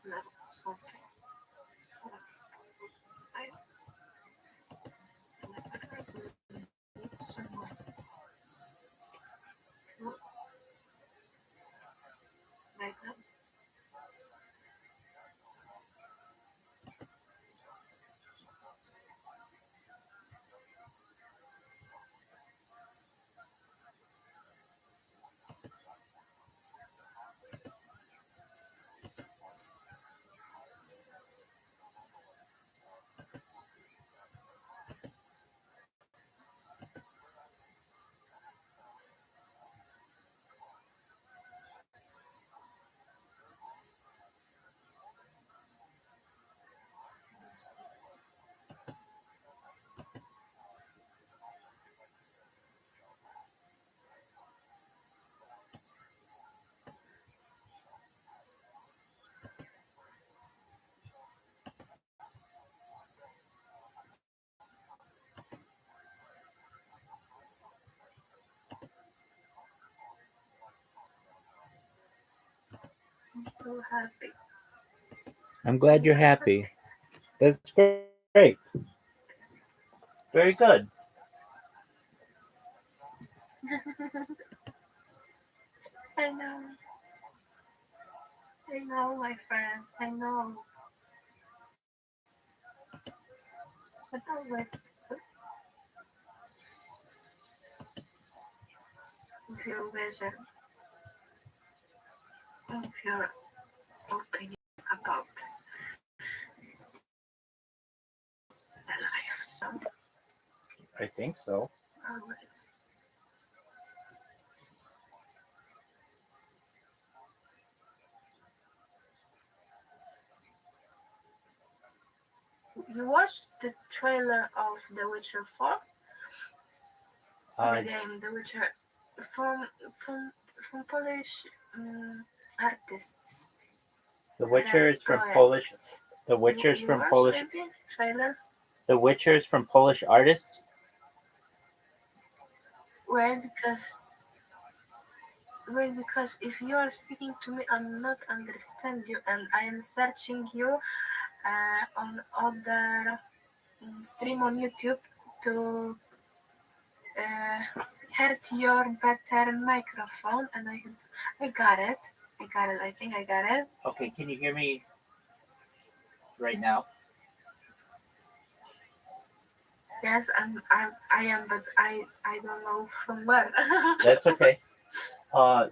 level something. I need someone. Look, right now. I'm so happy. I'm glad you're happy. That's great. Very good. I know. I know, my friend. I know. But don't wait. If your vision, of your opinion about the life. No? I think so. Always. You watched the trailer of The Witcher 4? Uh, The game The Witcher from from from Polish artists The that are Witcher is from Polish. poets. The Witcher is You from watched Polish. maybe trailer? The Witcher is from Polish artists. Well, because if you are speaking to me, I'm not understand you, and I am searching you on other stream on YouTube to heard your better microphone, and I got it. I got it. I think I got it. Okay, can you hear me right now? Yes, I am, but I don't know from where. That's okay.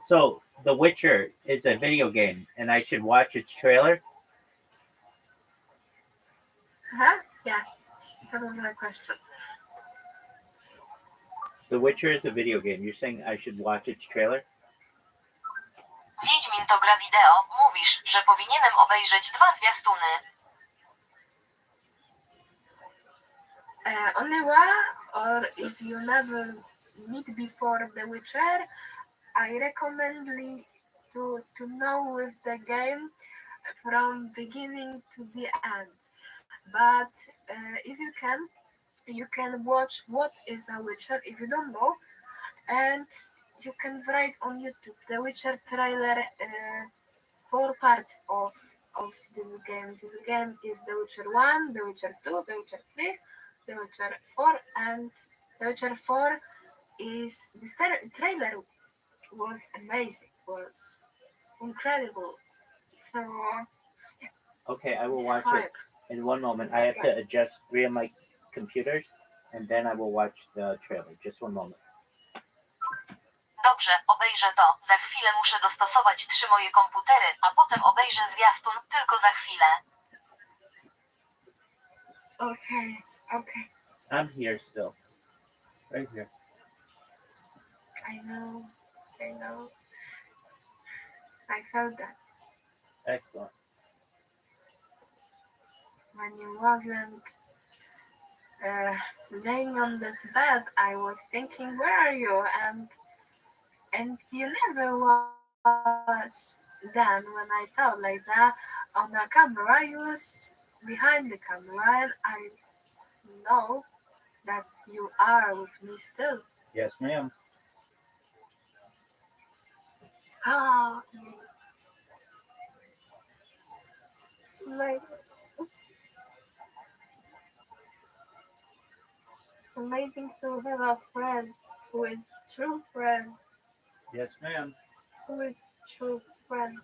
So The Witcher is a video game, and I should watch its trailer. Huh? Yes, that was my question. The Witcher is a video game. You're saying I should watch its trailer? Wiedźmin to gra wideo. Mówisz, że powinienem obejrzeć 2 zwiastuny. Only one, or if you never meet before The Witcher, I recommend to know with the game from beginning to the end. But if you can watch what is a Witcher if you don't know, and you can write on YouTube The Witcher trailer for part of this game. This game is The Witcher 1, The Witcher 2, The Witcher 3, The Witcher 4, and The Witcher 4 is this trailer was amazing, was incredible. So Okay, I will watch it describe, in one moment. I have to adjust 3 of my computers, and then I will watch the trailer. Just one moment. Dobrze, obejrzę to. Za chwilę muszę dostosować 3 moje komputery, a potem obejrzę zwiastun tylko za chwilę. Okay, okay. I'm here still. Right here. I know, I know. I felt that Excellent. when you wasn't laying on this bed, I was thinking, where are you? And you never was then when I thought like that on the camera. You was behind the camera, and I know that you are with me still. Yes, ma'am. Oh, amazing to have a friend who is true friend, Yes, ma'am. who is true friend.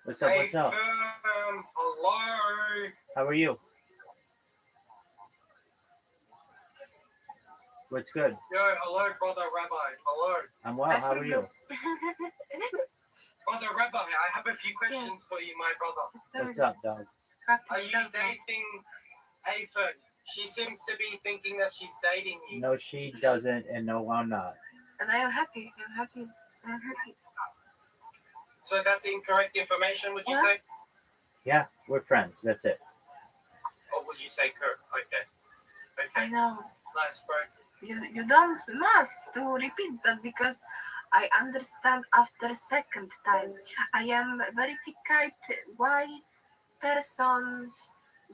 What's up? What's up? Hello. How are you? What's good? Yo, hello, brother Rabbi. Hello. I'm well. How are you? Brother Rabbi, I have a few questions for you, my brother. What's up, dog? Are you dating Aphid? She seems to be thinking that she's dating you. No, she doesn't, and no, I'm not. And I am happy. I'm happy. I'm happy. So that's incorrect information, would you What? say? Yeah, we're friends. That's it. Or would you say Kurt? Okay. I Okay. know. Nice, bro. You don't must to repeat that because I understand after second time. I am verified why persons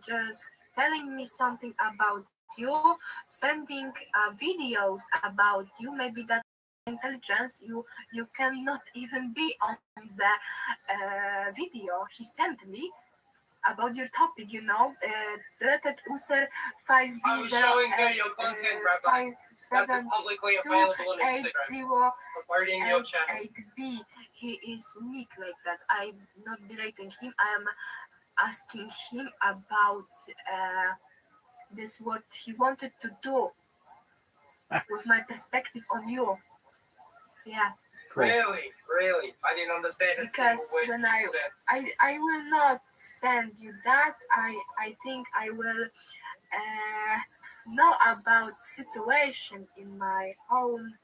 just telling me something about you, sending videos about you. Maybe that intelligence you cannot even be on the video he sent me about your topic, deleted user 5 I was showing her your content, Rabbi. That's publicly available on Instagram. Uploading your channel. 8B. He is Nick like that. I'm not deleting him. I am asking him about this what he wanted to do with my perspective on you. Yeah. Cool. Really? I didn't understand a Because single word when you said. I will not send you that. I think I will know about situation in my own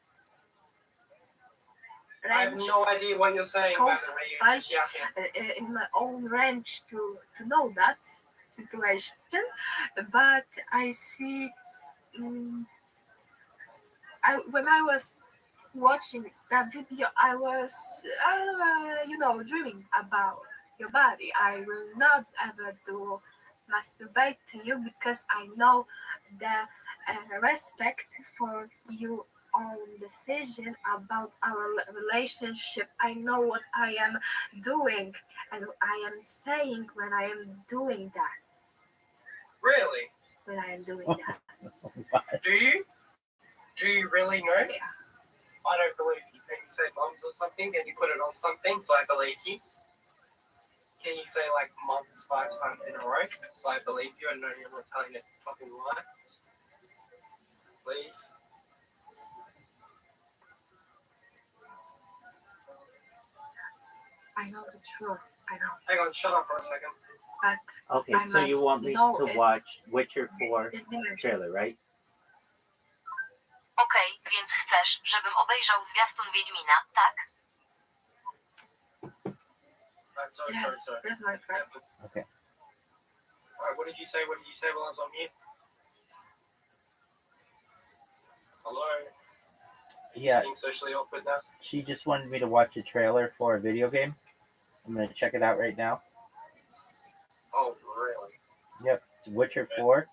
I have range, no idea what you're saying, scope, by the way. You're just yapping. in my own range to know that situation. But I see, when I was watching that video, I was, dreaming about your body. I will not ever do masturbate to you because I know the respect for your own decision about our relationship. I know what I am doing and I am saying when I am doing that. Really? When I am doing that. Do you? Do you really know? Yeah. I don't believe you. Can you say mums or something? Can you put it on something so I believe you? Can you say like mums 5 times in a row so I believe you and know you're not telling a fucking lie? Please. I know the truth. I know. Hang on, shut up for a second. But Okay, I so you must want me know to it. watch Witcher 4 It's been trailer, right? Okej, więc chcesz, żebym obejrzał zwiastun Wiedźmina, tak? Sorry, Yes, sorry, sorry. yes, my friend. Okay. Alright, what did you say? What did you say while I was on mute? Hello? Are you Yeah. being socially awkward now? She just wanted me to watch a trailer for a video game. I'm gonna check it out right now. Oh, really? Yep, it's Witcher 4.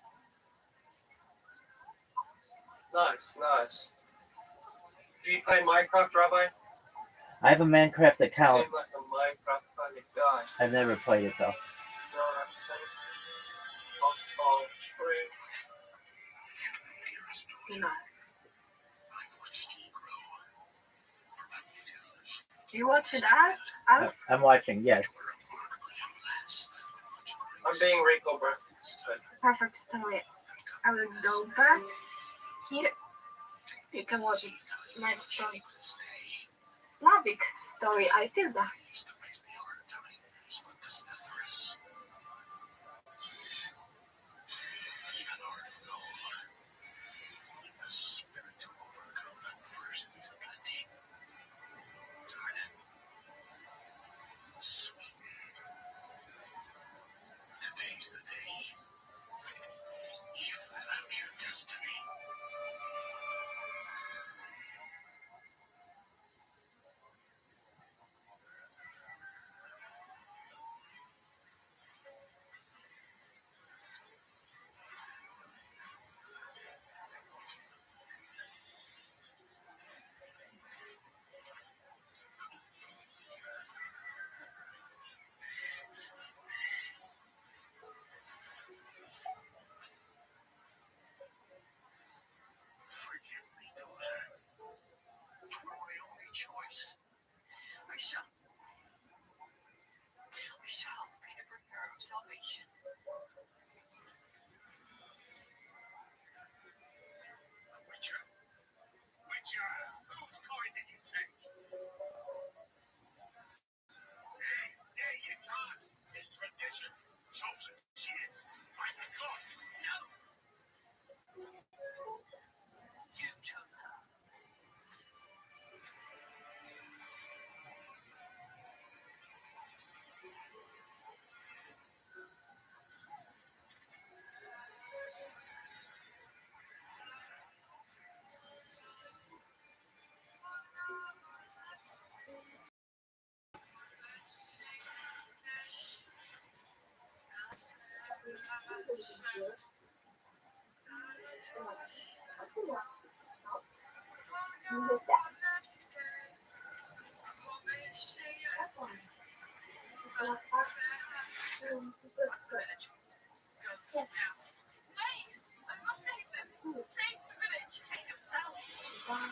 Nice, nice. Do you play Minecraft, Rabbi? I have a Minecraft You account. seem like a Minecraft kind of guy. I've never played it though. You know what I'm saying? Oh, true. No. You watch it, Al? I'm watching, yes. I'm being Rico, bro. Perfect story. I will go back here. You can watch it. Nice story. Slavic story, I feel that. Forgive me, daughter. My only choice. I shall be the bringer of salvation. Witcher, whose coin did you take? Nay, you can't. It's tradition. Chosen she is. By the gods. No. You chose her. Wait! I must save them! Save the village! Save yourself! Run!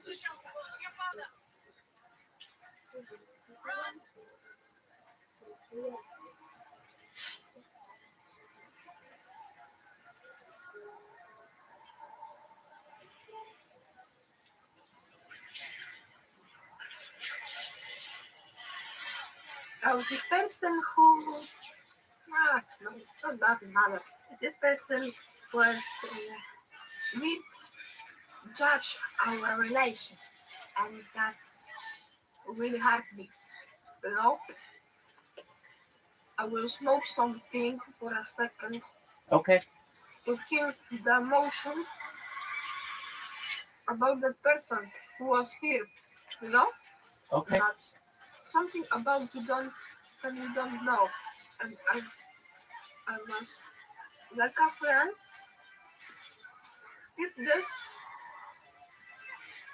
To shelter! To your father! Run! Oh, the person who... no, it doesn't matter. This person was... we judge our relation. And that's really hard me. You know? I will smoke something for a second Okay. to feel the emotion about that person who was here. You know? Okay. That's something about you don't know. And I was like a friend with this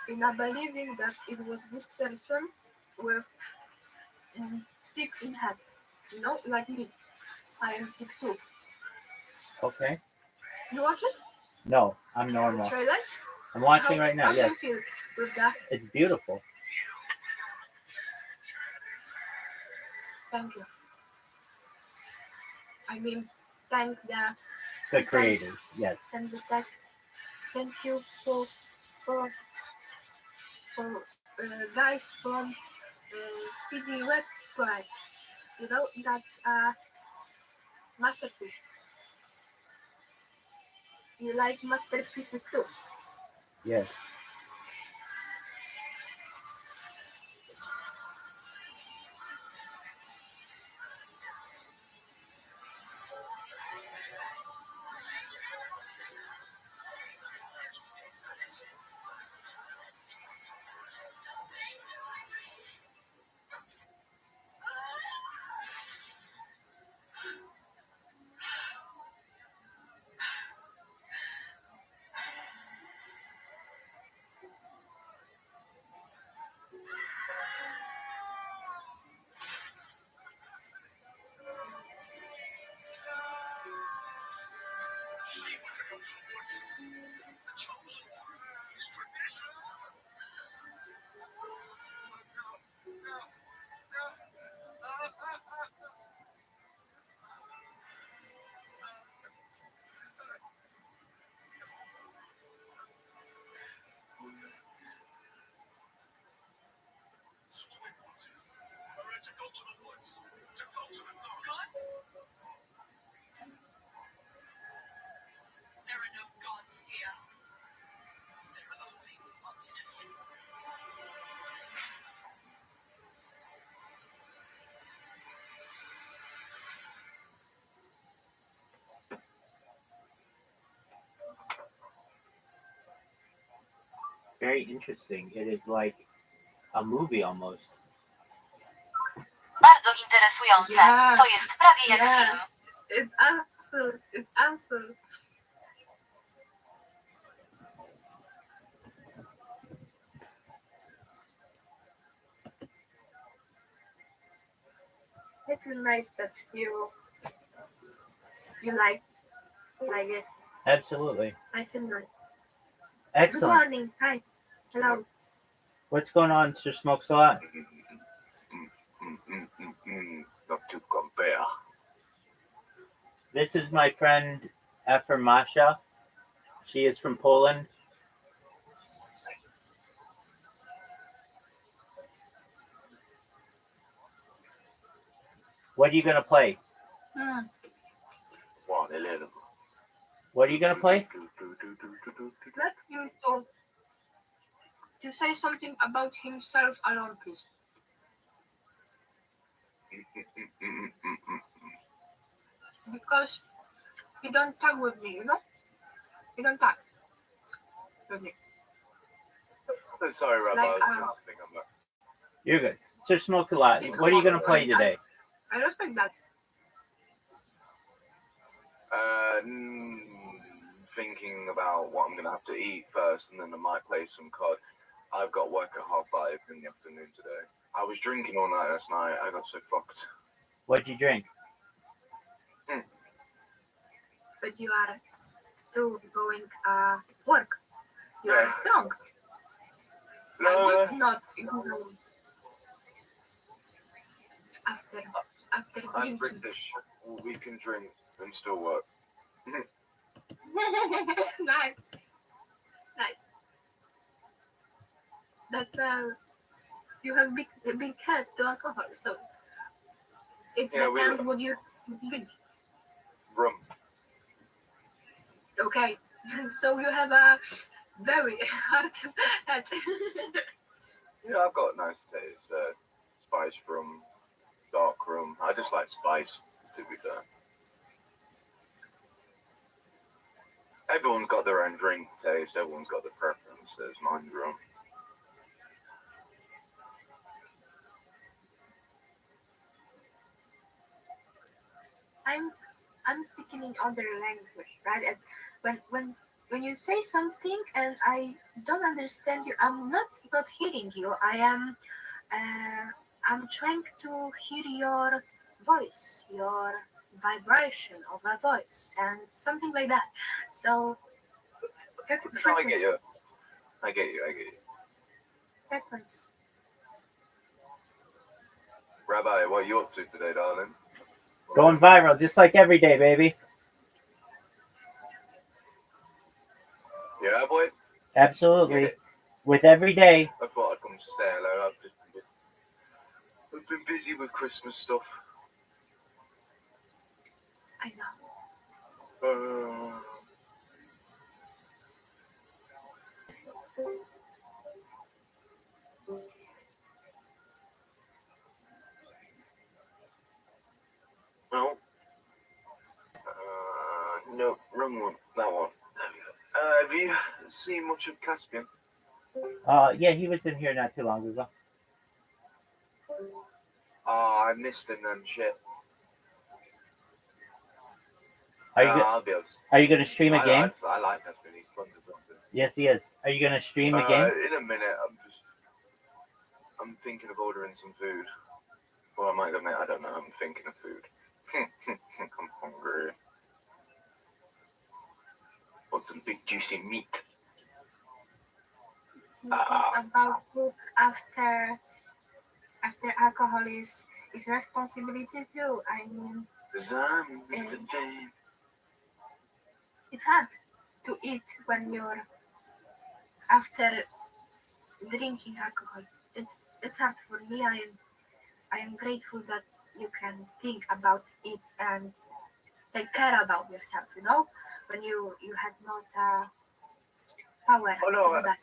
in a believing that it was this person with sick in head. You know, like me. I am sick too. Okay. You watch it? No, I'm normal. Trailer? I'm watching right now, How do yes. you feel with that? It's beautiful. Thank you. I mean, thank The creators, yes. and the text. Thank you for guys from CD website. You know, that's Masterpiece. You like masterpieces too? Yes. She would have the chosen is tradition. So what we want is to go to the woods, to go to the gods. There are no gods here. There are only monsters. Very interesting. It is like a movie almost. Bardzo interesujące. Yeah. To jest prawie jak Yeah. film. It's awesome. It's awesome. I feel nice that you like it. Absolutely. I feel nice. Good Excellent. morning. Hi. Hello. What's going on, Sir Smokes a Lot? Not to compare. This is my friend Masha. She is from Poland. What are you gonna play? 1-11. What are you gonna play? Let him to say something about himself alone, please. Because he don't talk with me, you know? He don't talk with me. Sorry, Rabbi. Like, I don't think I'm not. You're good. Sir Smoke a Lot. What are you gonna play today? I respect that. Thinking about what I'm gonna have to eat first, and then I might play some COD. I've got work at 5:30 in the afternoon today. I was drinking all night last night. I got so fucked. What'd you drink? But you are too going work. You Yeah. are strong. I No, would not go after I'm drinking. British. We can drink and still work. Nice. That's you have big cut to alcohol, so it's Yeah, depends what you drink. Rum. Okay, so you have a very hard head. Yeah, I've got nice taste. Spice rum, dark rum. I just like spice, to be fair. Everyone's got their own drink taste. Everyone's got their preferences. Mine's rum. I'm speaking in other language, right? And when you say something and I don't understand you, I'm not hearing you. I'm trying to hear your voice, your vibration of a voice, and something like that. So No, I get you. I get you. frequency. Rabbi, what are you up to today, darling? Going viral, just like every day, baby. Yeah, boy. Absolutely. Yeah. With every day. I thought I'd come say hello. I've been busy with Christmas stuff. I know. No. No, wrong one. That one. There we go. Have you seen much of Caspian? Yeah, he was in here not too long ago. I missed him then. Shit. Are you I'll be able to. are you gonna stream a game? I like Caspian. He's fun to talk to. Yes, he is. Are you gonna stream a game? In a minute, I'm thinking of ordering some food. Well, I might go. I don't know. I'm thinking of food. I'm hungry. Want some big juicy meat? About food after alcohol is responsibility too. I mean, it's hard to eat when you're after drinking alcohol. It's hard for me. I am grateful that you can think about it and take care about yourself. You know, when you had not power Oh no, to do that.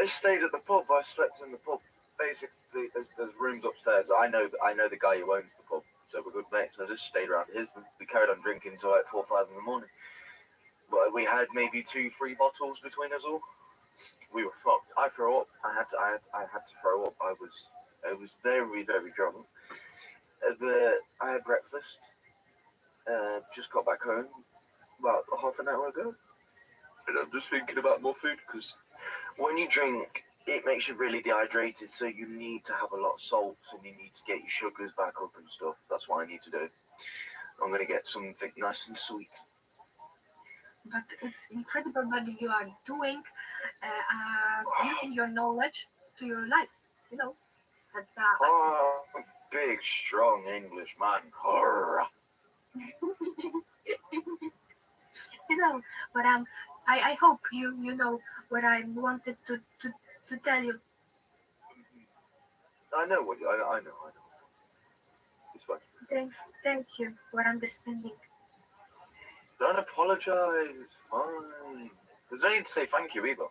I stayed at the pub. I slept in the pub. Basically, there's rooms upstairs. I know the guy who owns the pub, so we're good mates. I just stayed around his. We carried on drinking until like 4 or 5 in the morning. But we had maybe 2-3 bottles between us all. We were fucked. I threw up. I had to throw up. I was very drunk. I had breakfast. Just got back home about half an hour ago, and I'm just thinking about more food because when you drink, it makes you really dehydrated. So you need to have a lot of salts, and you need to get your sugars back up and stuff. That's what I need to do. I'm gonna get something nice and sweet. But it's incredible what you are doing, using your knowledge to your life. You know, that's awesome. Oh, big, strong English man. Horror. You know, but I hope you know what I wanted to tell you. I know what I know. It's fine. Thank you for understanding. Don't apologize. It's fine. There's no need to say thank you either.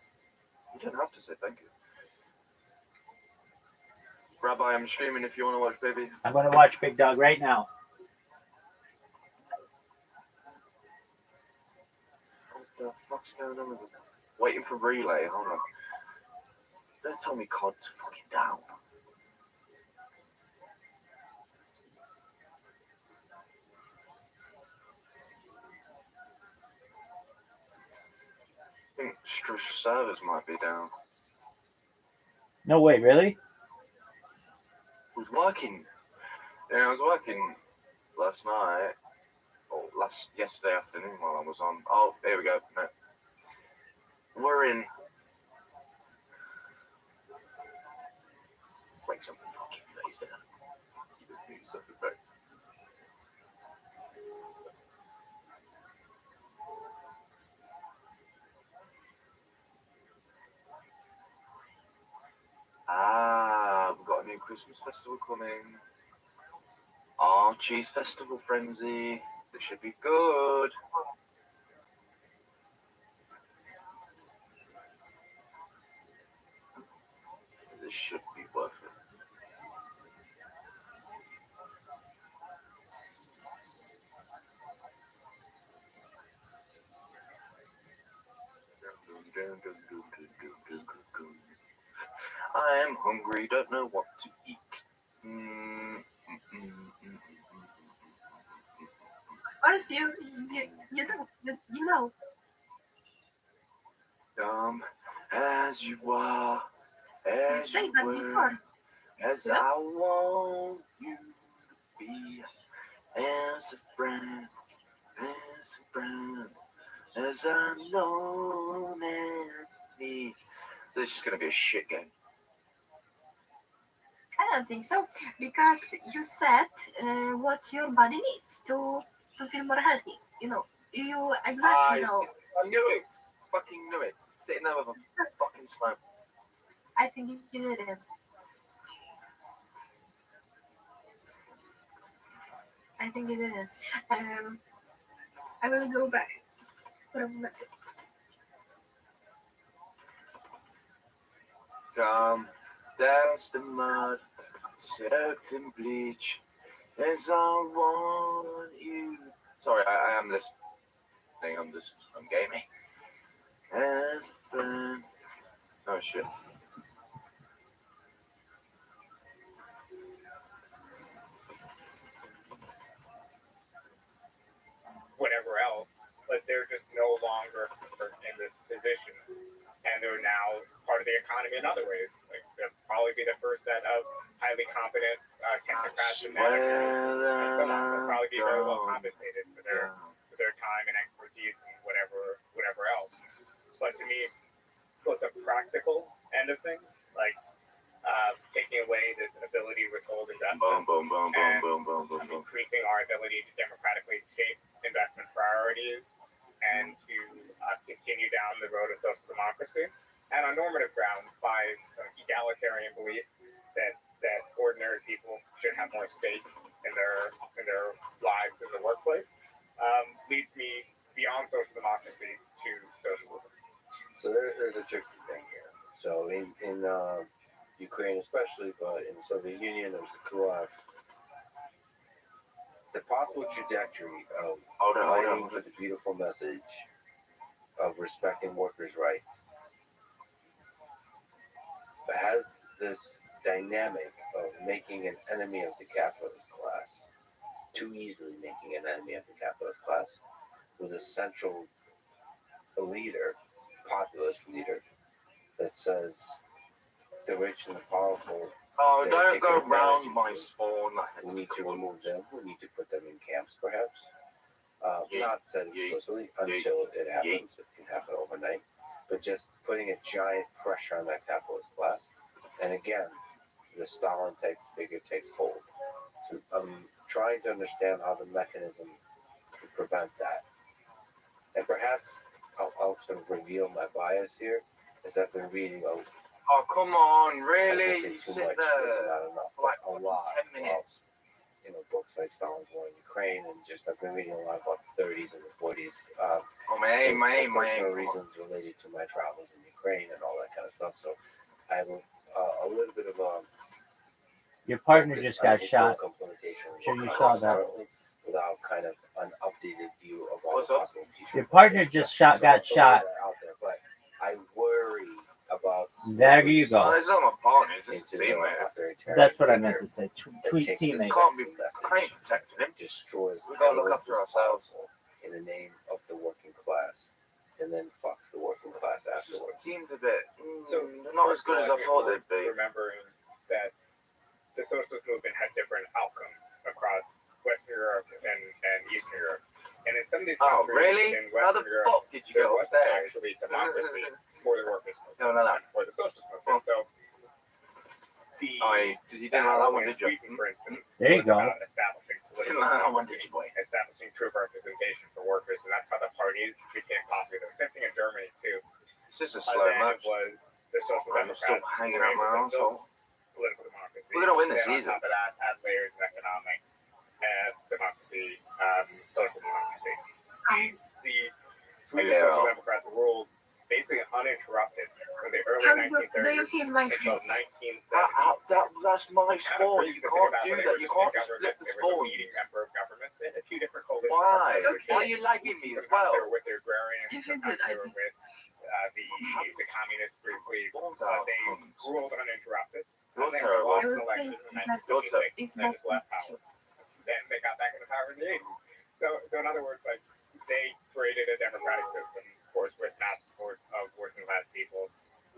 You don't have to say thank you. Rabbi, I'm streaming if you want to watch, baby. I'm gonna watch Big Dog right now. What the fuck's going on with it? Waiting for relay. Hold on. Don't tell me COD to fucking down. I think servers might be down. No way, really? It was working. Yeah, I was working last night. Or yesterday afternoon while I was on. Oh, here we go. No. We're in. Wait, something fucking plays there. You do something back. We've got a new Christmas festival coming. Oh, Cheese Festival Frenzy. This should be good. This should be worth it. I am hungry, don't know what to eat. Honestly, you know. Come as you are, You as said you that were, before. as Yeah. I want you to be, as a friend, as I know me. This is gonna be a shit game. I don't think so, because you said what your body needs to feel more healthy. You know, you exactly know. I knew it. Fucking knew it. Sitting there with a fucking slam. I think you didn't. I think it didn't. I will go back. Come, dance the mud, soaked in bleach. As I want you. Sorry, I am listening. I'm gaming. As a burn. Oh shit. whatever else, but they're just no longer in this position, and they're now part of the economy in other ways. Like they'll probably be the first set of highly competent technocrats and managers, and so on. They'll probably be very well compensated for their time and expertise and whatever else. But to me, both the practical end of things, like taking away this ability to withhold investment, increasing our ability to democratically shape investment priorities and to continue down the road of social democracy, and on normative grounds by egalitarian belief that ordinary people should have more stake in their lives in the workplace, leads me beyond social democracy to socialism. So there's a tricky thing here. So in Ukraine especially, but in the Soviet Union, there was the Gulag. The possible trajectory of fighting for the beautiful message of respecting workers' rights has this dynamic of making an enemy of the capitalist class, too easily making an enemy of the capitalist class, with a central leader, populist leader, that says the rich and the powerful. Oh, they don't take go advantage round of my you. spawn. We need to remove them. We need to put them in camps, perhaps. Yeah. Not said explicitly until it happens. It can happen overnight. But just putting a giant pressure on that capitalist class. And again, the Stalin type figure takes hold. So I'm trying to understand how the mechanism to prevent that. And perhaps I'll sort of reveal my bias here, is that they're reading a Oh, come on, I really? wouldn't You say too sit much, there not enough, for like a lot. 10 minutes. Books like Stalin's War in Ukraine, and just I've been reading a lot about the 30s and the 40s. Oh, my Personal reasons related to my travels in Ukraine and all that kind of stuff. So I have a little bit of a. Your partner just got shot. Implementation Sure you saw that. Without kind of an updated view of all What's the up? possible future. Your partner just got shot. Out there, but I worry about. There you go. Oh, it's not my partner, it's just Into a teammate. That's what I meant to say. Tweet teammate. Can't be, I ain't protecting him. Destroys. We gotta look after ourselves. In the name of the working class, and then fucks the working class It afterwards. seems a bit. So they're not as good as I thought they'd be. Remembering that the socialist movement had different outcomes across Western Europe and Eastern Europe. And in some of these Oh, countries really? in How Western the Europe, fuck did you there get was upstairs? actually democracy for the workers' movement, No. for the socialist movement. So the You didn't like that one, did you? Sweden, for instance, There you was go. about establishing Didn't political like that one, democracy, did you, boy? establishing true representation for workers, and that's how the parties became popular. Same thing in Germany too. It's just a slow Then match. it was the social I'm still democrats hanging out my asshole. political democracy. We're gonna win this Then on season. top of that, add layers of economic democracy, social democracy. The Swedish Yeah. Social Democrats ruled basically uninterrupted from the early How do you 1930s feel my until face? 1970s. That's my spawn. You can't do that. You can't There split the was a spawn. leading member of government. They had a few different coalition Why? partners. Why are you lagging me as Sometimes they well? were with the agrarians, If you sometimes could, they I were think. with the communists briefly. Spawns They out. ruled uninterrupted. You're And then terrible. lost I an would election think in that 1956 if and just left power. Then they got back into power in the 80s. So in other words, like they created a democratic system, of course, with mass support of working class people.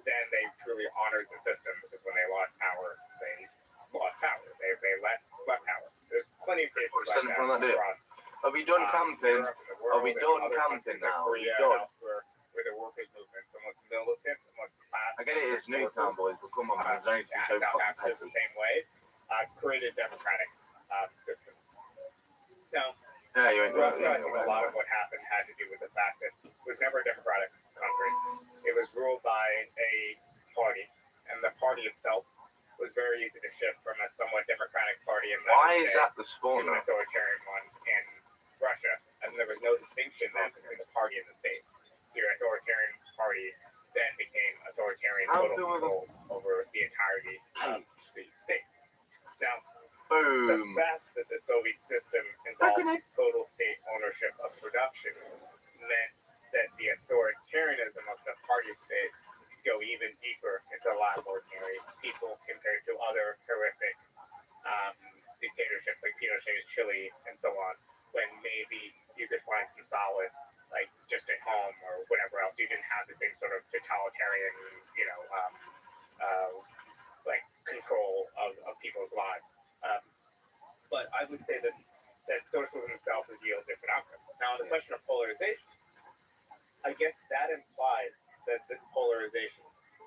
Then they truly honored the system because when they lost power, they lost power. They left power. There's plenty of cases What's like that that from that dude? across Are we done camping? Europe and the Are we world, and done other camping countries like now? Are we Korea and done? elsewhere, where the workers' movement, the most militant, the most class. I get it, it's Newtown, boys, but come on, man. Don't need to be so South fucking Africa the petty. same way, created democratic systems. Now, Yeah, you ain't Russia, I doing think a lot of what happened had to do with the fact that it was never a democratic country. It was ruled by a party, and the party itself was very easy to shift from a somewhat democratic party in Why the is States that the spawn to an now? authoritarian one I'm total doing control over the entirety of the state. Now, the Boom. fact that the Soviet system involved total state ownership of production meant that the authoritarianism of the party state could go even deeper into the lives of ordinary people compared to other horrific dictatorships like Pinochet's Chile and so on, when maybe you could find some solace like just at home or whatever else. You didn't have the same sort of totalitarian, like control of people's lives. But I would say that socialism itself has yielded different outcomes. Now, on the question of polarization, I guess that implies that this polarization,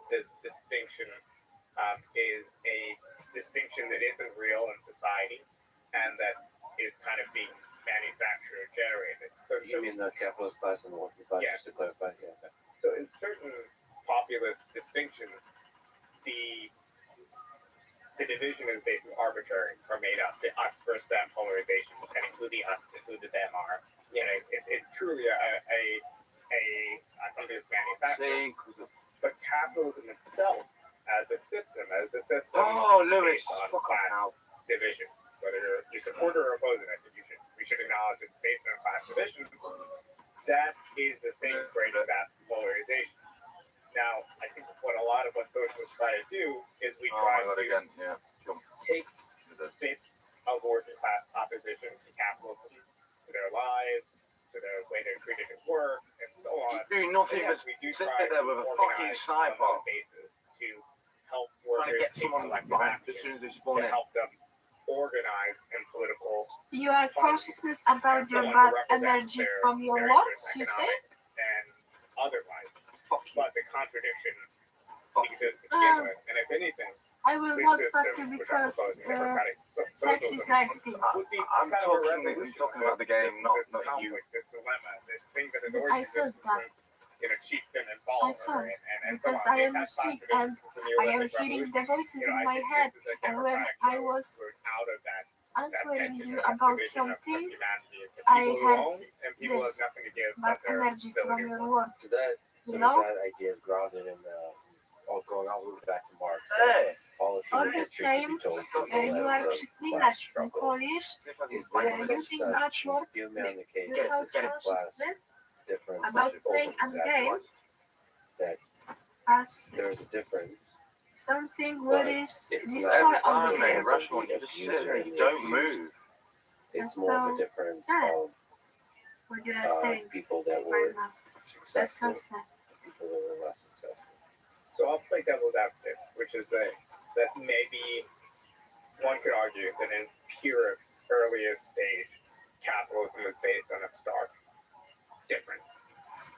this distinction, is a distinction that isn't real in society and that is kind of being manufactured or generated. So, You mean the capitalist class and the working class, Yeah. just to clarify? Yeah. Okay. So in certain populist distinctions, the division is basically arbitrary or made up. The us versus them polarization, depending who the us and who the them are. You know, it's truly something that's manufactured. But capitalism itself, as a system, Oh, Lewis, based on fuck class out. division, whether you support or oppose it, we should acknowledge it's based on class division. That is the thing creating that polarization. Now, I think what a lot of what socialists try to do is we try to take bits of working class opposition to capitalism, to their lives, to the way they're treated at work, and so on. You do nothing Yes, but we do sit try there to with a fucking organize on sniper, those bases to help trying to workers get take someone collective behind as action, soon as they spawn to in. help them organize in political You are consciousness about and so your on to bad represent energy their from your interests, words, you say? economic and otherwise. Fuck you. But the contradiction Fuck you. exists to begin with, and if anything, I will this not fuck system, you which I'm because proposing, democratic sex is socialism, nice thing. would be I'm kind of a talking resolution about the game, this not conflict, you. this dilemma, this thing that has I always felt existed that. since, chieftain and I follower, felt and so because on. I The am class asleep division and from the I am Neolithic hearing Revolution, the voices I in my think head, this is a and when democratic I mode. was We're out of that answering tension you and that about division of something, humanity into I people who had own and people who have this nothing to give bad but their energy from ability to your work. words. So that You some know? of that idea is grounded in going all the way back to Marx. Hey! All of All human the history time, can be told through you the are lens of class przeklinać struggle. Polish See if I can Is find there it. any using such bad words humanity without get it, class consciousness difference about over playing a game exactly that as there's a difference? something what is It's this not part Every of time, the mate, game. Rushmore, you just sit there, you don't move. It's That's more of so a difference sad. of What you are saying people that right were now. That's so successful, sad. people that were less successful. So I'll play devil's advocate, which is that maybe one could argue that in purest, earliest stage, capitalism is based on a stark difference.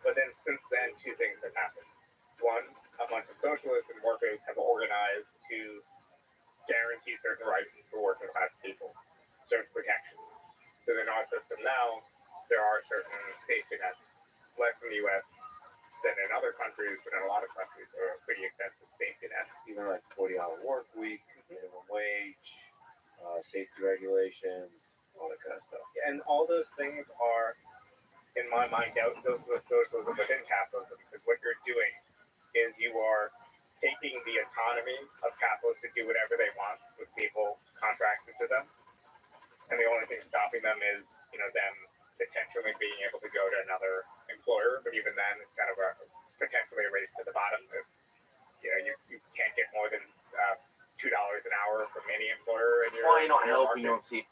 But then since then, two things have happened. One, a bunch of socialists and workers have organized to guarantee certain rights for working class people, certain protections. So in our system now, there are certain safety nets, less in the U.S. than in other countries, but in a lot of countries, there are pretty extensive safety nets. Even like 40-hour work week, minimum wage, safety regulations, all that kind of stuff. And all those things are, in my mind, those are socialism within capitalism, because what you're doing is you are taking the autonomy of capitalists to do whatever they want with people contracted to them, and the only thing stopping them is, them potentially being able to go to another employer, but even then, it's kind of potentially a race to the bottom. If, you can't get more than $2 an hour from any employer in your Why are you not your helping your market, team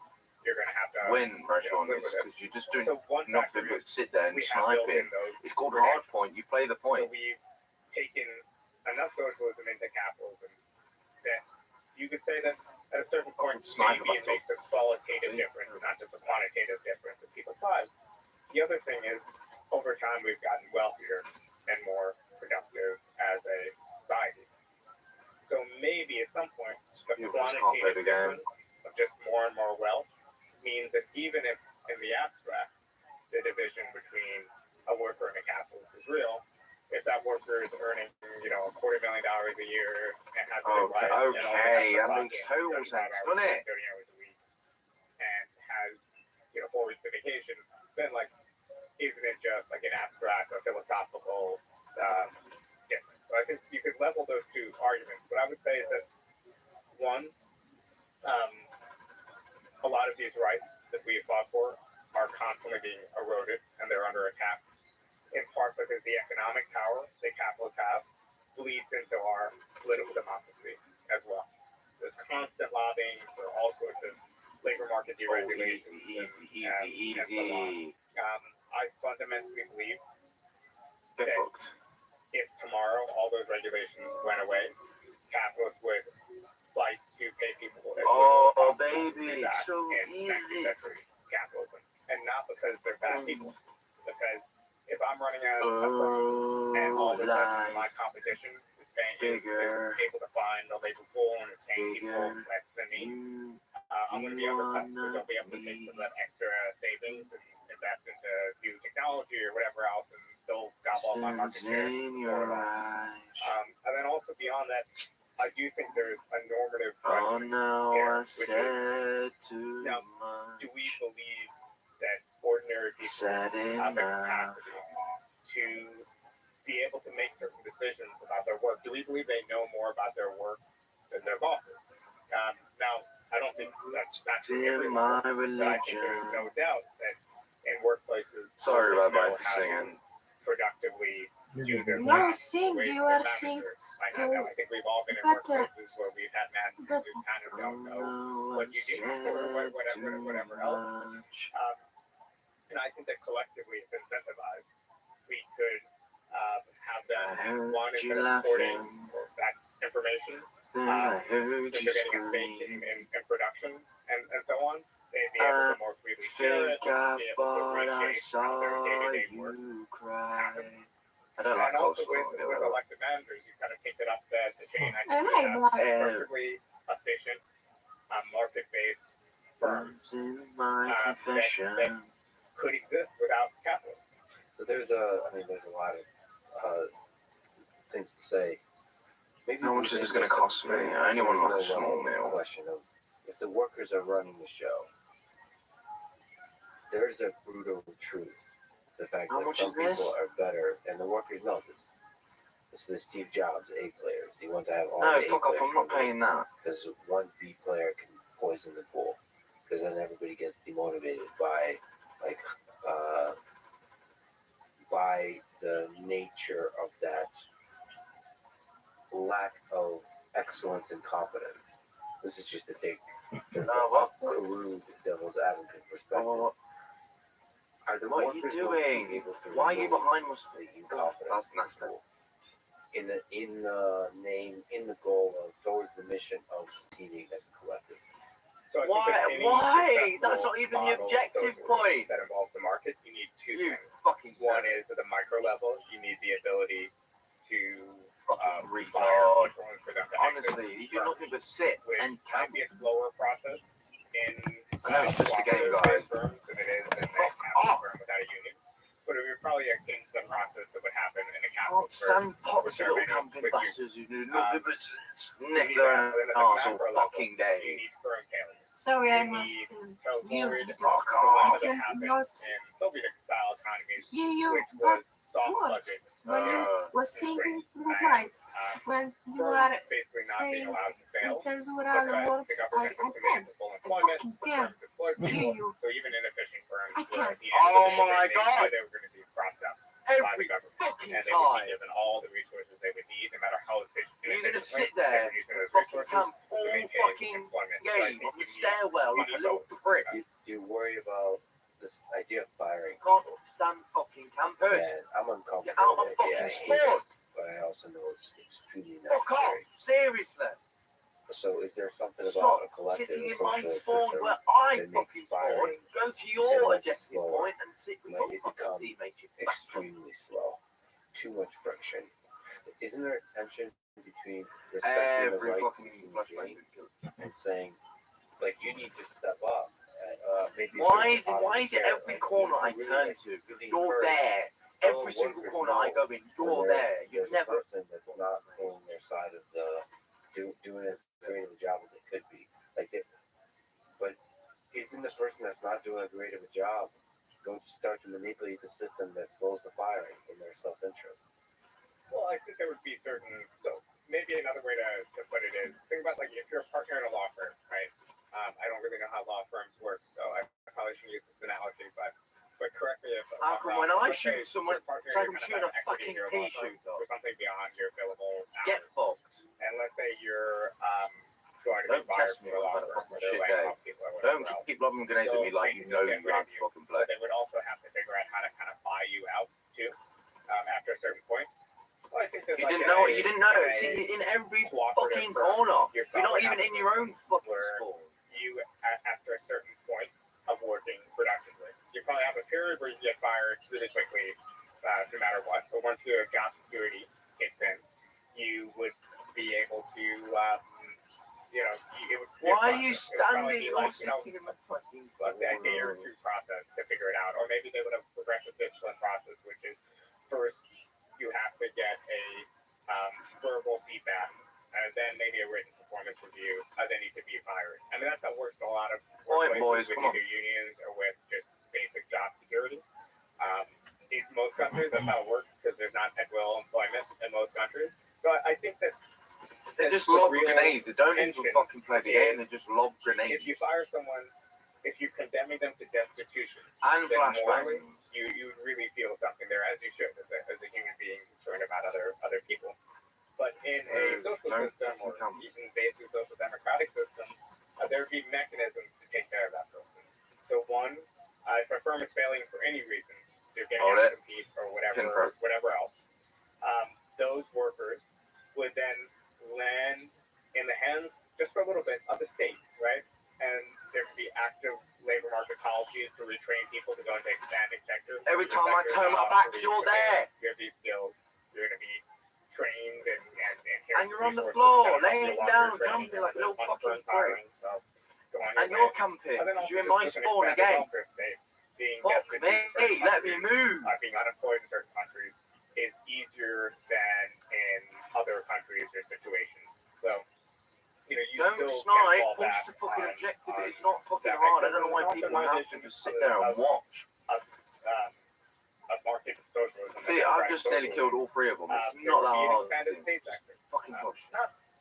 you're going to have to win, Rushmore? live with it. Because you're just doing So one factor nothing but is sit there and we have built in sniping. those. It's called hard point. You play the So point. we've taken enough socialism into capitalism that you could say that at a certain point, Sniper maybe it battle. makes a qualitative difference, not just a quantitative difference in people's lives. The other thing is, over time, we've gotten wealthier and more productive as a society. So maybe at some point, the You just can't play quantitative the game. difference of just more and more wealth means that even if in the abstract, the division between a worker and a capitalist is real, if that worker is earning, $250,000 a year and has a good life, and only Okay, has that to makes clock in total 35 sense, hours, doesn't it? 30 hours a week, and has 4 weeks of vacation, then isn't it just like an abstract or philosophical difference? So I think you could level those regulations went away, capitalists would like to pay people as Oh, little as possible to baby, do that it's so in 19th easy. century capitalism. And not because they're bad people, because if I'm running a firm and all of a sudden my competition is bigger, able to find the labor pool and is paying people bigger. less than me, I'm going to be undercut because I'll be able to take some of that extra savings and invest into new technology or whatever else and still gobble up my market share. Your eyes. And then also beyond that, I do think there's a normative Oh question no, here, I which is, said too now, much. do we believe that ordinary people Said have the enough. capacity to be able to make certain decisions about their work? Do we believe they know more about their work than their bosses? Now, I don't think that's true In everywhere, my but I think there's religion. no doubt that in workplaces, Sorry, workers Rabbi, know for how to singing. productively do their No, tasks sing, the way you that are sing. managers might not know. I think we've all been in Better. workplaces where we've had managers who kind of Oh don't know no, what I you do said or too whatever else. much. And I think that collectively, if incentivized, we could have them, I heard one, you instead of reporting laughing. that information, Then I heard since you they're getting a stake scream. in production and so on, they'd be able to more freely share it, Think I be able to thought I appreciate how their saw day-to-day work you cry. happens. I don't like And also coleslaw. with elected managers, you kind of picked it up the chain. I I think we like have that. perfectly efficient, market-based firms In my that confession. could exist without capitalism. So there's a lot of things to say. Maybe How much is this gonna maybe cost me? I only want like a small low-level meal. question of if the workers are running the show. There's a brutal truth. The fact How that much some is this? people are better, and the workers know this. It's the Steve Jobs A players. He wants to have all No, the A fuck off, players I'm not paying that. because one B player can poison the pool. Because then everybody gets demotivated by the nature of that lack of excellence and competence. This is just to take the what? crude devil's advocate perspective. Are the What are you workers doing? going to be able to Why are you remove behind us? the incompetence That's from the pool? In the name, in the goal of towards the mission of succeeding as a collective. So I think that any Why? That's successful not even the model of objective socialism point. that involves the market, you need two You things. fucking One is at the micro level, you need the ability to fucking fire retard. people and for them to Honestly, you do firms, nothing but sit which and might count. be a slower process in I know, it's just a game, guys. firms than it is in a Fuck capitalist off. firm without a union. But it would probably akin to the process that would happen in a Can't capitalist firm. stand pots of little camping bastards who do nothing but sniff their own arse all fucking You day. need firm failure. Sorry, I You must need to mute avoid because the Oh, dilemma I that happened cannot in Soviet-style economies, hear you. which What was soft words? budget. When you was singing through the night, when you are Basically not being saying allowed to fail. insensual words, the I government was can't. doing full employment, fucking the can't firms employed hear people, you. so even inefficient firms I were at can't. the end of Oh the day, my they God. knew they were going to be propped up by the Every government. fucking And they would be time. given all the resources they would need, no matter how efficient You're gonna inefficiently sit there, they were using those fucking resources camp to all maintain fucking employment. So I game think on the you need stairwell like a little prick. Do you worry about this idea of firing? Can't stand fucking campers. And I'm uncomfortable Get out of with it. fucking I hate spawn. it, but I also know it's extremely Fuck off. necessary. Seriously. So is there something Stop about a collective sitting in social my system spawn where I that makes fucking spawn. firing Go to your objective slower? point and sit with Might your it fucking become teammates, you bastard. extremely slow? Too much friction. Isn't there a tension between respecting the Every right fucking to engage flashbang. and saying, like, you need to step up? Maybe Why there's is it volunteer, every like, corner I really, turn like, to? Because be you're encouraged. there. Fellow Every single workers corner I know go in, you're when there. You there's a never. person that's not pulling their side of the doing as great of a job as they could be. Like, but isn't the person that's not doing a great of a job going to start to manipulate the system that slows the firing in their self-interest? Well, I think there would be certain. So maybe another way to put it is think about like if you're a partner in a law firm, right? I don't really know how law firms work, so I probably shouldn't use this analogy, but correct me if How come when I shoot someone, partner, it's like you're I'm kind shooting of a fucking your pea law firm shooter. or something beyond your billable Get hours. fucked. And let's say you're going to be Don't fired test from me a law on that firm fucking or they're shit laying day. off people or Don't whatever else. keep lobbing grenades at me like you know you have fucking But blood. they would also have to figure out how to kind of buy you out too after a certain point. Well, I think that of You like didn't know it. in You didn't know a it. See, in every cooperative fucking firm, corner. you're You're not probably even in having your own fucking where spawn. you, after a certain point of working productively, you probably have a period where you get fired really quickly, no matter what. But once your job security kicks in, you would be able to, it would. Why are you It would probably standing? be You're like, sitting in my fucking like a day or two process to figure it out, or maybe they would have progressive discipline process, which is first you have to get a verbal feedback, and then maybe a written performance review, and then you could be fired. I mean, that's how it works in a lot of Alright, workplaces boys, with come on. either unions or with just basic job security. In most countries, that's how it works because there's not at will employment in most countries. So I think that They just the lob real grenades. They don't even tension fucking play the game. They just lob grenades. if you fire someone, if you're condemning them to destitution, And then morally, flashbangs. you really feel something there, as you should, as a human being concerned about other people. But in a social no system or fucking counts. even basic social democratic system, there would be mechanisms to take care of that person. So one, if a firm is failing for any reason, they're getting out to compete or whatever else, those workers would then land in the hands, just for a little bit, of the state, right? And there could be active labor market policies to retrain people to go into expanding sectors. Every time I turn my back, you're there. You have these skills. You're going to be trained and And you're on the floor, laying down, jumping like little fucking prick. And you're camping, because you're in my spawn again. Fuck me, hey, let me move. Being unemployed in certain countries is easier than in other countries or situations. So, you Don't still snipe, can't fall push back the fucking on objective. It's not fucking hard. I don't know why people have to just sit there and watch. Of market socialism. See, I've just nearly killed all three of them. It's not that hard. Expanded state sector. Fucking push.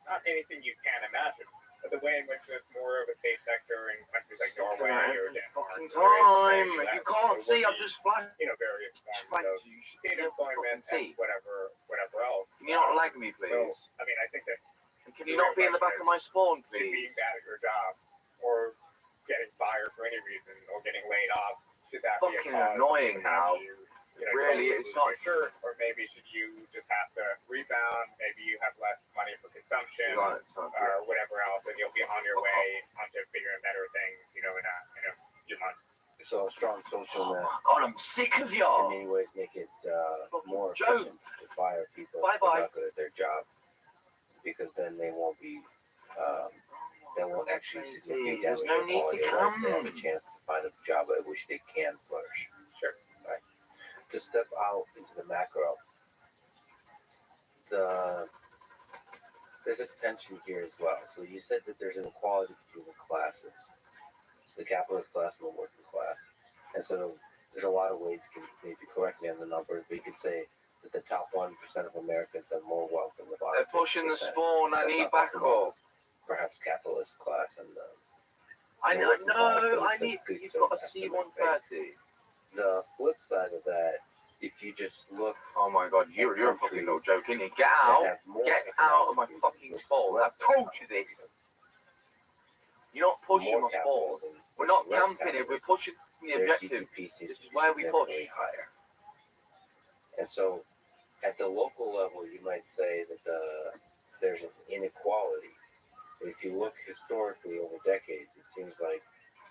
Not anything you can't imagine, but the way in which there's more of a state sector in countries like Norway or Denmark. Fucking time. You can't see. I've just flashed. Various forms of You should state be able to fucking employment see. and whatever else. Can you not lag me, So, please? I mean, I think that And can you not be in the back of my spawn, to being please? bad at your job or getting fired for any reason or getting laid off, should that be a Fucking cause annoying to have now. you, Really, totally it's lose not. your shirt, or maybe should you just have to rebound? Maybe you have less money for consumption Right, it's not good. or whatever else, and you'll be on your way onto bigger and better things, in a few months. So a strong social Oh net my god, I'm sick of in y'all. many ways make it more Joe. efficient to fire people Bye-bye. who are not good at their job, because then they won't be they won't actually significantly There's damage no their need quality to of life. They have come. a chance to find a job at which they can flourish. Sure. Right. To step out into the macro, there's a tension here as well. So you said that there's inequality between the classes, the capitalist class and the working class. And so there's a lot of ways you can maybe correct me on the numbers, but you could say that the top 1% of Americans have more wealth than the bottom. They're pushing the 50%. spawn. I That's need not back talking about off. Perhaps capitalist class and I know. working class, No, but I it's a need. good You've got a estimate. C-130. The flip side of that, if you just look Oh my god, you're fucking not joking. Get that out. have more Get out of my economic fucking resources, spawn. less I've told you this. You're not pushing more my spawn. capitalism, We're not less camping it. We're pushing the their objective. GDP seems This to is be where we push. significantly higher. And so at the local level, you might say that there's an inequality. But if you look historically over decades, it seems like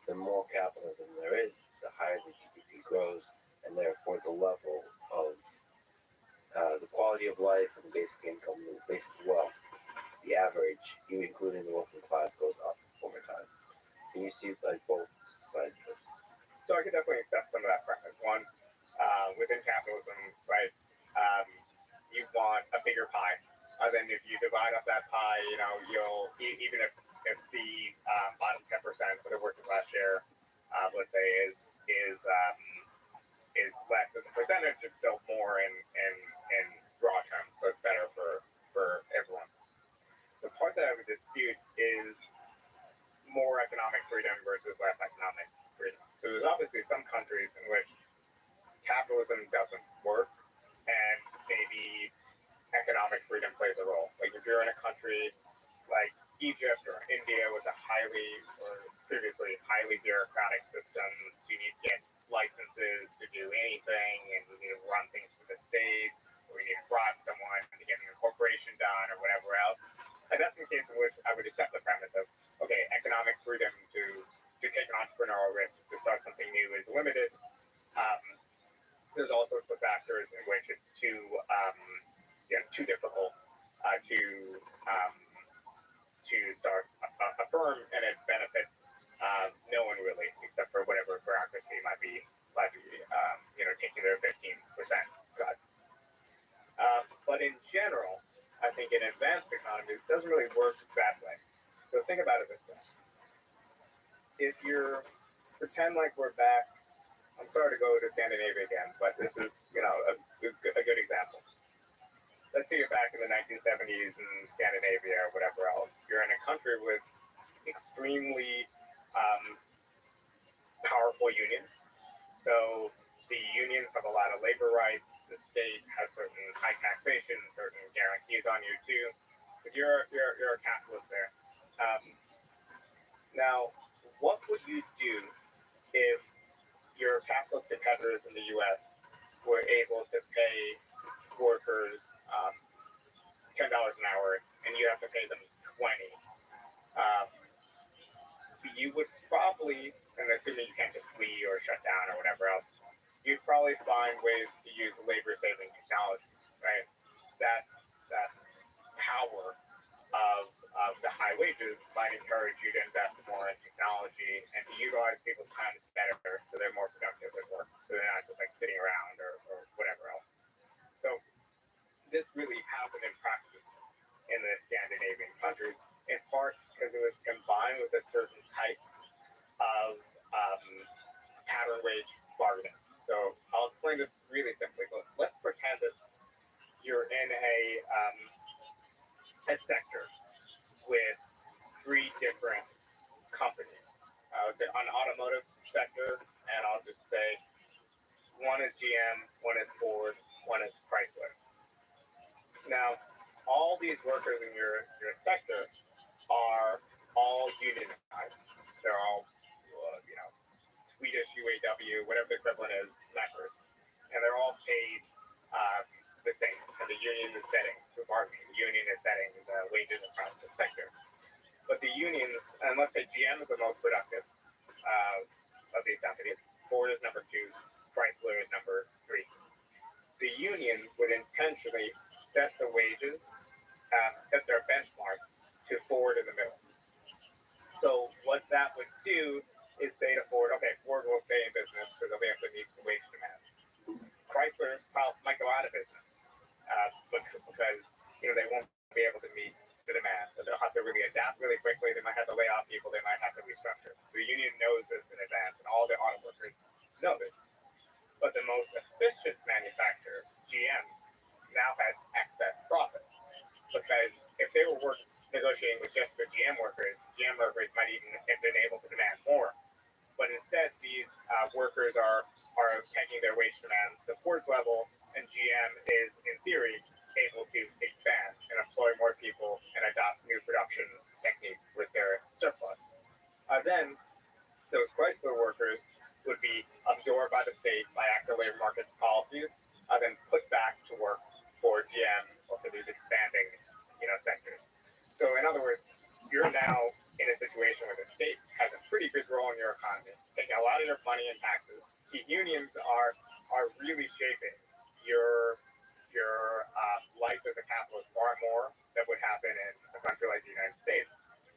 the more capitalism there is, the higher the GDP grows, and therefore the level of the quality of life and basic income, the basic wealth, the average, you including the working class, goes up over time. And you see like both sides of this. So I could definitely accept some of that premise. One, within capitalism, right, you want a bigger pie. Then if you divide up that pie, you'll, even if the bottom 10% for the working class share, let's say, is less as a percentage, it's still more in raw terms, so it's better for everyone. The part that I would dispute is more economic freedom versus less economic freedom. So there's obviously some countries in which capitalism doesn't work, and maybe economic freedom plays a role. Like if you're in a country like Egypt or India with a previously highly bureaucratic system, you need to get licenses to do anything, and you need to run things for the state, or you need to bribe someone to get an to start a firm, and it benefits no one really, except for whatever bureaucracy might be, taking their 15% cut. But in general, I think in advanced economies, it doesn't really work that way. So think about it this way. If you're, pretend like we're back, I'm sorry to go to Scandinavia again, but this is, a good example. Let's say you're back in the 1970s in Scandinavia or whatever else. You're in a country with extremely powerful unions. So the unions have a lot of labor rights. The state has certain high taxation, certain guarantees on you too. But you're a capitalist there. Now, what would you do if your capitalist competitors in the U.S. were able to pay workers $10 an hour, and you have to pay them $20? You would probably, and assuming you can't just flee or shut down or whatever else, you'd probably find ways to use labor-saving technology, right? That power of the high wages might encourage you to invest more in technology and to utilize people's time better so they're more productive at work, so they're not just like sitting around or whatever else. So this really happened in practice in the Scandinavian countries, in part because it was combined with a certain type of pattern wage bargaining. So I'll explain this really simply. Let's pretend that you're in a sector with three different companies. I would say on automotive sector, and I'll just say one is GM, one is Ford, one is Chrysler. Now, all these workers in your sector are all unionized. They're all, Swedish UAW, whatever the equivalent is, members, and they're all paid the same. And the union is setting the bargaining. The union is setting the wages across the sector. But the unions, and let's say GM is the most productive of these companies. Ford is number 2. Chrysler is number 3. The union would intentionally set the wages, set their benchmark to Ford in the middle. So what that would do is say to Ford, okay, Ford will stay in business because they'll be able to meet the wage demands. Chrysler might go out of business because they won't be able to meet the demand. So they'll have to really adapt really quickly. They might have to lay off people. They might have to restructure. The union knows this in advance, and all the auto workers know this. But the most efficient manufacturer, GM, now has excess profit because if they were negotiating with just the GM workers might even have been able to demand more. But instead, these workers are taking their wage demands to Ford's level, and GM is, in theory, able to expand and employ more people and adopt new production techniques with their surplus. Then those Chrysler workers would be absorbed by the state by active labor market policies, then put back to work for GM or for these expanding, sectors. So in other words, you're now in a situation where the state has a pretty big role in your economy, taking a lot of your money in taxes. The unions are really shaping your life as a capitalist far more than would happen in a country like the United States.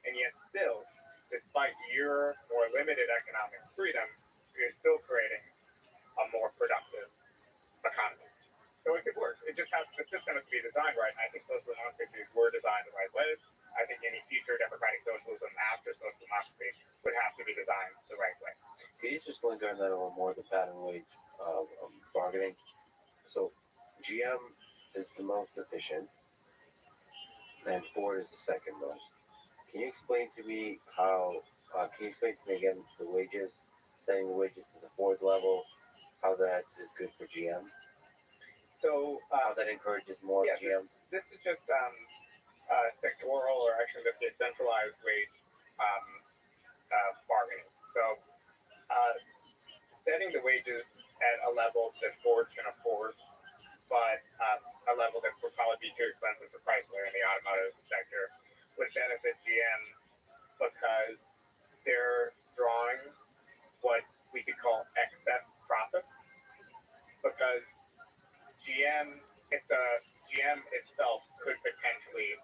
And yet still, despite your more limited economic freedom, you're still creating a more productive economy. So it could work. The system has to be designed right. I think social democracies were designed the right way. I think any future democratic socialism after social democracy would have to be designed the right way. Can you just go into that a little more, the pattern wage bargaining? So GM is the most efficient, and Ford is the second most. Can you explain to me again the wages, setting the wages to the Ford level, how that is good for GM? So how that encourages more GM? This is just sectoral, or actually just decentralized wage bargaining. So setting the wages at a level that Ford can afford, but a level that would probably be too expensive for Chrysler in the automotive sector, would benefit GM because they're drawing what we could call excess profits. Because GM itself could potentially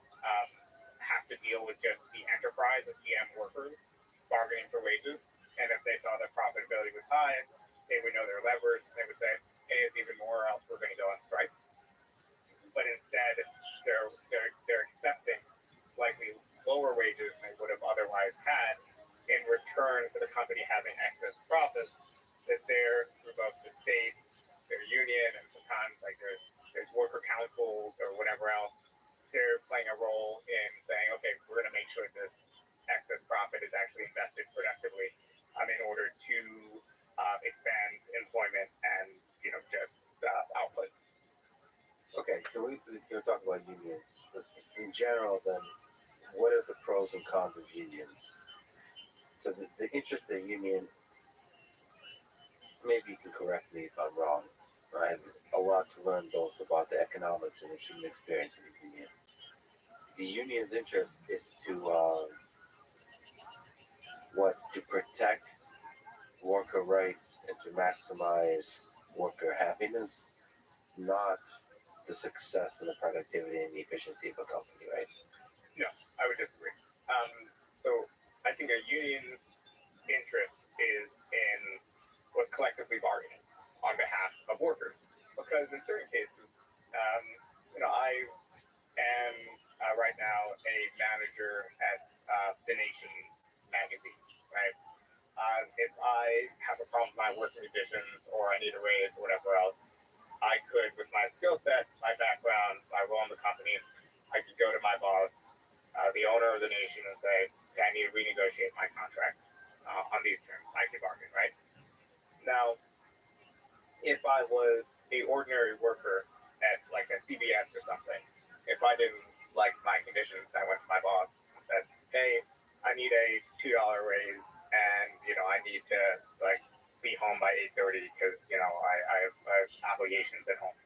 they're playing a role in saying, okay, we're going to make sure this excess profit is actually invested productively in order to expand employment and just output. Okay, so you're talking about unions. In general, then, what are the pros and cons of unions? So the interest of the union, maybe you can correct me if I'm wrong. I have a lot to learn both about the economics and the human experience of the union. The union's interest is to protect worker rights and to maximize worker happiness, not the success and the productivity and the efficiency of a company, right? No, I would disagree. So I think a union's interest is in what's collectively bargaining on behalf of workers. Because in certain cases, I am right now a manager at The Nation magazine, right? If I have a problem with my working conditions or I need a raise or whatever else, I could, with my skill set, my background, my role in the company, I could go to my boss, the owner of The Nation, and say, okay, I need to renegotiate my contract on these terms. I can bargain, right? Now, if I was a ordinary worker at like a CBS or something, if I didn't like my conditions, I went to my boss and said, hey, I need a $2 raise, and I need to be home by 8:30 because I have obligations at home.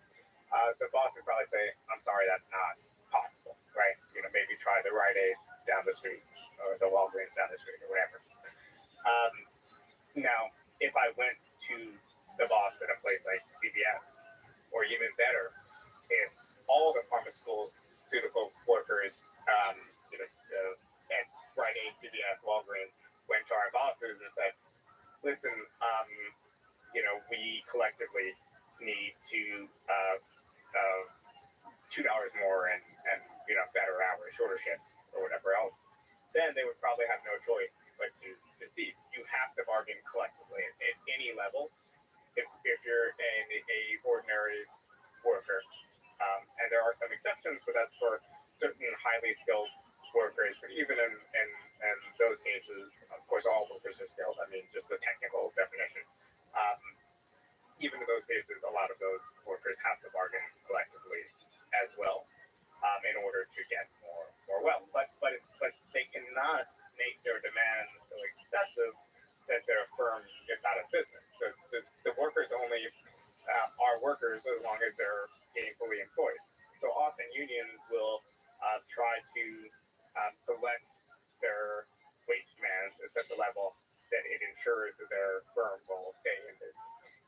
The boss would probably say, I'm sorry, that's not possible, right? Maybe try the Rite Aid down the street or the Walgreens down the street or whatever. Now, if I went to the boss at a place like CVS, or even better, if all the pharmaceutical workers, at Rite Aid, CVS, Walgreens, went to our bosses and said, listen, we collectively need to $2 more and better hours, shorter shifts, or whatever else, then they would probably have no choice but to see. You have to bargain collectively at any level. If you're a ordinary worker, and there are some exceptions, but that's for certain highly skilled workers. But even in those cases, of course, all workers are skilled. I mean, just the technical definition. Even in those cases, a lot of those workers have to bargain collectively as well in order to get more wealth. But they cannot make their demands so excessive that their firm gets out of business. The workers only are workers as long as they're gainfully employed. So often unions will try to select their wage demands at such a level that it ensures that their firm will stay in business.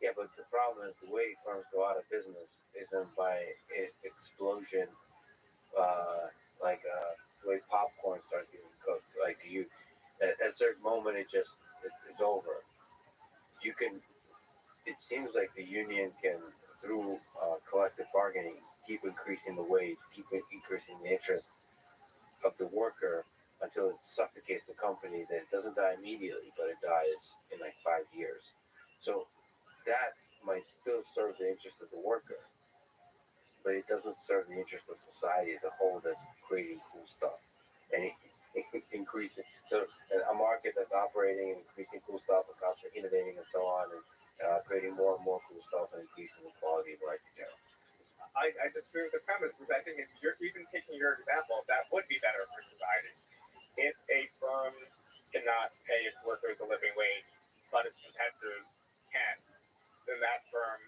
Yeah, but the problem is the way firms go out of business isn't by explosion, the way popcorn starts getting cooked. Like at a certain moment, it's over. You can. It seems like the union can, through collective bargaining, keep increasing the wage, keep increasing the interest of the worker until it suffocates the company. That it doesn't die immediately, but it dies in like 5 years. So that might still serve the interest of the worker, but it doesn't serve the interest of society as a whole that's creating cool stuff. And it increases a market that's operating and increasing cool stuff and constantly innovating and so on, and creating more and more cool stuff and increasing the quality of life in general. I disagree with the premise because I think if you're even taking your example, that would be better for society. If a firm cannot pay its workers a living wage, but its competitors can, then that firm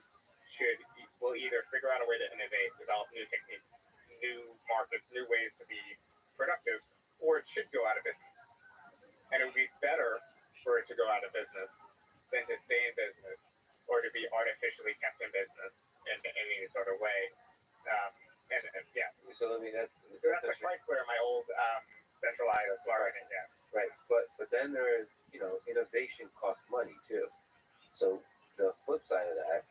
will either figure out a way to innovate, develop new techniques, new markets, new ways to be productive, or it should go out of business. And it would be better for it to go out of business than to stay in business or to be artificially kept in business in any sort of way. Yeah. So I mean that's a Chrysler, my old centralized bargaining. Yeah. Right. But then there is innovation costs money too. So the flip side of that,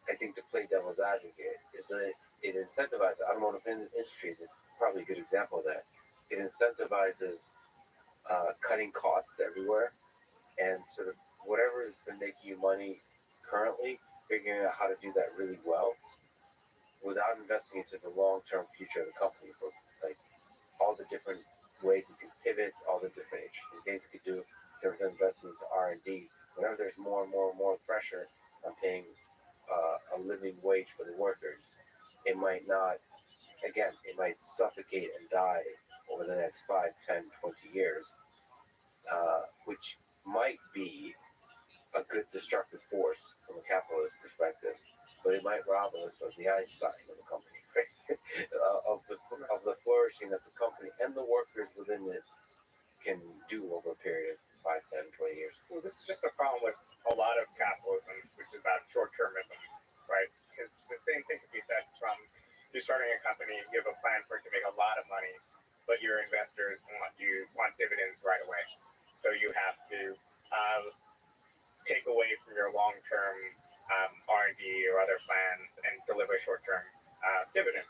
I think, to play devil's advocate, is that it incentivizes automotive industry is probably a good example of that. It incentivizes cutting costs everywhere, and sort of whatever has been making you money currently, figuring out how to do that really well, without investing into the long-term future of the company, for like all the different ways you can pivot, all the different interesting things you could do, different investments into R&D. Whenever there's more and more and more pressure on paying a living wage for the workers, it might not, again, it might suffocate and die over the next 5, 10, 20 years, which might be a good destructive force from a capitalist perspective, but it might rob us of the Einstein of the company, of the flourishing that the company and the workers within it can do over a period of 5, 10, 20 years. Well, this is just a problem with a lot of capitalism, which is about short-termism, right? Because the same thing could be said from you're starting a company, you have a plan for it to make a lot of money, but your investors want dividends right away. So you have to take away from your long-term R&D or other plans and deliver short-term dividends.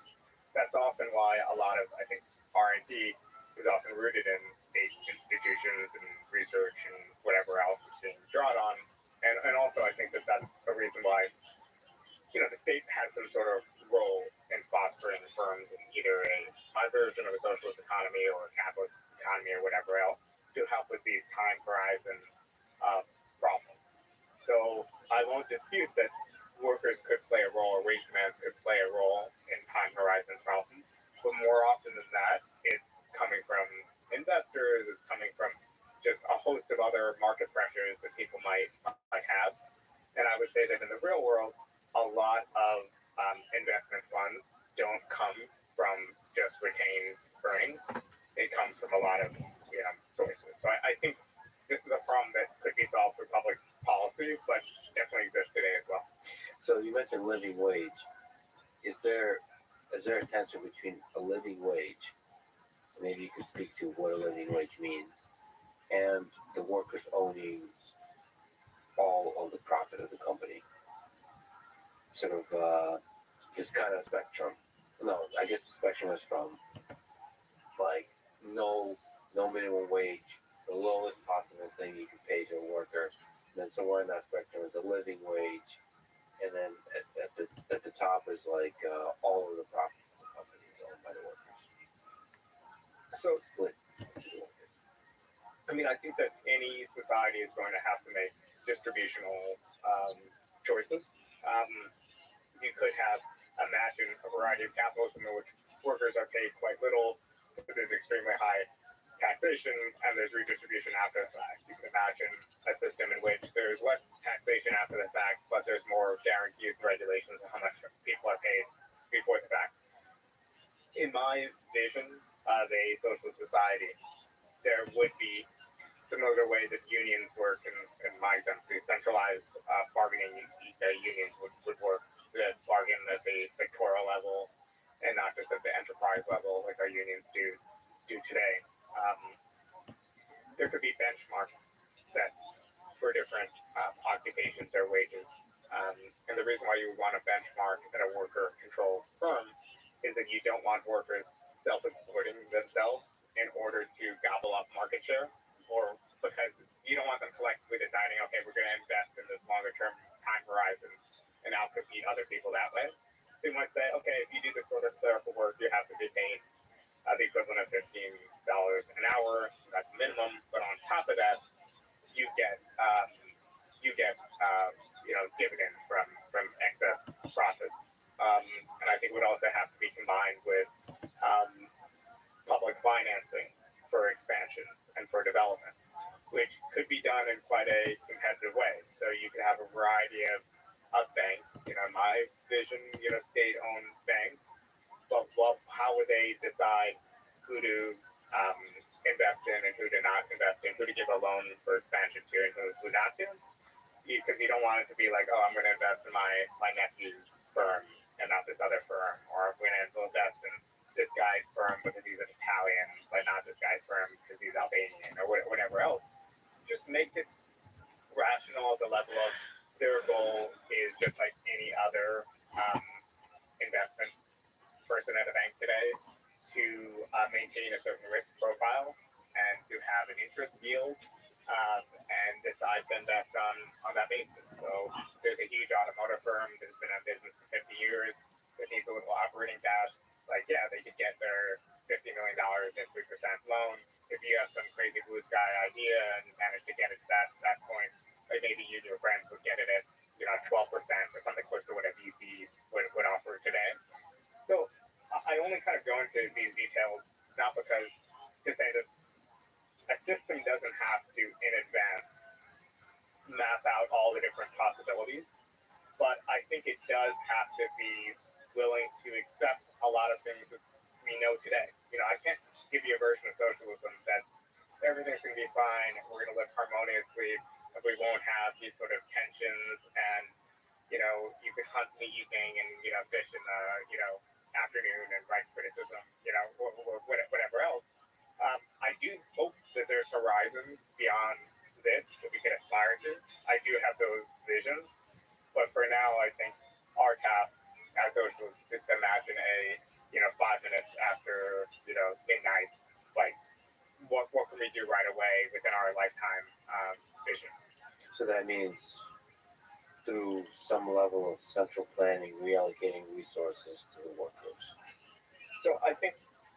That's often why a lot of, I think, R&D is often rooted in state institutions and research and whatever else is being drawn on. And also, I think that's a reason why, the state has some sort of role in fostering firms in either a version of a socialist economy or a capitalist economy or whatever else to help with these time horizon problems. So I won't dispute that workers could play a role, or wage demands could play a role in time horizon problems, but more often than that, it's coming from investors, it's coming from just a host of other market pressures that people might have. And I would say that in the real world, a lot of investment funds don't come from just retained earnings. It comes from a lot of sources. So I think this is a problem that could be solved through public policy, but definitely exists today as well. So you mentioned living wage. Is there a tension between a living wage, maybe you can speak to what a living wage means, and the workers owning all of the profit of the company? Sort of this kind of spectrum. No, I guess the spectrum is from like no minimum wage, the lowest possible thing you can pay to a worker. And then somewhere in that spectrum is a living wage, and then at the top is like all of the profit of the company is owned by the workers. So split to the workers. I mean, I think that any society is going to have to make distributional choices. You could imagine a variety of capitalism in which workers are paid quite little, but there's extremely high taxation and there's redistribution after the fact. You can imagine a system in which there's less taxation after the fact, but there's more guarantees and regulations on how much people are paid before the fact. In my vision of a socialist society, there would be similar to the way that unions work in my country, centralized bargaining unions would work, that bargain at the sectoral level and not just at the enterprise level like our unions do today. There could be benchmarks set for different occupations or wages. And the reason why you would want a benchmark at a worker-controlled firm is that you don't want workers self-exploiting themselves in order to gobble up market share, or because you don't want them collectively deciding, okay, we're going to invest in this longer-term time horizon and out-compete other people that way. So you might say, okay, if you do this sort of clerical work, you have to be paid the equivalent of $15 an hour. That's minimum. But on top of that, you get dividends from excess profits. And I think it would also have to be combined with public financing for expansions and for development, which could be done in quite a competitive way. So you could have a variety of banks. In my vision, state-owned banks. But how would they decide who to invest in and who to not invest in, who to give a loan for expansion to and who not to? Because you don't want it to be like, oh, I'm going to invest in my nephew's firm and not this other firm, or I'm going to invest in this guy's firm because he's an Italian, but not this guy's firm because he's Albanian, or whatever else. Just make it rational at the level of their goal is just like any other investment person at a bank today to maintain a certain risk profile and to have an interest yield and decide to invest on that basis. So there's a huge automotive firm that's been in business for 50 years. that needs a little operating cash, like, yeah, they could get their $50 million in 3% loan. If you have some crazy blue sky idea and manage to get it to that point, like maybe you and your friends would get it at 12% or something close to what a VC would offer today. So I only kind of go into these details not because to say that a system doesn't have to in advance map out all the different possibilities, but I think it does have to be willing to accept a lot of things that we know today. I can't give you a version of socialism that everything's going to be fine, we're going to live harmoniously, and we won't have these sort of tensions, and you can hunt in the evening and fish in the afternoon and write criticism, whatever else. I do hope that there's horizons beyond this that we can aspire to. I do have those visions, but for now, I think our task as socialists is to imagine a 5 minutes after midnight flight. What can we do right away within our lifetime vision? So that means through some level of central planning, reallocating resources to the workers. So I think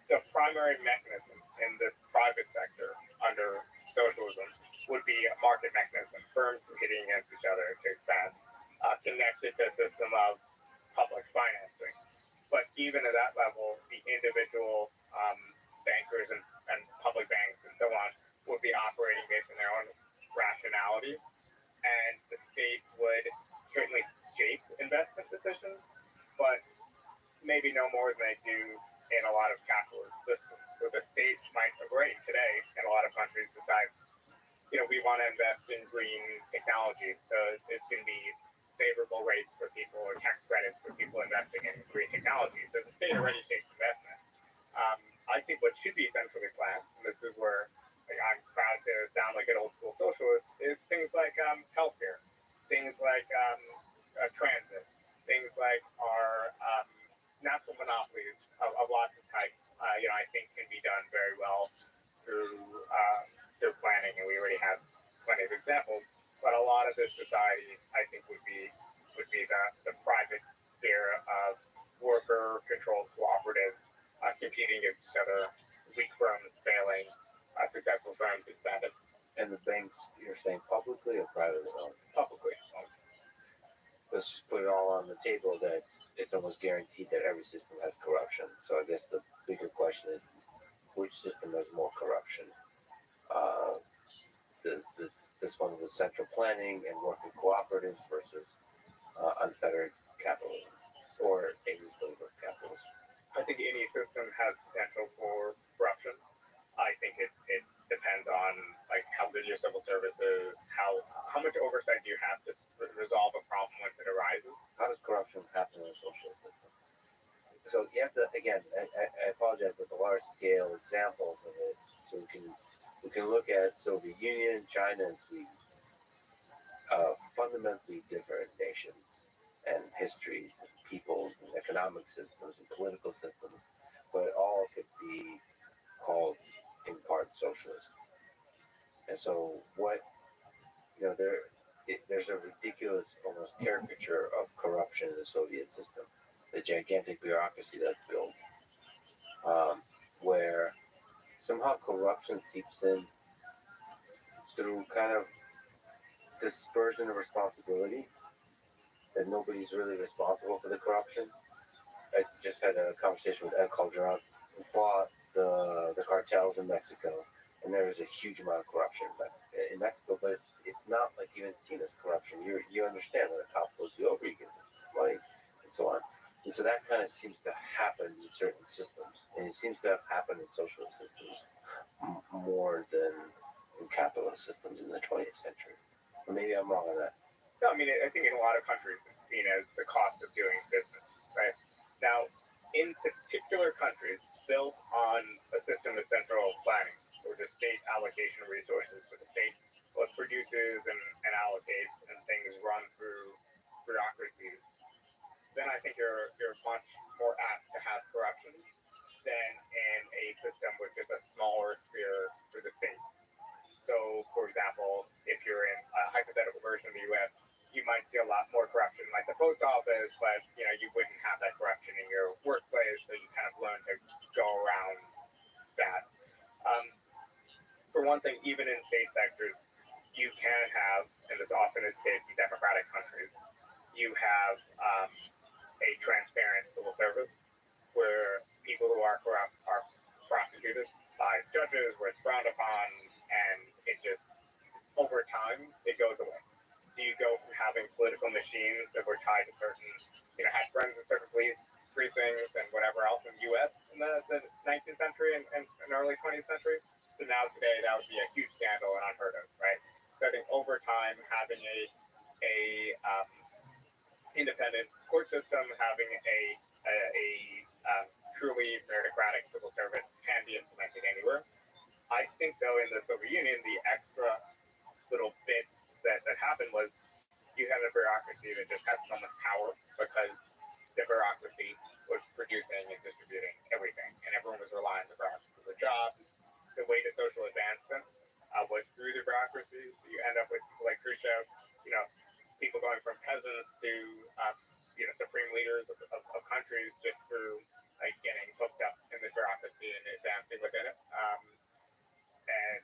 the primary mechanism in this private sector under socialism would be a market mechanism, firms competing against each other to expand, connected to a system of public financing. But even at that level, the individual bankers and public banks and so on would be operating based on their own rationality, and the state would certainly shape investment decisions, but maybe no more than they do in a lot of capitalist systems. So the state might agree today in a lot of countries decide, we want to invest in green technology, so it's going to be favorable rates for people or tax credits for people investing in green technology. So the state already takes investment. I think what should be centrally planned, and this is where I'm proud to sound like an old school socialist, is things like healthcare, things like transit, things like our natural monopolies of lots of types. I think can be done very well through planning, and we already have plenty of examples. But a lot of this society, I think, would be the private sphere of worker-controlled cooperatives competing against each other, weak firms failing, successful firms expanded. And the banks, you're saying publicly or privately owned? Publicly owned. Let's just put it all on the table that it's almost guaranteed that every system has corruption. So I guess the bigger question is, which system has more corruption? This one with central planning and working cooperatives versus unfettered capitalism or a flavor capitalism. I think any system has potential for corruption. I think it depends on how good your civil service is, how much oversight do you have to resolve a problem once it arises. How does corruption happen in a social system? So you have to, again, I apologize with the large scale examples of it, so we can look at Soviet Union, China, and Sweden, fundamentally different nations and histories, and peoples, and economic systems, and political systems, but all could be called in part socialist. And so there's a ridiculous almost caricature of corruption in the Soviet system, the gigantic bureaucracy that's built, where somehow corruption seeps in through kind of dispersion of responsibility, that nobody's really responsible for the corruption. I just had a conversation with Ed Calderon, who fought the cartels in Mexico, and there was a huge amount of corruption in Mexico, but it's not like even seen as corruption. You understand when a cop pulls you over, you get money, and so on. And so that kind of seems to happen in certain systems, and it seems to have happened in socialist systems more than in capitalist systems in the 20th century. Or maybe I'm wrong on that. No, I mean, I think in a lot of countries it's seen as the cost of doing business, right? Now, in particular countries built on a system of central planning, where the state allocation of resources, where the state both produces and allocates, and things run through bureaucracies, then I think you're much more apt to have corruption than in a system with just a smaller sphere for the state. So, for example, if you're in a hypothetical version of the U.S., you might see a lot more corruption like the post office, but you wouldn't have that corruption one thing, even in state sectors, you can have, and this often is the case in democratic countries, you have a transparent civil service where people who are corrupt are prosecuted by judges, where it's frowned upon, and it just, over time, it goes away. So you go from having political machines that were tied to certain, had friends in certain police precincts and whatever else in the U.S. in the 19th century and early 20th century. So now today that would be a huge scandal and unheard of, right? So I think over time having a independent court system, having a truly meritocratic civil service can be implemented anywhere. I think though in the Soviet Union the extra little bit that happened was you had a bureaucracy that just had so much power because the bureaucracy was producing and distributing everything, and everyone was relying on the bureaucracy for their jobs. The way to social advancement was through the bureaucracy. So you end up with people like Khrushchev, people going from peasants to supreme leaders of countries just through like getting hooked up in the bureaucracy and advancing within it. And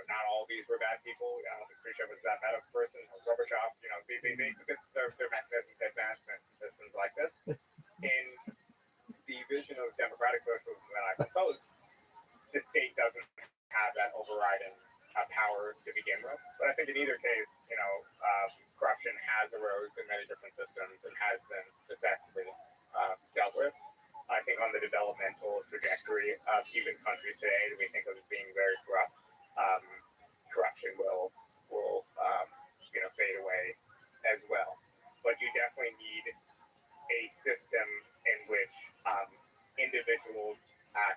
not all of these were bad people. I don't think Khrushchev was that bad of a person. Gorbachev, this is their mechanism to advancement systems like this. In the vision of democratic socialism that I propose, the state doesn't have that overriding power to begin with. But I think in either case, corruption has arose in many different systems and has been successfully dealt with. I think on the developmental trajectory of even countries today that we think of as being very corrupt, corruption will fade away as well. But you definitely need a system in which individuals are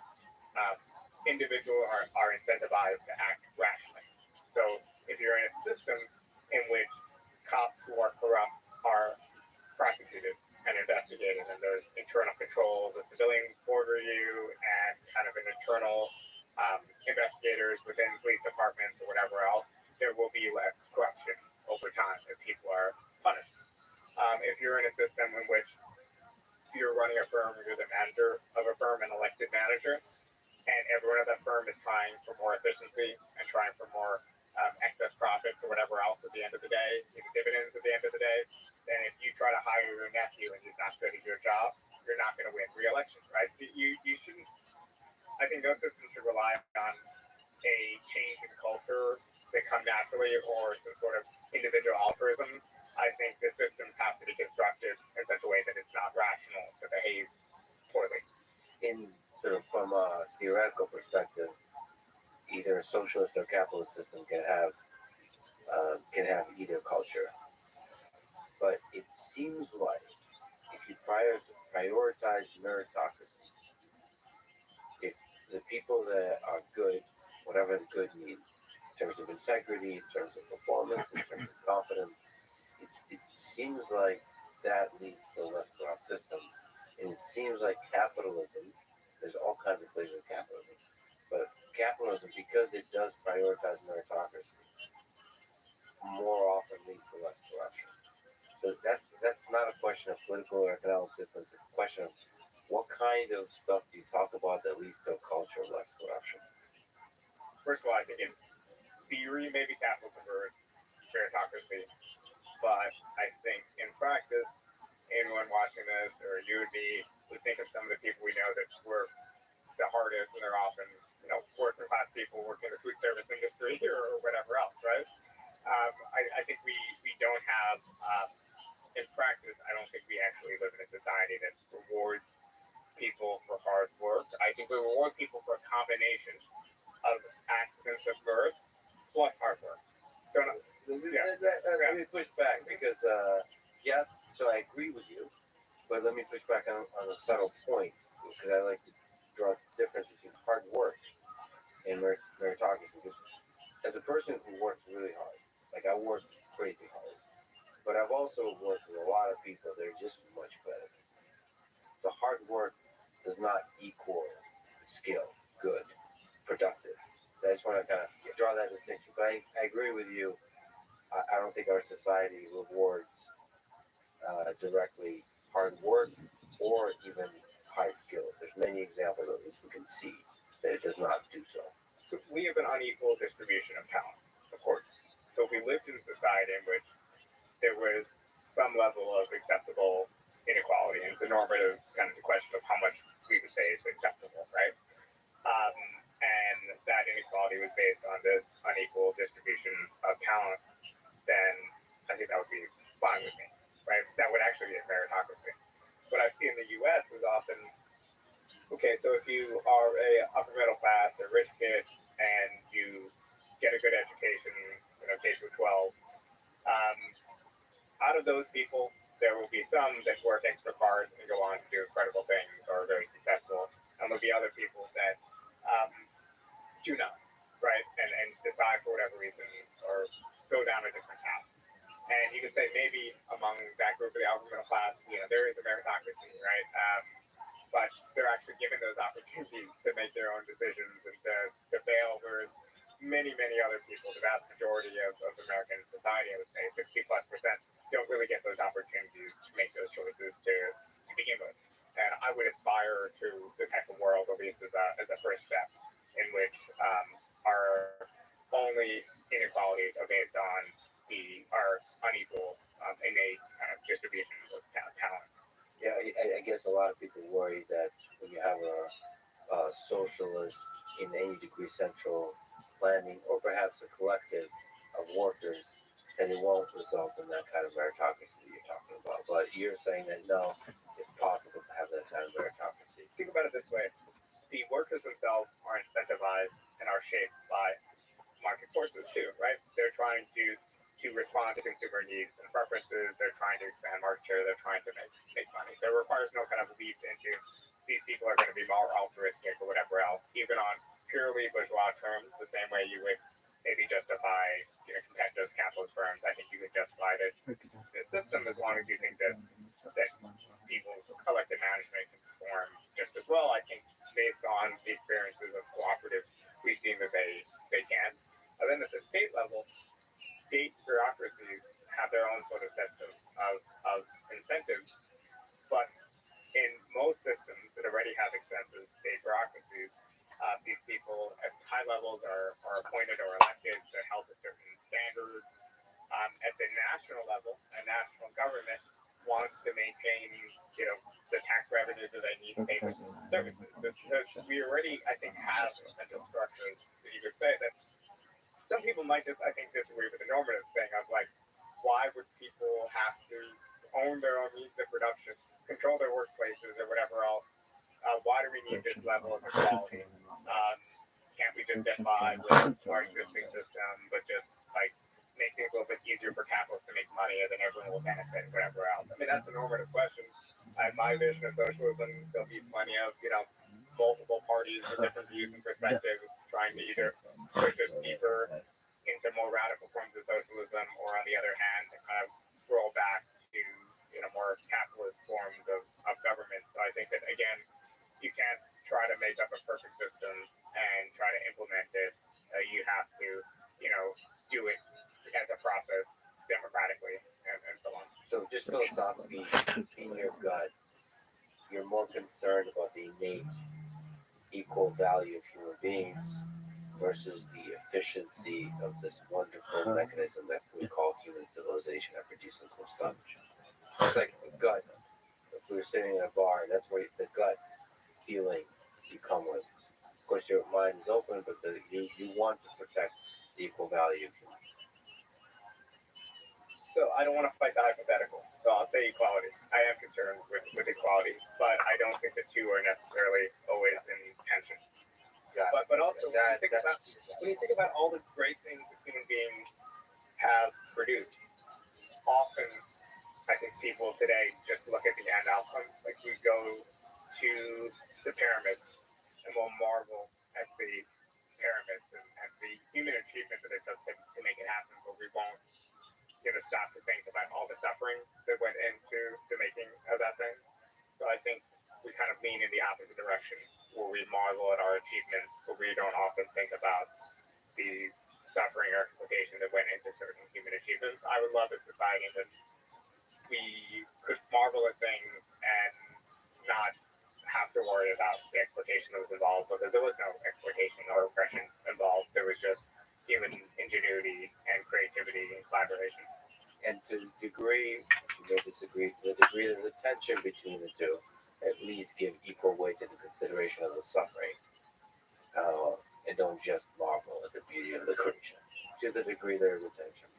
incentivized to act rationally. So if you're in a system in which cops who are corrupt are prosecuted and investigated, and there's internal controls, a civilian border review, and kind of an internal investigators within police departments or whatever else, there will be less corruption over time if people are punished. If you're in a system in which you're running a firm, you're the manager of a firm, an elected manager, and everyone at that firm is trying for more efficiency and trying for more excess profits or whatever else at the end of the day, even dividends at the end of the day, then if you try to hire your nephew and he's not good at your job, you're not going to win re-election, right? You shouldn't. I think those systems should rely on a change in culture that come naturally or some sort of individual altruism. I think the systems have to be constructed in such a way that it's not rational to behave poorly. In sort of from a theoretical perspective, either a socialist or capitalist system can have either culture. But it seems like if you prioritize meritocracy, if the people that are good, whatever the good means, in terms of integrity, in terms of performance, in terms of confidence, it seems like that leads to a less corrupt system. And it seems like capitalism, there's all kinds of flavors of capitalism, but capitalism, because it does prioritize meritocracy, more often leads to less corruption. So that's not a question of political or economic systems. It's a question of what kind of stuff do you talk about that leads to a culture of less corruption. First of all, I think in theory, maybe capitalism or meritocracy, but I think in practice, anyone watching this or you and me would think of some of the people we know that work the hardest, and they're often working class people working in the food service industry or whatever else, right? I think we don't have in practice, I don't think we actually live in a society that rewards people for hard work. I think we reward people for a combination of accidents of birth plus hard work. So, let me push back because, yes, so I agree with you, but let me push back on a subtle point because I like to draw a difference between hard work and meritocracy. Because as a person who works really hard, like I work crazy hard, but I've also worked with a lot of people that are just much better. The hard work does not equal skill, good, productive. I just want to kind of draw that distinction. But I agree with you. I don't think our society rewards directly hard work or even high skill. There's many examples of this we can see that it does not do so. So we have an unequal distribution of talent, of course. So if we lived in a society in which there was some level of acceptable inequality, and it's a normative kind of the question of how much we would say is acceptable, right? Um, and that inequality was based on this unequal distribution of talent, then I think that would be fine with me, right? That would actually be a meritocracy. What I see in the U.S. is often, okay, so if you are a upper middle class or rich kid and you get a good education, K through 12, um, out of those people, there will be some that work extra hard and go on to do incredible things or are very successful, and there'll be other people that um, do not, right? And decide for whatever reason or go down a different path. And you could say maybe among that group of the upper middle class, there is a meritocracy, right? But they're actually given those opportunities to make their own decisions and to fail, whereas many, many other people, the vast majority of American society, I would say 60+%, don't really get those opportunities to make those choices to begin with. And I would aspire to the type of world, at least as a first step, in which our only inequalities are based on our unequal innate kind of distribution of talent. Yeah, I guess a lot of people worry that when you have a socialist in any degree central planning, or perhaps a collective of workers, then it won't result in that kind of meritocracy that you're talking about. But you're saying that no, it's possible to have that kind of meritocracy. Think about it this way: the workers themselves are incentivized and are shaped by market forces too, right? They're trying to respond to consumer needs and preferences. They're trying to expand market share. They're trying to make money. So it requires no kind of leap into these people are going to be more altruistic or whatever else, even on purely bourgeois terms, the same way you would maybe justify competitive capitalist firms. I think you could justify this system as long as you think that people's collective management can perform just as well. I think based on the experiences of cooperatives, we've seen that they can. And then at the state level, state bureaucracies have their own sort of sets of incentives, but in most systems that already have extensive state bureaucracies, these people at high levels are appointed or elected to help a certain standard. At the national level, a national government wants to maintain, the tax revenue that they need to pay for services. So we already, I think, have incentive structures that you could say that some people might just, I think, disagree with the normative thing of like, why would people have to own their own means of production, control their workplaces or whatever else? Why do we need this level of equality? Can't we just get by with our existing system, but just like make things a little bit easier for capitalists to make money and then everyone will benefit, whatever else? I mean, that's a normative question. My vision of socialism, there'll be plenty of, multiple parties with different views and perspectives trying to either push us deeper into more radical forms of socialism or on the other hand, to kind of roll back to, more capitalist forms of government. So I think that, again, you can't try to make up a perfect system and try to implement it. You have to, do it as a process democratically and so on. So just philosophically, in your gut, you're more concerned about the innate equal value of human beings versus the efficiency of this wonderful mechanism that we call human civilization that produces some stuff. It's like the gut. If we were sitting in a bar, and that's where the gut feeling you come with. Of course, your mind is open, but you want to protect the equal value of human. So I don't want to fight the hypothetical. So I'll say equality. I am concerned with equality, but I don't think the two are necessarily always in tension. But also when you think about all the great things that human beings have produced, often I think people today just look at the end outcomes. Like we go to the pyramids and we'll marvel at the pyramids and at the human achievement that it took to make it happen, but we won't stop to think about all the suffering that went into the making of that thing. So I think we kind of lean in the opposite direction, where we marvel at our achievements, but we don't often think about the suffering or exploitation that went into certain human achievements. I would love a society that we could marvel at things and not have to worry about the exploitation that was involved, because there was no exploitation or oppression involved. don't just marvel at the beauty of the creation. To the degree there is attention.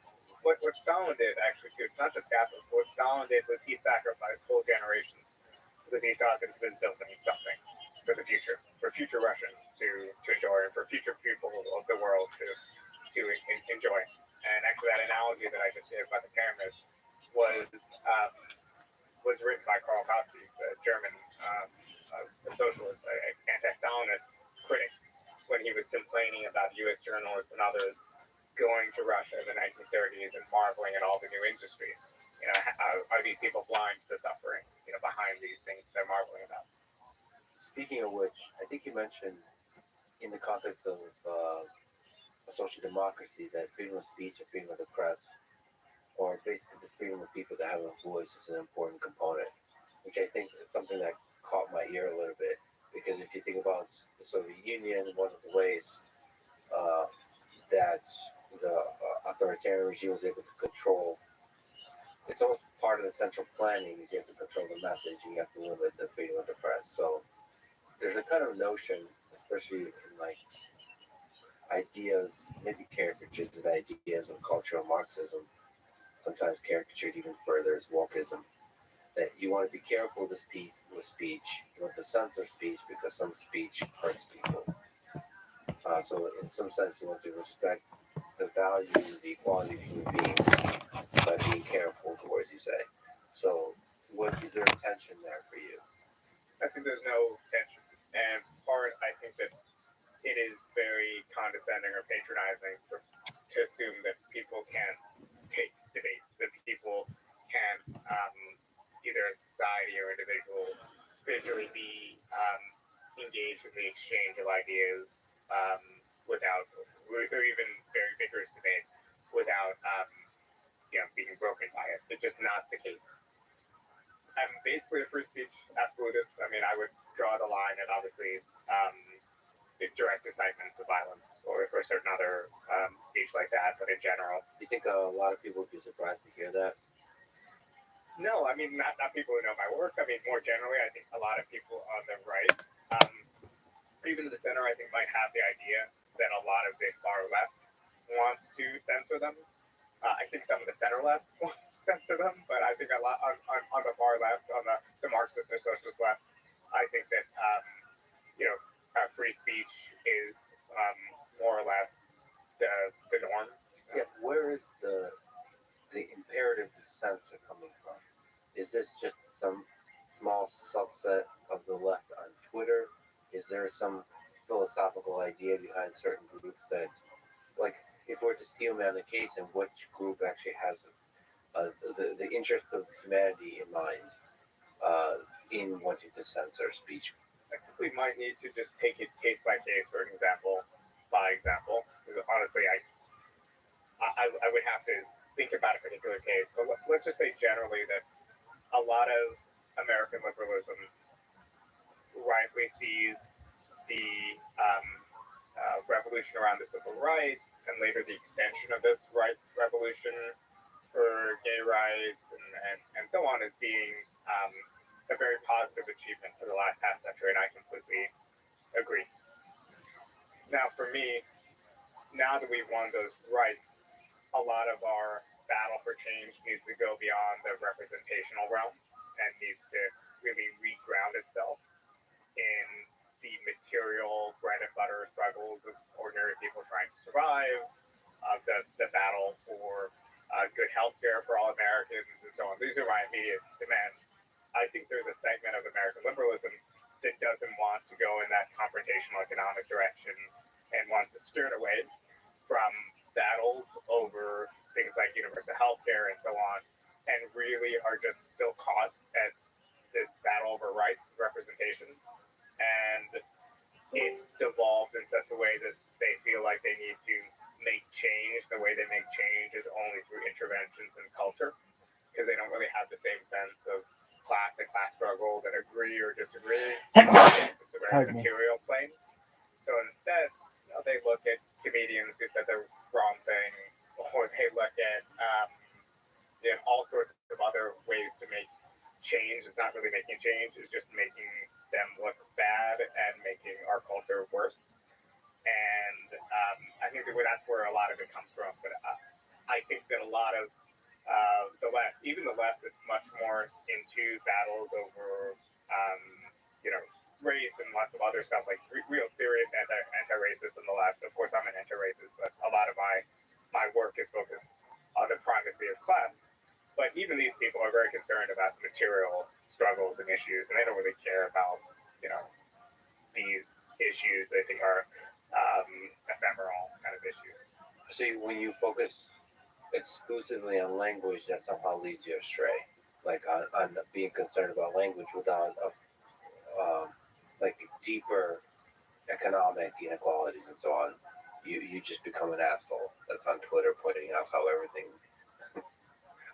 What Stalin did actually too, it's not just capitalism. What Stalin did was he sacrificed whole generations because he thought that he was building something for the future, for future Russians to enjoy, and for future people of the world to enjoy. And actually, that analogy that I just did about the pyramids was um, was written by Karl Kautsky, the German socialist, anti-Stalinist critic, when he was complaining about U.S. journalists and others going to Russia in the 1930s and marveling at all the new industries. Are these people blind to the suffering, behind these things they're marveling about? Speaking of which, I think you mentioned in the context of social democracy that freedom of speech and freedom of the press, or basically the freedom of people to have a voice, is an important component, which I think is something that caught my ear a little bit. Because if you think about the Soviet Union, one of the ways that the authoritarian regime was able to control, it's almost part of the central planning, is you have to control the message and you have to limit the freedom of the press. So there's a kind of notion, especially in like ideas, maybe caricatures of ideas of cultural Marxism, sometimes caricatured even further as wokeism, that you want to be careful with speech, you want to censor speech because some speech hurts people. So in some sense, you want to respect the value, the equality of human beings by being careful with the words you say. So what is there tension there for you? I think there's no tension. And part, I think that it is very condescending or patronizing to assume that people can't take debate, that people can't, either in society or individually be engaged in the exchange of ideas without, or even very vigorous debate without, being broken by it. It's just not the case. I'm basically a free speech absolutist. I mean, I would draw the line at obviously direct incitements of violence or certain other speech like that, but in general. Do you think a lot of people would be surprised to hear that? No, I mean, not people who know my work. I mean, more generally, I think a lot of people on the right, even the center, I think, might have the idea that a lot of the far left wants to censor them. I think some of the center left wants to censor them, but I think a lot on the far left, on the Marxist or socialist left, I think that free speech is more or less the norm. Yeah, where is the imperative to censor coming from? Is this just some small subset of the left on Twitter? Is there some philosophical idea behind certain groups that, like, if we're to steel man the case, and which group actually has the interest of humanity in mind in wanting to censor speech? I think we might need to just take it case by case, for example, by example. Because honestly, I would have to think about a particular case. But let's just say generally that a lot of American liberalism rightly sees the revolution around the civil rights and later the extension of this rights revolution for gay rights and so on as being a very positive achievement for the last half century, and I completely agree. Now, for me, now that we've won those rights, a lot of our battle for change needs to go beyond the representational realm and needs to really reground itself in the material bread and butter struggles of ordinary people trying to survive, the battle for good health care for all Americans, and so on. These are my immediate demands. I think there's a segment of American liberalism that doesn't want to go in that confrontational economic direction and wants to steer it away from battles over things like universal health care and so on, and really are just still caught at this battle over rights representation. And it's devolved in such a way that they feel like they need to make change. The way they make change is only through interventions in culture, because they don't really have the same sense of class and class struggle that agree or disagree. It's a very material plane. So instead, they look at comedians who said the wrong thing, or they look at all sorts of other ways to make change. It's not really making change, it's just making them look bad and making our culture worse. and I think that that's where a lot of it comes from. But I think that a lot of the left, even the left, is much more into battles over, you know, race and lots of other stuff, like real serious anti-racist in the left. Of course, I'm an anti-racist, but a lot of my work is focused on the primacy of class. But even these people are very concerned about the material struggles and issues, and they don't really care about, you know, these issues they think are ephemeral kind of issues. See, when you focus exclusively on language, that somehow leads you astray. Like on being concerned about language without like deeper economic inequalities and so on, you just become an asshole that's on Twitter pointing out how everything,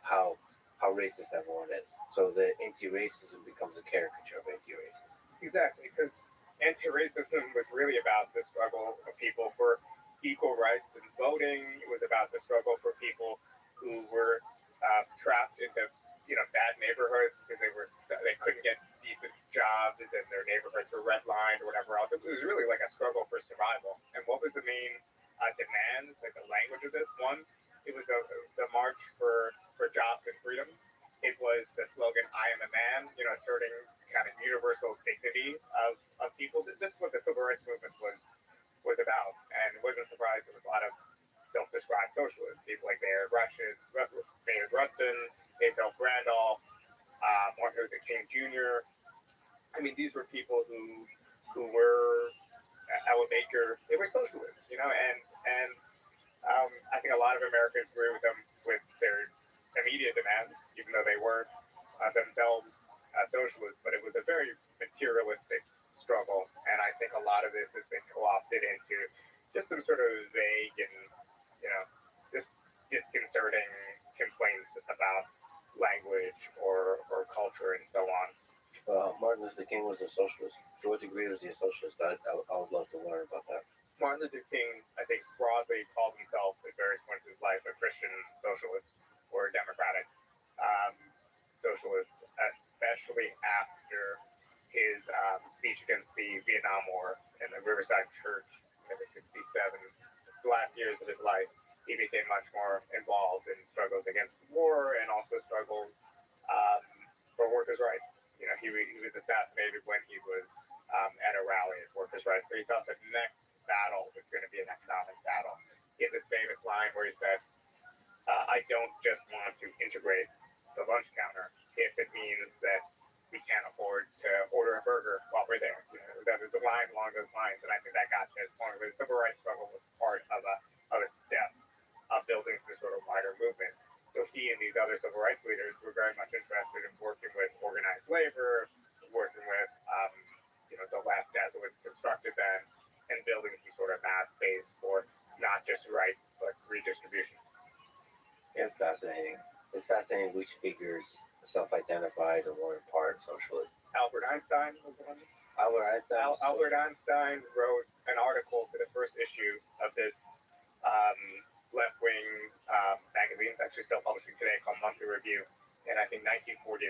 how racist everyone is. So the anti-racism becomes a caricature of anti-racism. Exactly, because anti-racism was really about the struggle of people for equal rights in voting. It was about the struggle for people who were trapped into, you know, bad neighborhoods because they couldn't get decent jobs and their neighborhoods were redlined or whatever else. It was really like a struggle for survival. And what was the main demands, like the language of this one? It was the march for jobs and freedom. It was the slogan, I am a man, you know, asserting kind of universal dignity of people. This is what the civil rights movement was about. And it wasn't surprised there was a lot of self-described socialists, people like Bayard Rustin, Abel Randolph, Martin Luther King Jr. I mean, these were people who were Ella Baker. They were socialists, you know, and I think a lot of Americans agree with them with their immediate demands, even though they weren't themselves socialists. But it was a very materialistic struggle, and I think a lot of this has been co-opted into just some sort of vague and, you know, just disconcerting complaints about language or culture and so on. Martin Luther King was a socialist. To what degree was he a socialist? I would love to learn about that. Martin Luther King, I think, broadly called himself at various points in his life a Christian socialist or a democratic socialist, especially after his speech against the Vietnam War in the Riverside Church in the 67. The last years of his life, he became much more involved in struggles against the war and also struggles for workers' rights. You know, he was assassinated when he was at a rally at workers' rights. So he thought the next battle was going to be an economic battle. He had this famous line where he said, I don't just want to integrate the lunch counter if it means that we can't afford to order a burger while we're there. You know, that was a line along those lines, and I think that got to his point where the civil rights struggle was part of a step of building this sort of wider movement. So he and these other civil rights leaders were very much interested in working with organized labor, working with you know, the left as it was constructed then, and building some sort of mass base for not just rights but redistribution. It's fascinating. It's fascinating which figures self-identified or were in part socialist. Albert Einstein was one. Albert Einstein. Albert Einstein wrote an article for the first issue of this left-wing magazine. It's actually still publishing today, called Monthly Review, in I think 1949.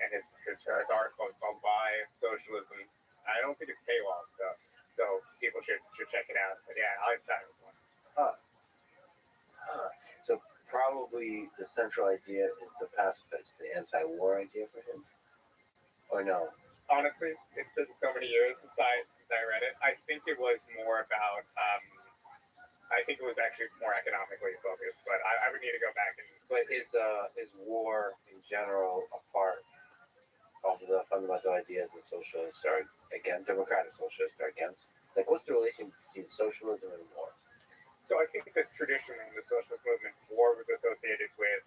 And his article is called "Why Socialism." I don't think it's paywall, so people should check it out. But yeah, Einstein was one. So probably the central idea is the pacifist, the anti-war idea for him, or no? Honestly, it's been so many years since I read it. I think it was more about. I think it was actually more economically focused, but I would need to go back and. But is war in general a part of the fundamental ideas that socialists are against, democratic socialists are against? Like, what's the relation between socialism and war? So I think that traditionally in the socialist movement, war was associated with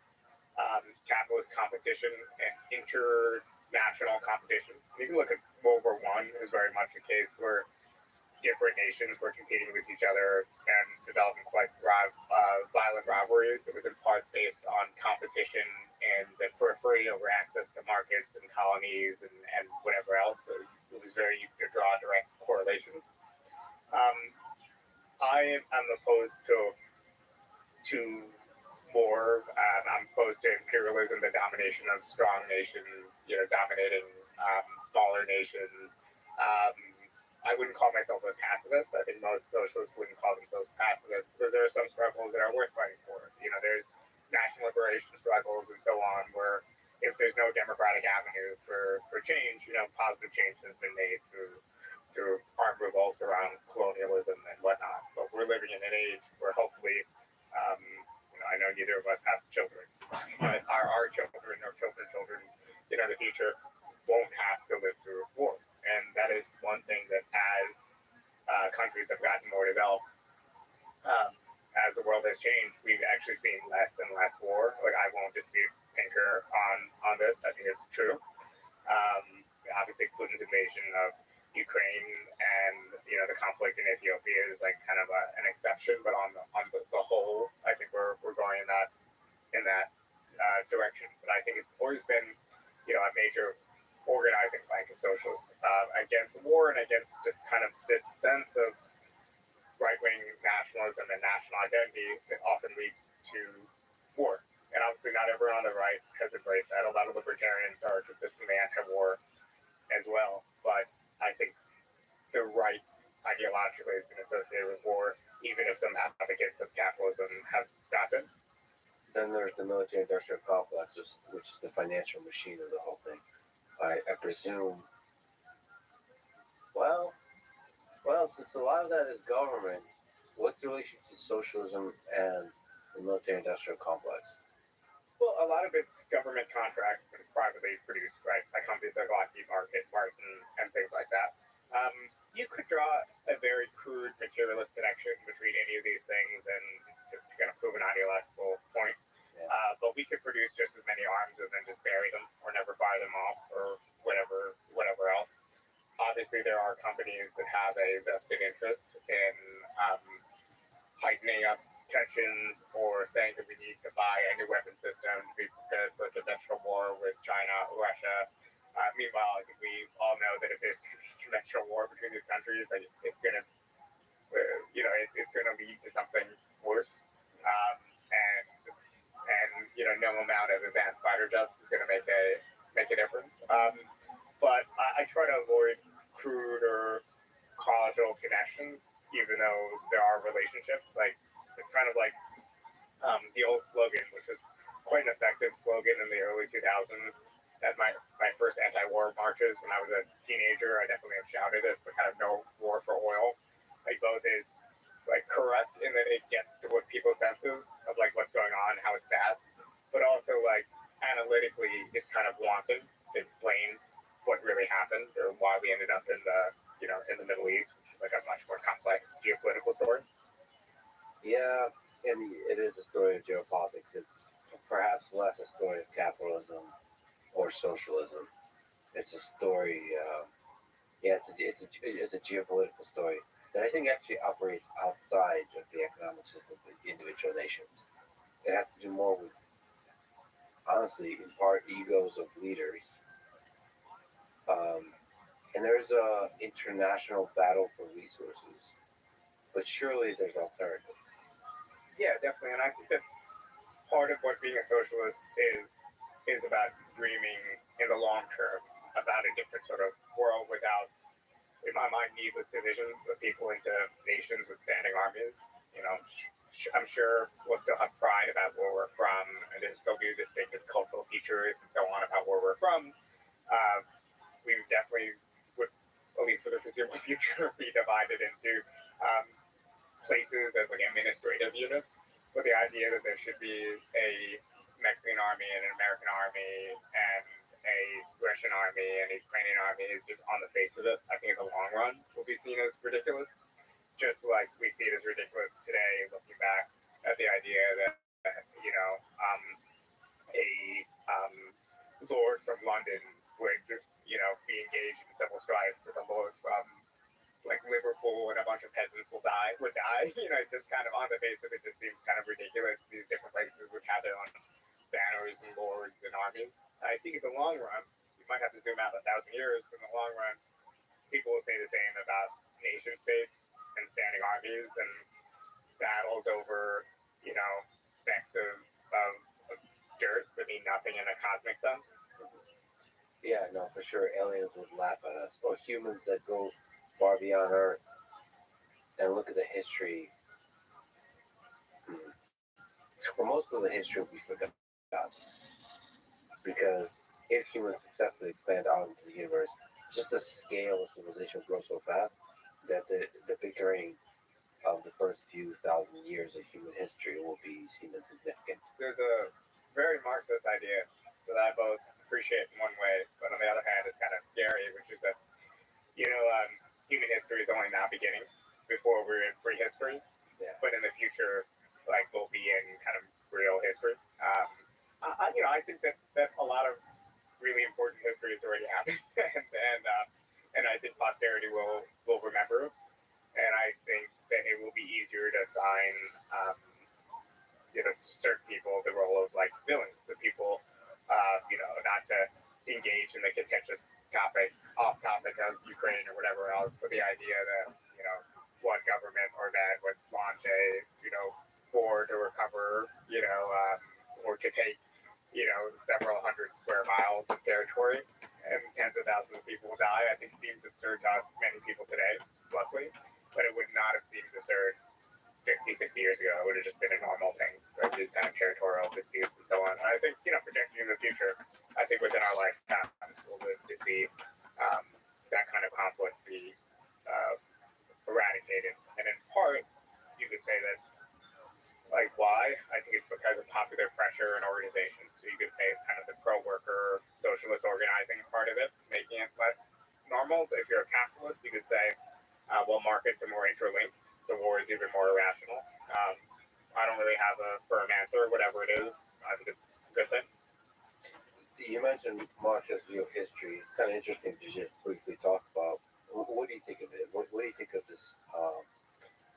capitalist competition and international competition. You can look at World War I is very much a case where different nations were competing with each other and developing quite violent rivalries. It was in parts based on competition and the periphery over access to markets and colonies and whatever else. So it was very easy to draw direct correlations. I am opposed to war. I'm opposed to imperialism, the domination of strong nations, you know, dominating smaller nations. I wouldn't call myself a pacifist. I think most most socialists wouldn't call themselves pacifists because there are some struggles that are worth fighting for. There's national liberation struggles and so on where if there's no democratic avenue for change, positive change has been made through armed revolts around colonialism and whatnot. But we're living in an age where hopefully, I know neither of us have children, but our children or children's children, in the future, won't have to live through war. And that is one thing that as countries have gotten more developed, as the world has changed, we've actually seen less and less war. Like, I won't dispute Pinker on this. I think it's true. Obviously, Putin's invasion of Ukraine and the conflict in Ethiopia is like kind of an exception, but on the whole, I think we're going in that direction. But I think it's always been a major organizing plank of socialists against war and against just kind of this sense of right-wing nationalism and national identity that often leads to war. And obviously not everyone on the right has embraced that. A lot of libertarians are consistently anti-war as well. But I think the right ideologically has been associated with war, even if some advocates of capitalism have not been. Then there's the military-industrial complex, which is the financial machine of the whole thing. I presume, well, since a lot of that is government, what's the relationship to socialism and the military-industrial complex? Well, a lot of it's government contracts and privately produced, right, by companies like Lockheed Martin and things like that. You could draw a very crude materialist connection between any of these things and to kind of prove an ideological point. Yeah. But we could produce just as many arms and then just bury them or never fire them off or whatever else. Obviously, there are companies that have a vested interest in heightening up tensions or saying that we need to buy a new weapon system to be prepared for a conventional war with China, Russia. Meanwhile, I think we all know that if there's conventional war between these countries, like, it's going to, it's going to lead to something worse. And no amount of advanced fighter jets is going to make a difference. But I try to avoid crude or causal connections, even though there are relationships. Like, it's kind of like the old slogan, which was quite an effective slogan in the early 2000s. At my first anti-war marches when I was a teenager, I definitely have shouted it, but kind of no war for oil. Like, both is like correct in that it gets to what people's senses of like what's going on, how it's bad, but also like analytically it's kind of wanting to explain what really happened or why we ended up in the Middle East, which is like a much more complex geopolitical story. Yeah, and it is a story of geopolitics. It's perhaps less a story of capitalism or socialism. It's a story. It's a geopolitical story that I think actually operates outside of the economic system of individual nations. It has to do more with, honestly, in part, egos of leaders. And there's a international battle for resources, but surely there's alternatives. Yeah, definitely. And I think that part of what being a socialist is about dreaming in the long term about a different sort of world without, in my mind, needless divisions of people into nations with standing armies. I'm sure we'll still have pride about where we're from, and there'll still be distinctive cultural features and so on about where we're from. We definitely would, at least for the foreseeable future, be divided into places as like administrative units, with the idea that there should be a Mexican army and an American army and a Russian army and a Ukrainian army is just on the face of it. I think in the long run will be seen as ridiculous, just like we see it as ridiculous today, looking back at the idea that a lord from London would be engaged in civil strife with a lord from like Liverpool and a bunch of peasants would die. It's just kind of on the face of it, just seems kind of ridiculous. These different places would have their own banners and lords and armies. I think in the long run, you might have to zoom out 1,000 years, but in the long run, people will say the same about nation states and standing armies and battles over, specks of dirt that mean nothing in a cosmic sense. Yeah, no, for sure, aliens would laugh at us, or humans that go far beyond Earth. and look at the history. Well, most of the history will be forgotten because if humans successfully expand out into the universe, just the scale of civilization will grow so fast that the bickering of the first few thousand years of human history will be seen as significant. There's a very Marxist idea that I both appreciate in one way, but on the other hand, it's kind of scary, which is that, human history is only now beginning before we're in prehistory, Yeah. but in the future, like, we'll be in kind of real history. I think that a lot of really important history has already happened, and I think posterity will remember, and I think that it will be easier to assign, certain people the role of like villains, the people, not to engage in the contentious off topic of Ukraine or whatever else, but the idea that one government or that would launch a war to recover, or to take several hundred square miles of territory and tens of thousands of people will die, I think seems absurd to us, many people today, luckily, but it would not have seemed absurd 50, 60 years ago. It would have just been a normal thing, right? These kind of territorial disputes and so on. And I think, projecting in the future, I think within our lifetime, we'll live to see that kind of conflict be eradicated. And in part, you could say that, like, why? I think it's because of popular pressure and organization. So you could say it's kind of the pro-worker, socialist organizing part of it, making it less normal. If you're a capitalist, you could say, markets are more interlinked, so war is even more irrational. I don't really have a firm answer, whatever it is. I think it's a good thing. You mentioned Marx's view of history. It's kind of interesting to just briefly talk about. What do you think of it? What do you think of this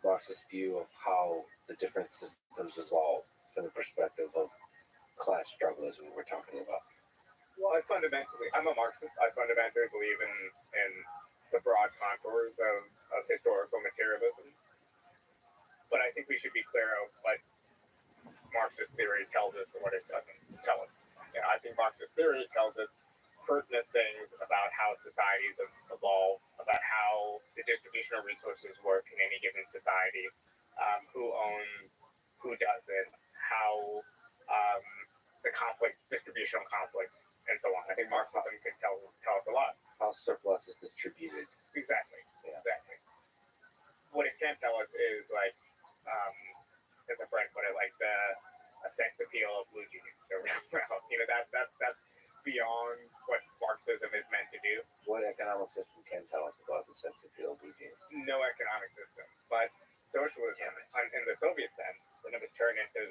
Marxist view of how the different systems evolve from the perspective of class struggle, as we were talking about? Well, I'm a Marxist. I fundamentally believe in the broad contours of historical materialism. But I think we should be clear of what Marxist theory tells us and what it doesn't tell us. I think Marxist theory tells us pertinent things about how societies have evolved, about how the distribution of resources work in any given society, who owns, who doesn't, how the distributional conflicts, and so on. I think Marxism can tell us a lot. How surplus is distributed. Exactly. Yeah. Exactly. What it can tell us is, like, as a friend put it, like a sex appeal of blue jeans or whatever else. That's beyond what Marxism is meant to do. What economic system can tell us about the sex appeal of blue jeans? No economic system, but socialism in the Soviet sense, when it was turned into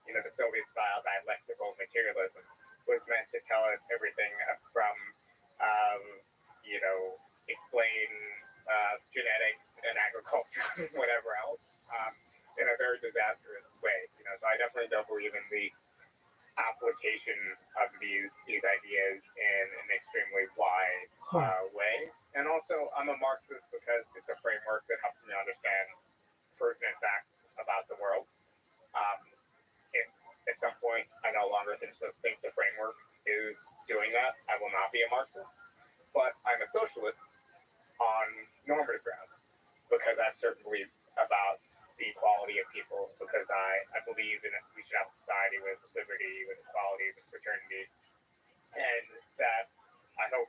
the Soviet style dialectical materialism, was meant to tell us everything from explain genetics and agriculture and whatever else in a very disastrous way. So I definitely don't believe in the application of these ideas in an extremely wide way. And also, I'm a Marxist because it's a framework that helps me understand pertinent facts about the world. If at some point I no longer think the framework is doing that, I will not be a Marxist. But I'm a socialist on normative grounds because I have certain beliefs about the equality of people, because I believe in we should have a society with liberty, with equality, with fraternity, and that I hope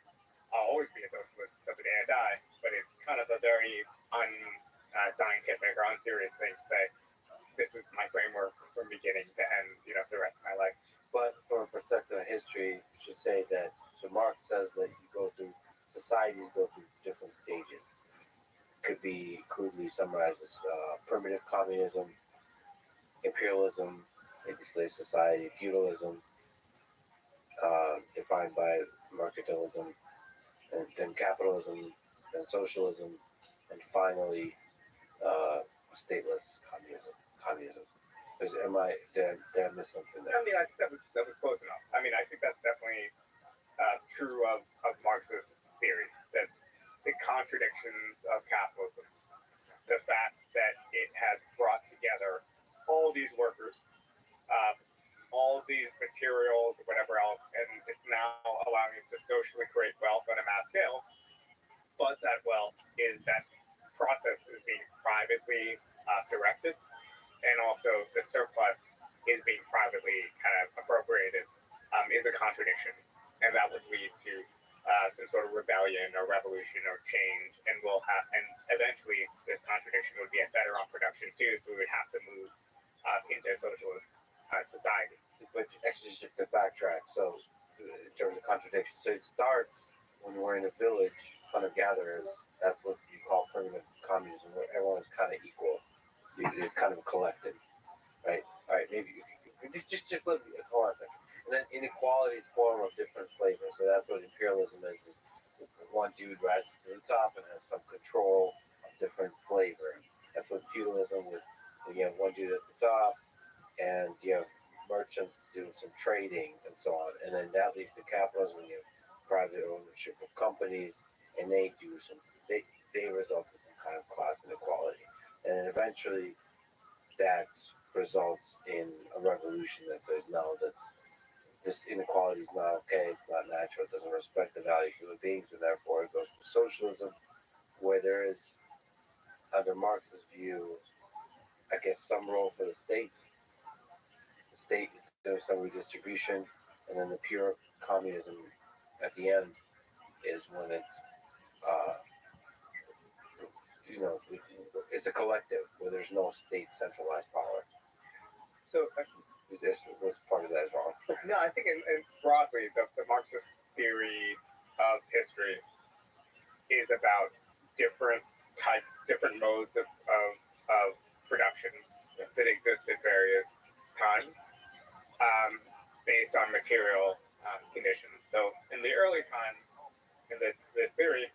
I'll always be a socialist until the day I die. But it's kind of a very unscientific or unserious thing to say. This is my framework from beginning to end, the rest of my life. But from a perspective of history, you should say that, so Marx says that societies go through different stages. Could be crudely summarized as primitive communism, imperialism, maybe slave society, feudalism, defined by mercantilism, and then capitalism, then socialism, and finally stateless communism. Did I miss something there? I mean, I think that was close enough. I mean, I think that's definitely true of Marxist theory, that the contradictions of capitalism, the fact that it has brought together all these workers, all these materials, whatever else, and it's now allowing us to socially create wealth on a mass scale, but that wealth that process is being privately directed, and also the surplus is being privately kind of appropriated, is a contradiction, and that would lead to some sort of rebellion or revolution or change, and eventually this contradiction would be a better on production too, so we would have to move into socialist society. But actually, just to backtrack, so in terms of contradiction, so it starts when we're in a village, hunter-gatherers. That's what you call primitive communism, where everyone is kind of equal. It's kind of a collective, right? All right, maybe just hold on a second. And then inequality is form of different flavors. So that's what imperialism is one dude rises to the top and has some control of different flavor. That's what feudalism would. You have one dude at the top, and you have merchants doing some trading and so on. And then that leads to capitalism. You have private ownership of companies, and they result in some kind of class inequality. And then eventually that results in a revolution that says, no, this inequality is not okay, it's not natural, it doesn't respect the value of human beings, and therefore it goes to socialism, where there is, under Marx's view, I guess, some role for the state. The state is doing some redistribution, and then the pure communism at the end is when it's, it's a collective where there's no state centralized power. So This was part of that as well. no, I think in broadly the Marxist theory of history is about different types, different modes of production that exist at various times, based on material conditions. So in the early times in this theory,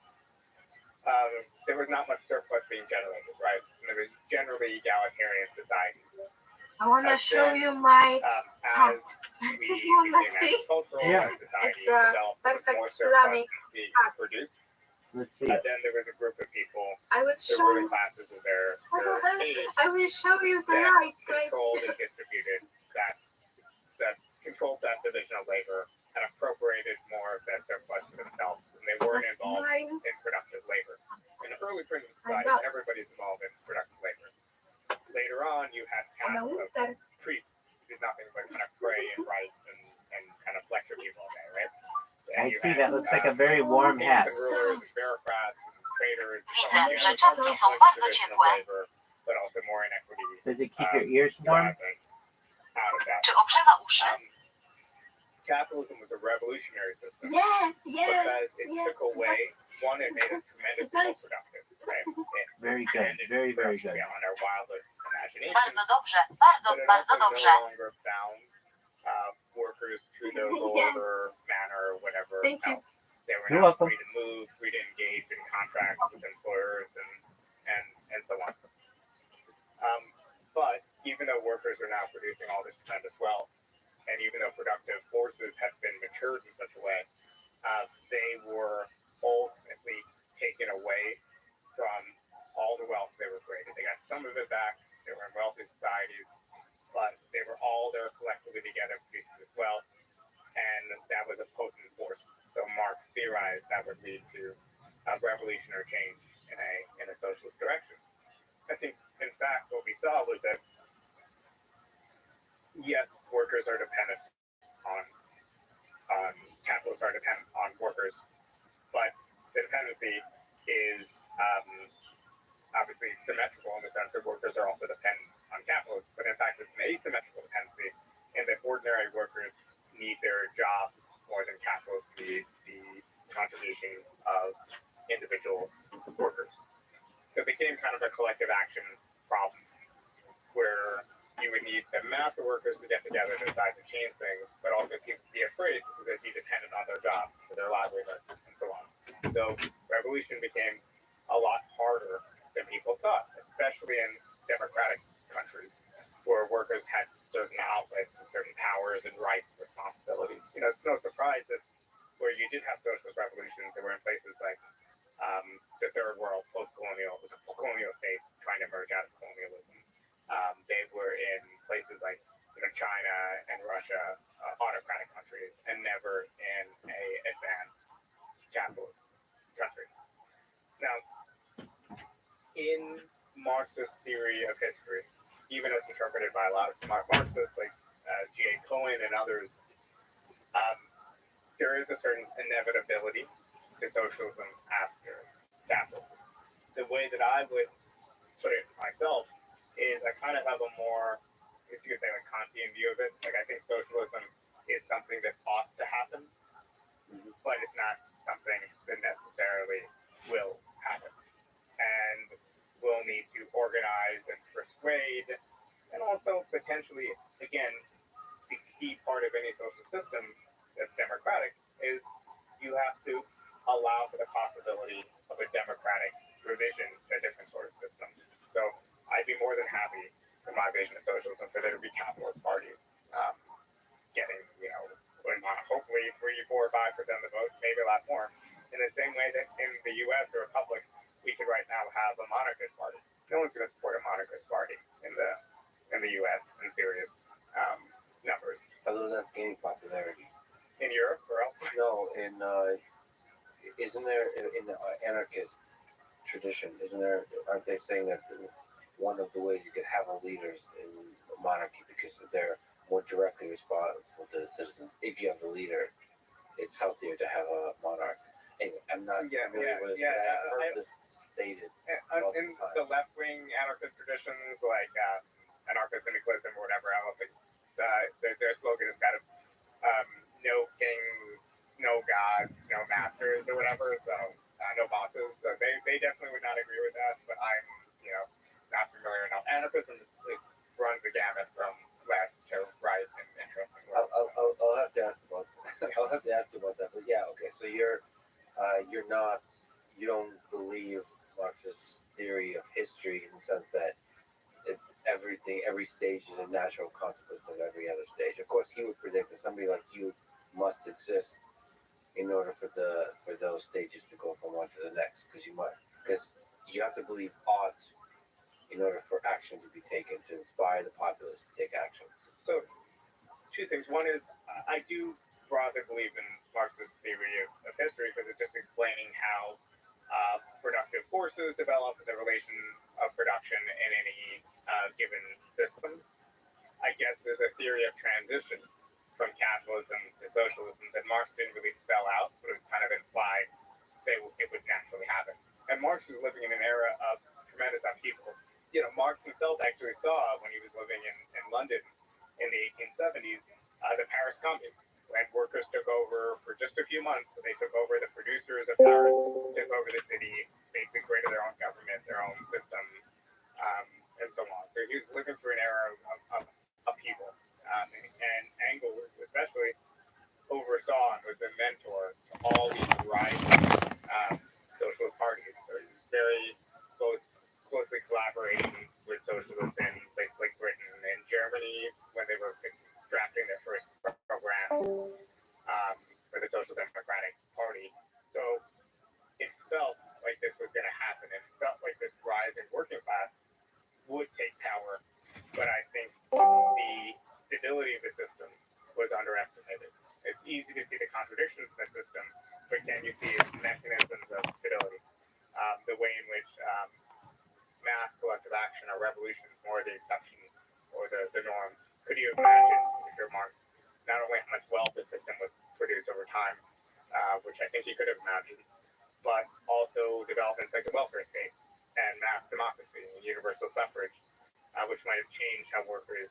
there was not much surplus being generated, right? And there was generally egalitarian society. I want to show you my As hat. we Do you want to became see? agricultural Yeah. society It's a developed, there was perfect more surplus Islamic being hat. produced. Let's see. Then there was a group of people, I will the show ruling you. classes of their age, I will show you the that light. controlled and distributed that controlled that division of labor and appropriated more of that surplus to themselves, and they weren't That's involved mine. in productive labor. In early primitive I society, know. everybody's involved in productive labor. Later on, you had On the castes of winter. priests who did nothing but kind of pray and write and kind of lecture people all day, right? I you see had, that looks like a very warm kings hat. and rulers and bureaucrats and traders and so Widzę, on. że There's czapki complex są bardzo division of ciepłe. labor, but also more inequity Does it keep your ears warm? driving out of that. Czy ogrzewa uszy? Capitalism was a revolutionary system Yes, yes. because it yeah. took away, one, it made us tremendously more productive, right? It Very good. expanded Very, very production good. beyond our wildest imagination. Bardzo dobrze, But it bardzo also dobrze. no longer bound workers to their Yes. labor, manner, or whatever Thank you. else. They were You're now welcome. free to move, free to engage in contracts with employers and so on. But even though workers are now producing all this tremendous wealth, and even though productive forces have been matured in such a way, they were ultimately taken away from all the wealth they were created. They got some of it back. They were in wealthy societies, but they were all there collectively together producing this wealth, and that was a potent force. So Marx theorized that would lead to a revolution or change in a socialist direction. I think, in fact, what we saw was that yes, workers are dependent on capitalists are dependent on workers, but the dependency is obviously symmetrical in the sense that workers are also dependent on capitalists, but in fact it's an asymmetrical dependency in that ordinary workers need their job more than capitalists need the contribution of individual workers. So it became kind of a collective action problem where you would need the mass of workers to get together to decide to change things, but also people be afraid because they'd be dependent on their jobs, for their livelihood, and so on. So revolution became a lot harder than people thought, especially in democratic countries where workers had certain outlets and certain powers and rights and responsibilities. You know, it's no surprise that where you did have socialist revolutions, they were in places like the third world, post-colonial states trying to emerge out of colonialism. They were in places like China and Russia, autocratic countries, and never in a advanced capitalist country. Now, in Marx's Marxist theory of history, even as interpreted by a lot of smart Marxists like G.A. Cohen and others, there is a certain inevitability to socialism after capitalism. The way that I would put it myself is I kind of have a more, if you could say, like Kantian view of it. Like I think socialism is something that ought to happen, but it's not something that necessarily will happen. And we'll need to organize and persuade, and also potentially, again, the key part of any social system that's democratic is you have to allow for the possibility of a democratic revision to a different sort of system. So I'd be more than happy in my vision of socialism for there to be capitalist parties getting, hopefully 3, 4, 5% of the vote, maybe a lot more. In the same way that in the U.S. the Republic, we could right now have a monarchist party. No one's going to support a monarchist party in the U.S. in serious numbers. Although that's gaining popularity. In Europe or elsewhere? No, isn't there in the anarchist tradition? Aren't they saying that one of the ways you could have a leaders in a monarchy because they're more directly responsible to the citizens? If you have a leader, it's healthier to have a monarch. Anyway, I'm not familiar with it. I've heard this stated. In the left-wing anarchist traditions, like anarcho-syndicalism or whatever else, their slogan is kind of no kings, no gods, no masters or whatever, so no bosses. So they definitely would not agree with that, but I'm, not familiar enough. Anarchism runs the gamut from left to right and interesting. I'll have to ask about that. I'll have to ask you about that. But yeah, okay. So you don't believe Marx's theory of history in the sense that every stage is a natural consequence of every other stage. Of course, he would predict that somebody like you must exist in order for those stages to go from one to the next, because you have to believe odds in order for action to be taken to inspire the populace to take action. So, two things. One is I do broadly believe in Marx's theory of history because it's just explaining how productive forces develop, the relation of production in any given system. I guess there's a theory of transition from capitalism to socialism that Marx didn't really spell out, but it was kind of implied that it would naturally happen. And Marx was living in an era of tremendous upheaval. Marx himself actually saw, when he was living in London in the 1870s, the Paris Commune, when workers took over for just a few months. So they took over the producers of Paris, took over the city, basically created their own government, their own system, and so on. So he was living through an era of upheaval. And Engels, especially, oversaw and was a mentor to all these rising socialist parties. So he was very closely collaborating with socialists in places like Britain and Germany when they were drafting their first program for the Social Democratic Party. So it felt like this was going to happen. It felt like this rising working class would take power, but I think the stability of the system was underestimated. It's easy to see the contradictions in the system, but can you see its mechanisms of stability? The way in which mass collective action or revolution is more the exception or the norm. Could you imagine, if you're Marx, not only how much wealth the system would produce over time, which I think he could have imagined, but also developments like the welfare state and mass democracy and universal suffrage, which might have changed how workers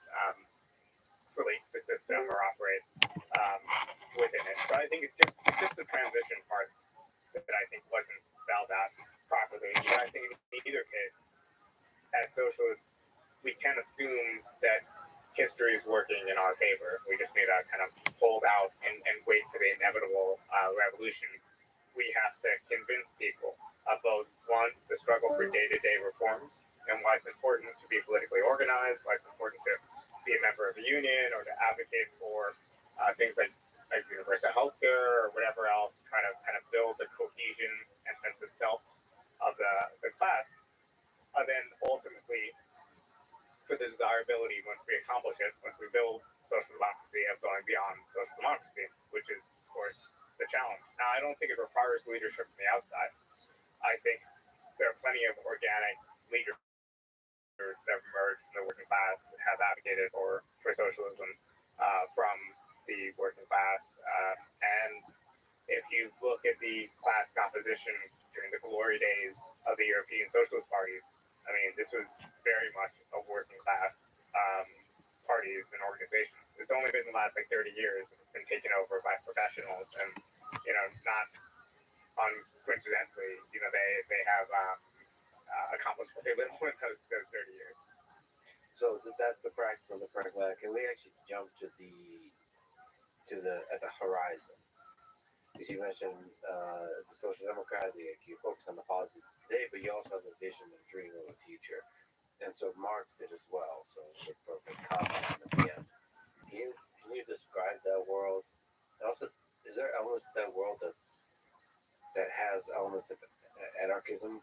relate to the system or operate within it. So I think it's just the transition part that I think wasn't spelled out properly. But I think in either case, as socialists, we can assume that history is working in our favor. We just need to kind of hold out and wait for the inevitable revolution. We have to convince people of both, one, the struggle for day-to-day reforms and why it's important to be politically organized, why it's important to be a member of a union or to advocate for things like universal health care or whatever else, trying to kind of build the cohesion and sense of self of the class. Then ultimately, for the desirability, once we accomplish it, once we build social democracy, of going beyond social democracy, which is, of course, the challenge. Now, I don't think it requires leadership from the outside. I think there are plenty of organic leaders class have advocated for socialism from the working class. And if you look at the class composition during the glory days of the European socialist parties, I mean, this was very much a working class parties and organizations. It's only been the last 30 years it's been taken over by professionals, and not uncoincidentally, they have accomplished what they lived with those 30 years. So that's the practical and the pragmatic. Can we actually jump to at the horizon? Because you mentioned as a social democrat, you focus on the policies of today, but you also have a vision and dream of the future. And so Marx did as well. So it's a perfect compliment at the end. Can you describe that world? And also, is there elements of that world that has elements of anarchism?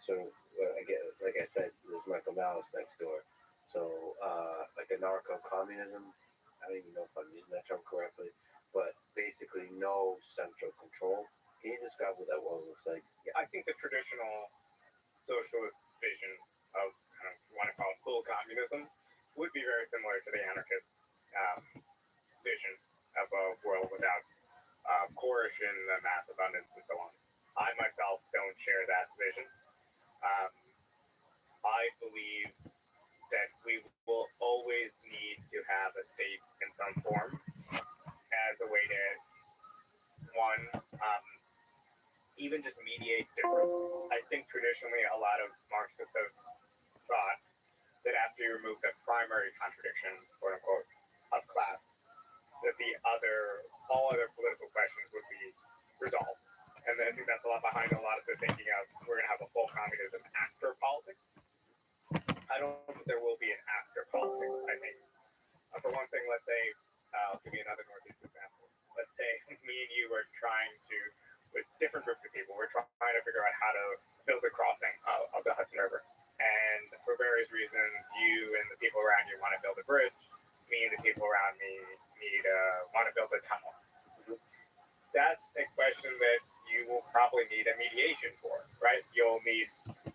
So like I said, there's Michael Malice next door. So like anarcho-communism. I don't even know if I'm using that term correctly, but basically no central control. Can you describe what that world looks like? Yeah, I think the traditional socialist vision of kind of you want to call it full communism would be very similar to the anarchist vision of a world without coercion, mass abundance, and so on. I myself don't share that vision. I believe that we will always need to have a state in some form as a way to, one, even just mediate difference. I think traditionally a lot of Marxists have thought that after you remove the primary contradiction, quote unquote, of class, that all other political questions would be resolved. And I think that's a lot behind a lot of the thinking of we're going to have a full communism after politics. I don't think there will be an after politics. I think, for one thing, let's say, I'll give you another Northeast example. Let's say me and you were trying to, with different groups of people, we're trying to figure out how to build a crossing of the Hudson River. And for various reasons, you and the people around you want to build a bridge. Me and the people around me want to build a tunnel. That's a question that you will probably need a mediation for, right? You'll need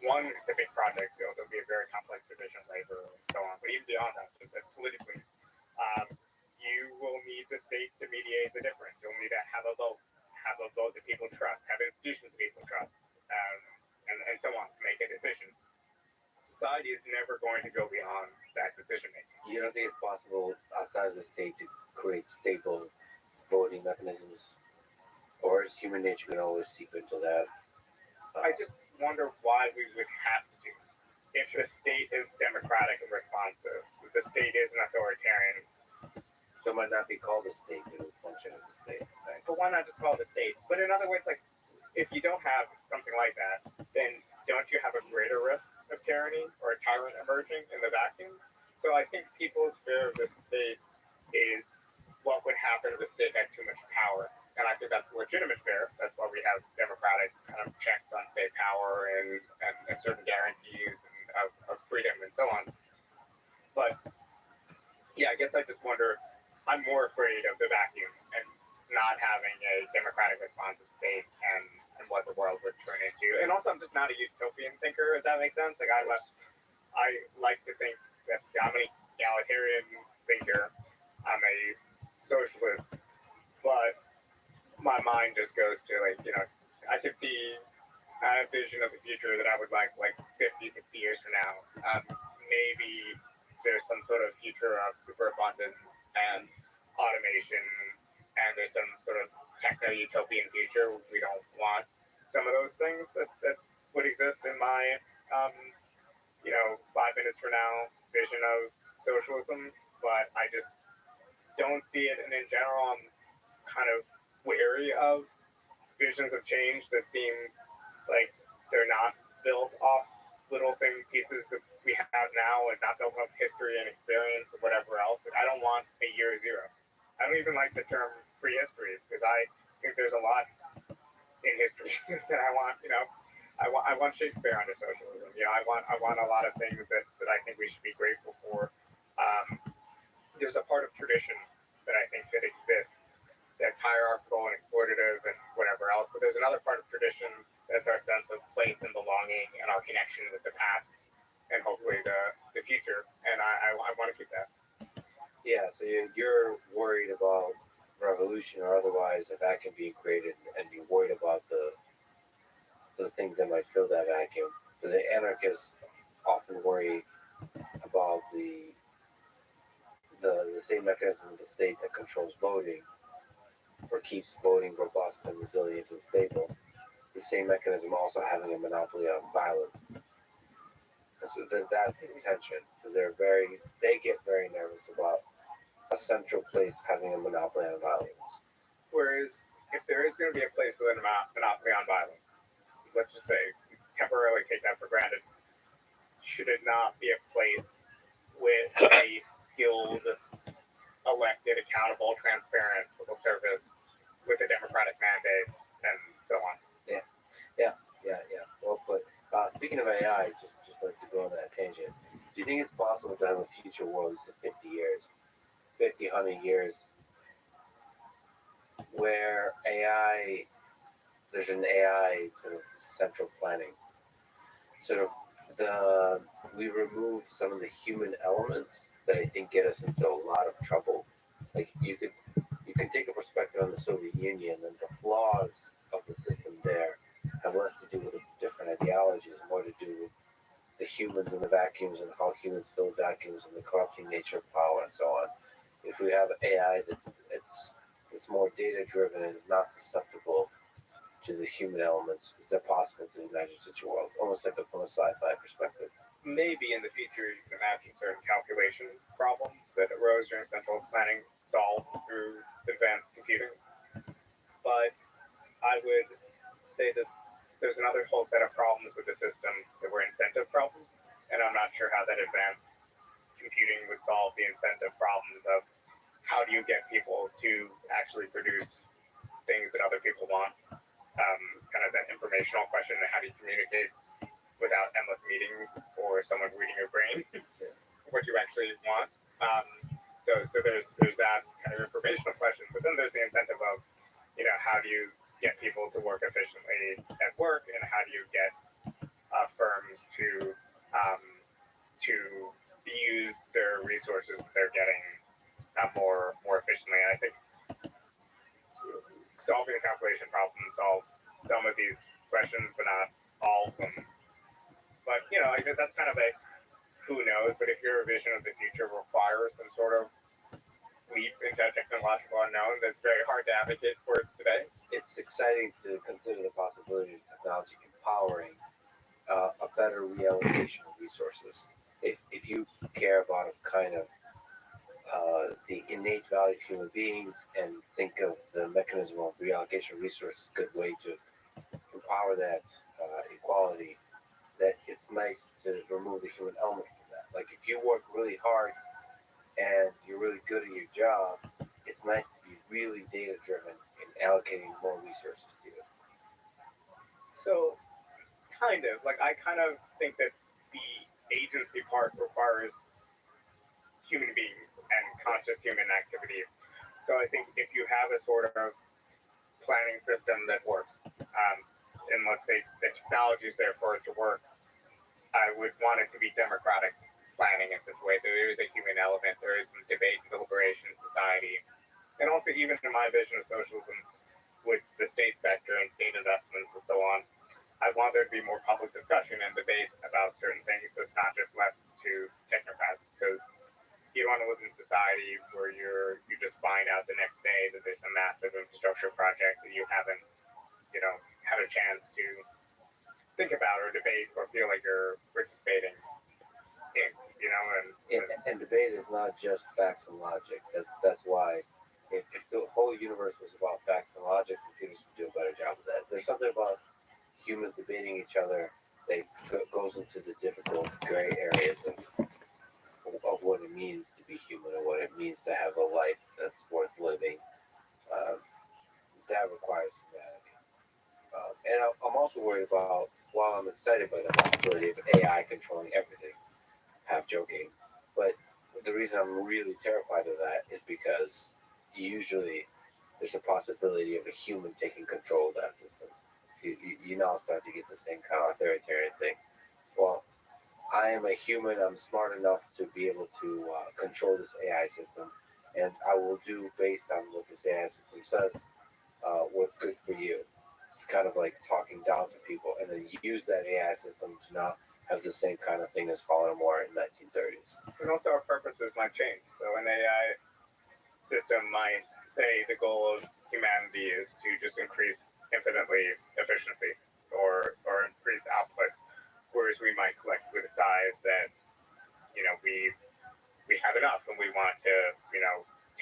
one specific project. There'll be a very complex division of labor and so on. But even beyond that, just politically, you will need the state to mediate the difference. You'll need to have a vote that people trust, have institutions that people trust, and so on to make a decision. Society is never going to go beyond that decision making. You don't think it's possible outside of the state to create stable voting mechanisms? Or is human nature going to always seep into that? I just wonder why we would have to. If the state is democratic and responsive, if the state is an authoritarian. So it might not be called a state, it would function as a state. Right? But why not just call it a state? But in other words, like, if you don't have something like that, then don't you have a greater risk of tyranny or a tyrant emerging in the vacuum? So I think people's fear of the state is what would happen if the state had too much power. And I think that's a legitimate fear. That's why we have democratic kind of checks on state power and certain guarantees of freedom and so on. But yeah, I guess I just wonder, I'm more afraid of the vacuum and not having a democratic responsive state and what the world would turn into. And also, I'm just not a utopian thinker, if that makes sense. Like I like to think that I'm an egalitarian thinker. I'm a socialist, but my mind just goes to I could see a vision of the future that I would like 50, 60 years from now. Maybe there's some sort of future of superabundance and automation, and there's some sort of techno-utopian future. We don't want some of those things that would exist in my 5 minutes from now vision of socialism, but I just don't see it. And in general, I'm kind of wary of visions of change that seem like they're not built off little pieces that we have now and not built off history and experience or whatever else. I don't want a year zero. I don't even like the term prehistory because I think there's a lot in history that I want, I want Shakespeare under socialism. I want a lot of things that I think we should be grateful for. There's a part of tradition that I think that exists that's hierarchical and exploitative and whatever else, but there's another part of tradition that's our sense of place and belonging and our connection with the past and hopefully the future. And I pollution or otherwise, a vacuum being created, and be worried about the things that might fill that vacuum. So the anarchists often worry about the same mechanism of the state that controls voting or keeps voting robust and resilient and stable. The same mechanism also having a monopoly on violence. And so that's the intention. So they get very nervous about a central place having a monopoly on violence. Whereas, if there is going to be a place with a monopoly on violence, let's just say, temporarily take that for granted, should it not be a place with a skilled, elected, accountable, transparent civil service with a democratic mandate and so on? Yeah. Well put. Speaking of AI, just like to go on that tangent, do you think it's possible to have a future world in 50 years, 50, 100 years, where there's an AI sort of central planning? Sort of we remove some of the human elements that I think get us into a lot of trouble. Like you can take a perspective on the Soviet Union, and the flaws of the system there have less to do with the different ideologies and more to do with the humans and the vacuums and how humans fill vacuums and the corrupting nature of power and so on. If we have AI that it's more data driven and is not susceptible to the human elements, is it possible to imagine such a world? Almost like from a sci-fi perspective. Maybe in the future you can imagine certain calculation problems that arose during central planning solved through advanced computing. But I would say that there's another whole set of problems with the system that were incentive problems, and I'm not sure how that advanced computing would solve the incentive problems of how do you get people to actually produce things that other people want. Kind of that informational question, how do you communicate without endless meetings or someone reading your brain what you actually want. So there's that kind of informational question, but then there's the incentive of, how do you get people to work efficiently at work, and how do you get firms to use their resources that they're getting more efficiently. And I think solving the calculation problem solves some of these questions, but not all of them. But I guess that's kind of a who knows. But if your vision of the future requires some sort of leap into technological unknown, that's very hard to advocate for today. It's exciting to consider the possibility of technology empowering a better reallocation of resources. If you care about a kind of the innate value of human beings and think of the mechanism of reallocation of resources, a good way to empower that equality, that it's nice to remove the human element from that. Like if you work really hard and you're really good at your job, it's nice to be really data driven in allocating more resources to it. So, I kind of think that the agency part requires human beings and conscious human activity. So I think if you have a sort of planning system that works, and let's say the technology is there for it to work, I would want it to be democratic planning in such a way that there is a human element, there is some debate and deliberation in society. And also even in my vision of socialism with the state sector and state investments and so on, I want there to be more public discussion and debate about certain things, so it's not just left to technocrats, because you don't want to live in a society where you just find out the next day that there's a massive infrastructure project that you haven't, had a chance to think about or debate or feel like you're participating in, And debate is not just facts and logic. That's why if the whole universe was about facts and logic, computers would do a better job of that. There's something about humans debating each other that goes into the difficult gray areas of what it means to be human and what it means to have a life that's worth living. That requires humanity. And I'm also worried about, while I'm excited by the possibility of AI controlling everything, half joking, but the reason I'm really terrified of that is because usually there's a possibility of a human taking control of that system. You now start to get the same kind of authoritarian thing. Well, I am a human. I'm smart enough to be able to control this AI system. and I will do based on what this AI system says, what's good for you. It's kind of like talking down to people, and then use that AI system to now have the same kind of thing as Fallen War in 1930s. And also our purposes might change. So an AI system might say the goal of humanity is to just increase infinitely efficiency or increase output, whereas we might collectively decide that we have enough and we want to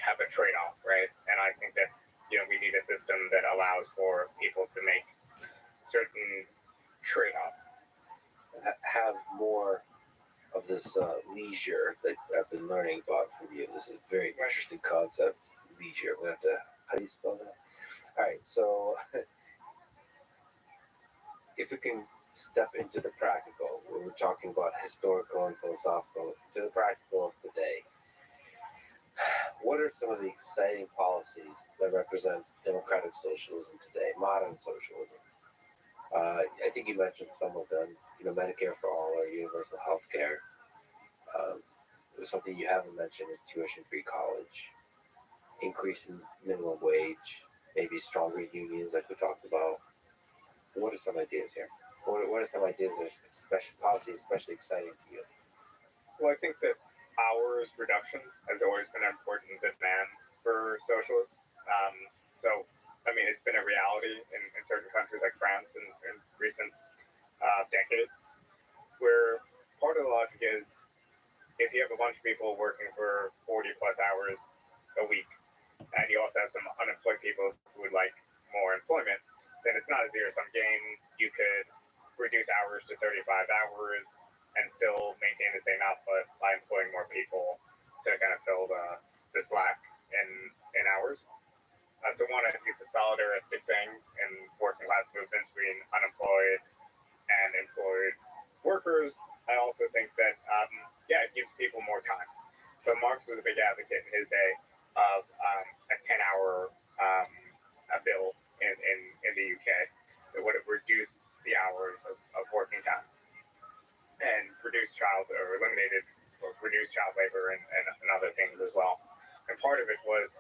have a trade-off, right? And I think that we need a system that allows for people to make certain trade-offs. Have more of this leisure that I've been learning about from you. This is a very interesting concept, leisure. We have to, how do you spell that? All right, so if we can step into the practical, where we're talking about historical and philosophical, to the practical of the day, what are some of the exciting policies that represent democratic socialism today, modern socialism? I think you mentioned some of them, Medicare for all or universal health care. Something you haven't mentioned is tuition-free college, increasing minimum wage, maybe stronger unions like we talked about. What are some ideas here? What are some ideas that are policies especially exciting to you? Well, I think that hours reduction has always been an important demand for socialists. So, I mean, it's been a reality in certain countries like France in recent decades, where part of the logic is if you have a bunch of people working for 40 plus hours a week, and you also have some unemployed people who would like more employment, then it's not a zero-sum game. You could reduce hours to 35 hours and still maintain the same output by employing more people to kind of fill the slack in hours. So one, I think it's a solidaristic thing in working class movements between unemployed and employed workers. I also think that, it gives people more time. So Marx was a big advocate in his day of a 10-hour bill in the UK that would have reduced the hours of working time and reduced eliminated or reduced child labor and other things as well. And part of it was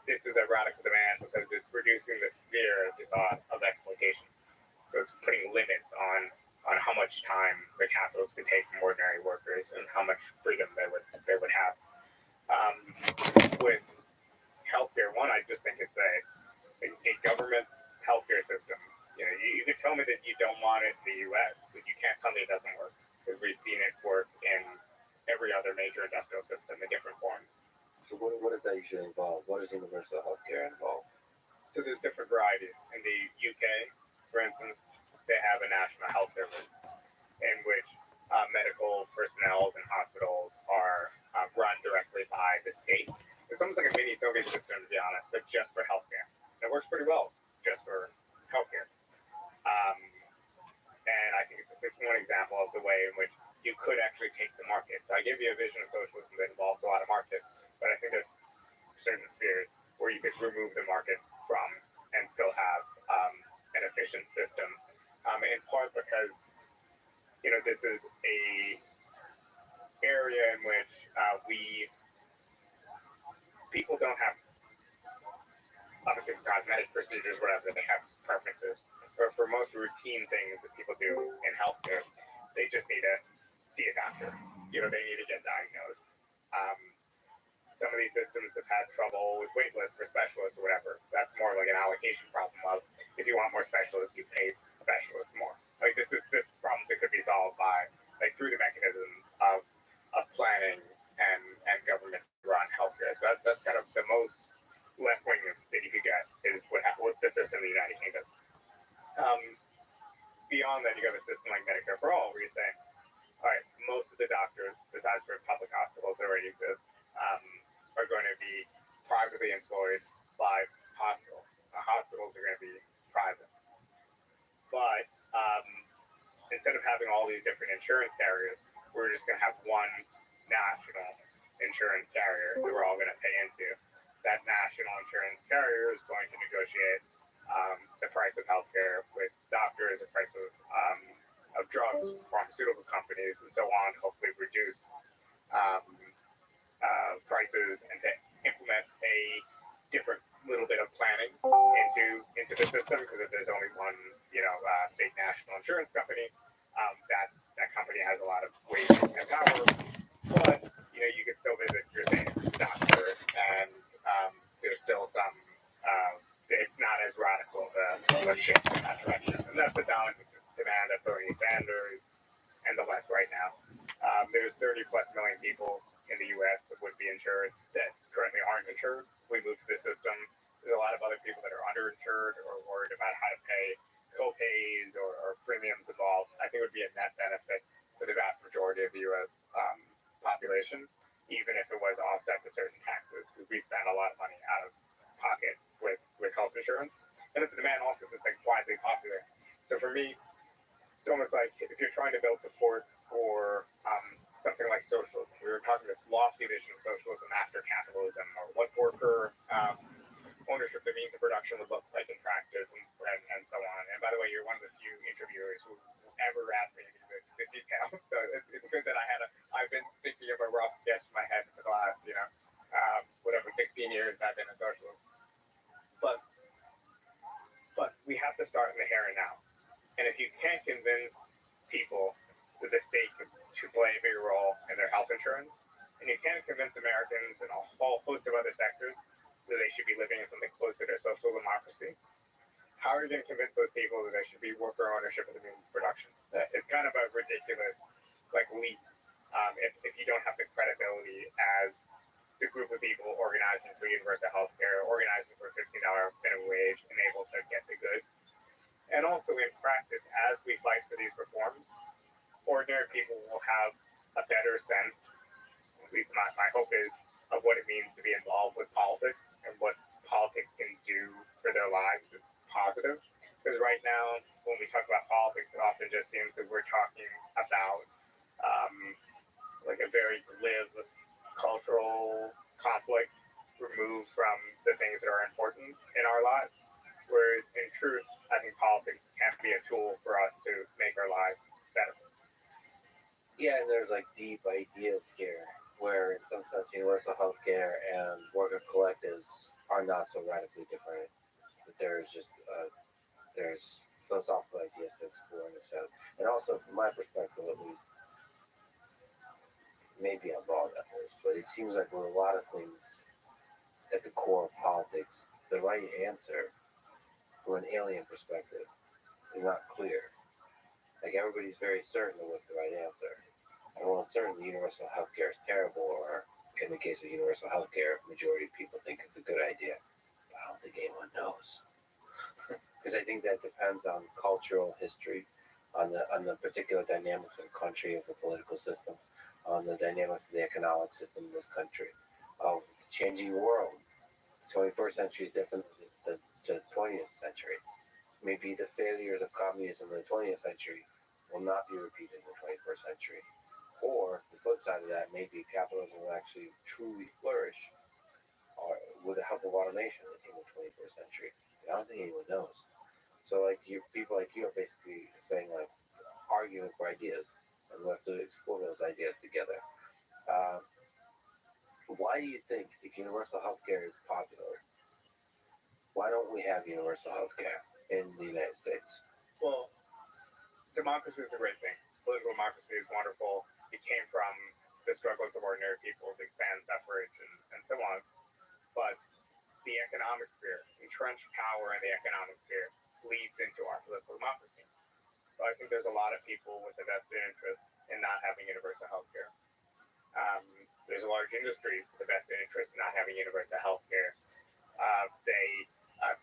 this is a radical demand because it's reducing the sphere, as you thought, of exploitation. So it's putting limits on how much time the capitalists could take from ordinary workers and how much freedom they would have. With healthcare, one, I just think it's a government healthcare system. You could tell me that you don't want it in the U.S., but you can't tell me it doesn't work because we've seen it work in every other major industrial system in different forms. So what does that usually involve? What does universal health care involve? So there's different varieties. In the UK, for instance, they have a national health service in which medical personnel in hospitals are run directly by the state. It's almost like a mini Soviet system, to be honest, but just for healthcare. And it works pretty well just for healthcare. And I think it's one example of the way in which you could actually take the market. So I gave you a vision of socialism that involves a lot of markets, but I think there's certain spheres where you could remove the market from and still have an efficient system. In part because this is a area in which people don't have, obviously for cosmetic procedures, whatever, they have preferences. But for most routine things that people do in healthcare, they just need to see a doctor. They need to get diagnosed. Some of these systems have had trouble with wait lists for specialists or whatever. That's more like an allocation problem of if you want more specialists, you pay specialists more. Like this problem that could be solved by through the mechanism of planning and government run healthcare. So that's kind of the most left wing that you could get is what the system in the United Kingdom. Beyond that, you have a system like Medicare for all, where you say, all right, most of the doctors, besides for public hospitals that already exist, are going to be privately employed by hospitals. Hospitals are going to be private. But instead of having all these different insurance carriers, we're just going to have one national insurance carrier that we're all going to pay into. That national insurance carrier is going to negotiate the price of healthcare with doctors, the price of drugs, pharmaceutical companies, and so on, to hopefully reduce prices and to the system because if there's only one, big national insurance company, that company has a lot of weight and power. But you can still visit your same doctor, and there's still some. It's not as radical of a shift in that direction, and that's the demand of Bernie Sanders and the left right now. There's 30 plus million people in the U.S. that would be insured that currently aren't insured. We moved to the system. There's a lot of other people that are underinsured or worried about how to pay co-pays or premiums involved. I think it would be a net benefit for the vast majority of the U.S. Population, even if it was offset to certain taxes, because we spend a lot of money out of pocket with health insurance, and it's a demand also that's like widely popular. So for me, it's almost like if you're trying to build support for something like socialism, we were talking this lofty vision of socialism after capitalism, or what worker ownership of means of production would look like in practice, and so on. And by the way, you're one of the few interviewers who ever asked me the details. So it's good that I've been thinking of a rough sketch in my head for the last, 16 years I've been a socialist. But we have to start in the here and now. And if you can't convince people that the state to play a bigger role in their health insurance, and you can't convince Americans in a whole host of other sectors that they should be living in something closer to social democracy, how are you going to convince those people that there should be worker ownership of the means of production? It's kind of a ridiculous leap if you don't have the credibility as the group of people organizing for universal health care, organizing for $15 minimum wage, and able to get the goods. And also in practice, as we fight for these reforms, ordinary people will have a better sense, at least my hope is, of what it means to be involved with politics and what politics can do for their lives. It's positive. Because right now, when we talk about politics, it often just seems that we're talking about a very glib cultural conflict removed from the things that are important in our lives. Whereas in truth, I think politics can be a tool for us to make our lives better. Yeah, and there's deep ideas here where in some sense universal health care and worker collectives are not so radically different. But there's just there's philosophical ideas to explore in this sense. And also from my perspective at least, maybe I'm wrong at this, but it seems like with a lot of things at the core of politics, the right answer from an alien perspective is not clear. Everybody's very certain of what's the right answer. And while certainly universal health care is terrible, or in the case of universal health care, majority of people think it's a good idea. But I don't think anyone knows. Because I think that depends on cultural history, on the particular dynamics of the country, of the political system, on the dynamics of the economic system in this country, of the changing world. The 21st century is different than the 20th century. Maybe the failures of communism in the 20th century will not be repeated in the 21st century. Or the flip side of that, maybe capitalism will actually truly flourish with the help of automation in the 21st century. I don't think anyone knows. So people like you are basically saying arguing for ideas, and we'll have to explore those ideas together. Why do you think if universal health care is popular, why don't we have universal health care in the United States? Well, democracy is a great thing. Political democracy is wonderful. It came from the struggles of ordinary people to expand suffrage and so on. But the economic sphere, entrenched power in the economic sphere, leads into our political democracy. So I think there's a lot of people with a vested interest in not having universal health care. There's a large industry with a vested interest in not having universal health care. They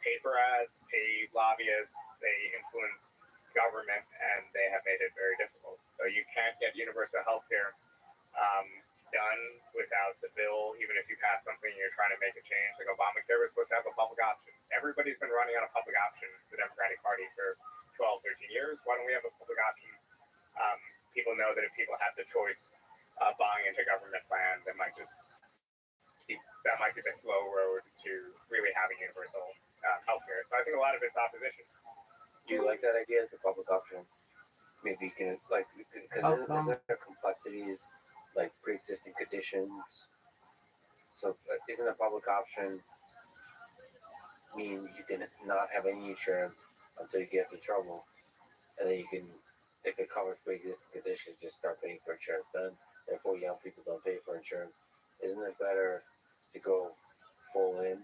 pay for ads, pay lobbyists, they influence government, and they have made it very difficult. So you can't get universal health care done without the bill, even if you pass something and you're trying to make a change. Like Obamacare was supposed to have a public option. Everybody's been running on a public option, the Democratic Party, for 12, 13 years. Why don't we have a public option? People know that if people have the choice of buying into government plan, that might be the slow road to really having universal health care. So I think a lot of it's opposition. Do you like that idea as a public option? Maybe you can, because isn't there complexities, pre-existing conditions? So isn't a public option mean you can not have any insurance until you get into trouble, and then you can, if it covers pre-existing conditions, just start paying for insurance then. Therefore, young people don't pay for insurance. Isn't it better to go full in?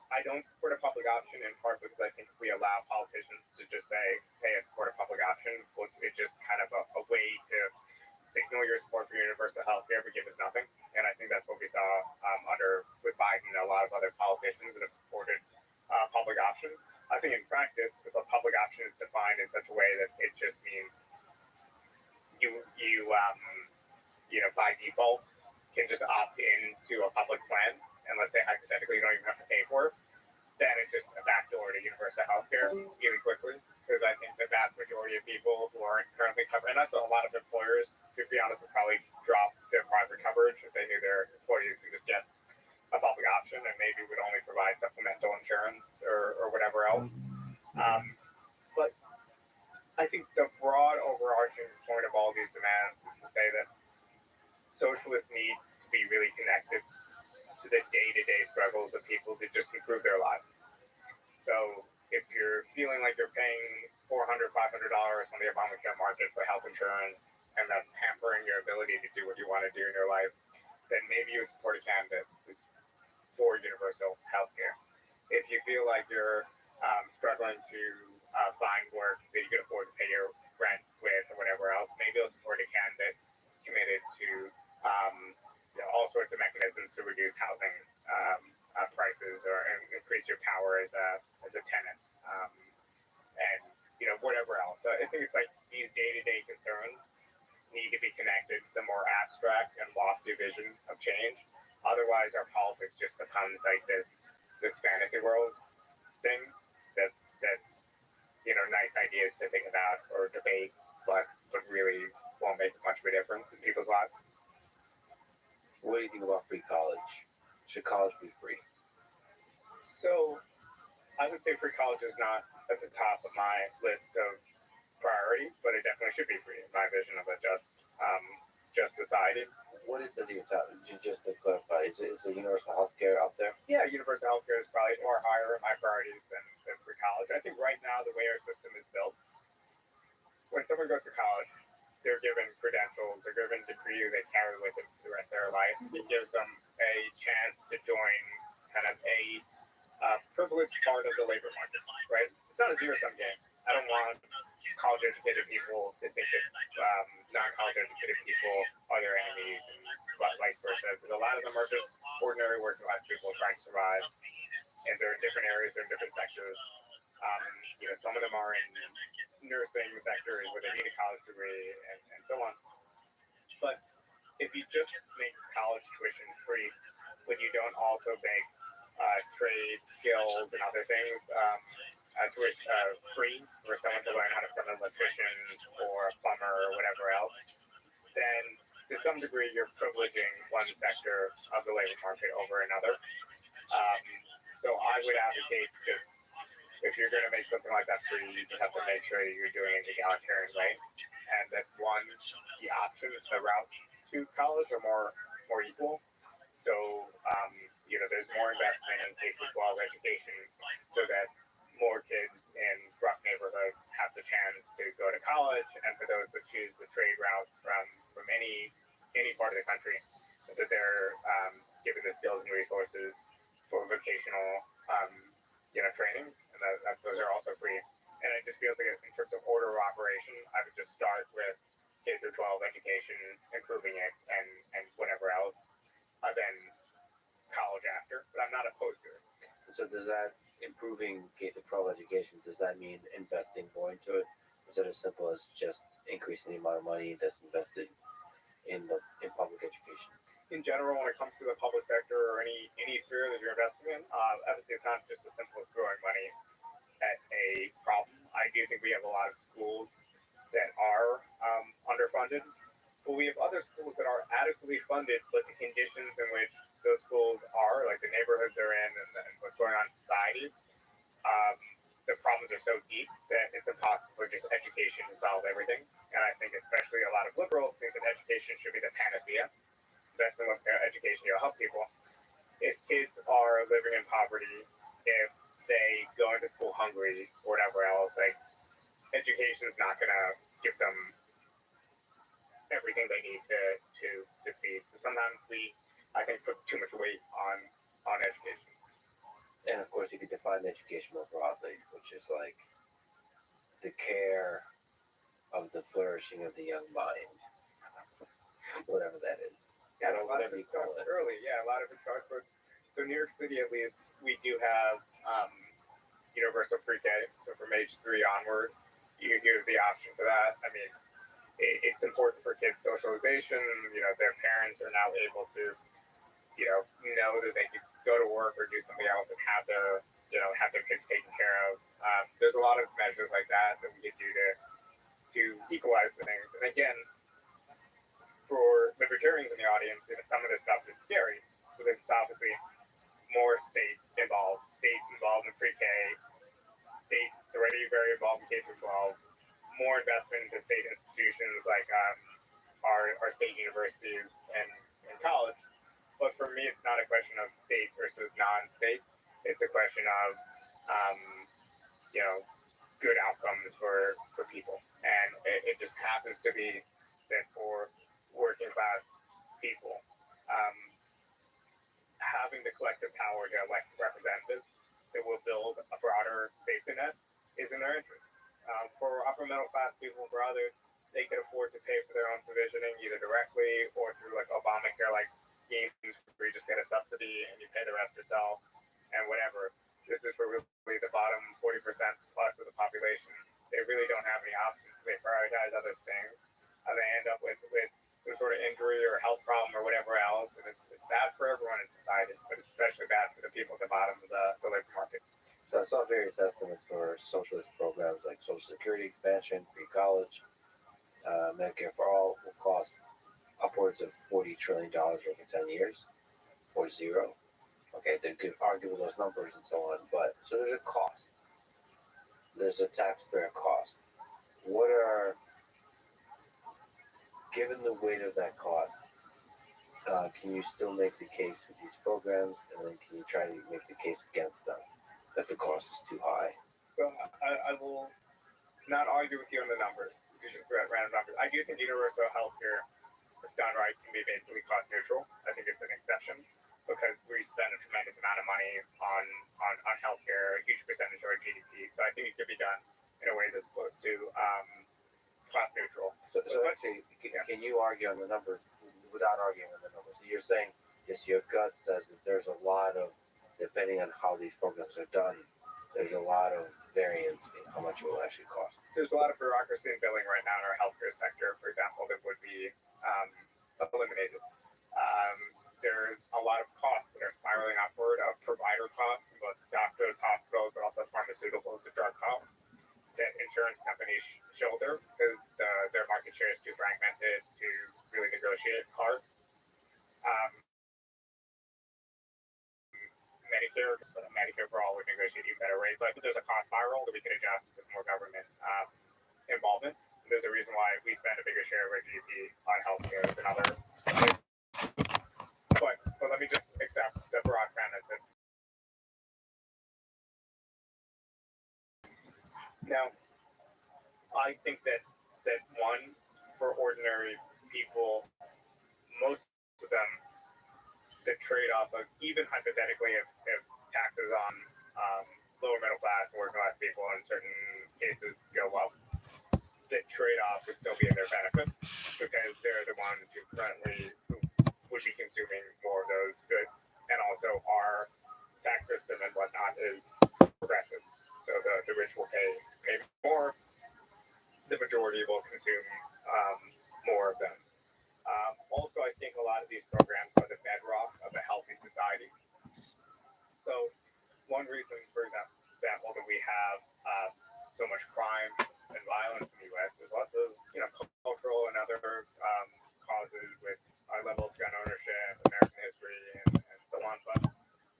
I don't support a public option in part because I think if we allow politicians to just say, hey, I support a public option, well, it's just kind of a way to signal your support for universal health care but give us nothing. And I think that's what we saw with Biden and a lot of other politicians that have supported public option. I think in practice, if a public option is defined in such a way that it just means you know, by default can just opt in to a public plan, and let's say hypothetically you don't even have to pay for it, then it's just a backdoor to universal health care really quickly. Because I think the vast majority of people who aren't currently covered, and that's what a lot of employers, to be honest, would probably drop their private coverage if they knew their employees could just get a public option and maybe would only provide supplemental insurance or whatever else. But I think the broad overarching point of all these demands is to say that socialists need to be really connected to the day-to-day struggles of people to just improve their lives. So if you're feeling like you're paying $400, $500 on the Obamacare market for health insurance, and that's hampering your ability to do what you want to do in your life, then maybe you would support a candidate who's for universal health care. If you feel like you're struggling to find work that you can afford to pay your rent with or whatever else, maybe you'll support a candidate committed to all sorts of mechanisms to reduce housing prices or increase your power as a tenant, and whatever else. So I think it's like these day-to-day concerns need to be connected to the more abstract and lofty vision of change. Otherwise, our politics just becomes like this fantasy world thing that's nice ideas to think about or debate, but really won't make much of a difference in people's lives. What do you think about free college? Should college be free? So I would say free college is not at the top of my list of priorities, but it definitely should be free in my vision of a just society. What is the just to clarify, is the universal health care up there? Yeah, universal health care is probably more higher in my priorities than free college. I think right now the way our system is built, when someone goes to college, they're given credentials, they're given degrees they carry with them for the rest of their life. It gives them a chance to join kind of a privileged part of the labor market, right? It's not a zero-sum game. I don't want college-educated people to think that non-college-educated people are their enemies and vice versa. Because a lot of them are just ordinary working-class people trying to survive, and they're in different areas, they're in different sectors. Some of them are in nursing sectors where they need a college degree and so on. But if you just make college tuition free, but you don't also make trade skills and other things free for someone to learn how to become an electrician or a plumber or whatever else, then to some degree you're privileging one sector of the labor market over another. So I would advocate just, if you're going to make something like that free, you just have to make sure that you're doing it in an egalitarian way, and that the options, the routes to college are more equal. So there's more investment in K-12 education, so that more kids in rough neighborhoods have the chance to go to college, and for those that choose the trade route from any part of the country, that they're given the skills and resources for vocational training, and those are also free. And it just feels like in terms of order of operation, I would just start with K-12 education, improving it, and whatever else, then college after. But I'm not opposed to it. So does that improving K-12 education, does that mean investing more into it? Is it as simple as just increasing the amount of money that's invested in public education? In general, when it comes to the public sector or any sphere that you're investing in, obviously it's not just as simple as throwing money at a problem. I do think we have a lot of schools that are underfunded, but we have other schools that are adequately funded, but the conditions in which those schools are, like the neighborhoods they're in and what's going on in society, the problems are so deep that it's impossible for just education to solve everything. And I think especially a lot of liberals think that education should be the panacea. That's in education, help people. If kids are living in poverty, if they hungry or whatever else. Like, education is not going to give them everything they need to succeed. So sometimes I think, put too much weight on education. And of course, you could define education more broadly, which is like the care of the flourishing of the young mind, whatever that is. Yeah, a lot of it starts early. Yeah, a lot of it starts with. So New York City, at least, we do have universal pre-K. So from age 3 onward, you have the option for that. I mean, it's important for kids' socialization. You know, their parents are now able to, know that they could go to work or do something else and have their kids taken care of. There's a lot of measures like that we could do to equalize things. And again, for libertarians in the audience, some of this stuff is scary because it's obviously more state involved in pre-K. State's already very involved in K-12. More investment into state institutions like our state universities and college. But for me, it's not a question of state versus non-state. It's a question of, good outcomes for people. And it just happens to be that for working class people, having the collective power to elect representatives that will build a broader safety net is in their interest. For upper middle class people, for others, they can afford to pay for their own provisioning either directly or through like Obamacare like schemes where you just get a subsidy and you pay the rest yourself and whatever. This is for really the bottom 40% plus of the population. They really don't have any options. They prioritize other things. They end up with some sort of injury or health problem or whatever else. And it's bad for everyone in society, but it's especially bad for the people at the bottom of the labor market. So I saw various estimates for socialist programs like Social Security expansion, free college, Medicare for all will cost upwards of $40 trillion over 10 years, or zero. Okay, they could argue with those numbers and so on, but so there's a cost. There's a taxpayer cost. Given the weight of that cost, can you still make the case for these programs, and then can you try to make the case against them that the cost is too high? So I will not argue with you on the numbers. You just random numbers. I do think universal health care, if done right, can be basically cost neutral. I think it's an exception because we spend a tremendous amount of money on healthcare, a huge percentage of our GDP. So I think it could be done in a way that's close to cost neutral. So actually, can you argue on the numbers without arguing on the numbers? So you're saying, yes, your gut says that there's a lot of, depending on how these programs are done, there's a lot of variance in how much it will actually cost. There's a lot of bureaucracy and billing right now in our healthcare sector, for example, that would be eliminated. There's a lot of costs that are spiraling upward of provider costs, both doctors, hospitals, but also pharmaceuticals and drug costs that insurance companies shoulder because their market share is too fragmented to really negotiate hard. Medicare for all would negotiate even better rates. So I think there's a cost spiral that we could adjust with more government involvement. There's a reason why we spend a bigger share of our GDP on healthcare than other. But let me just accept the broad premise that now I think that one, for ordinary people, most of them, the trade-off of even hypothetically if taxes on lower middle class and working class people in certain cases go up, the trade-off would still be in their benefit because they're the ones who would be consuming more of those goods, and also our tax system and whatnot is progressive. So the rich will pay more, the majority will consume more of them. Also, I think a lot of these programs are the bedrock of a healthy society. So one reason, for example, that we have so much crime and violence in the U.S. There's lots of cultural and other causes with our level of gun ownership, American history, and so on. But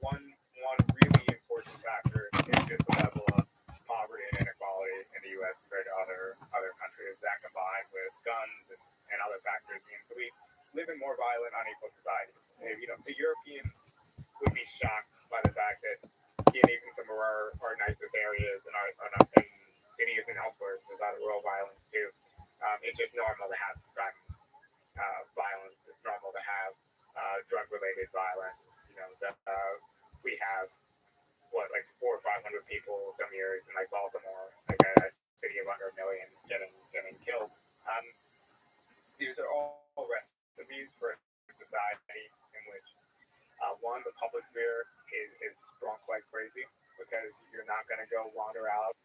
one really important factor is just the level of poverty and inequality in the U.S. compared to other countries. That combined with guns and other factors means that we live in more violent, unequal society. The Europeans would be shocked by the fact that in even some of our nicest areas in drug-related violence. We have like 400 or 500 people some years in like Baltimore, like a city of under a million, getting killed. These are all recipes for a society in which one, the public sphere is drunk like crazy because you're not going to go wander out.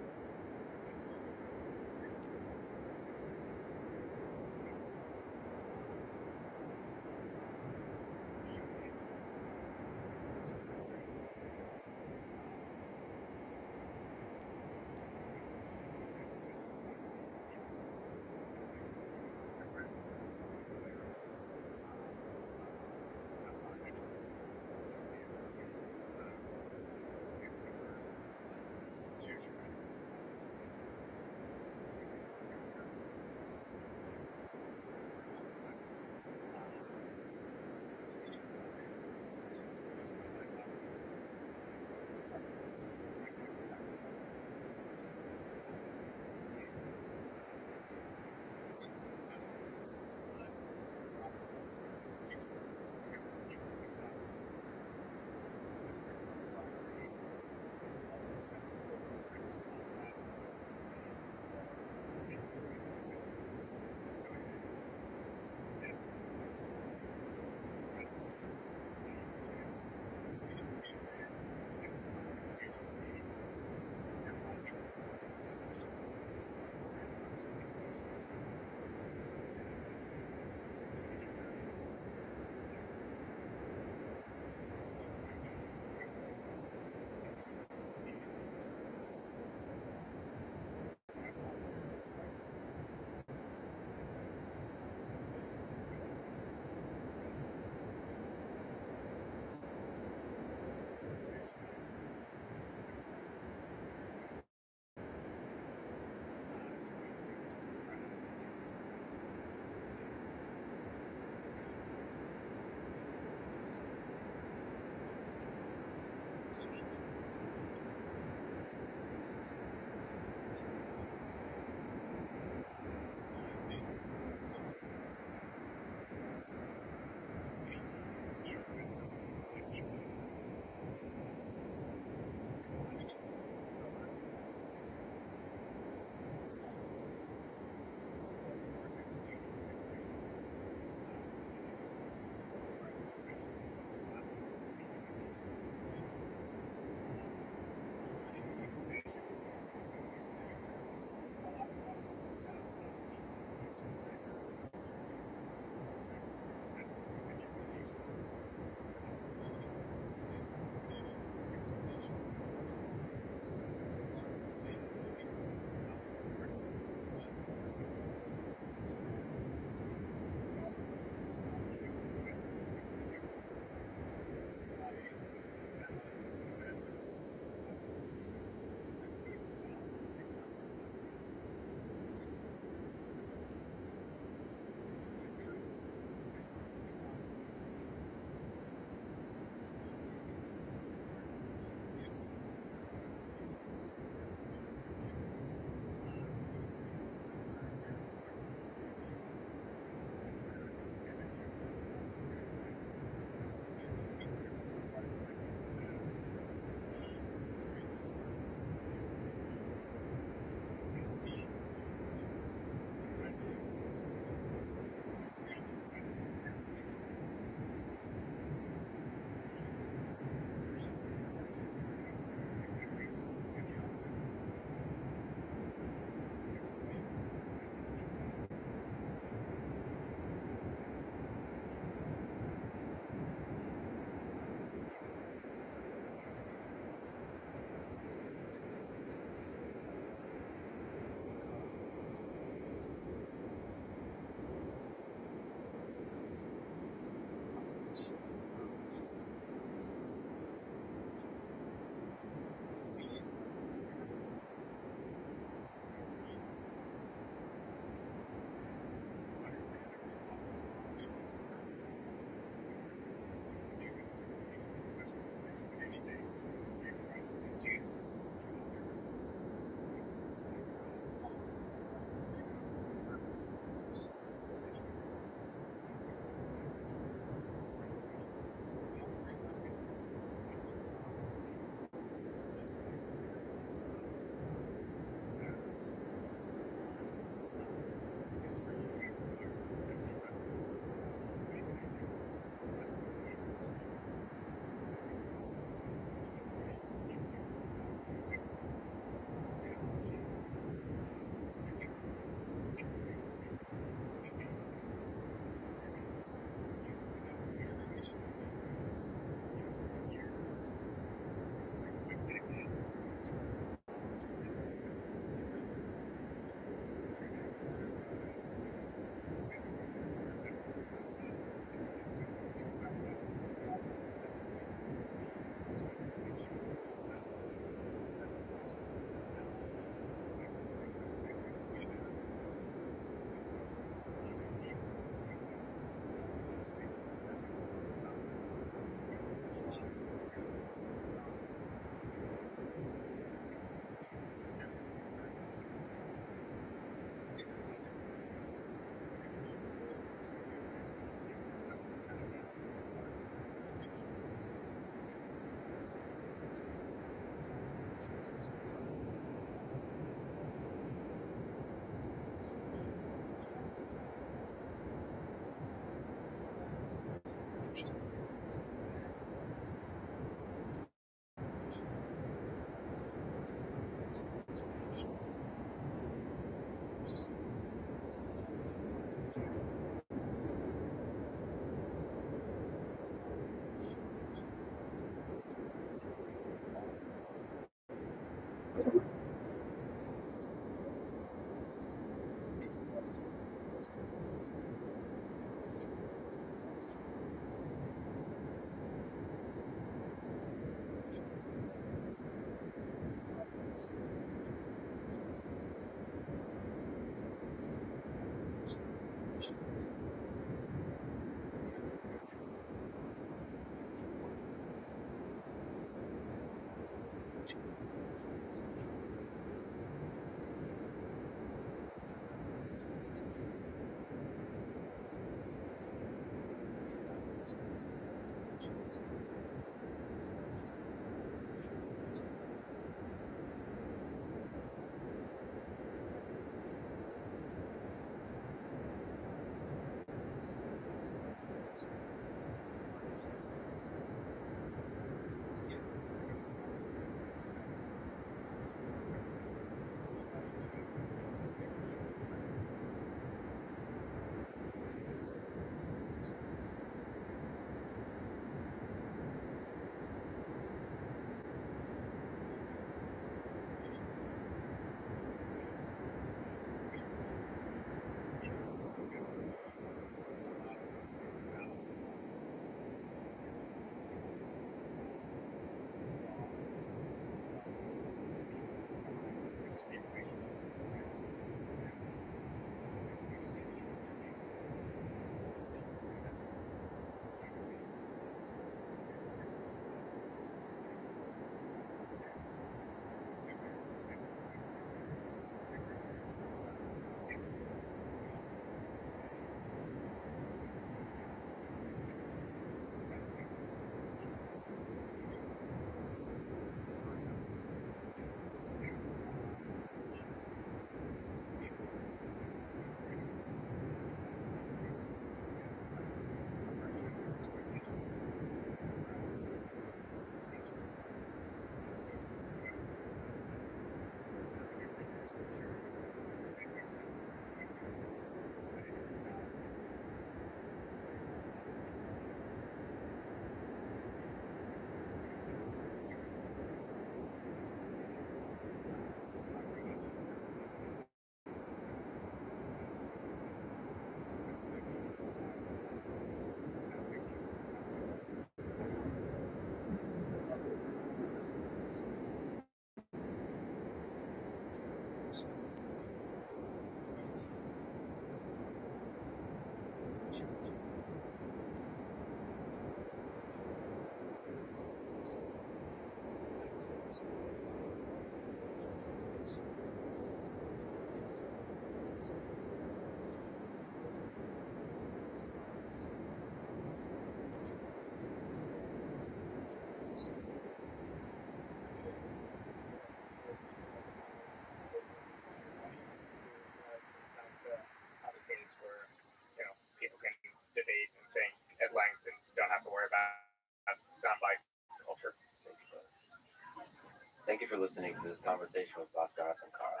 Thank you for listening to this conversation with Bhaskar and Carl.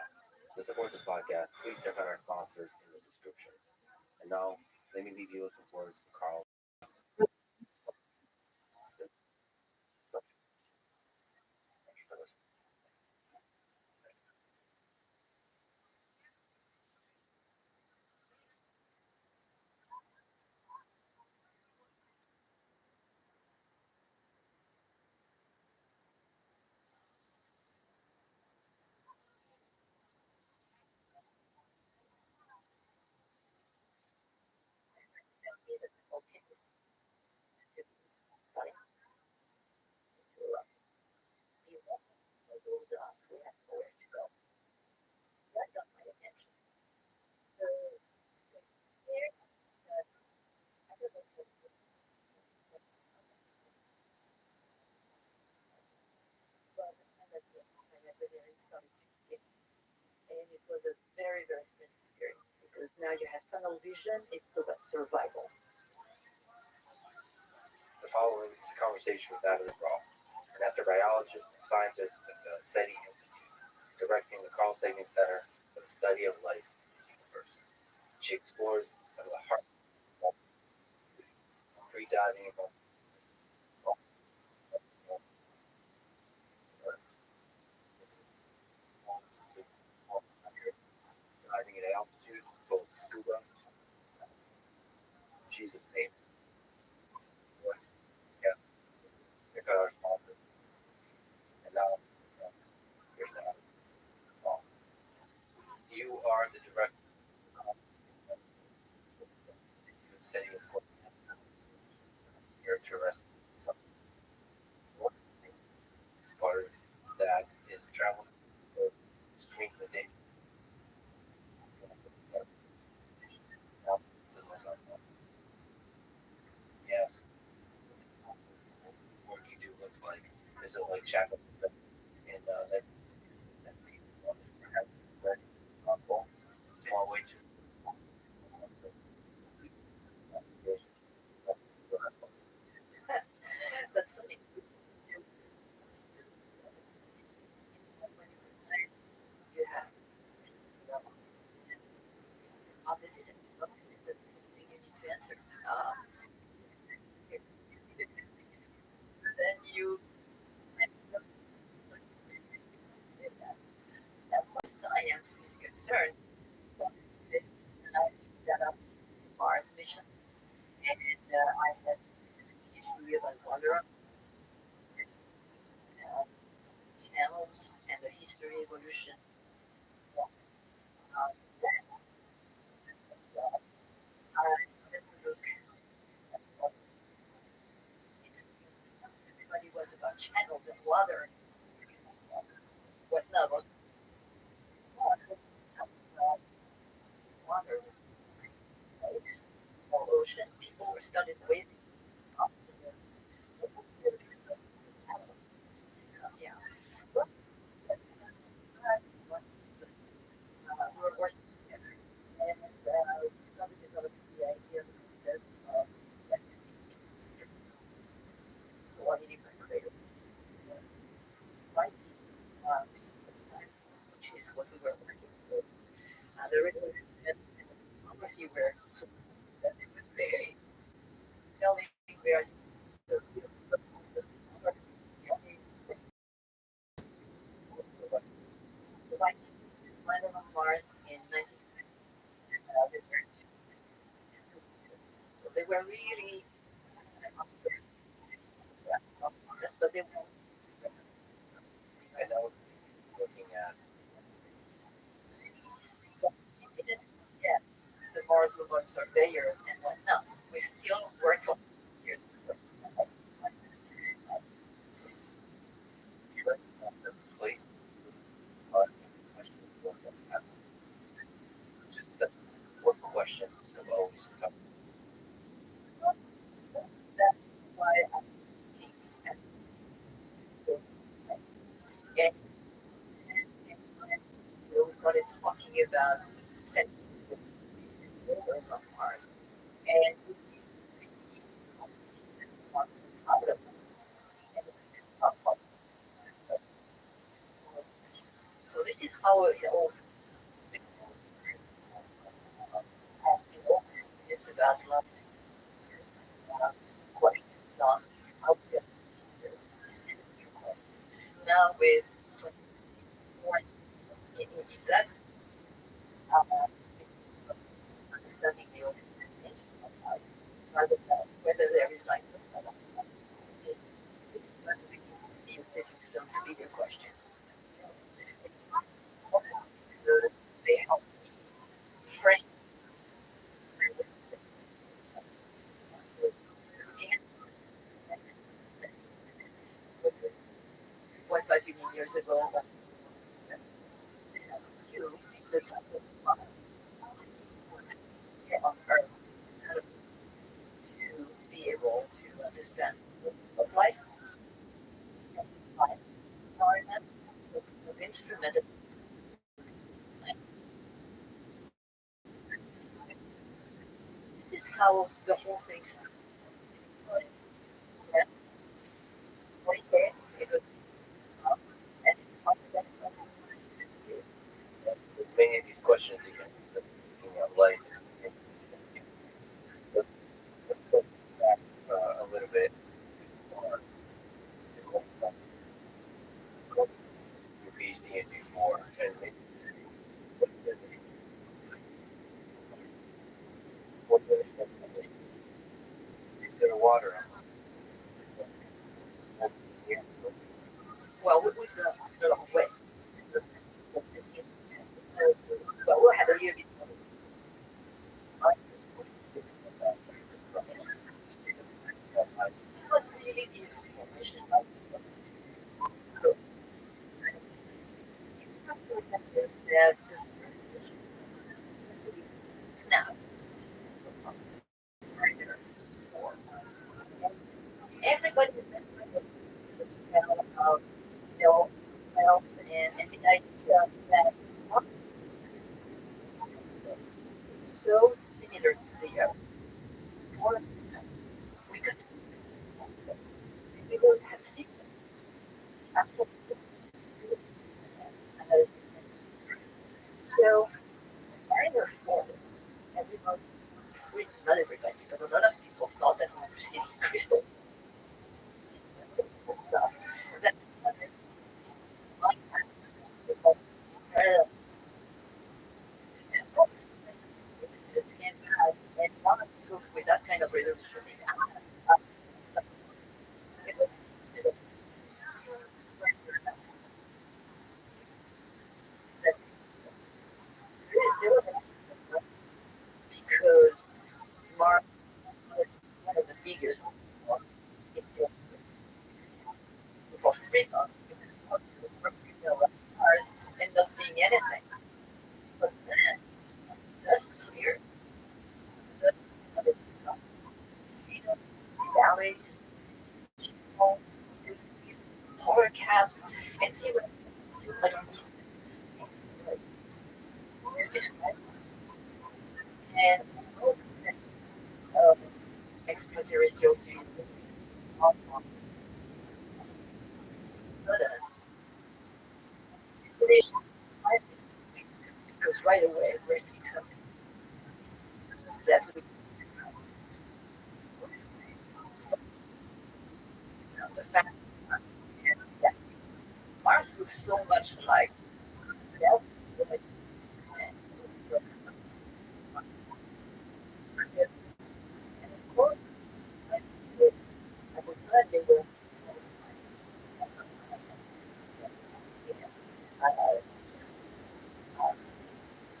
To support this podcast, please check out our sponsors in the description. And now, let me leave you with some words from Carl. Thank you for listening. And it was a very, very special experience because now you have tunnel vision. It's about survival. The following is a conversation with Natalie Roth, an astrobiologist and scientist at the SETI Institute, directing the Carl Sagan Center for the Study of Life in the Universe. She explores some of the heart free-diving diving at altitude, both scuba. She's a pain. Yeah, check out our sponsor. And now, here's that. You are the director of the SETI you're interested part that is traveling stream the day. Yes, what you do looks like. Is it like chapel and that people have ready small way to That's funny. You have this is a thing you need to answer. Then you as far as science is concerned, I set up Mars mission, and I had history of wonder channels and the history evolution. I look everybody was about channels and water. What no was water, lakes, or ocean. People were started waving up to yeah. But, we were working together, and we started developing the idea that what he created, right? Which is what we were working with. The regular and photography were they telling where the like landed on Mars in 1960. They were really Mars, but they were I know looking at didn't get the Mars was surveyor and whatnot. We still work on years. the place, but just the what questions have always come. That's why I think and so yeah, we started talking about setting on Mars and how it all asking all it's about love questions on how to now with 24 in that understanding the organization of how rather than whether there is like you're taking some bigger questions. They help frame what 5 years ago you the type of on earth how to be able to understand of life, life, environment, of instrument. This is how the whole thing started. Yeah, one day it was and that's With many of these questions, you can looking at life. Let's go back a little bit more. Your PhD and before, and maybe what is there water? well, we've done a long way. But we'll have a little bit because really the information about that snap everybody about health, health and the idea that so similar to the or we could we will have seen so either form everybody not everybody because a lot of people thought that we were seeing crystal stuff that and not so with that kind of relationship because Mark was one of the biggest for 3 months and not seeing anything. But then that's clear. That's valleys, polar caps, and see what like you describe and extraterrestrial series also but because right away we're seeing something that we the fact that Mars looks so much like that. And of course, this I was glad they were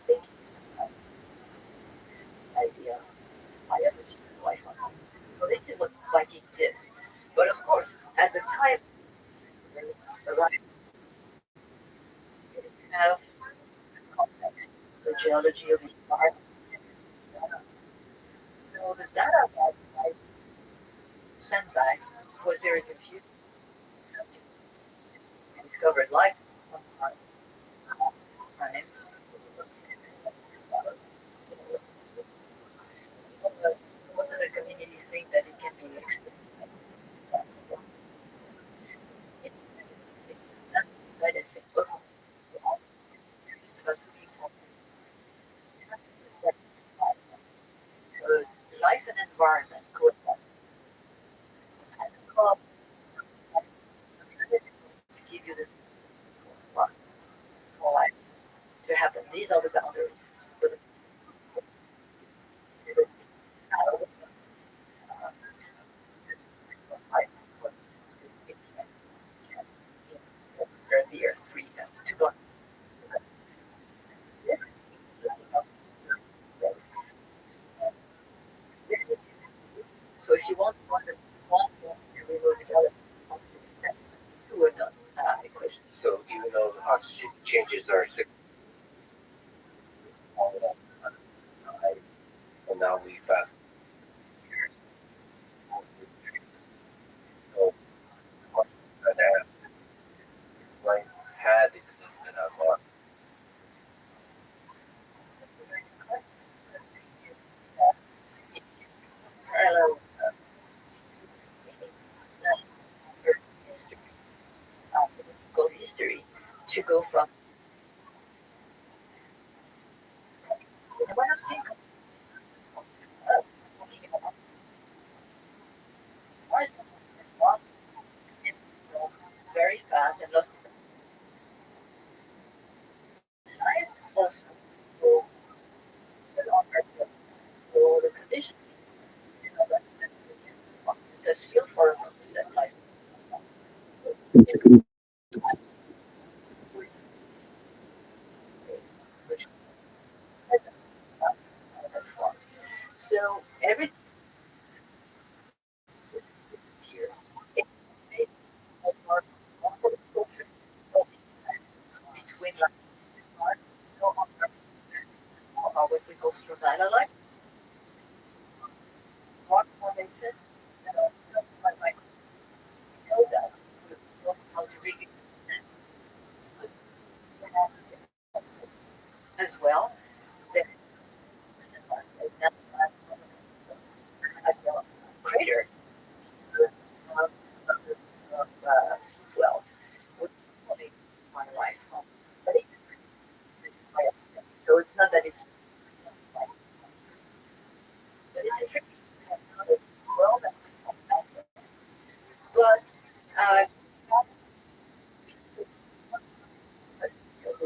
thinking idea I ever seen life on Earth. So this is what Vikings did. But of course, at the time, the right have complex the geology of the environment. So the data that I sent back was very confusing. I discovered life on Mars, right? One of the communities think that it can be explained. It's not guidance, but environment going on. And the club to give you the for life to happen. These are the boundaries. But the earth freedom to go. So if you want one that want to remove the other, two are not equation. So even though the oxygen changes our and now we fast. So that life had existed on Mars. Parallel history, history to go from when I'm saying Mars very fast and lost life also on Earth. So the conditions it's a skill for that life. Which so everything here it made between like Mars on Earth always we go through that life. One formation like know that how to read as well. Then crater of, well, would be my life. But so it's not that it's but it's a tricky well plus uh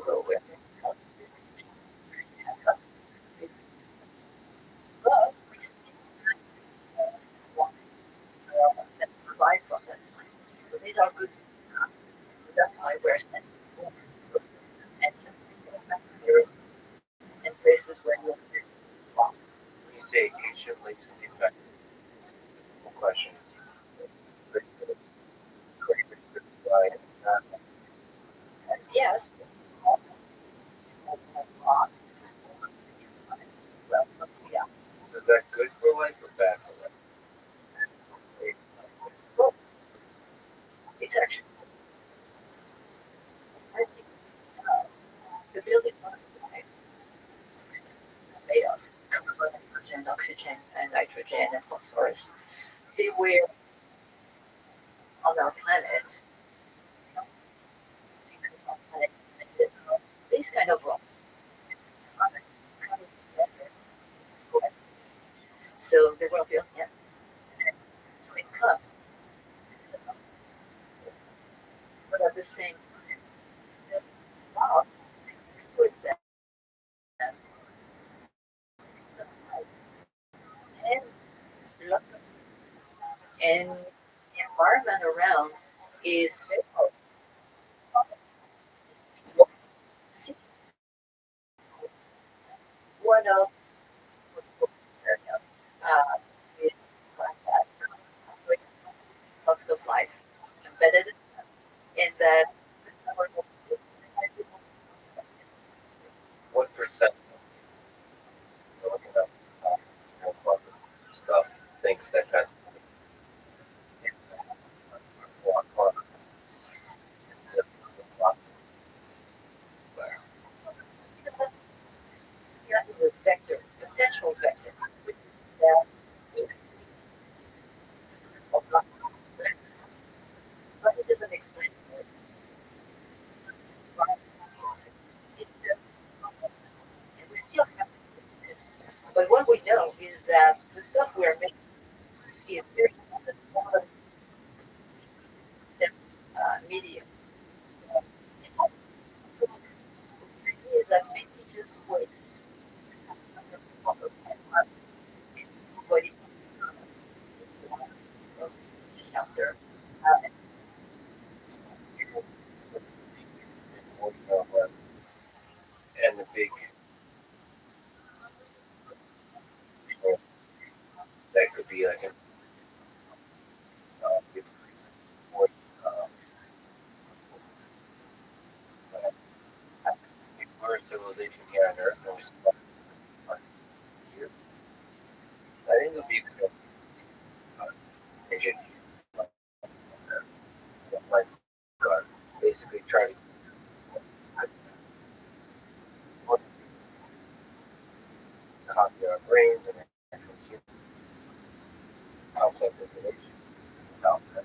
go with but we want to provide from that. So these are good that's why we're and places where you When you say ancient lakes and effect, question. yes. Well, yeah. Is that good for life or bad for life? Well, it's actually I think the building made of carbon, nitrogen, oxygen, and nitrogen and phosphorus. They were on our planet. These kind of rocks. So they were built in. So it comes. But at the same time, with that and and the environment around is one of is talks of life embedded in that What percent looking up stuff thinks that has vector, potential vector. That but it doesn't explain it. And we still have but what we know is that the stuff we are making big that could be like it's more we're a civilization here on Earth and we spend here. I think it would be a good engine like basically try to copy our brains and complex information about that.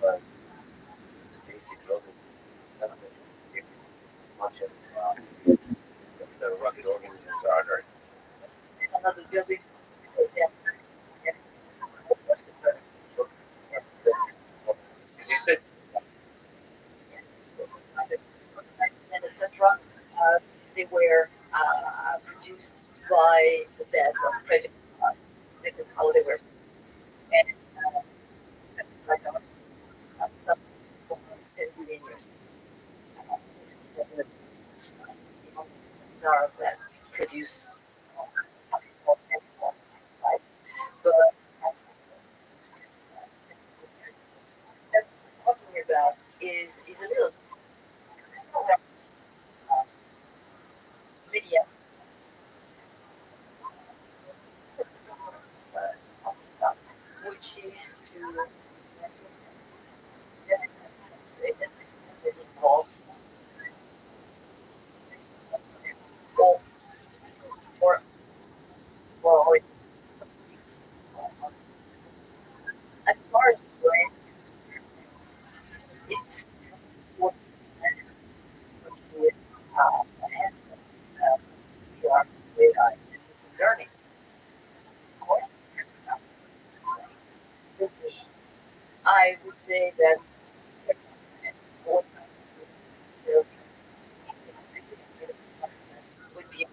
But the basic building much of the rugged organisms are on Earth. Another building. Because you said And etc. They were produced by the death of President Lincoln Holiday were and like some Pennsylvania that produce but that's talking about is a little video which is to it involves or or or as far as brain it's what with we are with learning. I would say that what would be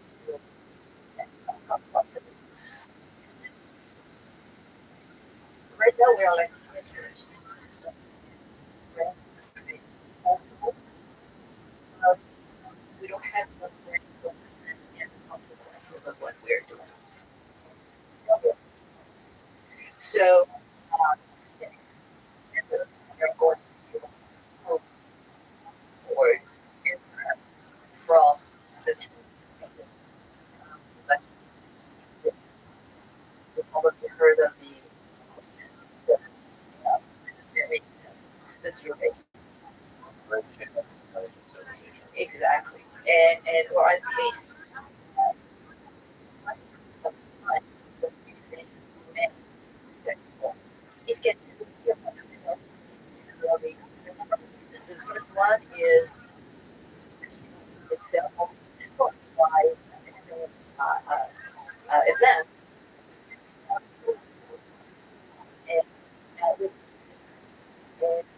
right now we are like teenagers. We don't have enough brain to understand consequences of what we're doing. So we're going to hope or from the you've probably heard of the theory. Exactly. And or at least it gets the first one is example by event and and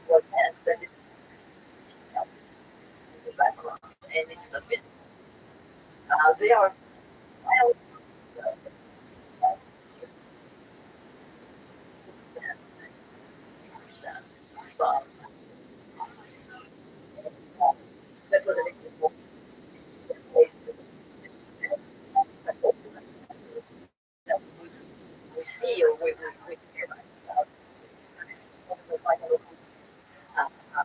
what meant that it's in the background and it's not visible. They are mild from that was an example that we see or we hear about uh, uh,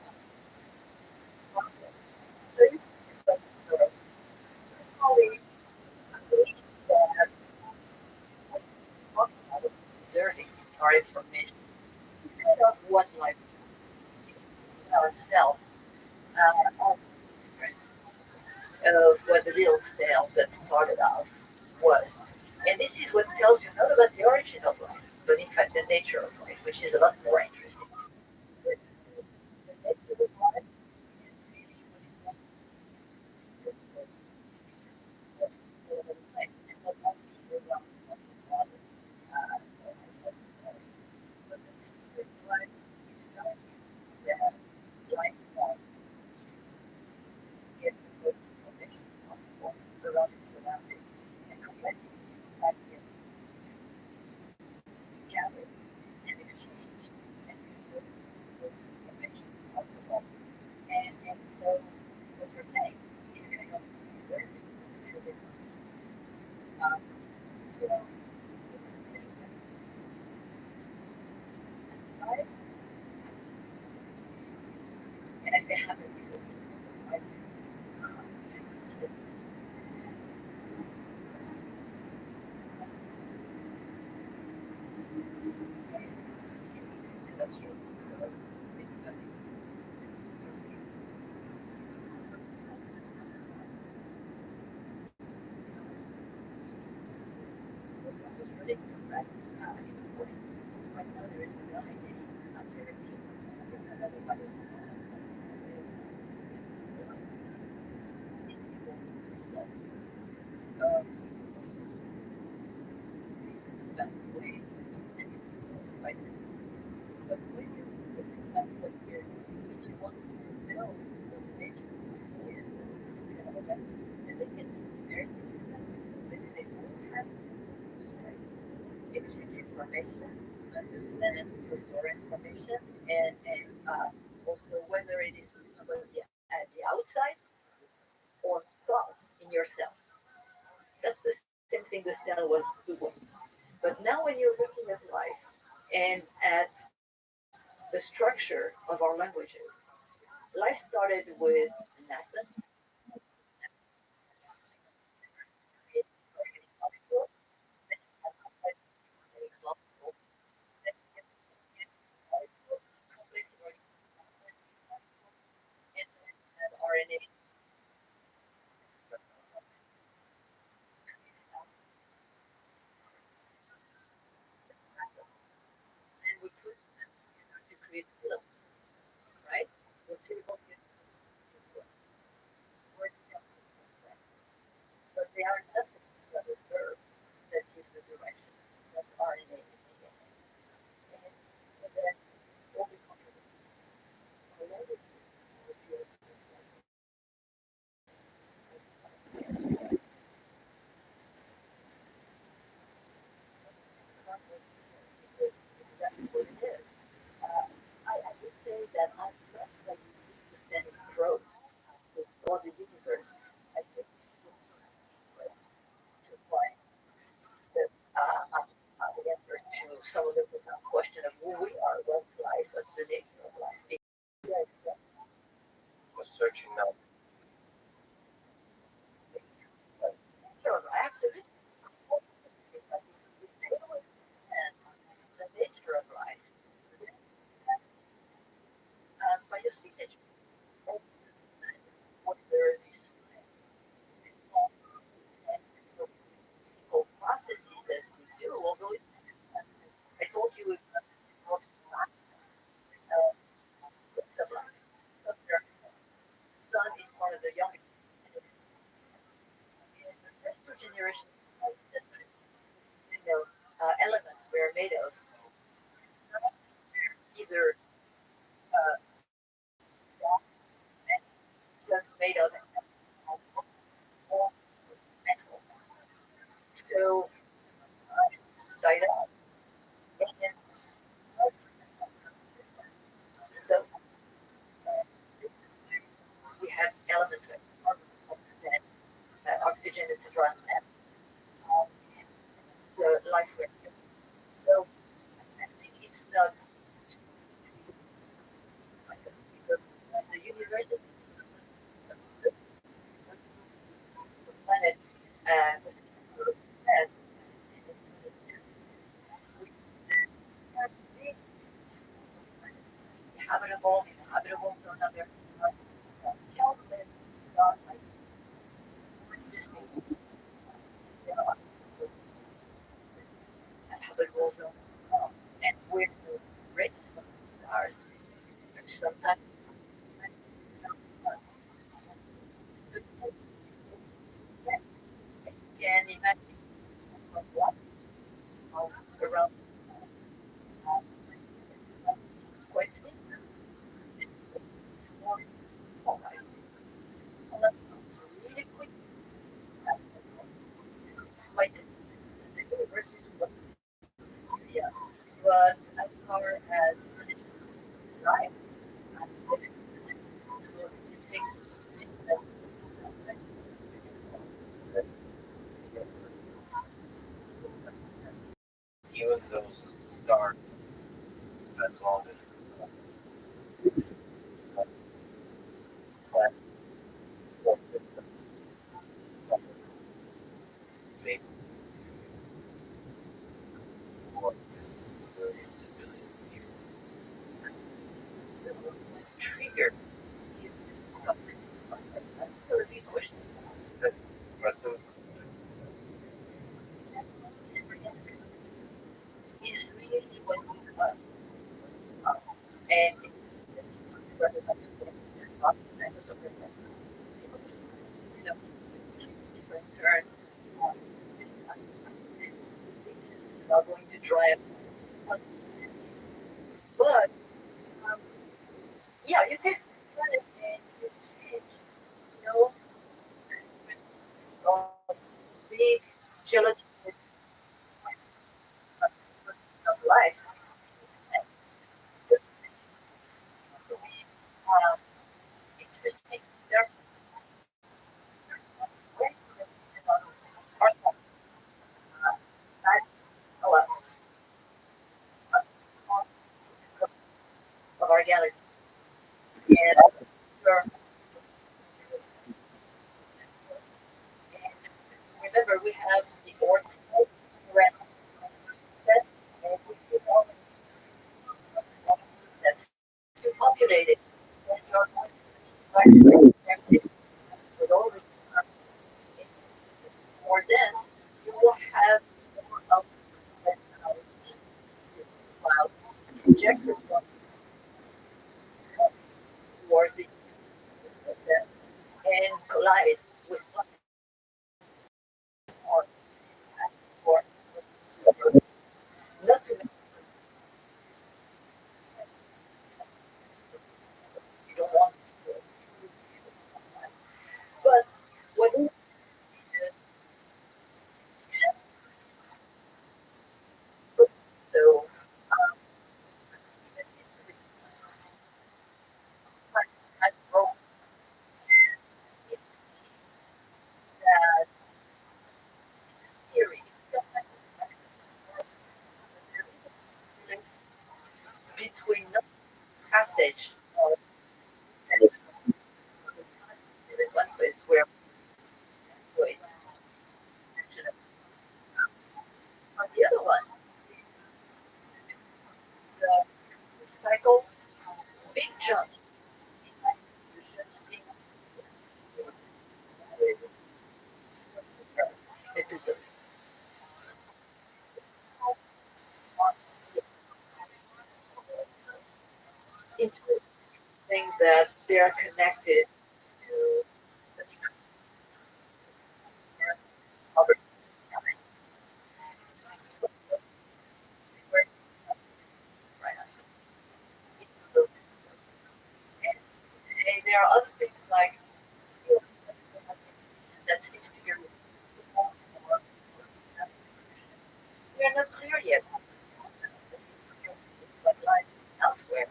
so it's probably that dirty our information kind of what like ourselves of what the little tale that started out was. And this is what tells you not about the origin of life, but in fact the nature of life, which is a lot more interesting. The nature of life and they can very they both have exchange information, understand to store information, and also whether it is with somebody at the outside or thoughts in yourself. That's the same thing the cell was doing. But now when you're looking at life and at the structure of our languages, life started with nothing. RNA and we put to create film, right? The silicon but they are nothing but a verb that gives the direction. That's RNA. And then all the exactly what it is. I would say that I'm not like to send probes for the universe. I think to find the answer to some of the question of who we are, what's life, what's the nature of life. Yeah, Was searching now. sure, absolutely. And the nature of life by your signature. What there is processes as we do, although I told you it's not of life. Sun is part of the youngest. And the first two generations, elements were made of either just made of metal. So side up. And so we have elements like carbon, oxygen, etc. And the life wave. So I think it's not like because the universe is the planet and and habitable to another countless not like existing habitable zone. And we're the rich stars. Sometimes can imagine what around quite more really quick like the universe is what yeah. But as far as life, it takes Even those stars as long as maybe more billions and billions of years. trigger question That's impressive. is really what we and rather than you know, different turn are going to drive. But yeah, you can run it and you change, you know, our galaxy. And remember, we have the Earth around that, and we have all that's too populated. And you're with all the more dense, you will have more of the cloud projected towards the and collide with or or not to you don't want but what so I wrote that theory between the passage of one place where wait, on the other one, the cycle big jumps episode into things that they are connected to other and there are other things like that seem to be we are not clear yet but life elsewhere.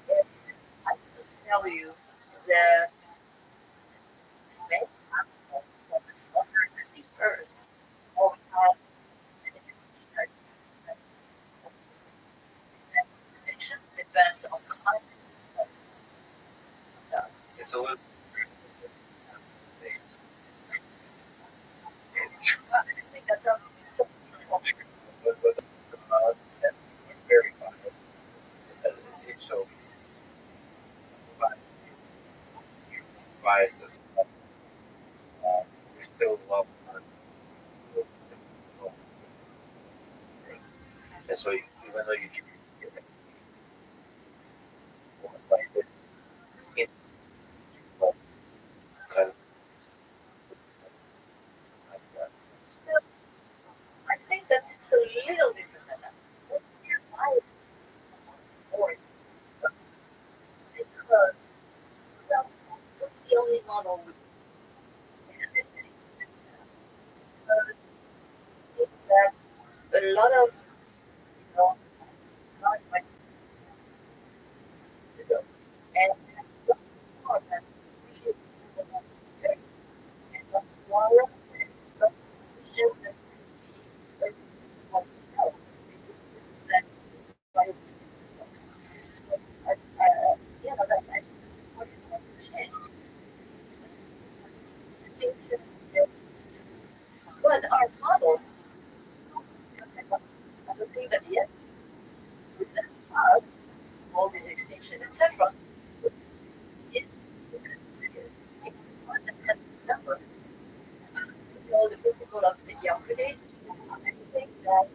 And I can tell you that many the earth all have extinction depends on climate. It's a little. I think that's Very fun. It's so biased. We still love her. And so even though you like it, it kind of like that. I think that it's a little different than that. I or because well, the only model we is that a lot of you know not like and more than water you know that what is going to change. But our model, I don't think that yet presents us all these extinction, etc. It number. You know, the principle of the mediocrity. I think that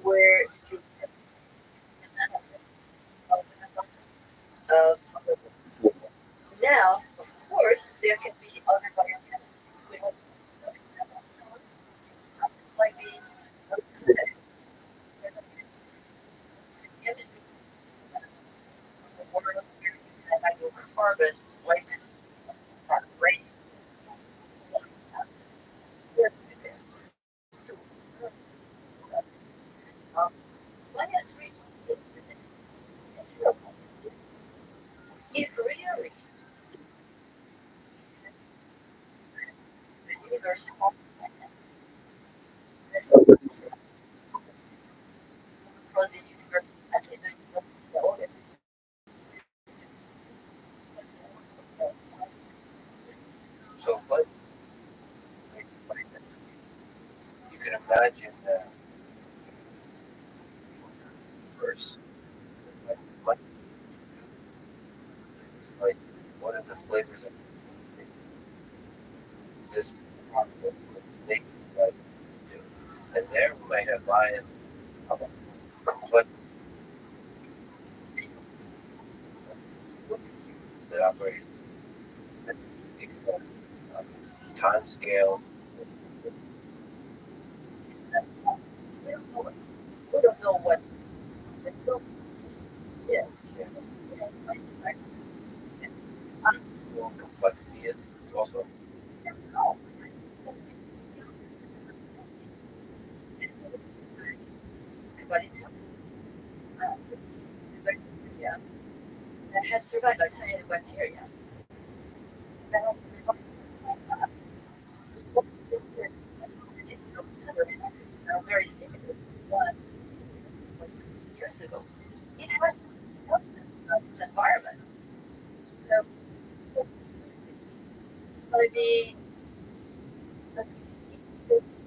where you uh, now, of course, there can be other variables. We don't like the chemistry of the world and hydrocarbon like brain. Um, let us read if really the universe imagine that first, like, like what are the flavors of this thing like do? And there we might have buy-in of a complex that operates at time scale. We don't know what the film is. Complexity is also But it's yeah, that has survived like cyanobacteria. Very similar to one years ago. It has its environment. So maybe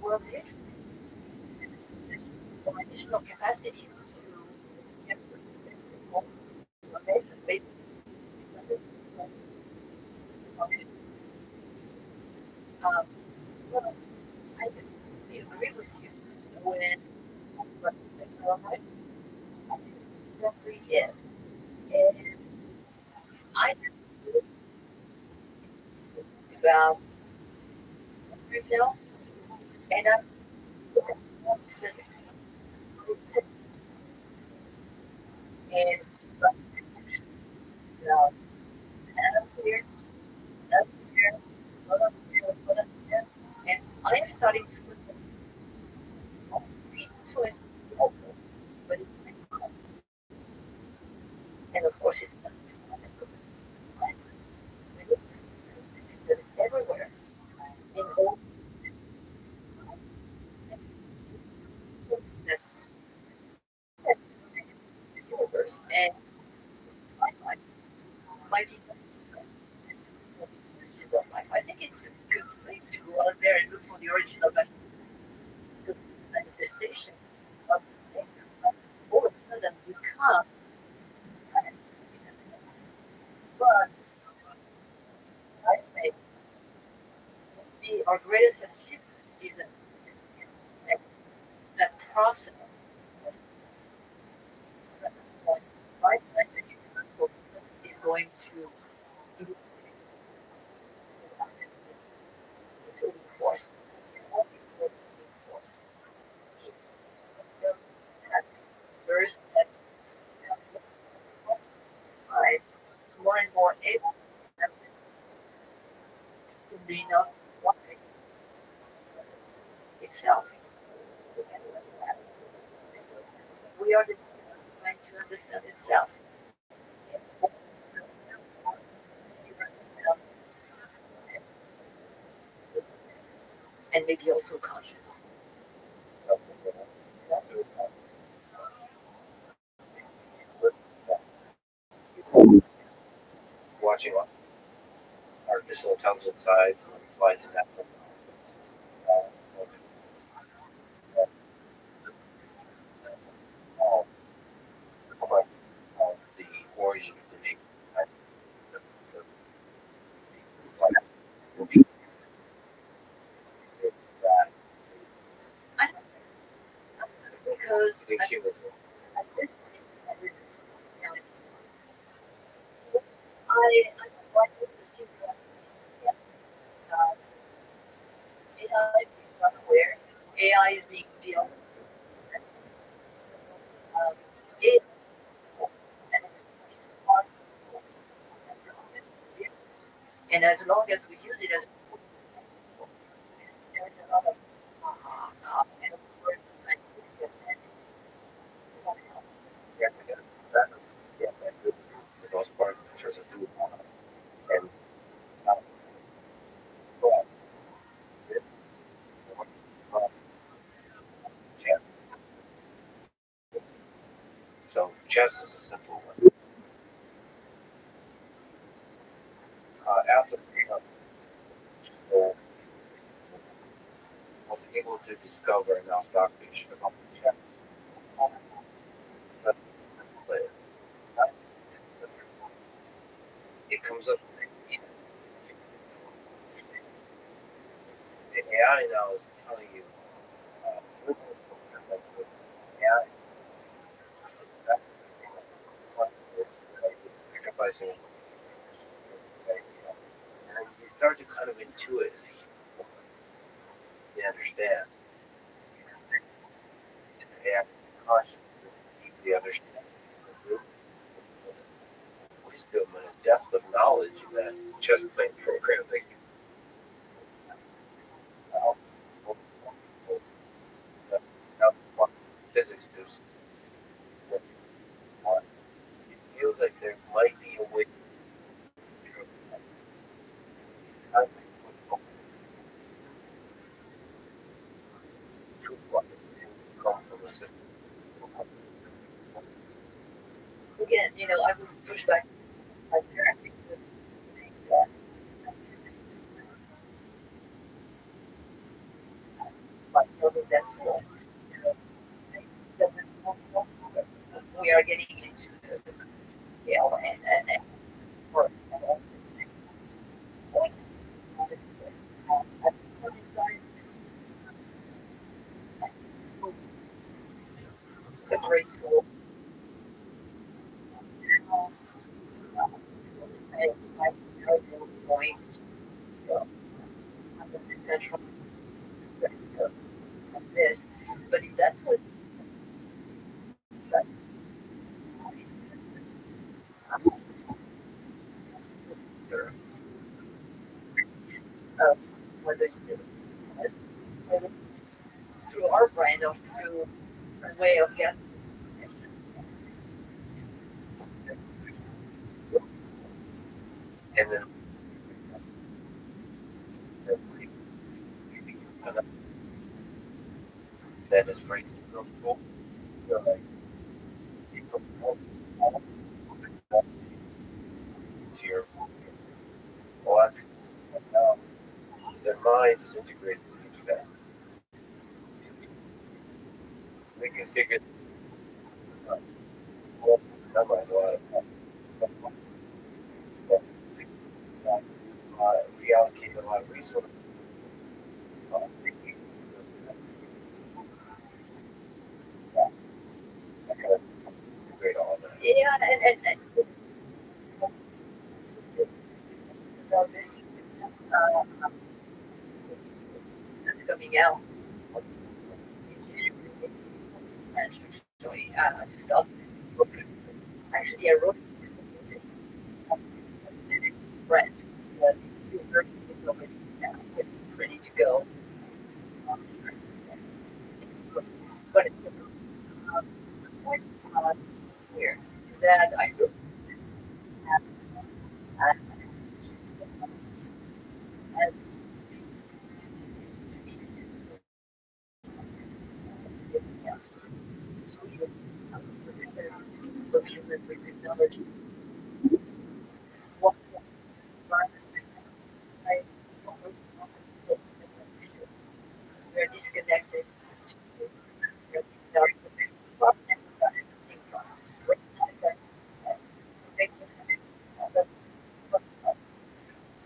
world history additional capacity to space. Um, well, I agree with you when what exactly is. And I about now, and I'm physics. And now, and I'm here, up here, up here, up here, and I am starting to be fluent, but and of course it's not everywhere in all the universe. And my I think it's a good thing to go out there and look for the original manifestation of all of a sudden become. But I think our greatest achievement is that process my is going to force first and time more and more able to be not wanting itself. We are trying to understand itself. And maybe also conscious. watching artificial intelligence side and finding that the origin of the name will be that Because the human I want to see AI is not aware. AI is being built. It is smart. And as long as we use it as there's a lot of and of course, yeah, for the most part in terms of food and well, chess. So chess is a simple one. After so was able to to discover and now Stockfish. It comes up. The AI now is telling you. AI sacrificing, and you start to kind of intuit. You understand. AI conscious, deeply understand wisdom and a depth of knowledge that just plain programming. Physics do. It feels like there might be a way to come from a system. Again, I would push back my parenting with saying that by building that tool, that we are getting into the scale and work. A great tool. And I point central this, but if that's what whether through our brain or through a way of getting And then that is very useful. To your what? Their mind is integrated into that. We can figure out reallocate a lot of resources. Integrate all of that. yeah, and this that's coming out. Actually, I wrote Brett, but ready to go. But it's here that I wrote as of human with technology. What we're disconnected.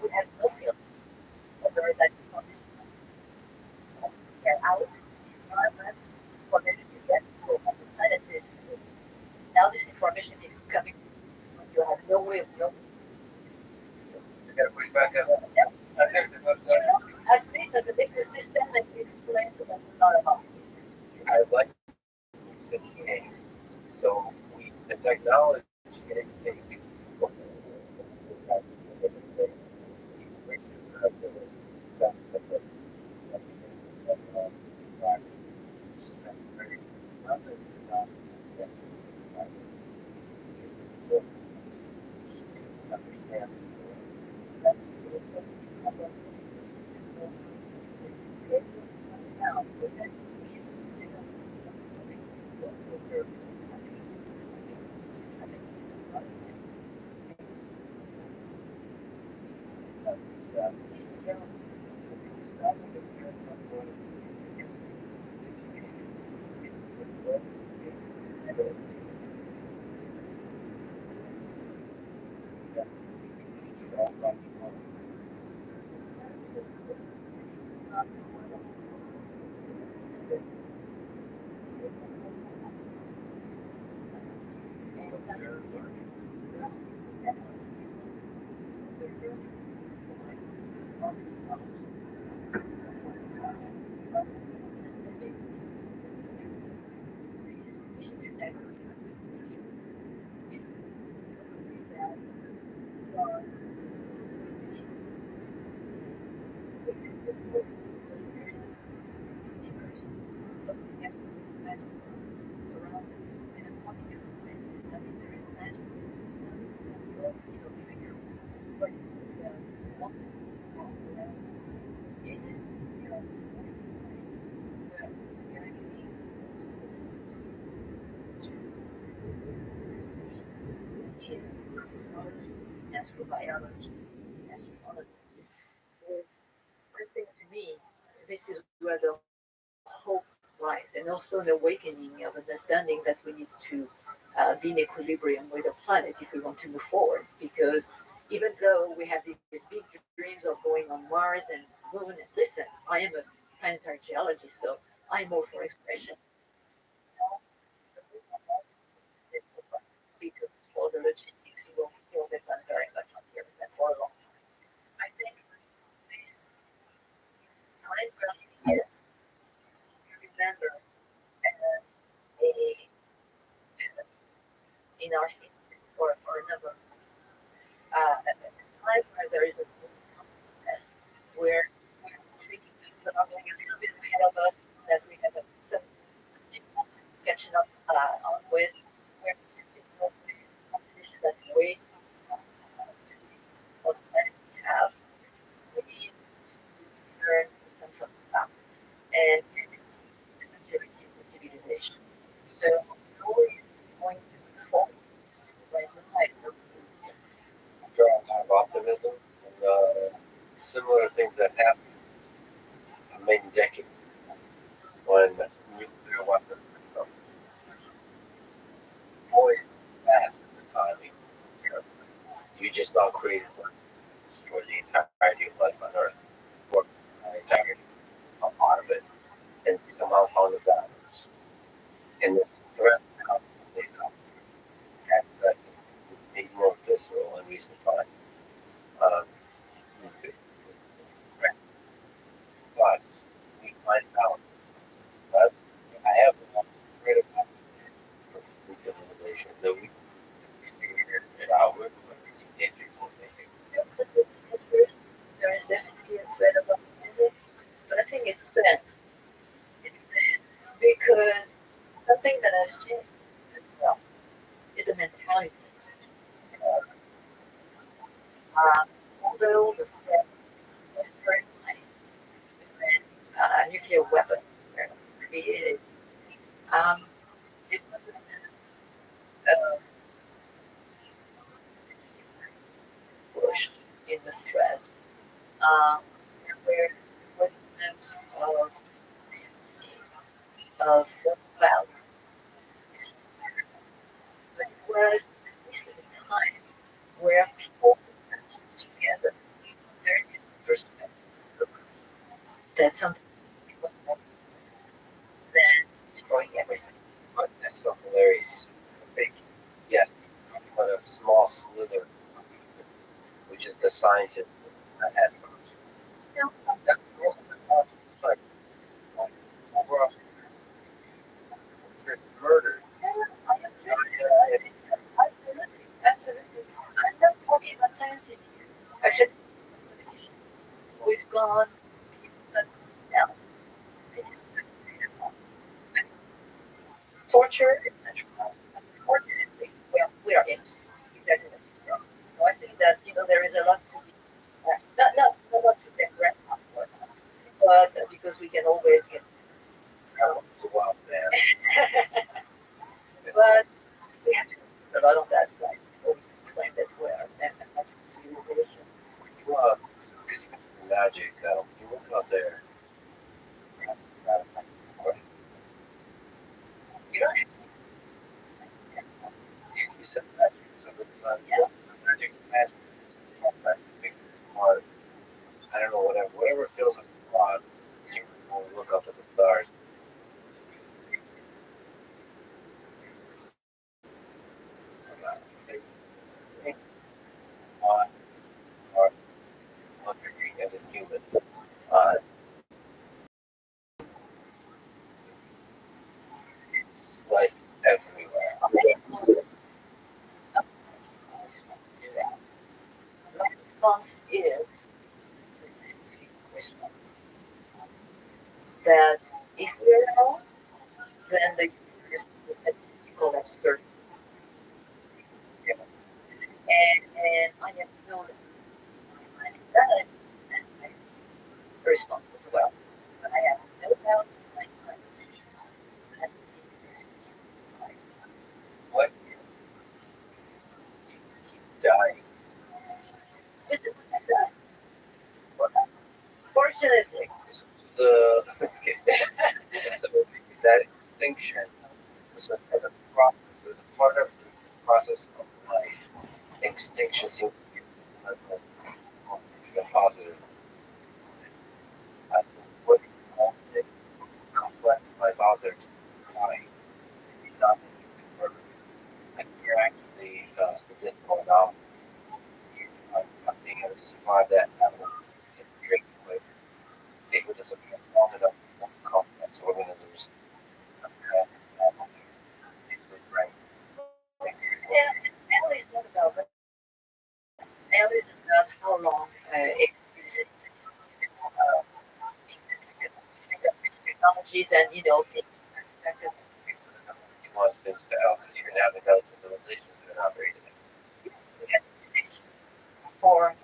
We have no feeling whether that get out environment information you get from the planet is now this information is coming. You have no way of knowing. I gotta push back up. At least as a big system and you explain to them a lot about it. I like the game. So the technology is amazing. astrobiology, astrobiology. I think to me, this is where the hope lies, and also an awakening of understanding that we need to be in equilibrium with the planet if we want to move forward. Because even though we have these big dreams of going on Mars and moon, listen, I am a planetary geologist, so I'm all for exploration. Because for the logistics, you will still depend very much on the Earth and for a long time. I think this time really is remember a, in our history for a number a time where there is a process where we're treating things that are going a little bit ahead of us that we have some catching up on with where people competition that way of that we have. We need to learn a sense of balance and the maturity of the civilization. So always going to move forward right now. After a lot of optimism and similar things that happened many decades when nuclear weapons were always bad at the time. You just now created weapons for the entirety of life on Earth, for the entirety of a lot of it, and somehow found a balance. And the threat constantly has that made more visceral in recent times. Um, but we find out that I have a great about civilization that we figured it out with, but we can't do anything. There is definitely a threat about it, but I think it's bad. It's bad because something that has changed as well is the mentality. Although the threat was very high, when nuclear weapons were created, um, it was a sense of push in the threat. Um, where there was a sense of value, but it was at least at the time where people were together, very different perspectives that something was more than destroying everything. But that's so hilarious. Big, yes, but a small slither, which is the scientist that had You know, that like overall murdered. absolutely. I'm not talking about scientists here. Actually, we've gone now. This is torture is natural. Unfortunately, well, we are innocent. Exactly what you said. So I think that there is a lot to be not to regret, but because we can always get Wow, man. but we have to do a lot on that side before we can claim that we're a magical civilization. Well, magic. You look out there. You don't have You said magic. So magic, magic. Magic, or, I don't know, whatever feels like God. You look up at the stars. process of life, extinction seems to be the positive. What complex life out there trying not and you're actually statistical enough being able to survive that animal in the drinking way. It would just be long enough for complex organisms Yeah, family is not about that. Family is about how long it is technologies and he wants things to help because you're gonna have another civilizations that are operating. for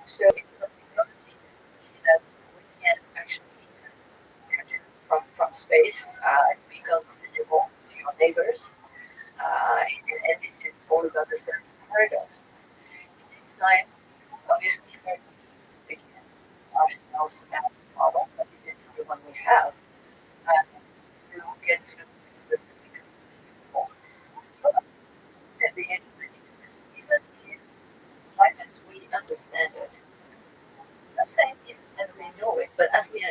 so that we can actually from space become visible to your neighbors. And this is all about the third paradox. It's like obviously again ourselves as a model, but this is the one we have. You get to the people. And the even in life as we understand it, not saying and we know it, but as we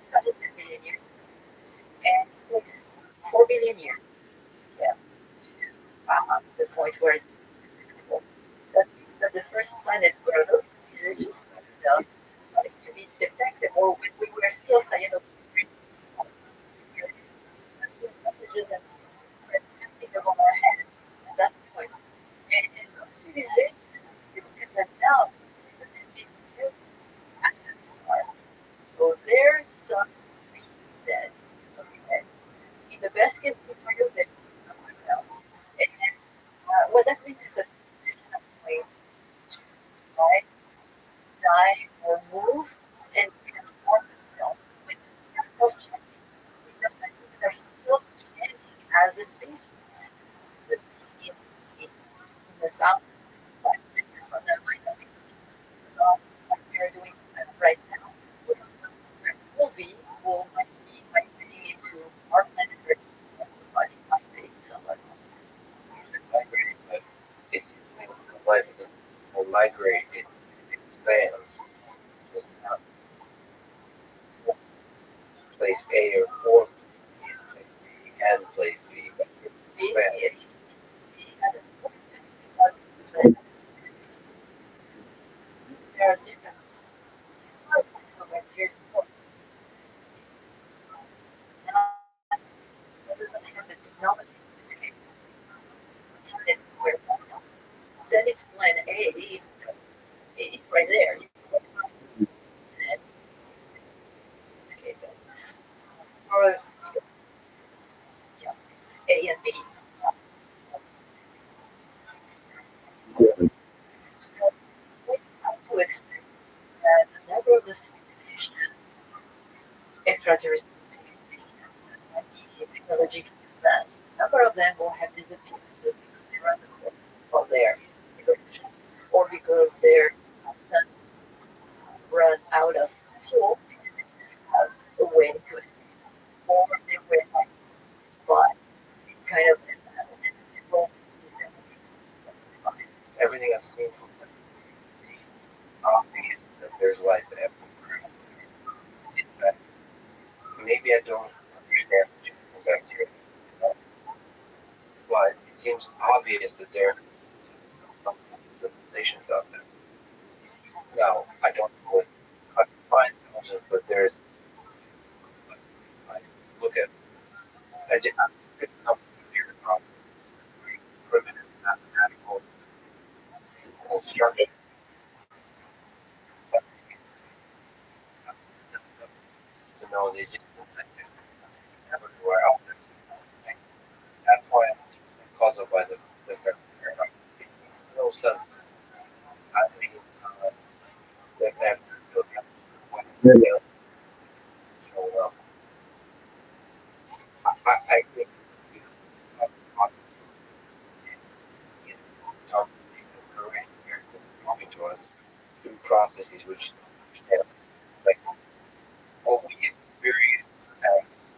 started 10 billion years and it takes 4 billion years, yeah, the point where that the first planet where Earth is actually started to be detectable when we were still scientific messages and think of our head at that point. And those civilizations, you look at them now, so there's some that okay, in the best case scenario that someone else. And what that means is that they die, die or move and transform themselves with no changing. Because I think they're still changing as a species. The in, in the south, but this one that might not be what we're doing right now. Where will be, will might be migrating into our planet or somebody migrating somebody. Migrating, but it's life will migrate, it expands. Place A or and place B, but it expands. There are different then it's plan A. It's right there. Or yeah, it's A and B. So we have to expect that a number of the civilization, extraterrestrial technological advance, a number of them will have disappeared because they run the corner of their evolution, or because their sun runs out of fuel, have a way to escape, or they were like, but kind of Everything I've seen from obvious that there's life everywhere. In fact, maybe I don't understand the bacteria, but it seems obvious that there are some civilizations out there. Now, I don't know if I can find those, but there's I look at I just pick up here primitive mathematical construction. To know they just everywhere out there. That's why I'm puzzled by the paradox. It makes no sense. I think that show up. I think talking to us through processes which like what we experience as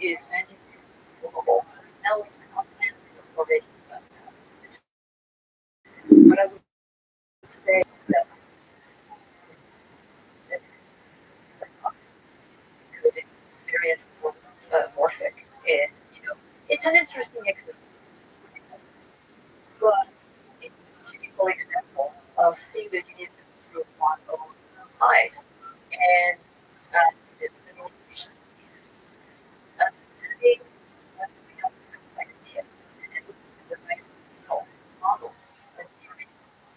is scientifically provable. Now we cannot already. But I would say that because it's very morphic, it's it's an interesting exercise, but it's a typical example of seeing the universe through one's own eyes, and this is the motivation. Understanding that we don't complexity and the way models and theories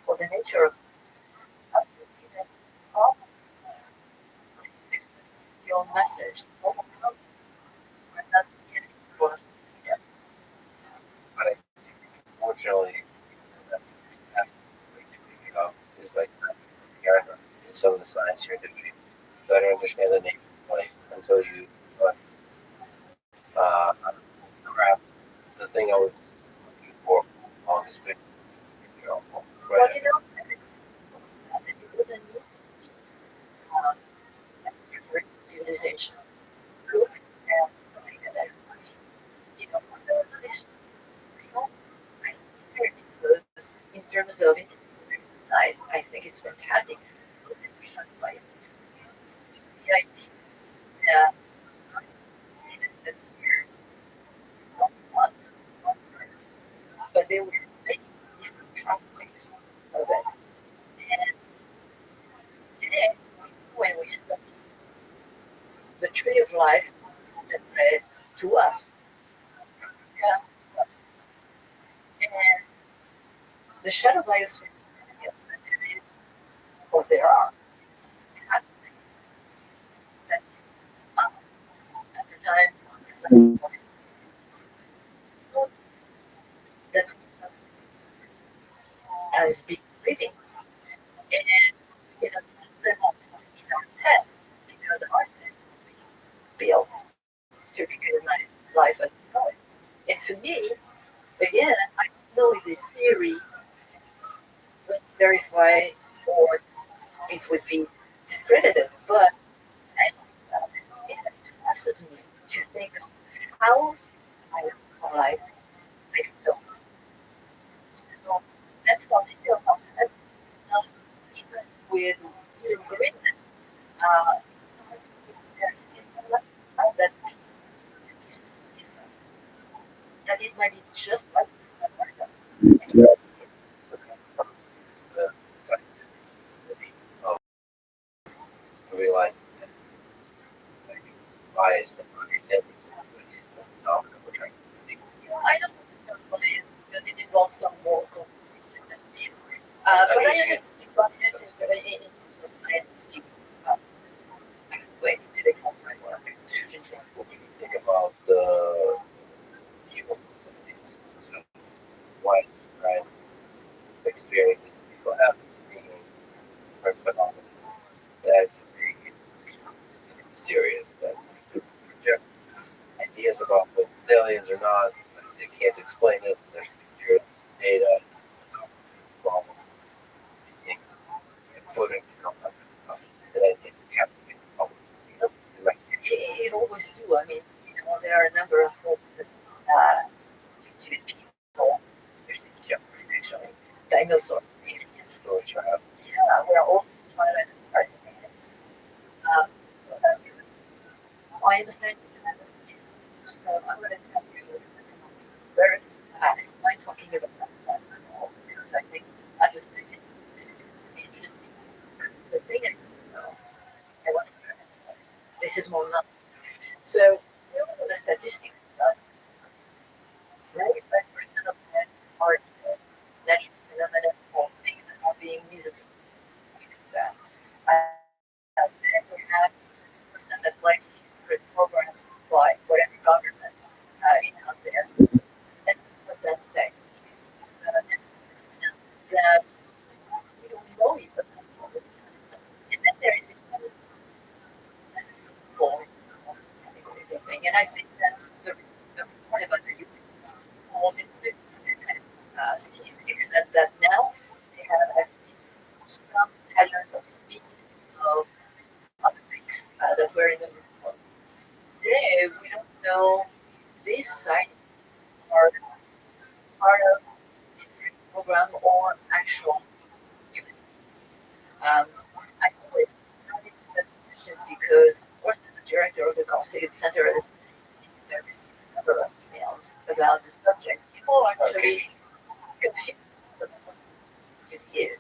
for the nature of all your message. We're not getting for But unfortunately, that picking up is like some of the science you're doing. Better understand the nature of life until you uh, grab the thing I was looking for on this video. well, Right. it was a new civilization. Look at something that I this because in terms of exercise, I think it's fantastic. Like the idea that once, but they were making different pathways of it. And today, when we study the tree of life that led to us, yeah, and the shadow biosphere, or there are pathways that up at the time that as being living. And you know, the test because our test built to recognize life as we know it. And for me, again, I don't know if this theory would verify or it would be discredited, but I, it forces me to think of how I live my life makes so. So that's not still not even with agreement. Uh, that that it might be just like The of realizing that why is the understanding of the we're trying to think. I don't know what it is because it involves some more complicated. But I understand what this is very in scientific way to the company work. When you think about the evil widespread experiences people have seeing are phenomenal. That's very serious that people project ideas about what aliens or not, they can't explain it, there's pictures, data, well, think footage, that I think captivate the public. Like, It always do. I mean, there are a number of folks that people, especially Japanese actually, dinosaur aliens. so child, Yeah, we're all Twilight are um, I understand. So I'm going to tell you very I'm talking about that because I think I just think it's interesting. The thing is, I want this is more not. So, the statistics, 95% of them are natural phenomena or things that are being visible. That. Then we have that like secret programs by whatever government out there. And what's that say? That we don't know even. And then there is this whole categorizing thing. And I think that the part about the youth falls into this kind of scheme, except that now they have some patterns of speed of other things that were in the report. Today we don't know So these sites are part of the program or actual unit. I always studied that question because, of course, as the director of the Consigliere Center at the I received a number of emails about the subject. People actually confused about what it is.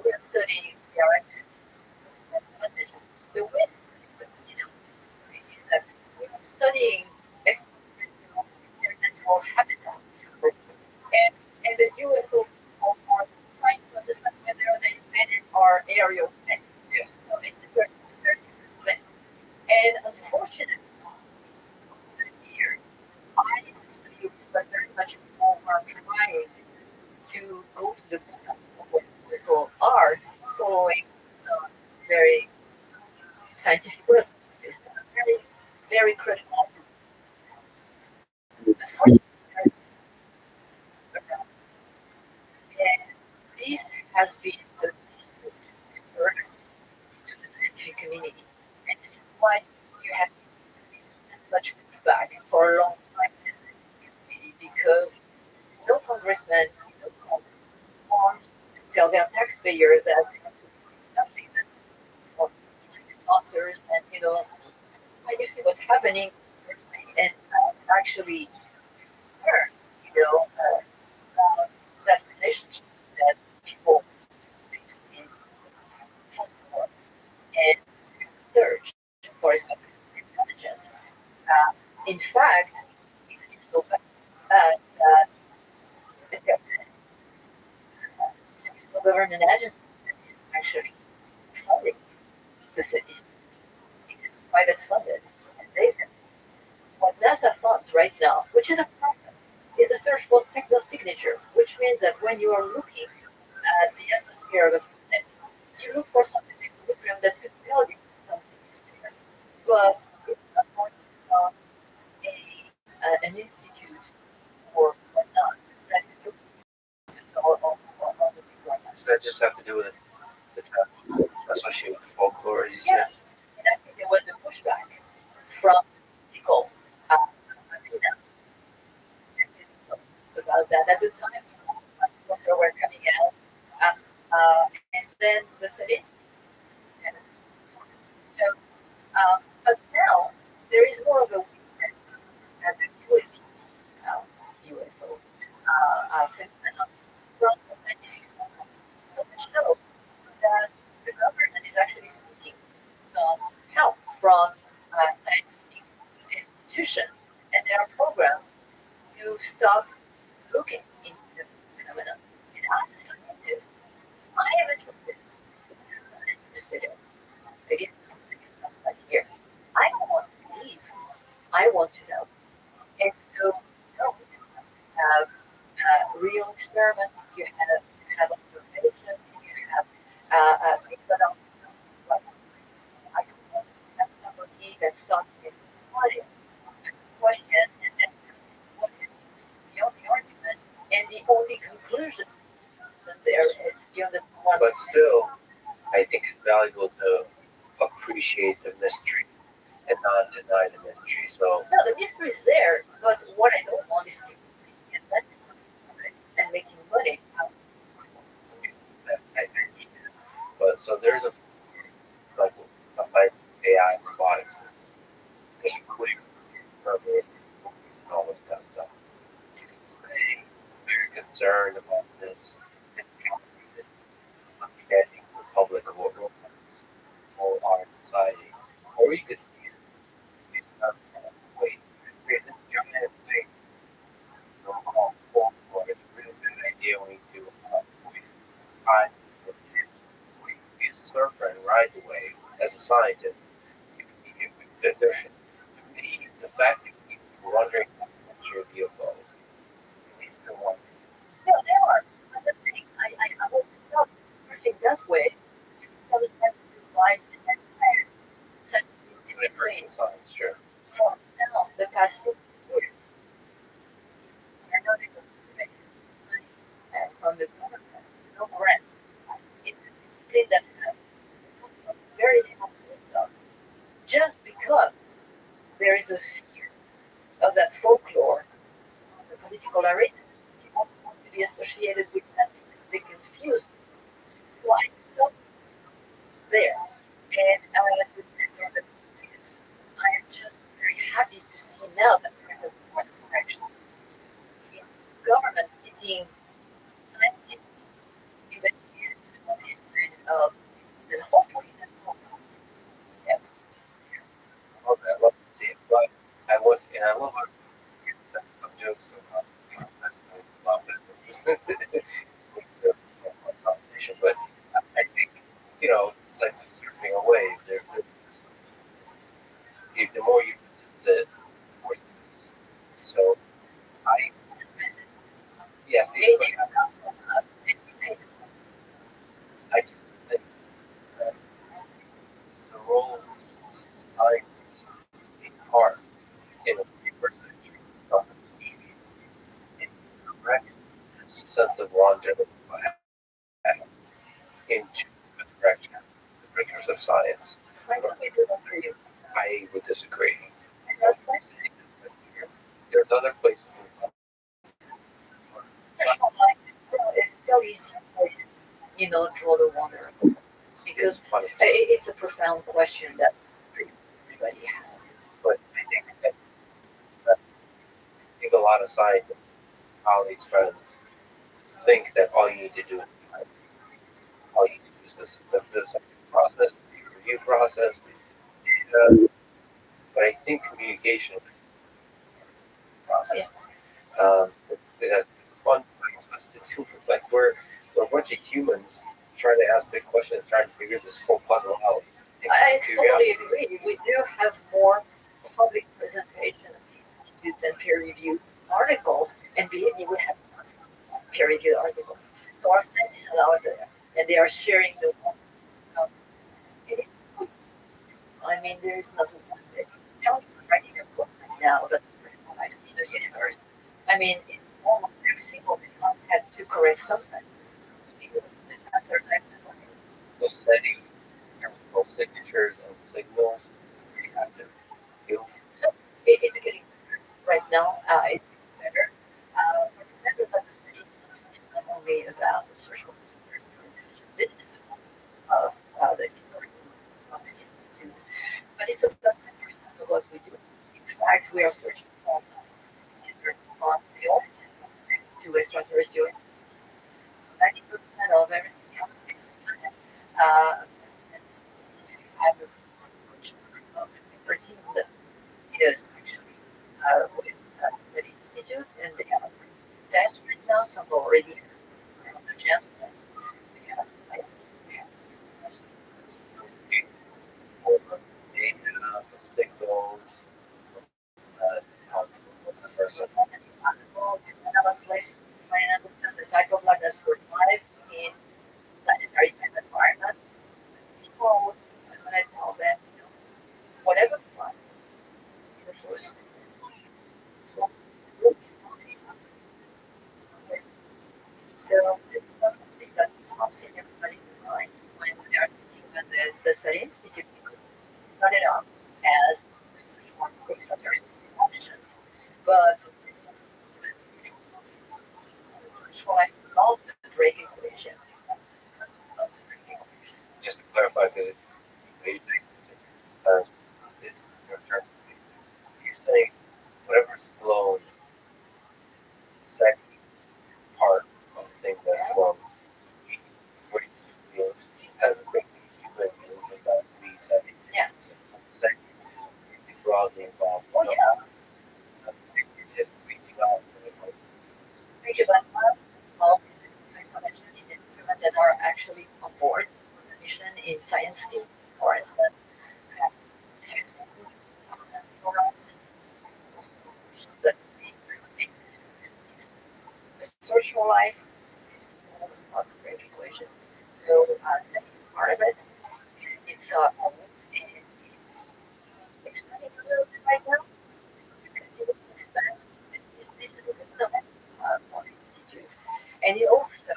We're studying directed message. The way you know is that we're studying extraterrestrial habitat, and the UFO people are trying to understand whether they embedded our aerial things. Yes. So it's a very different. And unfortunately, here, I actually was very much more trying to go to the bottom of what people are following some very scientific work. It's very, very critical. Unfortunately, and this has been the burden to the scientific community. And this is why you have much pushback for a long time in the scientific community because no congressman, no congressman wants to tell their taxpayers that they have to do something that authors and when you see what's happening and actually learn, that relationship that people in folklore and search for intelligence. In fact, it's so bad that there is no government agency that is actually funding the cities. It is private funded. And what NASA funds right now, which is a problem, is a search for technosignature, which means that when you are looking at the atmosphere of a planet, you look for some equilibrium that could tell you something is there. But it's not going to become an institute or whatnot that is looking all the people like that. Does that just have to do with the associated with folklore, you Yeah, said? and I think there was a pushback from people about that at the time. Books were coming out, and then the cities. So, but now there is more of a weakness at the UFO phenomenon from the scientific standpoint. So much so that the government is actually seeking some help from scientific institutions, and there are programs to stop looking into the phenomenon. And as a scientist, I am interested. I'm interested in again, like here. I don't want to believe. I want to know. And so, you have real experiments. You have observation. You have things that are like I don't want to have somebody that starts with a question and then what is the only argument and the only conclusion that there is the one. But still, I think it's valuable to appreciate the mystery and not deny the mystery. So, No, the mystery is there, but what I don't want is people thinking and making money out of but so there's like a fight AI robotics. There's clear permeate and all this kind of stuff. You can say very concerned about this understanding the public of what whole our society, or you could see it another way. It's a giant thing. Called folklore. It's a really good idea when you do ride with kids. When you be a surfer and ride the wave as a scientist, the fact that you keep wondering about your UFOs, you still wonder. no, there are. But the thing, I want to stop working that way. I was having to life and then scientific Universal science, sure. for now, the past 6 years. We're not able to make money from the government, no grant. It's a thing that has very little of just because is a fear of that folklore, the political arena. People want to be associated with that because they confused. So I stopped there. And I am just very happy to see now that we're in the right direction. In government seeking scientific investigation on this kind of, and hopefully that's not yeah. I love to see it, but I would, and I love our jokes about conversation, but I think, it's like surfing a wave. The more you resist it, the more you lose. So I, yes, I just think that the role of science in part in the 21st century of in correct sense of longevity in the direction, the rigors of science. I would disagree. There's other places in life. It's so easy to draw the water because it's a profound question that everybody has. But I think a lot of scientists, colleagues, friends think that all you need to do is time. All you need to do is this process, the review process. But I think communication process. It has fun for us to do. Like we're a bunch of humans trying to ask big questions, trying to figure this whole puzzle out. I totally agree. We do have more public presentation than peer-reviewed articles, and believe me, we have peer-reviewed articles. So our scientists are out there, and they are sharing the. Um, I mean, there is nothing that tell you writing a book right now that life in the universe. I mean, it's almost every single thing I had to correct something. Because after time, So studying both signatures and signals, you have to do. so it's getting better right now. It's getting better. Remember that the study is not only about the social this is the historical of the institutes, but it's about 10% of what we do. In fact, we are searching for different on the origins to extraterrestrial. 90% of everything else is have a function of 13 that is actually with study institute, and they have tests right now. Some already on the chance. They have like Data, signals, how the person. another place to find out the type of life that survive in planetary type environment. People, when I tell them, whatever life in the solar system, so this is something that pops in everybody's mind when they are thinking that the Study Institute started off as extraterrestrial options, but trying to solve the Drake equation. Just to clarify, because uh, it's your turn. You're saying whatever's flown, second part of the thing that's from where you has a quick human beings about we second. Yeah. Second, broadly involved. Oh yeah. Reaching out. Think about all the instruments that are actually on board the mission in science team, for instance. The social life is part of the equation. So that is part of it. It's and it's expanding a little bit right now. Continue to expand. This is a good for the institute. And it also,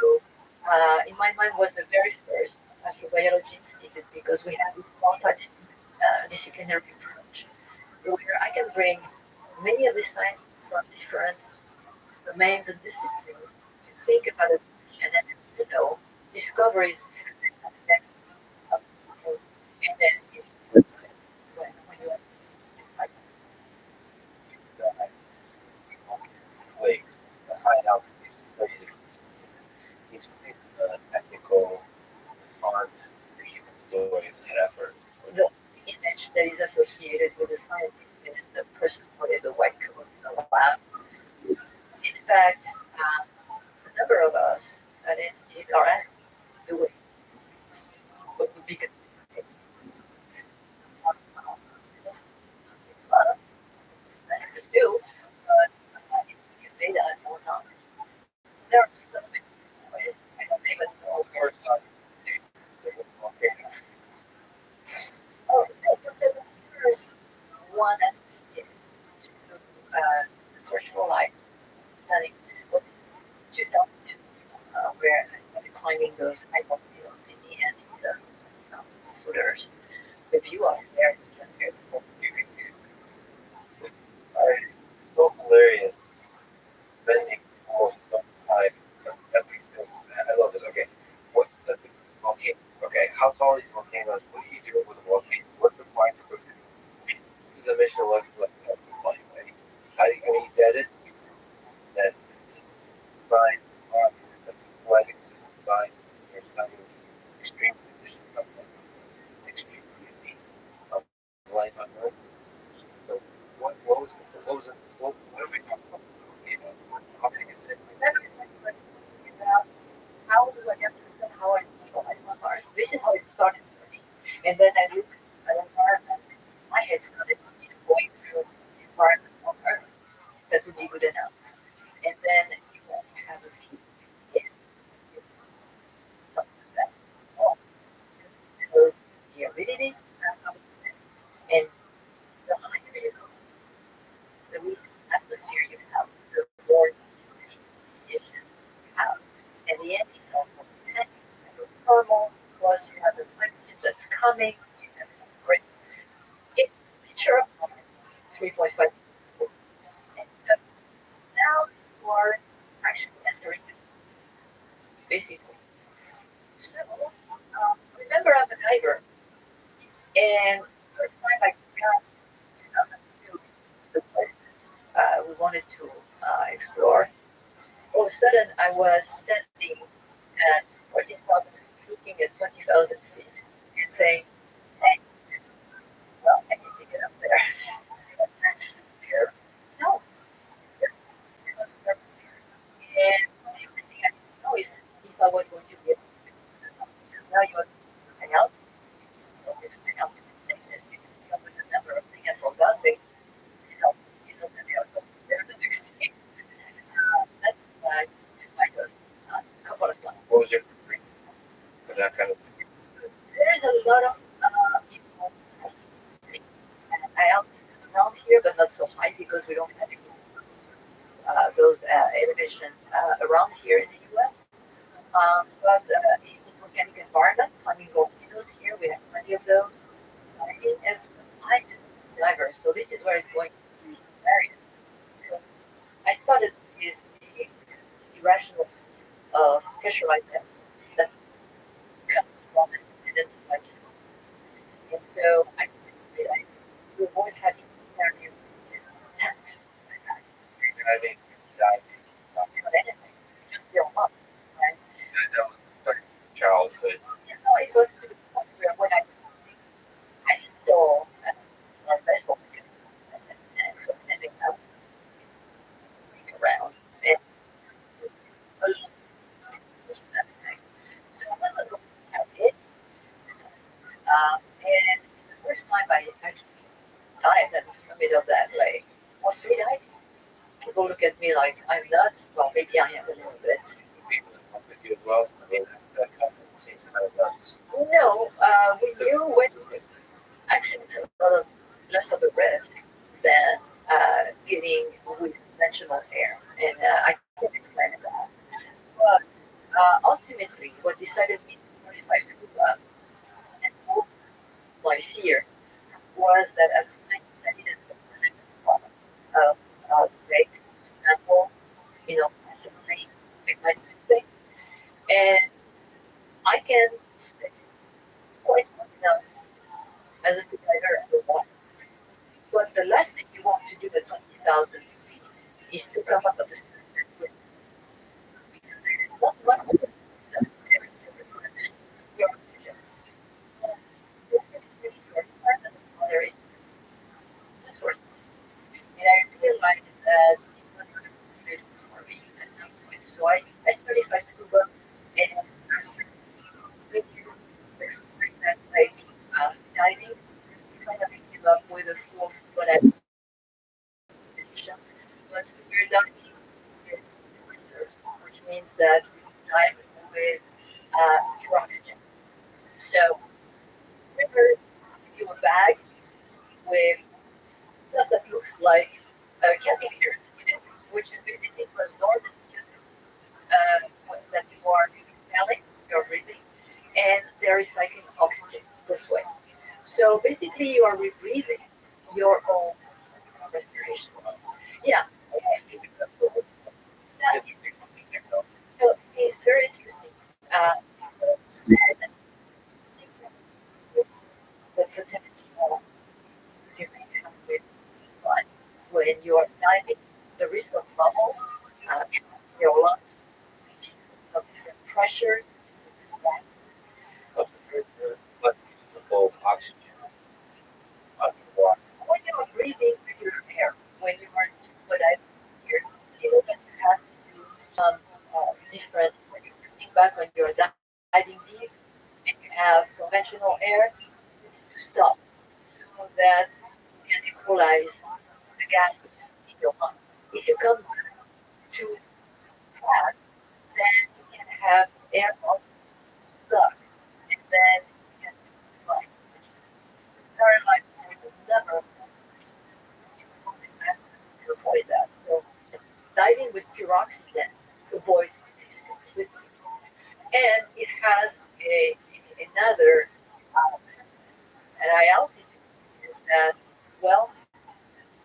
in my mind, was the very first astrobiology institute because we have this multidisciplinary approach where I can would bring many of the scientists from different domains and disciplines to think about it, and then discoveries and methods of people, and then when you like ways to hide out these technical, fun, stories and effort. the image that is associated with the scientist is the person with the white coat in the lab. In fact, a number of us, and it are asked the way what would be considered managers do, but if they done or not. There are so many ways. I don't even know. First time, okay. Oh, no, but there's one aspect to search for life, studying what you start to do, where climbing those high mountains in the end, footers. The view out there is just beautiful. So hilarious. Spending almost no time on everything. I love this. Okay, what the volcano? Okay, how tall are these volcanoes? What do you do with a volcano? What's the point of it? This is a mission like flying away. How are you going to eat that? That design, the flight design, you're studying extreme conditions of extreme beauty of life on Earth. So what are we talking about? How big is it? How do I get to how I control my Mars? This is how it started for me. And then I looked at the environment. My head started going through the environment on Earth. That would be good enough. And then you have a few kids. It's something that oh, because the aridity and the higher you go, the least atmosphere you have, the more conditions you have. And the end is also normal, plus you have the quickness that's coming, you have great picture of 3.5. And so now you are actually entering basically. So remember I'm a diver, and first time I got 2002, the places we wanted to explore, all of a sudden I was standing at 14,000 feet, looking at 20,000 feet, and saying, hey, well, I need to get up there. Here. No. And the only thing I didn't know is if I was going to get now you are hang out, or if you hang out with thickness, you can come with a number of things, and for God's sake, you know that they are going there the next day. That's why to find us a couple of times. What was your degree for that kind of thing? There's a lot of people altitude around here, but not so high because we don't have those elevation around here in the U.S. But in volcanic environment, climbing volcanoes here, we have plenty of those. As I diver, so this is where it's going to be varied. So I started with the irrational pressurized air that comes from it, and then like, and so I to avoid having serious attacks. Diving, diving, Not anything, just feel up, right? that was like childhood. You know, it was to the point where when I saw a vessel and so anything else around, and so it wasn't looking at it. And the first time I actually dived at the summit of that lake was free diving. People look at me like I'm nuts. Well, maybe I am a little bit. People that come with you as well. I mean, that kind of seems kind of nuts. No, we knew when actually it's a lot of less of a risk than getting with conventional air, and I can explain that. But ultimately, what decided me to certify scuba and my fear was that at the time I didn't 1,000 feet is to come up with a surface with because there is not one of them that your oxygen. There is the source. And I realized that it was not good for me at some point. So I studied by scuba and exploring that like diving. If I haven't give up with a full what I but we're diving with reserves, which means that we dive with pure oxygen. So remember give you a bag with stuff that looks like calculators in it, which is basically to absorb that you are inhaling, you're breathing, and they're recycling oxygen this way. So basically, you are rebreathing your own respiration. Yeah. Yeah. So it's very interesting. The potential you can have with fun when you are diving, the risk of bubbles, uh, your lungs, of different pressures, But the full oxygen underwater. when you are breathing pure air, when you are just what I here, you can have to do some different when you're coming back when you're diving deep and you have conventional air, you need to stop so that you can equalize the gases in your lungs. If you come too fast, then you can have air bubbles stuck and then you can fly. Paralyzed will never to avoid that. So diving with pure oxygen avoids this completely. And it has another at high altitude is that, well,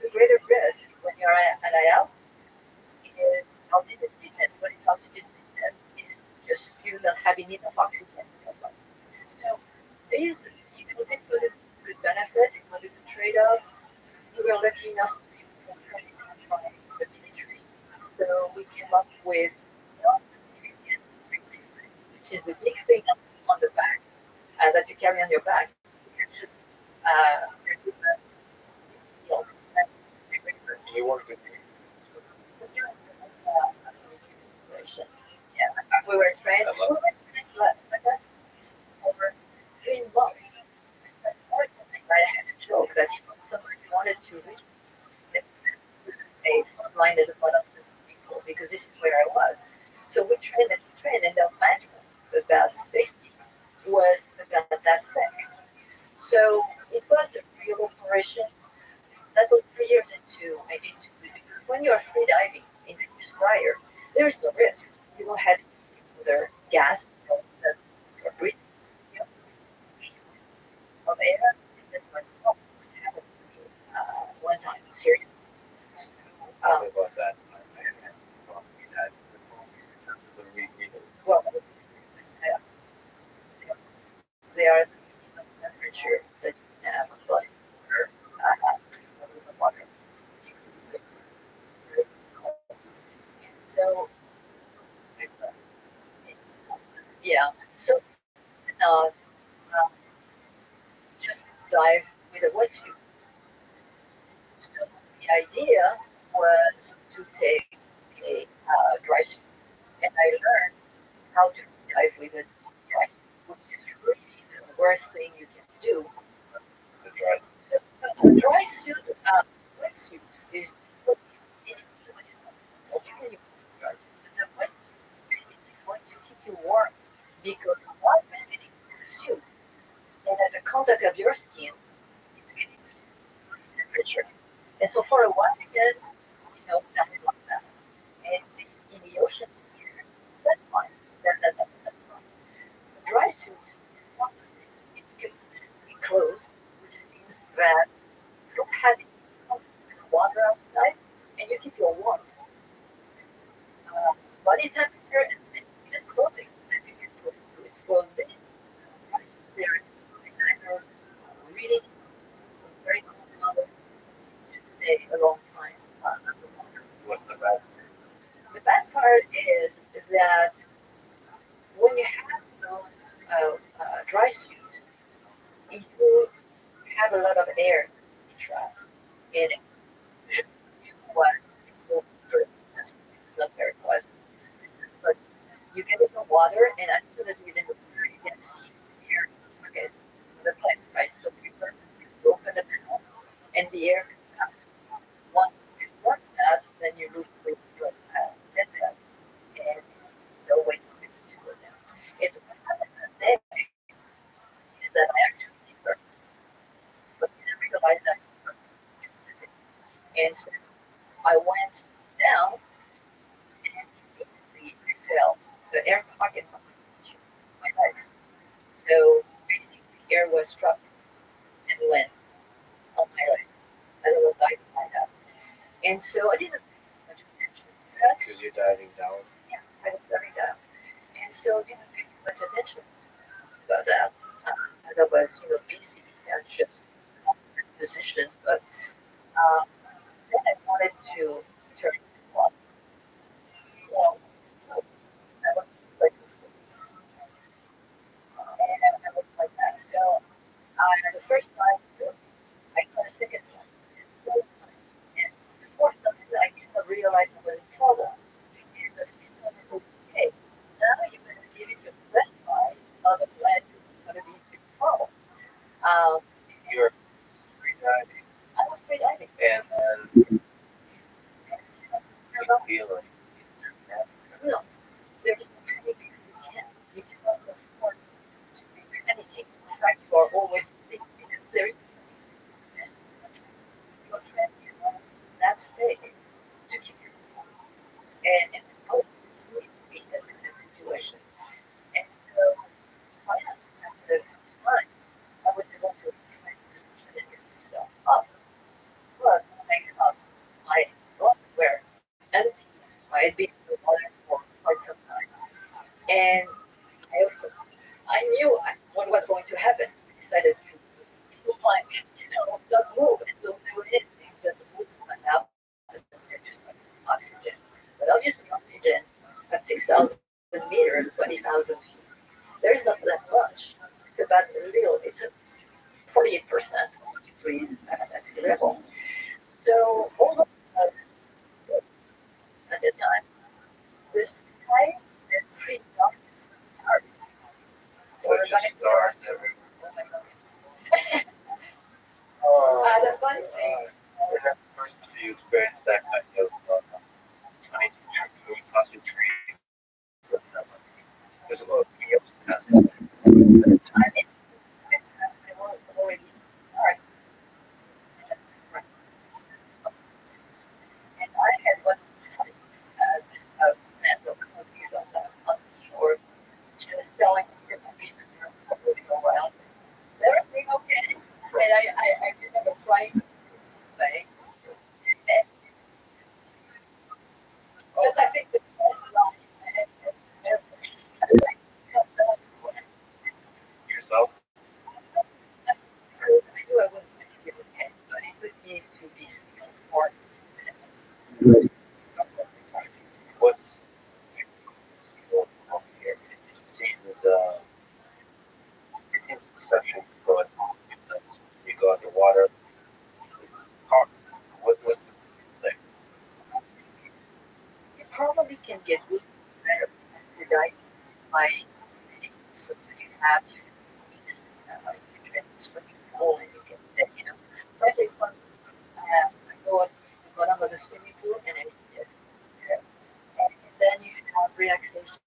the greater risk when you're at high altitude is altitude sickness. What is altitude sickness? It's just you not having enough oxygen in your body. So this, this was a good benefit. It was a trade-off. We were lucky enough to try the military. So we came up with which is the big thing on the back that you carry on your back. Uh, You work with yeah, we were trained. We were trained like that over 3 months. I had a joke that somebody wanted to reach a front line at the bottom of the people because this is where I was. So we trained, and the management about safety was about that thing. So it was a real operation. That was 3 years into maybe 2 because when you're free diving in the years prior, there is no risk. You don't have other gas that you're breathing of air. That's what happened to me one time. Seriously. So, tell me about that. The well, they are the temperature that you can have a body water. So, yeah. So, uh, uh, just dive with a wetsuit. So the idea was to take a dry suit, and I learned how to dive with a dry suit, which is really the worst thing you can do. the dry. So the dry suit, wetsuit is what you can use dry suit. The wetsuit basically is going to keep you warm because water is getting into the suit, and at the contact of your skin, it's getting temperature. And so for a while, again, nothing like that. And in the ocean, that's fine. That's fine. The dry suit, it can be closed, which means that you don't have any water outside, and you keep your warmth. Body temperature and even clothing that you can put to expose the there is neither really very cold weather to stay a long time that when you have those dry suits, you have a lot of air trapped in it. What it's not very pleasant. But you get in the water, and as soon as you get in the water, you can see the air pockets in the place, right? So you open the panel, and the air comes out. Once you work that, then you move to your dead end, and no way to do it now. It's what happened that day is that I actually worked, but I didn't realize that. And so I went down and immediately felt the air pocket behind my legs. So basically, air was trapped and went on my legs, and it was like my head. And so I didn't pay much attention to that. Because you're diving down. Yeah, I was very down. And so I didn't pay too much attention about that. As I was, busy and just position. But um, then I wanted to turn to one. Well, I was like, and I was like that. So the first time, I got a second time. And before something, I didn't realize I was in trouble. And the first time I was okay. Now you're going to give it your best try. Otherwise, it's going to be big trouble. Um, You're free diving. I'm afraid I didn't. And then you feel like No, there's no panic. You cannot afford to be panicking. In fact, you are always thinking because there is your friend is not that state to keep you and always need to be in that situation. And so, after time, I was able to try to get myself up. But I up, my blood were empty. I had been in the water for quite some time. And I, I knew what was going to happen. So I decided to like, don't move and don't do anything. Just move out and just oxygen. But obviously, oxygen at 6,000 meters, 20,000 feet, there is not that much. It's about a little, it's a 48% degrees at sea level. So all of at the time, the sky is pretty dark. It's dark. but just stars everywhere. Oh my goodness. The funny thing, And that's the first time you experience that kind of you're concentrating. There's a lot of fields. I mean, I was already dark. And I had one as a mental confused on the shore. She was telling me different pieces of moving around. Is everything okay? And I remember trying to say, and because I think the best line and Yourself. I knew I wasn't going to be okay, but it would need to be still for What's going on here? It seems perception going on. You go underwater. It's hard. What's the thing? you probably can get good better at the diet by so you have weeks you can swim pool and you can say, try to fun. I go at the bottom of the swimming pool and I just and then you have relaxation.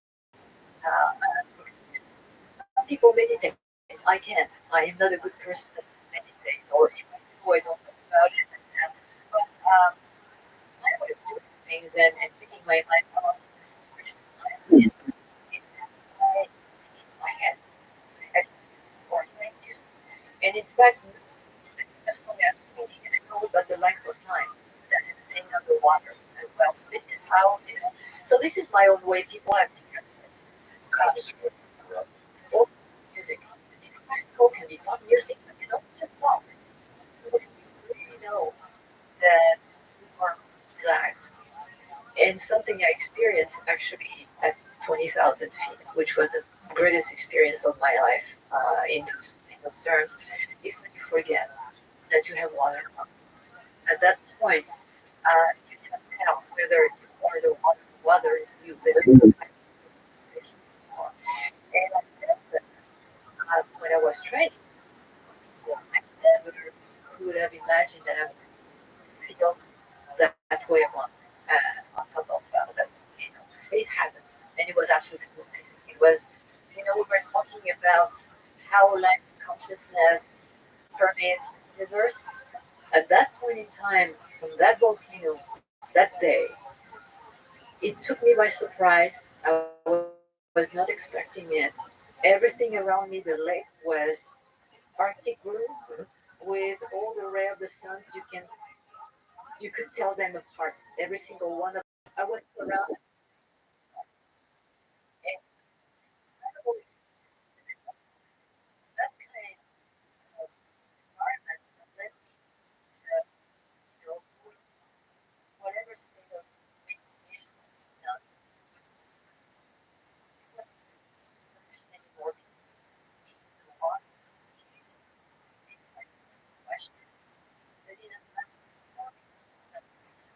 Some people meditate. I can't. I am not a good person to meditate or if I do, I don't know about it. But my way of doing things and taking my mind off is in my head. Or things. And in fact, just when I'm thinking, and I know about the length of time that is staying underwater as well. This is how, so this is my own way people have all music. Classical can be pop music, but just songs. So you really know that you are relaxed. And something I experienced actually at 20,000 feet, which was the greatest experience of my life in those terms, is when you forget that you have water. At that point, you can tell whether you are the waters you've been in. And I felt that when I was training, I never could have imagined that I would feel that way on top of that. It happened, and it was absolutely amazing. It was, we were talking about how life consciousness permeates the universe. At that point in time, from that volcano, that day, it took me by surprise. I was not expecting it. Everything around me, the lake was Arctic blue with all the ray of the sun. You could tell them apart. Every single one of them. I was surrounded, and I always that kind of environment that led me to, whatever state of meditation, not anymore to want question. But it doesn't matter anymore.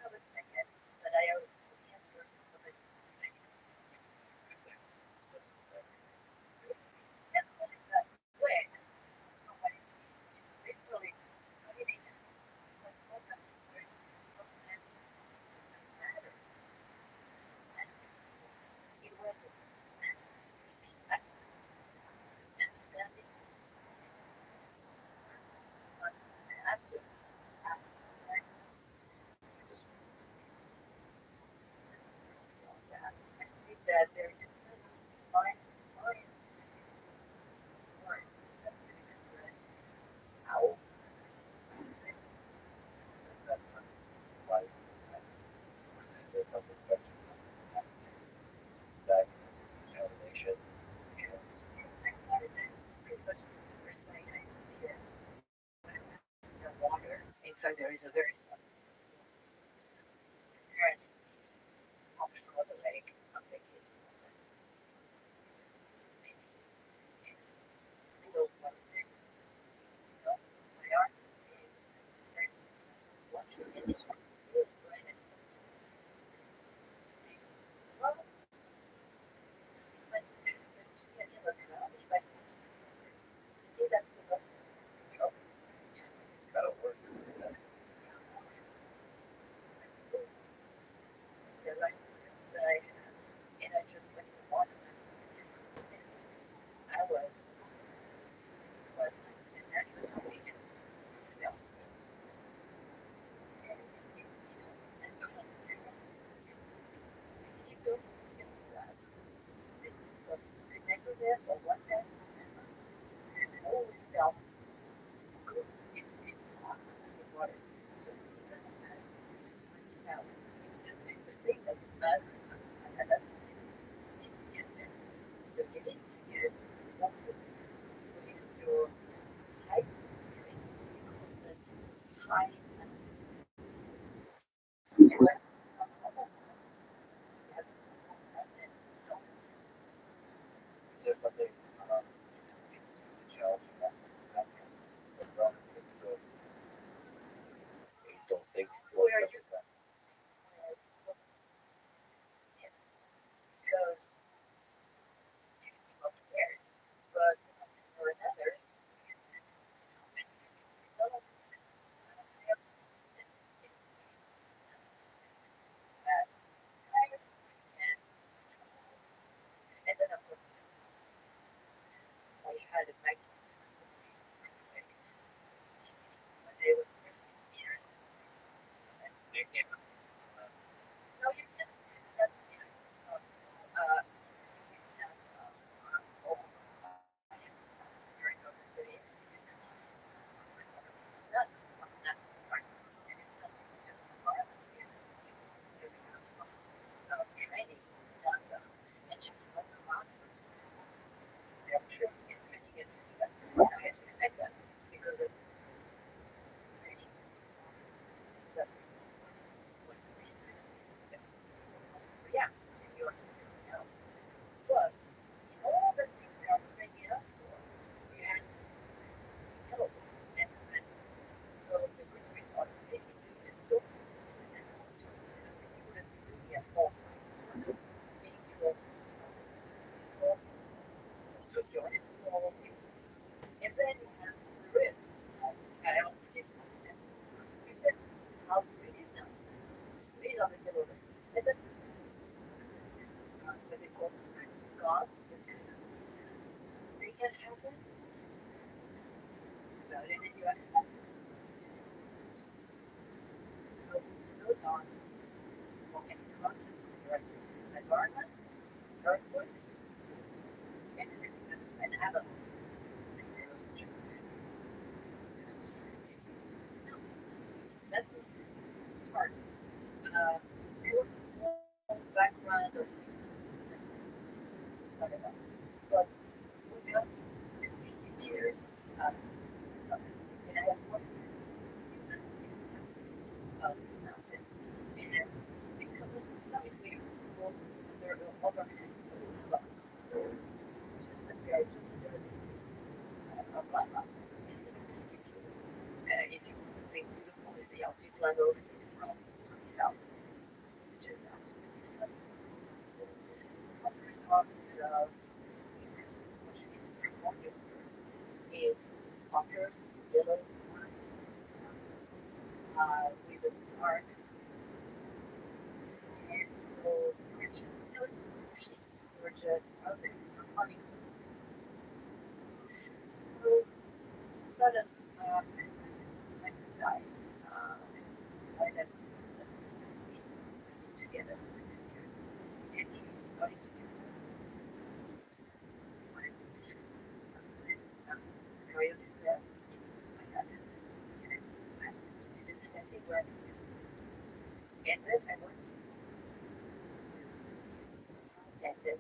I was again, but I already know the answer. But I can't put it that way. Nobody is really fighting it. But what I'm saying, it doesn't matter. And it was understanding what absolute that. I think that there is a mind word that can express how Why? Say something special. That determination. I started it pretty much the first night I did the water. In fact, there is a very parents offshore the lake on vacation. Little one thing, my art is watching it. Well, but to get him a crowd, but see that's the Gotta work. on volcanic eruption, direct environment, earthquakes, and avalanche. That's hard. Background of whatever. But we got 50 years. And I have one of mountain. And because of some degree, there are overhang. So, just the very of lava. If you think beautiful is the altitude levels from 20,000 to 2,000. Others are which is primordial is otters, yellow, with a dark and so rich were just perfect for hunting. So sudden like die. I that together and he's starting to carry on to that. I got it. I did the same thing where and then I went and then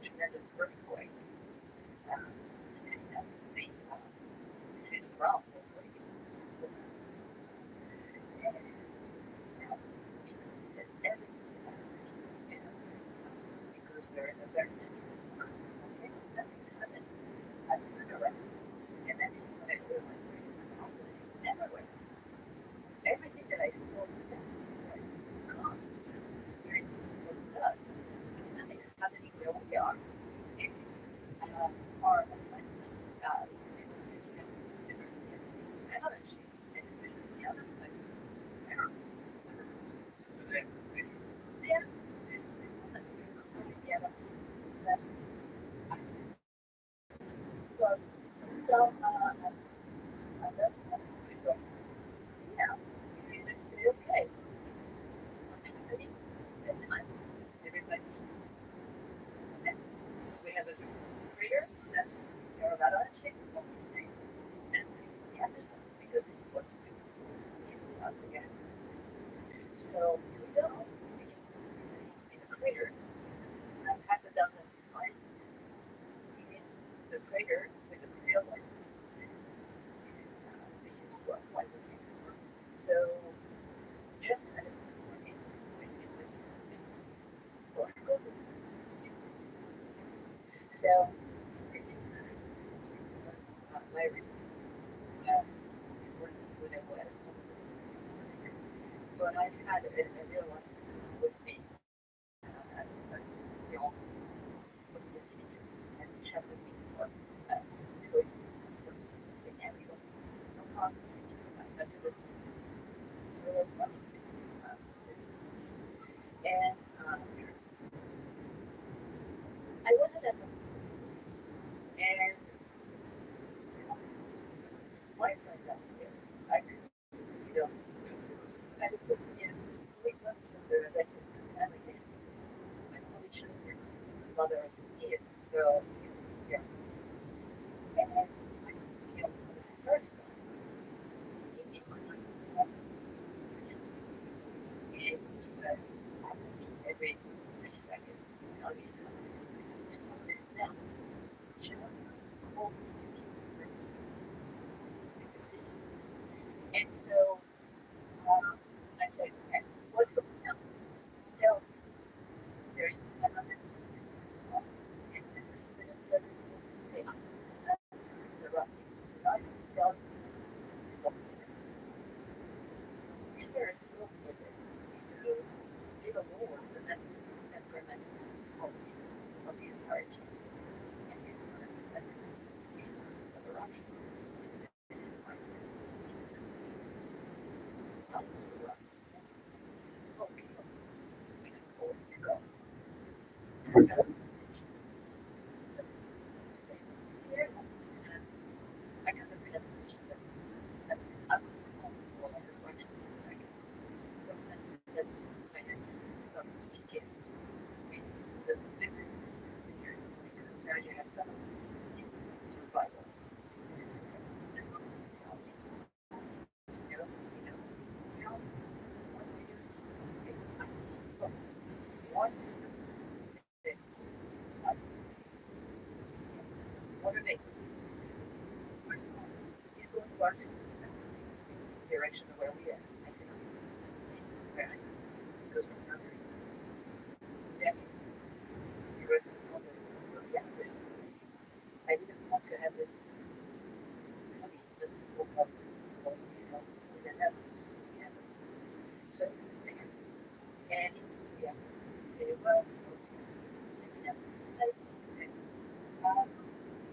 tremendous earthquake. Standing up between the ground was crazy. And he said everything because we're in a very okay, that makes sense. I turned around and that is when I realized there's nothing everywhere. Everything that I saw was gone. It was dust. Nothing's happening where we are. It, our energy, and especially the other side, air. There, together. So, other people, yeah, you say, okay, everybody, everybody, we have a creator that you're about to change what we say. And yeah, because this is what we do. Again. So here we go. In the crater, half a dozen times in the crater with the real one. This is what one would do. So just kind of working with Portugal. So my when I was so I had a real one with me. You know, and chat with me for so scenario. No problem. I do this really well. And I wasn't at the and my friend out there, I you know, I would put in we went to the as I said, family history. My only children, mother of two kids. So yeah. And you know, the first one, he and was every 3 seconds. Now he's coming. This now. And so I said, okay, what's the now? Tell me, there's another and then there's the other say, so I tell you, and there's still with it to give a more the next temperament of the entire team. And he's the Russian. I got the parked in the direction of where we are. I said, where? He goes from another. That the rest of the other. Yeah, I didn't want to have this. I mean, it doesn't go up, with the levels. Yeah. So it's the thing. And yeah, very well.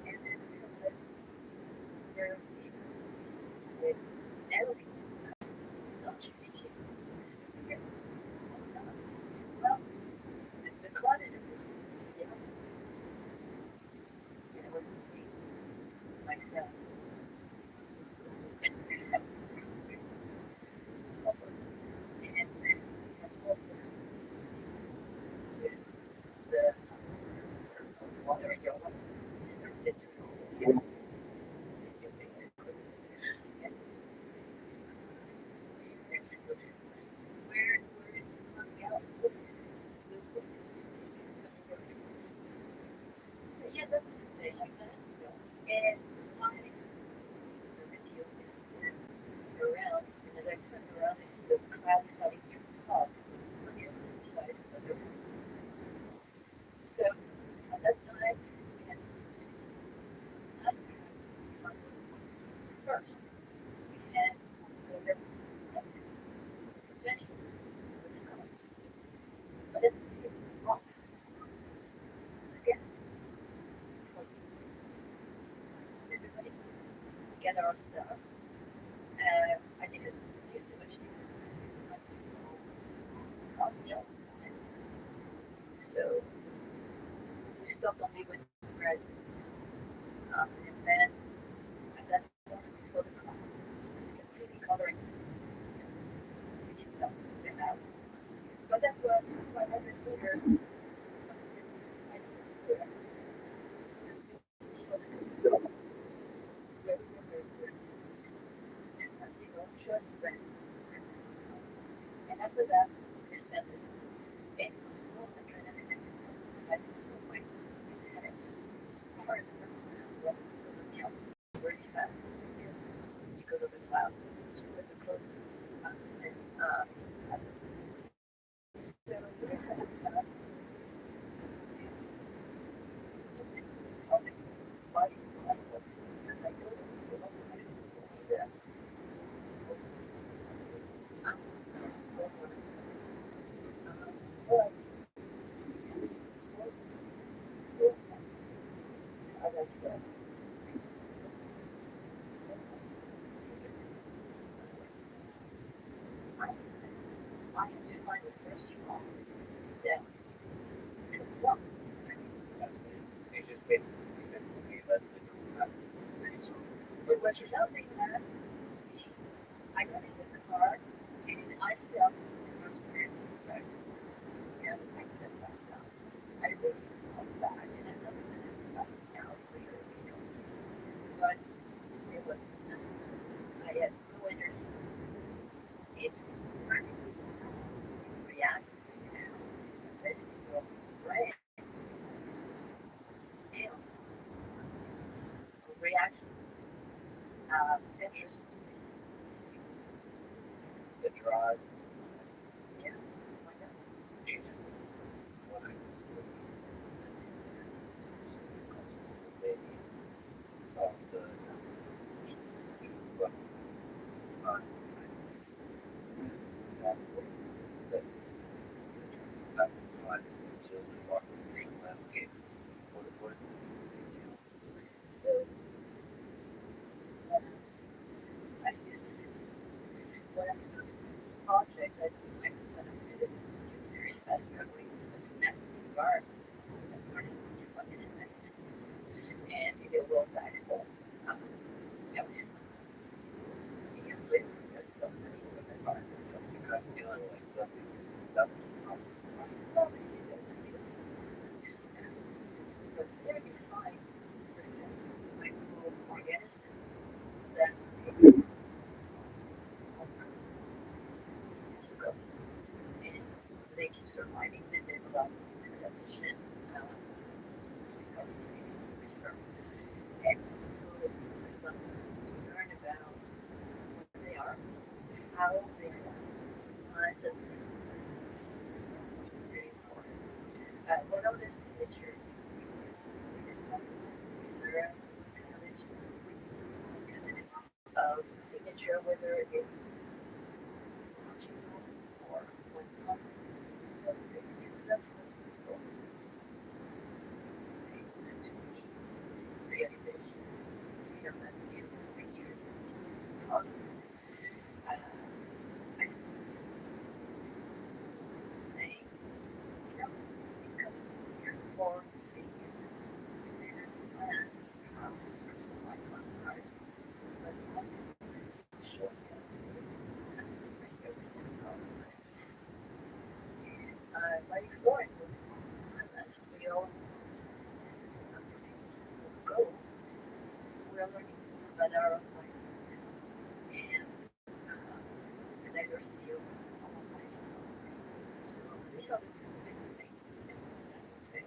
And then there with Natalie. So she became well, the cloud is yeah, and it was deep myself. And then with the water in your life, it starts into something. So yeah, that's the thing like that. And finding the video around, and as I turned around, I see the cloud starting to pop on the other side of the room. So at that time, we had not first. We had over up to Jenny with the colors. But then the rocks again for music. Everybody gather our stuff. I didn't get too much cocktail. So we stopped only with bread. And then at that point we saw the color. It's the crazy coloring. We didn't know it out. But that was 500 meter. I didn't do it. Just for the where we were very first. And just went. And after that, we spent it. And so I tried everything. I didn't know my headaches. Hard to remember because of the very fast because of the cloud. It was the close. And so we had a fast. Body works because I know the local medicine told me that but as I said, I have to find the first strong that can walk. It's just basically that's the So what you're telling me that I got in the car and I felt the first period back. And I said back down. I really felt bad and it doesn't mean it's out later, but it was I had no energy. It's react and ready to go right and reaction interest the drive. yeah why not What I was looking at this maybe of the but that that's that one children walking through the landscape. What so I used to say when I started the project how they lines of very important. One of the signatures of signature, whether it's or when so this realization of that is 3 years of saying, you know, because you're born speaking and slant from my heart, but one is short by exploring unless we all go, we're learning about our own life and the diversity of our own life. So these are the big things that I would say.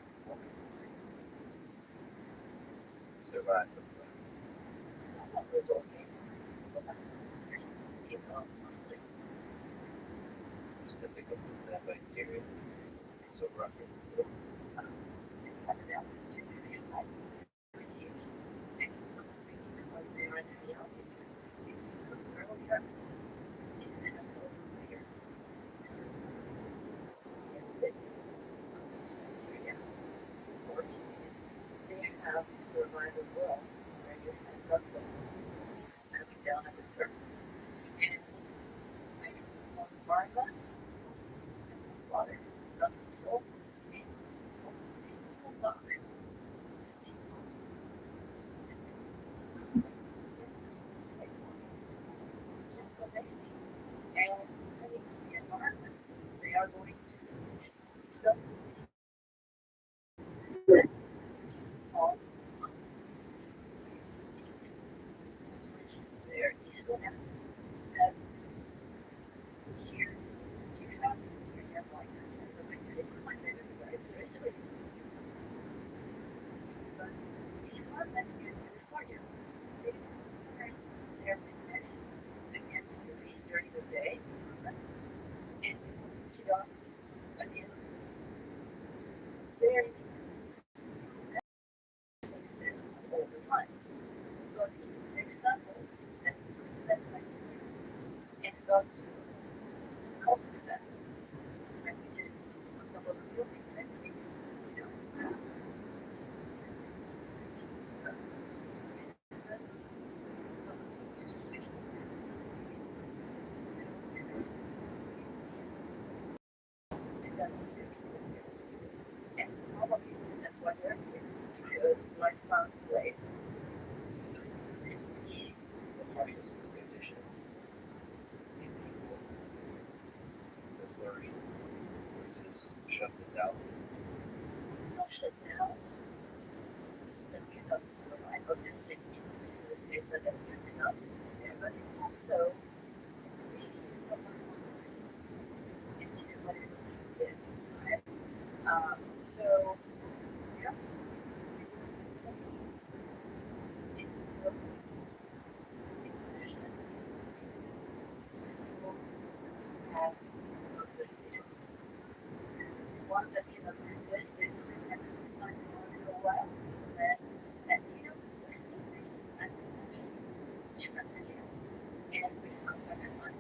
Survive. What was okay? Mostly. Just think of that bacteria. So rocket. Has an altitude of like radiation. And because they are in the altitude, it's earlier and then it goes later. So yeah, they have survived as well. Where you have drugs coming down at a certain and on environment, water, nothing salt, and nothing. And the environment, they are going to stuff on there. You still have here, you have like it's really but it's not that good for you. They're against the heat during the day. And you know, again, very extent all the time. But the example that and start to cope with that. And we did a couple of building and we, you know, and probably that's why they're here. Because life found way. The hardest condition in people the flourish versus shuts it down. Not shut down. Then we have to survive. Obviously, this is a state that I'm not there, but it also is a and this is what it is. Right? So, yeah, it's have one that cannot resist it and find a while and you know there's some reason and different scale and we complex mind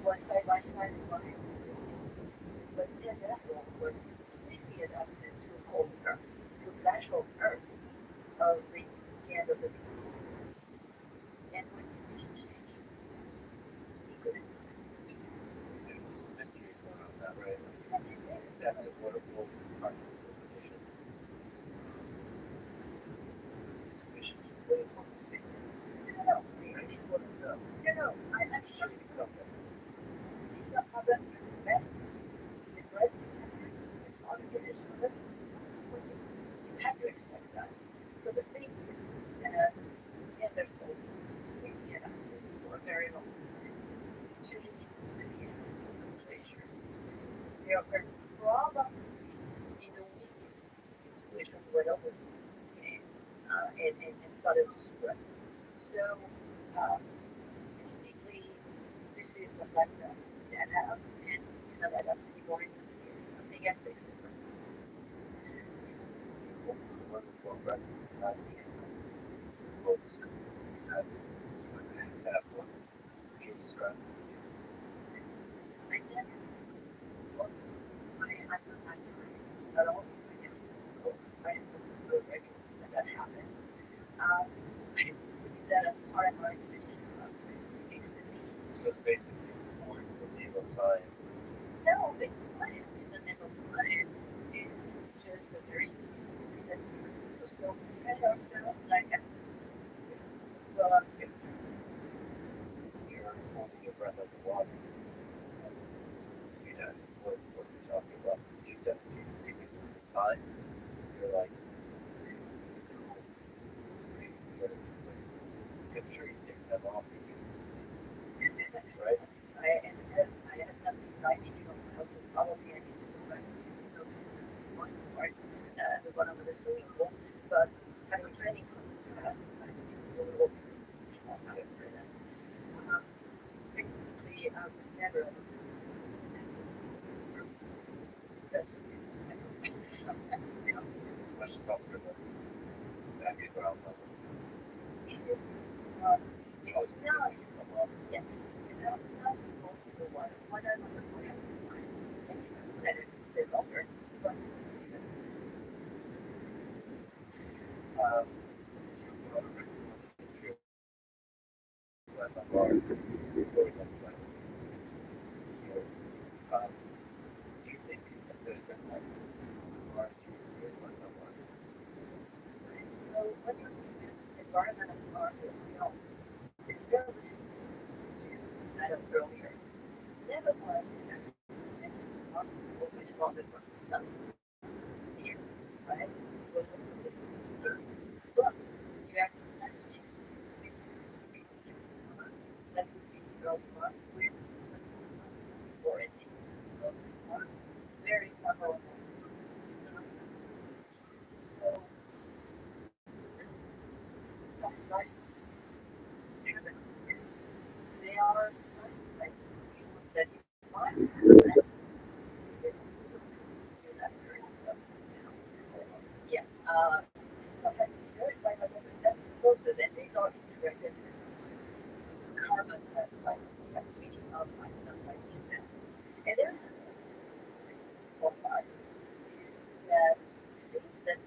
was side by side line but then that one was completely adapted to cold earth to natural earth of the end of the and when conditions change he couldn't There's some mystery going on that, right? Is that the waterfall part of the condition? Suspicions. what do you want to say? No, maybe it's one of the no, I'm sure it's not that. It's not how that's better. It's right. It's on the condition of it. You have to expect that. So the thing is that in the cold, we get out for a very long time. Shooting the glacier. They are probably in a week situation where over this game and started to Right. So, basically, this is the fact that have, and that have anymore in this year. Nothing else is different. Wonderful, right? Old school. That one. Jesus, right? I never well, I not at all. I am those regulars that happened. Um, that as part of our exhibition So it's basically more medieval science. no, it's science. Fundamental science is just a very that we're still kind of like well, You're holding your breath underwater. You know, what you're talking about. You definitely take it from the time. You're like, I'm sure you take them off. Right? I have nothing writing from house and probably I need to go back to still one part the one over the swimming pool. But having training from the house I see a little basically never Much comfortable. Back at ground level. it's not yes, it's not going to the water. What I want to point out is that it's longer, but so when you environmental cars that we own, it's very I don't earlier. Never was always thought it was the sun here, right? But you have to that would be the plus with or it very powerful. So like they are like that you find yeah. Stuff has to be verified by the closer than they saw integrated carbon has like speaking of like stuff like this. And there's a part that seems that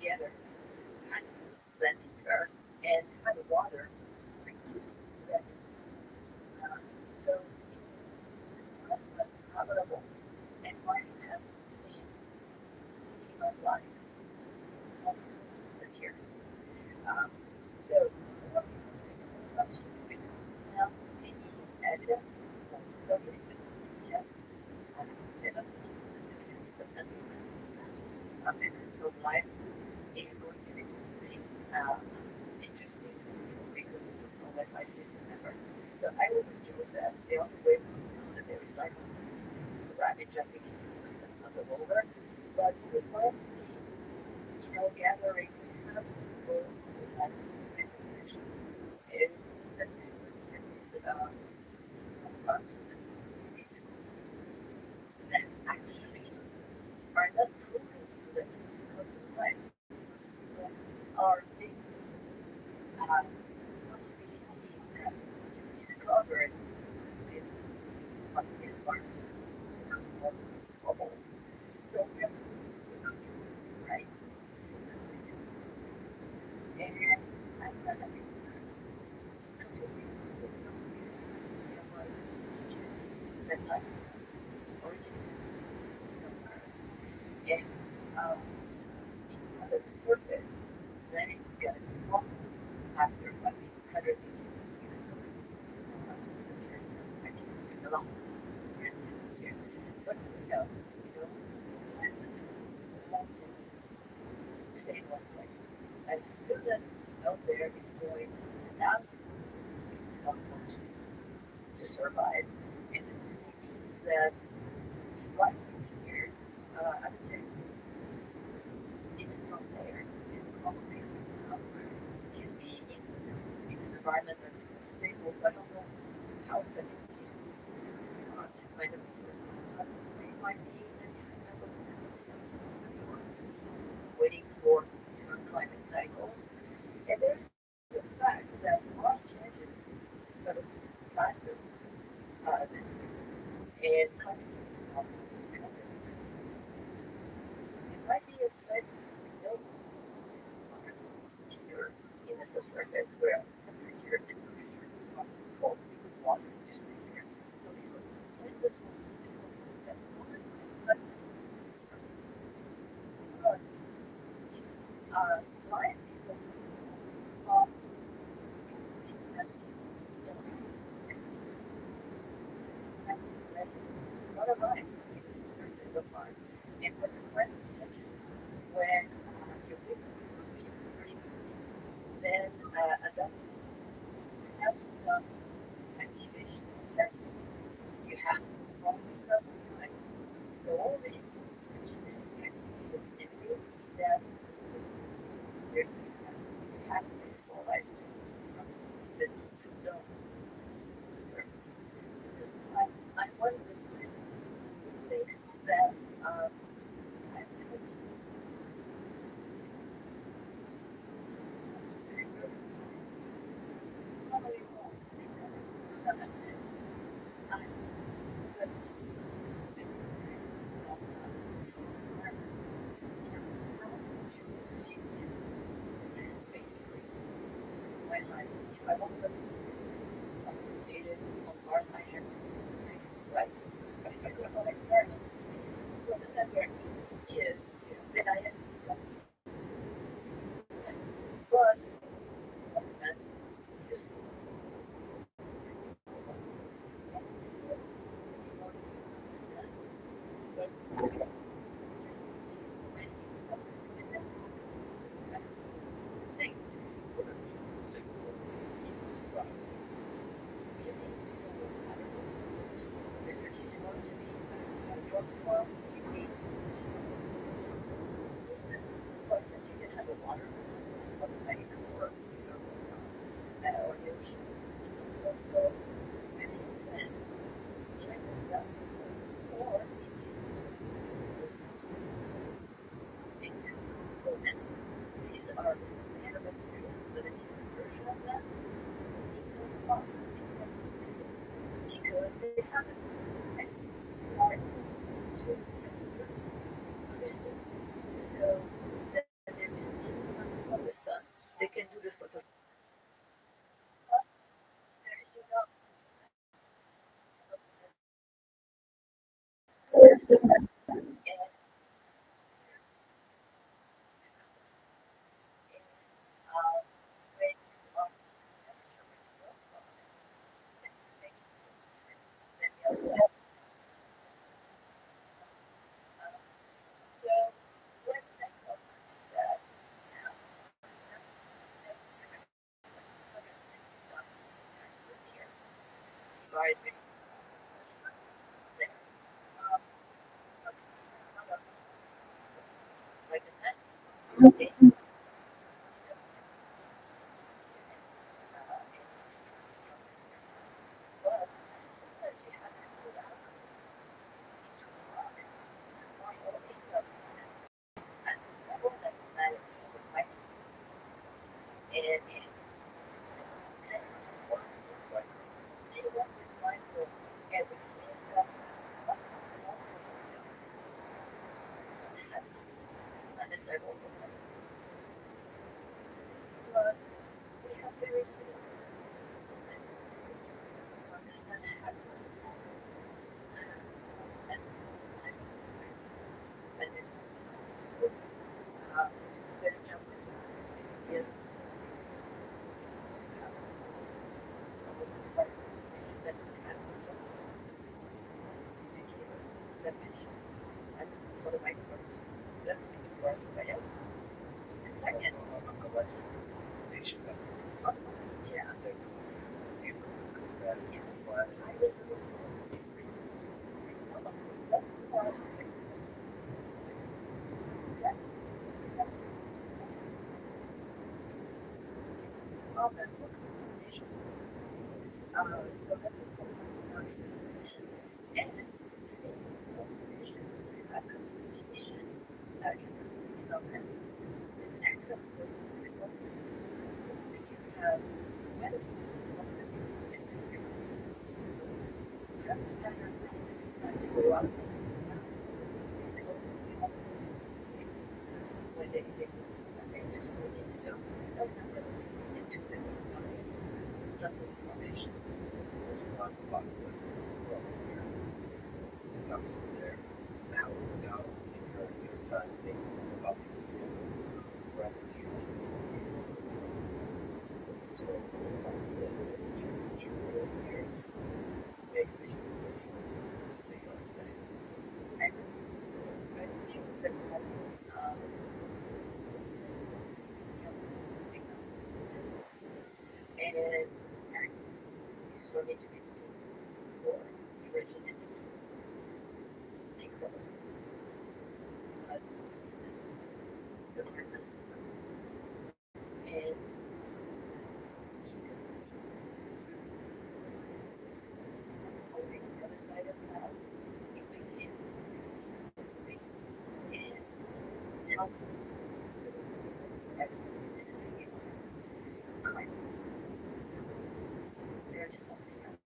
together kind of blending earth and kind of water. That, so it's habitable and might have seen human life here. Um, so now any evidence of studies yes, so life is going to be something interesting because of what life is remember. So I would choose that the only way that there is like rapid jumping on the boulder, but we would like gathering people who have information is that is that actually are not proven that life are big possibility that you discovered in what the environment bubble. So we have right? And as a concern, considering that like origin and under the surface, then it gets after like 100 long. But stay one place. As soon as it's out there, it's going to ask to survive. And it means that life here, I would say, it's not there. It's not there. environment that's stable. So I don't know how it's going to be not kind of but it might be a different type of waiting for different climate cycles. And there's the fact that Mars changes, but it's faster than and climate change. It might be a place we know here in the subsurface where temperature and pressure are controlled with water just stay there. So these are places will stay that water but life is a lot of ice in the surface of Mars. And when the climate changes, when your pressure, then at that have some activation. That's you have small because of time. So all these activity and really that you have this small life from the deep zone. So this is I wonder things that I've never basically my life. If I want to something dated on Mars, I have to write a clinical experiment. So the center is then I have to but and just saying because they haven't started to test this crystal. So that there is from the sun. They can do this with the there is enough and when you are so let's think of that right there. Like that. Okay. But as soon as you have to put out into the market, all it does and all that matters for the fight and they want to find for everything is that and then they're also but we have very little understand how to and and this very jumping is that kind of indicators that mention and for the microbes that we can for us to help. And second, yeah, So that was one of the and so and he's for me to be for Virginia. The purpose and holding the other side of the house if we can and help there's something else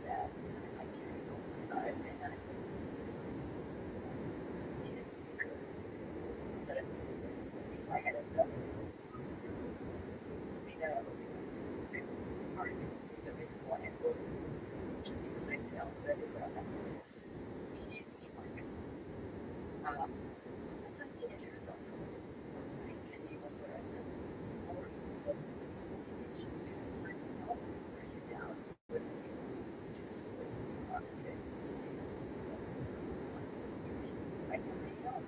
that I carry over and instead of this, if I had a part of it is the reason why I wrote just because I felt that it needed to be like that's a teenager though. I can't even put it or break it down with honestly. I can make up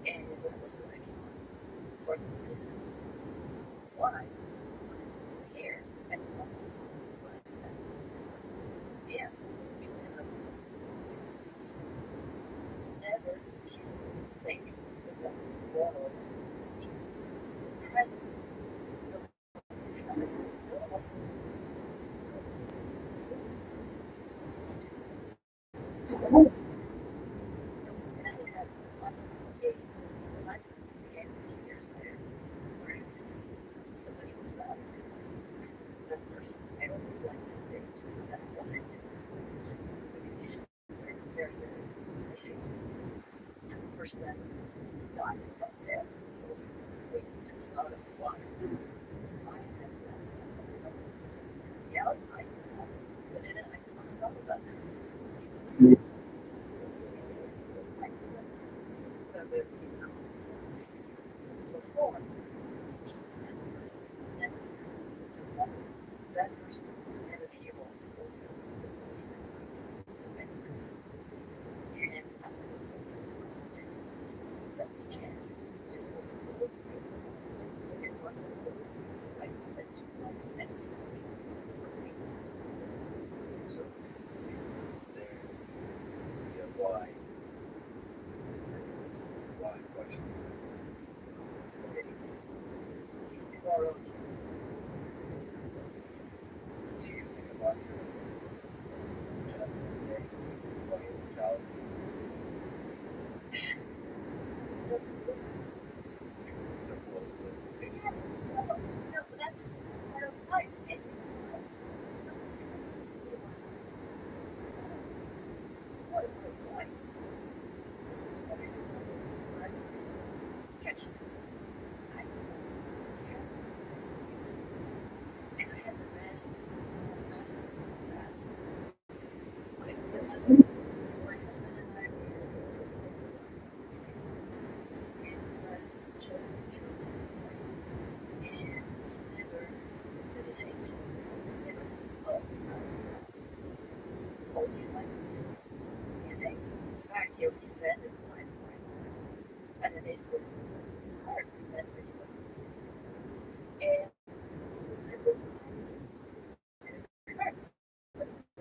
and it was like for the reason why here and yeah never think that the world is present. And I had a nice again years later where somebody was about that person. I don't like that they that woman. The condition very, very, very issue. The person that died from death was waiting to come out of the water. I had that. Yeah, I but then I found out about that. Before that person had a few and that's chance. It wasn't like that that's so It's there. See a why question. borrowed Do you think about your childhood day, when you were a child? So what was the thing? so that's part of life. And what it was like. Catch I and I had the best that my husband and I candidate for hard that really was and I was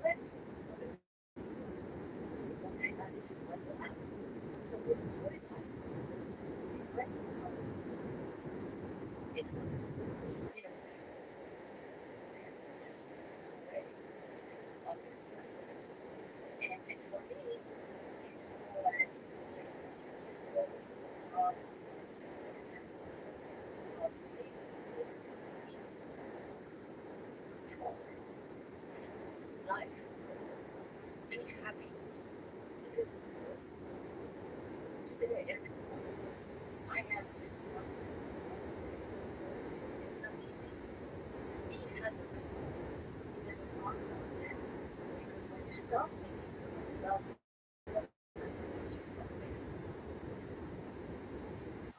hard. But when I asked if it was the last. So what did I it's not so you know, just way. It's obvious that and for me it's more like it was example of being control. It's life. Being happy. Today, everything. I have it's not easy. Being happy. You never talk about that. Because when you start thinking something about it's your frustrations.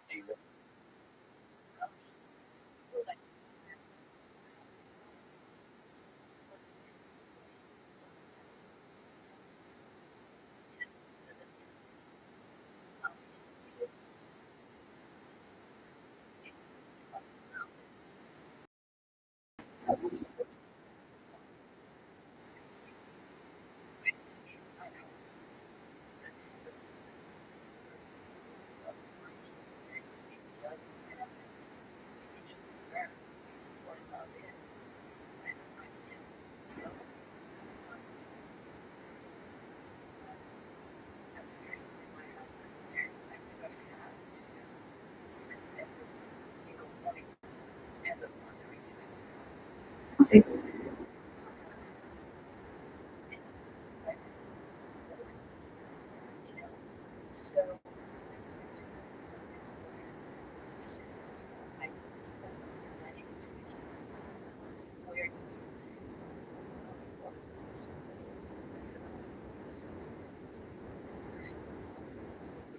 Do you know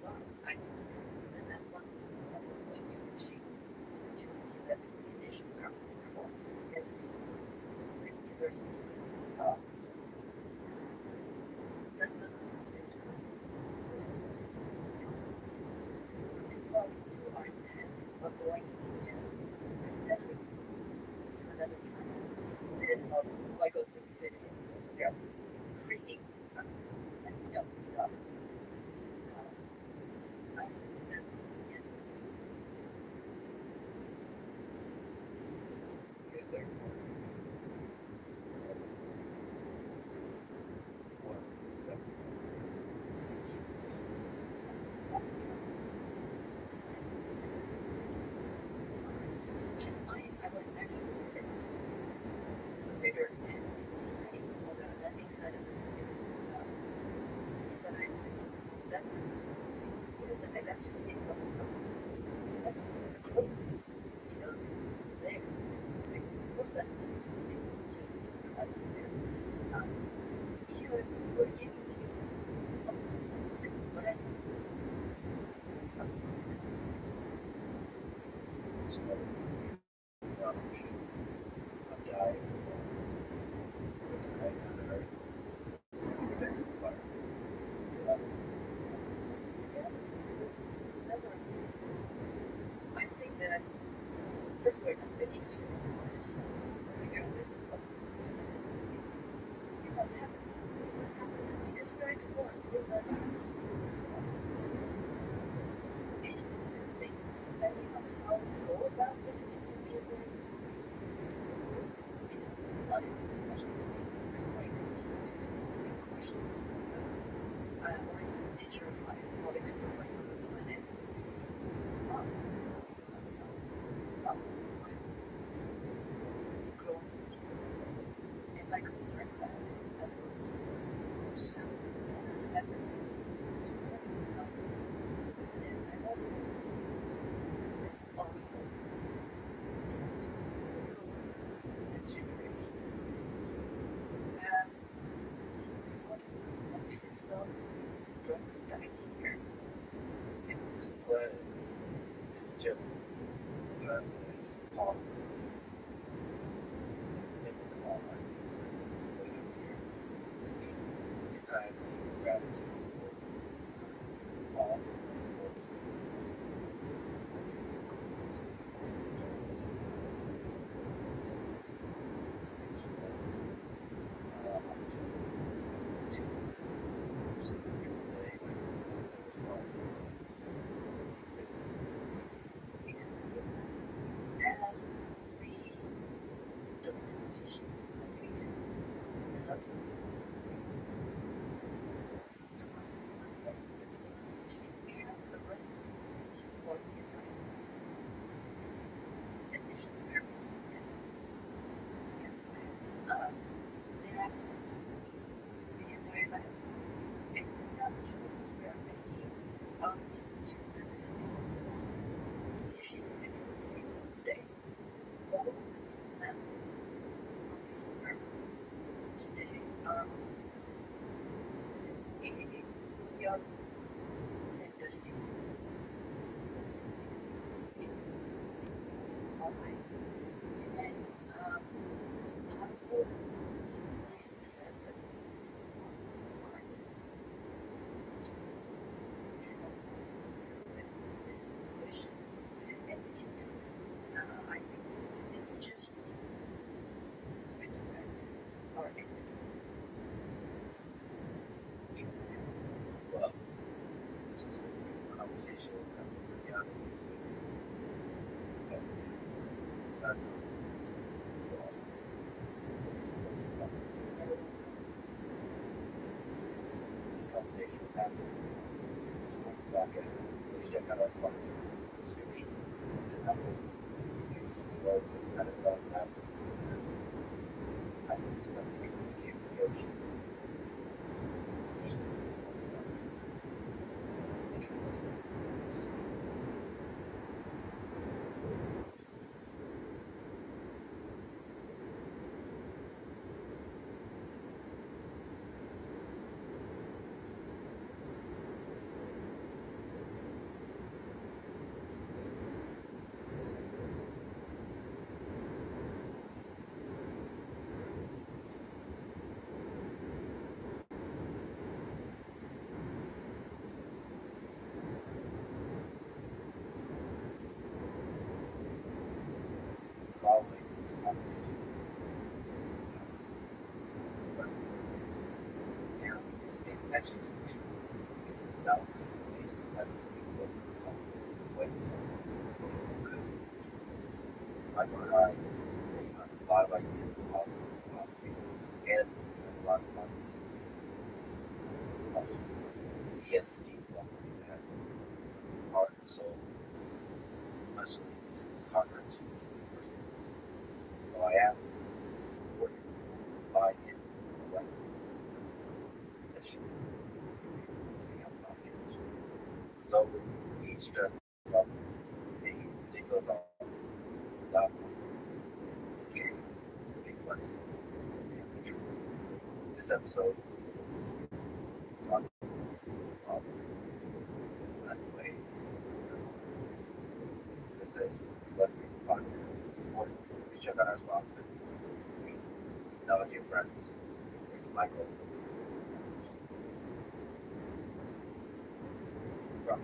Well, I so I where going into setting another time instead of I go through this they're freaking as you know, I think that is is there was the step always. And I would recent events had seen artists this situation and into it. I think it's just or well, this was a conversation with the other conversation was happening. Sports back in. Please check out our sponsor description. And that will use the words and kind of stuff after. I think it's going to be the ocean. Following this conversation, and mentions this is about these type of people when I go to a lot of ideas about philosophy and a lot of fun. He has a deep level that heart and soul, especially his heart wrenching person. So I asked him, what buy in the way that she so he stressed about the ridiculous stuff, big slice. This episode is talking about that's the way this is Let's Read the Podcast. Please check out our sponsor. Technology and Friends. It's Michael. From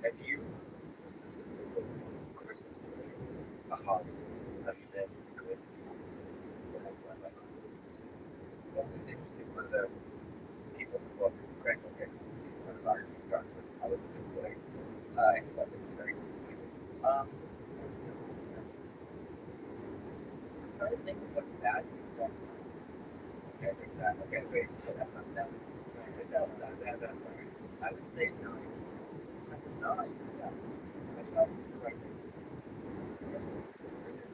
have you Christmas a holiday have you been with so it's interesting one of the people in the book Crackle Hicks he's one of our started with I was a good boy he wasn't very I'm trying to think of what bad you talk about okay wait that's not that that's not bad that's alright I would say no yeah I thought right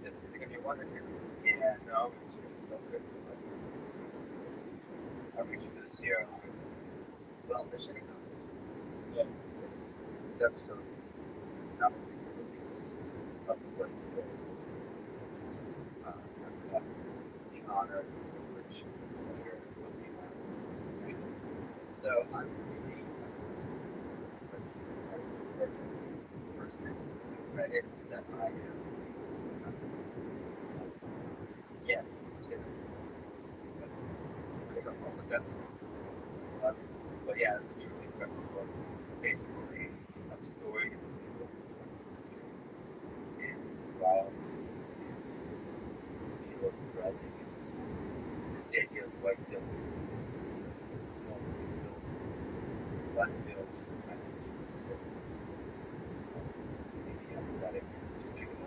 is it gonna be one or two? Yeah, no, it's so good. I'll reach for the zero. Well, the shitty conversation. Yeah. This episode, not of what the honor and privilege here of being on. So I'm really a person credit that I am. Yes, pick up all the deaths. But yeah, it's a truly incredible book. Basically, a story of people and while you look throughout the idea of white film, black film just kind of maybe empathetic, just taking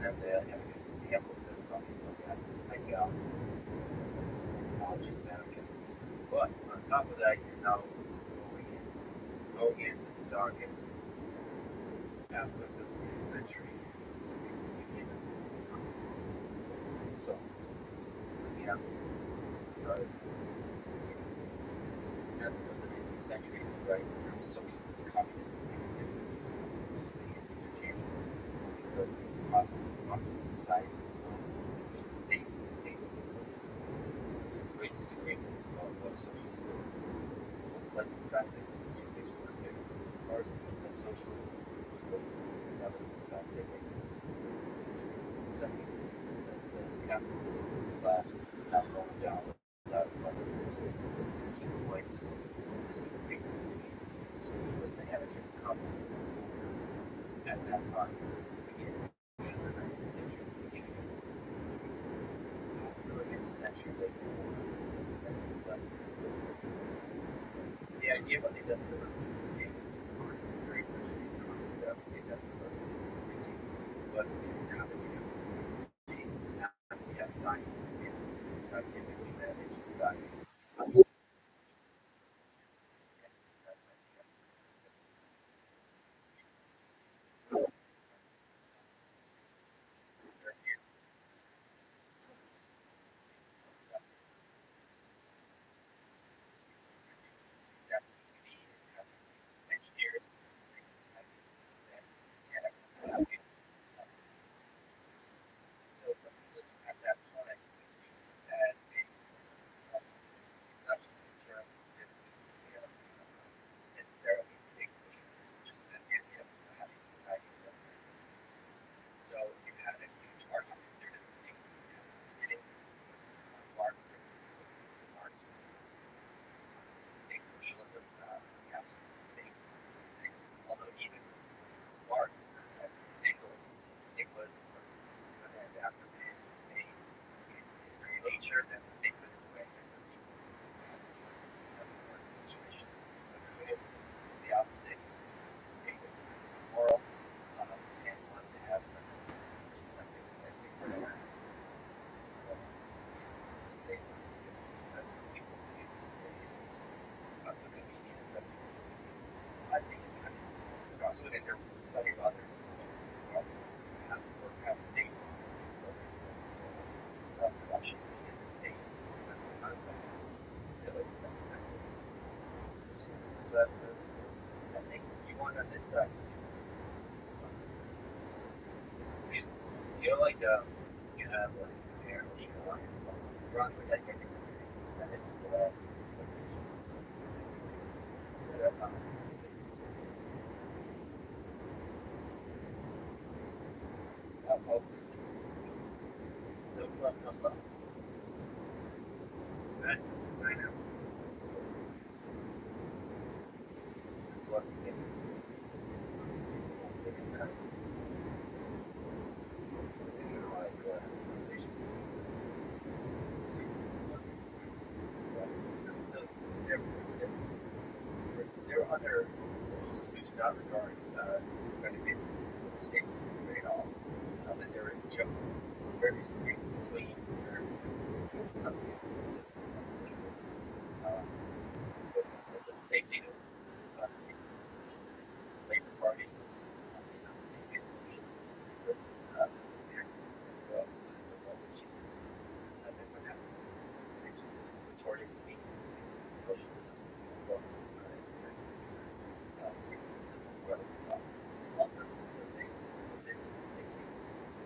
have to have this example of this talking about that. Like, knowledge is manifest. But on top of that, you're now going into the darkest aspects of the century. So, we have started at the 19th century, right? Socialism, communism, because Marxist society, the state, great disagreement about what socialism is. But in practice, the two things were there. First, that socialism was what evidence scientific. Second, that the capitalist class would not go down without money to keep points between because they had a different company at that time. Beginning of the 19th century, beginning of the possibility of the century late before. But the idea about the industrial revolution is very much the industrial revolution. But now that we have science, it's scientifically managed society. Engineers, so at that time, as a necessarily states just the idea of society. So you had a huge argument. There are different things in it. Marxism, state socialism, capitalist state. Although even Marx and Engels, it was after his very nature that the state put his way. Situation. The opposite. The state is moral and wanted to have things like that. The state that's what people believe the state is convenient. I think it's also that there are plenty of others who have a state production in the state. But I think you want on this side. You know, like you have like air economics, run with that everything. And this is the last. No love. Right now. What's the so there are other institutions not regarding benefit of the state at all. That there are various degrees between the safety of the Labor Party. Notoriously, also,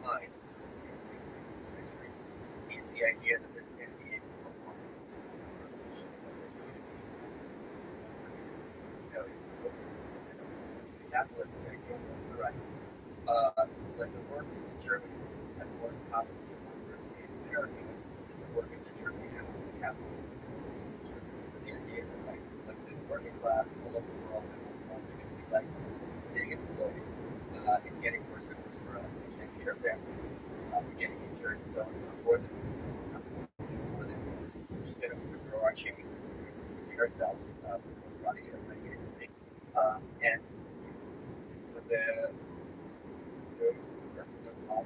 mind is the idea that there's going to be a capitalism idea was correct. Like the workers in Germany had more in common with the workers in America than the workers in Germany have with the capitalists in Germany. So the idea is that like the working class all over the world and all they're going to be like getting exploited. It's getting worse and worse for us. We can't feed our families. We're getting injured. So more than we're just going to grow our chicken, feed ourselves, we're running it, everything. And this was a representative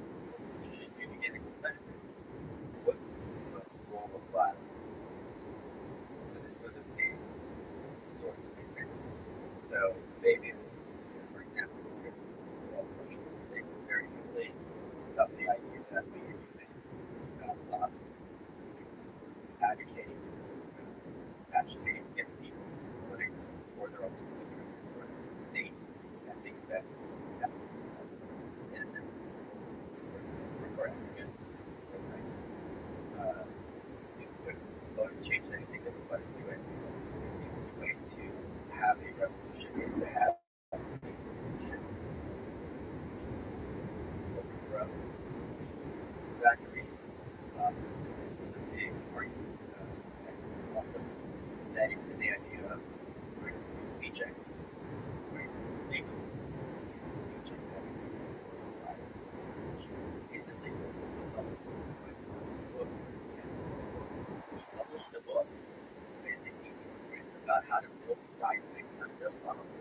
more ambiguous. It would vote to change anything that would let us do it. The way to have a revolution is to have factories. This was a big argument, and also led into the idea of speech act, where legal speech is isn't legal. This was a book, and he published a book, and it's about how to build dialect, how to build models.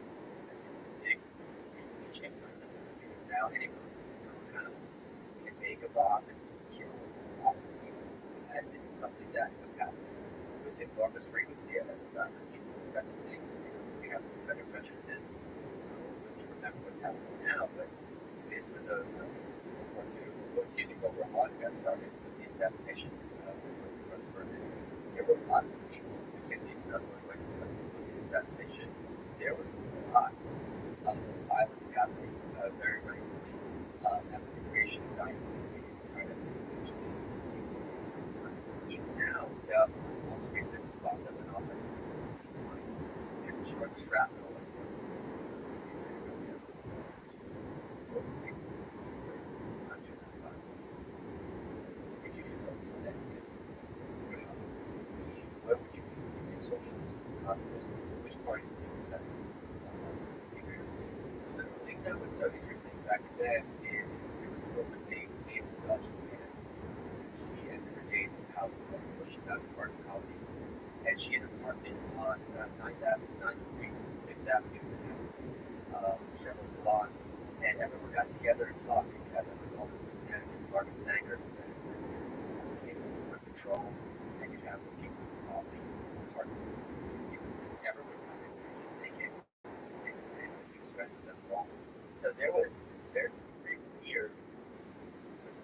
And this is big speech exercise because now anyone kind of can make a bomb and kill lots of people. And this is something that was happening with enormous frequency at the time. People effectively have these better prejudices. You remember what's happening now, but this was World War I got started with the assassination of Rothschild. There were lots of people who get these another way discussing the assassination. There was lots of violence happening very regularly. That was the creation of dynamite. Even now, Wall Street has popped up and off and short shrapnel. What would you do in socialism, communism? Which party would you do that? The thing that was so interesting back then is there was a woman named Mabel Dutch, and she ended her days in the house of Nova Scotia down in Parks Colony, and she had an apartment on 9th Street, 5th Avenue, she had a salon, and everyone got together and talked. You had all the personalities, Margaret Sanger, was control, and you'd have the people who all these apartments. Everyone kind of thinking, and he was friends with them all. So there was this very weird,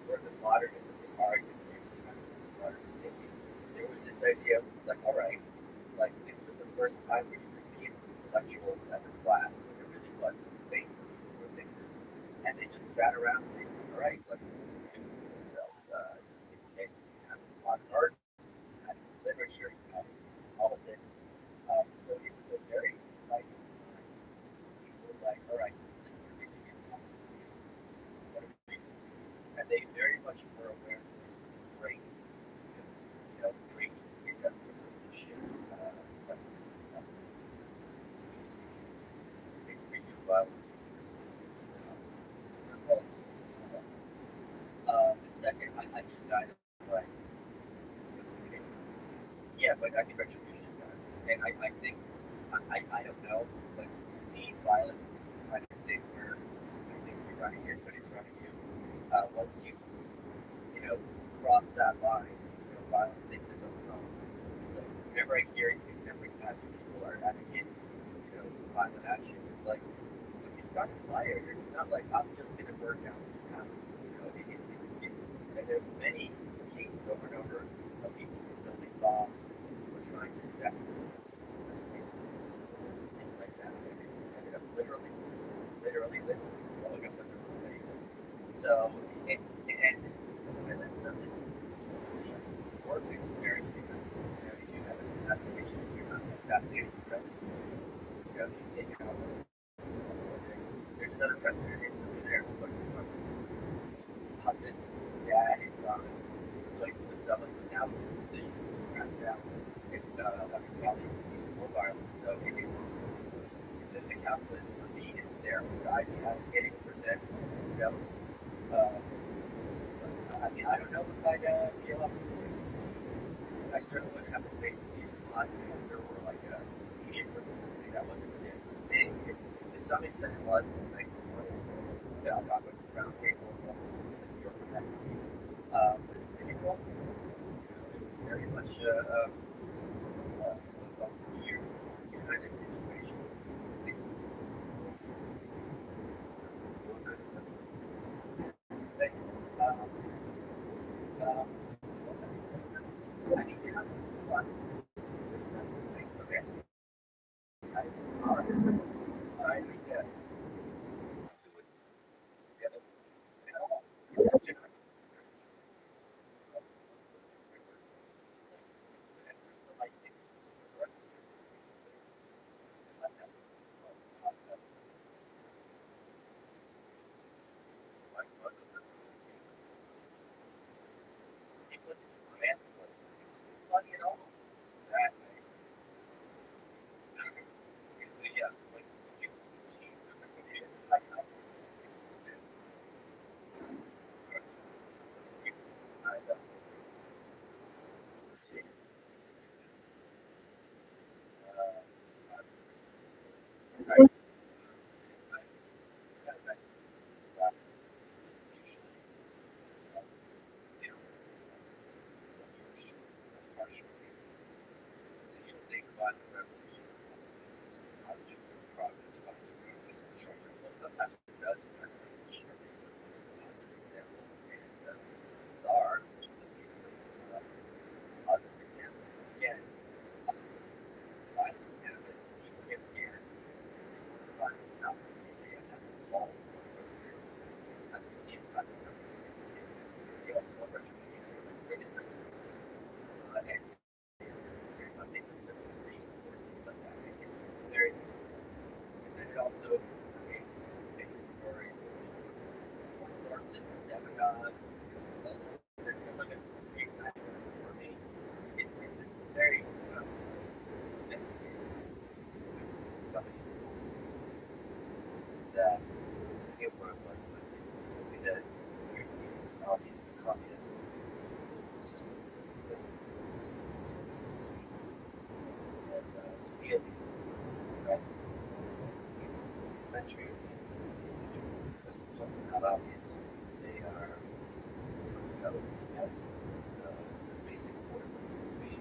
where the modernism, the argument, the modernist thinking, there was this idea of, like, all right, like, this was the first time where you could be intellectual as a class, when there really was a space where people were thinkers, and they just sat around and they said, all right, like, do themselves. Basically, you have a lot of art, you have literature, you have politics. So it was a very, like, people were like, all right, we're thinking about what are we doing? And they very much were aware that this was a great, great industrial revolution. Second, I decided, like, yeah, but I think retribution is done. And I think, I don't know, but to me, violence is the kind of thing where I think you're running it, but it's running you. Once you, cross that line, violence thinks its own song. So whenever I hear it, whenever people are advocating, violent action, it's like, when you start a fire, you're not like, I'm just going to burn down this house. And there's many cases over and over of people building bombs or trying to set things like that. And it ended up literally blowing up in their own face. So, and violence doesn't work necessarily because, if you have an application, you're not assassinating the president. You take it out. There's another president, it's over there, so husband, dad is gone, replacing the stuff like now the position wrapped down. It's obviously more violence. So the capitalist elite is there, the idea of getting percent rebels. I mean, I don't know if I'd feel opposite. I certainly wouldn't have the space to be on if there were like a media person. That wasn't really a thing. To some extent, it was. Like, I'll talk about the round table. People, it was very much a weird kind of situation. I think you have fun. Okay. All right. Yeah. funny at all. That way. Yeah, like it's like I don't right. You think about the revolution, positive progress, sometimes it does depend on the issue. As an example, and Czar, which is a basically a positive example. Again, violence happens, people get scared, violence happens, and that's all. As we see in time, they also want retribution. And I think it's similar things or things like that. It's very, and then it also creates space for sorts of demagogues. Like I said, it's big for me. It's very it's somebody that it was that obvious the communist system. And to me at least, right? Country, this is something not obvious. They are the basic order between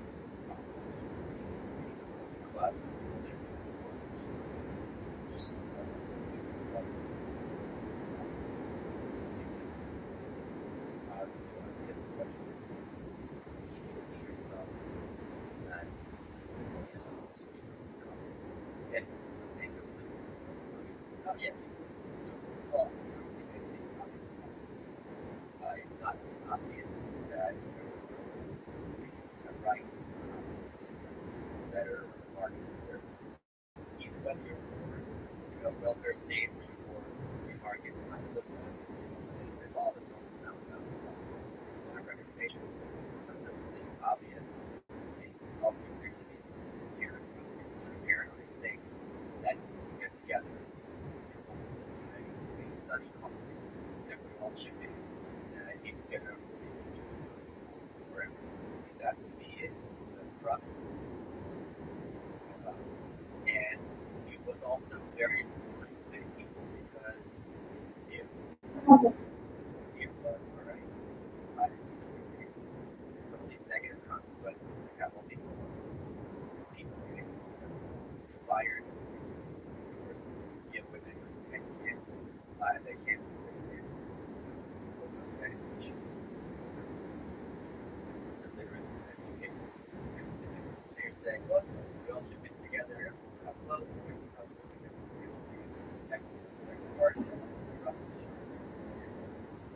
class just I guess the question is, can you see yourself that and say oh yes. Well, it's not obvious that the rights better markets even whether you're for welfare state or free markets kind of listen involve enormous amounts of recommendations. So it's obvious in all the agreements here it's not apparent on mistakes that get together and society make study that we all should be it's gonna where that to me is the process. And it was also very important to many people because it was alright. Some of these negative consequences have all these people getting fired. Of course, you have women with 10 kids that can't so you're saying, look, we all should be together, have love,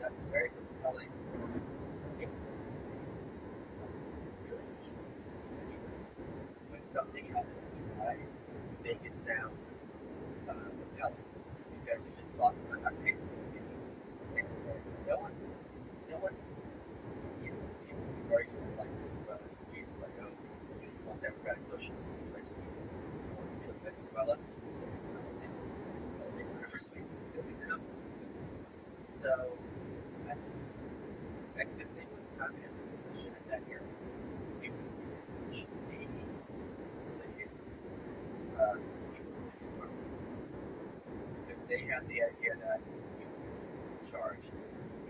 that's very compelling. When something happens, I make it sound compelling because you just talk about how great no one, people sorry, like, like, oh, you want democratic social place, Venezuela, so, I could think of communism at that era. It was because they had the idea that he was in charge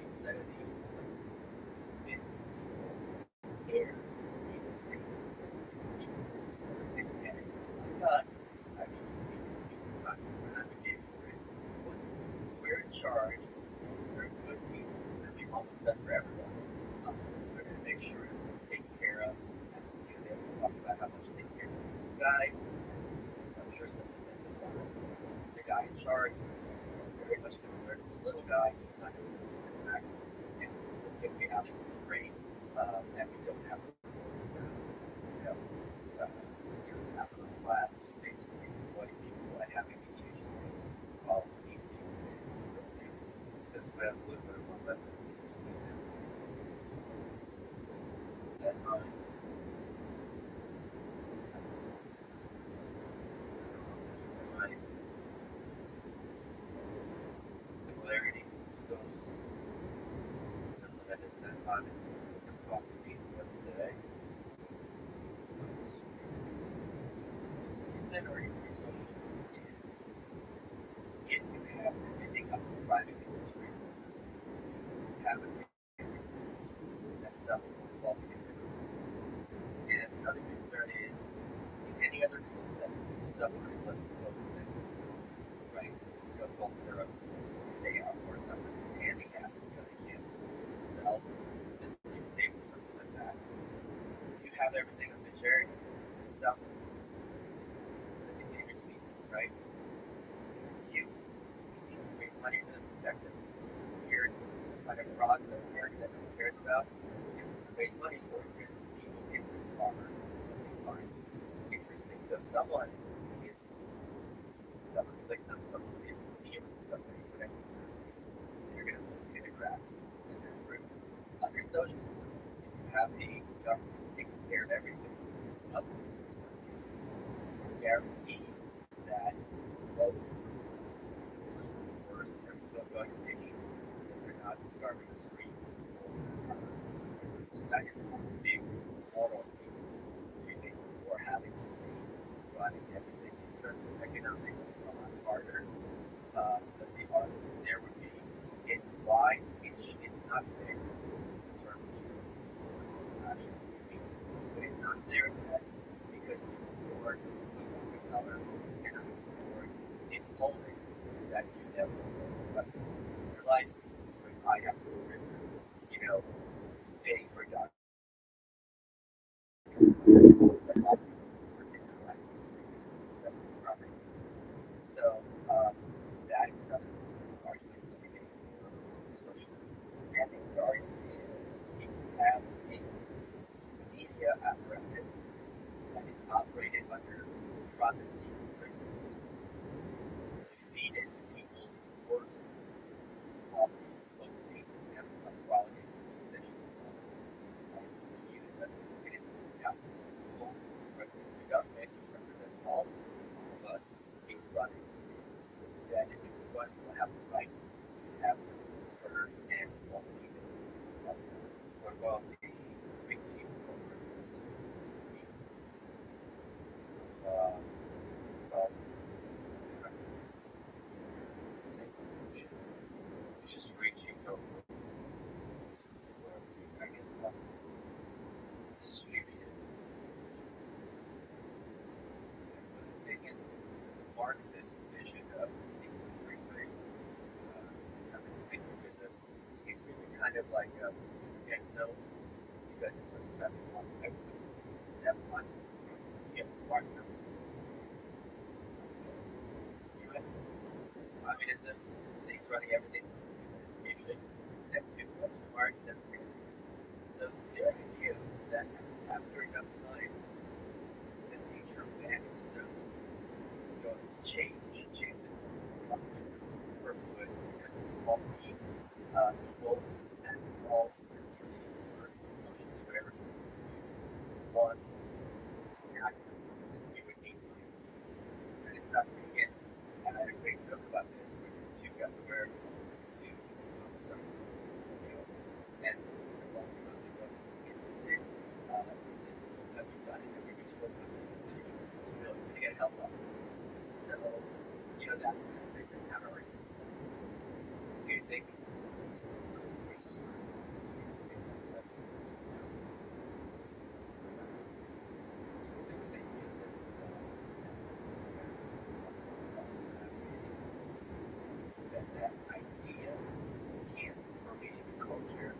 instead of these business people, heirs, like us. I mean, we're not advocating for it. We're in charge. We're good people. We want what's best for everyone. We're going to make sure it's taken care of. And you know, they talk about how much they care of the guy. So I'm sure something that the guy in charge is very much concerned with the little guy. He's not going to do the max. And it's going to be absolutely great. And we don't have to, capitalist class is basically exploiting people and having these huge things. All of these people. Since we have a little bit of one left, that on cost of beef what's today. So then our resolution is if you have anything up to private industry, have a that's something involved in it. And another concern is in any other group that suffers, let's suppose that right, go both they are or something handicapped because they can't themselves physically disabled or something like that. You have everything on the charity yourself, the endangered species, right? You need to raise money to protect this weird kind of frogs that America that no one cares about. You raise money for it because people's interests are fine. Interesting. So if someone is someone who's like some idiot, somebody, whatever, you're gonna move in the grass and this group. Under socialism, you have a government taking care of everything. Up guarantee that those workers are still going to pay, that they're not starving the street. So that is one big moral piece for having the state running everything in terms of economics. It's a lot harder than they are. There would be it's why it's not there in terms of actually, but it's not there yet because the board of color cannot support in holding that you never rest of your life because I have to pay for doctors. So that is another argument to be made for socialism. And the other argument is if you have a media apparatus that is operated under profit seeking principles, defeated people's work qualities, both basic and quality positions, use as it is capital. The rest of the government represents all of us. Is running is that everyone will have the right to have heard and won't be what about the big people programs? It's just reaching over where I guess distributed. The thing is, Marxist vision of free trade, activism, it's really kind of like a no, because it's like that one, partners. So, you have communism, states running everything, usually, that people have Marx, so the idea that after enough time, the nature of man is going to change the for good because we all need equal and all for whatever one act we would need to. And in fact, again, and I had a great joke about this, which is you got to wear to some, and the one thing about the book is this have you done it every week to get help up. So, that's the thing that kind of do you think that idea can permeate the culture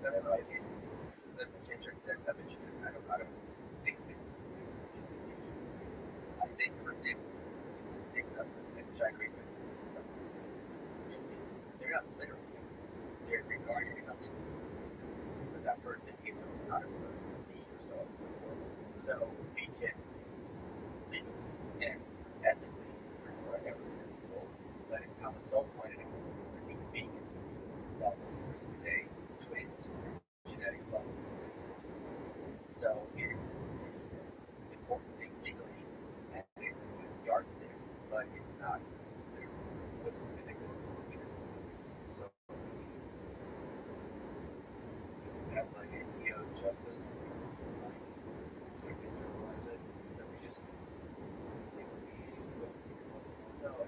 that I like it. That's a change that's a mention. I don't think that I think for them things up which I agree with. They're not literal things. They're regarded as something but that person is not a need or so on and so forth. So we can legally and ethically or whatever principle that is Thomas Sowell pointed out that human being is cell numbers today, twins, genetic levels. So it is an important thing legally and it's a good yardstick, but it's not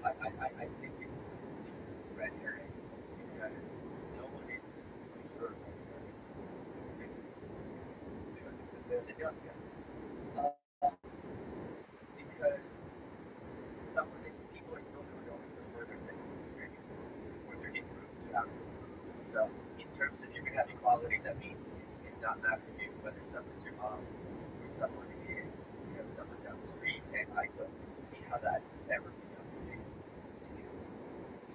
I think it's a red herring because no one is sure of red herring. There's a young guy. Because some of these people are still doing all this stuff where they're getting moved out. So in terms of you're gonna have equality, that means it's not matter to you whether someone's your mom or someone is, someone down the street, and I don't see how that ever becomes the case.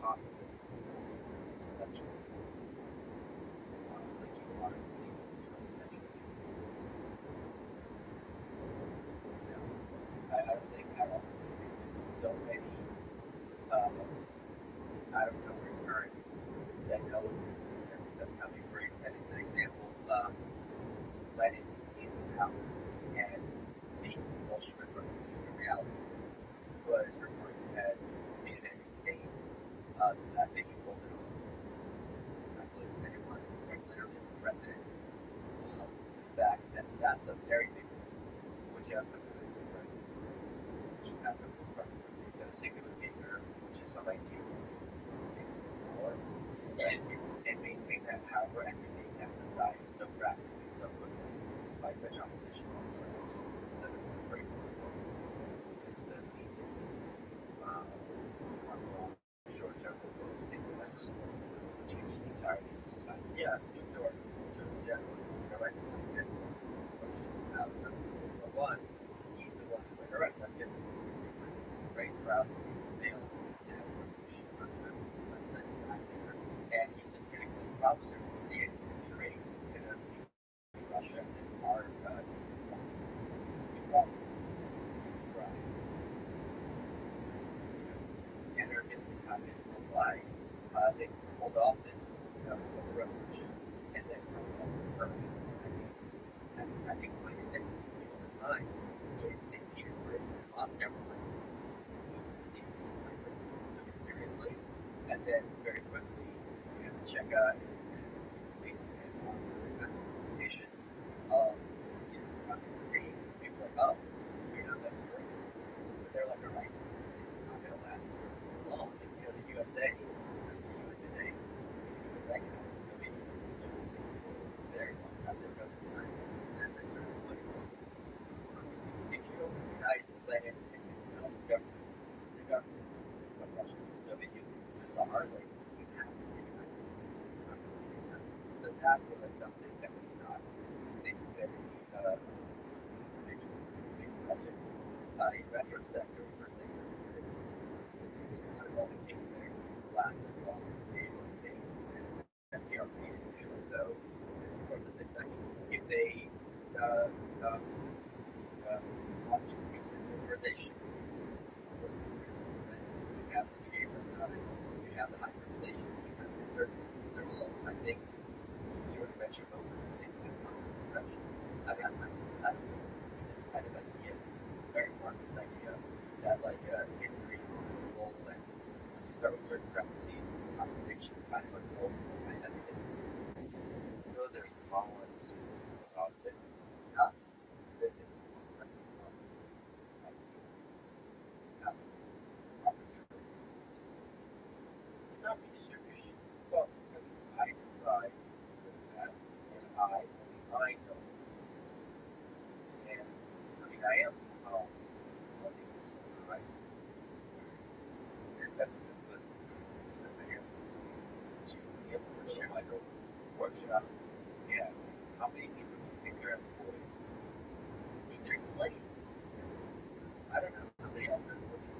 Possibly. That's true. Possibly do a lot of people in the 20th century. I don't think at all. So many, I don't know, recurrence that elements that's coming great. And as an example, Lenin seized the power and the Bolshevik revolution in reality was referred as being an insane that they pulled it off. And it was literally the president. In fact, that's a very big one. Which you have to do with the president. Which you have to construct. He's going to stick it with paper, which is some idea. And maintain that power and remain that society so drastically, so quickly, despite such opposition. Instead of break instead of need to short-term goals, think that's just changes the entirety of society. Yeah, sure. Yeah, you're right. Number one, he's the one who's like, all right, let's get this great crowd, male, to have a revolution. And he's just going to cause problems everywhere. And Ukraine is going to Russia and our anarchist and communist worldwide, they pulled off this revolution and then I think what you said all the time in St. Petersburg and Moscow took it seriously, and then very quickly you have to check out and see police and nations of communist state. People are like, oh, you're not that great. But they're like, all right, this is not going to last long. The USA, the USA, recognize the Soviet Union for a very long time. They're going to time, and there's certain places. If you don't recognize the Lenin and Stalin's government, it's the government. It's not Russia, the Soviet Union, it's the Tsar. Like, you have to recognize it. So that was something that was not very big project. In retrospect, there were certain things that were just kind of all the kings there last as long as the United States and FDR needed to. So, of course, it's things like if they want to use the militarization, you have the GA personality, you have the hyperinflation, you have the several, I think, you would venture over things that come from corruption. I don't know. This kind of idea, very Marxist idea, that like history is global, and you start with certain premises, contradictions kind of unfold, and everything. So there's Collins was Austin. It's not redistribution. Well, I decide that, and I only I know. And I am somehow loving something right. And that was the man to be able to share my own workshop. Yeah. How many people do you think are employed? They're slaves. I don't know how many else are working.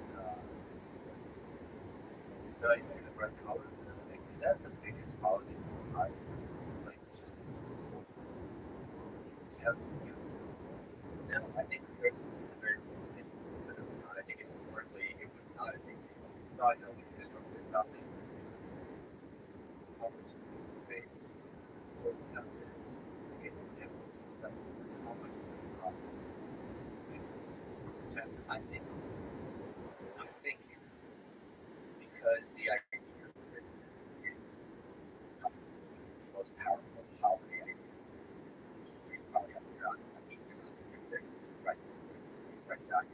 So anyway, the red colors and everything. Is that the biggest holiday in Ohio? Like just have you? No, I think there's a very thing. I think historically it was not a big deal. So I know historically it's nothing. How much space or nothing. How much I think because the idea is the most powerful holiday ideas. He's probably up there on Eastern District, right? Right down.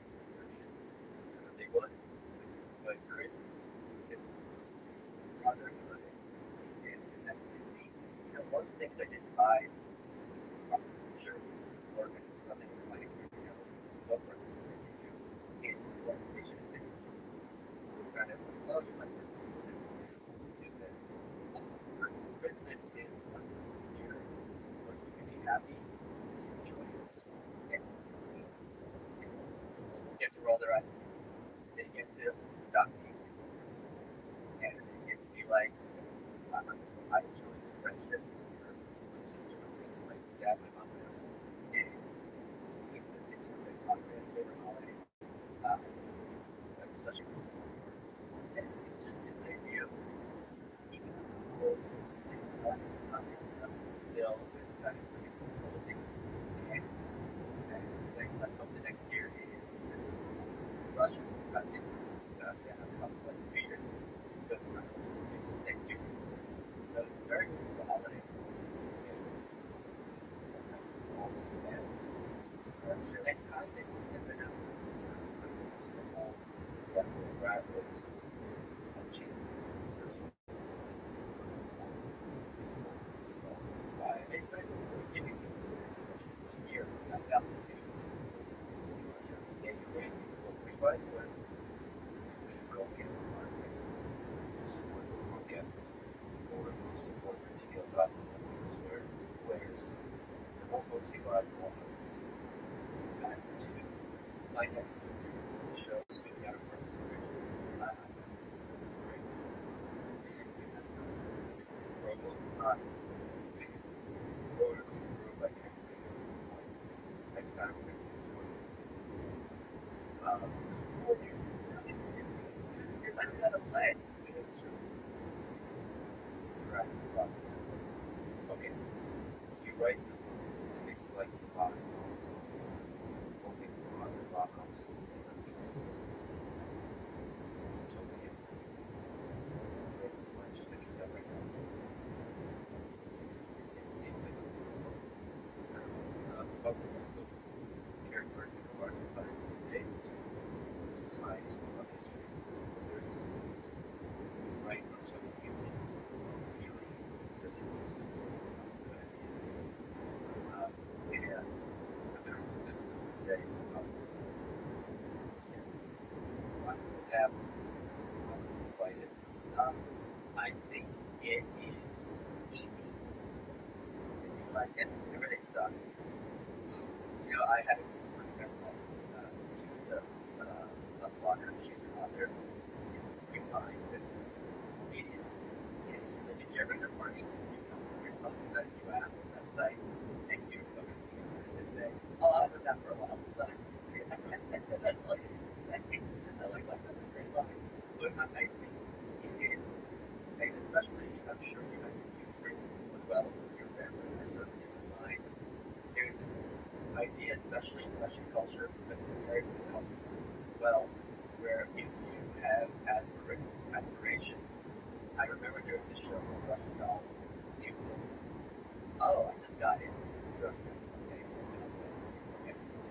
They would, but but Christmas is brotherhood and connectivity. One of the things I despise, I'm sure this work and nothing like this book or is what vision is kind of oh you like this stupid. Christmas is one year where you can be happy, joyous, and get to roll their eyes. They get to stop being and it gets to be like I enjoy the friendship with my sister, my dad, my mom, and it's my favorite holiday. Like especially and just this idea of even though it's not still this kind of cozy and let's hope the next year is Russia's got it Santa comes like Peter. So it's not next year. So it's very cool holiday. And kindness has been out. Rappers and cheese. Here, I got go get a market, support the broadcast, or support the TL's office, where's the whole folks who are back to my next show, sitting out of front of the next time we're going to support I got a flag. Okay. You write it's like the bottom. Okay, across the bottoms. Let's do this. So we get just like you said right now. It's the character of our design. This is my history. There's this right from some people really listen to this and there's a citizen today have invited. I think it is easy to be like it. Everything sucks. I had a friend once. She was a blogger. She's an author. It's fine, but media. And if you ever get money, it's something that you have on the website, and you look at and say, "Oh, I was with that for a while." So, I like that's a great line. But I think it is, and especially, I'm sure you have experience as well with your family or something in mind. There's this idea, especially in Russian culture, but American culture as well, where if you have aspirations, I remember there was this show called Russian Dolls. Oh, I just got it. Okay.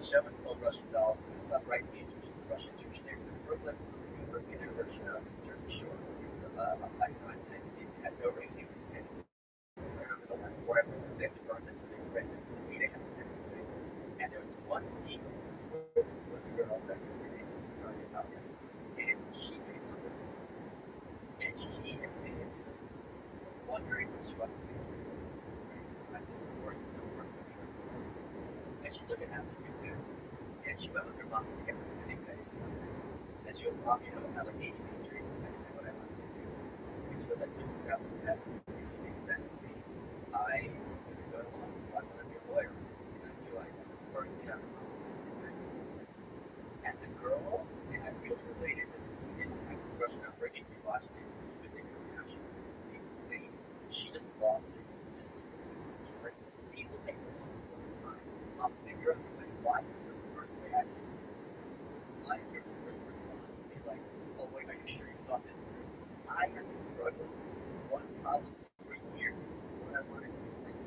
The show was called Russian Dolls. It was about Bright Beach, which is the Russian Jewish neighborhood in Brooklyn. It was in a version of Jersey Shore. It was a lifetime thing. It had no ratings. And I remember the last forever. They had to burn it, so they read it. They had to do it. And there was this one week where the girls that were reading Italian, and she came over, and she had been wondering what she wanted to do. And she took an aptitude test, and she went with her mom to get her fitting face. And she was, Mom, I like 80 injuries, and I didn't know what I wanted to do. And she was like, took this aptitude test, and it makes sense to me. I could go to law school, I want to be a lawyer. And I feel like the first thing I remember is that. And the girl, and I feel related, and I was brushing up her, if you watched it, you would think of how she was insane. She just lost it. Just like people think they lost it all the time. Figure out like why is your first reaction? Why is your first response to be like, oh wait, are you sure you thought this through? I have struggled one problem for years. What I wanted to do, like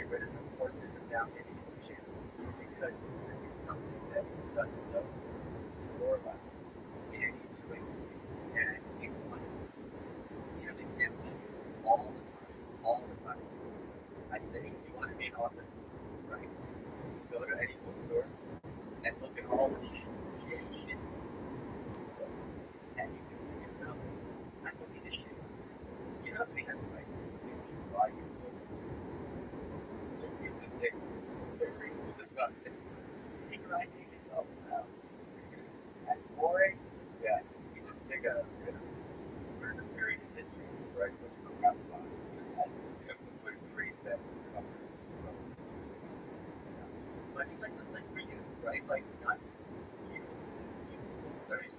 get rid of them or sit them down in any chance because it's something that doesn't know more or less in any swing. And it's like, they give you all the time, all the time. I say, you want to be an author, right? Go to any bookstore and look at all the shitty shit. And you can think yourself, I don't need this shit. You don't have to be happy, right? You should buy your book. It's a thing. It's just not a thing. Figure yourself out. At 4 a.m., yeah, you just pick a period in history, right? Which is around 5. And with trees that come from. But it's like for you, right? Like, not you. Very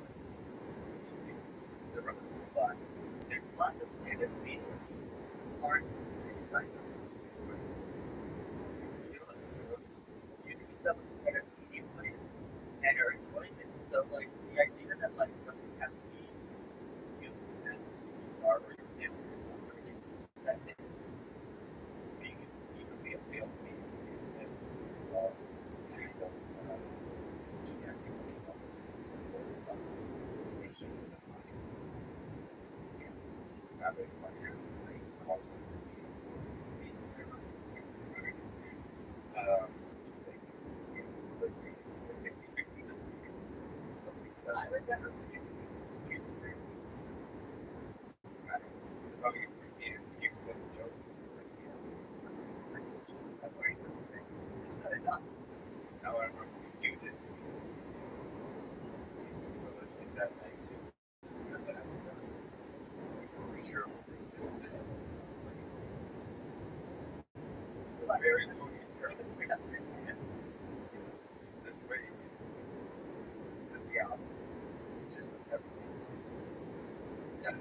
the rest of the class. There's lots of stand-up comedians who aren't excited. You can be someone who had a medium plan and are enjoying it. So, like, the idea that, like, something has to be you and you are or you do, that's it. You can be a failed comedian and national issues. However, you did that night too. Sure. Very yeah. Just everything. And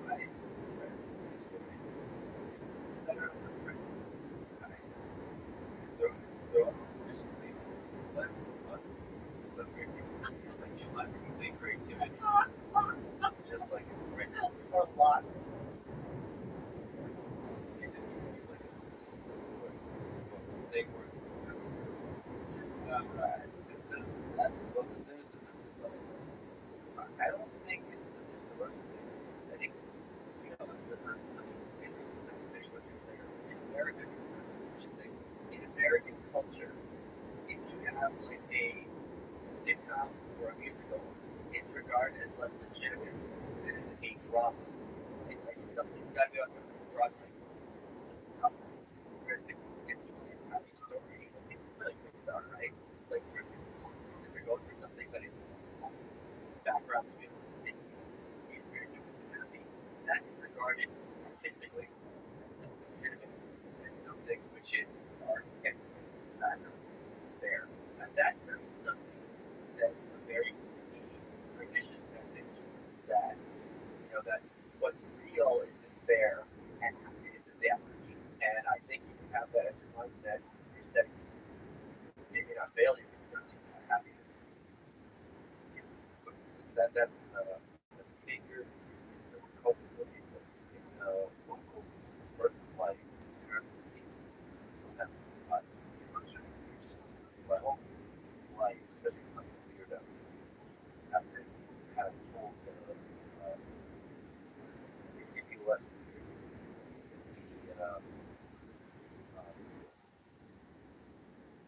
right. Creativity, just like a lot. They were I don't think it's the worst thing. I think in American culture, if you have like a sitcom or a musical, it's regarded as less legitimate than a drama. It's like something you gotta be on something Broadway. Whereas it's not a story, it's really Pixar, right? Like they're going for something, but it's background music, it's very happy. That is regarded artistically as legitimate as something which is art and background despair. And that's very something that is a very pernicious message that that what's real is despair and happiness is the average. And I think if you have that as your mindset, you're setting maybe not failure, but certainly happiness. That's the bigger cultural in the local person life. My whole life, especially when I'm weird out, after kind of told if you less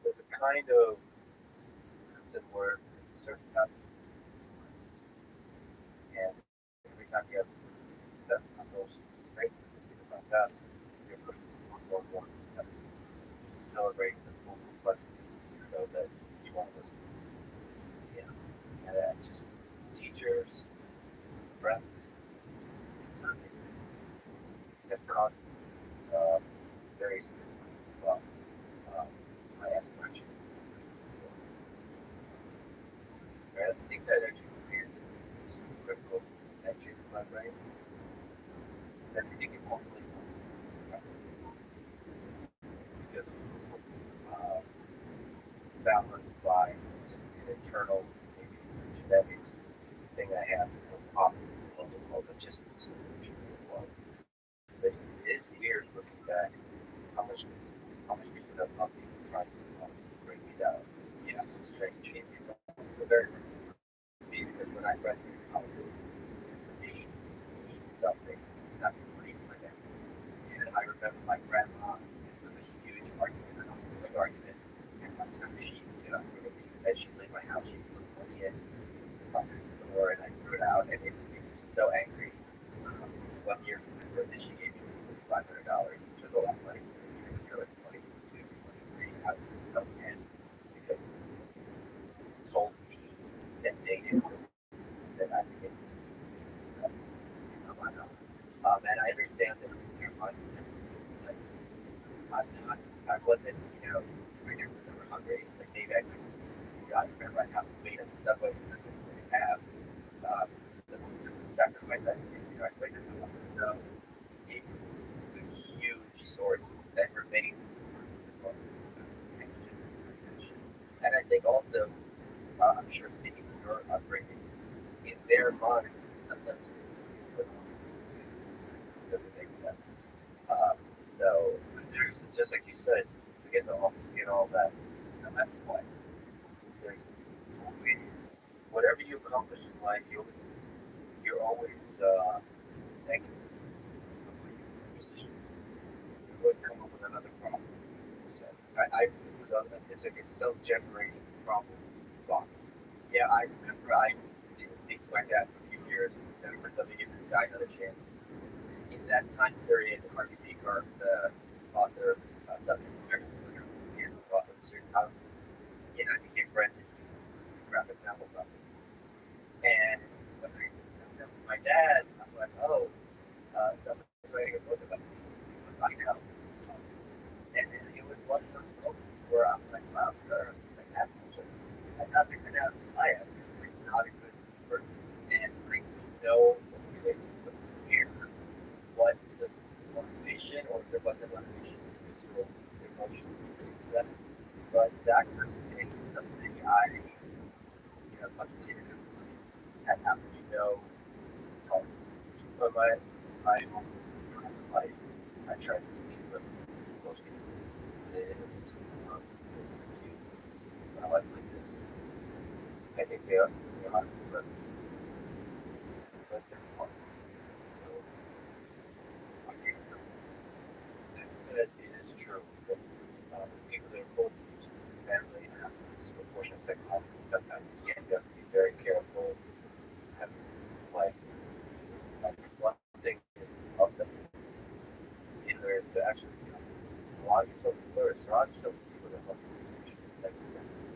the kind of that were certain happiness and every time you have set on those great about that, you're putting more ones to celebrate the full complexity that each one of us and just teachers, friends, certainly have caught very well my aspiration. I think that actually created some critical tension in my brain that I think it won't really because balanced by an internal maybe genetics thing I have of optimism of just but it is weird looking back remember my grandma. This was a huge argument, a big argument. And one time she's like, my house, she's still putting it on the door, and I threw it out, and it was so angry. 1 year from my birthday, she gave me $500, which was a lot of money. You're like 22, 23. I was so pissed because it told me that they didn't that I could get stuff on my house. And I understand that their money is like, I wasn't, I never was ever hungry. Like maybe I remember I have to wait at the subway because I didn't have the sacrifice that I played in the so a huge source that remains. And I think also, I'm sure speaking to your upbringing, in their minds, unless it doesn't make sense. So there's just like you said, to get all that, no matter what. There's always whatever you accomplish in life, you're always thankful for your position. You would come up with another problem. So I was on that. It's like a self-generating problem thoughts. Yeah, I remember I didn't speak to my dad for a few years. Never let me give this guy another chance. In that time period, Harvey Beaker, the author, subject matter, and the author of the series, I became friends with graphic novel stuff. And when I met my dad, I'm like, oh, someone's writing a book about me. I know. And then it was one of those moments where I'm like, wow, you're like asking each other. I'm not the good ass I am. Like, not a good person. And I know here what the motivation or if there wasn't motivation to visceral emotional success. But that kind of thing is something I, much later had happened to know. But my own life, I tried to keep with most people. It's my life like this. I think they are but they're hard. So I think that it is true that people that are close to family have disproportionate psychological sometimes. Yes, you have to be very careful. Have like one thing is of them either is to actually allow yourself to flourish, surround yourself with people that help you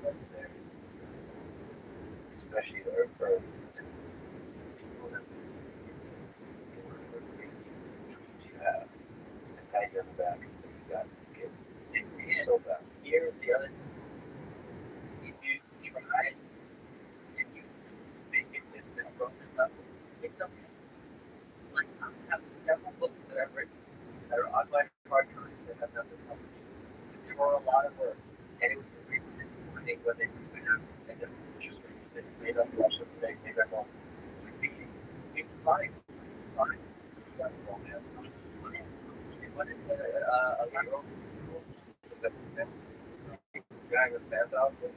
that's there, especially the earth people that crazy dreams you have and pat you on the back and say you got this kid. It's so bad. Here's the other thing. If you try and you make it this broken level, it's okay. Like I have several books that I've written that are on my hard drive that have nothing published. There were a lot of work, and it was really disappointing when they went out and said that just they made up Russia today, maybe I'm all repeating. It's fine. It's fine. It's like romance. It wasn't a hero. Guy with Santa out there.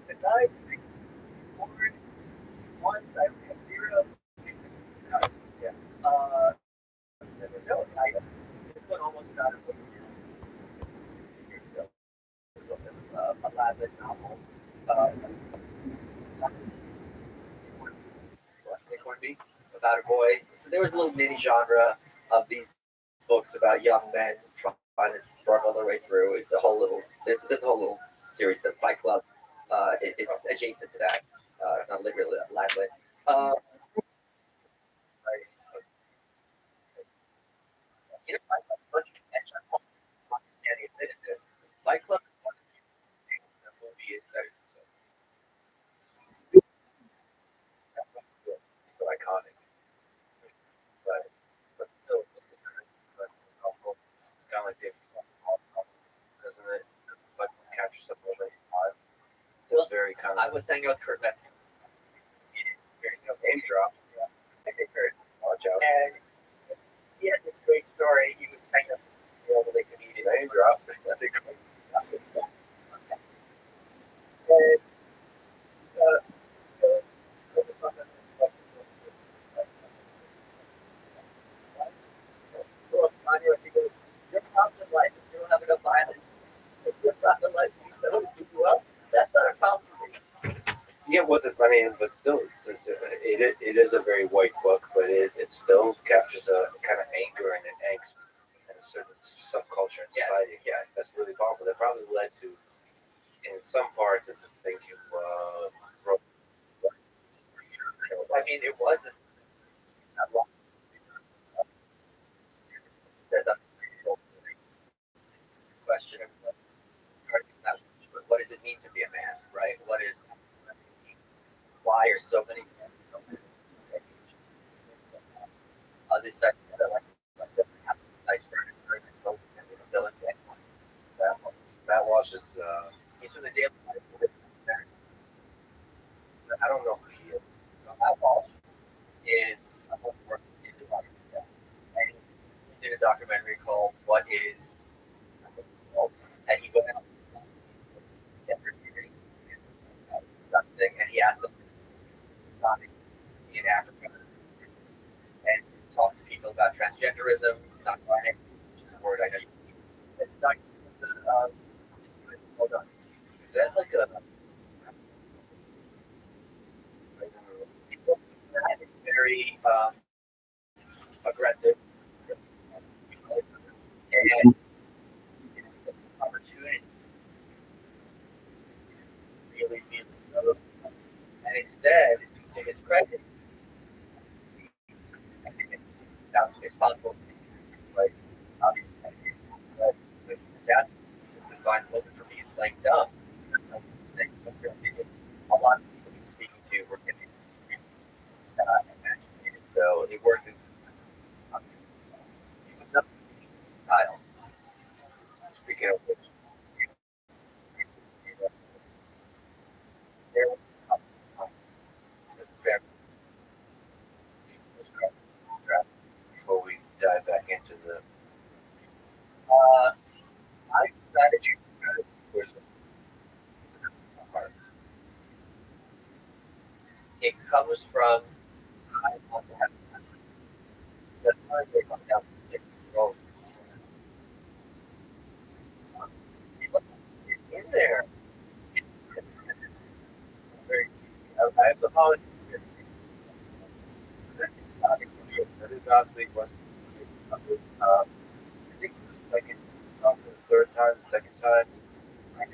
The guy forward once I had zero. Yeah. No, this one almost got it 60 years ago. It was a Latin novel. Hornby, about a boy. So there was a little mini genre of these books about young men trying to struggle their way through. It's a whole little this whole little series, the Fight Club. It's adjacent to that. It's not literally Latin. Fight Club, bunch of understanding admitted this. Fight Club is one of the movie is better. So iconic, but still, it's kind of like David, doesn't it? But capture something like five. It's very kind of. I was hanging out with Kurt Metzger. Name drop. Yeah. I think Kurt. Watch out. And he had this great story. He was hanging up the elderly comedian. Name drop. I think. And mean, but still, it is a very white book, but it still captures a kind of anger and an angst and a certain subculture in society. Yes. That's really powerful. That probably led to, in some parts of the things you wrote. I mean, it was this there's a question of what does it mean to be a man, right? Why are so many this side I started villain. Matt Walsh is, He's from the Daily. I don't know who he is. Matt Walsh is someone working in the market, and he did a documentary called "What Is," and he went out and he asked them in Africa and talked to people about transgenderism, not binary, which is a word I know. It's not, hold on. Is that like a very aggressive and opportunity really feel and instead, to his credit, now responsible, like obviously, but that's the fine moment for being playing dumb. A lot of people he's speaking to were getting so it worked in style. Speaking of which, there was fair Before we dive back into the I decided you was it comes from I want to have that's why they come down to roles. In there. Very, I have the apology. that is honestly was I think it was like the third time, the second time.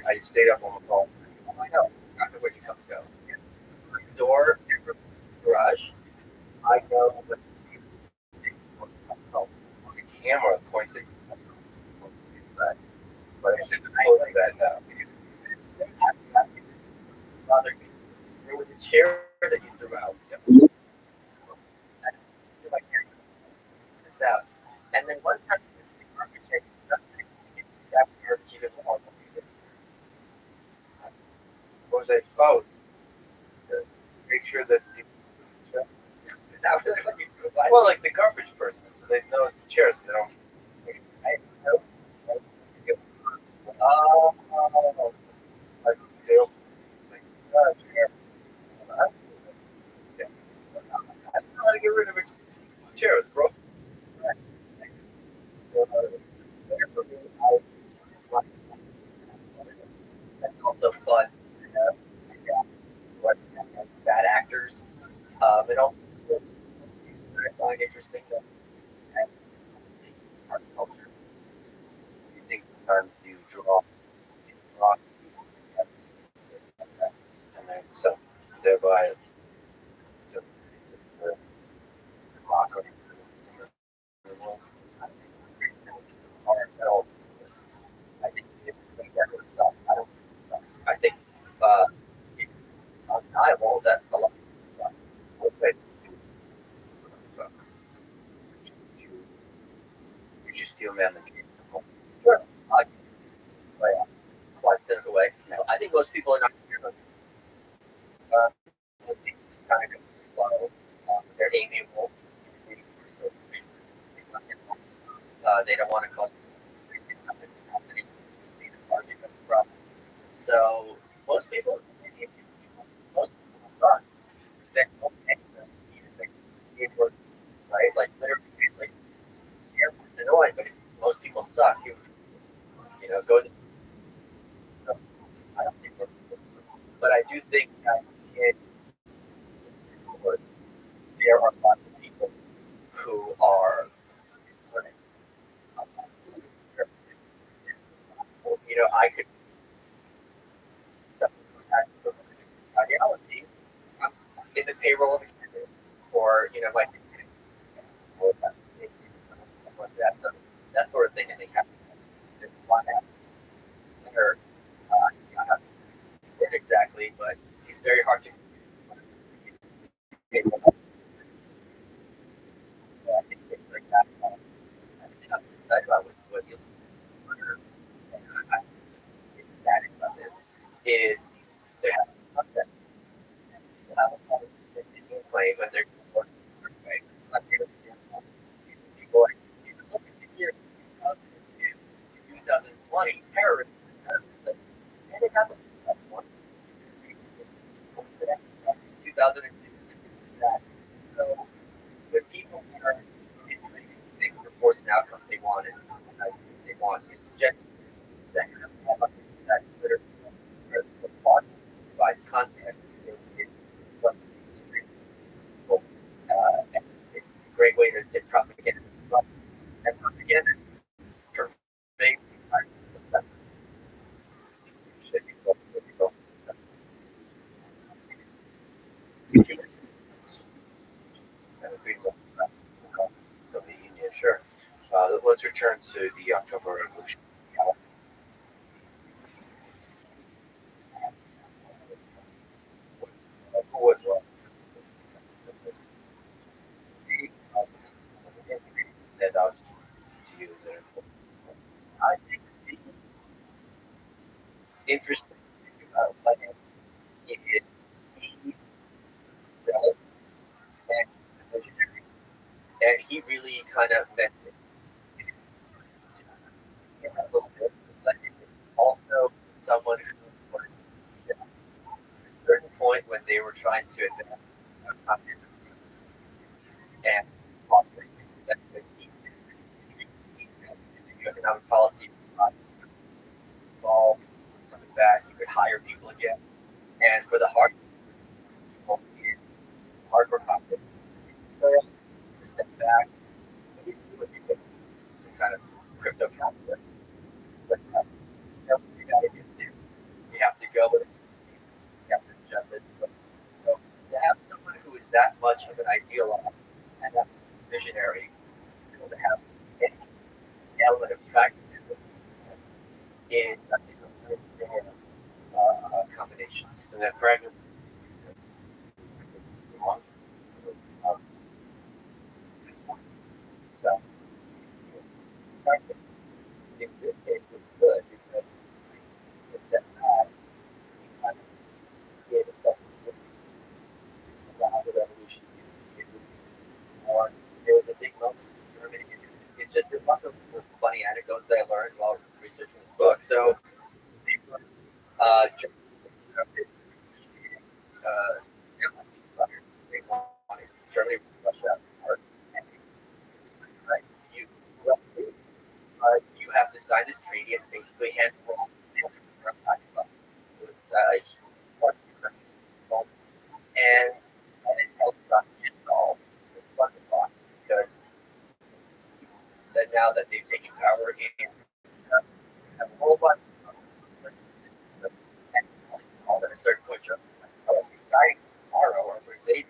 I stayed up on the phone. Oh, I know. After where you come to go. Door, garage. I know that The camera points at inside. But I should close that now. there was a chair that you threw out. This out. And then one time, the architect even more. What was I? Oh, to make sure that well, like the garbage person, so they know it's the chairs. They don't. Like they'll like chair. Yeah. I don't know how to get rid of a chair. It's broken. That's also fun. What bad actors. And also, I find interesting that art culture. You think sometimes you draw, and then so thereby the mockery. I think undeniable that a lot of You just steal man the game. sure. Quite sent it away. No, I think most people are not kind of slow. They're amiable. They don't want to cause so most people suck. They don't take it was right like literally like it's annoying, but most people suck. You know go to I don't think but I do think there are lots of people who are learning. I could ideology in the payroll of a candidate, or my so that sort of thing. I think happens. Not exactly, but it's very hard to. I think things like that. I'm excited about what you excited about this is they have content. They have a play, but they're people like look at the year 2020 terrorists. And it happened. 2000. So when people are they force an outcome they want and they want you suggest that Twitter provides content is it's a great way to get propaganda and propaganda for fake Sure. Let's return to the October Revolution. Who was that I was to use there. I think the interesting thing about Lenin is he felt and visionary, and he really kind of meant it. Also, someone who was at a certain point when they were trying to advance communism and possibly that the economic policy involved coming back, you could hire people again, and for the hard people, hardcore conflict, step back, some kind of crypto conflict. But you have to go with it. You have to adjust it. So to have someone who is that much of an ideologue and that visionary, to have any element of pragmatism in I think a very rare combination. And that pragmatism stuff. In this case, was good because that gave us the revolution. Or there was a big moment in Germany. It's just a bunch of funny anecdotes that I learned while researching this book. So, Germany, Russia, right? You have to sign this treaty and basically hand it over. And it helps us install the funding block because that now that they've taken power in have a whole bunch of all at a certain point of deciding tomorrow or they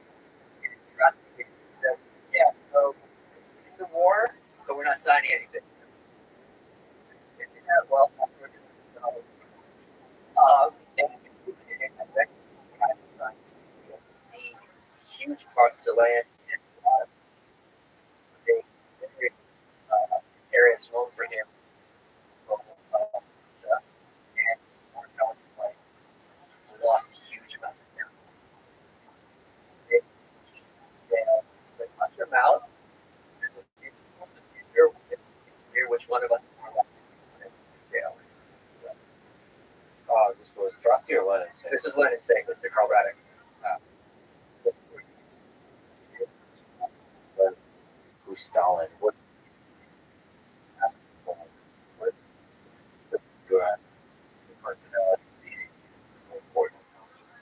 yeah, so it's a war, but we're not signing anything. Well, and see huge parts of the land and areas known for him. And lost huge amounts of them. They punch them out. Hear which one of us this was Trotsky or Lenin? This is Lenin saying this to Karl Radek. Who's Stalin? What?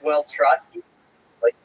Well, Trotsky, like,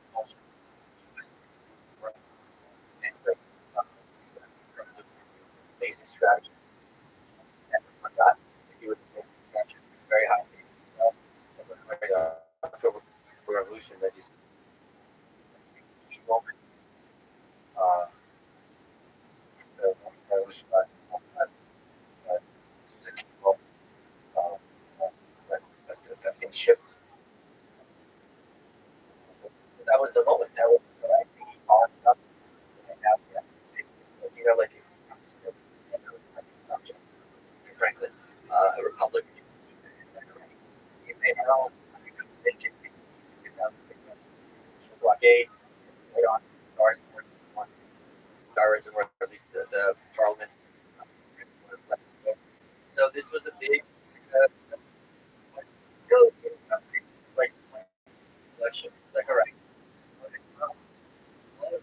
terrorism, or at least the parliament. So this was a big like election. It's like, all right, what does it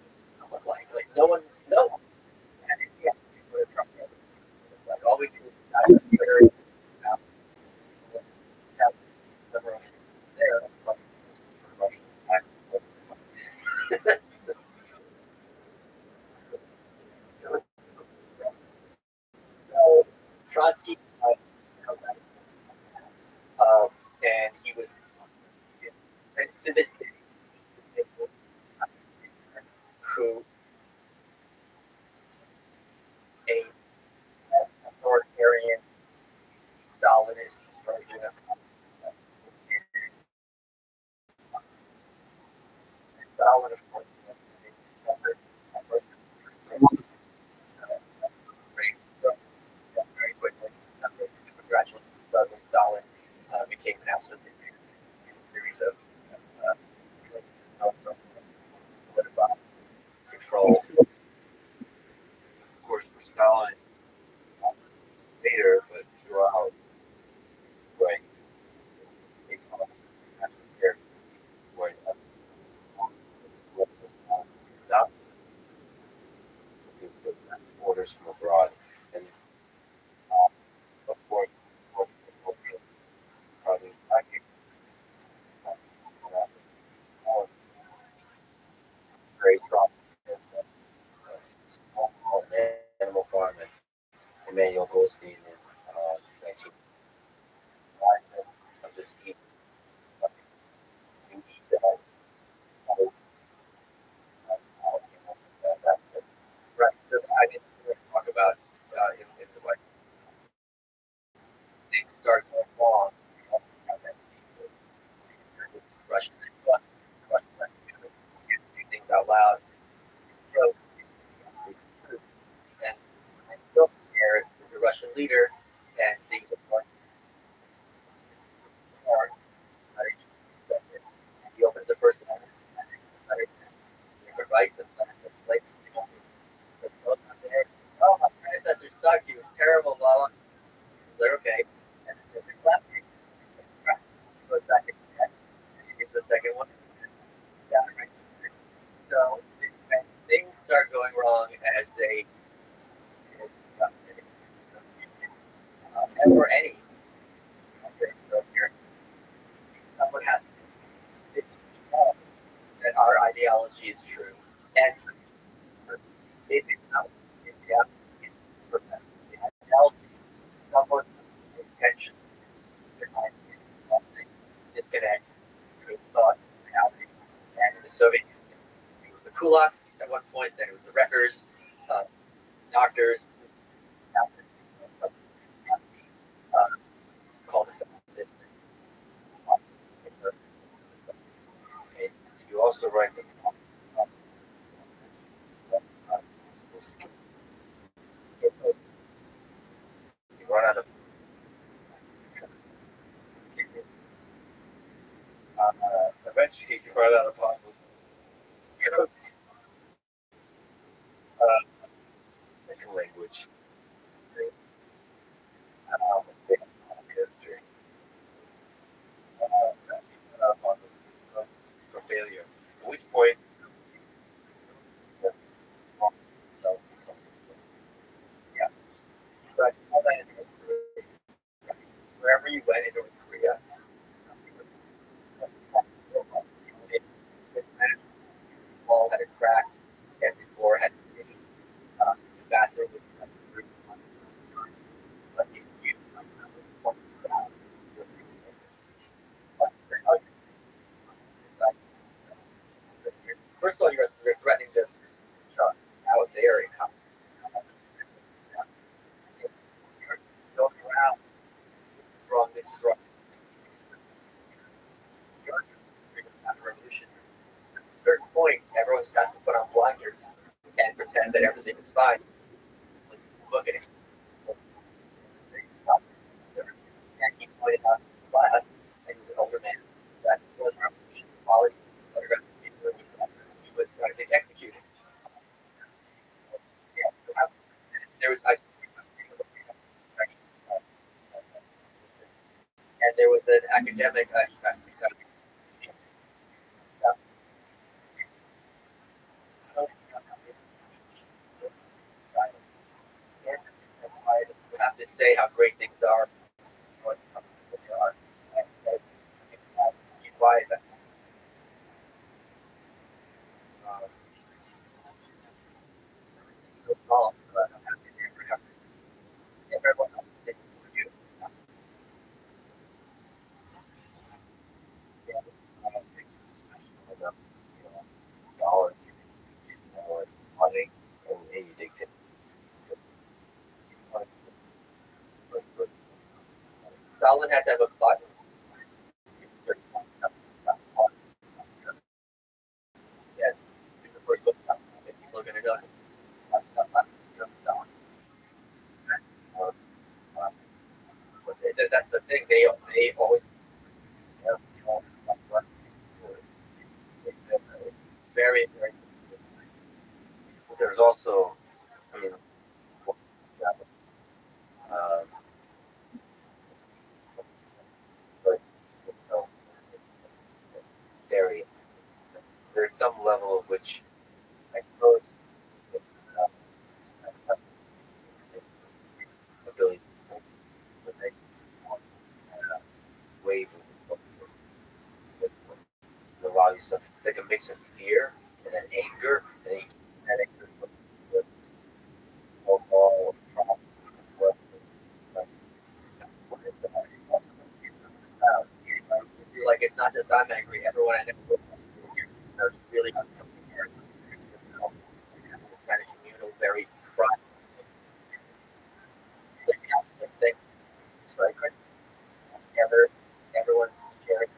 look like no one, had any idea what Trump was. Like all we do is Twitter, have somewhere there, Russian attacks. So Trotsky, and he was, and to this day, who a authoritarian Stalinist version of Stalin, of course, was very quickly. Congratulations, suddenly Stalin became an absolute series of solidified control. Of course, for Stalin later, but throughout, right, orders from abroad, and of course, probably very strong animal farm and Emmanuel Goldstein in 19 of this eat. Right. So I didn't talk about in the White things start going wrong. Russian do things out loud. So, and still here the Russian leader, and things are going hard. He opens the first advice and like, oh, my predecessor sucked. He was terrible. Blah blah. They're okay. And then they clap. Goes back and get the second one. Yeah, right. So when things start going wrong as they or any someone has to that our ideology is true, and if it's not, if the ideology, someone's intention behind disconnect between thought and reality. And in the Soviet Union, it was the kulaks at one point, then it was the wreckers, doctors, called it. You also write this. You run out of. Eventually, you run out of possible. Language. For failure. At which point, yeah. But wherever you went in North Korea, wall had a crack, and the floor had the bathroom was but you first of all, you're threatening to shut out there and going around wrong. This is wrong. Revolution. At a certain point, everyone just has to put on academic aspect because you have to say how great things are, what they are, and why that. But everyone else is you. Dollars or money, and you dictate. Stalin had to have a button. Yeah, the first one, people are going to go. That's the thing. They always very very. There's also, I mean, um, but, you know, very there's some level of which I suppose uh, ability to make wave with a lot of stuff. It's like a mix of fear and then anger and then anger with all trauma. Like it's not just I'm angry. Everyone I know is really kind of communal, very private thing. It's very Christmas together. Everyone's sharing.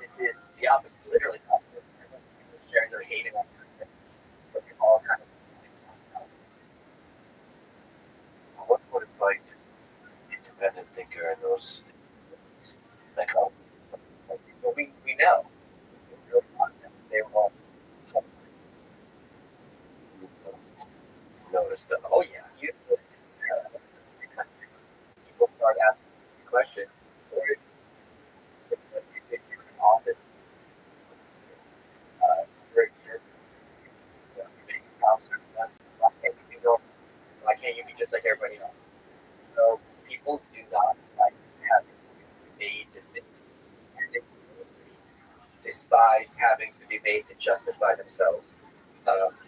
This is the opposite, literally the opposite. Everyone's sharing their hate and but you're all kind of. What it's like to be an independent thinker in those, like, oh, Well, we know. They're all notice that, oh yeah, people start asking questions. Where if you're in office, where you're being counselor, why can't you be normal? Why can't you be just like everybody else? So people do not like having to be made to think. They despise having to be made to justify themselves.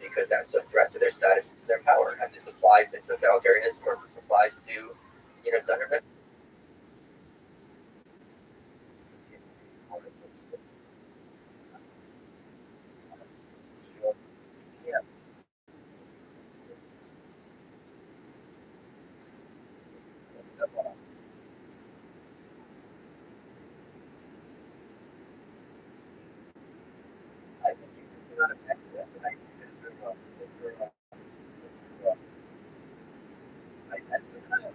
Because that's a threat to their status and to their power. And this applies to totalitarianism or applies to, Dunderman. Yeah. I think you can not affect that, but I think I kind of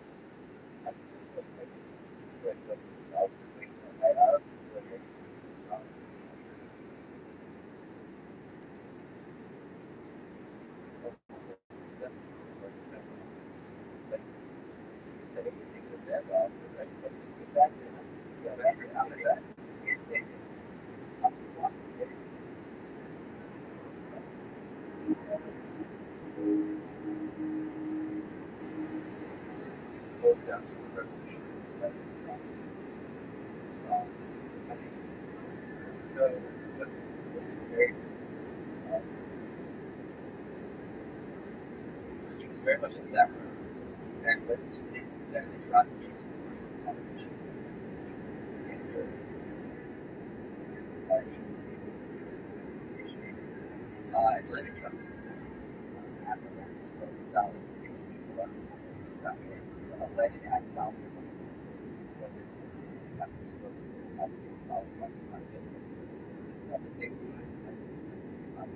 he was very much into that room. And when he did that, the Trotsky's television, and Lenin trusted after that, Stalin fixed people up. Lenin asked Stalin whether he had to Stalin at the same time.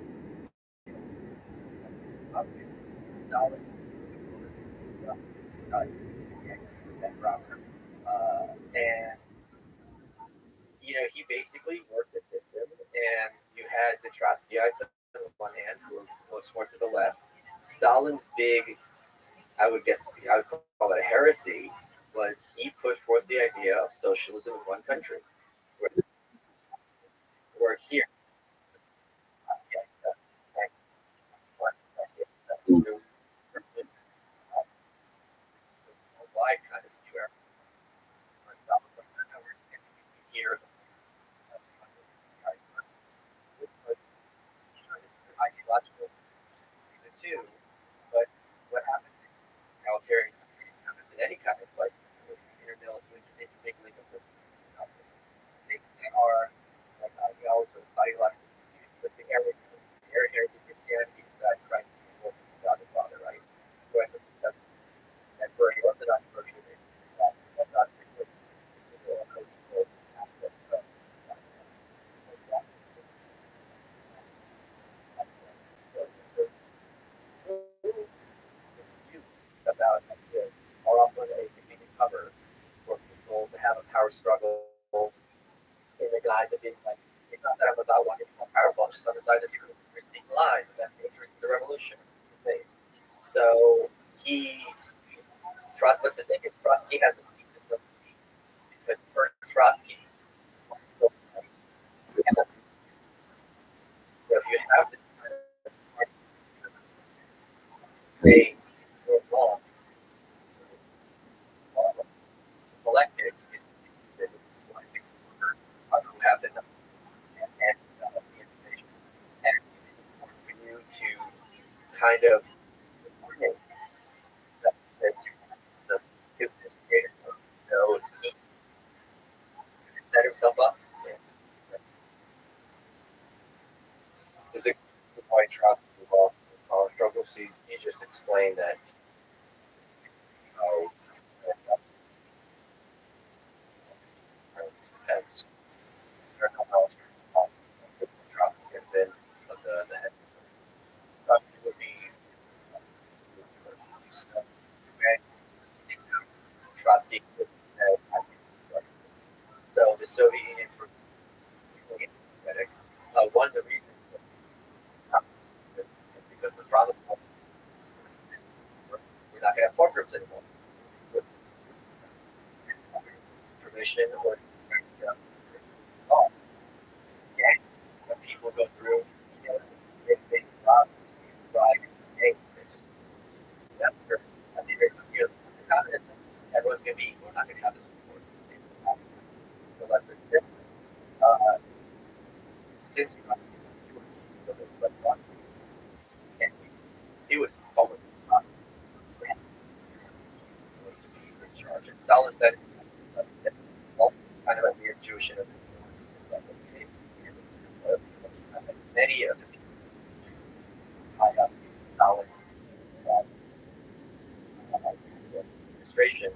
Stalin that Robert. And he basically worked the system, and you had the Trotskyites on the one hand, who were most more to the left. Stalin's big, I would call it a heresy, was he put forth the idea of socialism in one country, where here, wide kind of view here, ideological too. But what happens in egalitarian countries happens in any kind of like intermilitary intermingling of the things that are like ideological disputes, but the area is Christianity that Christ is God the Father, right? So I suppose that very Orthodox version is that not about how often a convenient cover for people to have a power struggle in the guise of being like, it's not that I'm about wanting to become powerful, I'm just on the side of the truth. You're speaking lies, and that's dangerous to the revolution. So but the thing is, Trotsky has a secret of because for Trotsky, so if you have this kind of base or law, collective is who have the numbers and the information. And it's important for you to kind of this the creator so he set himself up. Is it why Trotsky involved in the power struggle? So you just explained that how depends. Trotsky has been the head. Trotsky would be Trotsky. So the Soviet Union for one of the reasons because the promise was we're not going to have pork ribs anymore. Permission or oh, yeah. When people go through, they rob, drive, eggs, and just that's for because everyone's going to be we're not going to have this anymore. So that's since he was almost in charge. And Stalin said kind of a weird Jewish many of the people high up Stalin's administration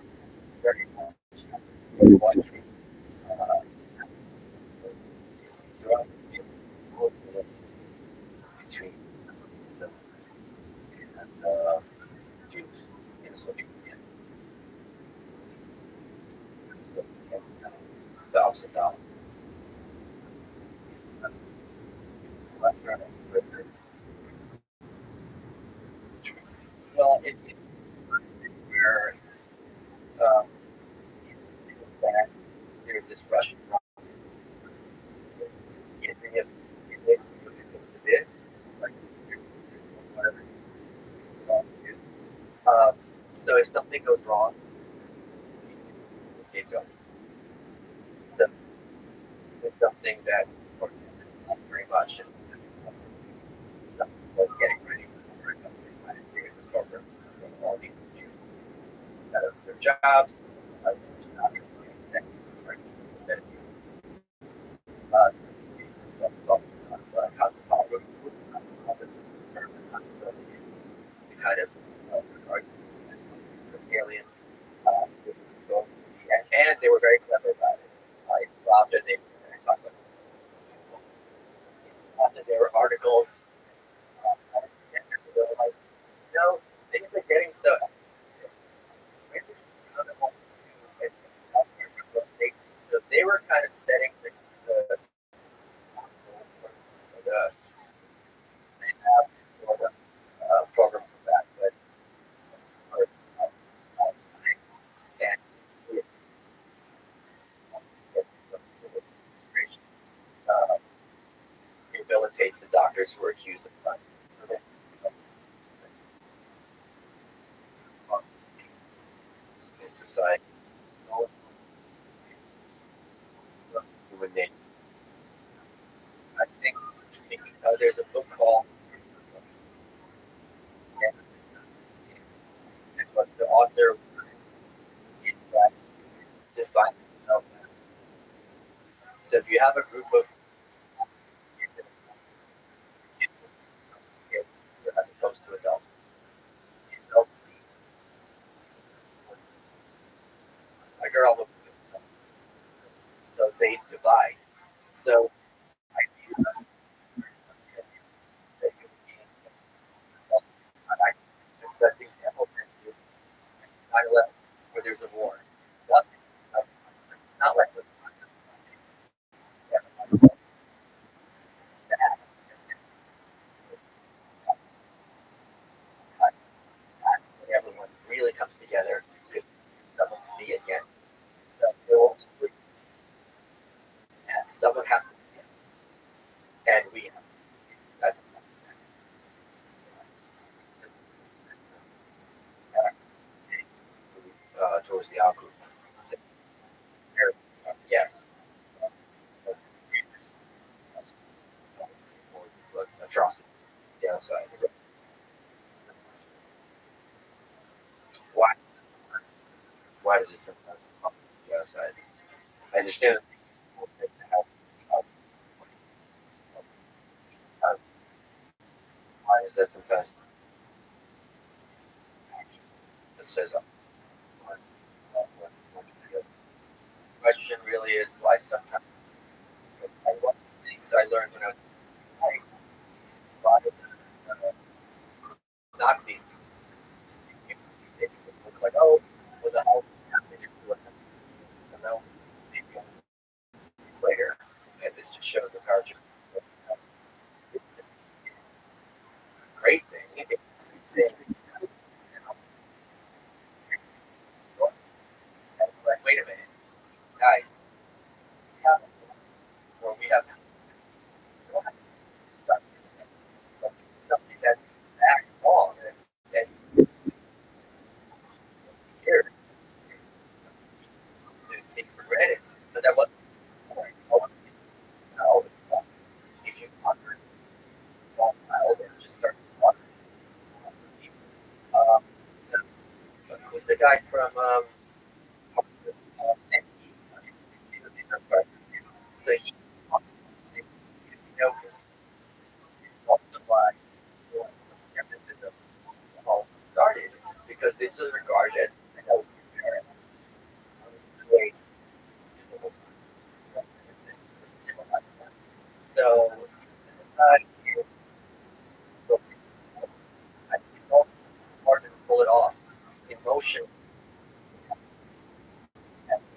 very much between Jews in the Soviet Union. The ups and downs. Well, it's where that there's this Russian so if something goes wrong, scapegoat. So it's something that not very much was getting ready for a program all these out of their jobs. Kind of aliens, and they were very clever about it. After they after there were articles, they were like, no, things are getting so. So they were kind of setting the they have sort of program for that, but and doctors who were accused of crime. In society, human nature. I think there's a book called, but the author is that defines himself. So if you have a group of kids as opposed to adults, adults a girl will, so they divide. So I feel that human beings, the best example is 9/11, where there's a war. Nothing, not like the everyone really comes together because someone to be again. So someone has to be, and we that's towards the out group. Yes. Atrocity. Downside. Why? Why does it sometimes come the downside? I understand why is that sometimes it says the question really is why sometimes one of the things I learned when I was a lot of Nazis they look like, oh, what the hell happened to it? And then later, and this just shows the power. Great thing. Like, wait a minute, guys. Well, we have something that's back wrong and here to take for granted. But that wasn't the point. No, if you wonder, well, and just start wondering. Um, who's the guy from so he, you know, also why skepticism all started because this was regarded as way. So I think it's also hard to pull it off. Emotion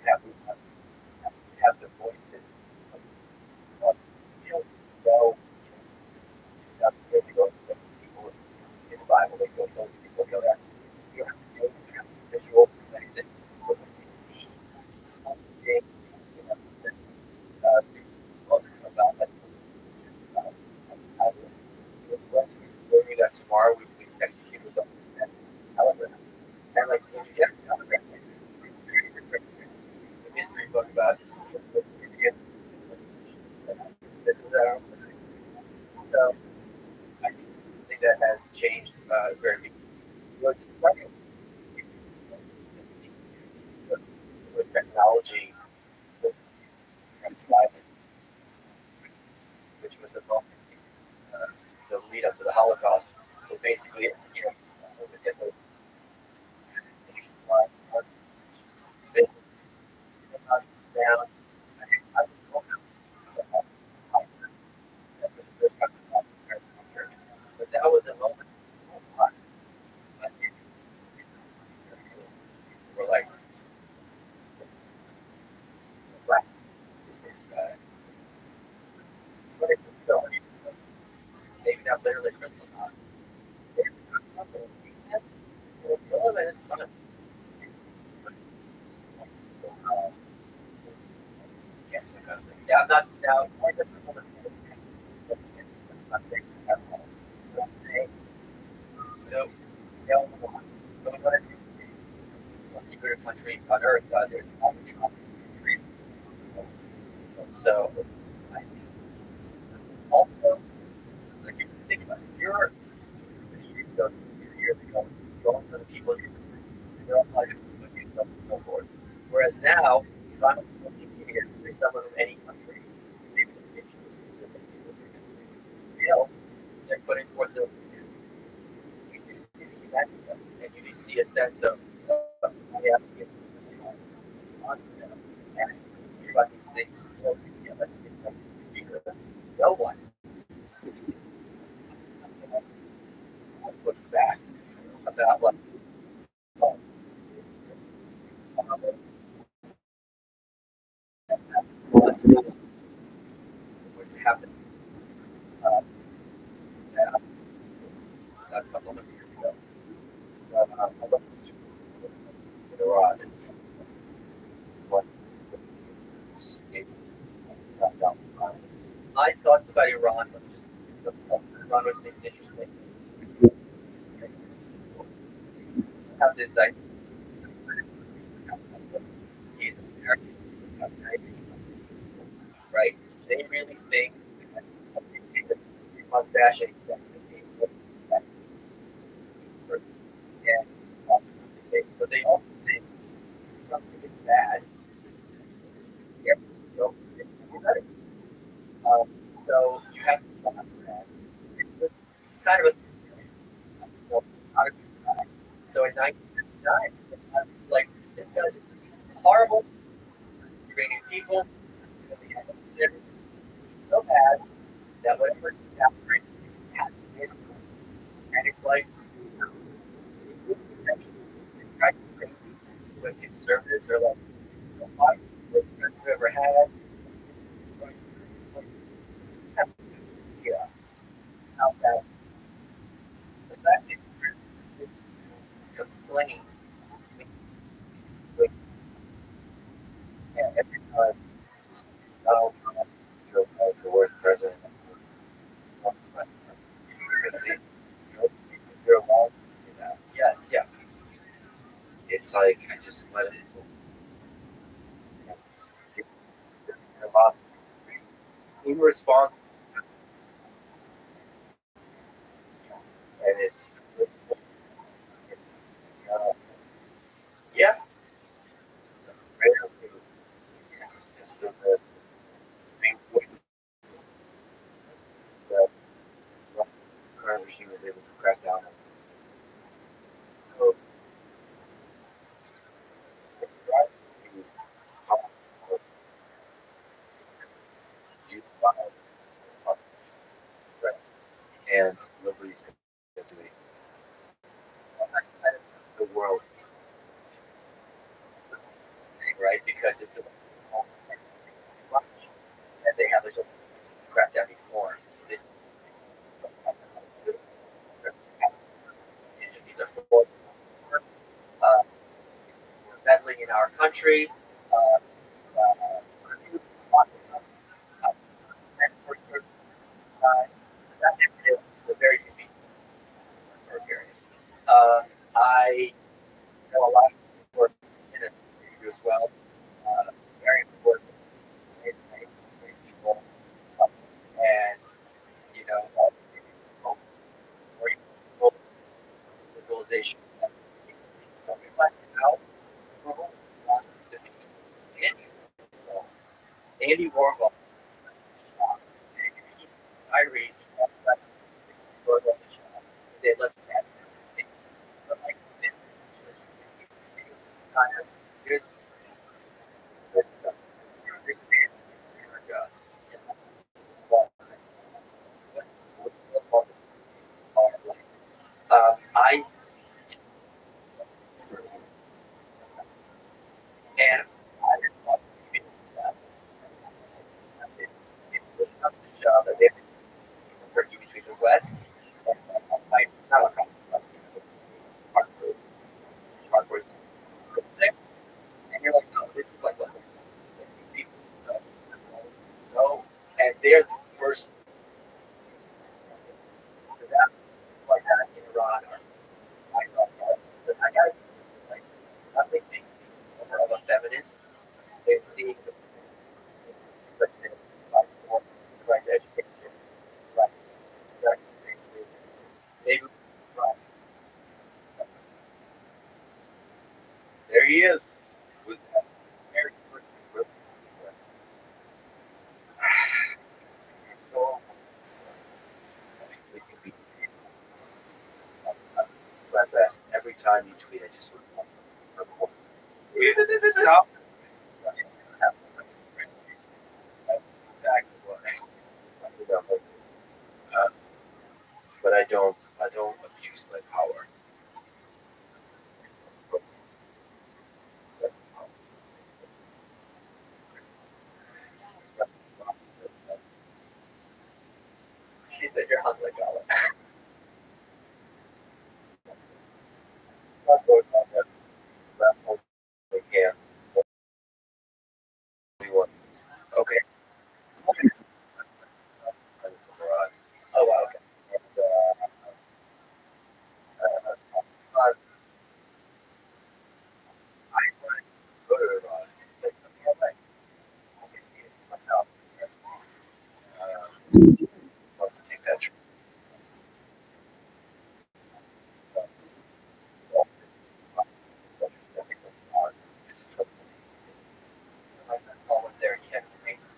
have have the voice it. You know, years ago, people in the Bible, they go, those people go that. You have to go to visual perspective. Something, you know, about that. We'll do that tomorrow. We execute with them. However, and like some history book about this and that. So I think that has changed very much. With technology, which was about the lead up to the Holocaust. So basically, you know, this down. But that was a moment. We're like, right, this is what it was. Maybe not literally crystal. It's fun. Yes. Yeah, I'm not now. now, if I'm looking here, if someone from any country, they feel they're putting forth the and you see a sense of yeah, and about these things, no one push back about what would happen a couple of years ago. I went to Iran and what my thoughts about Iran was Iran was makes interesting. Have this idea he's American, right? They really think mustache and person. And but they also think something is bad. Yeah, so it's better. So you have to stop that. It's kind of a so in 1959, it's like this guy's horrible, bringing people, they're so bad that whatever happened, and it's like when conservatives are like, the best we've ever had. Yeah, how that the fact that you complain with every time Donald Trump as the worst president. You're allowed to do that. Yes, yeah. It's like I just let it. In response, and it's uh, yeah. It's just the main point that the current regime is able to crack down on. So it's right to use violence, right? And nobody's going to do anything. The world, right? Because it's the and they have a crack down before. This these are for uh, meddling in our country. Uh, and that is very convenient for a period. I know a lot of work in it as well. Very important people, and you know, or visualization. Andy Warhol, Iris, they listen to that. Like this, kind of, here's I and I job that they Turkey between the West and like not hardware there, and you're like, no, this is like what people know, and they're the first to that like that in Iran or I thought that I guys like nothing more of a feminist. They're seeing the like more rights education, rights, maybe there he is with Mary time you tweet, I just record. Stop. Exactly what but I don't abuse my power. She said you're hot like olive. Not going on that level. They can't. Okay. Oh wow, okay. And, I want to go to Iran. Like, like, obviously, it's my house. Love to take that trip. While we're there, he had to make some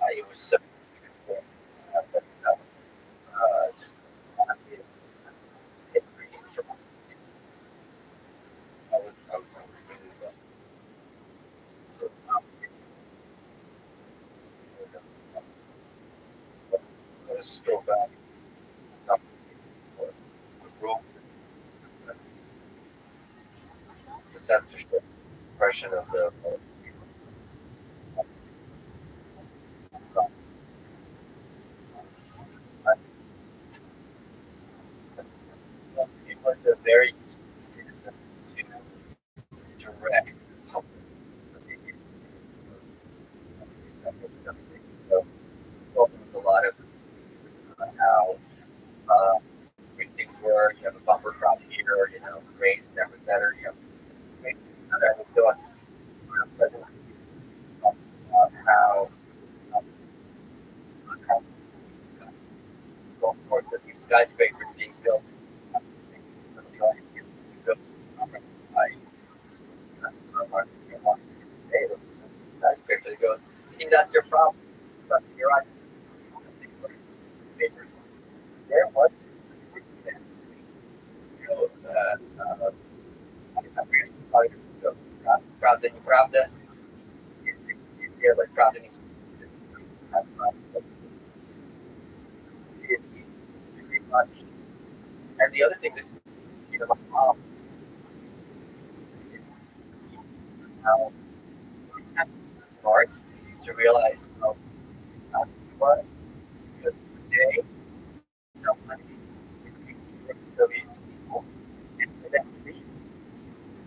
it was so just I was really let us scroll back. The censorship impression of the it was a very direct public so well, there was a lot of how great things were. You have a bumper crop here, you know, grain's never better. You have grain's better. And so how how going forth with these skyscrapers being built. Skyscraper that goes, see, that's your problem. But you're on papers. There was, you know, правда, неправда. Сделать правда, не and the other thing is, you know, my mom, how hard to realize how was the day somebody Soviet people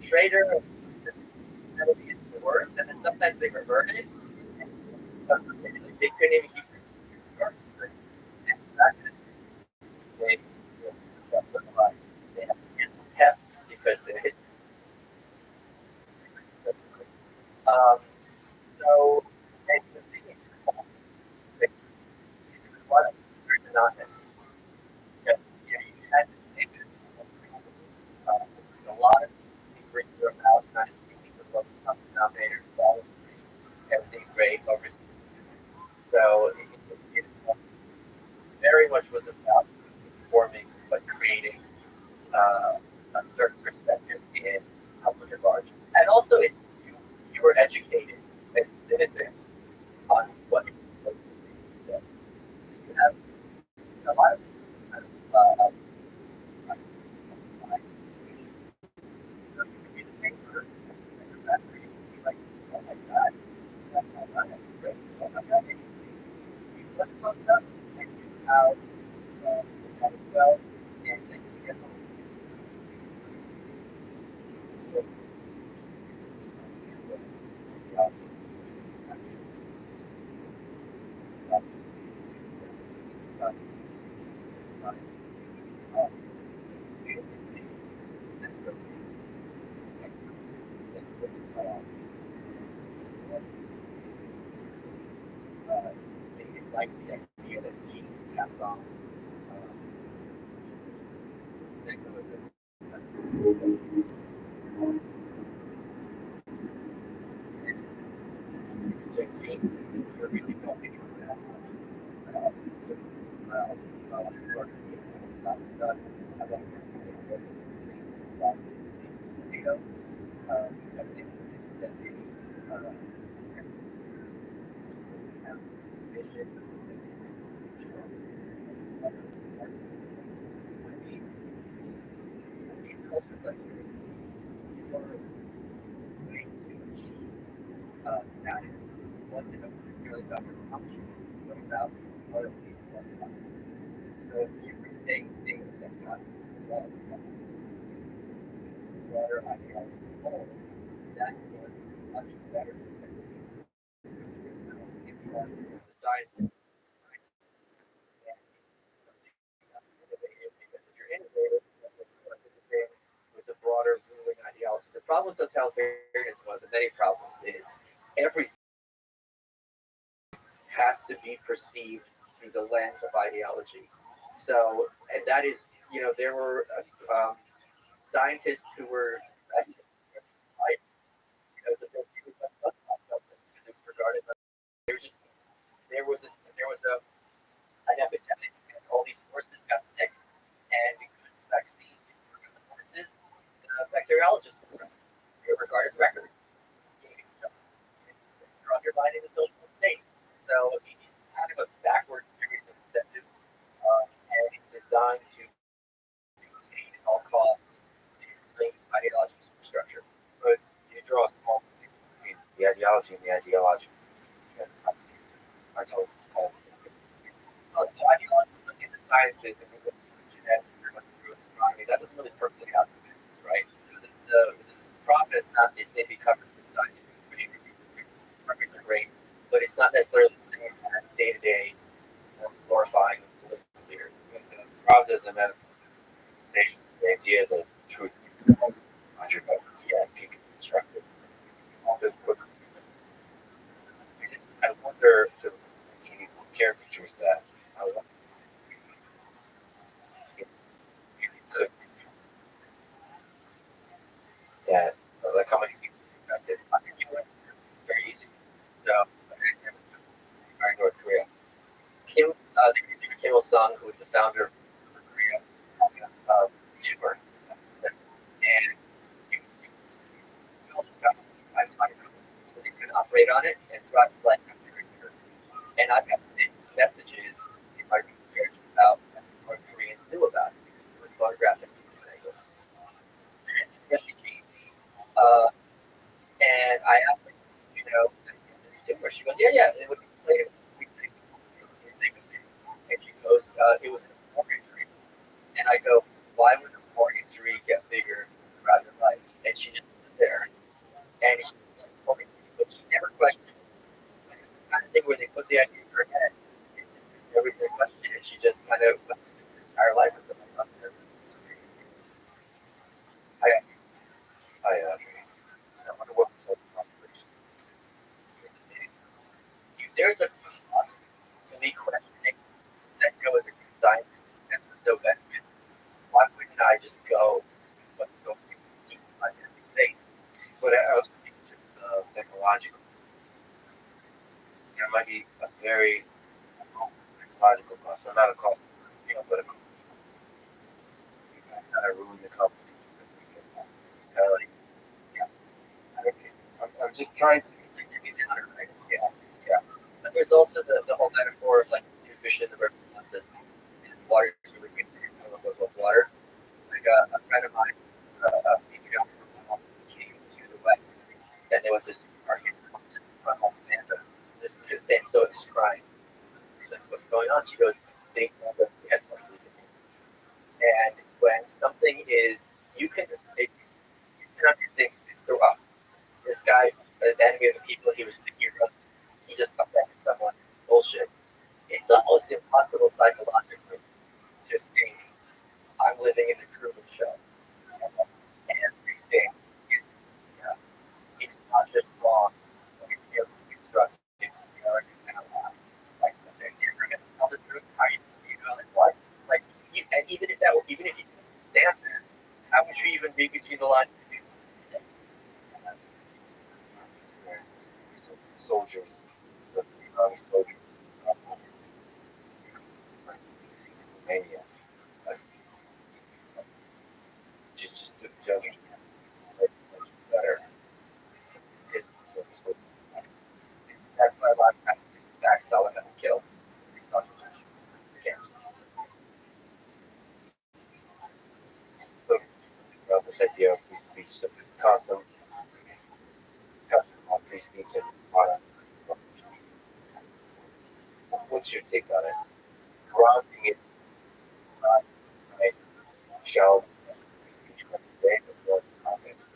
trader it's worse, and then sometimes they reverted it. They couldn't even keep they they have to cancel tests because they so and the thing is, what very monotonous. Yeah, you had to think a lot of things were about kind of thinking of what the common denominator is all everything's great overseas. So it very much was about forming but creating a certain perspective in public at large. And also, you were educated as a citizen on what you have a lot of like, oh my God, that's not right. Oh my God, what's fucked up? And how well, and then you get like the idea that he can pass on you're really talking about Status wasn't necessarily about your accomplishments, but about loyalty to one another. So if you were saying things that got broader ideology as a whole, that was much better because it means if you are the scientist innovative, because if you're innovative, the same with the broader ruling ideology. The problem with totalitarianism, one of the many problems, is everything has to be perceived through the lens of ideology. So, and that is, there were scientists who were arrested because of their views on because it was regarded as there was just there was an epidemic and all these horses got sick, and because of the vaccine for the horses, the bacteriologists were arrested. They were regarded as records. You're undermining the social state. So it's kind of a backward series of incentives, and it's designed to sustain at all costs the ideological superstructure. But you draw a small between the ideology and the ideology. I know it's called. The ideology, look at the sciences and we look through genetics, we look through astronomy. That doesn't really perfectly out the business, right? The profit is not that they become science, which is perfectly great, but it's not necessarily the same as day to day glorifying political leaders. The problem is a manifestation. The idea that truth is 100%. Yeah, you can construct it. I wonder to caricatures that. I wonder if you could that like how many people got this. I can do it very easy. So North Korea. Kim Il Sung, who was the founder of North Korea, had a tumor, and all this stuff. So they couldn't operate on it and brought life after a year. And I've got these messages in my research about what Koreans knew about it because it was photographed in angle. And she came and I asked her, tumor. She goes, yeah, it would be later. And she goes, it was a morgue injury. And I go, why would the morgue injury get bigger throughout your life? And she just stood there. And she told me, but she never questioned it. Like, it's the kind of thing where they put the idea in her head. It's everything questioned it. She just kind of went through her entire life with them. I wonder what was the population. There's a cost to me questioning Senko as a good scientist and no benefit. Why wouldn't I just go keep my family safe? But I was thinking just technological. There might be a very technological cost. So not a cost, but a cost. You kind of ruin the conversation. I'm just trying to. Yeah. But there's also the whole metaphor of like two fish in the river. One says water is really good for you. I don't know about water. Like a friend of mine, female came to the West, and they went to the supermarket from Amanda. This is the same, so it's crying. Like, what's going on? She goes, they told us we had more sleep. And when something is, you can understand things through up. This guy's the enemy of the people. He was the hero. He just offended someone. Bullshit. It's almost impossible psychologically to think I'm living in the Truman Show. And everything is, it's not just wrong. It's constructive. Like, you're going to tell the truth. How you know, like what? Like, and even if you didn't stand there, how would you even read between the lines? Soldiers, the army soldiers, Romania. idea of free speech, so constant on free speech and on. What's your take on it? Grounding it, right? Shall free speech today before the context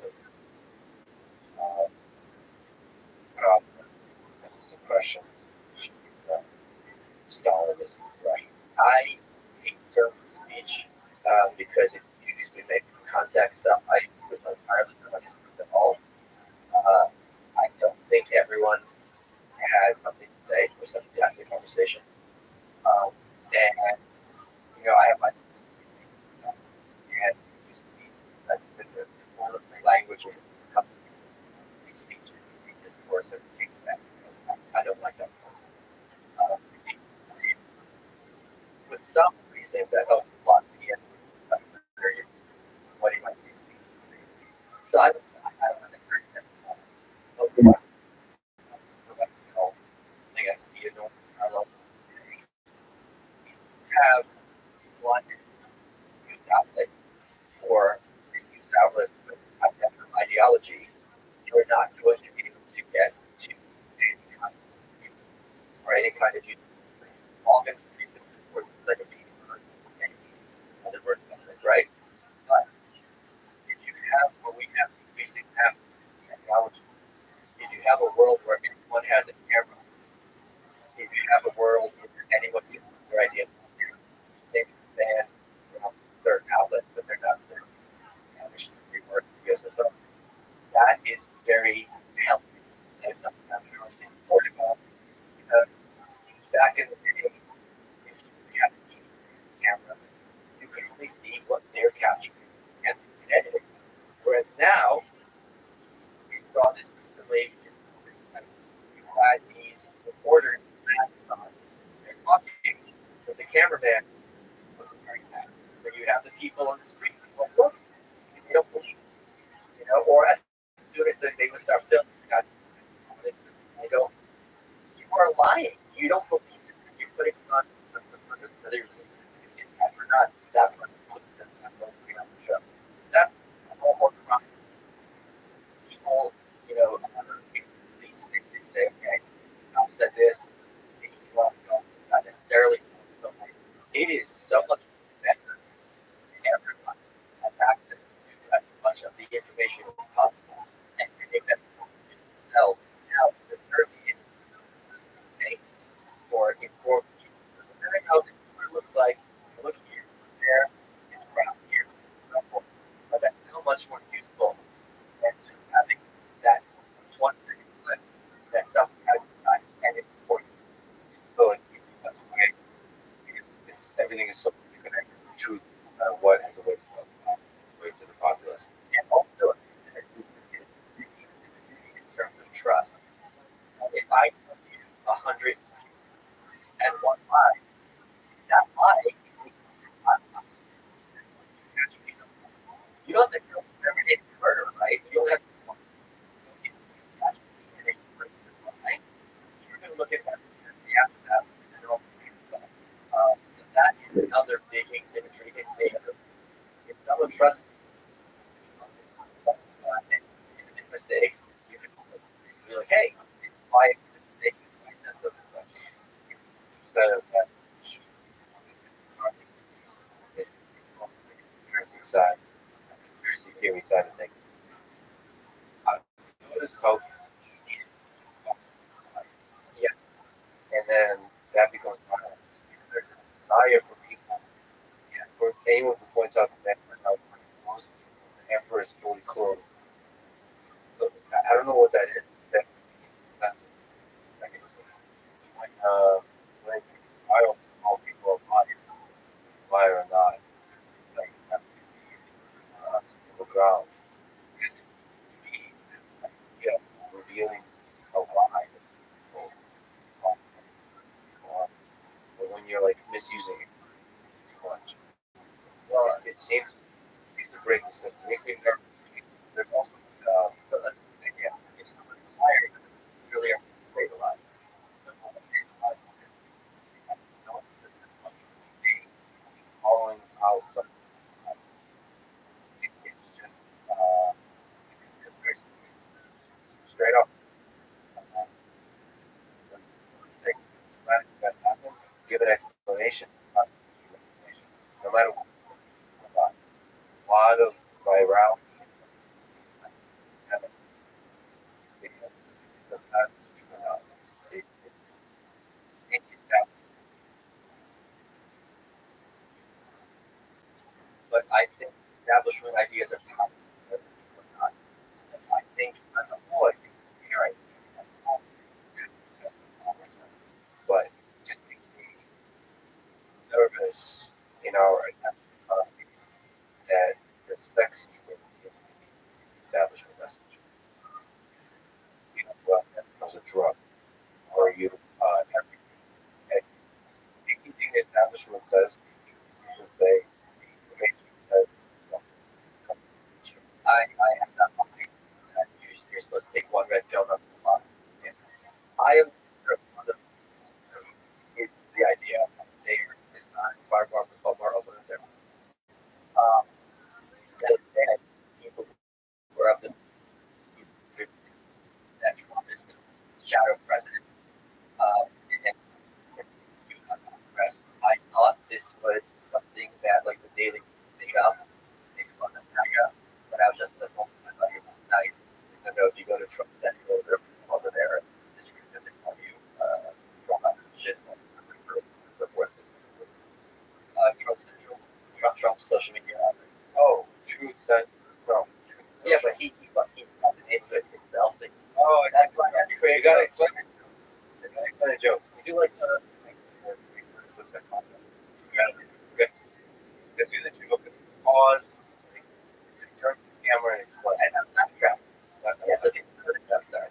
of suppression, Stalinism, right? I hate the term free speech because it's usually made from context. I would entirely understand at all. I don't think everyone has something to say or something to have the conversation. And I have my and the language when it comes to free speech and discourse and things like that. I don't like that. With some reason that helps block the end what he might be speaking. So I don't agree with that. I think I see it parallel. Have one news outlet or a news outlet with a different ideology, you're not going to be able to get to any kind of or any kind of use. All different words like a meaning or any other words, right? But if you have what we have, basically have technology, if you have a world where everyone has a camera, if you have a world where anyone can put their ideas they can ban certain outlets, but they're not their ecosystem. That is very healthy. That's something I'm really supportive of because back in the day, if you had cameras, you could only see what they're capturing and editing. Whereas now, we saw this recently, you had these reporters they're talking, but the cameraman wasn't very happy. So you have the people on the street, well, look, they don't believe, or as soon as they would start filming, they go, you are lying. You don't believe it. You're putting it on for this other reason. As for not that one, show. That's all more crimes. People, these things they say, okay, I've said this, not necessarily. It is so much better than everyone has access to as much of the information as possible and make that themselves now the early space for informed people. Figuring out what it looks like, look here, there, it's brown here, but that's so much more useful than just having that 1 second clip that something outside and it's important. So that's why everything is so connected to truth, what has a way to the populace. And also, in terms of trust, if I tell you 101 lie, that lie, you don't have to go every day to murder, right? You don't have to you can look at that after that and all so that is another big asymmetry in data. If someone trusts mistakes, you can be like, hey, this is why it's instead of that conspiracy side, conspiracy theory side of things. Notice how and then that becomes violence. There's a desire for people, for anyone who points out that the emperor is fully clothed. So I don't know what that is. That's mechanism. When I don't call people a liar or not, it's like the ground. Revealing a lie. But when you're like misusing it too much, well, it seems to break the system. It makes me nervous. There's also, if someone's hired, you really are afraid a lot. Following out something. It's just matter what, a lot of virality because sometimes it's that. But I think establishment ideas are powerful. I think as a whole, I think you're right. But it just makes me nervous in our economy that the sex thing seems to be the establishment message. You know, well, that becomes a drug, or you everything. Anything the establishment says, you can say. Says, I have that mind that you're supposed to take one red pill, not the lot. I am one of is the idea of there is not as far more open as there. That said, people who are of the that Trump is the shadow president, and you have press. I thought this was something that like the Daily made up, make fun of MAGA, but I was just the moment I thought it was nice. I know if you go to Trump Central over there, this group that they call you, Trump shit, so forth. Trump Central, Trump social media. Oh, Truth Sense. No. Yeah, but he got the name of it himself. Oh, that's why I had to create. You gotta explain it. You gotta explain a joke. We do like what's that called? Okay. Let's do the two. Okay. Pause. Turn the camera and explain. And I'm not trapped. Yes, okay. I'm sorry.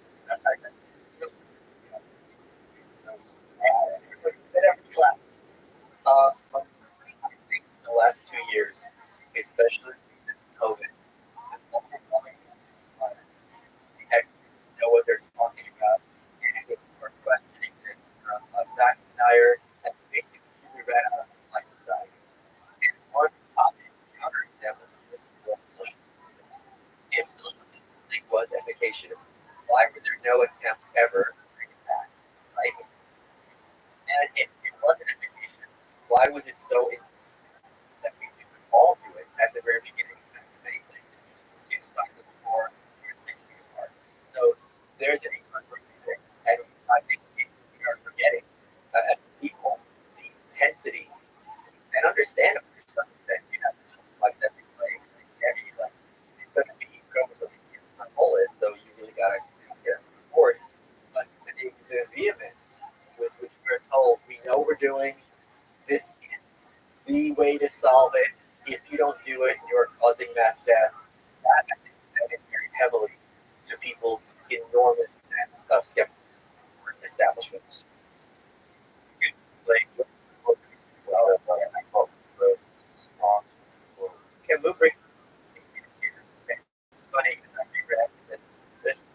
I think the last 2 years, especially COVID, know what they're talking about, and it was questioning it from a back denier and basically we ran out of polite society. And one obvious counterexample is social distancing. If social distancing was efficacious, why were there no attempts ever to bring it back? Right? And if it wasn't efficacious, why was it so that we could all do it at the very beginning? Many places you see the signs of before, you're 6 feet apart. So there's an equilibrium there, and I think we are forgetting as people the intensity and understandable to some extent. You have this like that we play heavy, like it's going to be chromosomes on bullet, so you really got to get on board. But the vehemence with which we're told we know we're doing this is the way to solve it. If you don't do it, you're causing mass death. That is very heavily to people's enormous sense of skepticism for establishments. Like, can we bring funny because I read that this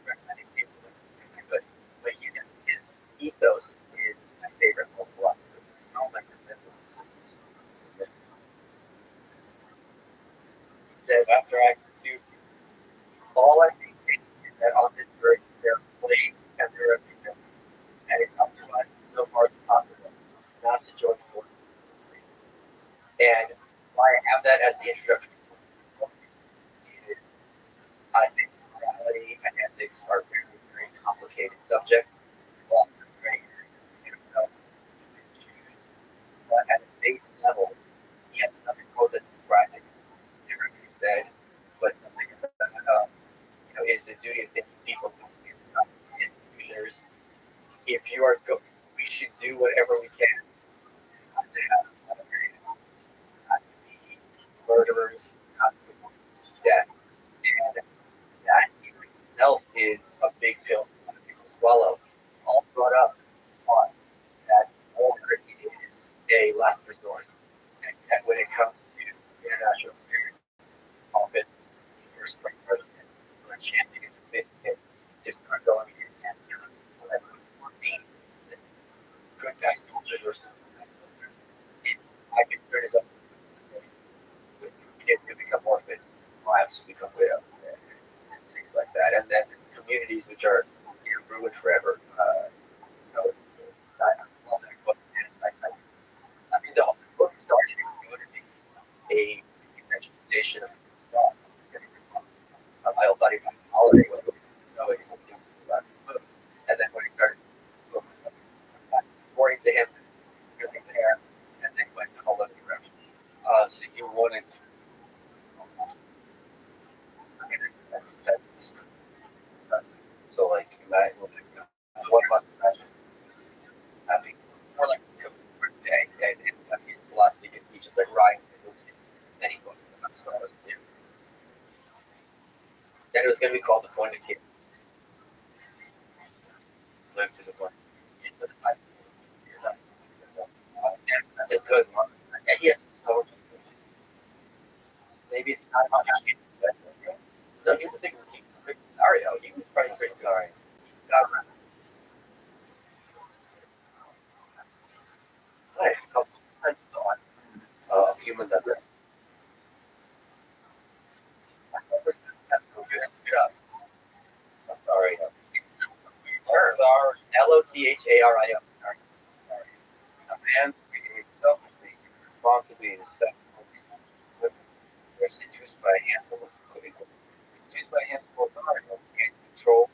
recommending people but his ethos is my favorite whole philosophy. He says after I do all I think is that on this earth there are plagues and there are people, and it's up to us so far as possible not to join forces. And why I have that as the introduction is I think morality and ethics are very, very complicated subjects. Well, very, difficult to choose. But at a base level, he has another quote that's describing differently said, but something that is the duty of thinking people in leaders. If you are we should do whatever we can not to have not to be murderers, not to be death. And that in itself is a big pill for people to swallow. All brought up on that war is a last resort. And when it comes to international security, often the first president or champion of it just start going in and whatever mean good guy soldiers or something. I can turn his up to become orphan, wives become widow, and things like that. And then communities which are ruined forever. I mean, the book started in community a representation of God. My old buddy Holiday was always something about food. And then when he started, according to him, really there, and then went to all other directions. So you wanted so like imagine one must imagine having More like for the day, and his philosophy can teach us like writing many books. And I'm sorry, then it was going to be called The Point of View. live to the point. That's a good one. And yes, so maybe it's not how much you so here's a big scenario. He was probably pretty good. Sorry. Right. A couple times on. Of humans out there. I'm sorry. Lothario. A man behaves selfishly, responsibly, and they're seduced by a handsome authority and control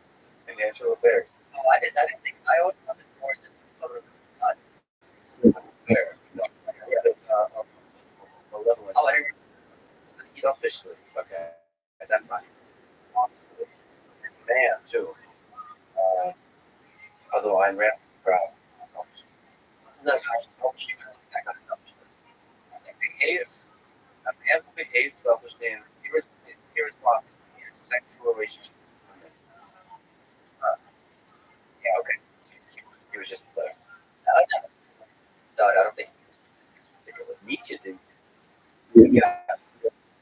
financial affairs. Oh, I didn't think. I always thought that more just some of us. Fair. No. Yeah, there's malevolent. Oh, I didn't. Selfishly. Okay. That's fine. Man, too. Although I'm rather proud. No, that kind of selfishness. A man who behaves selfishly and irresponsibly in a sexual relationship. Yeah, okay. He was just like, No, I don't think it was Nietzsche did. Yeah.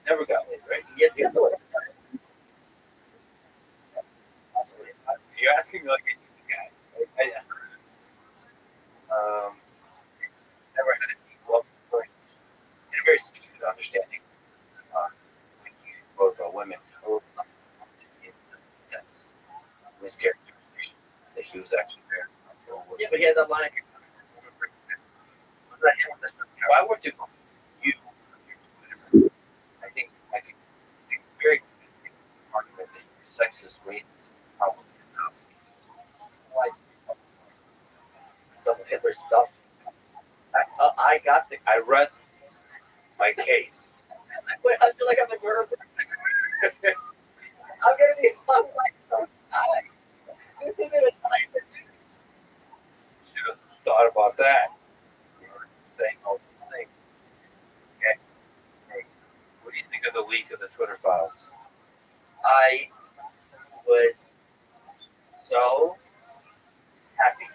Never got laid, right? Yes, Yeah. You're asking like a guy. Never had a deep love for it. And a very stupid understanding. When you wrote about women, told something in the mischaracterization that he was actually there. Yeah, but he has that line. Why would you? I think very argument that sexist race probably not. Like some of Hitler's stuff. I rest my case. I feel like I'm a murderer. I'm gonna be like so high. This isn't a time. Should have thought about that. You were saying all these things. Okay. Hey, what do you think of the leak of the Twitter files? I was so happy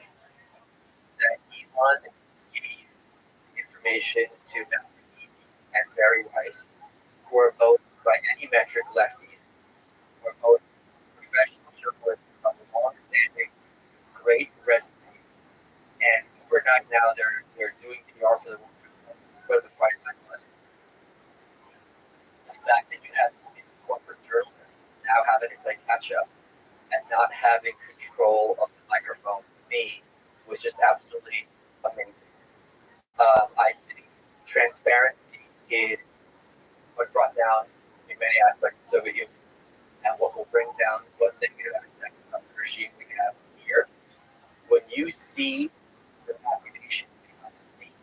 that Elon gave information to Matthew and Barry Weiss, who are both, by any metric, lefties, who are both professional journalists of long-standing, great resumes, and overnight now they're doing PR for the Pride Festival. The fact that you have these corporate journalists now having to play catch up and not having control of the microphone, to me, was just absolutely amazing. I think transparency is what brought down, in many aspects, the Soviet Union, and what will bring down what negative aspects of the regime we have here. When you see the population behind the scene,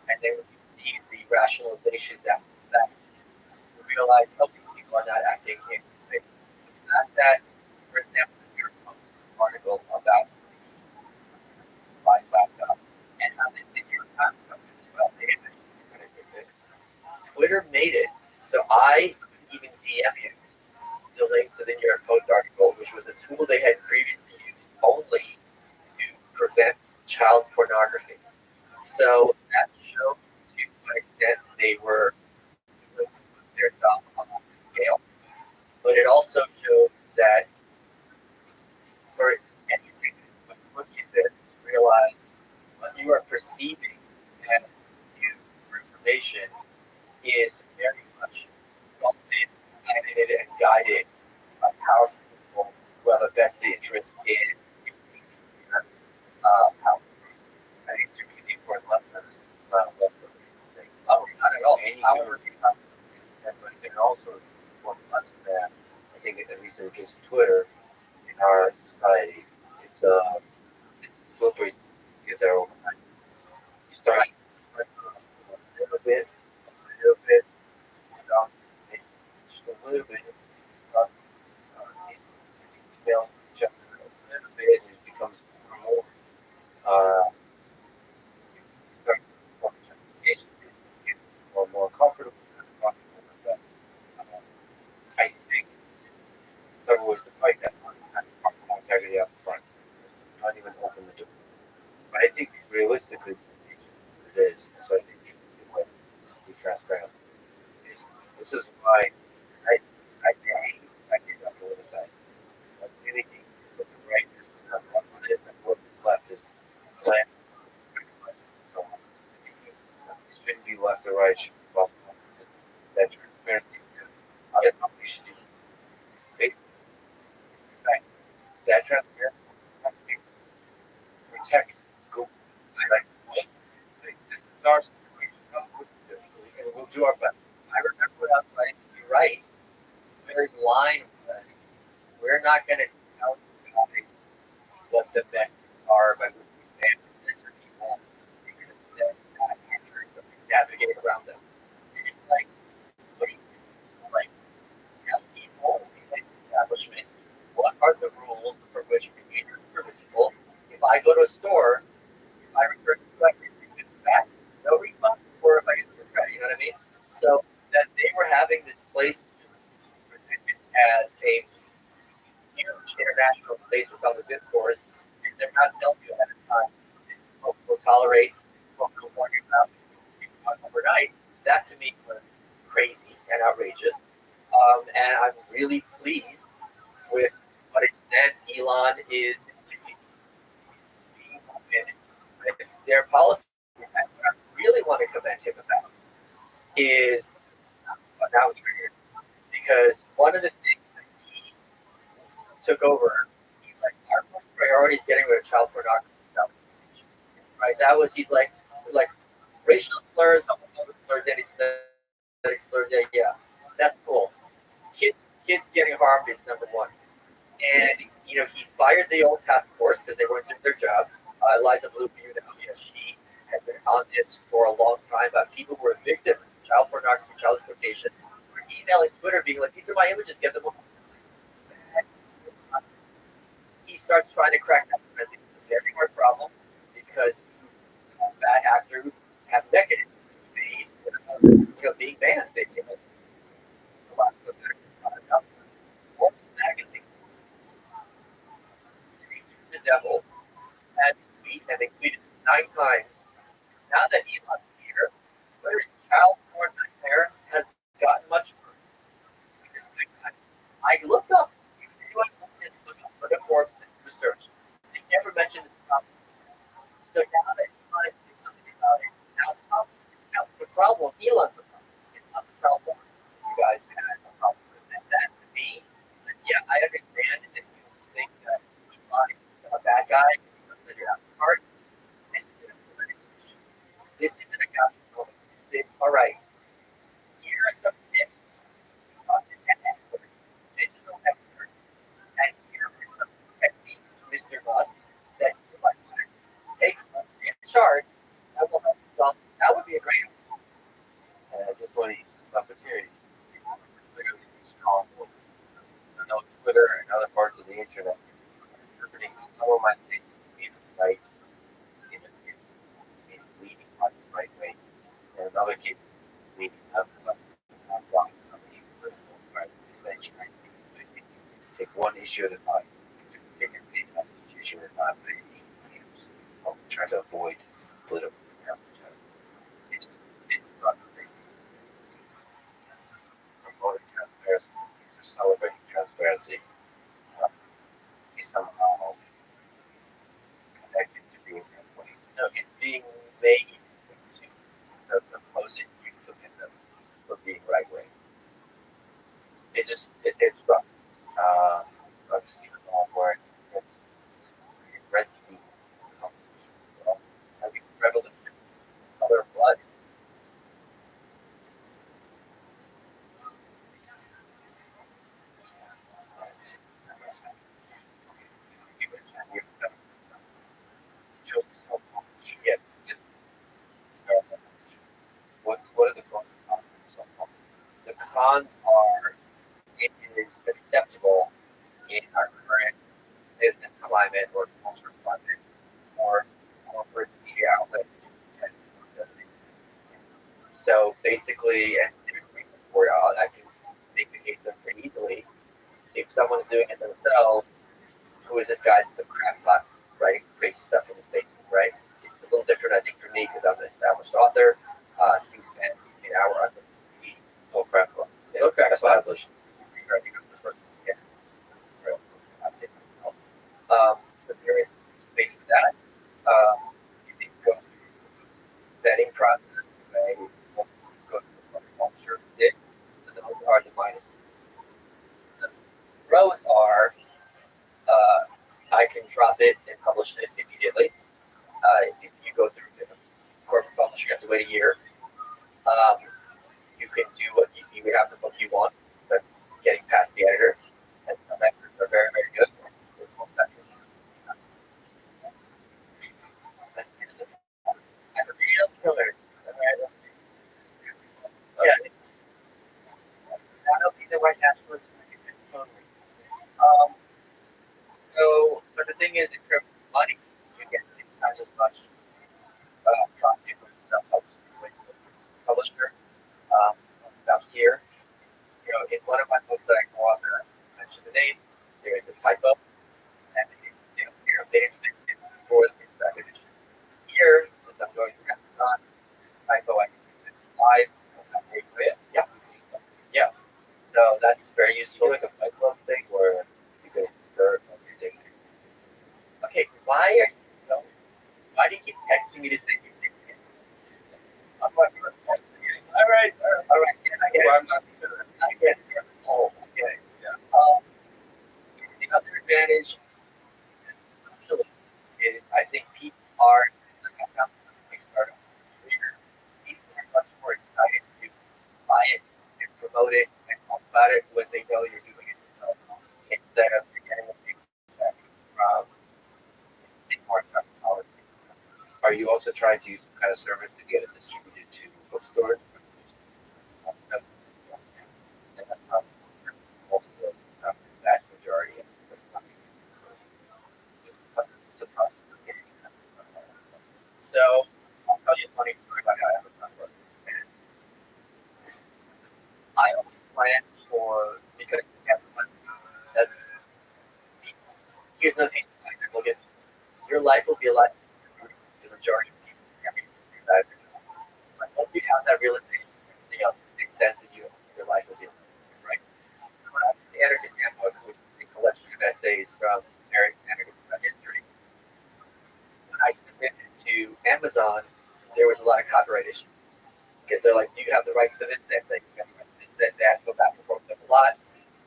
and then when you see the rationalizations after that, you realize, these people are not acting in good faith. Not that, for example, the New York Post article about buying laptop and how the New York Times covered as well. They had Twitter made it so I even DM you the link to the New York Post article, which was a tool they had previously used only to prevent child pornography. So that showed to what extent they were doing their job on a scale. But it also showed that for anything, when you look at this, realize what you are perceiving as used for information is very much sculpted, edited, and guided by powerful people who have a vested interest in power. I think too many people are left on this. Oh, not at all. And however, but it can also inform us that I think at least in the case of Twitter, in our society, it's slippery to get there overnight. You start a little bit, without just a little bit, email each other a little bit, and it becomes more. Start more communication, get more comfortable. I think several ways to fight that. One is kind of park more integrity out front, not even open the door. But I think realistically, it is. So I think you can be transparent. This is why I think on the other side. I'm really with the right. What it is and what's left is plan. So it shouldn't be left or right. Should be both. That transparency. I don't know. You should just that transparency protect Google. Like, what? Like, this is our situation. And we'll do our best. I remember when I was writing, you're right. Mary's line was, we're not going to tell you guys what the vectors are by which we bandwidths or people because then not accurate, so we navigate around them. And it's like, what do you do? Like, you have people in an establishment. What are the rules for which behavior is permissible? If I go to a store, if I return the record, it's back, no refund, or if I get the credit, you know what I mean? So that they were having this place presented as a huge international space with all the discourse, and they're not telling you ahead of time this smoke will tolerate, smoke will warn you about overnight. That to me was crazy and outrageous. And I'm really pleased with what extent Elon is being open with their policy. And what I really want to commend him about is now it's right here. Because one of the things that he took over, he's like, our first priority is getting rid of child pornography. Right? That was, he's like racial slurs, homophobic slurs, anti-Semitic slurs, yeah, that's cool. Kids getting harmed is number one. And, you know, he fired the old task force because they weren't doing their job. Eliza Blue, you know, she had been on this for a long time about people who were victims of child pornography, child exploitation, were emailing Twitter being like, these are my images, get them. He starts trying to crack down. I think it's a very hard problem because bad actors have mechanisms being banned. They can Forbes magazine, the devil, had tweet and they tweeted 9 times. Now that Elon's here, Twitter's child porn nightmare has gotten much worse. I looked up, look at Forbes research. They never mentioned this topic. So now that Elon is doing something about it, now the problem, Elon's the problem. It's not the problem. You guys had a problem with it. That to me, yeah, I understand that you think that Elon is a bad guy. Part. This isn't a political issue. This isn't a government. It's all right. Here are some tips on the expert, digital expert, and here are some techniques, Mr. Musk, that you might want to take in charge that will help you solve. That would be a great idea. And I just want to use this opportunity to be strong. I know Twitter and other parts of the internet interpreting some of my things in the right, in leading on the right way, and in other cases, leading on the left. Take one issue at a time. Take an issue at a time. Try to avoid political. It's a thing. Promoting transparency, celebrating transparency. Is somehow connected to being that way. No, it's being made to the opposing euphemism for being right wing. It's rough. But Stephen Ballmore, red team. I think revolution cons are it is acceptable in our current business climate or cultural climate or corporate media outlets to pretend to do things. So basically, and there's a reason for it, I can make the case of pretty easily. If someone's doing it themselves, who is this guy? It's some crap pot, writing crazy stuff in his Facebook, right? It's a little different, I think, for me because I'm an established author. C-SPAN, an hour under the No crack. no crack pot. Established. I think that's the first one. Yeah. So there is space for that. You need to go through vetting process, right? Go through the culture fit. So those are the minus. The pros are I can drop it and publish it immediately. If you go through the corporate publisher, you have to wait a year. You can do what you would have the book you want, but getting past the editor. And some editors are very, very good. Most editors. That's the end of the and the real killer. Yeah. That'll be the white nationalist. So, but the thing is, in terms of money, you get 6 times as much profit from self-publishing with the publisher. Stops here. You know, in one of my books that I co-author, I mentioned the name. There is a typo, and they didn't fix it before the back edition. Here, since I'm going through Amazon, typo I can use it live. Yeah, yeah. So that's very useful. Like a Fight Club thing where you can start everything. Okay, why do you keep texting me to say you think it? I'm not going to text you. All right. Yeah, I get it. I'm not sure. I get it. Oh, okay. Yeah. The other advantage is I think people are like I'm not a Kickstarter leader. People are much more excited to buy it and promote it and talk about it when they know you're doing it yourself instead of getting a big feedback from big parts of policy. Are you also trying to use some kind of service to get it distributed to bookstores? And that's probably most of those, the vast majority of the it's a process of getting it. So I'll tell you a funny story about how Amazon works. And this, I always plan for because everyone that here's another piece of advice that we'll get. Your life will be a lot easier for the majority of people. But once you have that realization, everything else makes sense, and your life will be right. When I was the Anarchist Handbook, which is a collection of essays from American anarchists about history, when I submitted to Amazon, there was a lot of copyright issues because they're like, "Do you have the rights to this essay? You have the rights to this essay." I had to go back and forth with them a lot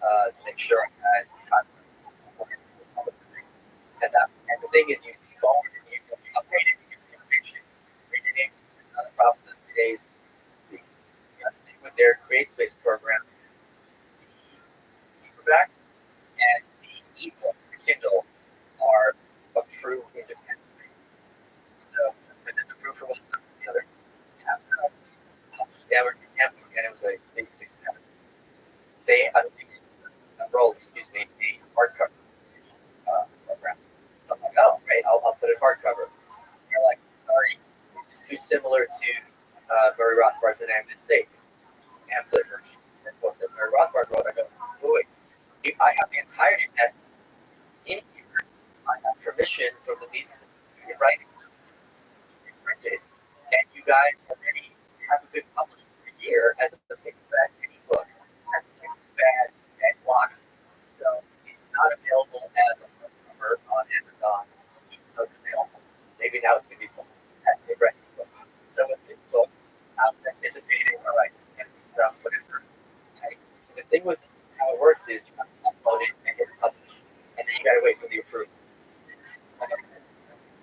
to make sure I had copyright. And the thing is, you forward and you update it, you get the information, read it in. The problem with today's with their CreateSpace program, the paperback and the ebook, the Kindle, are approved independently. So, but it's approved for one, the other. Handbook, and it was a big success. They enrolled, a hardcover program. So I'm like, oh, great, I'll put it hardcover. They're like, sorry, this is too similar to Murray Rothbard's An Animate State pamphlet version. That's what the Murray Rothbard wrote. I go, oh, wait, I have the entirety of that in here. I have permission from the pieces of writing to print it, and you guys already have a good publishing for a year as a paperback ebook, as a paperback and block. So it's not available as a hardcover on Amazon, even though it's available. Maybe now it's going to be full as a paperback ebook. So with this book, I'm anticipating, all right, stuff, whatever. Okay. The thing with how it works is you have to upload it and hit publish, and then you got to wait for the approval.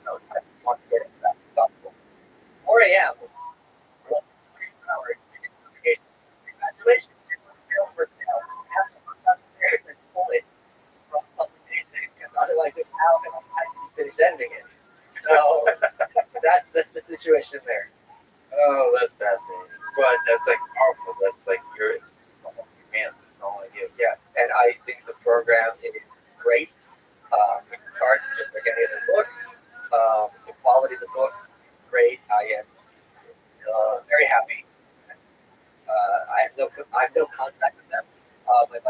So I want to get it as fast as possible. 4 a.m. Less than 3 hours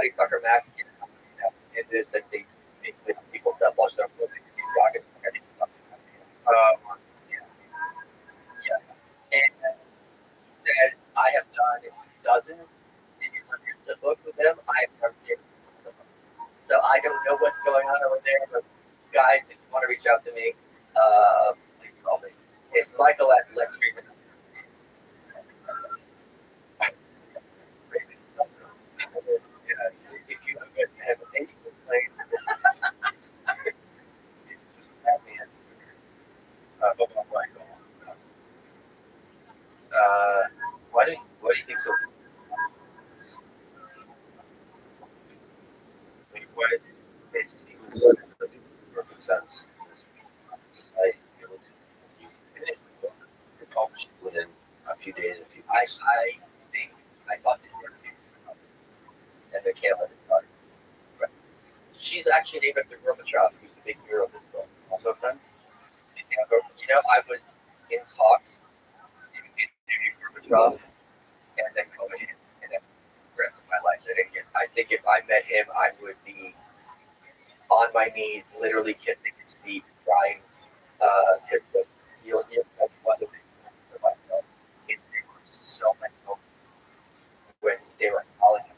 Honey Sucker Max, in this, and they people that watch their movie, rockets, yeah. And he said, I have done dozens, maybe hundreds of books with them. I have never been able to them. So I don't know what's going on over there, but guys, if you want to reach out to me, please call me. It's Michael at Let's Stream. If you have any complaints, just have me in. Michael. Why do you think so? What it seems perfect sense. I accomplished within a few days. I think I thought they were and they can't let it go. Right. She's actually named after Gorbachev, who's the big hero of this book. Also a friend. I was in talks to interview Gorbachev, and then COVID hit, and then the rest of my life. I think if I met him, I would be on my knees, literally kissing his feet, crying, because you'll one of the things about there were so many moments when they were calling him,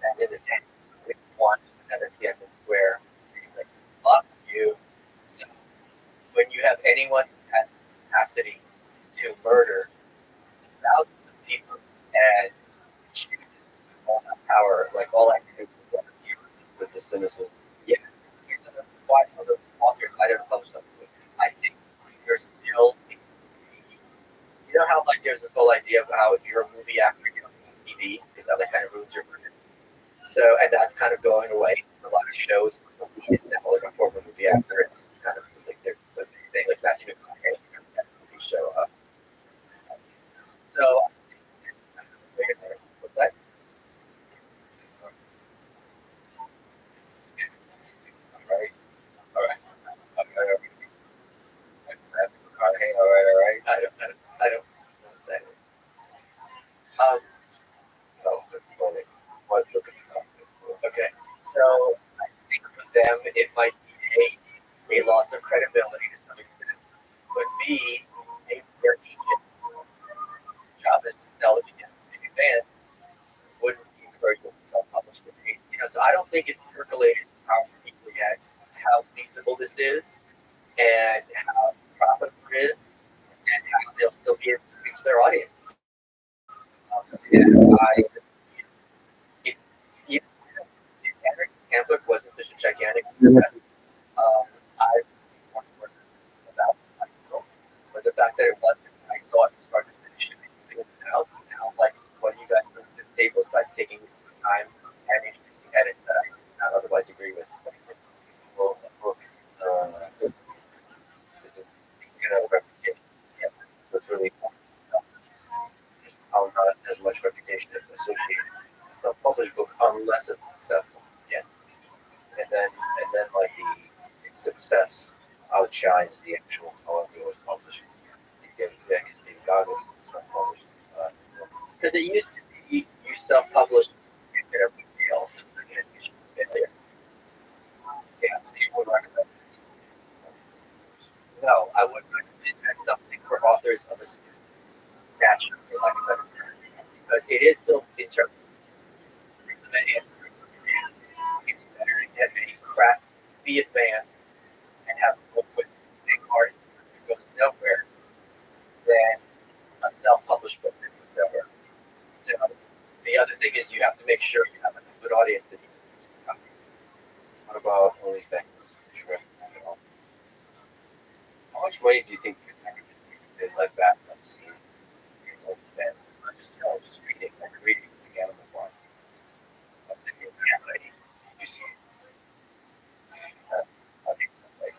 and in the tent, like one, and at the end of where he's like, "Fuck you." So when you have anyone who has the capacity to murder thousands of people and choose all that power, like all I could do was with the cynicism. yes, why the authors might have published something. I think you're still, how like there's this whole idea of how if you're a movie actor, you don't need TV because that kind of ruins your career. So, and that's kind of going away. A lot of shows, the lead is now like a former movie actor, and this is kind of like they're saying like Matthew McConaughey movie show up. So, what's that? All right. Okay, all right. I don't know what that is. No, okay. So I think for them it might be a loss of credibility to some extent, but B, maybe their agent job is to sell it to big fans wouldn't encourage them to self-publish with it. So I don't think it's percolated powerful people yet how feasible this is and how profitable it is and how they'll still be able to reach their audience. And if, if, if Henrik Hamlet wasn't such a gigantic success, I would more about myself. But the fact that it wasn't, I saw it start to finish and figure it out. Now, like, what you guys bring to the table besides taking time and edit that I not otherwise agree with. Well, reputation. Yeah, that's really important. How not as much reputation is associated with a published book unless it's successful. Yes. And then like the success outshines the actual however it was published. Steve Goggins self-published. Because it used to be you self-published and get everybody else. Failure. Yeah, you would recommend it. No, I wouldn't recommend it as something for authors of a stature, for lack of a better term. But it is still interesting. It's better to get a craft, be advanced, and have a book with big art that goes nowhere than a self-published book that goes nowhere. So the other thing is you have to make sure you have a good audience that you can use. What about OnlyFans? How much money do you think they let back from the scene? OnlyFans? I'm just reading. I'm reading the Animal Farm. I was thinking, yeah, lady, you see it? I think like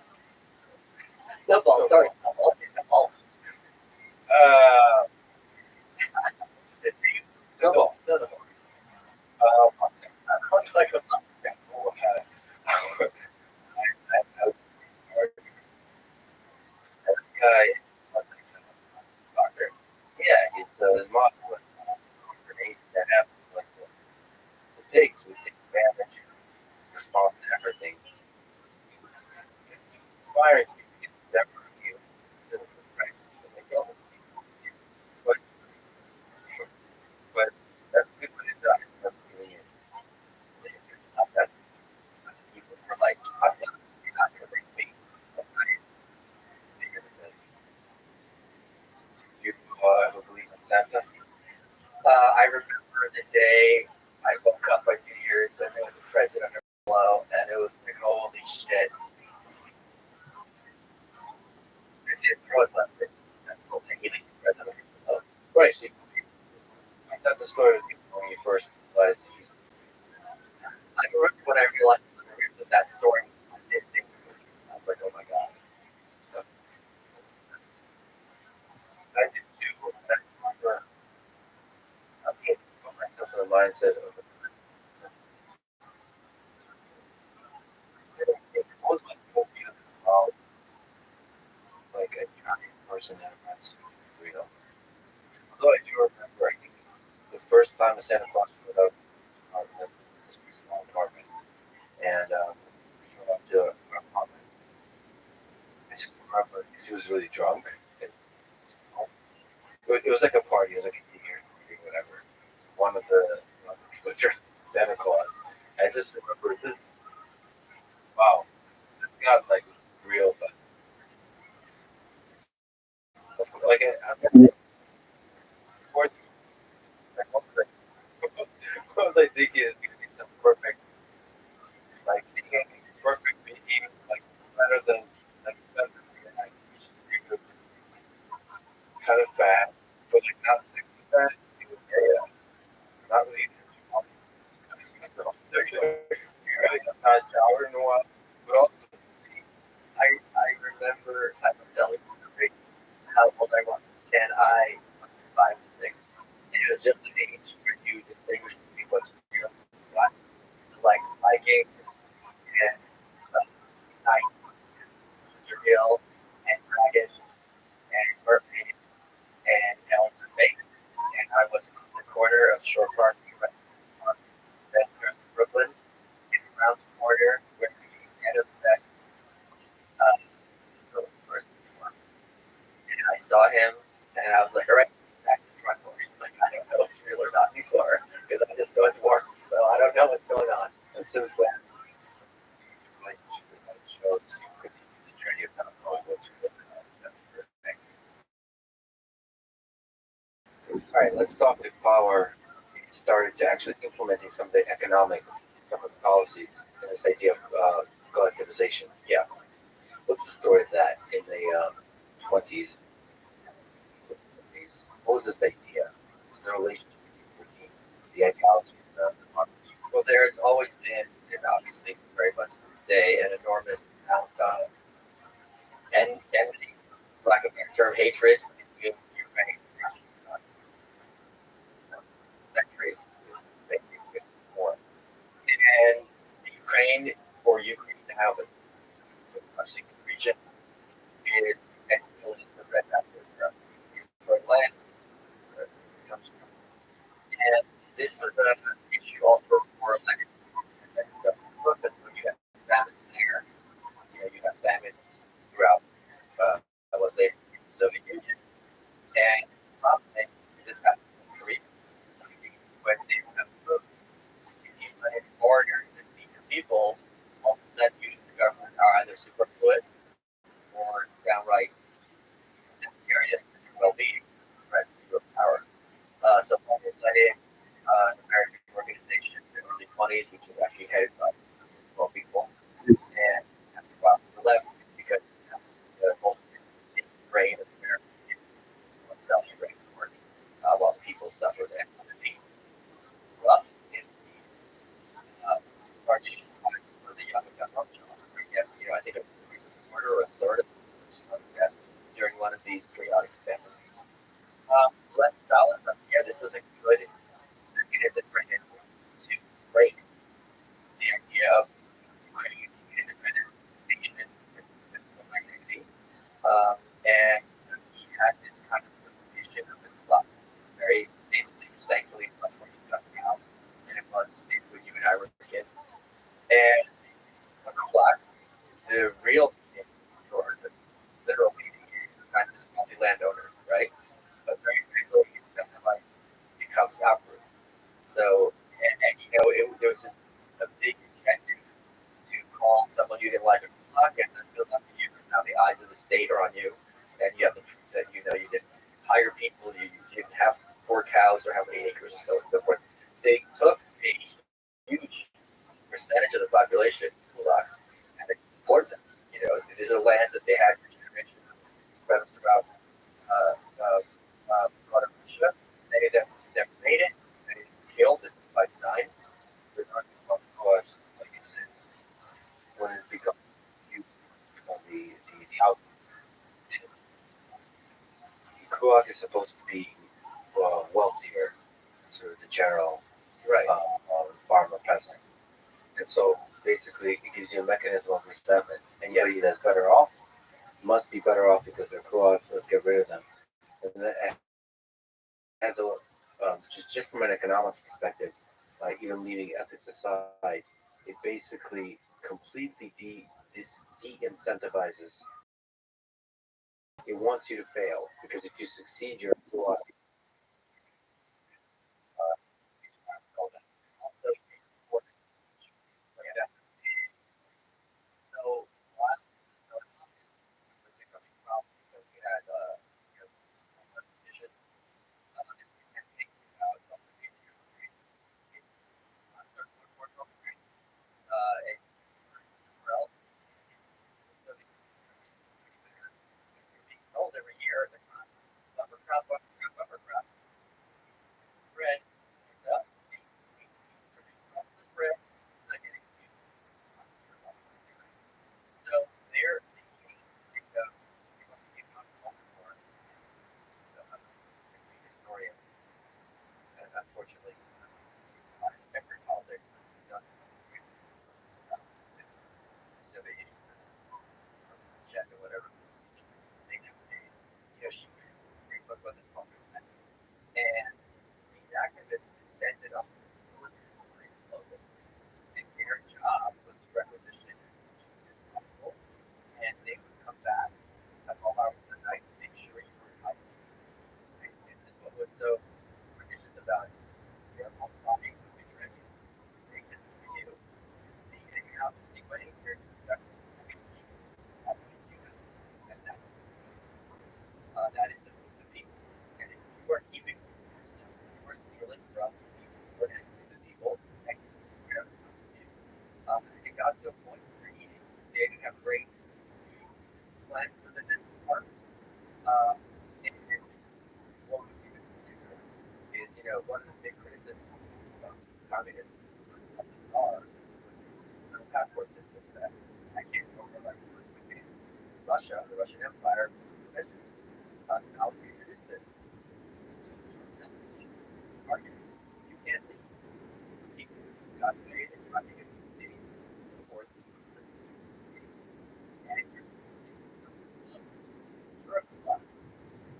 Snowball, sorry, Snowball. Snowball. This thing. Snowball. No. Like a guy. remember the day I woke up on New Year's and there was a present under my pillow, and it was like, holy shit. It was left it. That's the whole thing. You think the present under my pillow. Right. So I thought the story was when you first realized he's I remember when I realized that story. I didn't think it was, I was like, oh my god. I did too. I remember I can't put myself in the mindset of it was like phobia about like a giant person in a mask, you know. Although I do remember, I think the first time the Santa Claus showed up, this small apartment, and showed up to our apartment. I just remember because he was really drunk. And it was like a party, it was like a New Year's party, whatever. One of the people dressed as Santa Claus. I just remember this. Wow, this got like real, but like of course, like, what was I thinking is gonna be some perfect, like perfect being, like better than like better than like kind of bad, but like not sexy bad. Yeah, not really. You really have not showered in a while, but also I remember I was telling you how old I was, and I was 5 or 6. And it was just an age where you distinguish between what's real and what, like Vikings and knights, real and dragons and mermaids and elves and fate. And I was in the corner of Shore Park, Brooklyn, in around the corner where the end of the best first before. And I saw him, and I was like, all right, back to the front door. Like, I don't know if it's real or not anymore, because I just saw it's warm, so I don't know what's going on. And since then, relationship with that shows you continue the journey of not knowing what's real or not. That's perfect. all right. Let's talk to power started to actually implementing some of the economic, some of the policies, and this idea of collectivization. Yeah. What's the story of that in the 20s? What was this idea? What was the relationship between the ideology and the democracy? Well, there's always been, and obviously very much to this day, an enormous amount of enmity, lack of a better term, hatred between Ukraine and centuries, maybe more. And the Ukraine, for Ukraine to have a region, is excellent the red after for land. And this was an issue also for elected purpose when you have famines there. You know, you have famines throughout, let's say, the Soviet Union. And this happened in Korea. When they have foreigners and senior people, all of a sudden, usually the government are either superfluous or downright serious to their well-being, threat to your power. So when they let in American or how many acres or so forth. They took a huge percentage of the population of kulaks and they poured them. You know, these are lands that they had for generations spread throughout northern Russia. Many of them never made it. Many of them killed just by design. They're not because, like you said, when it becomes huge on the out, the kulak is supposed to be wealthier to the general Right. farmer peasants. And so basically it gives you a mechanism of resentment. Anybody that's better off must be better off because they're kulaks, let's get rid of them. And that has a just from an economics perspective, even leaving ethics aside, it basically completely de-incentivizes. It wants you to fail because if you succeed, you're a kulak. Also, so last becoming a problem because he has some dishes and taking out some of the and where else. So being told every year that bumper crop, bread, bread, not getting so they're historian, and unfortunately, every politics done civic check or whatever. They nowadays, she read book about this problem, and these activists descended on military locals, and their job was to requisition as much as possible, and they would come back at all hours of the night to make sure you were out. And this is what was so religious about it. They're all body drinking. They can you see hanging out with anybody here. That is the people. And if you are keeping yourself, you are stealing from the people and the people, and it got to a point where eating, they didn't have great plans for the next harvest. And what was even stupider is, one of the big criticisms of communists are was this passport system that I can't remember within Russia, the Russian Empire, Stalin introduced this argument. You can't leave. People got paid and got to get to the city before the city. And you're a kulak.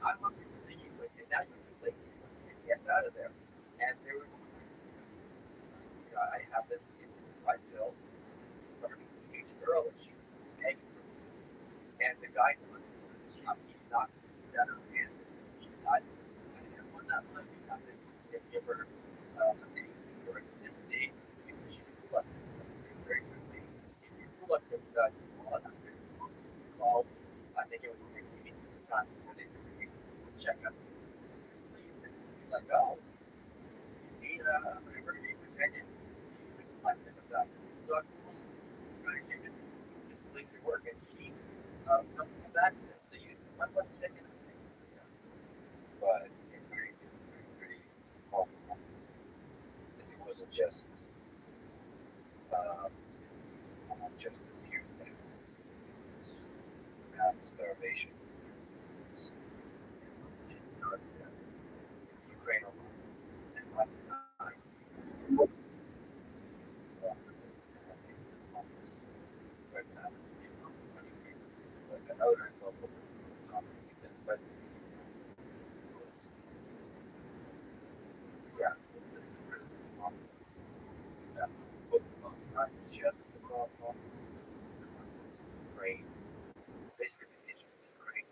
I'm looking for you, and now you're too late to get out of there. And there was, I have this in my bill, starting to teach a girl, and she's begging for me. And the guy who he knocked down her hand. She died of this. And won that money because they give her a thing for a sympathy because she's a kulak. Very quickly, if you're kulak, so you got called, I think it was a meeting at the time where they check up police and be like, oh, you need a emergency companion. She's a kulak sympathizer. So I'm trying to get this police to work, and she comes back to them. So you one month taking things. But it's pretty awful. It wasn't just justice here, but mass starvation. It's not Ukraine alone. And lots of times, but another example, but yeah, not just about Ukraine. Basically, it's Ukraine.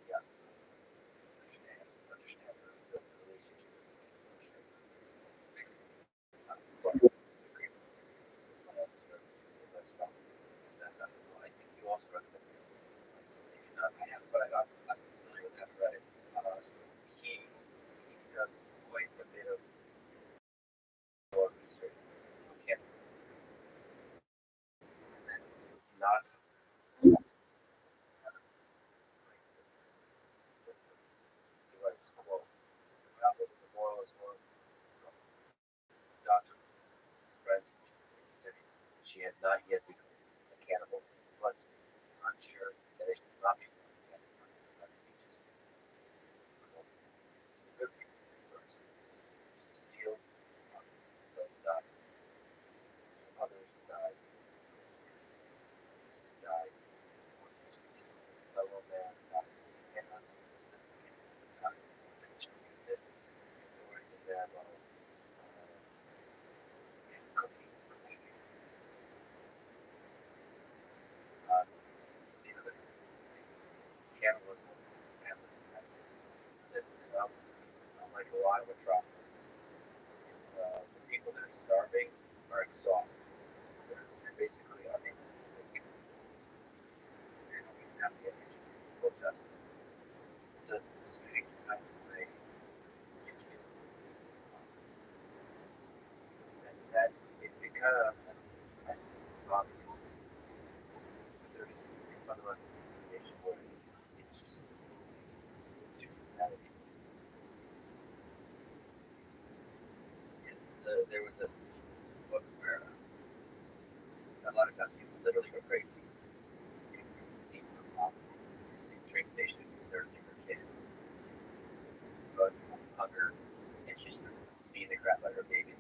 Yeah, understand she had not yet become a cannibal, was unsure that it should not be others died. Died. Fellow man died. And stories of them cooking. The other cannibalism family. This like a lot of atrocities. The people that are starving are exhausted. They're basically unable to think. They don't even have the energy to protest. It's a strange kind of way you can, and that it kind of bothers me. There's a fundamental foundation where it's to humanity. There was this book where a lot of times people literally go crazy. You see train station nursing her kid, but hunger, and she's beating the crap out of her baby.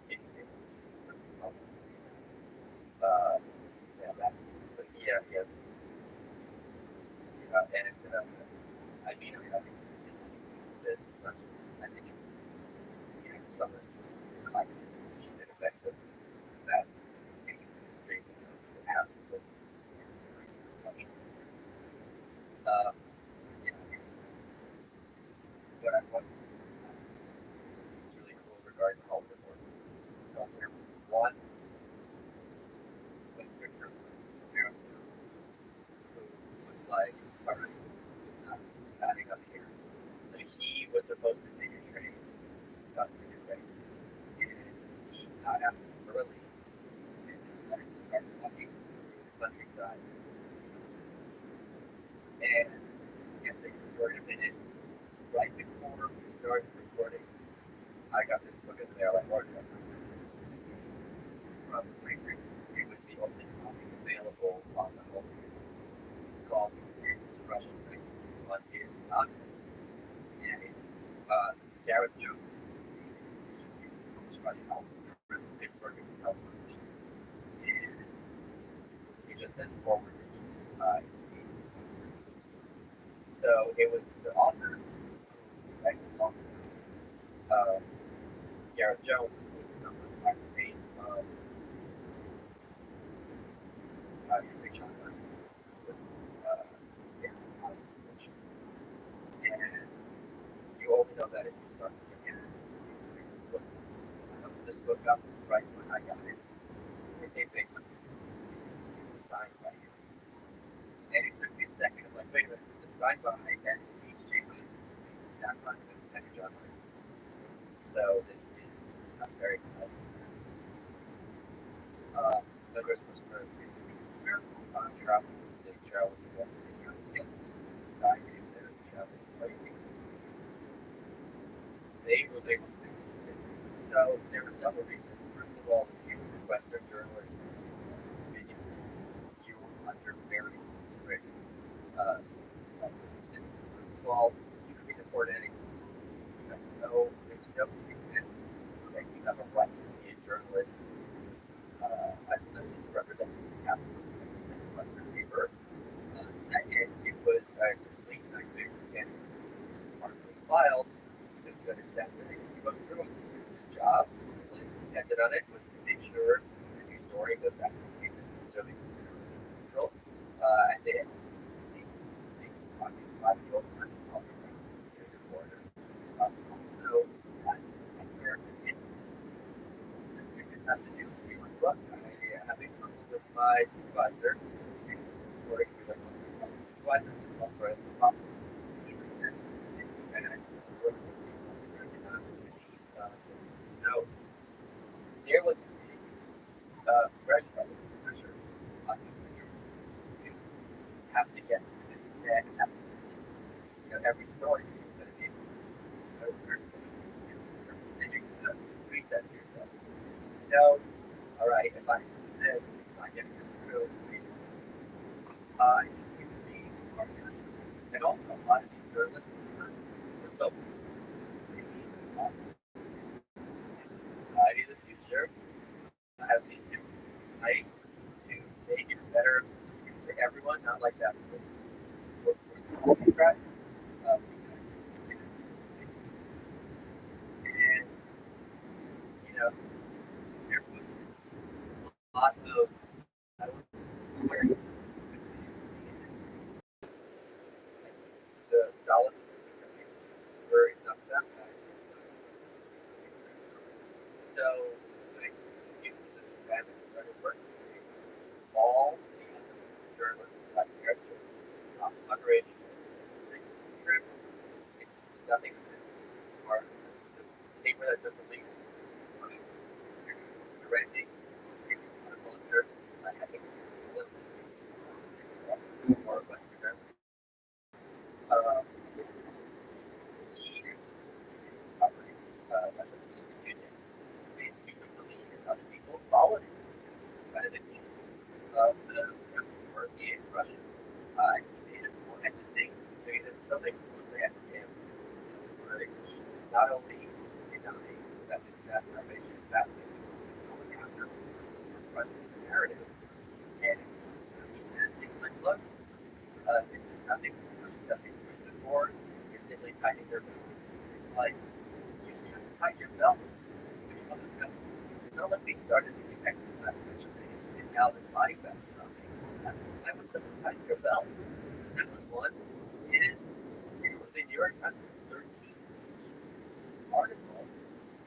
Yeah, that. But yeah. And I mean, I think this is not. I think it's something like that affects them. That's taking straight notes what happens with uh, it's what I want. It's really cool regarding the Hollywood work. So there was one when Victor was American who was like, all right, I'm adding up here. So he was supposed to take a train, got to the train, and he got out early and started walking through the countryside. And I think the story in a minute. Right before we started recording, I got this book in the mail. I ordered it from Frankfurt. It was the only copy available on the whole. It's called Experiences of Russian Trade. One is anonymous, and it's Gareth Jones. He's running out of Pittsburgh himself. And he just says forward. So it was the author who Gareth Jones was the number one name of Henry Chandler with and you only know that if you start to look at it. I looked this book up right when I got it. It's a big book. It's signed by him. And it took me a second. I'm like, wait a minute, it's signed by and H.J. That one was Henry John Lewis. So this is I'm very excited. The Christmas for miracle on travel. They travel to the some guy is there traveling crazy. They was able to do it. So there were several reasons. First of all, if you were a Western journalist, you were under very strict first of all, you could be deported anywhere. There's no defense that you have a right to be a journalist as representing the capitalist Western paper. Second, it was a complete nightmare and part of this file because you got a sense that you go through it. It's a job. What depended on it was to make sure the news story was actually necessarily neutral. And then the talking about the open reporter. So it has to do with look. I have a trouble with my supervisor. Or if you like supervisor, also he's and I work with people so there was pressure on you have to get this and every story is going to be resets yourself. No, all right, if I do this, it's not getting I think we are good. And also, a lot of these journalists are so society of the future has these different right to make it better for everyone, not like that for Democrats. Um, and you know, there was a lot of I don't know where the solid where it's not that bad. So like it was a family started working. All the journalists got together, underage, trip, it's nothing or just paper that doesn't leak. You're renting, it's on a culture. I think more Western. Um, he operating union, basically completely other people followed him. Kind of the team of the work in Russia. He made it more interesting because there's so many rules they had to him. Where he not only that this mass starvation is happening, he's going after front narrative. And he says things like, look, this is nothing that these pushed before. You're simply tightening their belts. It's like you have to tighten your belt. It's not like they started to get exercise and now this body fat is dropping. I would simply tighten your belt. That was one. And it was the New York Times 13 article.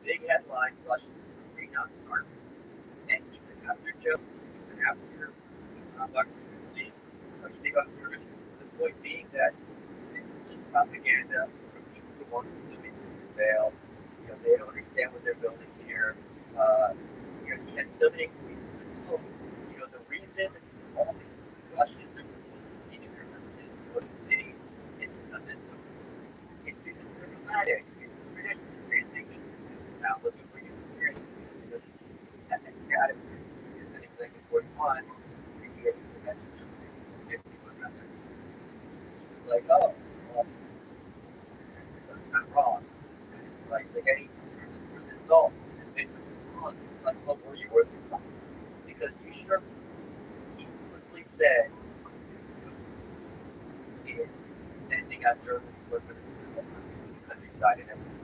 Big headline, Russians stay not starving. And even after Joe, even after you think about the point being that this is just propaganda from people who want to live in fail. They don't understand what they're building here. He had so many excuses. The reason all these Russians are supposed to be in their countries or the cities is because it's because they're nomadic. It's traditional transition. Now looking for your experience. Just that attitude. And then executive 41, he had to 51 rather. It's like, oh, well, that's kind of wrong. And it's like any result is basically wrong. It's like, well, were you working something? Because you sure needlessly said in sending out journalists to look for the countryside and everything,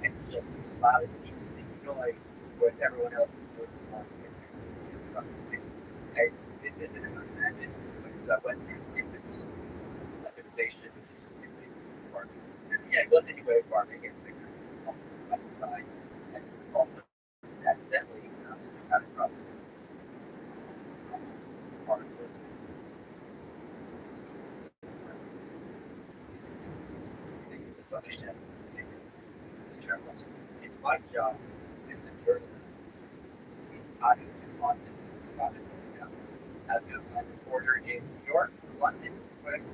and just allow his people to make noise, whereas everyone else is doing the wrong thing. And this isn't an imagined, but it's a Western infantile optimization, which is just simply farming. And yeah, it was anyway farming and side, and also accidentally catastrophic part of the understand the journalist. It's my job as a journalist. I do Boston, I've got a reporter in New York, London, whatever.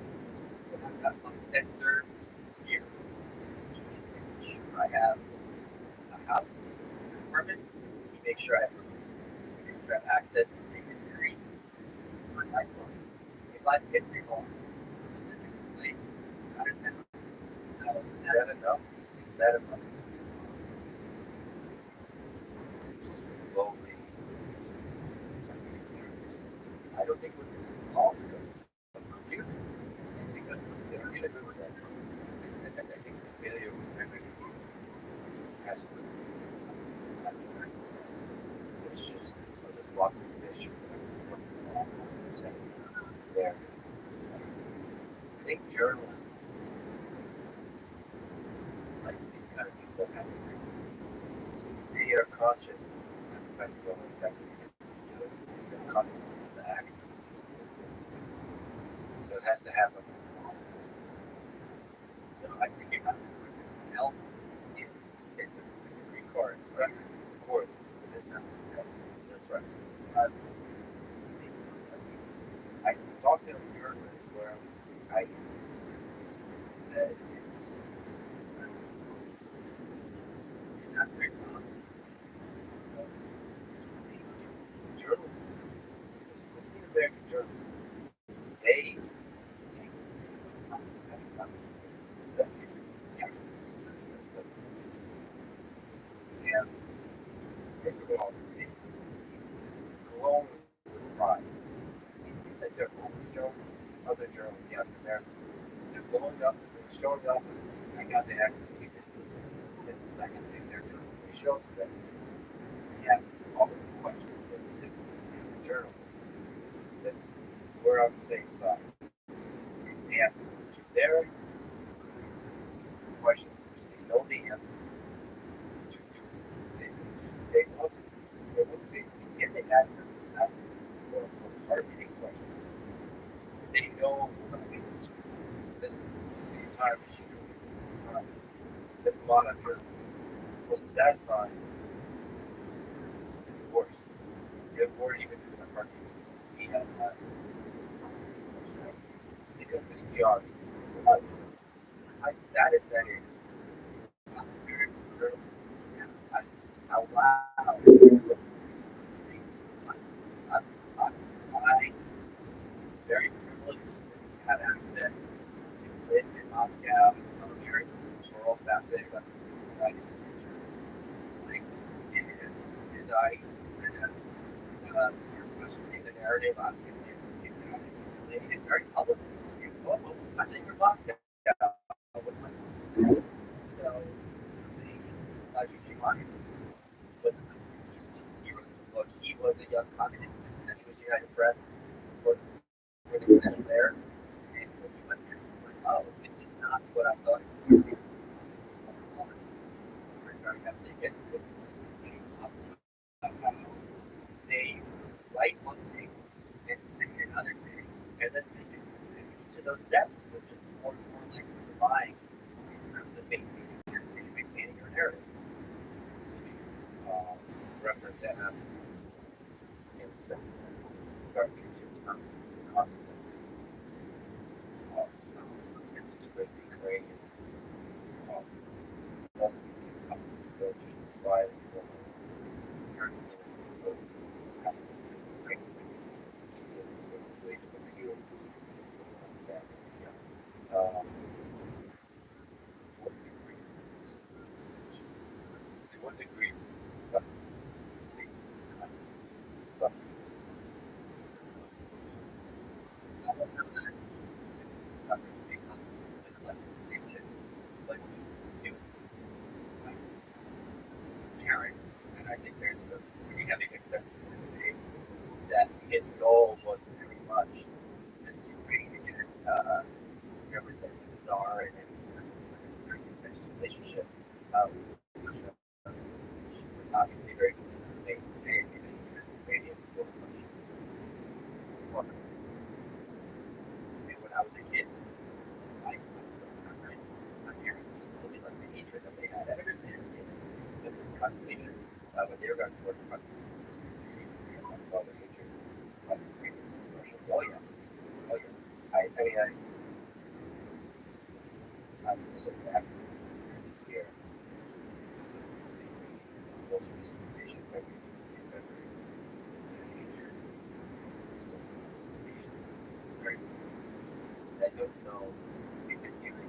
I've got some censor here. I have a house, an apartment. You make sure I have access to the history on my phone. If I get me home, I understand. So is that enough? Is that enough? Slowly. I don't think it was all because of you. Because the sugar was that. And I think the failure was memory has to it's just I'll just walk through the issue there. I think journalism like these kind of people have they are conscious as a festival exactly they're conscious of the act. So it has to happen. So I think it health is it's a recourse, right? Of course. It's not that's right. I talked to a journalist where I said not very common. Journalists, especially American journalists, they first of all, they glowing with pride. It seems like they're overshowing other journalists, yes, and they're blowing up, they're showing up, and I got the accuracy. And the second thing they're doing, they show that they have all of the questions that the journalists that we're on the same side. They have their questions which they know the answer to. They look basically get the access to ask quote unquote hard-hitting questions. They know this the entire issue. This monitor was that time worse. They weren't even doing a party. He had because this PR that is that is how wow. I very privileged to have access to live in Moscow and other areas. We're all fascinated about this like it is I the narrative on it's very public. I think we're Moscow. So Giuliani he was a young communist and he was United Press for the connection there. And when he went there, he was like, oh, this is not what I thought it would be. They write one thing and say another thing, and then each of those steps was just more and more like relying in terms of maintaining your narrative. Reference that in some to what degree stuff but it was apparent, and I think there's a pretty heavy consensus in the debate that his goal was very much just to create again represent the czar and very contentious relationship with Russia, obviously very Ukrainians were and when I was a kid, I was my parents just told me like the hatred that they had. I understand the conversation, but they were going to work on the hatred of Russia. Oh yes, oh yes. I mean I'm so back this year. Most of this information I don't know if it even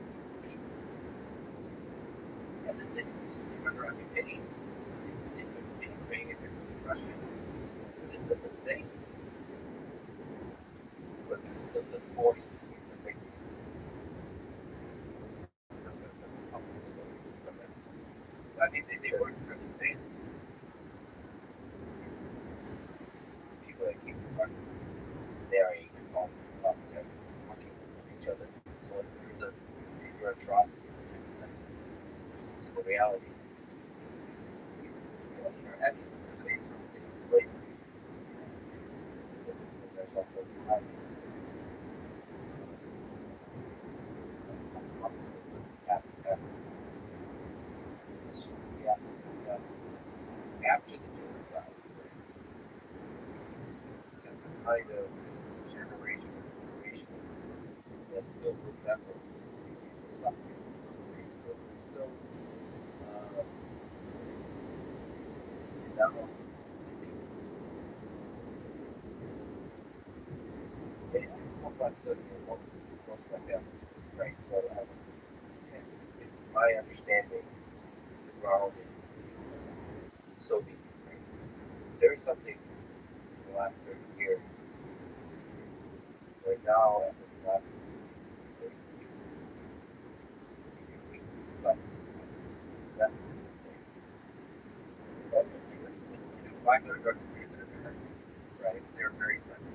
at the city under occupation. It was being Ukrainian and Russian. So this was a thing. But the force interface. I mean, they weren't really things. People that keep marrying and all them working with each other. So there's a major atrocity in the reality. There's also after the genocide, kind of generation that still remember the suffering. Still, now, they hope I'm certain most of my families, right? So, my understanding is grounded in Soviet, right? the last 30 years. Right now, I think that but that if I go to drug abusers, right, they're very friendly.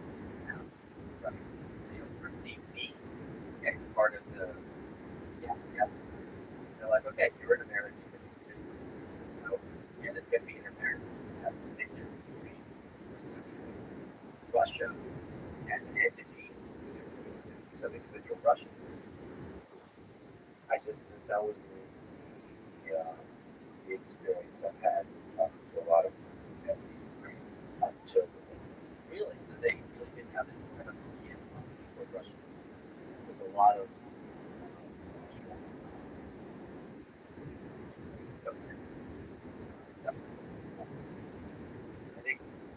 Right. They don't perceive me as part of the yeah. They're like, okay, you're in America, so yeah, it's gonna be intermarriage. That's the big difference between Russia as an entity, some individual Russians. I just that was the experience I've had to a lot of children. Really, so they really didn't have this kind of animosity for Russia. There's a lot of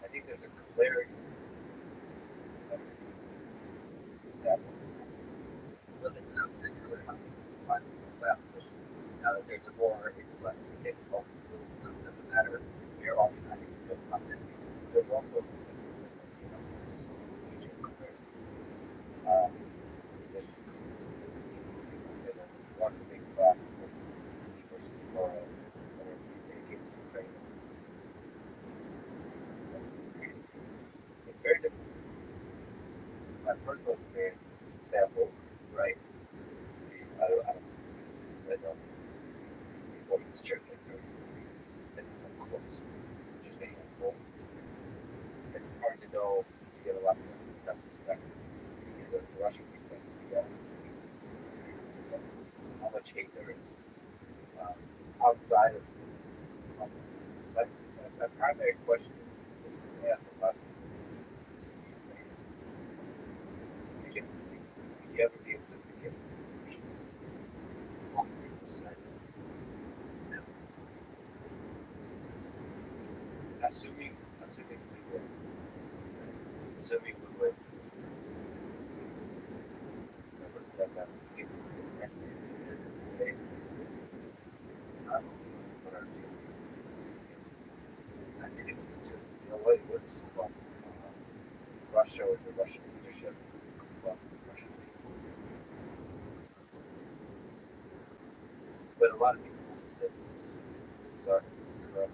I think there's a clarity that well, listen, I was saying earlier how now that there's a war, it's less it's all little stuff doesn't matter. We're all united to build something. There's also one big class versus tomorrow, against Ukraine. It's very different. My personal experience is sample, right? I don't I know before you start and close, just a handful. It's hard to know if you get a lot of that's perspective. You get the Russian perspective, you get how much hate there is outside of but my primary question is to ask about you ever be able to forgive assuming we would assuming we would I think it was just it was just about Russia with the Russian leadership about Russian people. But a lot of people also said this is our corrupt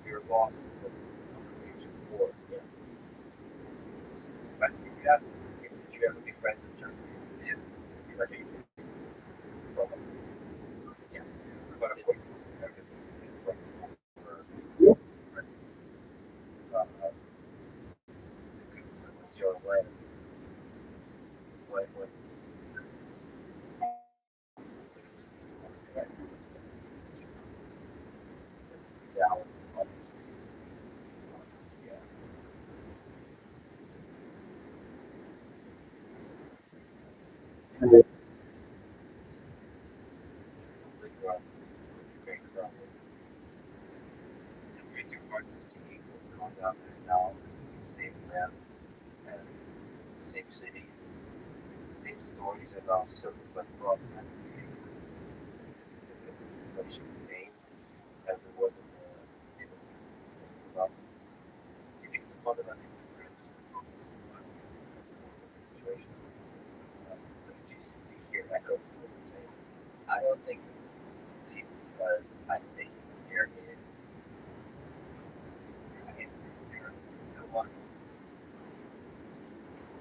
you're lost in the age of war. Yeah. But if you ask did you ever be friends with China? Yeah. You're like yeah. But of course your way. What yeah, yeah. Big runs, great run. It's really hard to see what's going on there now. The same land and the same cities, same stories about certain but broadband. Inflation name as it was in the well, you think it's fundamentally different situation. But you hear echoes of the same. I don't think because I think there is no one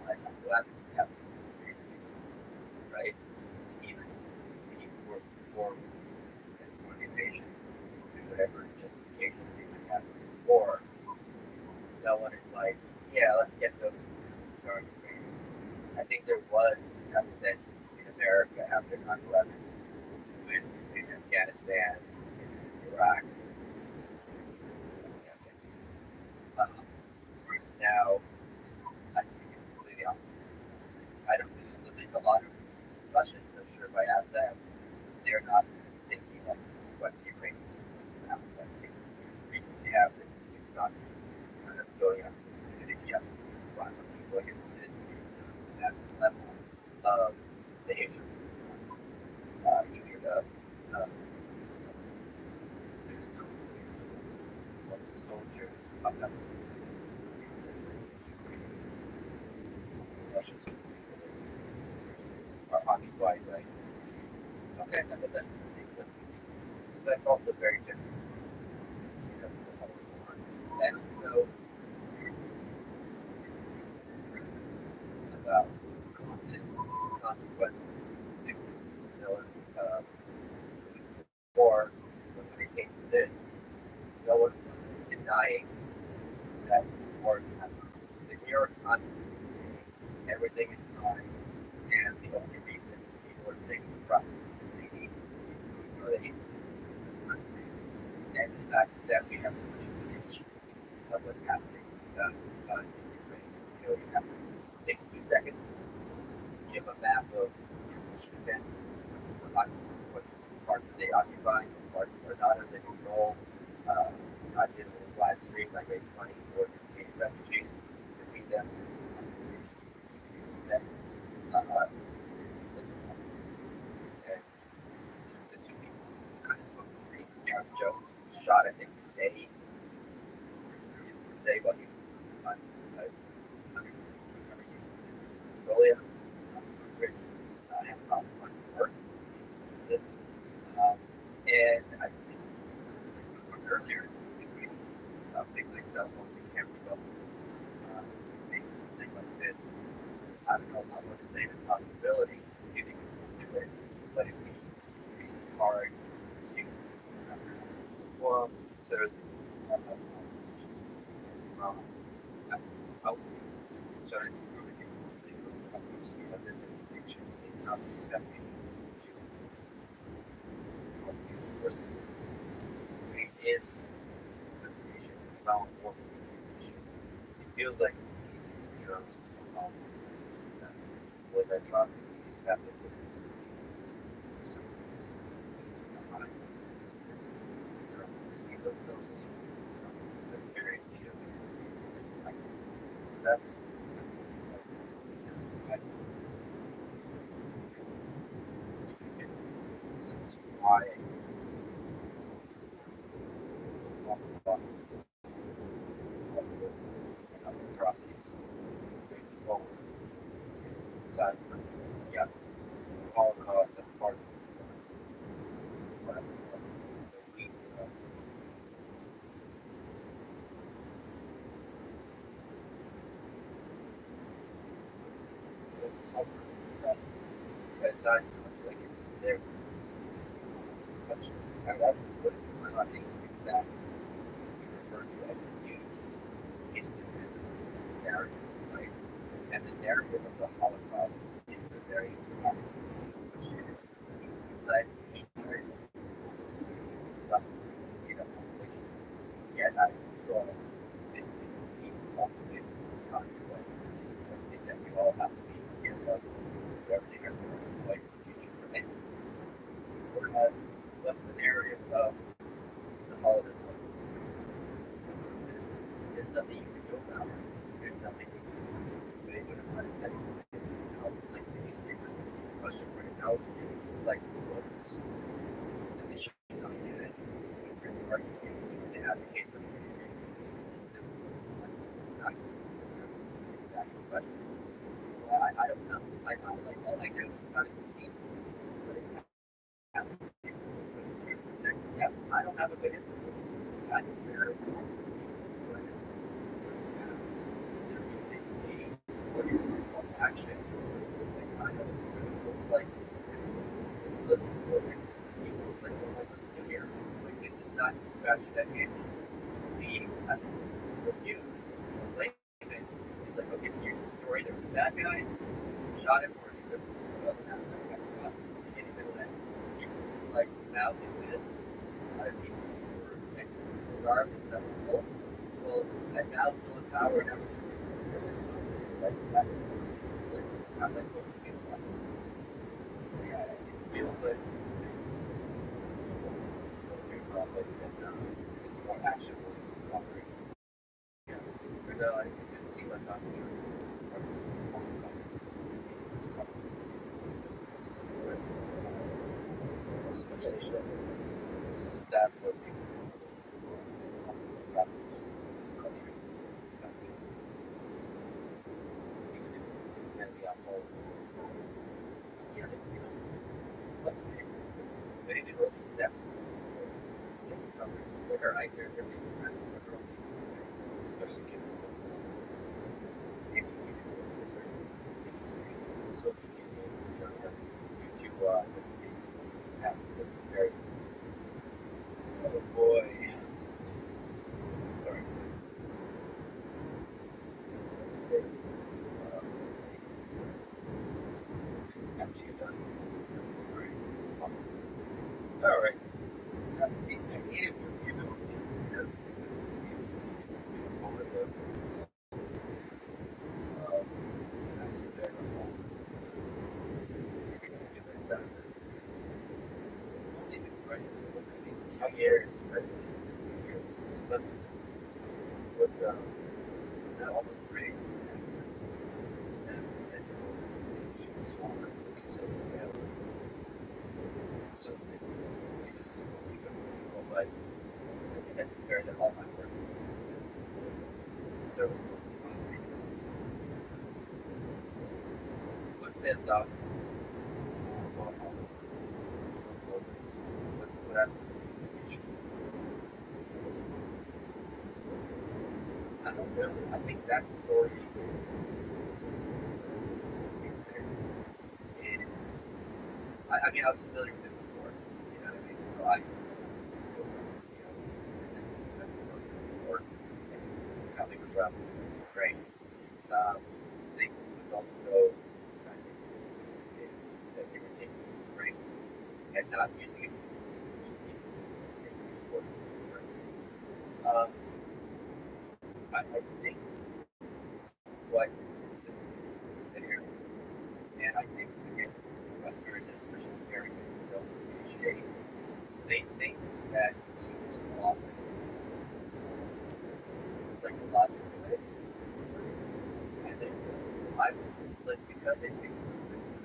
like I'm glad this is happening, right? Even when you work for the invasion, whatever justification they might have for, no one is like, yeah, let's get those guards. I think there was a sense in America after 9/11 when in Afghanistan, in Iraq, now I think it's completely opposite. I don't think a lot of Russians, I'm sure if I ask them, they're not thinking of what the Ukrainians now. They have it, it's not going on if you have people like this that level of the hatred. Easier to there's no soldiers up that Russian are occupied by. Okay, but that's also very different. And so about this consequence, you know, uh, or when it came to this, no one's denying that war happens. The New York Times, everything is fine, and the only reason people are saying it's right is they hate, or they hate the country. And the fact that we have so much footage of what's happening in Ukraine. You know, you have 60 seconds, give a map of defense, what parts that they occupy, what parts are not under control. I did a live stream, I raised money for the refugees to feed them. Then, and the two people kind of spoke to me. Aaron Jones shot, I think, today while he was on Mongolia. I have a problem with work. This, and I think earlier, things like cell phones and camera phones, things like this. I don't know if I want to say the possibility you can do it, but it would be hard to well, sort of how sort of improving this distinction in how accepting it is the creation of found form of it feels like easy terms with that drop you just have to put see those very that's this is why atrocities forward besides yeah Holocaust as part of we besides like it's there and that what is funny is that we refer to as news is the narrative, right? And the narrative of the Holocaust is a very which is led hatred, but you know, yet out of control, and ultimate consequence. This is something that we all have to be scared of for everything our life future prevent. Whereas what's the narrative of the Holocaust? There's nothing you can do about it. There's nothing you can do. They wouldn't want to say, you know, like the newspapers in Russia where it out, like, what's this? The mission on it. They advocate for but I don't know. I know, like, all I do is kind of see what is happening. Next step. I don't have a good answer. I think there is action. Kind of like here. Like this is not dispatch that we as reviews like it's like okay, here's the story, there was a bad guy, shot him or he could it's like now do this people were regardless of well and now still in power and everything. Like that's how am I supposed to feel about this? Yeah, it feels like it's more actionable operating. Yeah. But no, I didn't see what's on here. That's what people yeah, what's the name? But it's really that's they're right there. They're being present for girls, especially kids. Maybe you can do it so you can see YouTube has this very oh boy. Sorry. After you're done. Sorry. All right. I needed to give it years, but with that almost three, and as you know, it's longer, so so it's just but I think that's fair that all my work so what's been done what else I don't know. I think that story is I mean I was familiar with it before, you know what I mean? So I or how they were from great. I think it was also is that they were taking this spring and not using it for um, I think what there and I think against Westerners and especially Americans who don't appreciate they think that he was often psychological way. And it's but because they think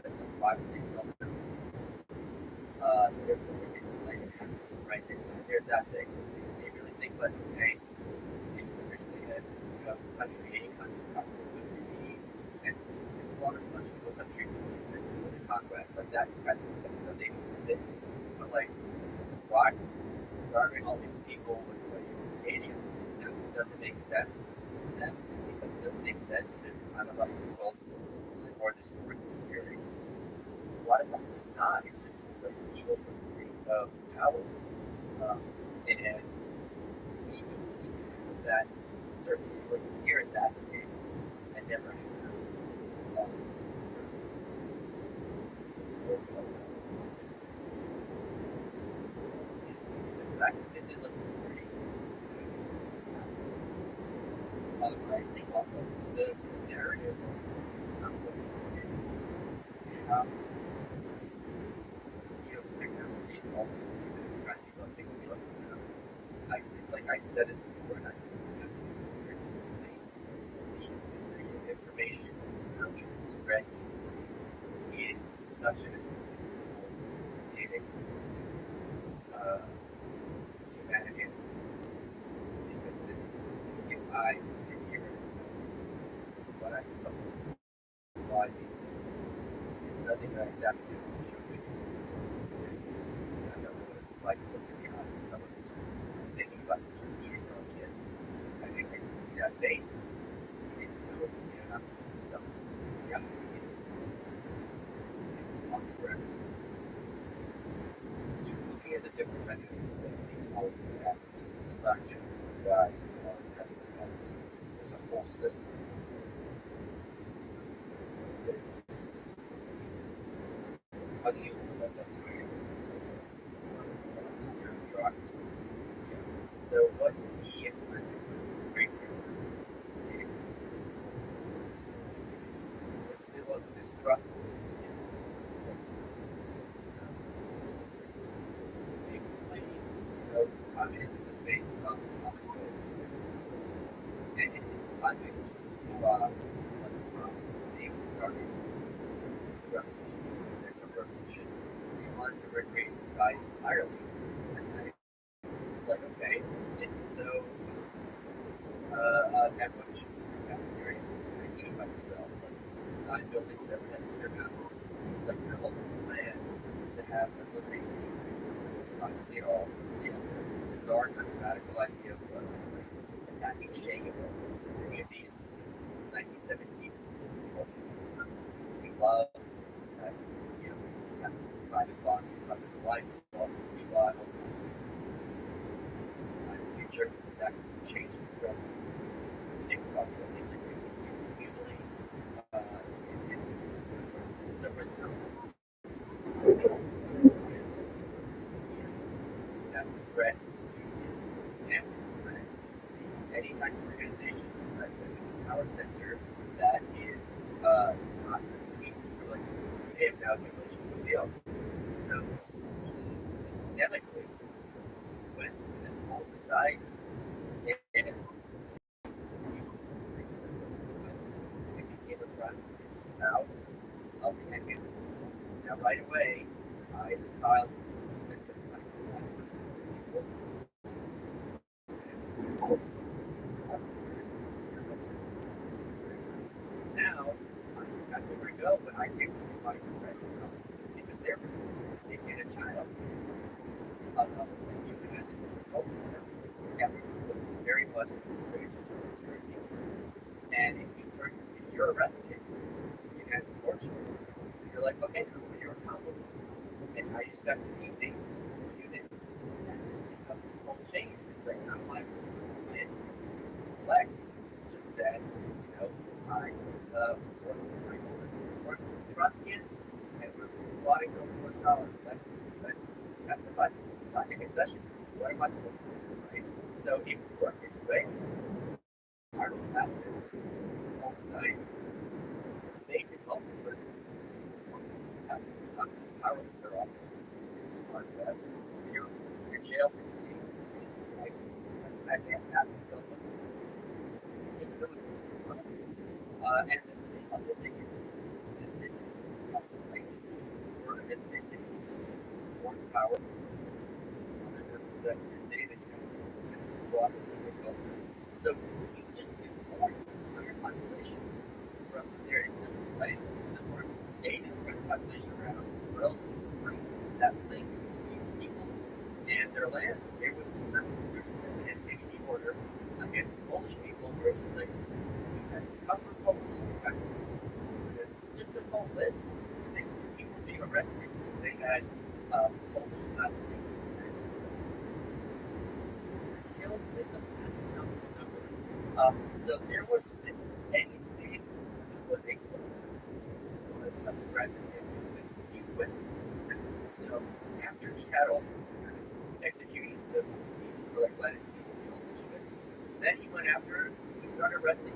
that the five things don't they're like right there's that thing. They really think like hey understand country any country and as long as much of a country was a conquest like that kind of thing that they but like why starving all these people with like Canadian doesn't make sense to them because it doesn't make sense there's kind of like well or this theory a lot of times it's not it's just like evil of power and that certainly like here in that state I never had in fact this is a pretty I think also the narrative um, you know technology is also trying to do things I like I said this before and I just the information spread is such an it is humanity because if I can hear what I saw why these nothing that I sat to do I don't know what it's like looking behind someone thinking about these kids I think that base you know it's not stuff yeah on the ground looking at the different mechanisms that people have structure guys there's a whole system how do you let that system so what he great is still of this trust communism is based on and I think they started the revolution they wanted to recreate society entirely and it's like okay so everyone should see the cafeteria and do it by themselves design buildings that had clear mountains, like the whole plan to have unlimited privacy at all. Yes, the bizarre kind of radical idea of attacking Schengen. So many of these 1917 we love that, you know, have this private bond because of the life of we bought in the future that could change the world. They were talking about integrating communally and so we're still that's a threat to and any kind of organization that is a power center that is not like they have now regulations with the else. So systemically when the whole society and it became a front house of the negative. Now right away I the child now I got nowhere to go, but I think my friends house because they're taking a child. You had this very much and if you're arrested, you had torture. You're like, okay, who are your accomplices? And now you just have to be the unit of this whole chain. It's like I'm like when Lex just said, you know, I work Guinness and we're plotting over $4. That's the budget. It's not a concession. What am I supposed to do? Right? So if you work your way, I don't have to all society. They can help you, but sometimes powerless are often part of that. You're jailed for being like I can't ask myself and then the other thing is ethnicity. Like for ethnicity, more power the ethnicity that you have brought to the culture. So you just ignore the entire population from there. Right? In other words, just spread the population around, or else it's free that link between peoples and their lands. There was an enemy order against Polish people where it was like we had to cover Polish. Just this whole list. People being arrested. They had Polish last week. Killed with a massive number. So there was anything was a was a threat with the witnesses. So after he had all executed the people like letting people then he went after he started arresting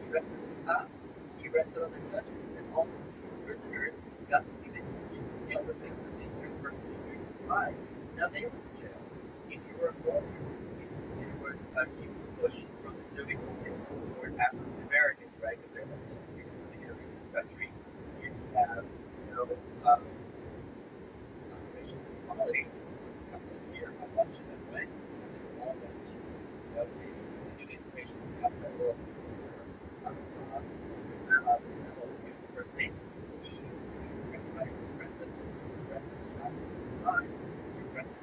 he arrested the cops, he arrested other judges, and all these prisoners got to see that you killed the things that they were for spies. Now they were in jail. If you were a foreigner, it was a huge push from the Soviet Union toward African Americans, right? Because they're like, in this country, you have, you know, racial equality. Here, a bunch of them went, and all that, you know, the new information outside world. First name, everybody was arrested, shot, died, arrested,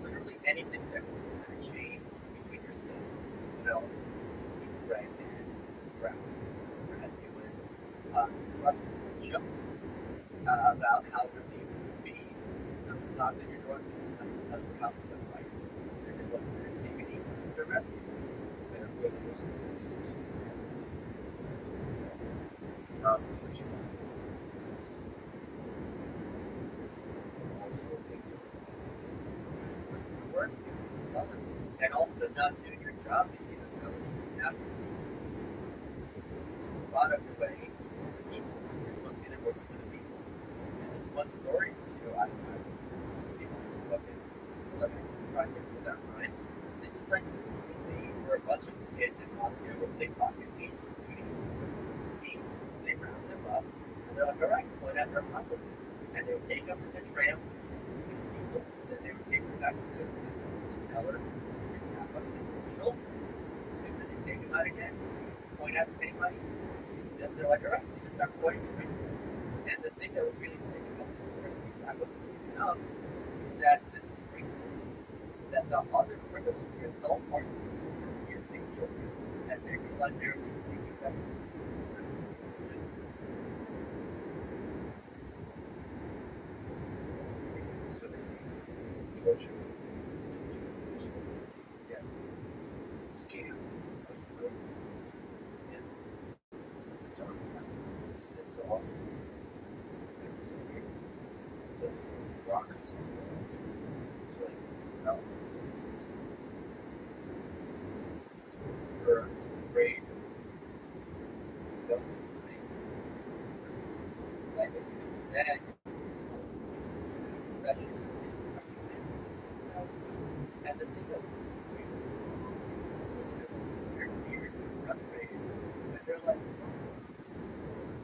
literally anything that was a chain between yourself and someone else, right, and brown. Whereas it was joke about how relieved it would be some thoughts that you're going to the house was like because it wasn't an activity to arrest you. And also not doing your job that you have to product away from the people. You're supposed to be there working for the people. And this one story, I was project with that time. This is like where a bunch of kids in Moscow were pickpockets, they round them up, and they're like, all right, point out their accomplices. And they would take them to the tram, people, then they would take them back to the teller, like, all right, so just not quite right. And the thing that was really sticking about this story, I wasn't thinking of, is that this sprinkle, that the other criminals, the adult part, here, think children, as they realize they're thinking that. So they torture, yeah, scam, and it's all it's a rock or something. It's like, no, we're afraid. That's the thing. Like it's that that and the thing that was weird, weird, frustrated, and they're like,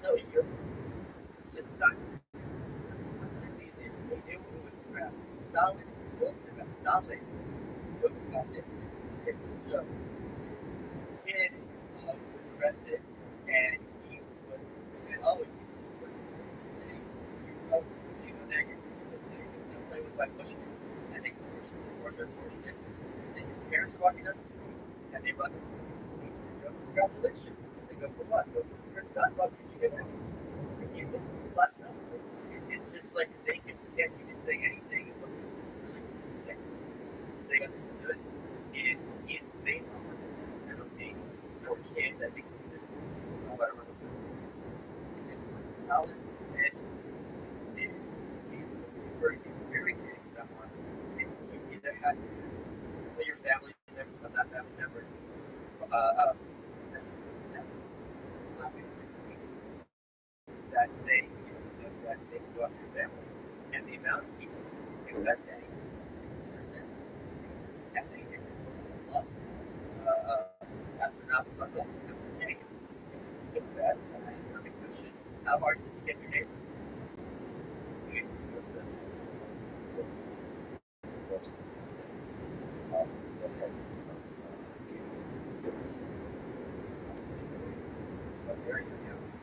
no, you're just stuck. They knew who was crap. Stalin, Stalin, look about this. It's a joke. Kid was arrested, and he was, and always was he was negative. Somebody was by pushing him, and they pushed him, or they're pushing him, and his parents are walking down the street, and they run him. They go, congratulations. They go, for what? Go, your son, what did you get back? You get last night. It's just like they can get you to say anything. They got good in vain penalty for kids. I think whatever was knowledge and he was very good someone. And he either had your family members, not family members, uh, that they go after your family, and the amount of people investing and they get this love. Astronauts love that. The best question. How hard is it to get your neighbor?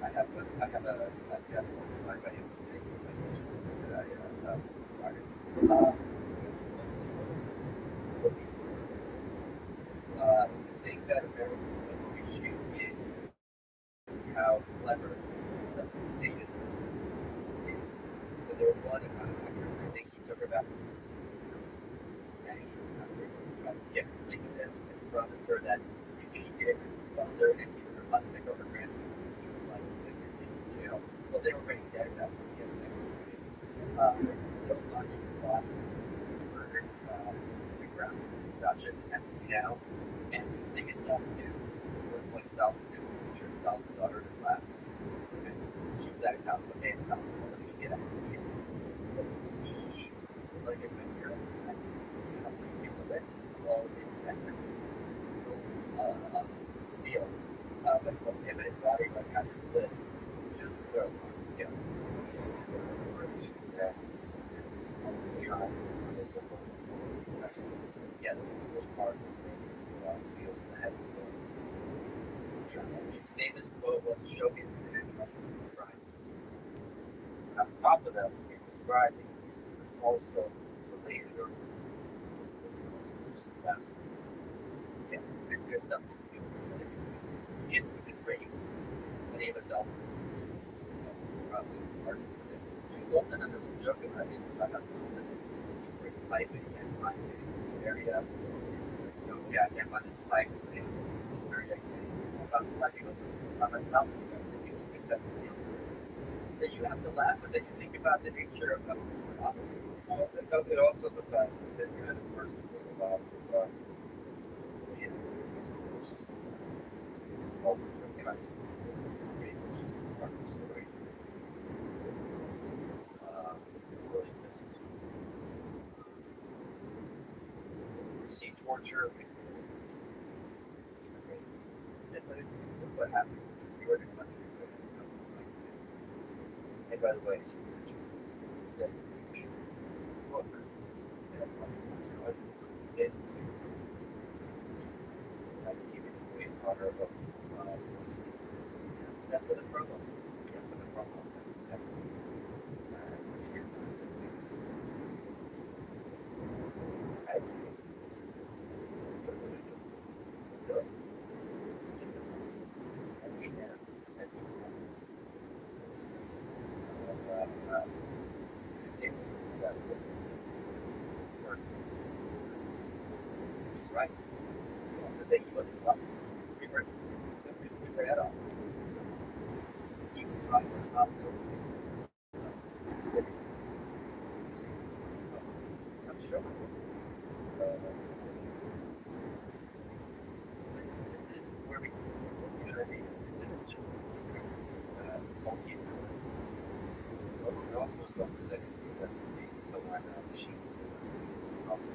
I have one slide by him that I provided. The thing that Americans appreciate is how clever some of these stages is. So there was one I think he took her back and he tried to get her to sleep with him and promised her that if she did her and either her husband or her grandmother, she realized this would get in jail. Well, they were already dead at that point. They were bought, murdered, the ground Stasha's embassy now. And the thing is that when Stalin did, I'm sure Stalin's daughter just laughed. And she was at his house one day and Stalin told her, you see that? He, like a good girl, and you give the list of all the investors. Seal. But both him and his daughter like had this list. Just throw yeah. Yes, those parts seals in the head. His famous quote was Shogun and Russian. On top of that, he described it also related or yeah, there's some dispute in his race. Many of adults probably part of this. There's also another joke about it about how someone is for his pipe and he can't find the area. Yeah, I can't find this pipe. It's very about the pipe. He goes, I'm a thousand you confess the deal. So you have to laugh, but then you think about the nature of well, it also the fact that this kind of person was about see torture. What happened? And by the way, that's for the promo. Yeah, for the promo. He's right. The thing he wasn't lucky. It's different. It's different at all. He was right. I'm sure. So, this is where we, you know what I mean? This isn't just funky. We're also supposed to represent this so why not the sheep? It's probably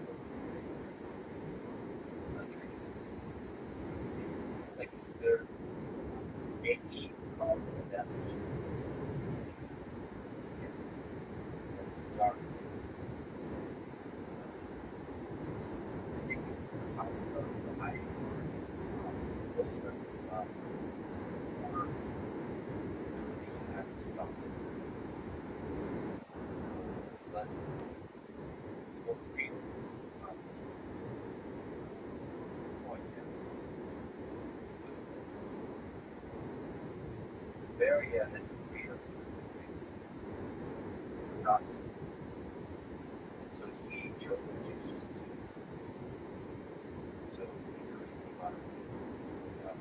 like they're maybe called that dark. Very weird. Not so he chose just so increased the amount of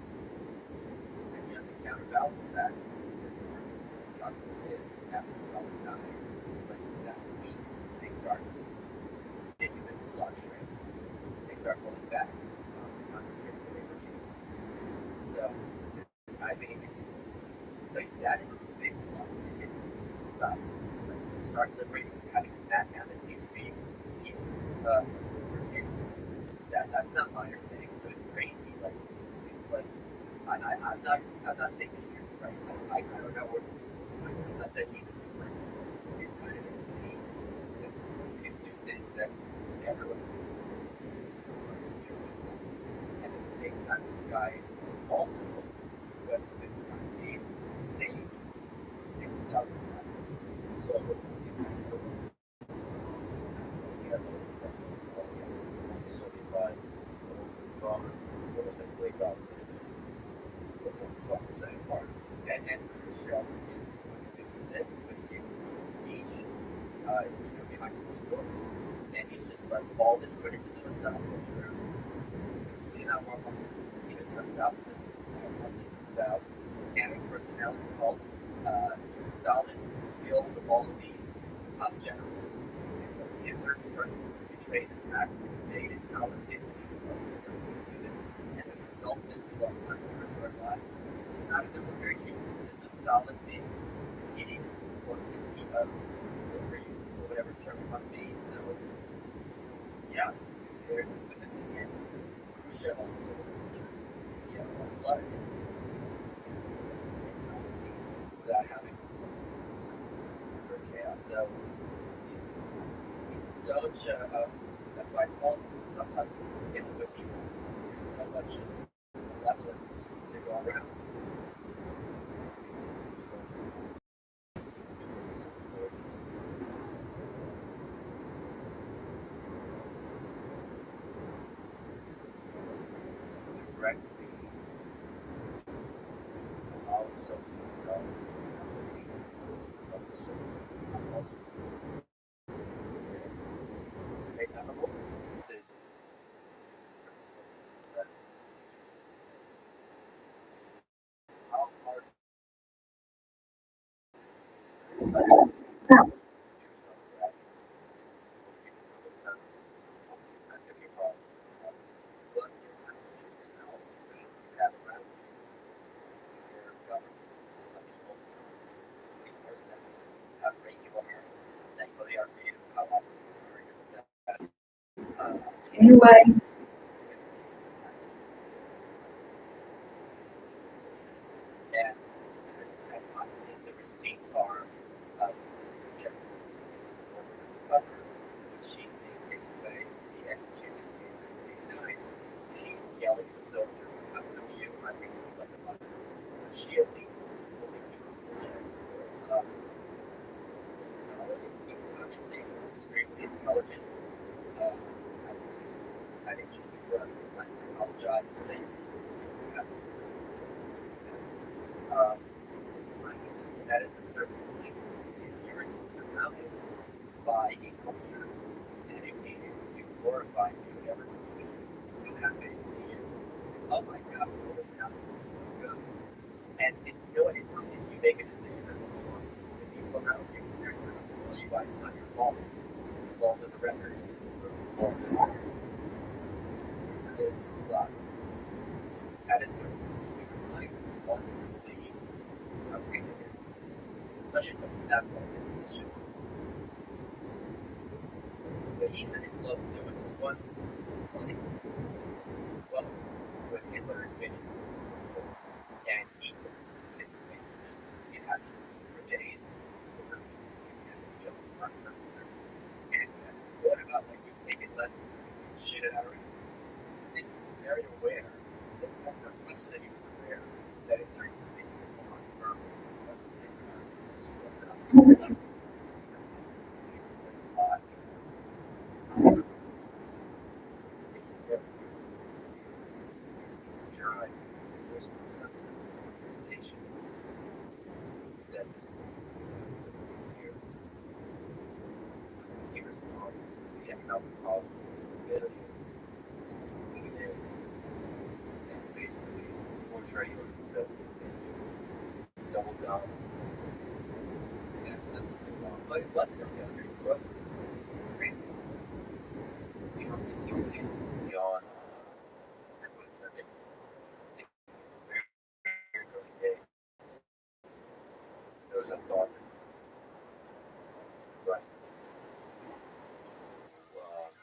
and yet the counterbalance to that is after it's dies, like that week they start genuine fluctuating. They start pulling back concentrating the labor gains. So I mean so that is a big plus inside. Like start liberating having stats amnesty to be uh, that's not minor thing. So it's crazy. Like it's like I'm not saying that you're right. I don't know what I'm not saying he's a good person. It's kind of insane. It's you can do things that everyone is and at the same time this guy also but with the same thing doesn't happen. So and Khrushchev was 56 when he gave his speech, behind closed doors. And he's just like all this criticism of stuff go through. It's completely not normal. Even himself says about having personality called Stalin killed all of these top generals. Hitler betrayed his back, made it Stalin did and the result is we lost hundreds of our lives. This is not a military coup. This was Stalin being eating or whatever term you want to be. So yeah, they're within the hands of Khrushchev also blood without having chaos. So it's such that's why it's called sometimes it's good people. There's so much malevolence to go around. Directly allow something to go of the soul. Make that a whole how hard Anyway, and the receipts are just covered. She's being taken away to be executed in 1989. She's yelling at the soldier, "I'm from you, I think it's like a mother." So she at least surrounded by a culture dedicated to glorifying whatever you still have to see it. Oh my God, what is that? It's so good. And you know what? It's if you make a decision that if you come out and well, you guys, it's not your fault. The fault of the records. The fault of the records. At a certain point in life, ultimately, greatness, especially something that position. But even in love, there was this one funny quote when Hitler invaded, and he basically just was happy for days. And what about like you take it, let shit it out of it? And very aware that much that he was aware that in terms of being a philosopher, try there's some organization that this here here's all the economic policy ability and basically portray your investment double down and access to the law. But it was their very growth. Great. See how many people beyond very early days. There was a thought right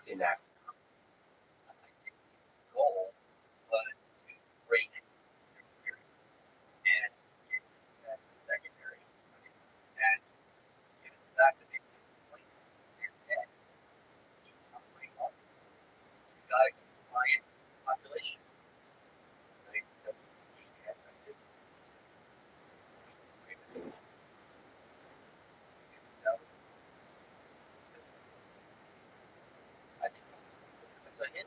enact goal was to break and get that secondary. And given the fact that they like and keep operating on, you got a compliant population. Right? That's you can't active. I think so his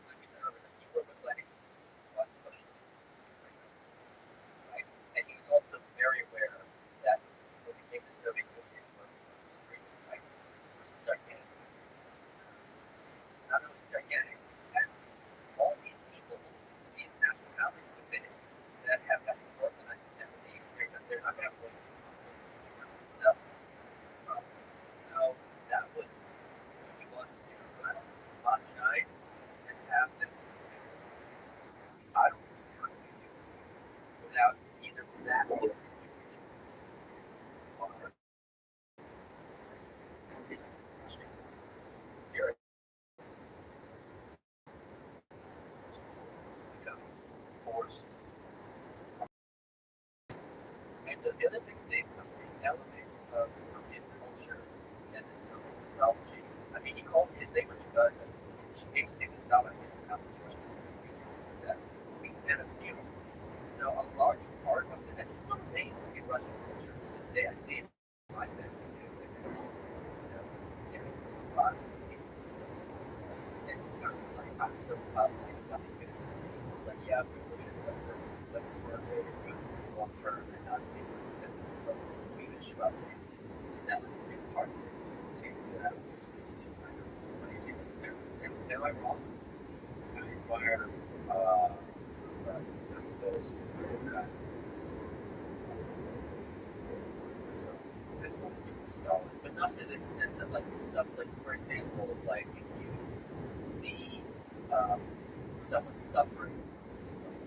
like we said earlier, he worked with Lenny on social right? And he was also very aware that when it came to Soviet Union was extremely right? It was gigantic. Not only gigantic, and all these peoples, these nationalities within it that have that historical identity because they're not going to hold themselves. So that was what he wanted to do, right? Homogenize and have them titles without either that or forced. And the other thing they must be element of Soviet culture and the Soviet mythology. I mean, he called his language James David Stalin in the Constitution that means man of steel. So a large part of it, and it's still made in Russian culture to this day. I see it like that. And it's not like I'm so tough, like nothing good. Like, yeah, we're going to start like for a very good long term and not be like the Swedish about things. And that was a big part of it. To that was to kind of amazing. Am I wrong? I admire I suppose that that's one of people's styles. But not to the extent that like stuff like for example, like if you see someone suffering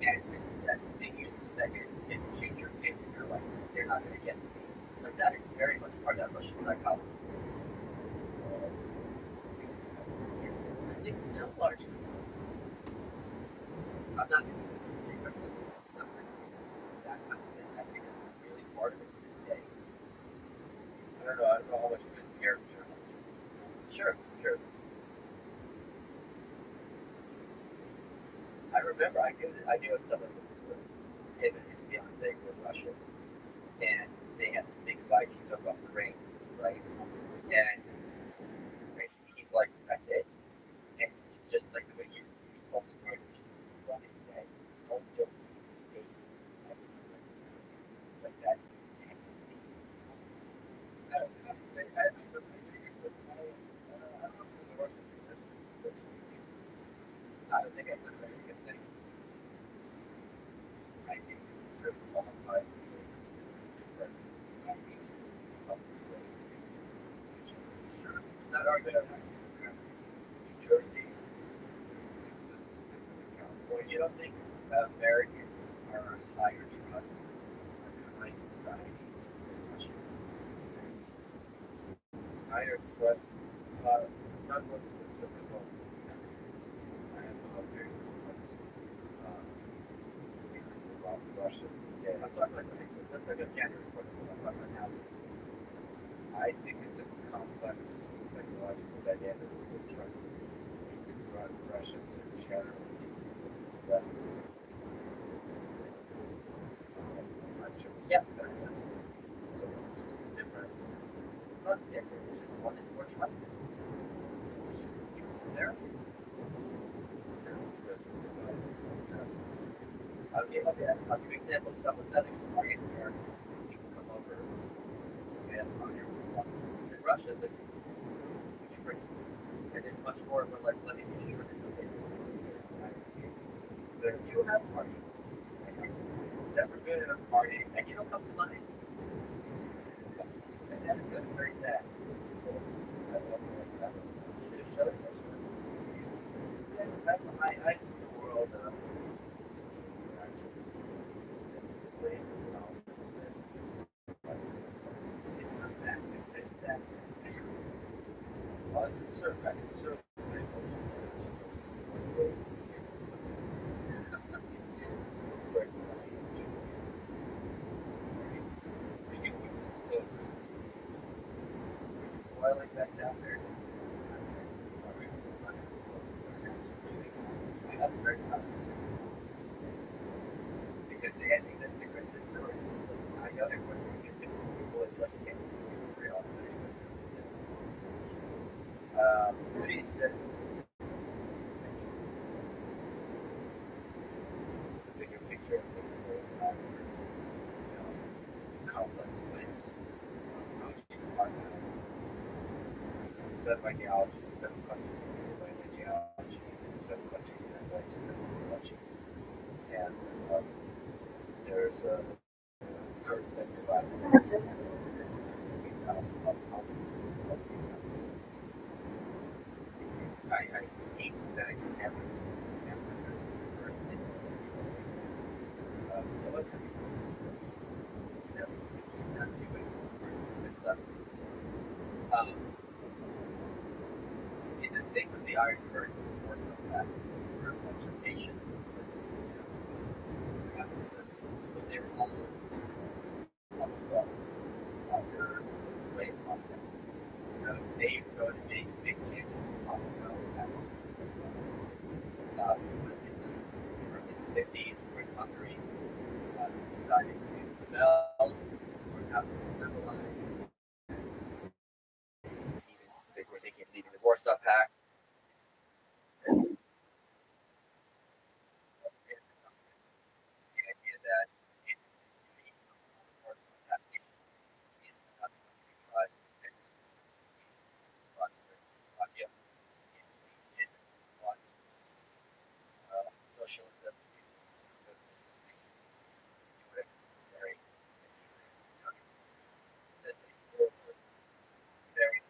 and that they use that is in change your opinion, you're like they're not gonna get to see. Like that is very much part of that Russian psychology. I think still largely. I'm not gonna suffering that kind of thing. I think that's really part of it to this day. I don't know how much of his character. Sure. I remember I knew of someone him and his fiance were Russian and they had this big fight. She took off the ring, right? And he's like, that's it. And just like the way you told the story, what he said, don't like that. I don't know. not arguing on New Jersey, Texas, California. You don't think Americans are a higher trust, a kind society? Higher trust. Not what's the typical. I have very complex theories about Russia. Yeah, I'm talking about let's look at January 4th. I'm talking about how I think it's a complex psychological dynamic with trust. Russians are generally less. Yes, sir. So it's different. It's not different. It's just one is more trusted. Which is true there. I'll give you an example. Someone setting a target where you can come over and on your in Russia, it's free. And it's much more of a like, let me be sure it's okay. But if you have parties, and you've never been in a party, and you don't come to mine, and that's good, very sad. I think the world like that down there. Because the ending that's the Christmas story. I know they're going to get people is like can't real. What is the bigger picture of the complex ways? Set by geology, set countries by geology, set countries by geology. And there's a curve that divides. I hate that I never it was going to be not too big. It's in the thing with the Iron Curtain, work on that for a bunch of patients. But they were all after the slave Moscow. They were going to make big changes in Moscow. In the 50s, when Hungary decided to rebel, or not liberalize. They were thinking of leaving the Warsaw Pact. And the idea that it Warsaw Pact was socialism. Very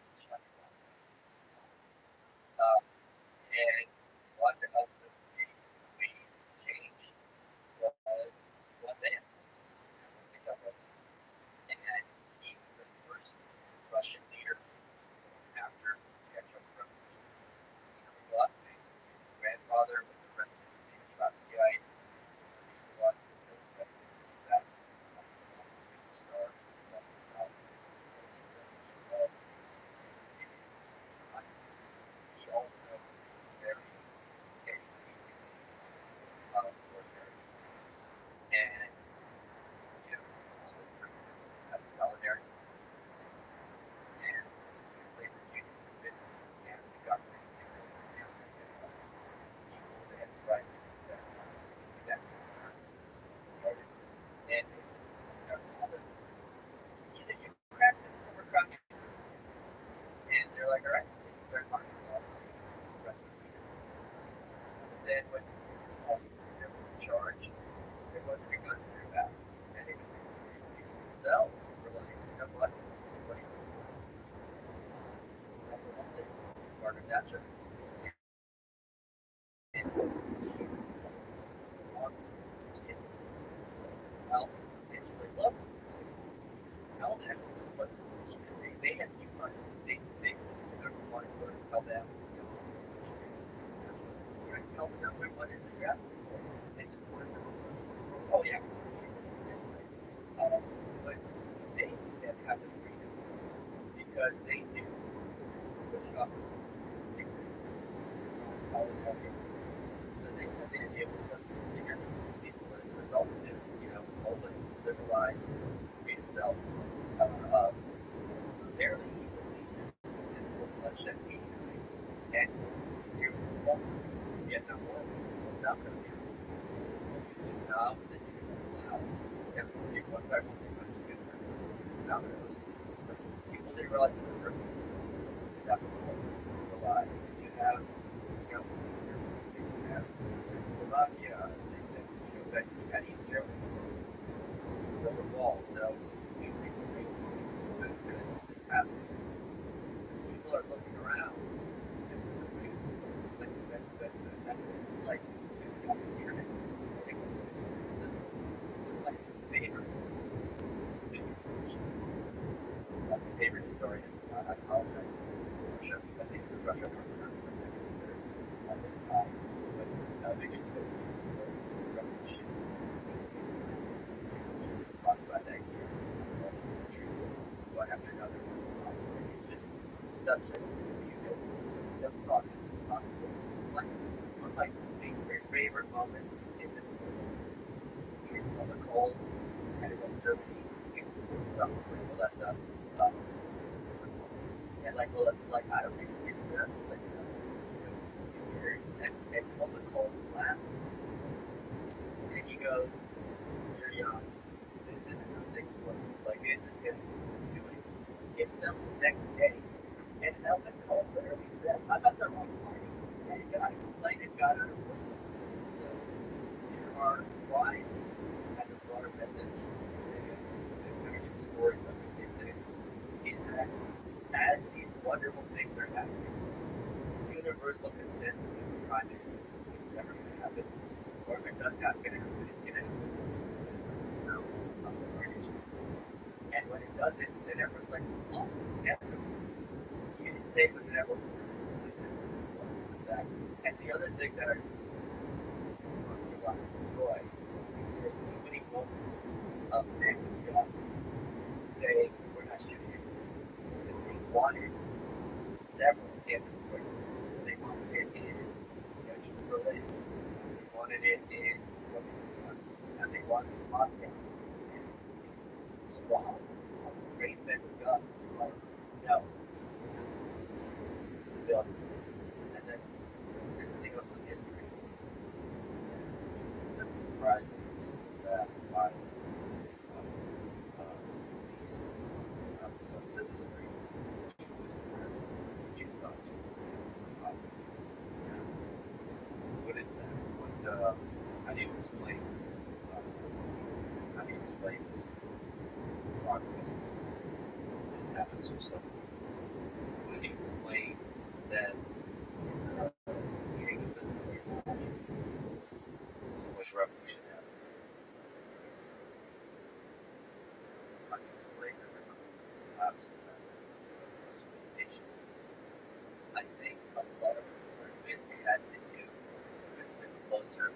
culture. And he's wants to well, and she's like, look, tell them what they have to find. They never want to tell them, you're going to tell them what is the draft. They just want to know, oh yeah. But they then have the freedom because they do push up secret solidarity. So they did it because they got the people as a result of this, open, liberalized, free itself fairly easily and bloodshed being and here was one Vietnam War was not going to be now that you can allow everybody one by one to now people didn't realize that the purpose is after the war alive. You have Slovakia, at East Germany, the wall. So you think this is happening. People are looking around and like favorite historian. I apologize. Russia, I think Russia for a second or at the time, but they just revolution. Just talk about that here. One after another. It's just such a the progress is possible. One of my favorite moments in this movie is on the cold and in West Germany, Melissa, and like Melissa, like I don't think it's good, like years, and on the cold laugh, and he goes, "You're young. This isn't how things work. Like this is gonna do it." Get them the next day, and Elton Cole literally says, "I'm at the wrong party." And he got complained and got out of work. So there are why as a broader message, the stories of these incidents is that as these wonderful things are happening, universal consensus of crime is never going to happen. Or if it does happen, it's going to happen. And when it doesn't, then everyone's like, oh, it's inevitable. The United States was inevitable. And the other thing that I enjoy, there's so many moments of men's guns saying, we're not shooting it. They wanted several Tiananmen Square. They wanted it in East Berlin. They wanted it in and they wanted it in Moscow. And these squad of great men with guns were like, no. It's the building. And then everything else was history. Surprising, fast, violent. What is that? What? How do you explain? How do you explain this progress that happens or something? How do you explain that eating the culture? So much revolution happening. How do you explain that the collapse of that sophistication? I think a lot of it had to do with the closer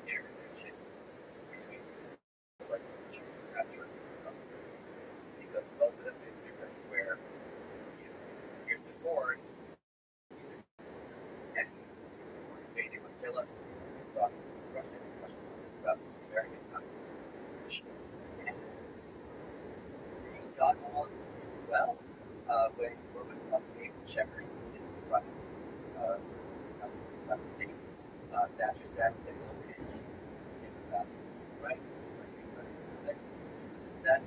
interconnections between like because both of them is different where here's the board and he's invading would kill us stop Russian this stuff American stuff and he got on well when Roman came to Shepherd in the front Thatcher said they will pitch right that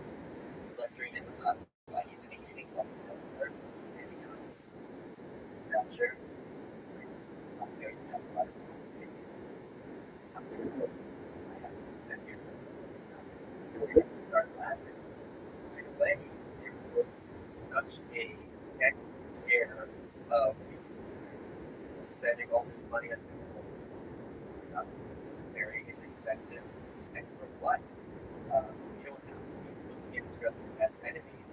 lecturing him about why he's an eating and he goes Thatcher I'm very happy about his opinion I'm very good I have been here we start laughing right away there was such a heck air of spending all this money on food. Very inexpensive, and for what? You don't have to be looking at each other as enemies.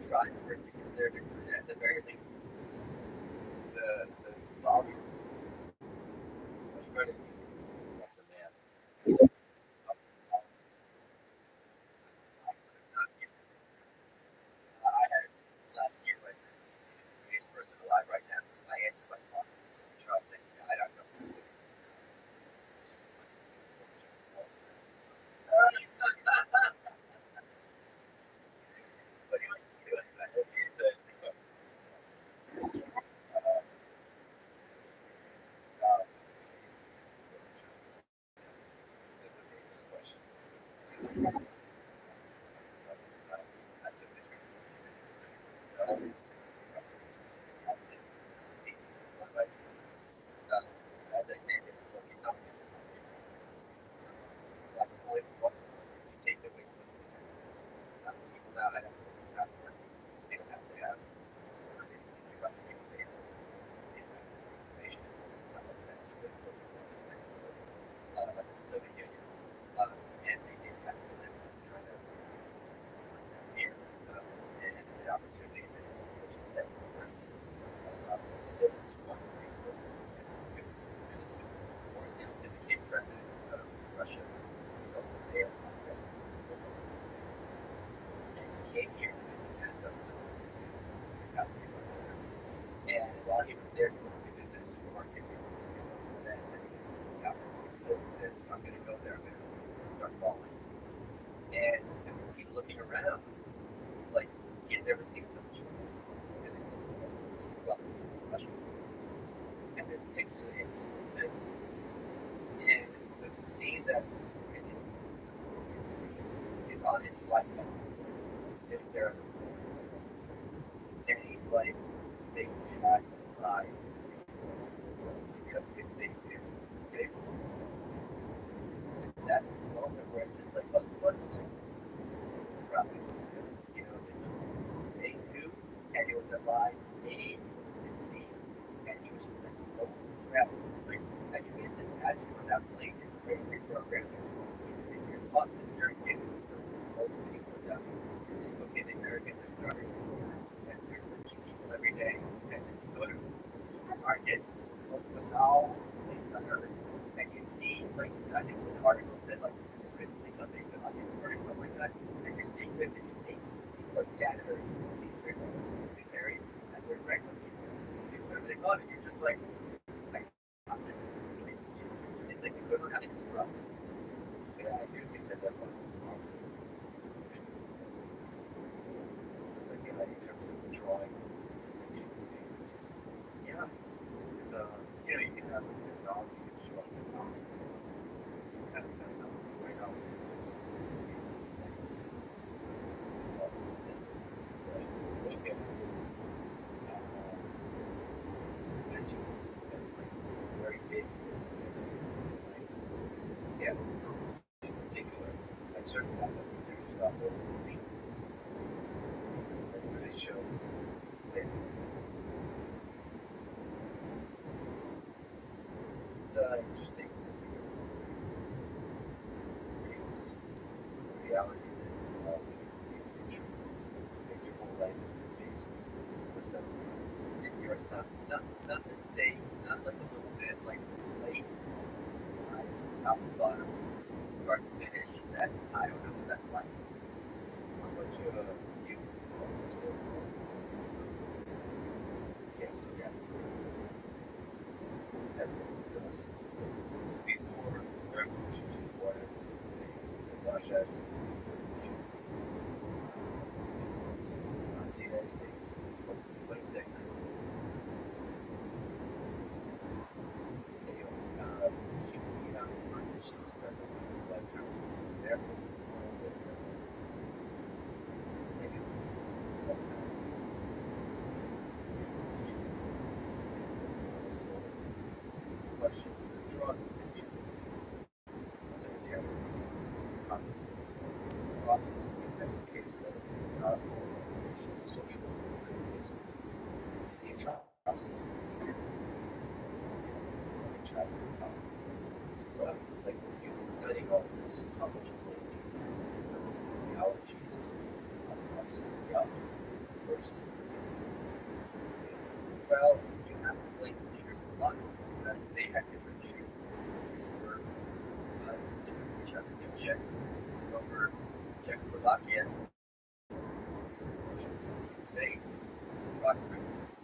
Try to work together to, at the very least, the volume. Try to of the man. I had it last year, but biggest person alive right now. My aunt's my mom. Trusting. I don't know. But anyway, I hope you said, as I stated, it's something like only one is you take the weights of people now have passports. They don't have to have information. Someone sent you this Soviet Union, and they didn't have to live this kind of fear and the opportunities and which is that there was one thing for syndicate president of Russia, also failed Moscow. And he came here to visit as something capacity. And while he was there, he went to visit a supermarket. And then got so this, I'm going to go there, I'm going to start falling. And he's looking around like he had never seen such. Well, Russia. And this picture of him. And the scene that is on his flight sitting there on the floor. And he's like, they tried to lie because if they do, they will. That's the moment where it's just like, oh, this wasn't like probably, this was they knew, and it was a lie made and made, and he was just like, oh crap, like I can just imagine when that plane is very reprogrammed. He was in your thoughts and very kid, it was the whole piece was out. Okay, the Americans are starting, and they're lynching people every day, and then you go to the supermarket, most banal things on earth, and you see, like, I think the article said, like, please on the onion or something like that, and you're seeing this, and you see these, like, janitors, teachers, militaries, and they're regular people, whatever they call it, and you're just like, it's like the equivalent of having a scrub. Yeah, I do think that that's what it's wrong. Like, in terms of drawing distinction between, yeah, because, you can have a good dog, you can show up a dog, kind of set up right now. Look at this, dimensions, very big, yeah, in particular, like certain methods that they're just not really that really shows that it's interesting because reality that your whole life is based on stuff. And yours not mistakes, not like a little bit like late eyes from top to bottom, start to finish. That I don't know what that's like. How about you? Yes, yes. That was before the revolution, before Russia, the United States, 26. Question: draw a distinction. Libertarian, communist, Well, you have to blame the leaders a lot because they had different leaders over Czech over Czechoslovakia, base, rock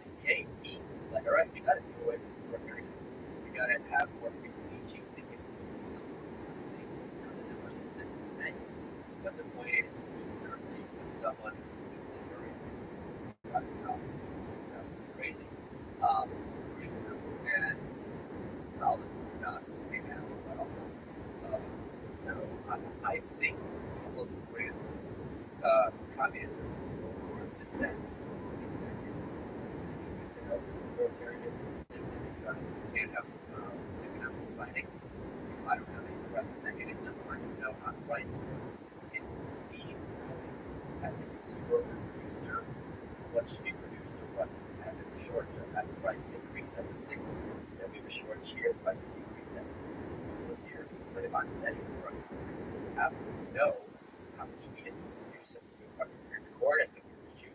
68. He was like, all right, you got to do away with this warfare. You got to have more free speech. But the point is, someone who's crazy. And Stalin did not stay down at all. So I think with communism or resistance, can't have economic fighting. I don't have any threats mechanism or know how to price it. It's being as a consumer or producer, what should be produced or what has a short term as a price increase as a signal. Then we have a short shares price increase that this year, but if I'm steady price, you have to know how much you need to produce and record as a issue.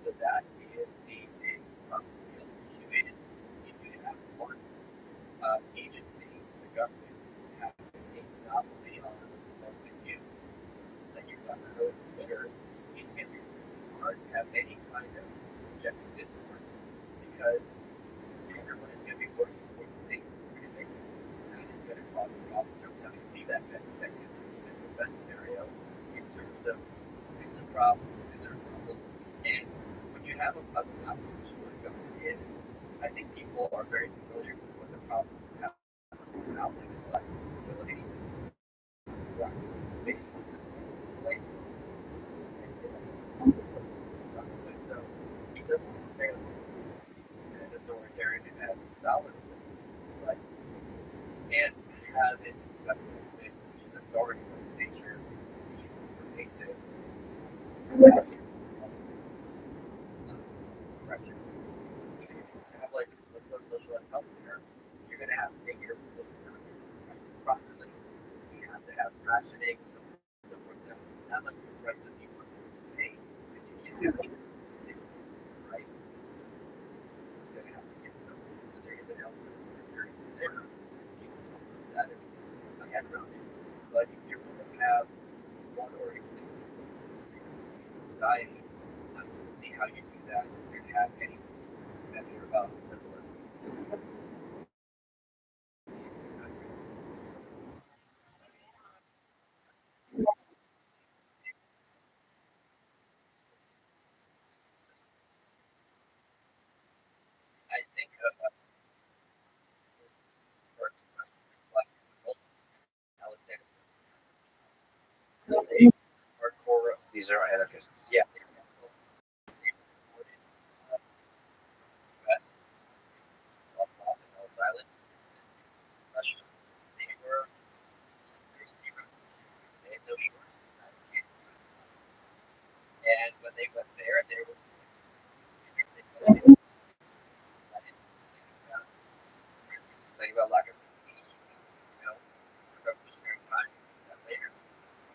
So that is the big problem. The issue is if you have one agency, the government, have a monopoly on what's supposed to be used, then you're not going to consider it's going to be hard to have any kind of objective discourse because everyone is going to be working for the same organization. And it's going to cause a problem in terms of having to be that best effective in the best scenario in terms of this is a problem, these are problems. And when you have a monopoly, what the government is, I think people are very familiar with what the problems have. Monopoly is like ability to basically like so he doesn't necessarily as authoritarian as Stalinism, but can't have it which is authority from nature pervasive pressure. If you have like socialized healthcare, you're gonna have to make your properly. You have to have rationing, so forth. Not like the rest of the people pay because you can't have people, right? It's gonna have to get them. So there is an element of there. That is I have around it. But if you're going to have one organization in society, I don't see how you do that and have any measure about symbolism. I think first, Alexander, they hardcore. These are anarchists. Yeah. They reported US, all off and all silent. Russia, they were zero. They had no short. And when they went there, they were thinking about lack of speech, revolutionary time later.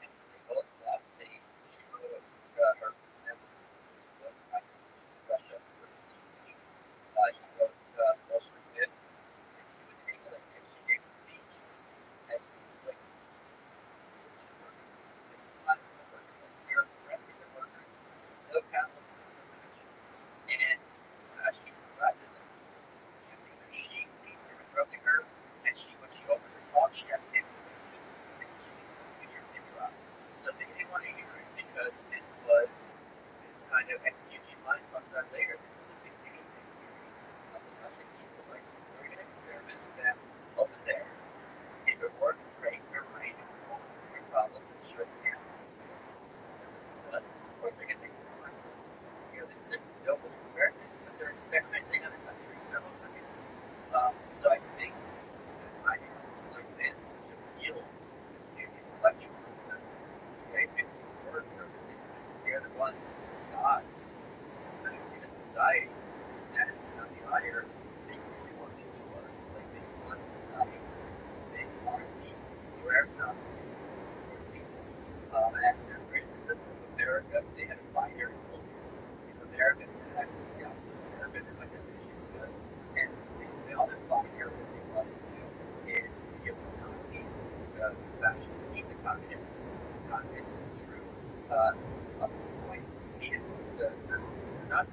And when they both left, they she wrote her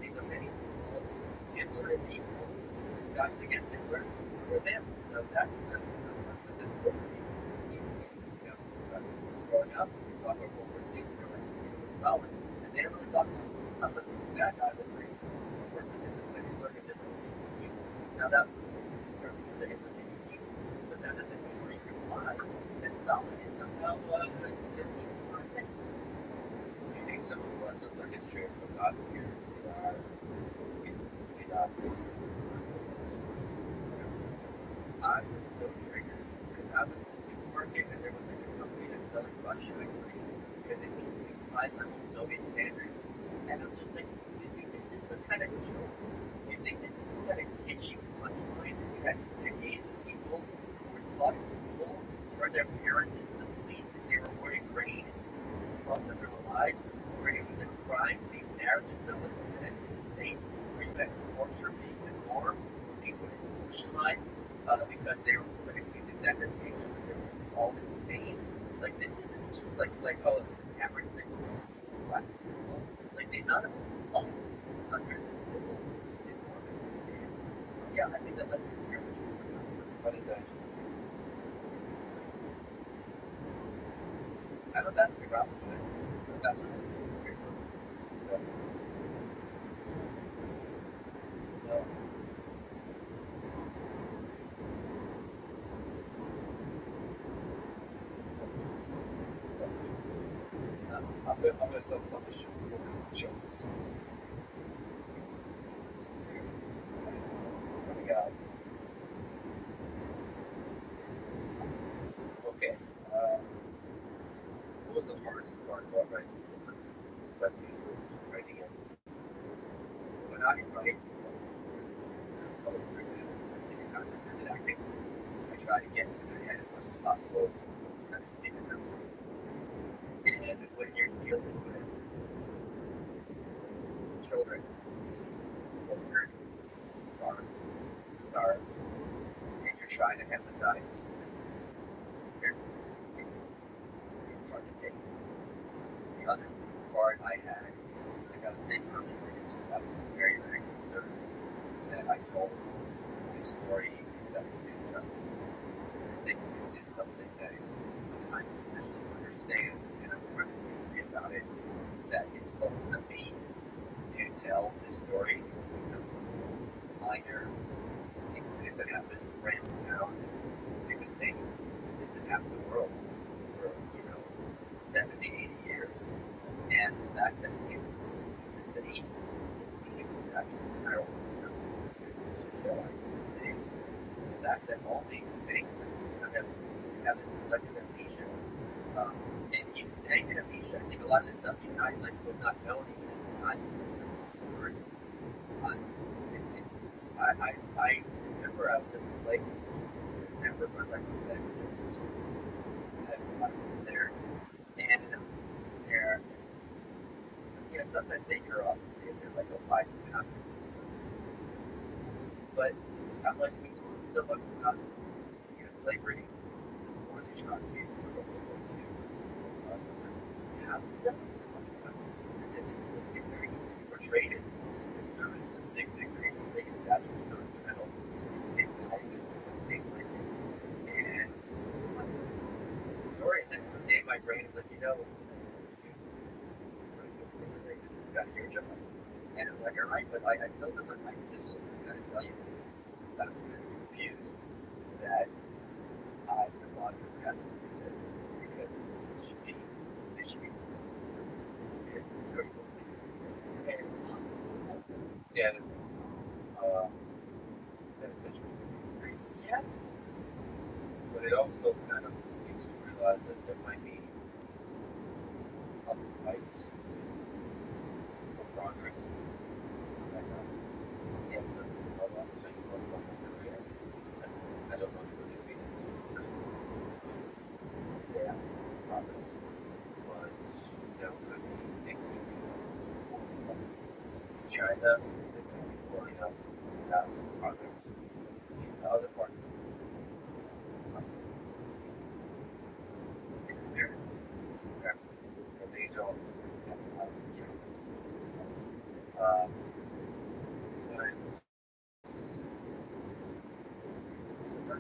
these are many people, Hitler is equal to this guy again, Hitler for them. So that's important. Growing up, so we talk about what we're doing, we're like, well, and they don't really talk about the bad guy was very important in this way. Now that certainly the Hitler CDC, but that doesn't mean we can lie that Stalin is somehow it means nothing. Do you think some of us as like extremists from God's spirits we not I was so triggered because I was in the supermarket and there was like a company that's selling Russian ice cream because it means these high level Soviet standards. And I'm just like, you think this is some kind of joke? You think this is some kind of kitschy punchline that you had decades of people who were taught in school to turn their parents into the police if they reported grain across their lives, where it was a crime being married to someone who was connected to the state, where you had torture being the norm, where people were institutionalized because they were like these executive changes and they were all insane. Like this isn't just like oh this average thing, like they not have under the civil system. Yeah, I think that lesson is very much what is that? I don't know that's the problem with it. That's what I'm gonna self-publish jokes. Coming out. Okay. What was the hardest part about writing? Writing it. when I write, acting, I try to get into their head as much as possible, kind of speak to them. And when you're dealing with children, or parents, starved, and you're trying to empathize with their it's hard to take. The other part I had, I got to stay firm in it, I was very, very concerned that I told the story that would do justice. I think this is something that is I'm able to understand, and I'm trying to think about it, that it's up to me to tell this story. This isn't a minor incident that happens random now, big mistake. This has happened to the world for 70, 80 years. And the fact that it's systemic, the fact that all these things have this collective amnesia, and even negative amnesia. I think a lot of this stuff was not known even at the time. I remember I was in the place. I remember my record had a lot of people there, and they're sometimes they hear off. They're like, oh, buy this comics. But I'm like, we told so much about slavery, civil wars, atrocities, how to step into something like this. And this was very portrayed as conservatives and big that was so instrumental in all this same like and story. And then one day my brain is like, this is got your job. And I'm like, all right, but I still gotta tell you that I'm confused that I would want to have to do this because it should be very close. And Yeah. That's interesting. yeah, But it also kind of makes you realize that there might be other fights for progress. Like, yeah, I don't know if it would be yeah, progress was, could be thinking China, that could be pouring up progress in other parts of there. And these are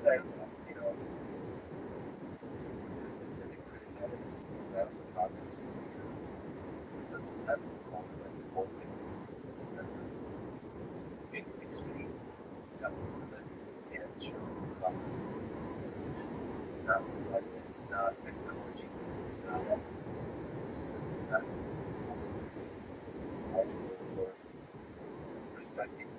like, you know, something criticized, that's the problem. That's the problem, like, the whole thing. Big extreme capitalism and sure, not like not technology, it's not that, not or perspective.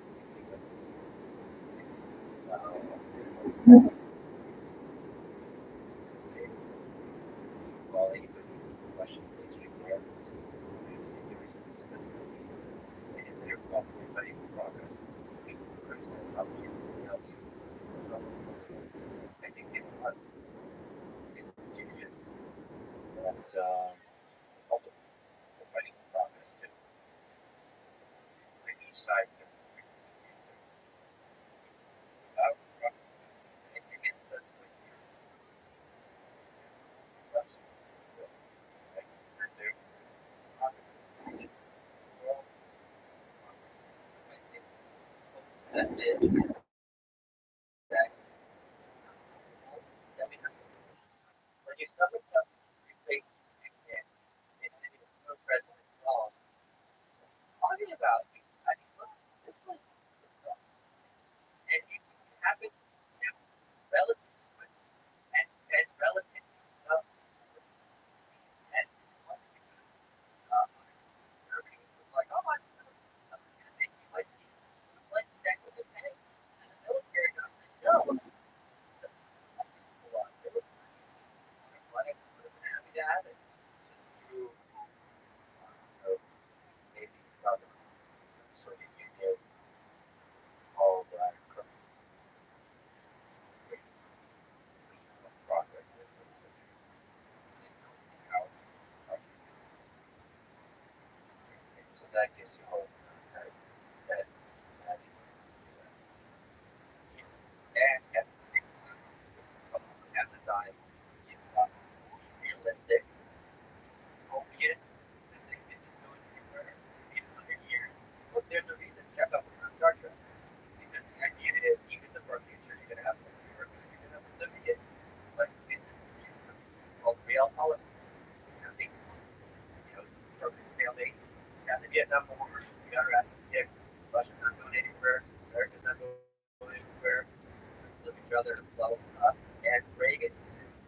While anybody questions mainstream narratives, there is discussing and they're probably fighting for progress. People criticize probably everything else. I think it's a institution that also fighting for progress too. Like each side has progress. And again, that's like less like they're well, that's it. That's that we have like it's not like something you face and no president at all. Talking about I mean look, this was and it happened relatively quick and relatively and everybody was like, oh my God, I'm just gonna make you my seat. Like that was a pay and the military government. No. They were money would have been happy to have it. Just through maybe probably Soviet Union, all of that progress. So that gives you hope that and at the time, realistic, opiate, and think this is going to be for 800 years. Look, there's a reason Chekhov was on Star Trek. Because the idea is, even in the far future, you're going to have you're going to have a Soviet. Like, this is called real politics. You know, from the stalemate, you have the Vietnam War, you got our asses kicked, Russia's not going anywhere, America's not going anywhere, let's live each other, blah, blah, blah. And Reagan,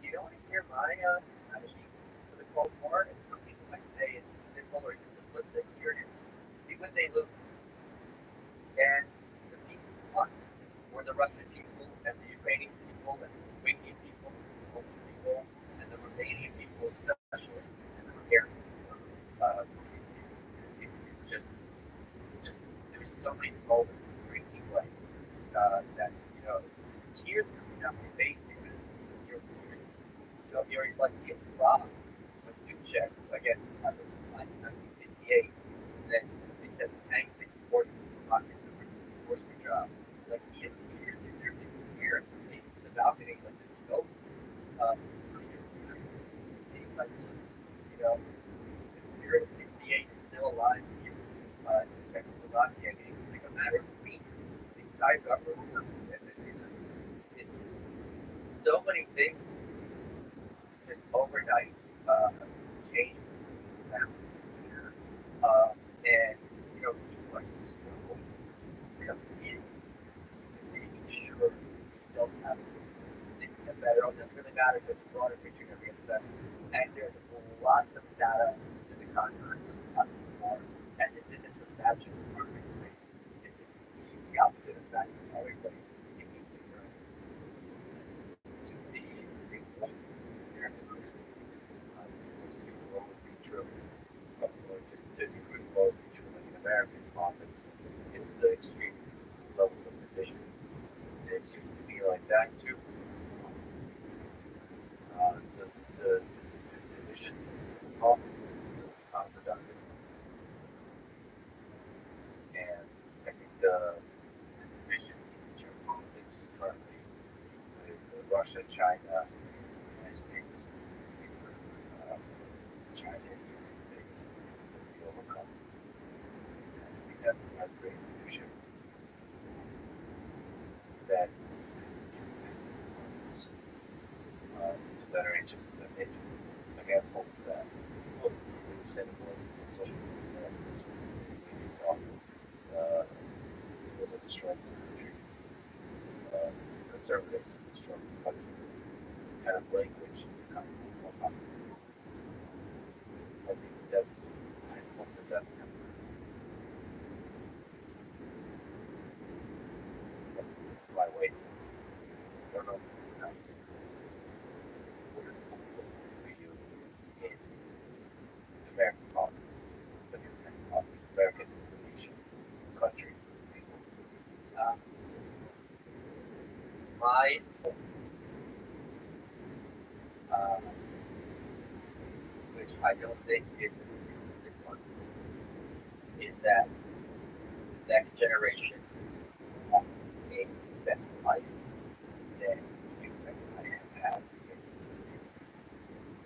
you don't want to hear my strategy for the Cold War, and some people might say it's simple or even simplistic. Here it is. See what they lose. And the people who won were the Russian people, and the Ukrainian people, and the Lithuanian people, and the Polish people, and the Romanian people especially, and the Hungarian people. It's just there's so many involved in drinking like that tears coming down my face because you're like getting robbed with Dubček again after 1968. Then they said the tanks that he forced obviously were forced for job. Like he had tears in there, tears in the balcony like this ghost. Like the spirit of '68 is still alive here in Czechoslovakia. And it's like a matter of weeks. The entire government it's so many things just overnight change here. And people are so committed to making sure we don't have things get better. Oh, this really matters because the broader picture never gets better. And there's lots of data in the contract of more. And this isn't the magic perfect place. This is the opposite of that perfect place. It needs to grow. To the big point there in the group, just the degree of trillion in American politics is the extreme levels of division. And it seems to be like that too. So the division of politics is counterproductive. And I think the division in geopolitics currently with Russia, China, United States, China and the United States will be overcome. And I think that has great leadership that conservatives from this country kind of language kind of more popular. I think that's I hope that that's it's my way. I don't know how for you in American politics, but in American nation, country, people. Um, my uh, which I don't think is a realistic one, is that the next generation has a better life than you and I have had.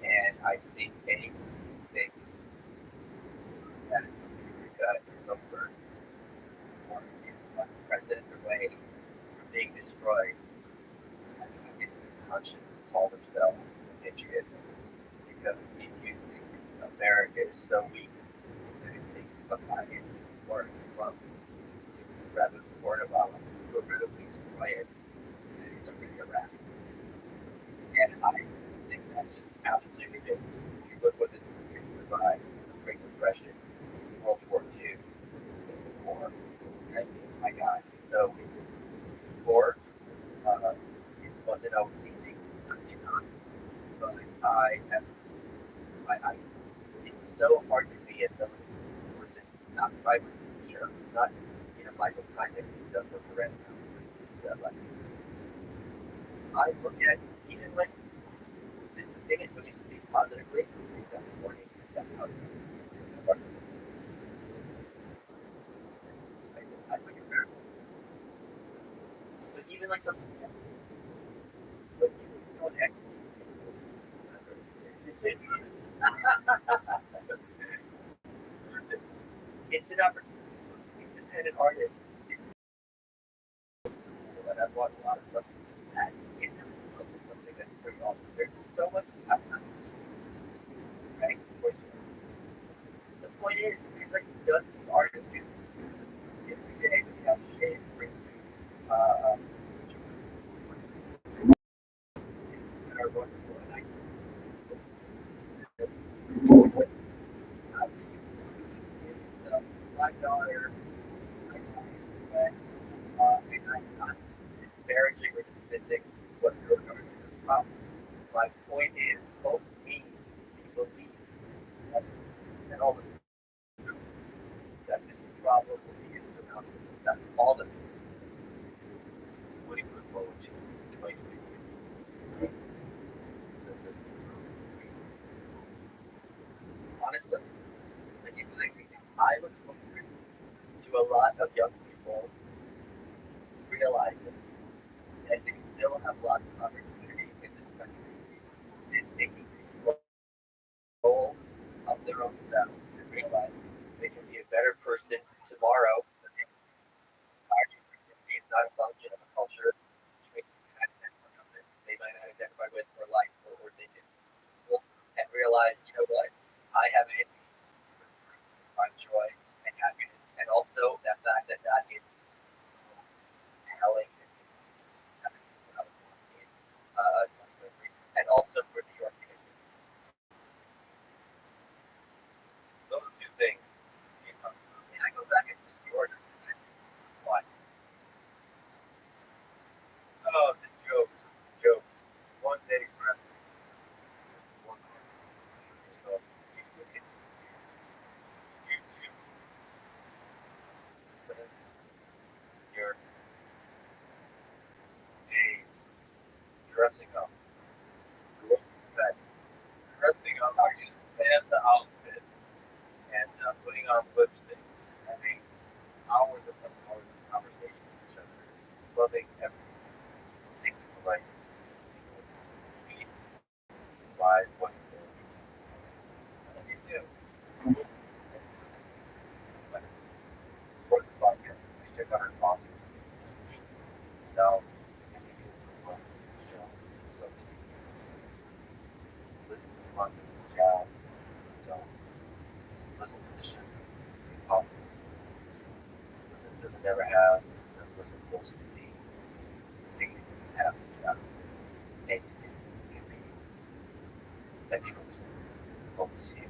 And I think anyone who thinks that America is over or is one president away from being destroyed, I think in conscience call themselves a patriot. Because if you think America is so weak that it takes somebody or from rather than Obama to really destroy it, then it's already a wrap. And I think that's just absolutely ridiculous. If you look what this country survived, the Great Depression, World War II, the war, I mean, my God. So before, it wasn't always easy, certainly not. But I have it's so hard to be as someone who person, not private, sure, not in a microcontext who does what the rent does. Like, I look at even when the biggest when you speak positively, except warning, except how I look at that. But even like something like you don't X. It's an opportunity for independent artists. And I've watched a lot of stuff that is something that's pretty awesome. There's so much happening. Right? The point is, there's like dozens of artists who every day we have shade bring uh, that are wonderful. And my daughter, and I'm not disparaging or dismissing what your daughter is about. My point is, both means we believe that, and all this that this problem will be insurmountable. That's all that what do you look forward to in 2023? This is honestly, I look forward to a lot of young people realizing that they still have lots of opportunity in this country and taking control of their own stuff and realize they can be a better person tomorrow. It's not a function of a culture they might not identify with or like or think is cool and realize, you know what, I have it, find joy and happiness. And also the fact that that is telling and also for New York. Those two things. And I go back and see New York. Why? Oh, the jokes. Jokes. One day for one so your days dressing up. That dressing up in Santa outfit and putting on lipstick, having hours upon hours of conversation with each other, loving everything, taking the right, by what you do. Sports podcast. I check out our sponsors. Now, listen to the London's job. Don't listen to the show. Possible. Listen to the Never Haves. was supposed to be they didn't have anything in me. Thank you for listening. Hope to see you.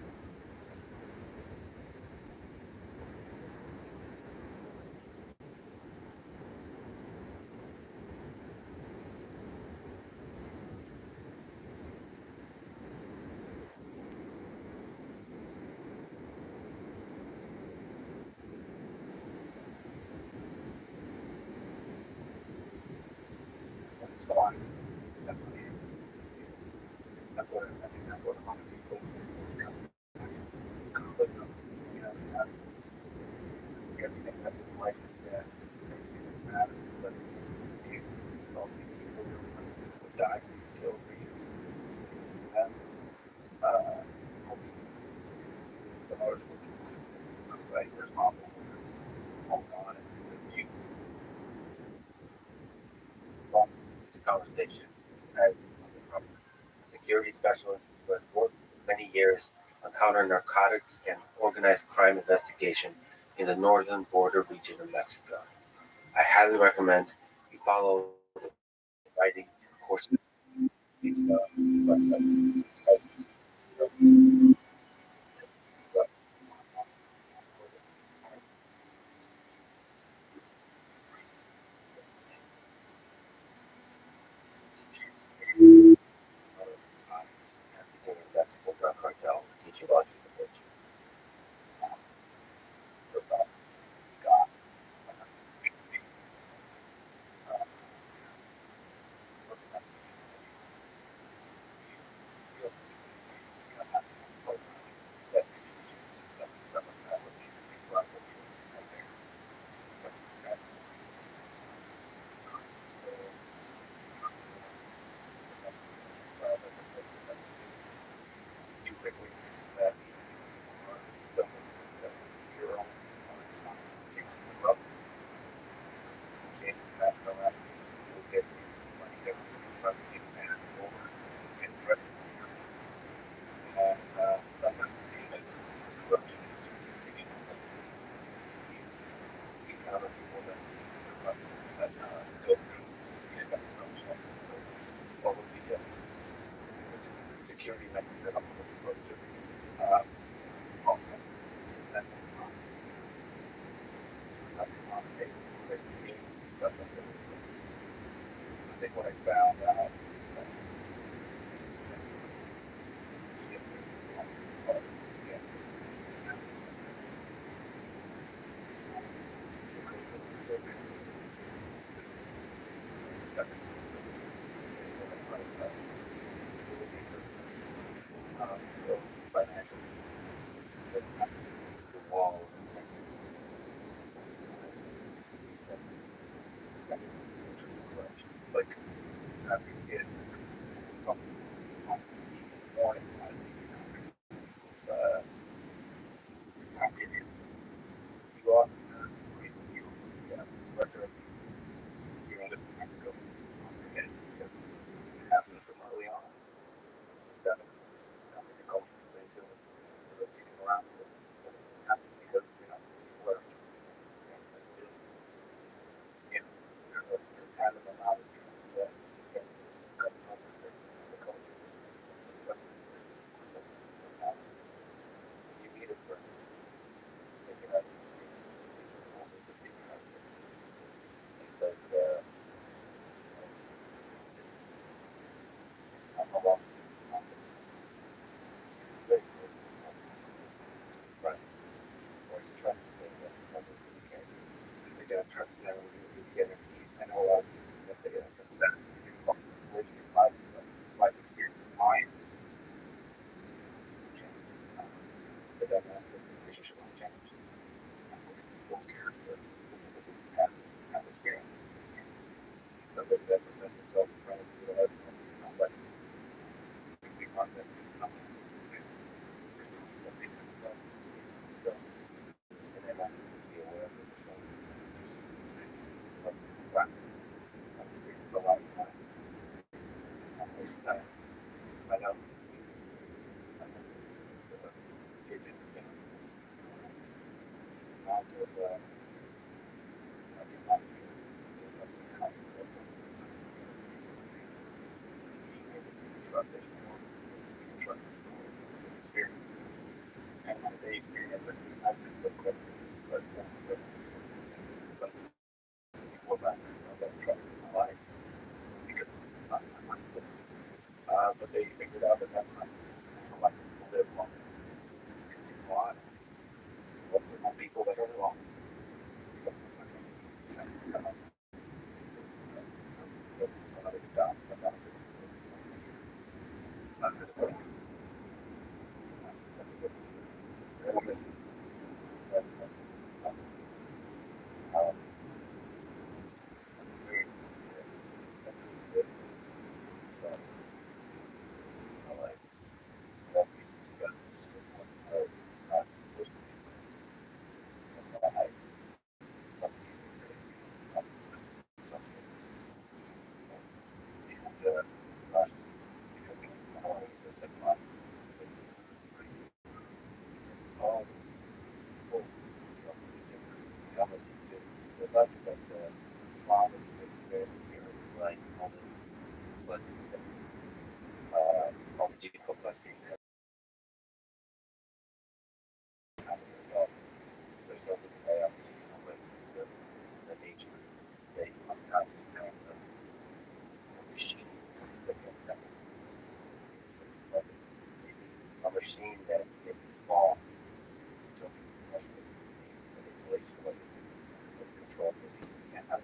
It's fine. That's what it is. That's what I think. That's what a lot of people conflict of, not everything that this life is dead. Everything that matters, but you, all these people who died for you, killed for you, and the article, right? There's mom hold on and says you long this conversation as security specialist who has worked many years on counter narcotics and organized crime investigation in the northern border region of Mexico. I highly recommend you follow the writing course website. Mexico drug cartel teaching about you. Security mechanism supposed to I think what I found out financial the wall like after you get morning uh, after you off recently record you're going to have to go again because it happened from early on. Stuff something to go into looking around because where there's kind of a lot of that come over the culture. You meet a friend, pick it up, also to pick it up. It's like I'm a lot right. Or it's trust they got trust that we together. I know a lot of people say that trust that. Where you can life here mine. But then the relationship will change. People's character, have experience. Somebody that presents itself in front of you as but we want that something. So, and then I be aware of it. Wow. It's a lot of time. I know. truck. There's more truck experience. And when I say experience, I've been to quick, but before that, I've got a truck in my life because I'm not good. But they figured out that that's not how people live long. Why? What people that are wrong. A machine that gets small to manipulation of control. And that's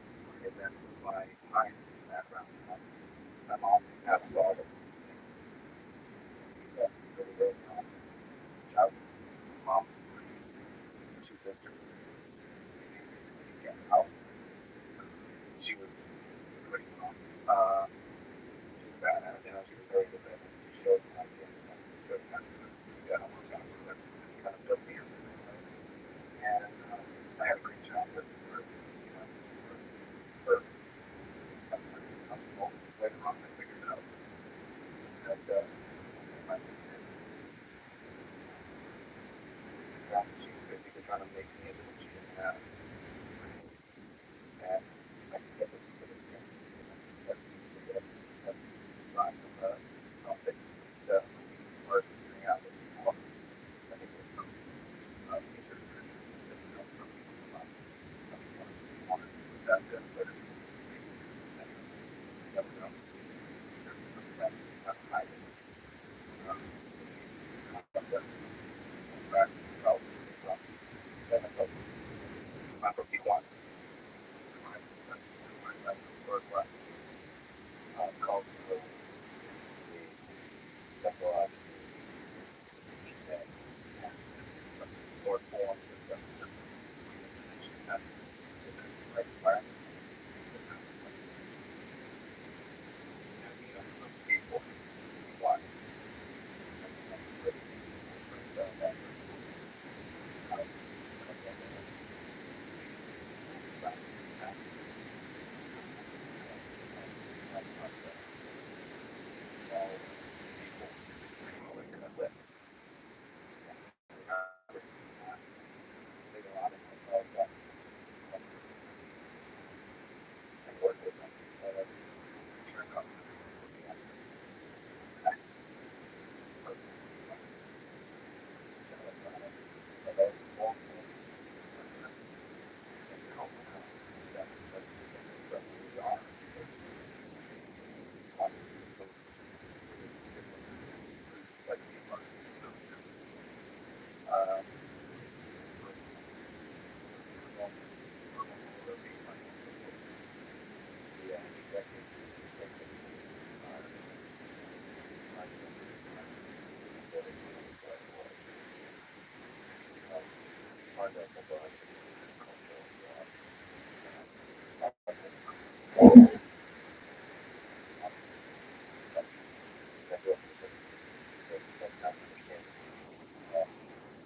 why time in the background. My mom has all of that really early on. Child, mom, two sisters. Yeah, how she was pretty mom. She was badass, she was very good at it. She showed me how to get it. Showed me how to do it. Yeah, I was kind of built me up. And I had a great childhood for, for later on I figured out that my she was basically trying to make me into what she didn't have. And I could get this for this thing. That's not something that was reality. I think there's some major that some people want that but never know. There's something that kind of hiding. I'm from Tijuana. Called the psychological or forms of the right environment. People want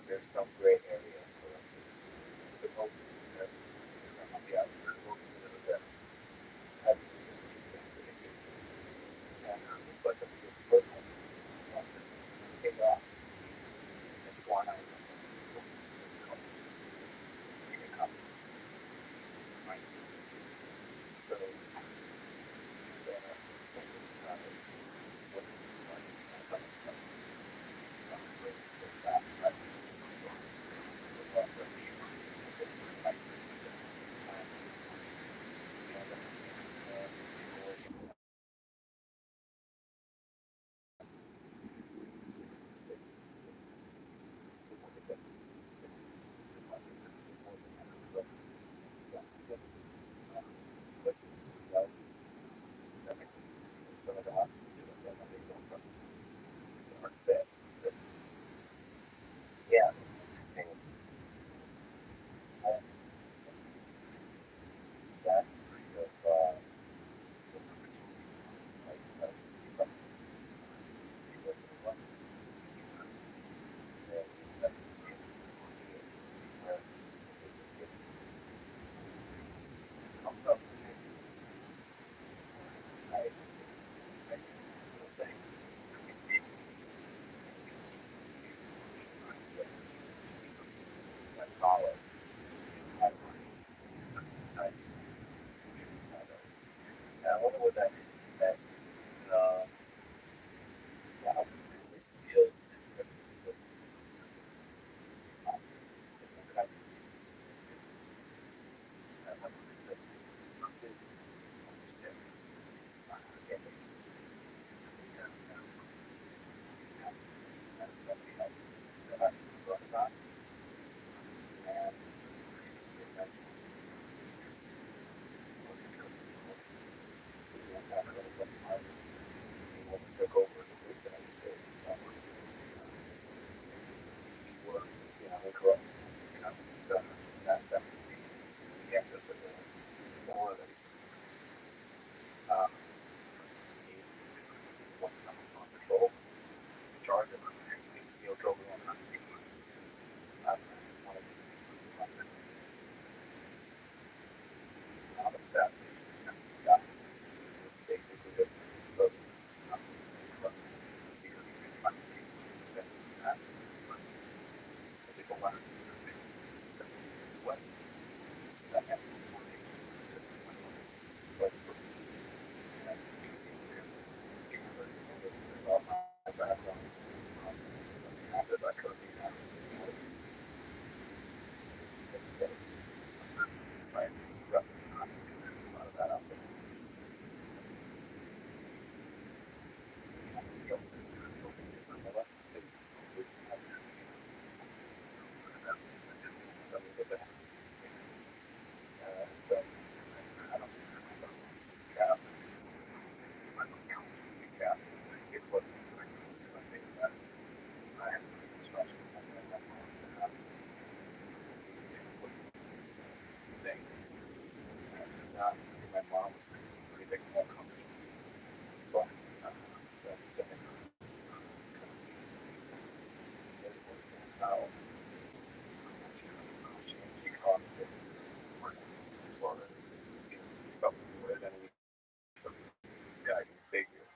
there's some gray area for the most it's like a good take off and one out right. So solid. I wonder what that is. That wow, it feels some kind of took over the weekend. He was, incorrect. So that would be the answer to the more than he was on patrol, charge of drove around on the on the Saturday. Yeah, basically just so people want what that happened. My mom was pretty big more comfortable. But how changing costs for something more than we guys figure.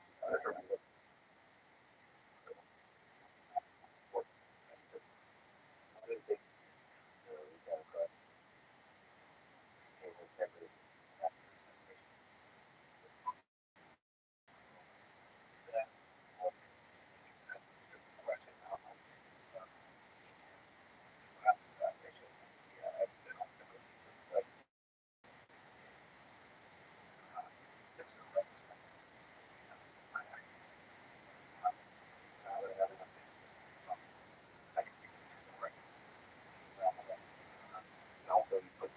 Also, you put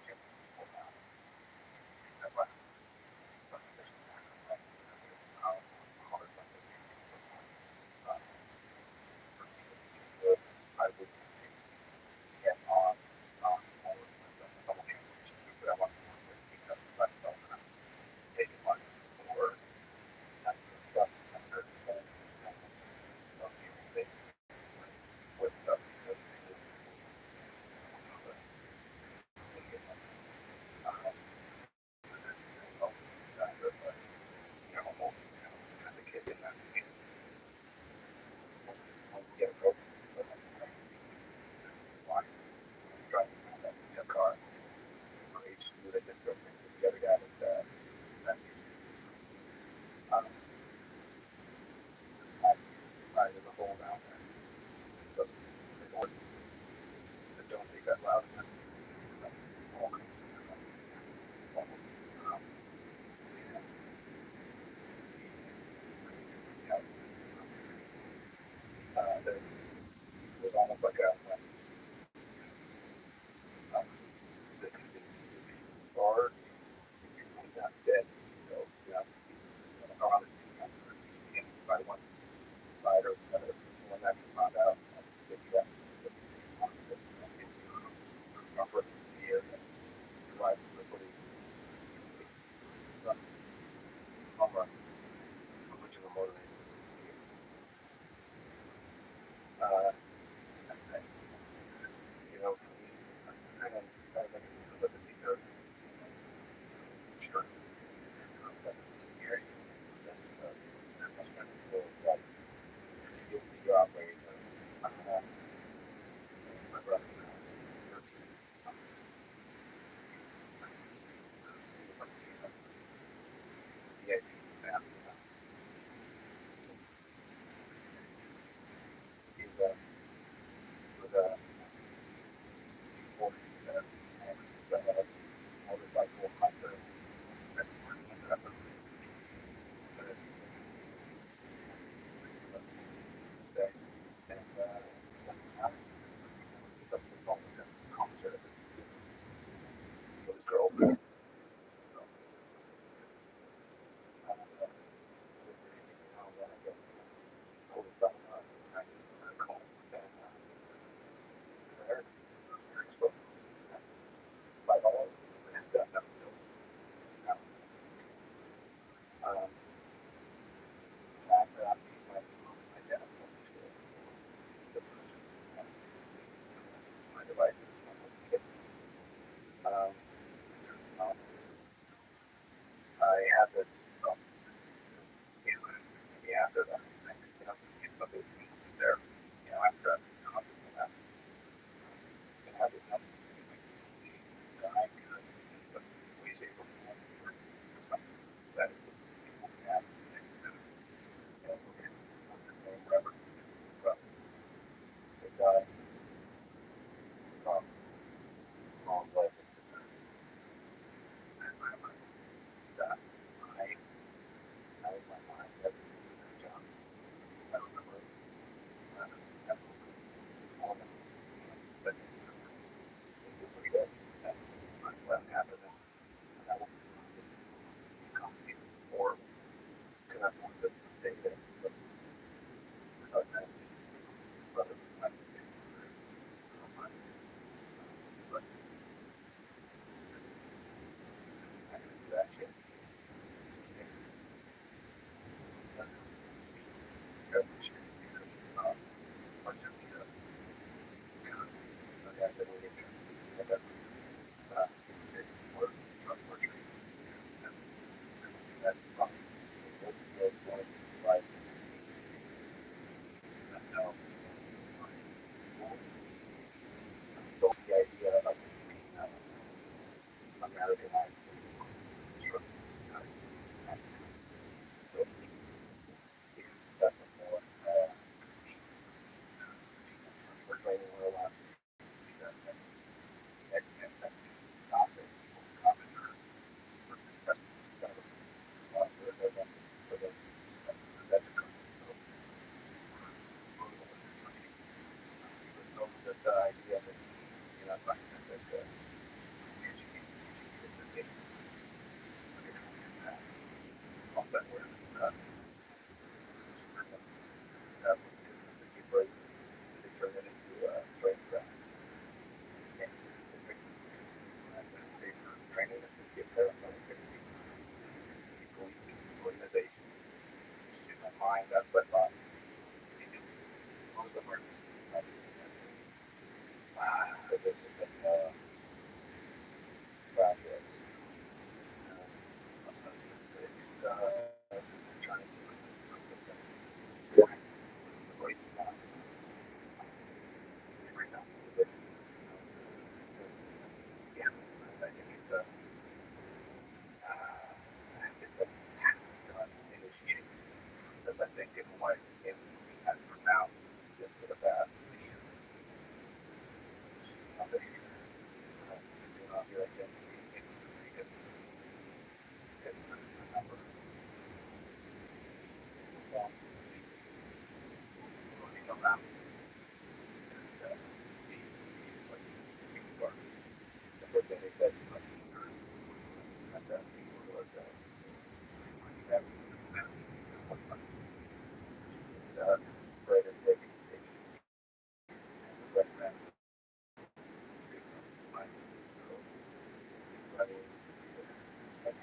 I would get on but I want to take it on for certain with stuff as a kid in that get so driving a car. I just knew that this girlfriend was the other guy was there's a hole down there. So, don't take that loud. It was almost like a this bar not dead. So, around by one side or the other. When that found out, if you have upper here, right,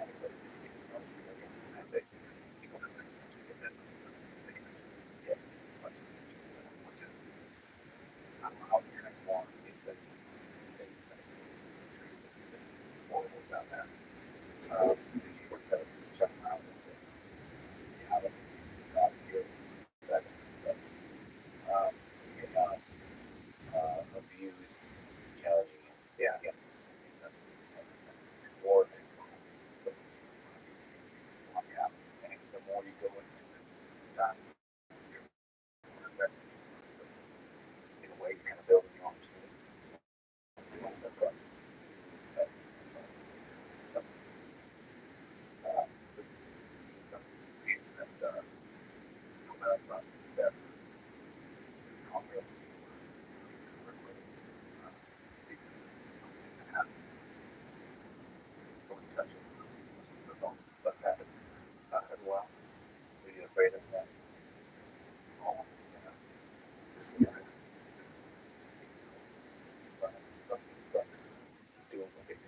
anybody that you can know, I say people that get this, they can get much, which is I'm out here in one of these cities, things that horrible down there. You were to check them out and say, yeah, but God here, that, chaos, abused, challenging, yeah, war, yeah, and the more you go into that, in a way, you're kind of building your own team. As well, so you're afraid of that. Doing what they do.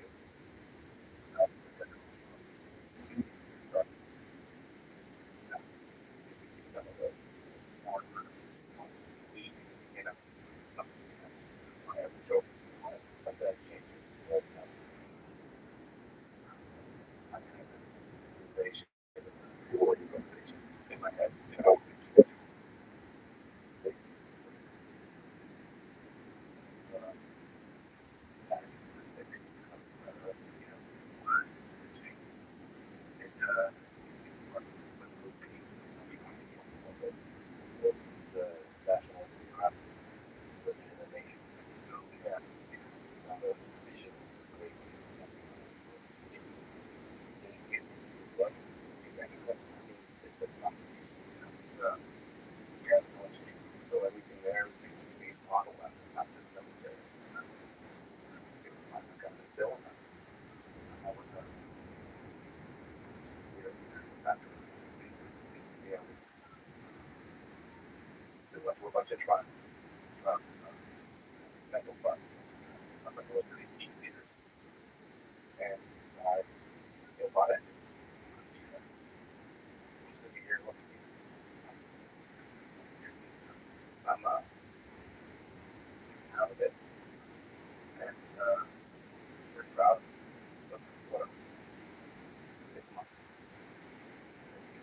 So everything there is being modeled after not just military. I'm kind of still in that. I was after we're a bunch of tribes, mental fun. I'm like military team leaders, and I bought it. Here, I'm out of it, and very proud of what I'm 6 months.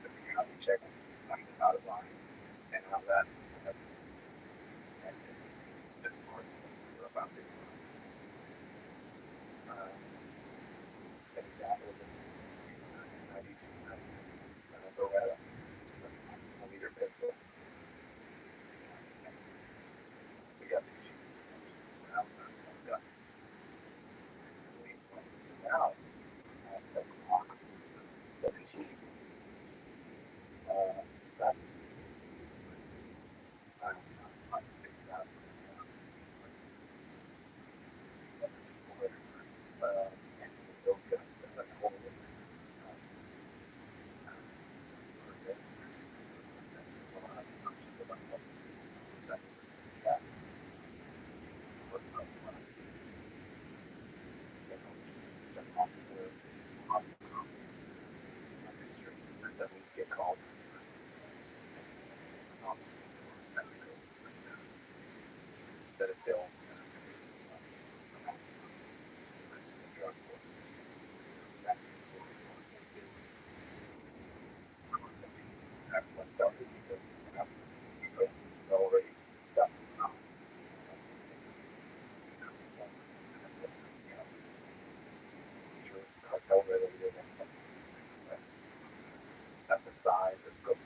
Figuring out the check, signing out of line, and how that and this part about it. An example of it. I need to go at a leader pistol. We got the now. Now, that that I'm thinking out and those guys that hold it. Get called. That is still drug court. Already stuff. Cartel related and that's the size of gold.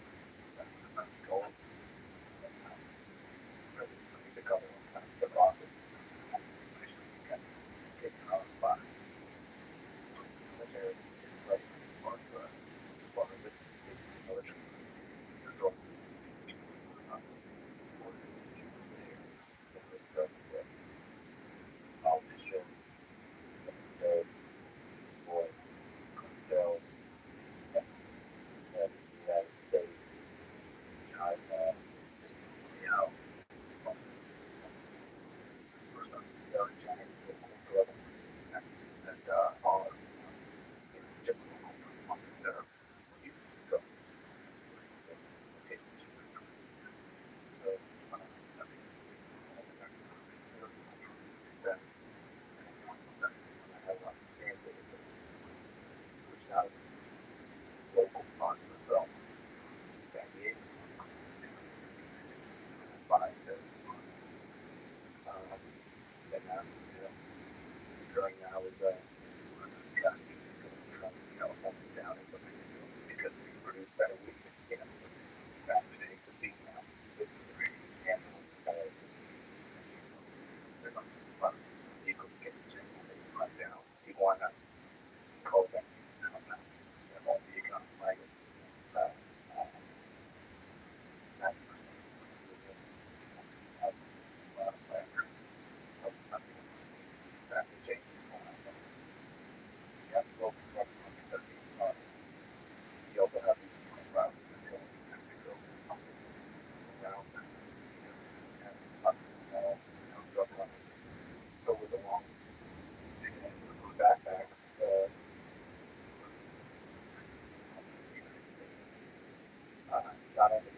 not only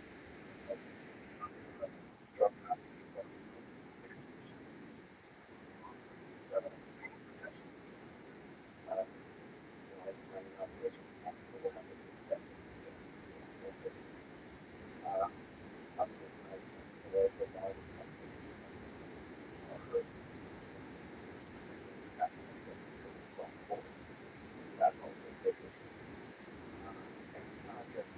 drug trafficking, but protection. Running operations, tactical weapons, political violence, that's also a big issue. And it's not just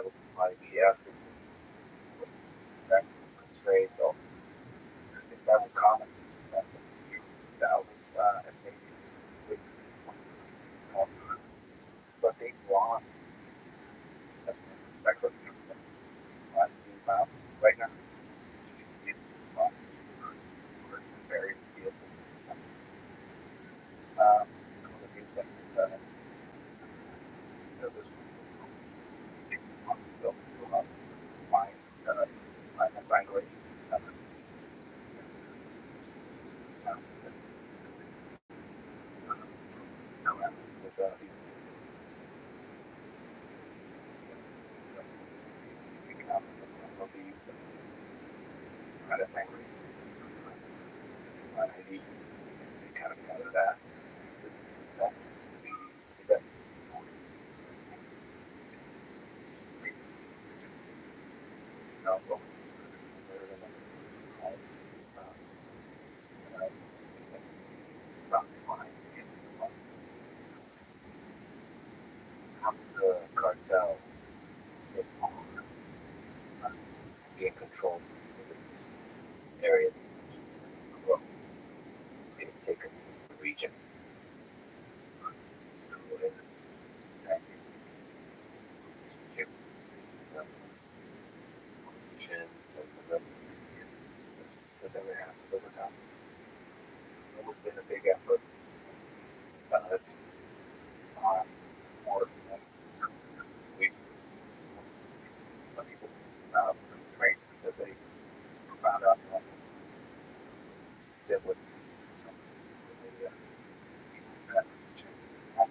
would probably be after that trade. So I think that was common. That was and maybe with, but they lost. That's speculative. Right now, very beautiful. Some of the things that this so my my language. Kind of language. I need kind of out of that. So, that the cartel gain control of the area, well, take a region. So, in that region, so then we have to look at almost been a big effort. On more we some people great because they found out that with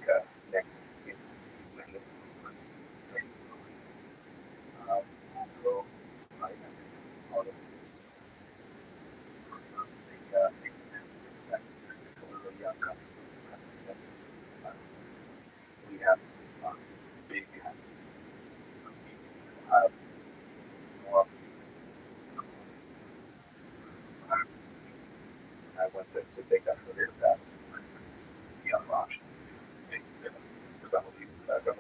the next so I all of the young country. We have big more I went to take that career path. Young option. Because I'm a people that go.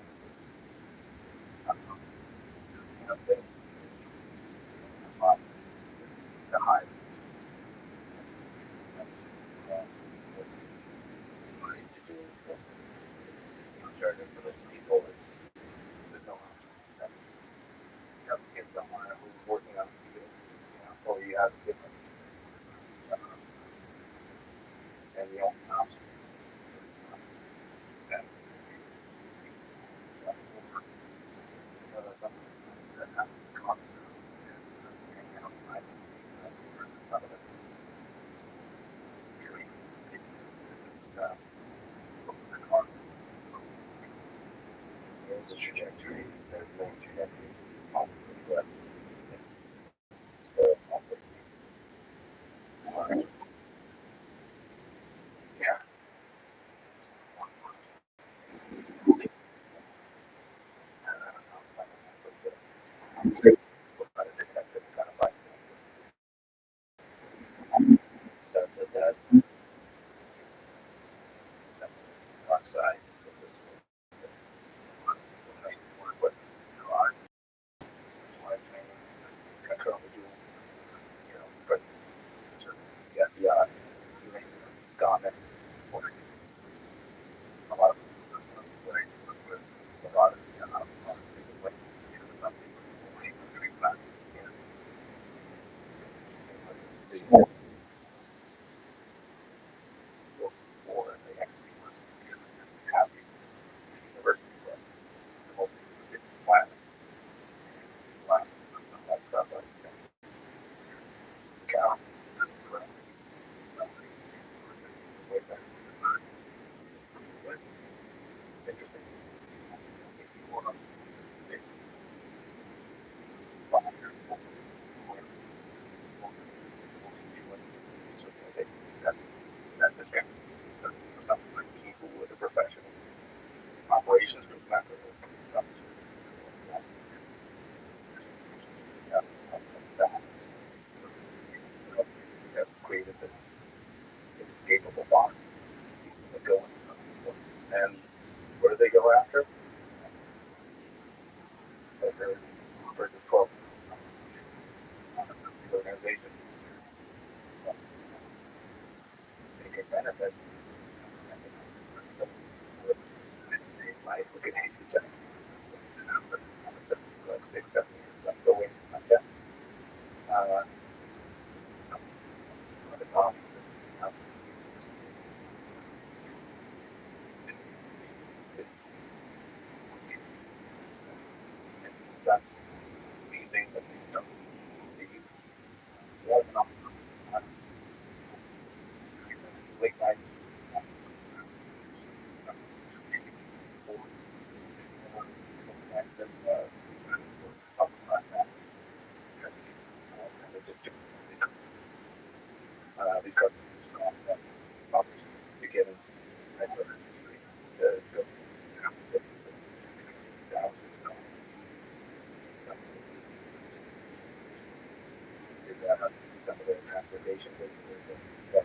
This the high. What needs to do jargon for those people is there's no option. You have to get someone who's working on the field, or you have to get them. And the only option that there's a trajectory, there's many trajectories, but so yeah. Sense of that dark side of this what I currently do, but the FBI, gone there. A lot of a lot of conversation with the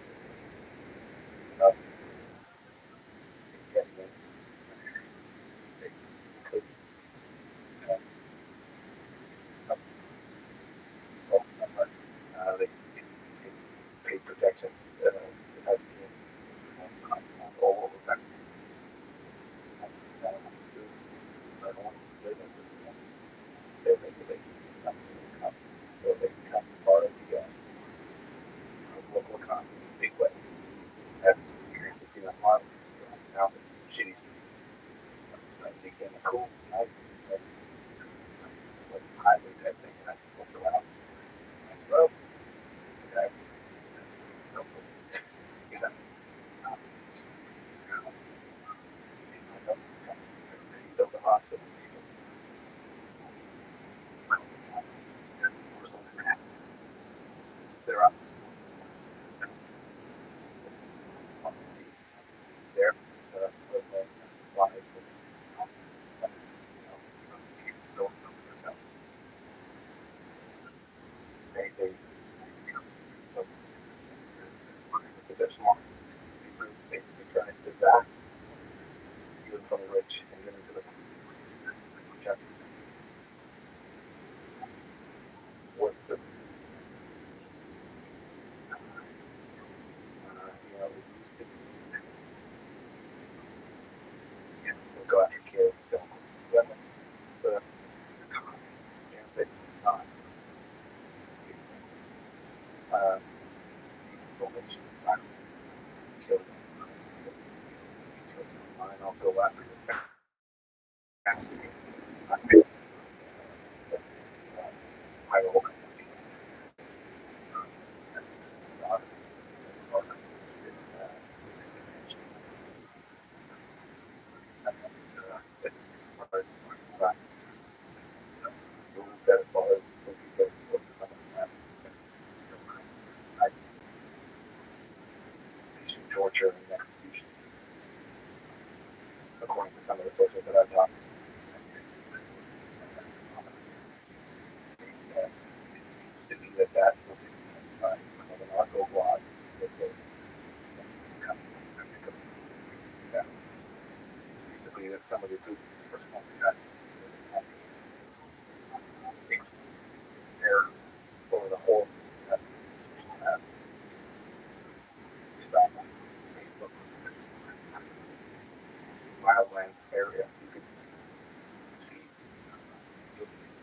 uh, getting in. They could they paid protection all over that. They regulate so they become part of the local economy in a big way. That's experience to see that model. Now, shitty city. So they came cool, nice, like highway type thing, and I just looked around. Well, okay, no, you know, he built a hospital. They're up there. Why? They they're smart. Basically trying to back you from the rich and get into the just what's the we'll go after kids, don't women, but they not uh kill them. Mine, I'll go after the I will torture and execution, according to some of the sources that I've talked to. It seems to me that was an narco blog that they basically that some of the food there over the whole Facebook wildland area. You could see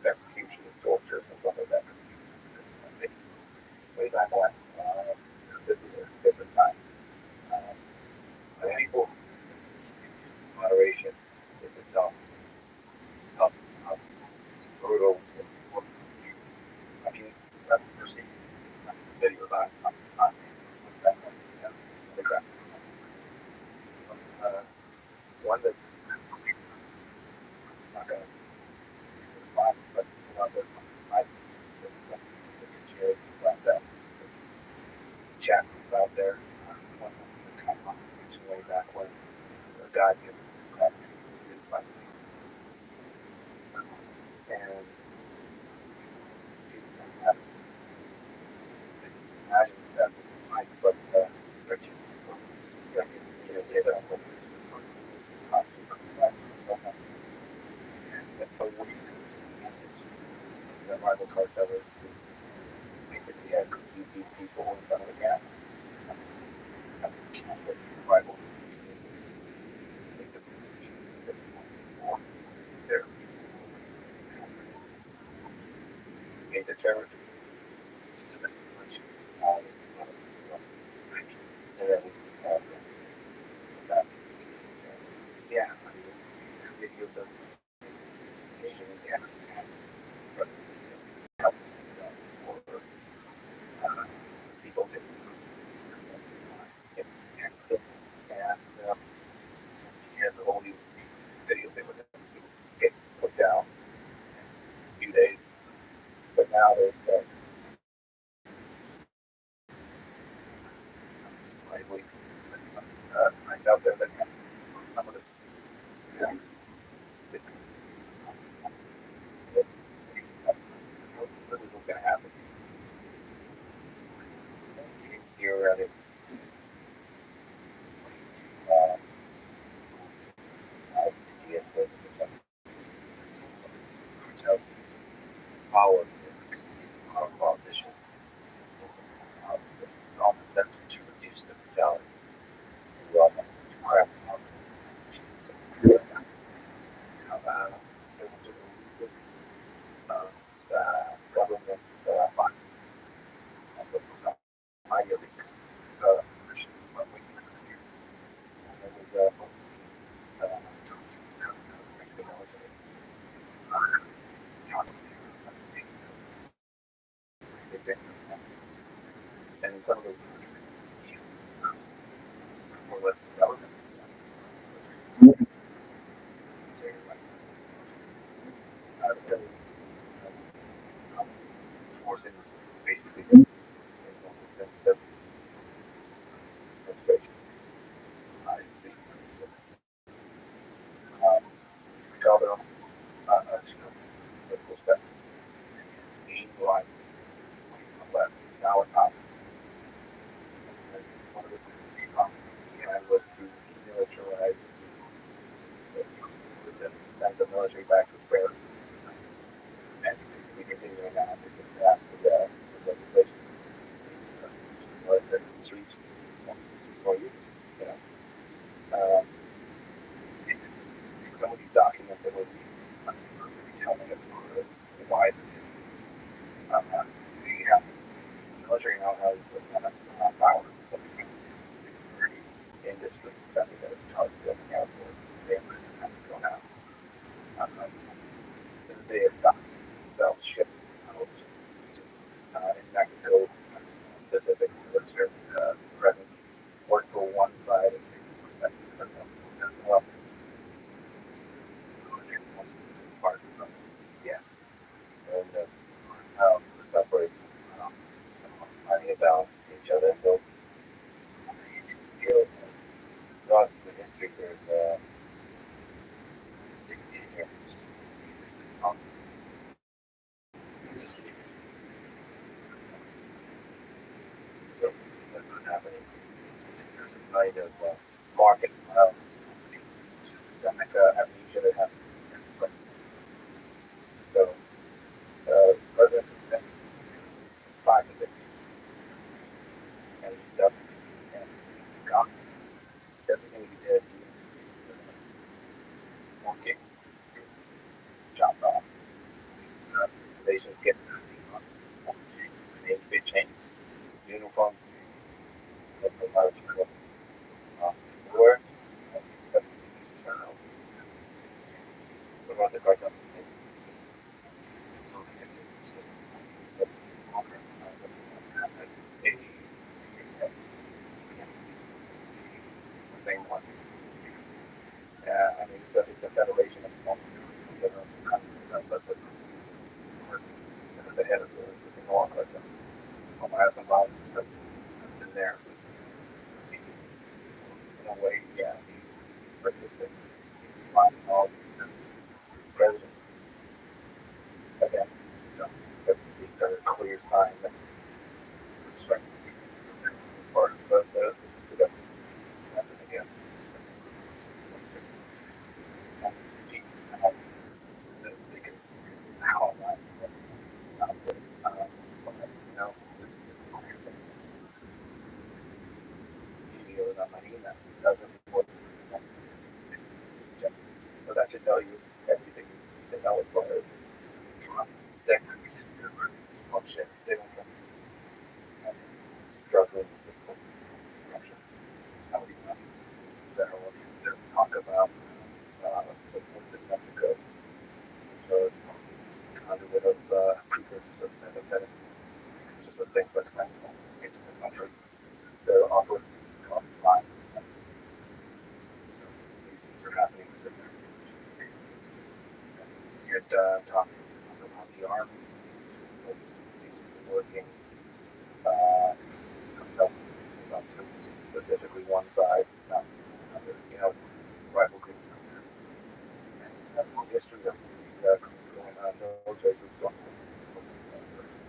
execution and torture and stuff like that. Way back when, this is a different time. People, moderation, is dumb, brutal. I mean, I've never seen videos on that one. The crap. One that's not going to but one that I that chat was out there. Way back when God gave his life. And imagine that's life, but give it up. That's the weakest message that rival cartel is basically has beat people in front of the camera. Rival made the terror and then yeah, videos of people did. And he has a whole new video they would get put down in a few days. But now there's know, power our politicians all incentive to reduce the brutality. Well, crap. Government and some of the more or less government forcing basically administration. I see. Call them political step. Being blind, left, now and up. One of the things was to demilitarize send the military back to square and we continue now after the legislation. Military streets for you, you know. Some of these documents that were telling us why we have the military now has power industry that we got to charge building airports. They have to go now. They have got sell ship in Mexico, specific military presence, work for one side of the well, part of yes, and separate money about each other. So, deals across the history, there's that's not happening. There's a kind of market systemic amnesia that happens. So, President 5 to 6 and he does and got everything he did working, chopped off. Nations get names they change. Uniform, where about the cartel? The same one. I mean, it's a federation of small countries, but the head of the North cartel. Has some violence in there. In a way, yeah. All presidents again. So that's a clear sign that strength or the government again. They can how you know doesn't work. So that should tell you everything you need to know as far as function. They don't struggling with corruption. Some of these that are looking to talk about what's in Mexico. So conduit of precursors of methamphetamine, just the things like that into the country. They're operating online. These things are happening. You're talking about the army, working specifically one side, not another, you know, rival groups. And the history of going on military groups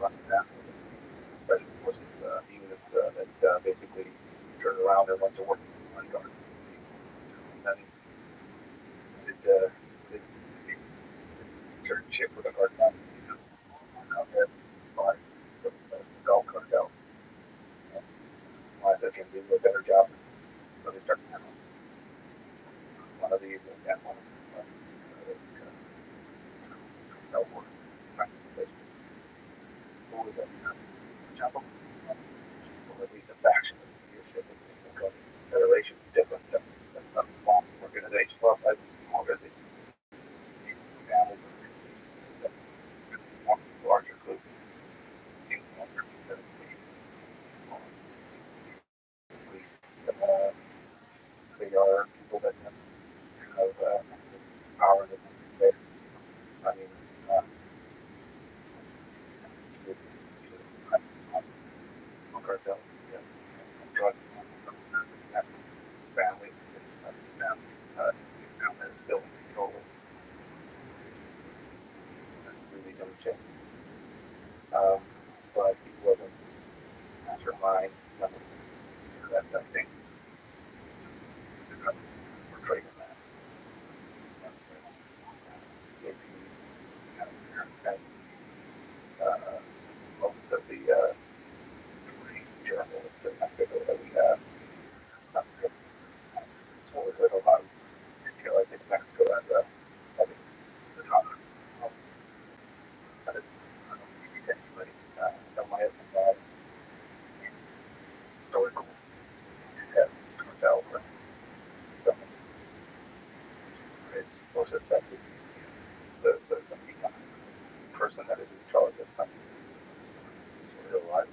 running down special forces units that basically turn around and went to work on guard. And then it certain shit with a cartel. Out there, by the golf cartel. Why they can do a better job. So they start one of these and that one. No more. What was that? Chapel? Or at least a faction of leadership of the Federation is different than a small organization. Well, I organization. Family. Larger group. They are people that have power that they, I mean, cartel, yeah, drug, family, still control. Really don't change. But he wasn't mastermind. That's that thing. Portraying that. If you most of the journalists and articles that we have, so we heard a lot of, I think Mexico has having the top. I don't see anybody. My husband historical cartel or something. It's most effective. The person that is in charge of something. Realize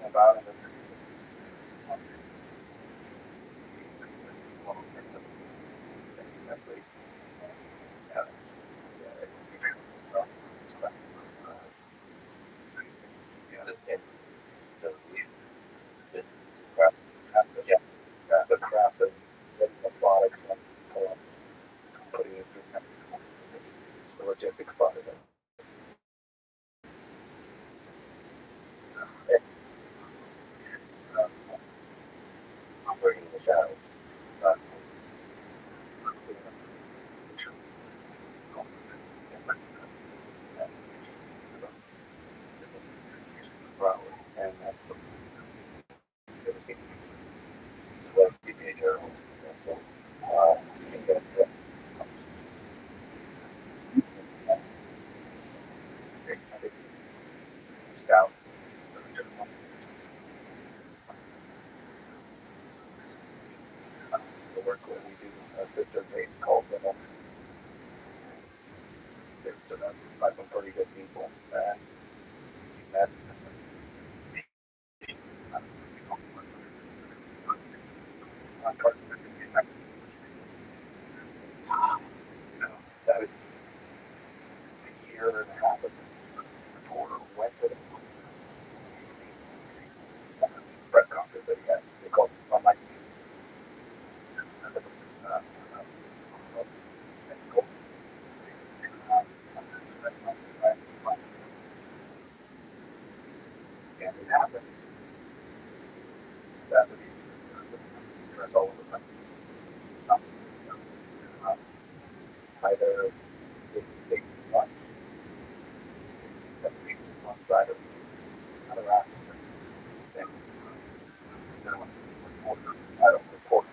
about it. The craft of making a product and putting it through the logistics part of it. Operating in the shadows. And that's what teenager stout. The work that we do, sister Jane called them up. It's by some pretty good people. And that that is a year and a half before went to the press conference that he had. They called him on my and it happened. Saturday, press all over the place. Either they one side of another act. I don't report.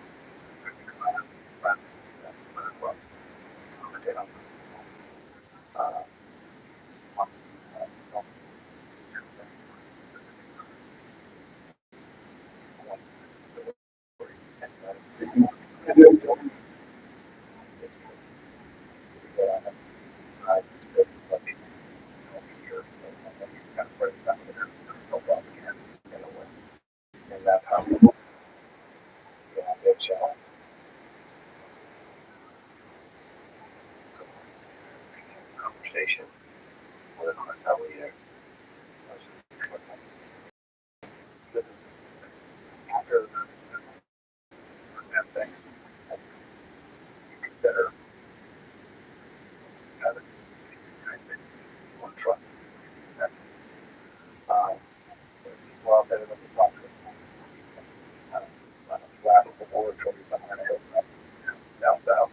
And that's how it's conversation with how we this is after that thing you consider as one trust that well said in the talk last laboratory somewhere in the hills down south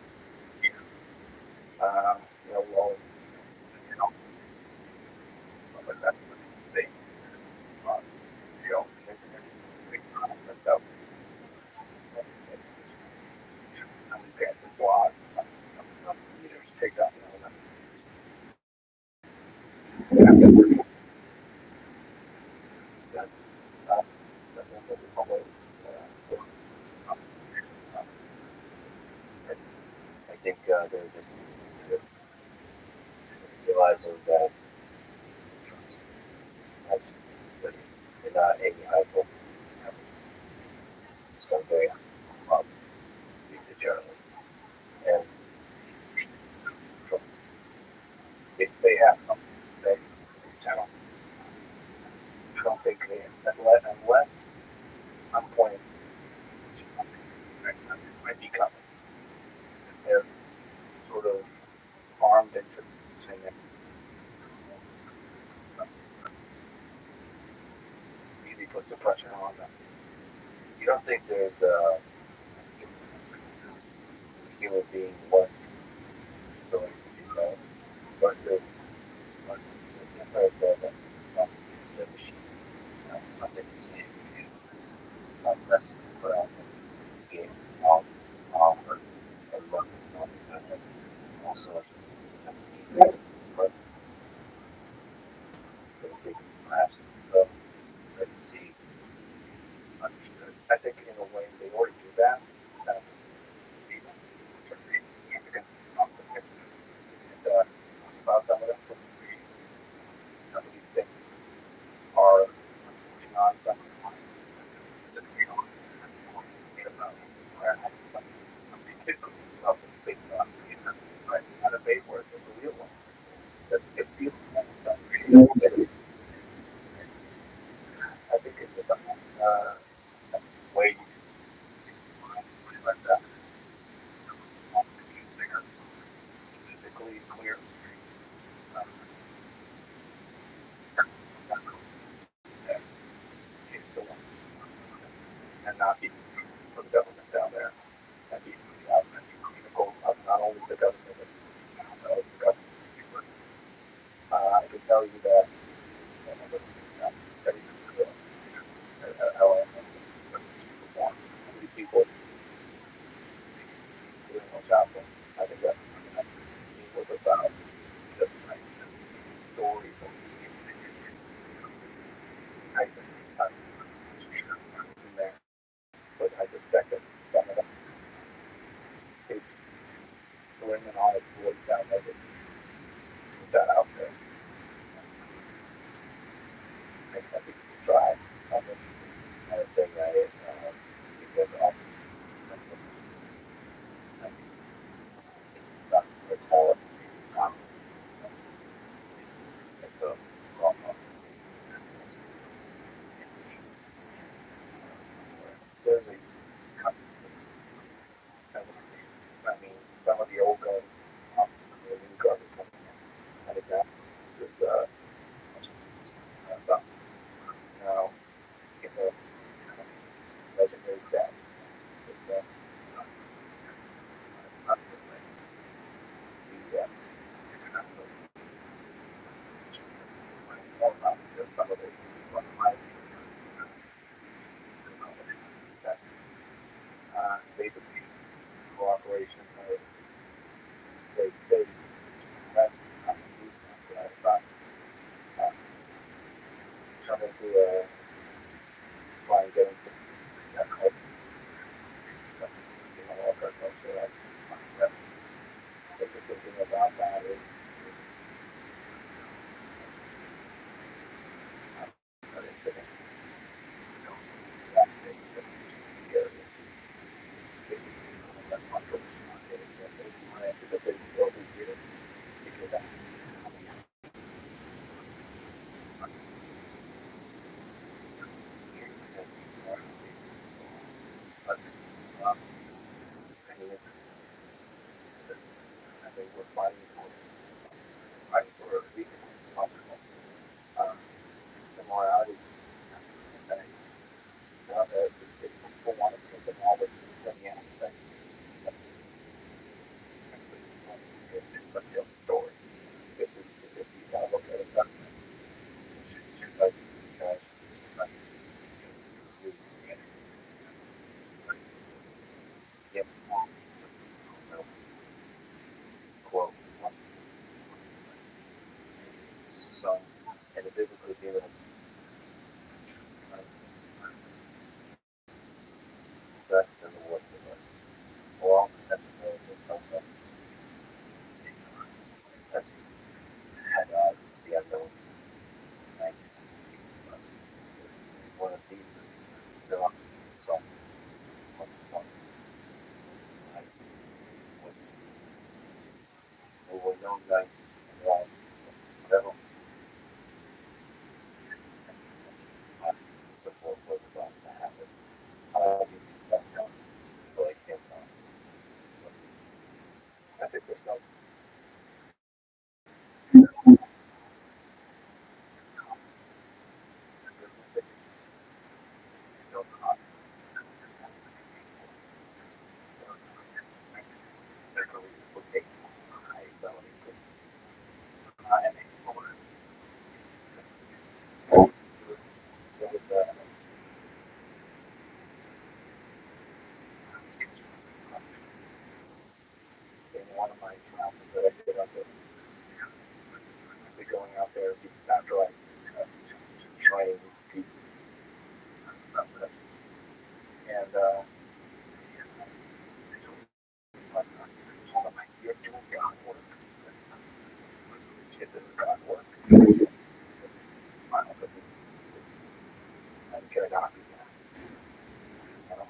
I think there's a realizing that you're not Amy Heifel. So very read the journal. And if they have something to say, I don't think they, unless I'm pointing might be coming. They're sort of armed and saying that really puts the pressure on them. You don't think there's a human being what stories to be told versus the different the machine. Something to see. Some lessons put out there. Game, offer, and look, also, but perhaps let's see. I think in a way they already do that. About some of them, what do you think are on something not a fake word, it's a real one. That's a good feel. I think it's way like that. Physically clear. And not be for the government down there. And be not only the government, but the government. I can tell you that how many people doing no job. I think that was about the stories of Tyson in there. But I suspect that some of them is bringing all his voice down there to put that out there. I think you should try. Another thing because of something it's not retarded. Um, it's a wrong one. There's a I mean, some of the old guns, the new guns coming in. An example known nights and whatever before was about to happen. That time, so I can't I think there's no no cost. They're going to take high felony and they there was in one of my travels that I did up there, going out there after I trained people and you're doing God work. Shit, this is God work. I cannot be that.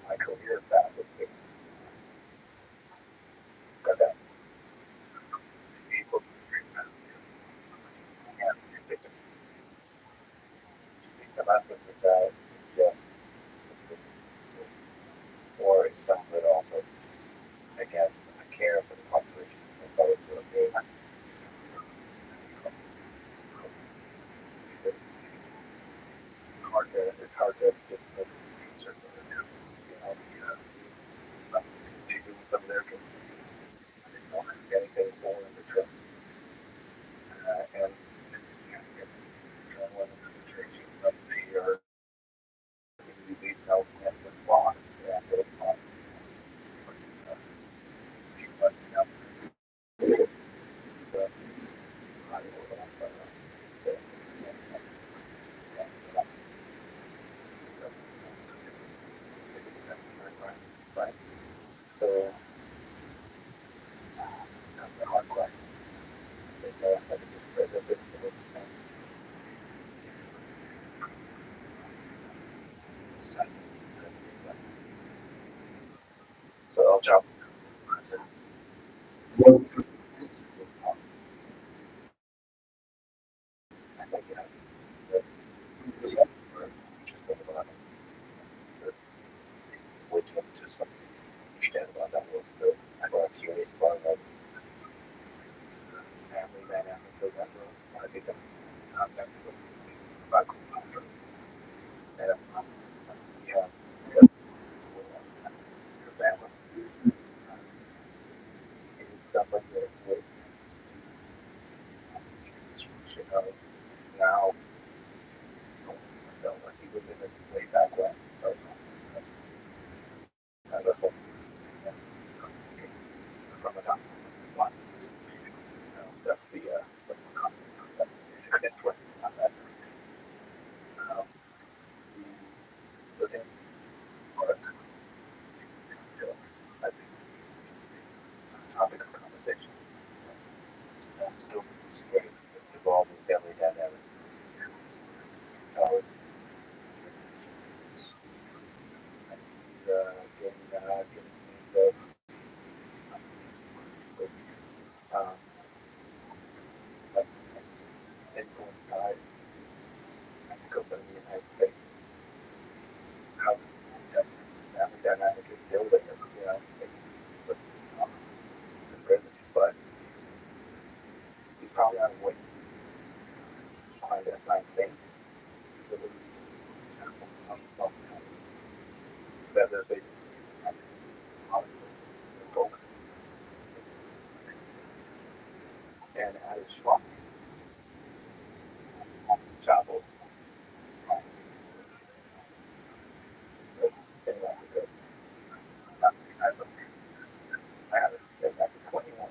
My career path is big. Got that. People and the lessons of that just or it's some of it also. Again, I care for the population as well as for the big. It's hard to just make research on it. Some they do some of their anything more in the trip. And when the church up here, you know, and the block, and the block, right? So that's a hard question. So I'll jump. I think you know, interesting about which one to something understand about that was the I got curious about family dynamics of that world. I think I'm that about and yeah, your family and stuff like that. With you know, now I don't like you living in way back when. As a whole, from the top one, that's the that's what on that. The thing was, I think topic of conversation. Still involved in family dynamics. Getting um, like influence guide go to the United States. How that family dynamic is still there, you know, but the president, but he's probably on his way. That's not insane. That there's a folks and at his shop, chapel, in Africa. I have it stayed back to 21.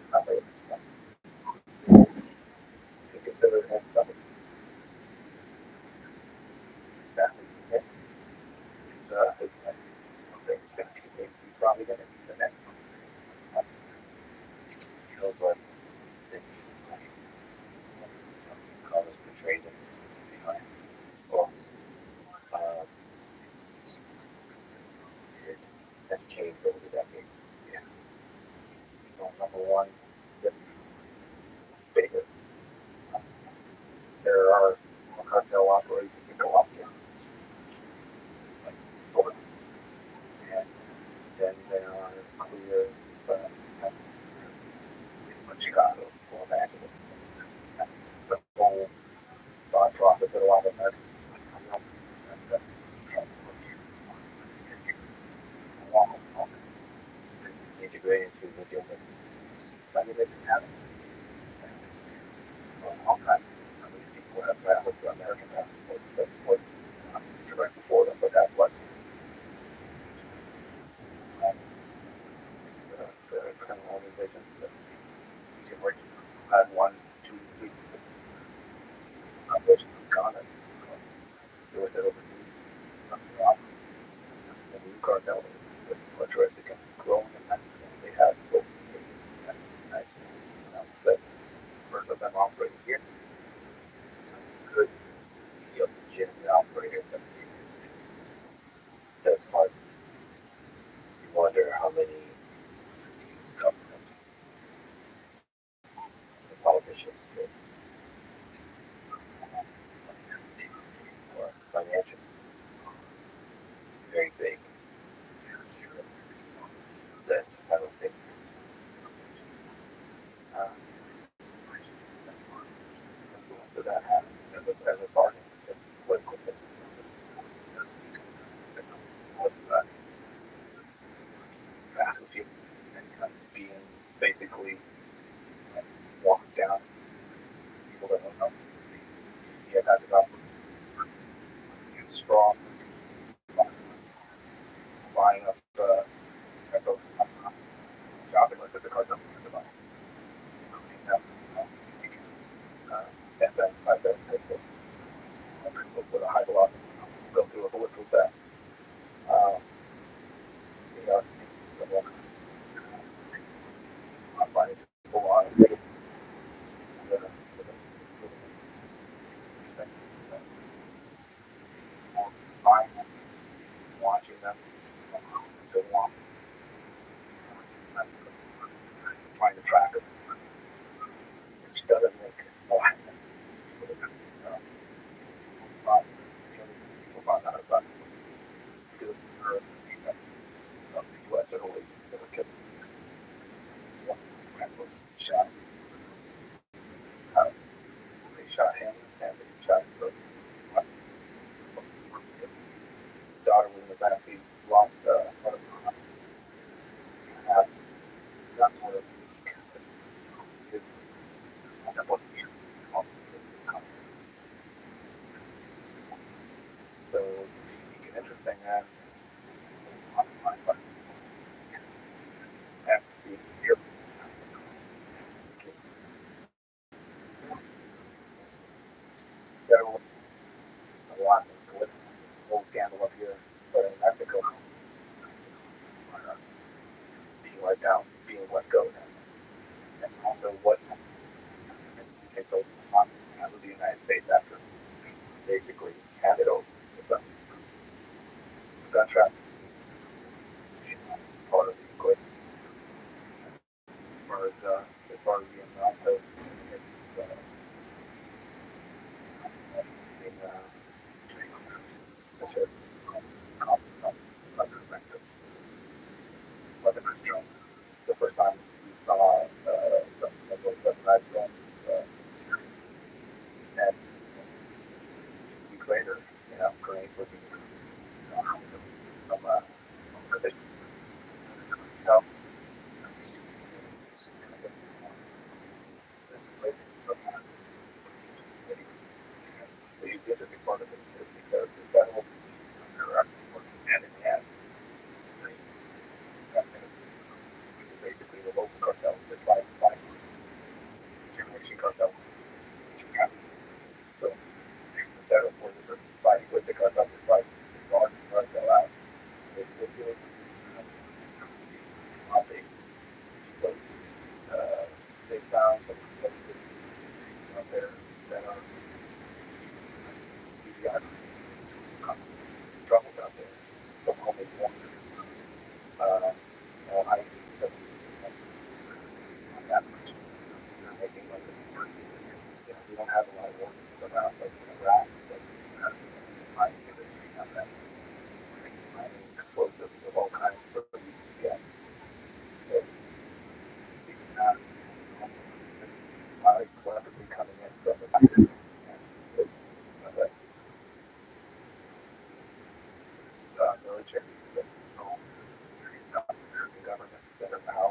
It's not very much. You consider it as something family. It's it's going to be probably going to be the next one. Feels like the colors portrayed it behind. Well, uh, that's changed over the decades. Yeah. You don't know integrated into the human manipulated habits. All kinds. Some of these people have traveled to American passports that were direct before them, but have what the criminal organizations that had 1, 2, 3 operations in Ghana. There was that overseas. The new cartel was interested in growing in Mexico. They had both the United States that most of them operating here. Good, legitimate operators that that's hard. You wonder how many government the politicians or financial very big that I don't think influence of that happen as a bargain political thing. What's massive human and being basically walked down people that don't know. You have to strong buying up shopping list at the cartel and then I bet with a high velocity go through a bulletproof vest. You know, I'm finding people on buying them, watching them, to want trying to track them, which doesn't make a lot of sense. People find out about because of the U.S. Italy that were killed. One was shot. They shot him and they shot the daughter was in the backseat, lost one of them. That's one of so unique and interesting and here. There was a lot with the whole scandal up here, but in Mexico, being let down, being let go now. And also what takes over the United States after basically handed over the gun trafficking part of the equation. As far as the amount of the first time we saw the United States, and weeks later, grenades would be some provision. So, the interesting part of it is because the federal are working hand in hand. Basically, the local cartels that try to fight generation cartels. So, the federal forces are fighting with the cartels to fight the large cartel out. They do it. They found some places out there that are CBI troubles out there. So only one I making like we don't have a lot of ordinances around like Iraq, but I think that we have that explosives of all kinds for you to get. So, see that rapidly coming in from the military, American government that are now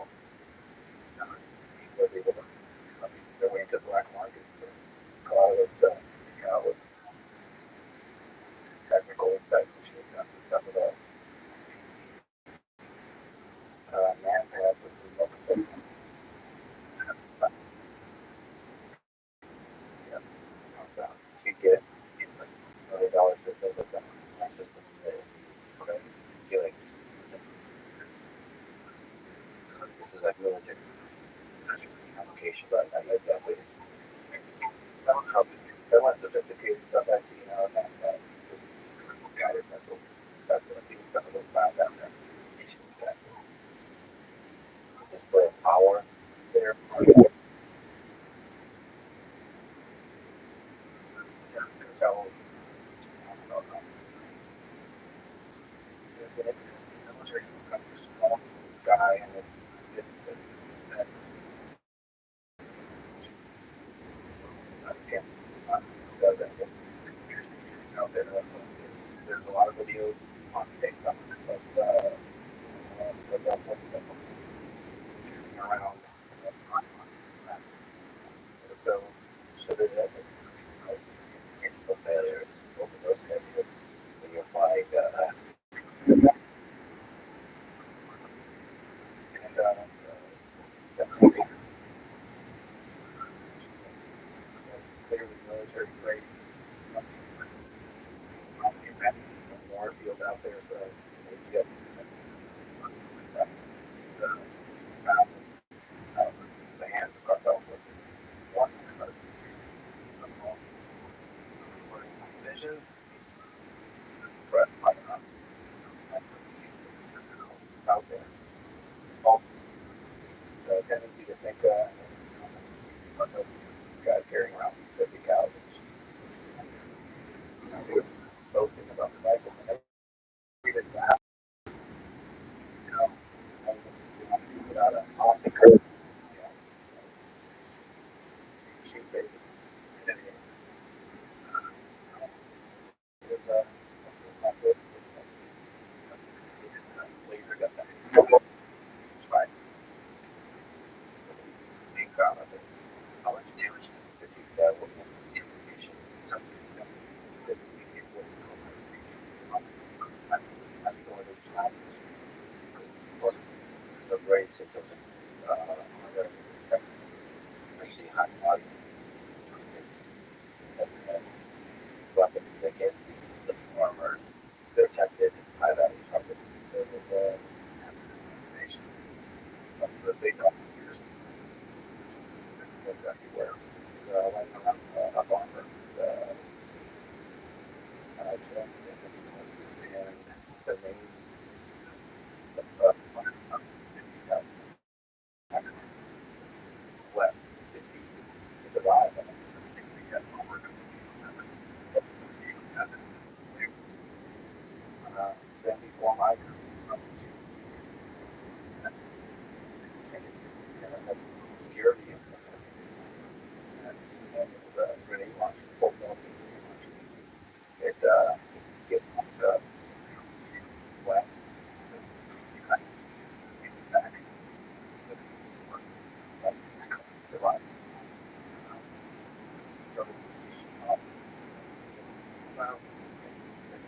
This is like military application, but I definitely don't know how they're less sophisticated stuff actually, that guided missiles. That's what I think some of those found down there. Display of power there. Guy and there's a lot of videos on TikTok of around. So there's failures over those areas when you're flying. Clearly military grade. More field out there, so you get the hands across all one vision, but out there. Also, the tendency to think guys carrying around 50 cows, boasting about the rifle, and everything that, without a off the curve, shoot basically. Laser got that. Right. Being found out there. How much damage to that would information. Something that specifically it would I'm going to try the brain systems I see high positive weapons that get the armor, they're tested, high value targets. Some of the state doctors everywhere. Up armor. And the main left to survive. Then before my security and grenade launcher, it skipped the west back survive. So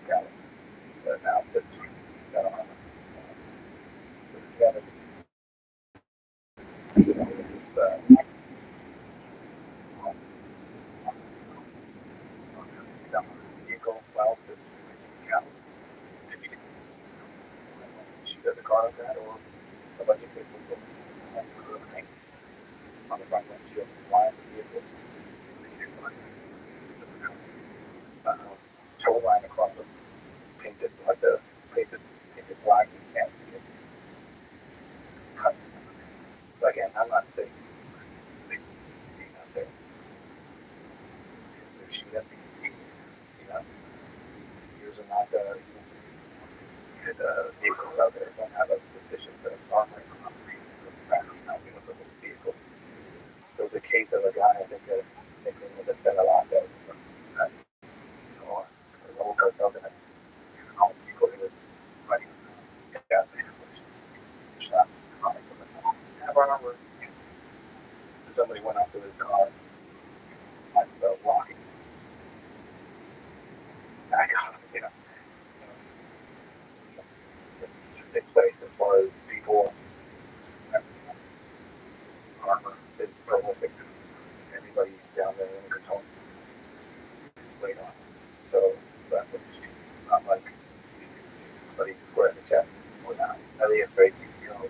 got it. Now 15 got armor. Got it. Vehicle, well, she does a car like that, or a bunch of people on the front windshield, flying the vehicle. Tow line across the painted like the painted black, you can't see it. Cut. So again, I'm not saying being out there. She got yours are not vehicles out there don't have a sufficient armoring vehicle. There was a case of a guy, I think with a Federal or a local cartel that all people who were fighting gas shot have armor. Somebody went up to his car and walking back out, It takes place as far as people armor is prolific. Everybody down there in the tone laid on. So that's not like somebody square in the chest or not. Are they afraid you can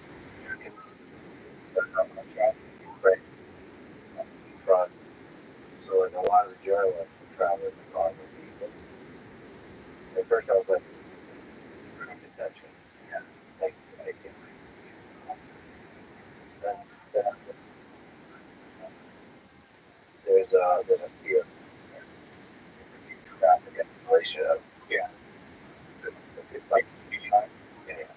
of it up here. Traffic and Malaysia. Yeah. It's like yeah.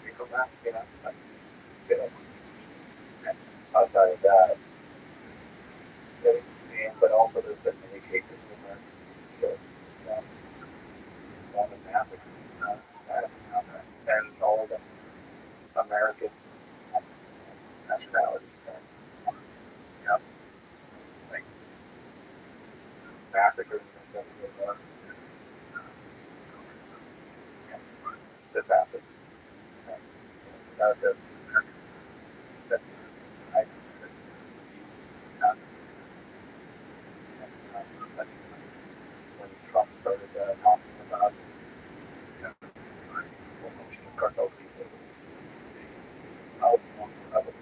You go back, like, outside of that, but also there's been many cases where the massacre, and all of them American nationalities. Yeah, like massacres. This happened. America. When Trump started talking about cartel people, I was one trying to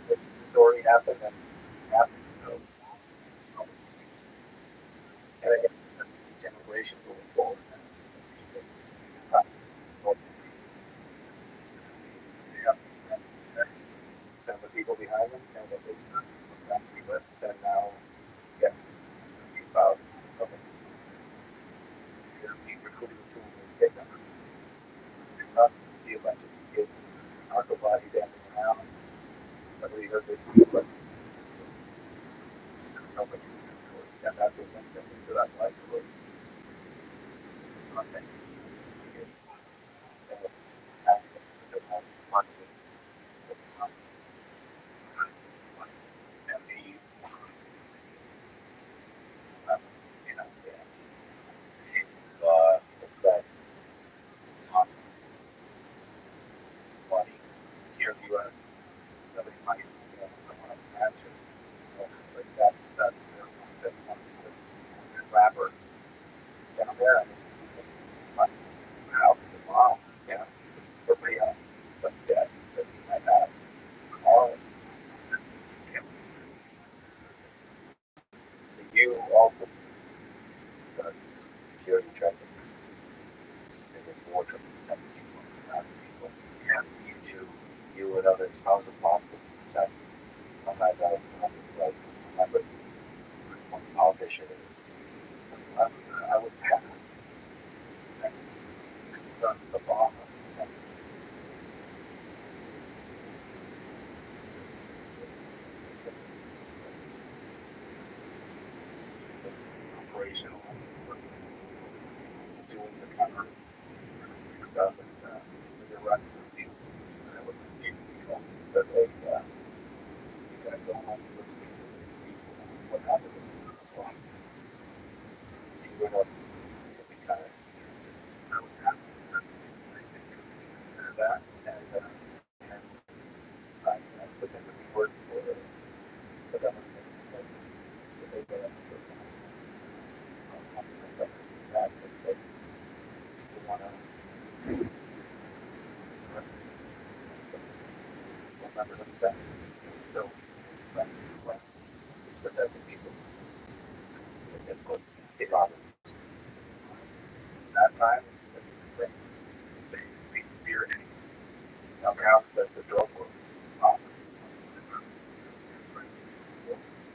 the story happened and happened. And I guess generation moving forward. And the people behind them and the people that now get about recruiting tools and take them. Not the elected kids, narco body dancing around. Nobody heard this, but nobody. And that's what makes them into that life. Nothing. Here in the US, somebody might, someone imagine, like that rapper down there, I mean, how the mom, for real, but that he might have all you also security traffic. It is more to protect people. Yeah, you and others, how is it possible to protect? I'm not that, like, remember one politician is, I was happy. That's the bomb. Operational, doing the cover stuff, and they're running the field. And I would but they, you gotta go home and look at people, what happened. You went up, we kind of, that, and I put them to work for the government, but they go up to that, but you want to remember themselves. So, it's protecting people. It's good. It bothers that time, they fear anything. Now, count that the drug will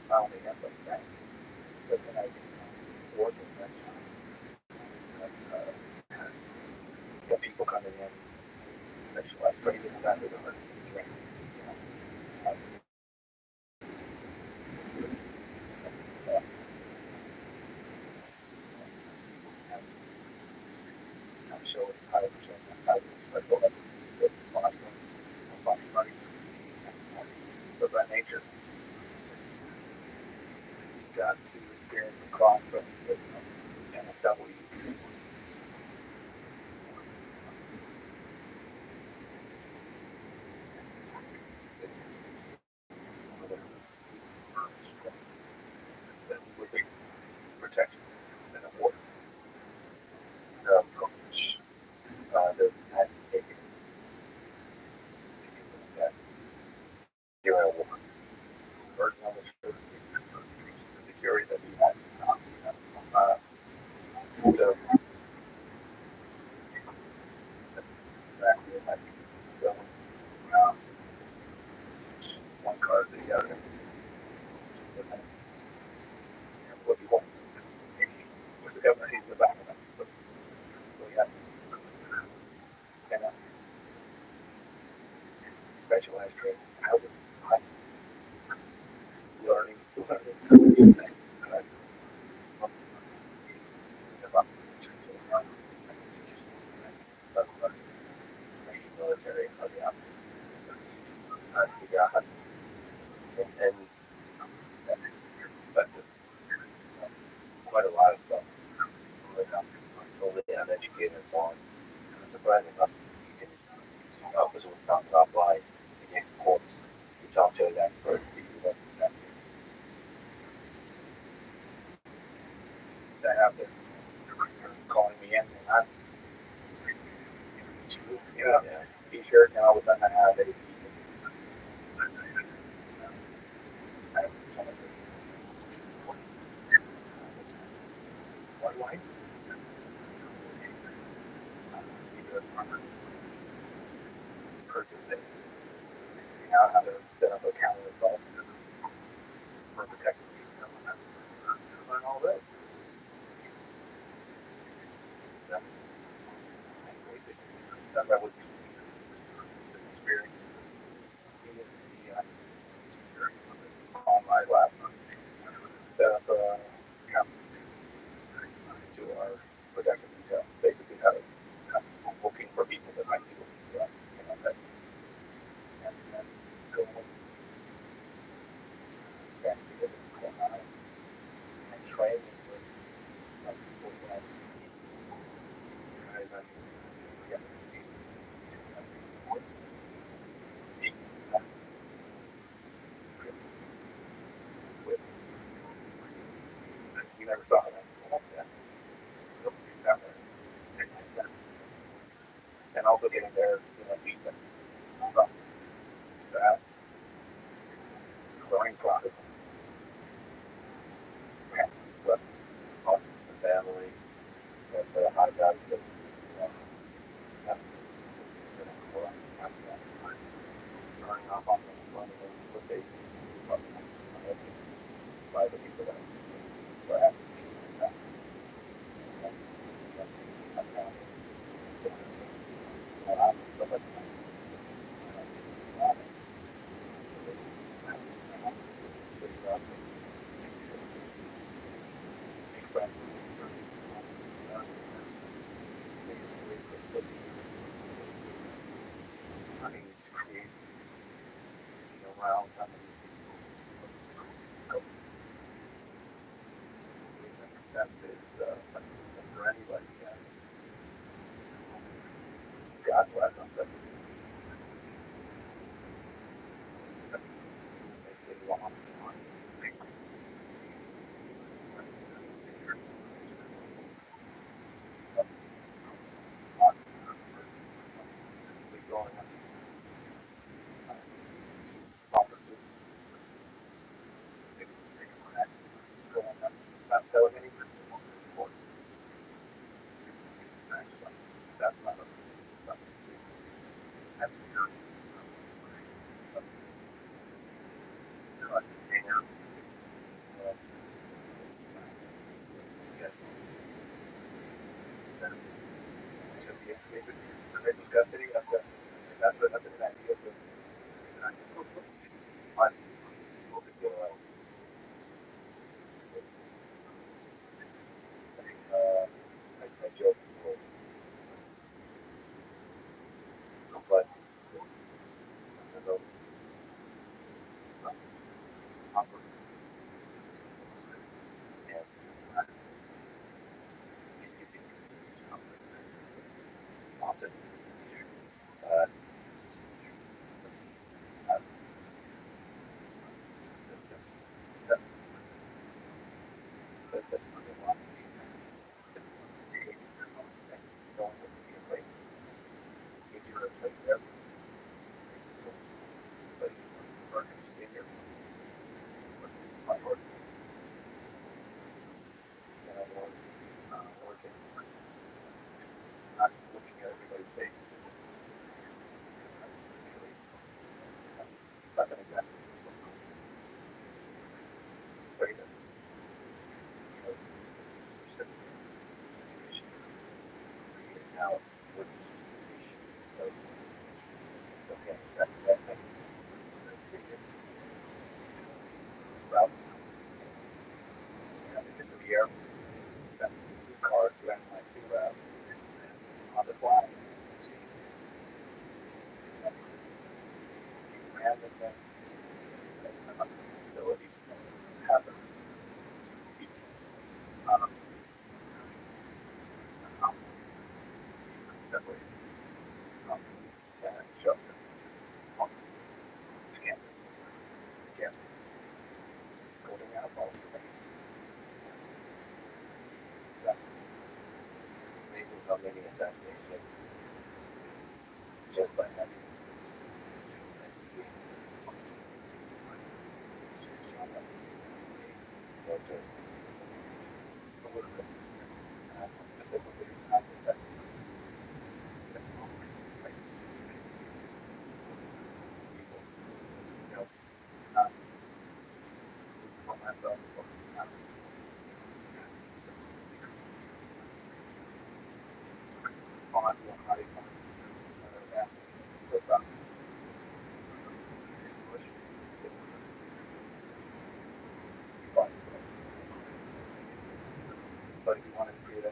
not only have like that, but then I think working that get people coming in, sexualized, putting people back to the hood, I'm sure it's high percent, but body, but by nature, you've got to experience the cross from and a double protection and a war. The you're at war. Burden on the security that one car to the other. What do you want? Where's the governor? He's in the back of it. What do you got? And specialized training. How would learning military and figure out how to and that's quite a lot of stuff. Totally uneducated on surprising enough you can office with top line and you can quotes you talk to an expert if you look at that. That happened calling me in and I'm t-shirt and all of a sudden I have a one line. Purchase it. Figuring out how to set up a counter assault for protecting people. Learn all this. That was experience. On my lap, set up a account to our protection details. Basically, how to looking for people that might be looking for us. That, and go and train with people that guys you never saw that. And also getting there, beat them. That learning process. But the family, the high value that turning off on what they by the people that perhaps God bless them. how would so okay, that the biggest route because of the air that two cars went like two on the fly. Ran the thing ability to happen. Um, um, separate. Um, and show them. Again, again, going out all the way. That's amazing how many assassinations just by having but if you want to create a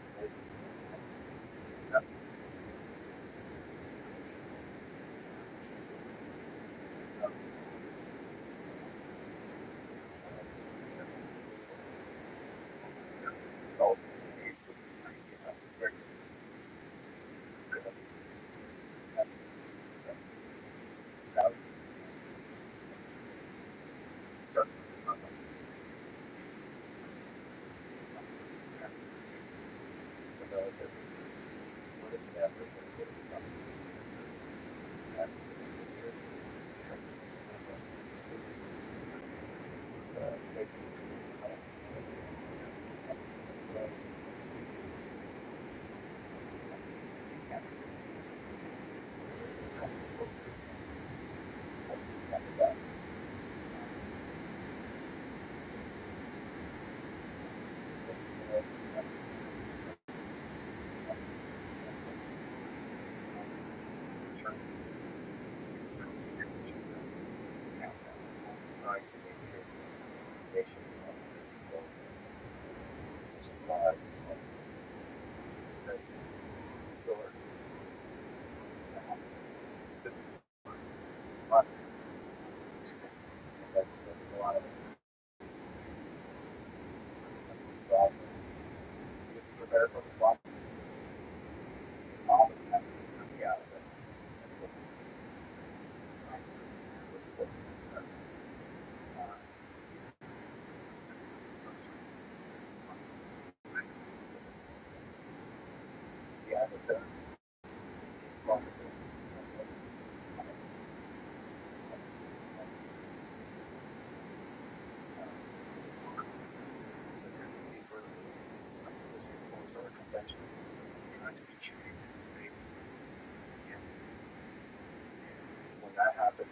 when that happens,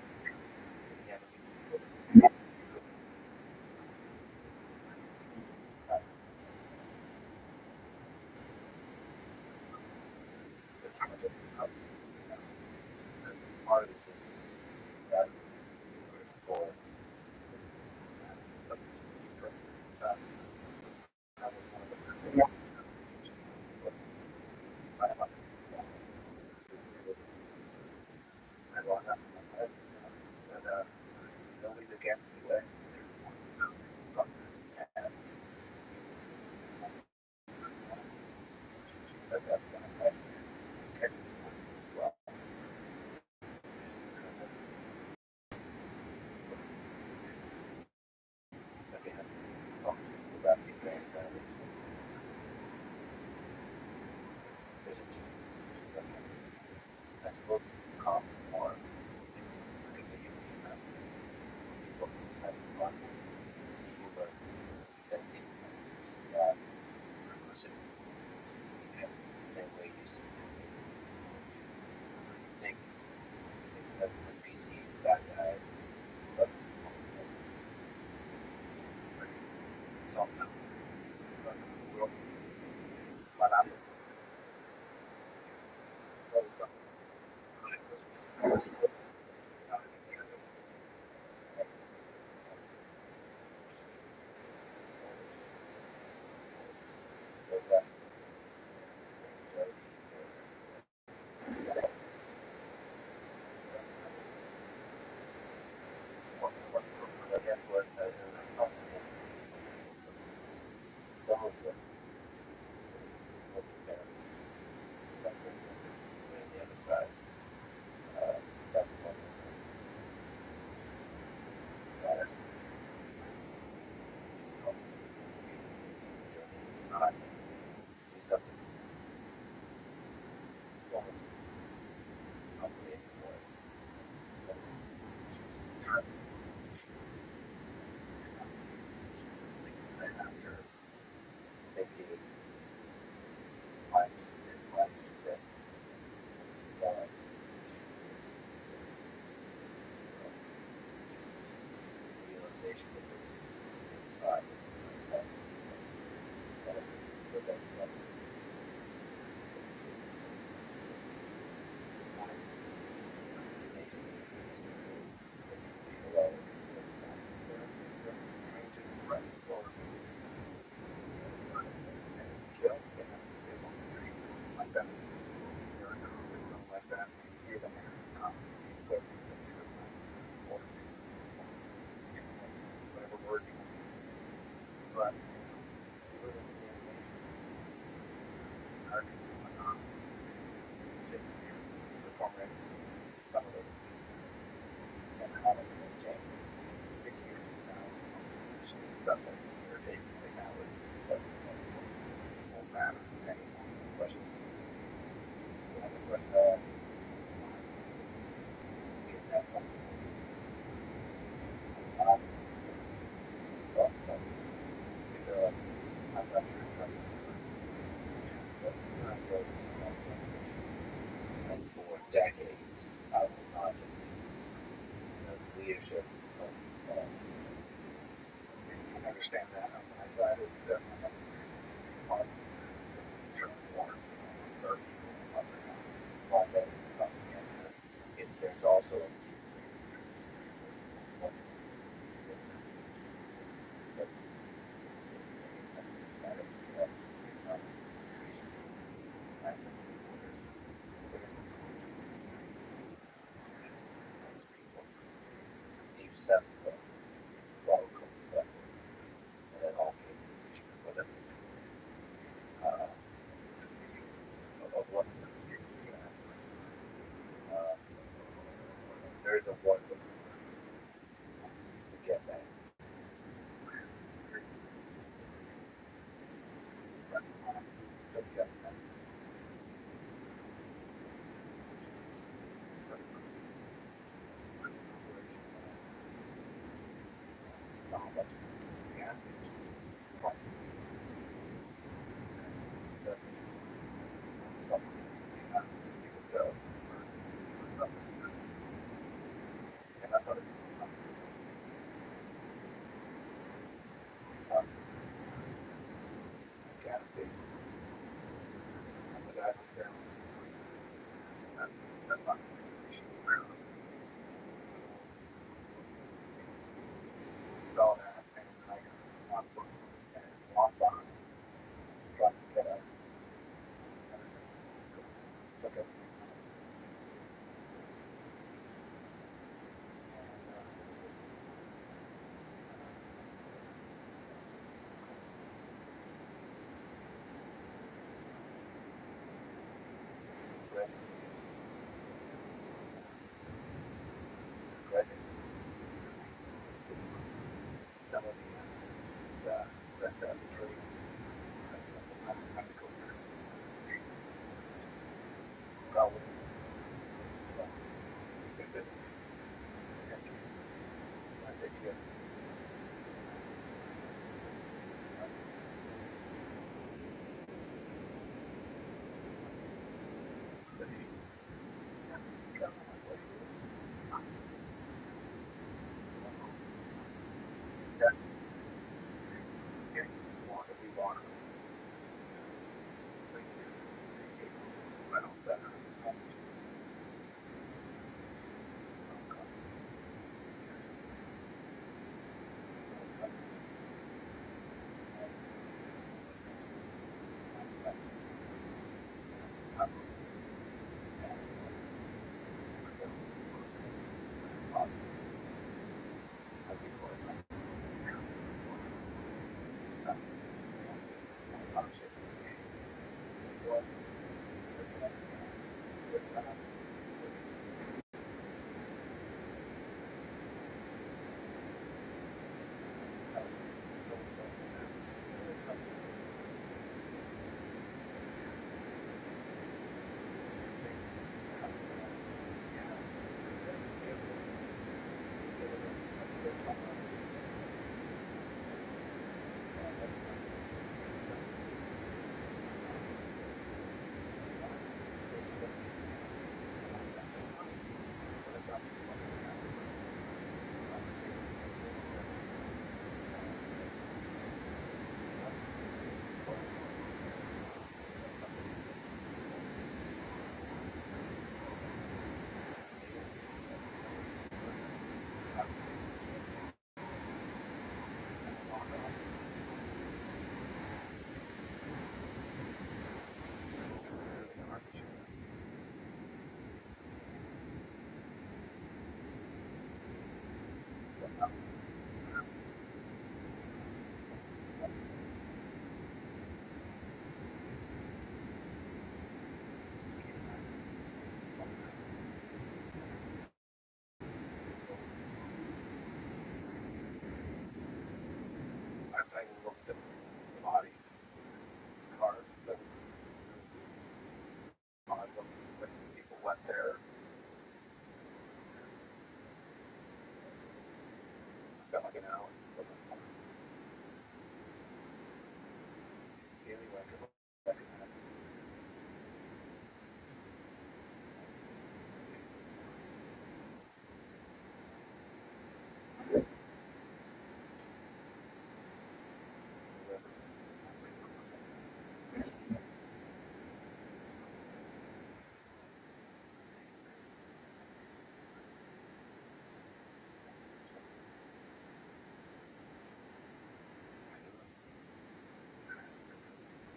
part of the system that for nobody's against the way. That's supposed to come more. not do something almost unbelievable for it. After thinking, why this? Realization that there's inside myself. But for decades, I will not leadership of I understand that on my side is definitely part more certain why that is coming in. There's also deep set welcome and then all for them of what there's a wonderful to get that. I looked at the body cars that on them when people went there. Spent like an hour. Anyway, I could look back at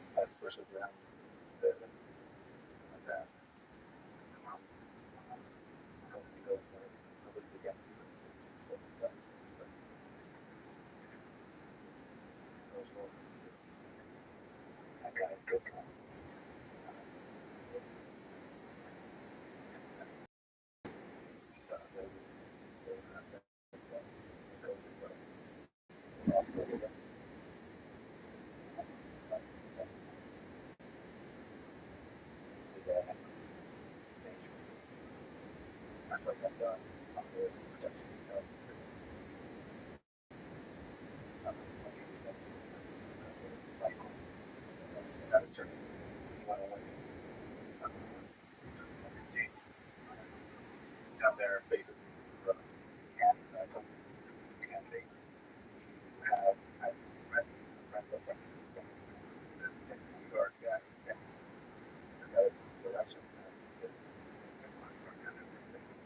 that. Us versus them. The, like that. Nobody goes there. Nobody's against you. But those were, that guy's good guy. Down there, basically, candidate have read the guards guy, the election,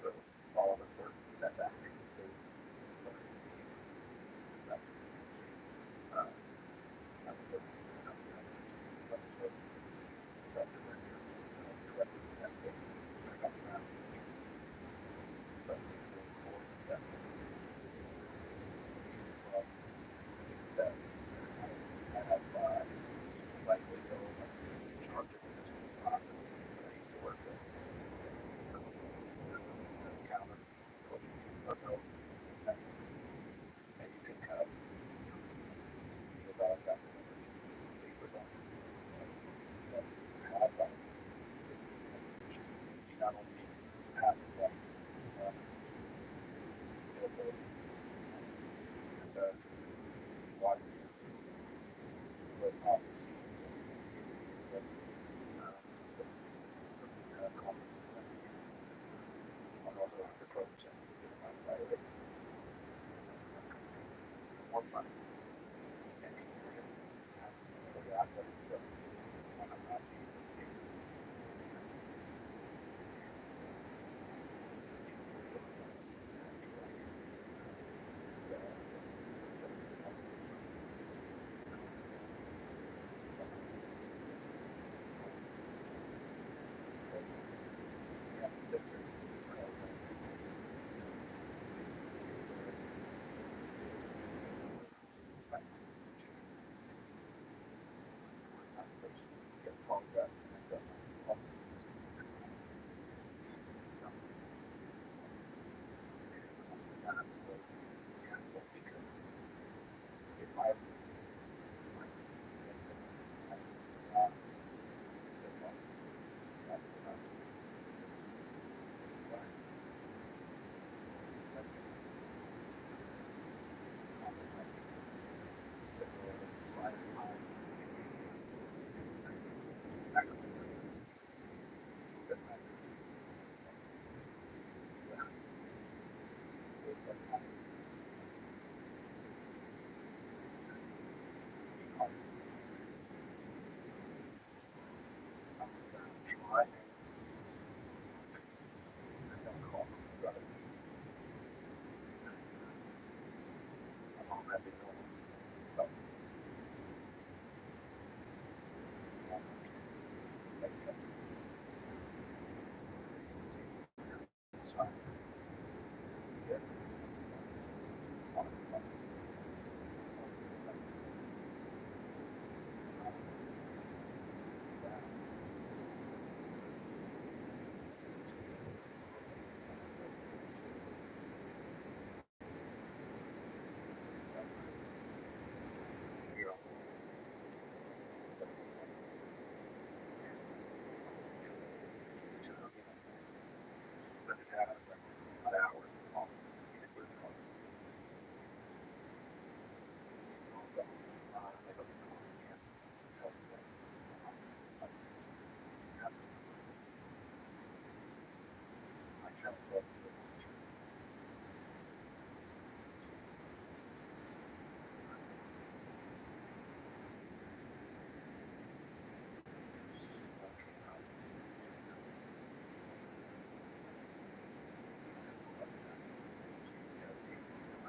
so all of us were sent back. Not only have water, but also the approach and more fun.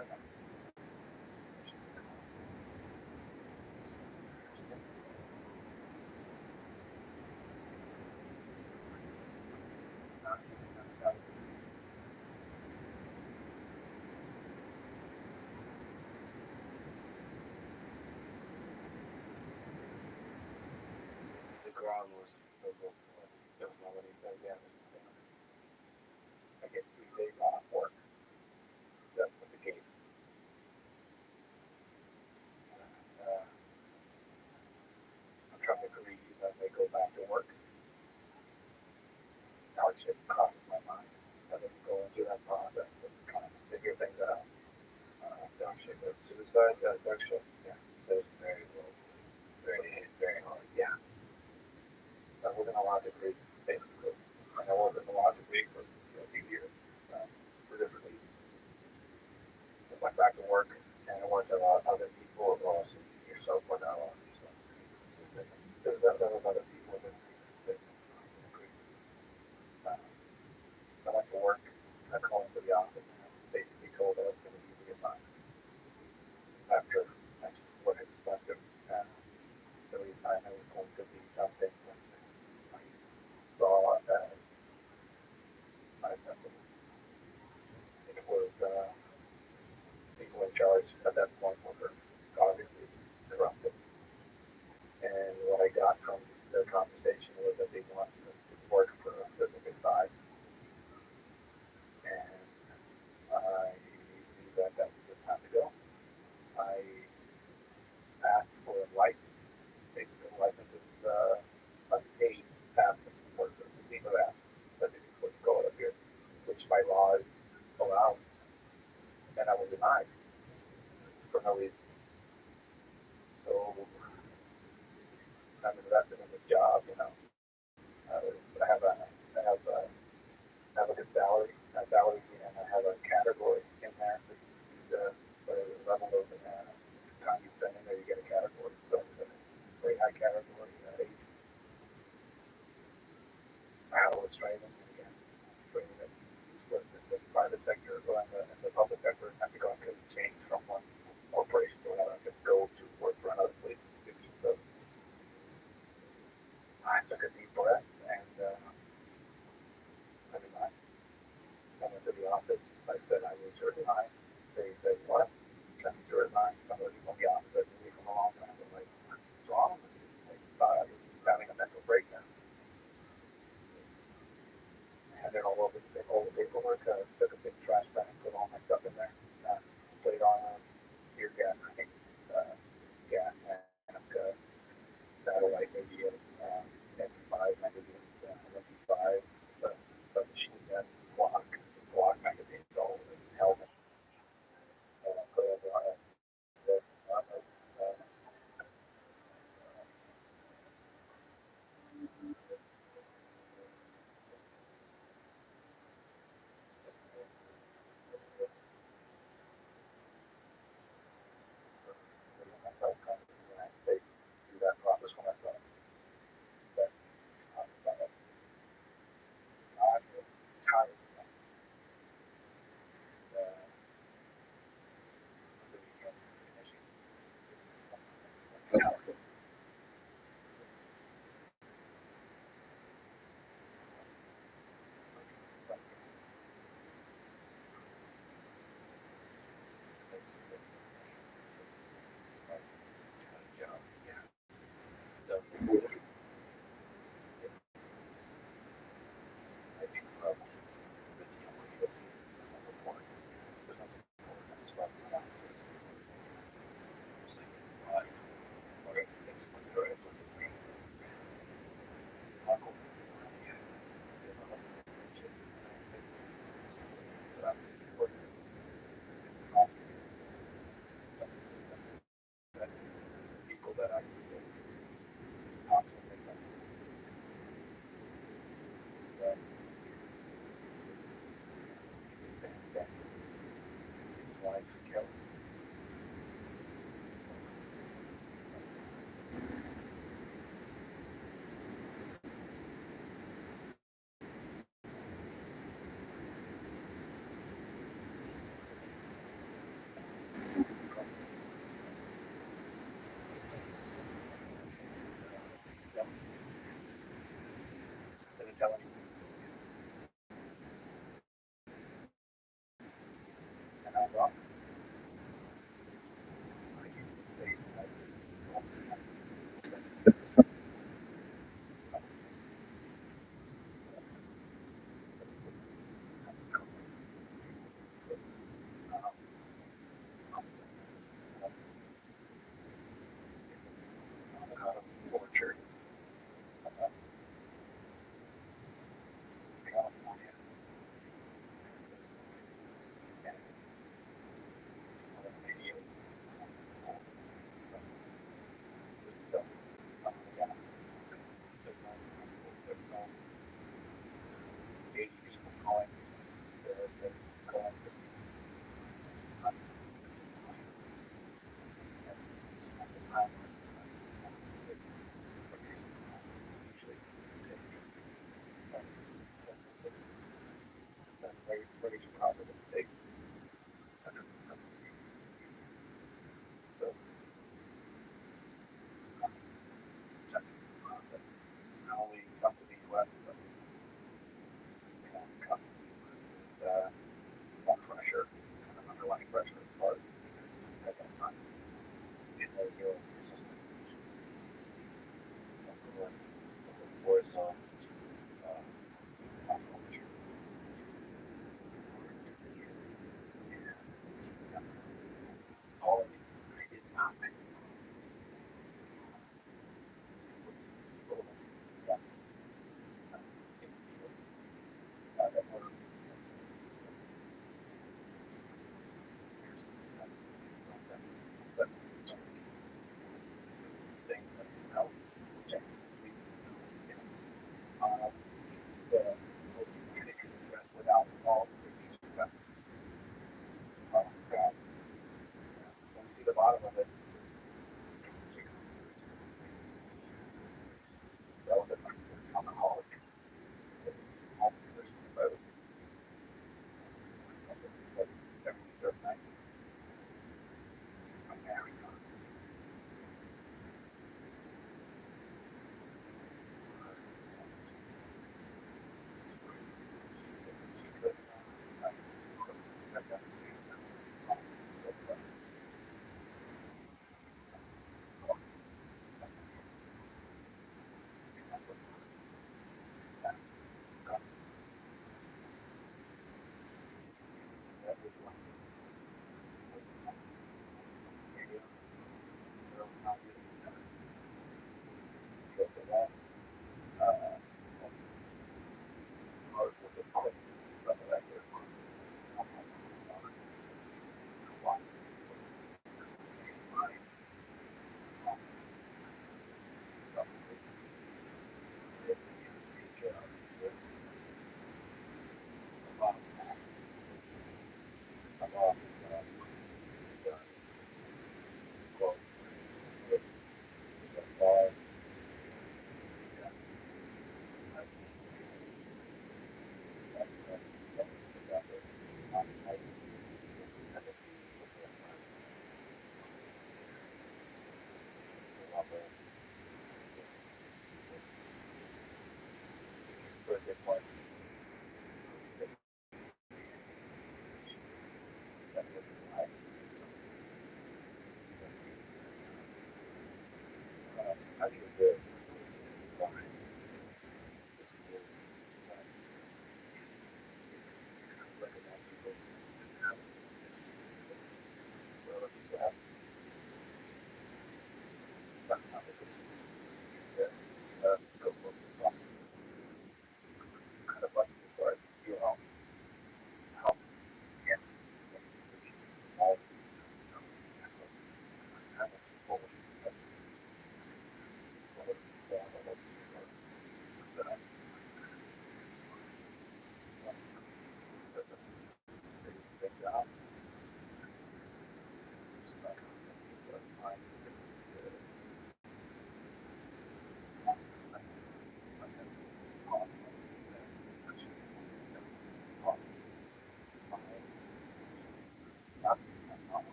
don't know. The ground was there was nobody there yet. I get 3 days off work. That's what the case. I'm trying to grieve as I go back to work. Now it just crosses my mind. As I'm going through that process of trying to figure things out. Dark shit of suicide, dark shit. Yeah, there's very low. Very hard. Yeah. I wasn't allowed to grieve, basically. And I wasn't allowed to grieve for a few years. For different reasons. I went back to work and I worked a lot of other people as well as yourself went out on yourself. There was other people that agreed. I went to work, I called into the office and I basically told that I was going to be reassigned. After I just what I expected. The reassignment was going to be something that I saw as unacceptable. It was people in charge at that point were obviously corrupted. And what I got from the conversation was that they wanted us to work for a specific side. And I knew that that was the time to go. I asked for a license. Basically, a license is a paid pass for the legal app that they supposed to go up here, which by law is allowed. And I was denied for no reason. So I'm invested in this job, you know. I have a good salary, and I have a category in there. For the level of time you spend in there, you get a category. So it's a very high category. I was training, and again, training that was in the private sector or in the public sector. I think I could change from one corporation to another. I could go to work for another place. So I took a deep breath and I resigned. I went to the office. I said, I need to resign. They said, what? I need to resign. Somebody from the office had been from a long time. I'm like, what's wrong with you? I thought I was having a mental breakdown. I handed all the paperwork, took a big trash bag, put all my stuff in there. I bottom of it. That was an alcoholic. All the boat. Every third night. I'm married.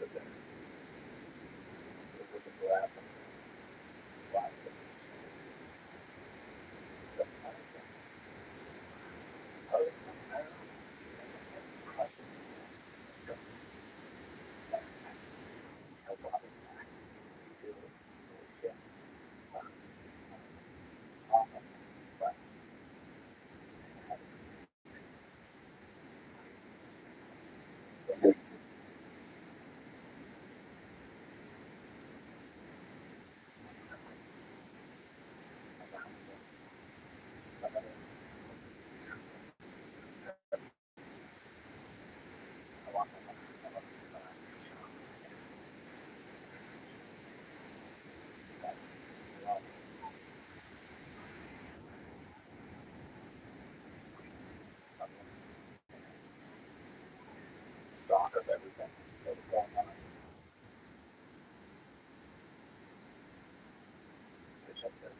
for dinner. It wouldn't go out. Why? Stock of everything that was going on. Which up there.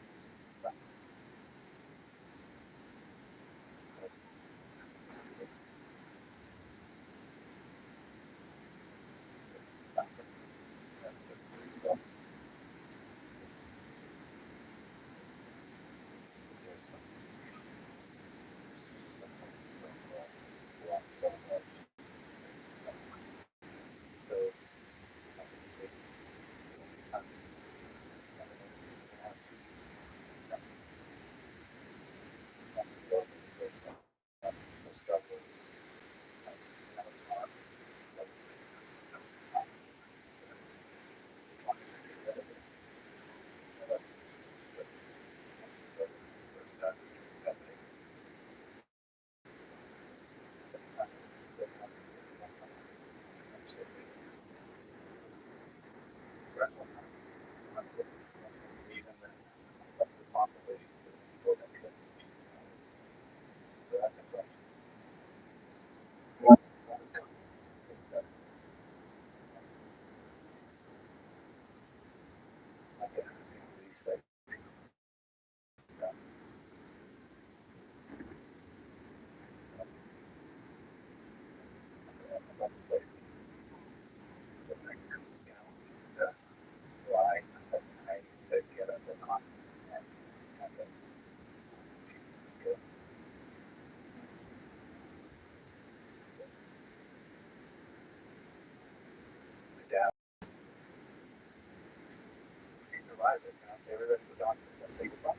Everybody was on they could buy.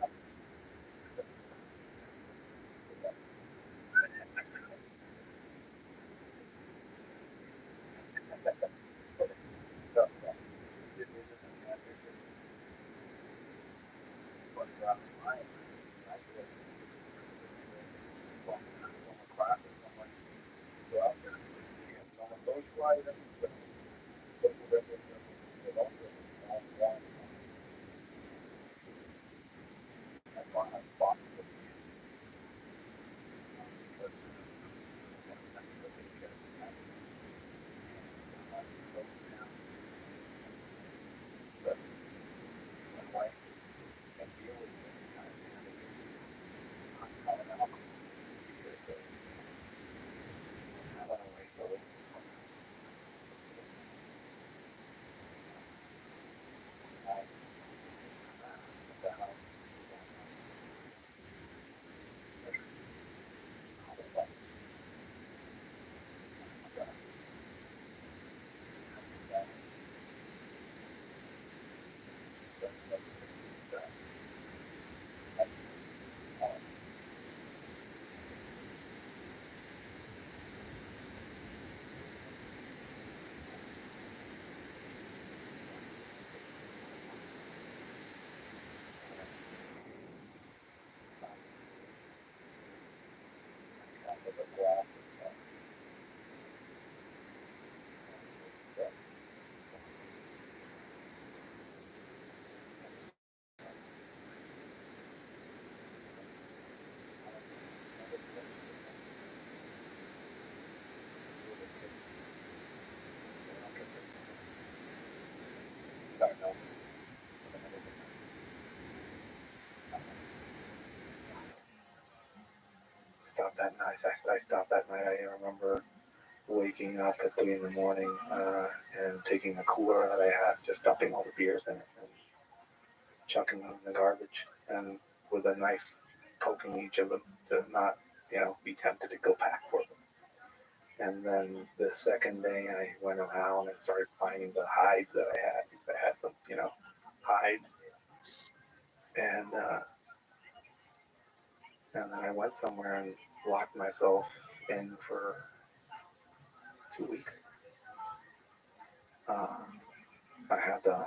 Stopped that night. I stopped that night. I remember waking up at 3 in the morning and taking a cooler that I had, just dumping all the beers in it and chucking them in the garbage, and with a knife poking each of them to not, be tempted to go back for them. And then the second day, I went around and started finding the hides that I had, because I had some, hides. And then I went somewhere and locked myself in for 2 weeks. I had the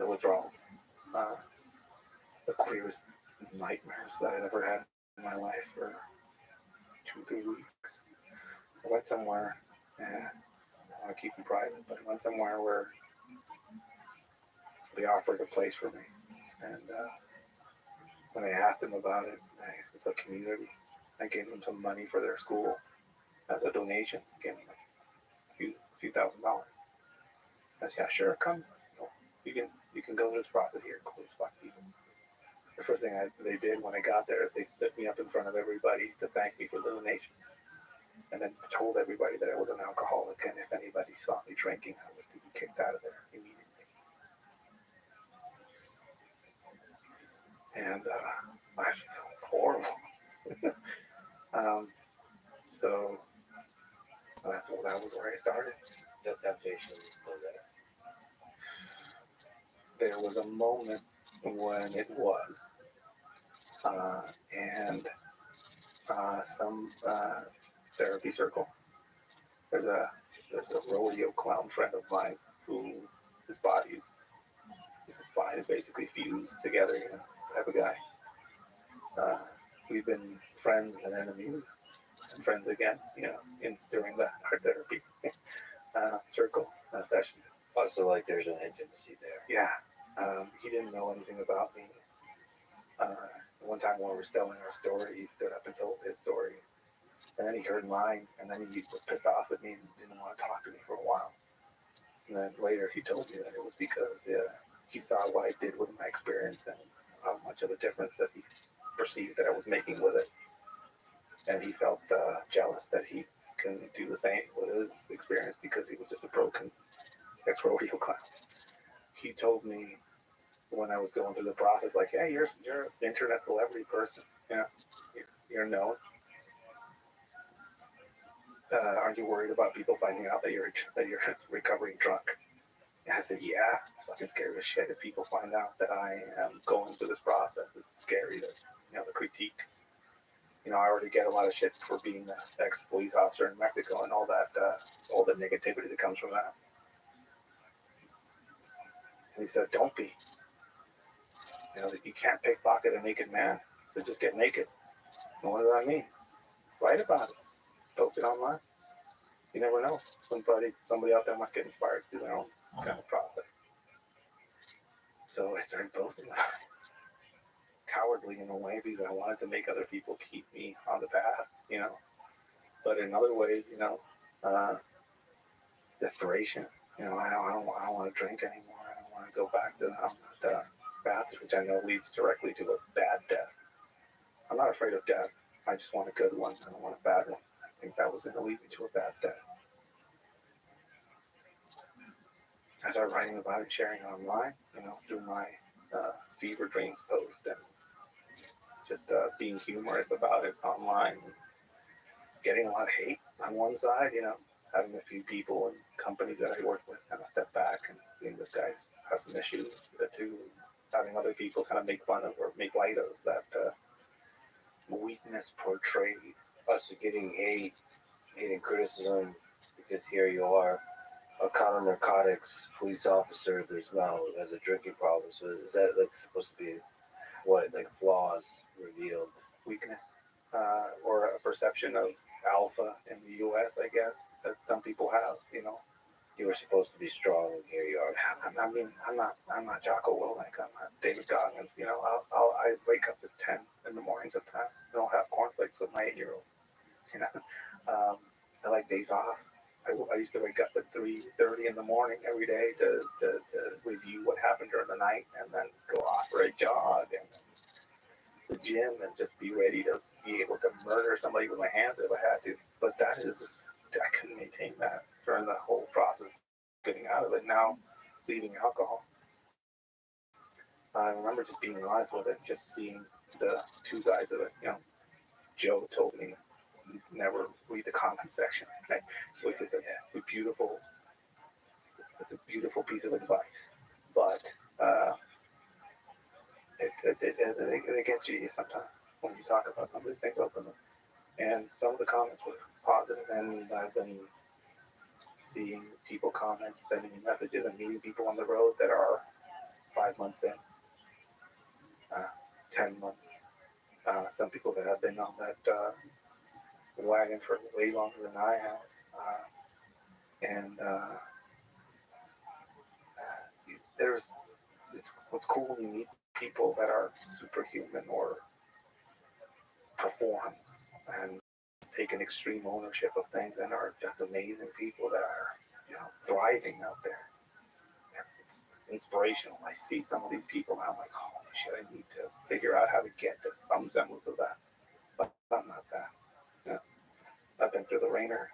withdrawal, the clearest nightmares that I'd ever had in my life for 2-3 weeks. I went somewhere, and I want to keep it private, but I went somewhere where they offered a place for me. And when I asked them about it, it's a community. I gave them some money for their school as a donation. I gave them a few $1,000s. I said, yeah, sure, come. You can go through this process here. Cool as fuck, people. The first thing they did when I got there, they stood me up in front of everybody to thank me for the donation, and then told everybody that I was an alcoholic, and if anybody saw me drinking, I was to be kicked out of there immediately. And I felt horrible. So that was where I started. The temptation was there. There was a moment when it was, and some therapy circle. There's a rodeo clown friend of mine who his spine is basically fused together, type of guy. We've been friends and enemies and friends again, during the art therapy circle session. Oh, so like there's an intimacy there. Yeah. He didn't know anything about me. One time when we were telling our story, he stood up and told his story. And then he heard mine, and then he was pissed off at me and didn't want to talk to me for a while. And then later he told me that it was because he saw what I did with my experience and how much of a difference that he perceived that I was making with it. And he felt jealous that he couldn't do the same with his experience because he was just a broken ex-rodeo clown. He told me when I was going through the process, like, hey, you're an internet celebrity person, you're known. Aren't you worried about people finding out that you're recovering drunk? And I said, yeah, it's fucking scary as shit if people find out that I am going through this process. It's scary to, the critique. I already get a lot of shit for being the ex-police officer in Mexico and all that, all the negativity that comes from that. And he said, don't be. You can't pickpocket a naked man, so just get naked. And what does that mean? Write about it. Post it online. You never know. Somebody out there might get inspired to do their own kind of process. So I started posting that. Cowardly in a way, because I wanted to make other people keep me on the path, But in other ways, desperation. I don't want to drink anymore. I don't want to go back to the bath, which I know leads directly to a bad death. I'm not afraid of death. I just want a good one. I don't want a bad one. I think that was going to lead me to a bad death. I started writing about it, sharing it online, through my fever dreams post, and just being humorous about it online. Getting a lot of hate on one side, having a few people and companies that I work with kind of step back and seeing this guy has some issues too. Having other people kind of make fun of or make light of that weakness portrayed. Also getting hate and criticism because here you are, a counter narcotics police officer. There's now has a drinking problem. So is that like supposed to be what, like flaws revealed? Weakness, or a perception of alpha in the U.S. I guess that some people have. You were supposed to be strong, and here you are. I'm not Jocko Willink. I'm not David Goggins. I wake up at 10 in the morning sometimes, and I'll have cornflakes with my 8-year-old. I like days off. I used to wake up at 3:30 in the morning every day to review what happened during the night, and then go off for a jog and the gym, and just be ready to be able to murder somebody with my hands if I had to. but I couldn't maintain that during the whole process of getting out of it. Now, leaving alcohol, I remember just being honest with it, just seeing the two sides of it. Joe told me never read the comment section. Okay? So it's just it's a beautiful piece of advice, but it gets you sometimes when you talk about some of these things openly. And some of the comments were positive, and I've been seeing people comment, sending me messages, and meeting people on the road that are 5 months in, 10 months. Some people that have been on that wagon for way longer than I have. And it's what's cool when you meet people that are superhuman or perform and take an extreme ownership of things and are just amazing people that are, thriving out there. It's inspirational. I see some of these people and I'm like, holy shit, I need to figure out how to get to some semblance of that. But I'm not that. I've been through the ringer.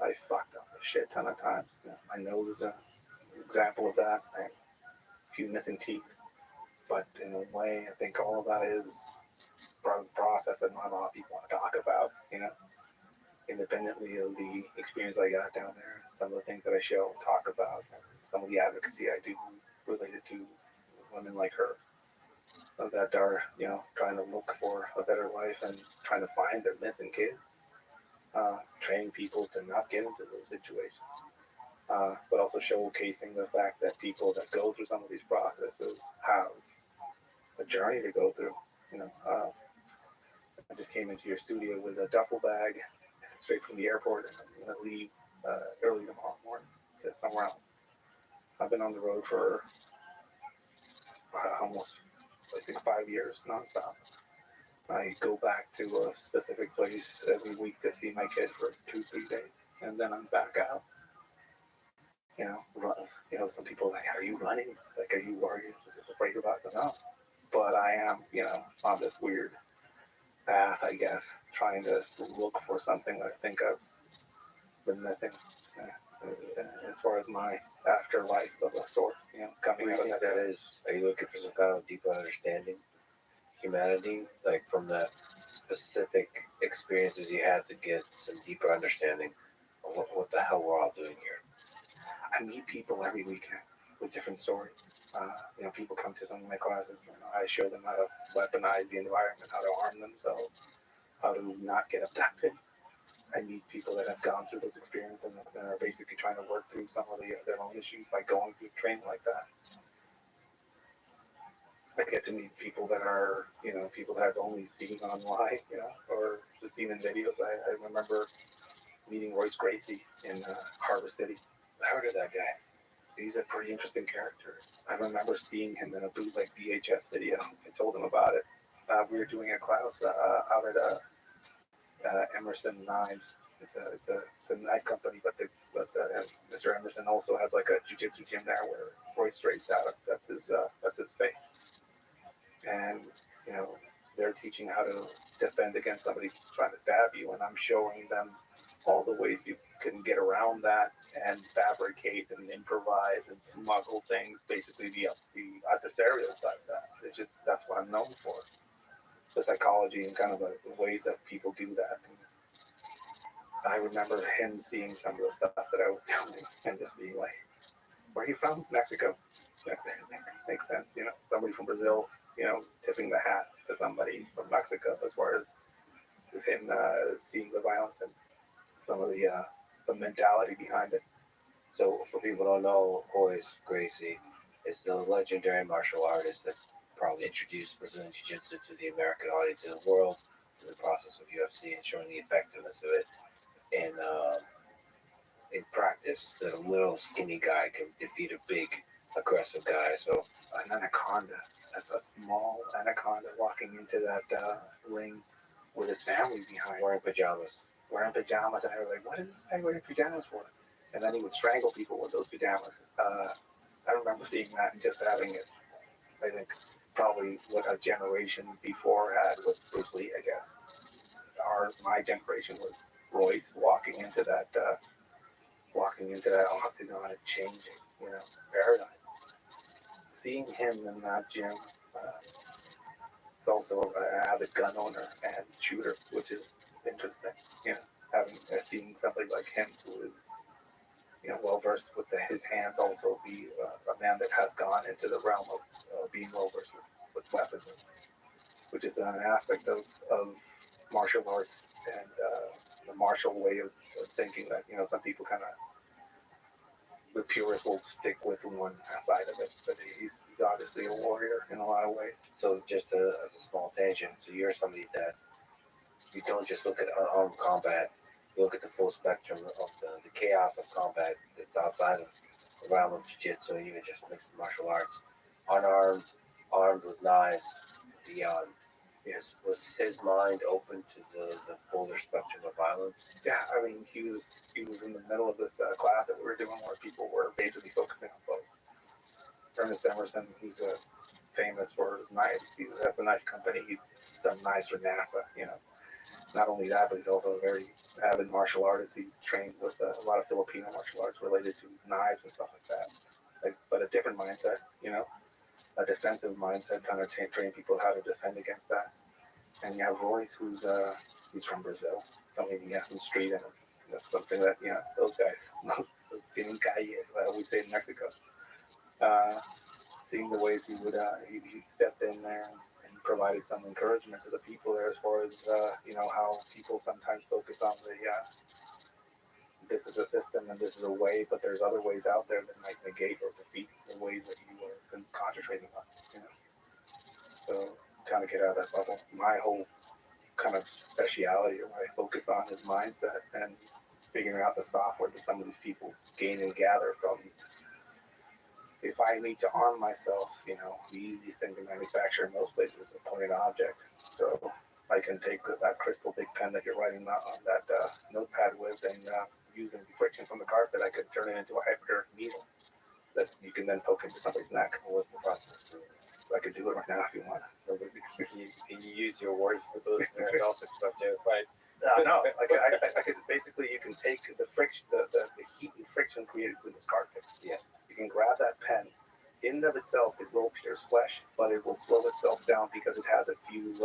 I fucked up a shit ton of times. My nose is an example of that. I have a few missing teeth. But in a way, I think all of that is part of the process that not a lot of people want to talk about, independently of the experience I got down there, some of the things that I show and talk about, and some of the advocacy I do related to women like her that are, trying to look for a better life and trying to find their missing kids, training people to not get into those situations, but also showcasing the fact that people that go through some of these processes have a journey to go through. I just came into your studio with a duffel bag straight from the airport, and I'm going to leave early tomorrow morning to somewhere else. I've been on the road for almost, I think, 5 years nonstop. I go back to a specific place every week to see my kid for 2-3 days, and then I'm back out. Some people are like, are you running? Like, are you afraid about it? No. But I am, on this weird path, I guess, trying to look for something I think I've been missing as far as my afterlife of a sort, coming out of that. Are you looking for some kind of deeper understanding, humanity, like from the specific experiences you had to get some deeper understanding of what the hell we're all doing here? I meet people every weekend with different stories. People come to some of my classes. I show them how to weaponize the environment, how to arm themselves, how to not get abducted. I meet people that have gone through those experiences and are basically trying to work through some of their own issues by going through training like that. I get to meet people that are, people that I've only seen online, or just seen in videos. I remember meeting Royce Gracie in Harbor City. I heard of that guy. He's a pretty interesting character. I remember seeing him in a bootleg VHS video. I told him about it. We were doing a class out at Emerson Knives. It's a knife company, but Mr. Emerson also has like a jiu-jitsu gym there where Royce Straight's out. That's his space. And they're teaching how to defend against somebody trying to stab you, and I'm showing them all the ways you can get around that and fabricate and improvise and smuggle things, basically the adversarial side of that. That's what I'm known for. The psychology and kind of the ways that people do that. And I remember him seeing some of the stuff that I was doing and just being like, where are you from? Mexico. Makes sense, somebody from Brazil, tipping the hat to somebody from Mexico as far as him seeing the violence and some of the mentality behind it. So, for people who don't know, Royce Gracie is the legendary martial artist that probably introduced Brazilian Jiu-Jitsu to the American audience and the world through the process of UFC and showing the effectiveness of it in practice, that a little skinny guy can defeat a big aggressive guy. So an anaconda, a small anaconda walking into that ring with his family behind, wearing pajamas. And I was like, what is this guy wearing pajamas for? And then he would strangle people with those pajamas. I remember seeing that and just having it, I think, probably what a generation before had with Bruce Lee, I guess. My generation was Royce walking into that octagon and changing, paradigm. Seeing him in that gym, he's also an avid gun owner and shooter, which is interesting. Having seeing somebody like him who is well versed with his hands, also be a man that has gone into the realm of being well versed with weapons, which is an aspect of martial arts and the martial way of thinking that some people kind of the purists will stick with one side of it, but he's obviously a warrior in a lot of ways. So just as a small tangent, so you're somebody that you don't just look at unarmed combat, you look at the full spectrum of the chaos of combat that's outside of the realm of jiu-jitsu and even just mixed martial arts, unarmed, armed with knives, beyond. Yes, was his mind open to the fuller spectrum of violence? Yeah, I mean, he was in the middle of this class that we were doing where people were basically focusing on both. Ernest Emerson, who's famous for his knives. He has a knife company. He's done knives for NASA. Not only that, but he's also a very avid martial artist. He trained with a lot of Filipino martial arts related to knives and stuff like that. But a different mindset, a defensive mindset, trying to train people how to defend against that. And you have Royce, he's from Brazil. I mean, he has some street in him. That's something that those guys, those skinny calles, we say in Mexico. Seeing the ways he would he stepped in there and provided some encouragement to the people there, as far as how people sometimes focus on this is a system and this is a way, but there's other ways out there that might negate or defeat the ways that you are concentrating on. So kind of get out of that bubble. My whole kind of speciality, or what I focus on, is mindset and figuring out the software that some of these people gain and gather from. If I need to arm myself, the easiest thing to manufacture in most places is a pointed object. So I can take that crystal big pen that you're writing on that notepad with, and using friction from the carpet, I could turn it into a hypodermic needle that you can then poke into somebody's neck. What's the process? I could do it right now if you want. Can you use your words for those that also subject, right? No, I could basically, you can take the friction, the heat and friction created with this carpet. Yes. You can grab that pen. In and of itself, it will pierce flesh, but it will slow itself down because it has a few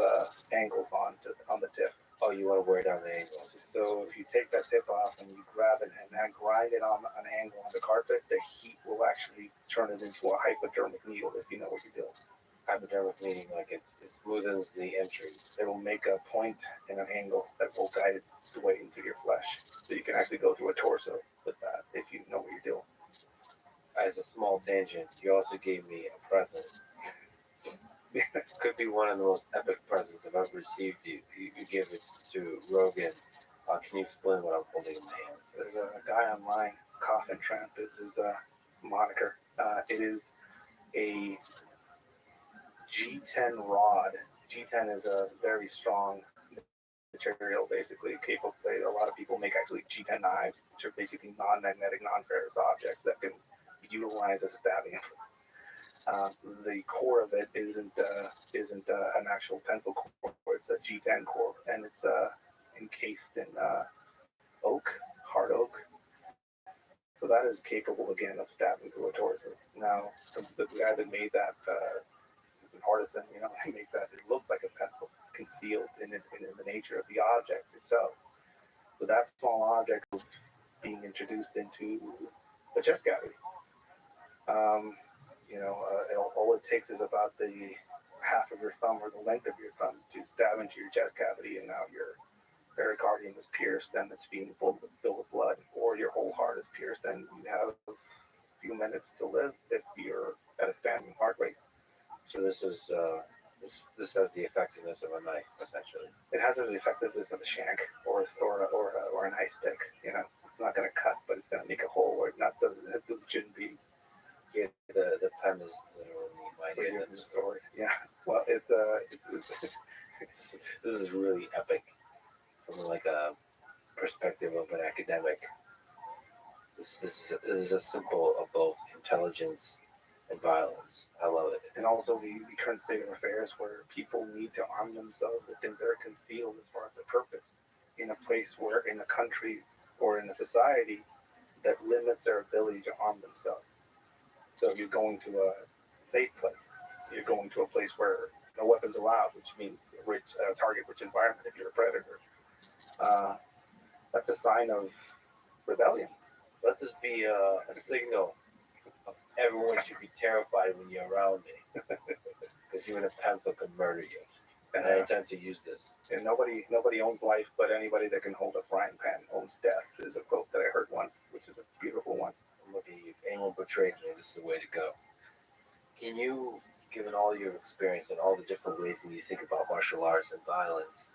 angles on the tip. Oh, you want to wear down the angles. So if you take that tip off and you grab it and then grind it on an angle on the carpet, the heat will actually turn it into a hypodermic needle, if you know what you're doing. Hypodermic meaning like it smoothens the entry. It will make a point and an angle that will guide its way into your flesh. So you can actually go through a torso with that if you know what you're doing. As a small tangent, you also gave me a present. Could be one of the most epic presents I've ever received. You give it to Rogan. Can you explain what I'm holding in my hand? There's a guy online, Coffin Tramp is his moniker. It is a G10 rod. G10 is a very strong material, basically capable. A lot of people make actually G10 knives, which are basically non-magnetic, non-ferrous objects that can be utilized as a stabbing instrument. The core of it isn't an actual pencil core. It's a G10 core, and it's encased in oak, hard oak. So that is capable again of stabbing through a torso. Now, the guy that made that is an artisan. He makes that. It looks like a pencil, concealed in the nature of the object itself. So that small object is being introduced into the chest cavity. All it takes is about the half of your thumb or the length of your thumb to stab into your chest cavity, and now your pericardium is pierced and it's being filled with blood, or your whole heart is pierced and you have a few minutes to live if you're at a standing heart rate. So this is this has the effectiveness of a knife, essentially. It has the effectiveness of a shank or an ice pick. It's not going to cut, but it's going to make a hole where it shouldn't be. Yeah, the pen is literally my in the story. Yeah. Well, it's this is really epic from like a perspective of an academic. This is a symbol of both intelligence and violence. I love it. And also the current state of affairs where people need to arm themselves with things that are concealed as far as their purpose. in a place where, in a country or in a society that limits their ability to harm themselves. So if you're going to a safe place, you're going to a place where no weapons allowed, which means a rich, target-rich environment if you're a predator. That's a sign of rebellion. Let this be a signal of everyone should be terrified when you're around me. Because even a pencil can murder you. And I intend to use this. And nobody owns life, but anybody that can hold a frying pan owns death, is a quote that I heard once, which is a beautiful one. Look at you. If anyone betrays me, this is the way to go. Can you, given all your experience and all the different ways that you think about martial arts and violence,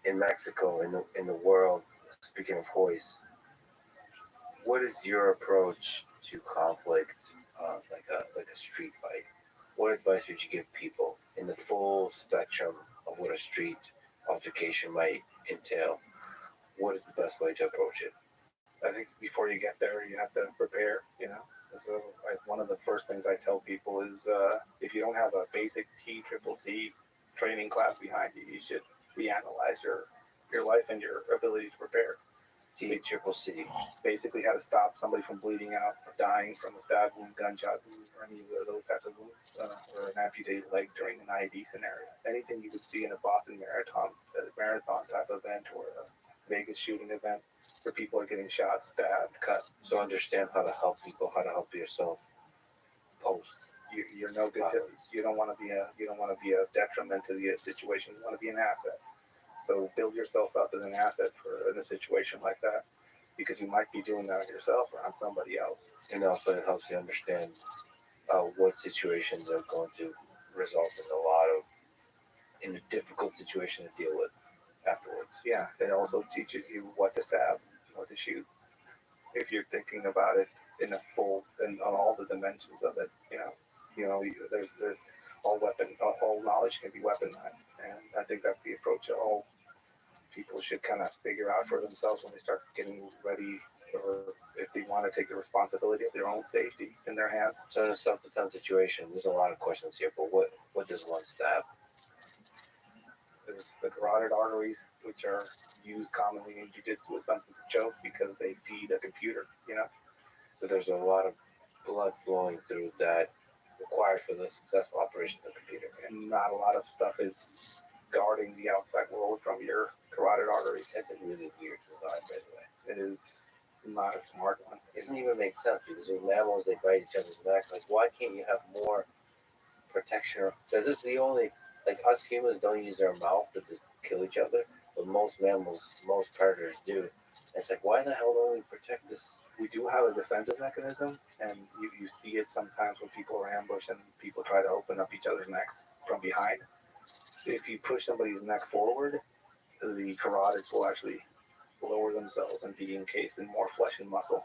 in Mexico, in the world, speaking of Hoist, what is your approach to conflict, like a street fight? What advice would you give people in the full spectrum of what a street altercation might entail? What is the best way to approach it? I think before you get there, you have to prepare, So one of the first things I tell people is if you don't have a basic TCCC training class behind you, you should reanalyze your life and your ability to prepare. TCCC. Basically how to stop somebody from bleeding out or dying from a stab wound, gunshot wound, or any of those types of wounds, or an amputated leg during an IED scenario. Anything you would see in a Boston marathon type event or a Vegas shooting event where people are getting shot, stabbed, cut. So understand how to help people, how to help yourself post. You're no good to, you don't want to be a detriment to the situation. You want to be an asset. So build yourself up as an asset in a situation like that, because you might be doing that on yourself or on somebody else. And also it helps you understand what situations are going to result in a difficult situation to deal with afterwards. Yeah, it also teaches you what to stab, what to shoot. If you're thinking about it in a full and on all the dimensions of it, there's all knowledge can be weaponized, and I think that's the approach that all people should kind of figure out for themselves when they start getting ready, or if they want to take the responsibility of their own safety in their hands. So in a self-defense situation, there's a lot of questions here, but what does one stab? There's the carotid arteries, which are used commonly in jiu-jitsu as something to choke because they feed a computer, So there's a lot of blood flowing through that required for the successful operation of the computer. And not a lot of stuff is guarding the outside world from your carotid arteries. That's a really weird design, by the way. It is not a smart one. It doesn't even make sense because with mammals, they bite each other's neck. Like, why can't you have more protection? Because this is the only, like, us humans don't use our mouth to kill each other, but most mammals, most predators do. And it's like, why the hell don't we protect this? We do have a defensive mechanism, and you see it sometimes when people are ambushed and people try to open up each other's necks from behind. If you push somebody's neck forward, the carotids will actually lower themselves and be encased in more flesh and muscle.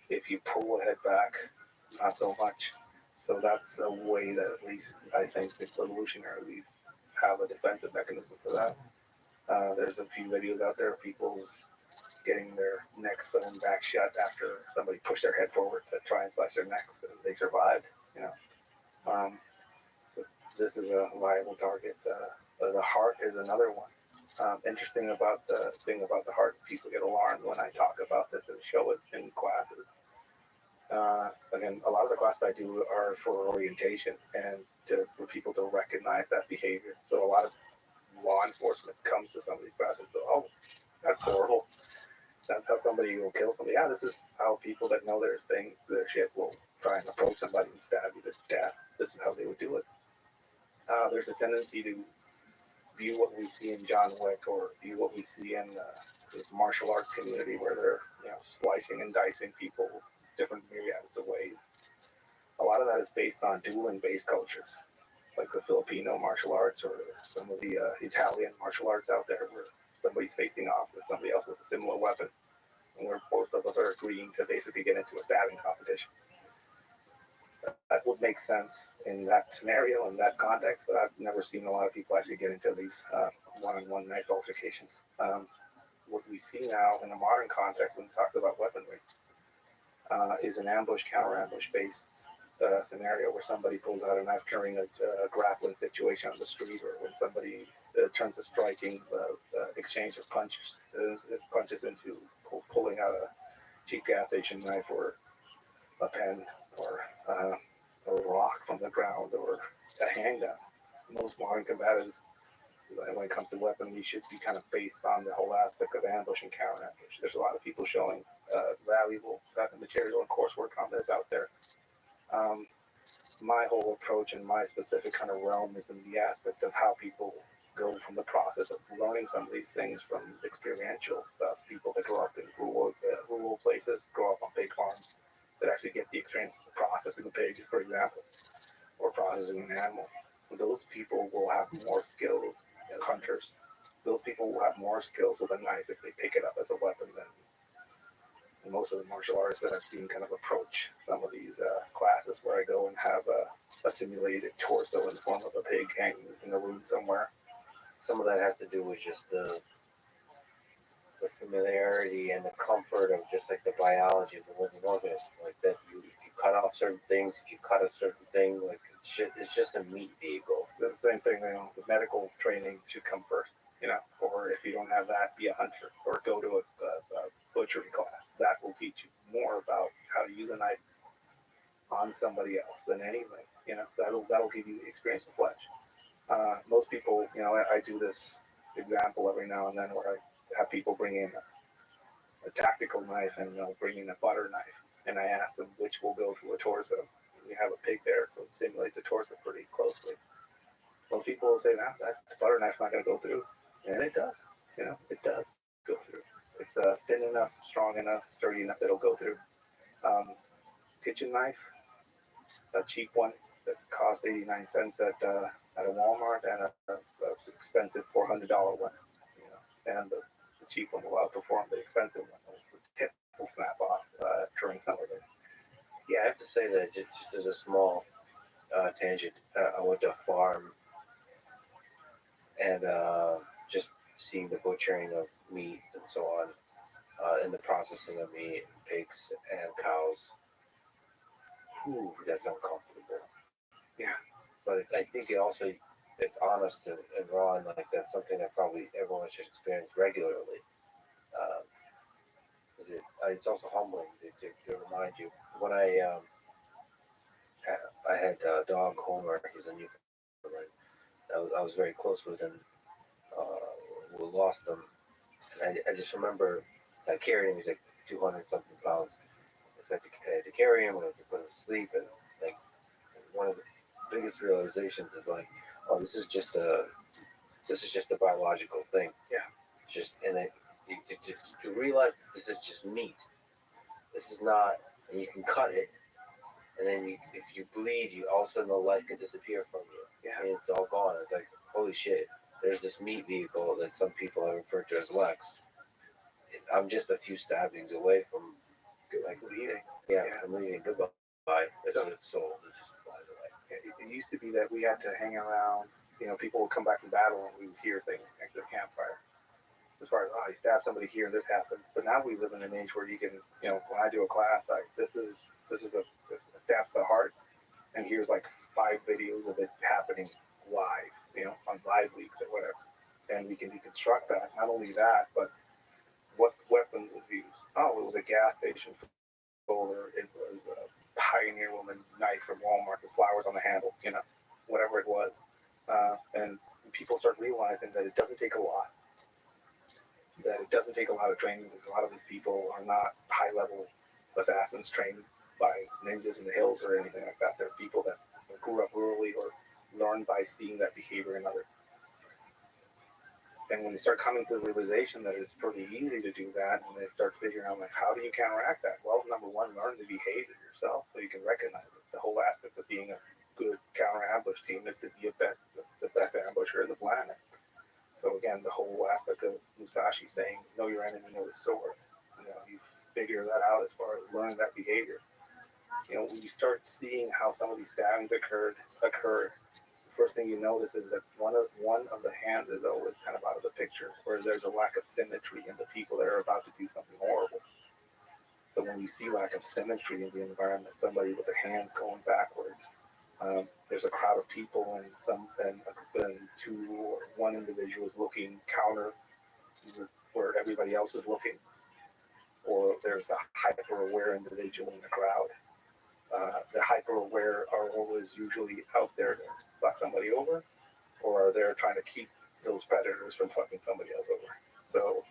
If you pull the head back, not so much. So that's a way that at least I think that evolutionarily we have a defensive mechanism for that. There's a few videos out there of people getting their necks sewn back shut after somebody pushed their head forward to try and slice their necks, and they survived. So this is a viable target. The heart is another one. Interesting about the thing about the heart, people get alarmed when I talk about this and show it in classes. Again, a lot of the classes I do are for orientation and for people to recognize that behavior. So a lot of law enforcement comes to some of these classes and go, oh, that's horrible. That's how somebody will kill somebody. Yeah, this is how people that know their thing, their shit, will try and approach somebody and stab you to death. This is how they would do it. There's a tendency to view what we see in John Wick or view what we see in this martial arts community where they're slicing and dicing people different myriads of ways. A lot of that is based on dueling-based cultures, like the Filipino martial arts or some of the Italian martial arts out there where somebody's facing off with somebody else with a similar weapon, and where both of us are agreeing to basically get into a stabbing competition. That would make sense in that scenario, in that context, but I've never seen a lot of people actually get into these one-on-one knife altercations. What we see now in the modern context when we talk about weaponry is an ambush, counter-ambush based scenario where somebody pulls out a knife during a grappling situation on the street, or when somebody turns to striking, exchange of punches. It punches into pulling out a cheap gas station knife or a pen or a rock from the ground or a handgun. Most modern combatives, when it comes to weaponry, should be kind of based on the whole aspect of ambush and counter ambush. There's a lot of people showing valuable material and coursework on this out there. My whole approach and my specific kind of realm is in the aspect of how people go from the process of learning some of these things from experiential stuff. People that grow up in rural places, grow up on pig farms, that actually get the experience of processing a pig, for example, or processing an animal. Those people will have more skills as hunters. Those people will have more skills with a knife if they pick it up as a weapon than most of the martial artists that I've seen kind of approach some of these classes where I go and have a simulated torso in the form of a pig hanging in a room somewhere. Some of that has to do with just the familiarity and the comfort of just like the biology of the living organism. Like that, you cut off certain things, if you cut a certain thing, like it's just a meat vehicle. The same thing, the medical training should come first, or if you don't have that, be a hunter or go to a butchery class. That will teach you more about how to use a knife on somebody else than anything. That'll give you the experience of flesh. Most people, I do this example every now and then where I have people bring in a tactical knife and they'll bring in a butter knife, and I ask them which will go through a torso. You have a pig there, so it simulates a torso pretty closely. Most people will say that butter knife's not going to go through, and it does. It does go through. It's thin enough, strong enough, sturdy enough that it'll go through. Kitchen knife, a cheap one that costs 89 cents at a Walmart, and a expensive $400 one. And the cheap one will outperform the expensive one. The tip will snap off during some of it. Yeah, I have to say that just as a small tangent, I went to a farm and just seeing the butchering of meat and so on, and the processing of meat, pigs and cows. Ooh, that's uncomfortable. Yeah. But I think it's honest and raw, and like that's something that probably everyone should experience regularly. It's also humbling to remind you. When I had dog Homer, he's a Newfoundland. I was very close with him. We lost him. And I just remember carrying him. He's like 200 something pounds. I had to carry him. I had to put him to sleep. And like one of the biggest realizations is like, oh, this is just a biological thing. Yeah. To realize that this is just meat. This is not, and you can cut it, and then if you bleed, all of a sudden the life can disappear from you. Yeah. And it's all gone. It's like, holy shit, there's this meat vehicle that some people have referred to as Lex. I'm just a few stabbings away from like bleeding. Yeah, from leaving goodbye. It's a soul that just flies away. It used to be that we had to hang around, people would come back from battle and we would hear things next to the campfire. As far as, he stabbed somebody here and this happens. But now we live in an age where you can, when I do a class, this is a stab to the heart, and here's like 5 videos of it happening live, on live leaks or whatever. And we can deconstruct that. Not only that, but what weapon was used. Oh, it was a gas station or it was a Pioneer Woman knife from Walmart with flowers on the handle, whatever it was. And people start realizing that it doesn't take a lot. That it doesn't take a lot of training, because a lot of these people are not high-level assassins trained by ninjas in the hills or anything like that. They're people that grew up rurally or learned by seeing that behavior in others. And when they start coming to the realization that it's pretty easy to do that, and they start figuring out, like, how do you counteract that? Well, number one, learn the behavior yourself so you can recognize it. The whole aspect of being a good counter-ambush team is to be the best ambusher in the planet. So again, the whole aspect of Musashi saying, know your enemy, know the sword. You figure that out as far as learning that behavior. When you start seeing how some of these stabbings occurred, the first thing you notice is that one of the hands is always kind of out of the picture, where there's a lack of symmetry in the people that are about to do something horrible. So when you see lack of symmetry in the environment, somebody with their hands going backwards, There's a crowd of people and one individual is looking counter where everybody else is looking, or there's a hyper-aware individual in the crowd. The hyper-aware are always usually out there to fuck somebody over, or are there trying to keep those predators from fucking somebody else over. So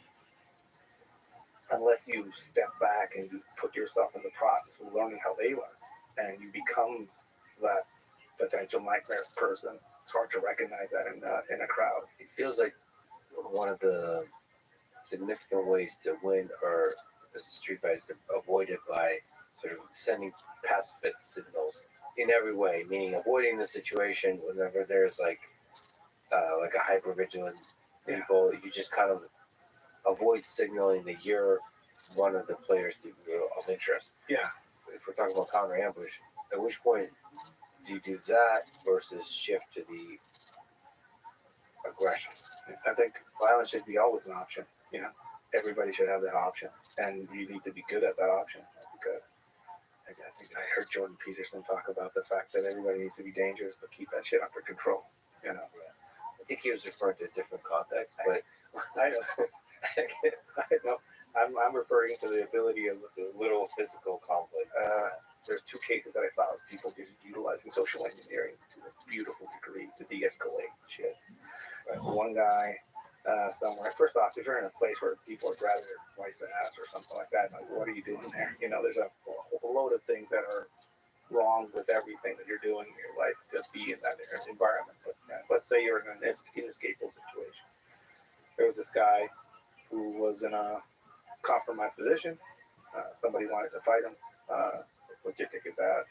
unless you step back and you put yourself in the process of learning how they learn, and you become that potential nightmare person, it's hard to recognize that in a crowd. It feels like one of the significant ways to win or as a street fight is to avoid it by sort of sending pacifist signals in every way, meaning avoiding the situation whenever there's like a hyper vigilant people. You just kind of avoid signaling that you're one of the players of interest. Yeah. If we're talking about counter ambush, at which point do you do that versus shift to the aggression? I think violence should be always an option. Everybody should have that option, and you need to be good at that option. Because I think I heard Jordan Peterson talk about the fact that everybody needs to be dangerous, but keep that shit under control. I think he was referring to a different context, but I know. I know. I'm referring to the ability of the little physical conflict. There's two cases that I saw of people utilizing social engineering to a beautiful degree to de-escalate shit. Right. One guy somewhere. First off, if you're in a place where people are grabbing their wife's ass or something like that, like, what are you doing there? There's a load of things that are wrong with everything that you're doing in your life to be in that environment. But let's say you're in an inescapable situation. There was this guy who was in a compromised position. Somebody wanted to fight him, would kick his ass.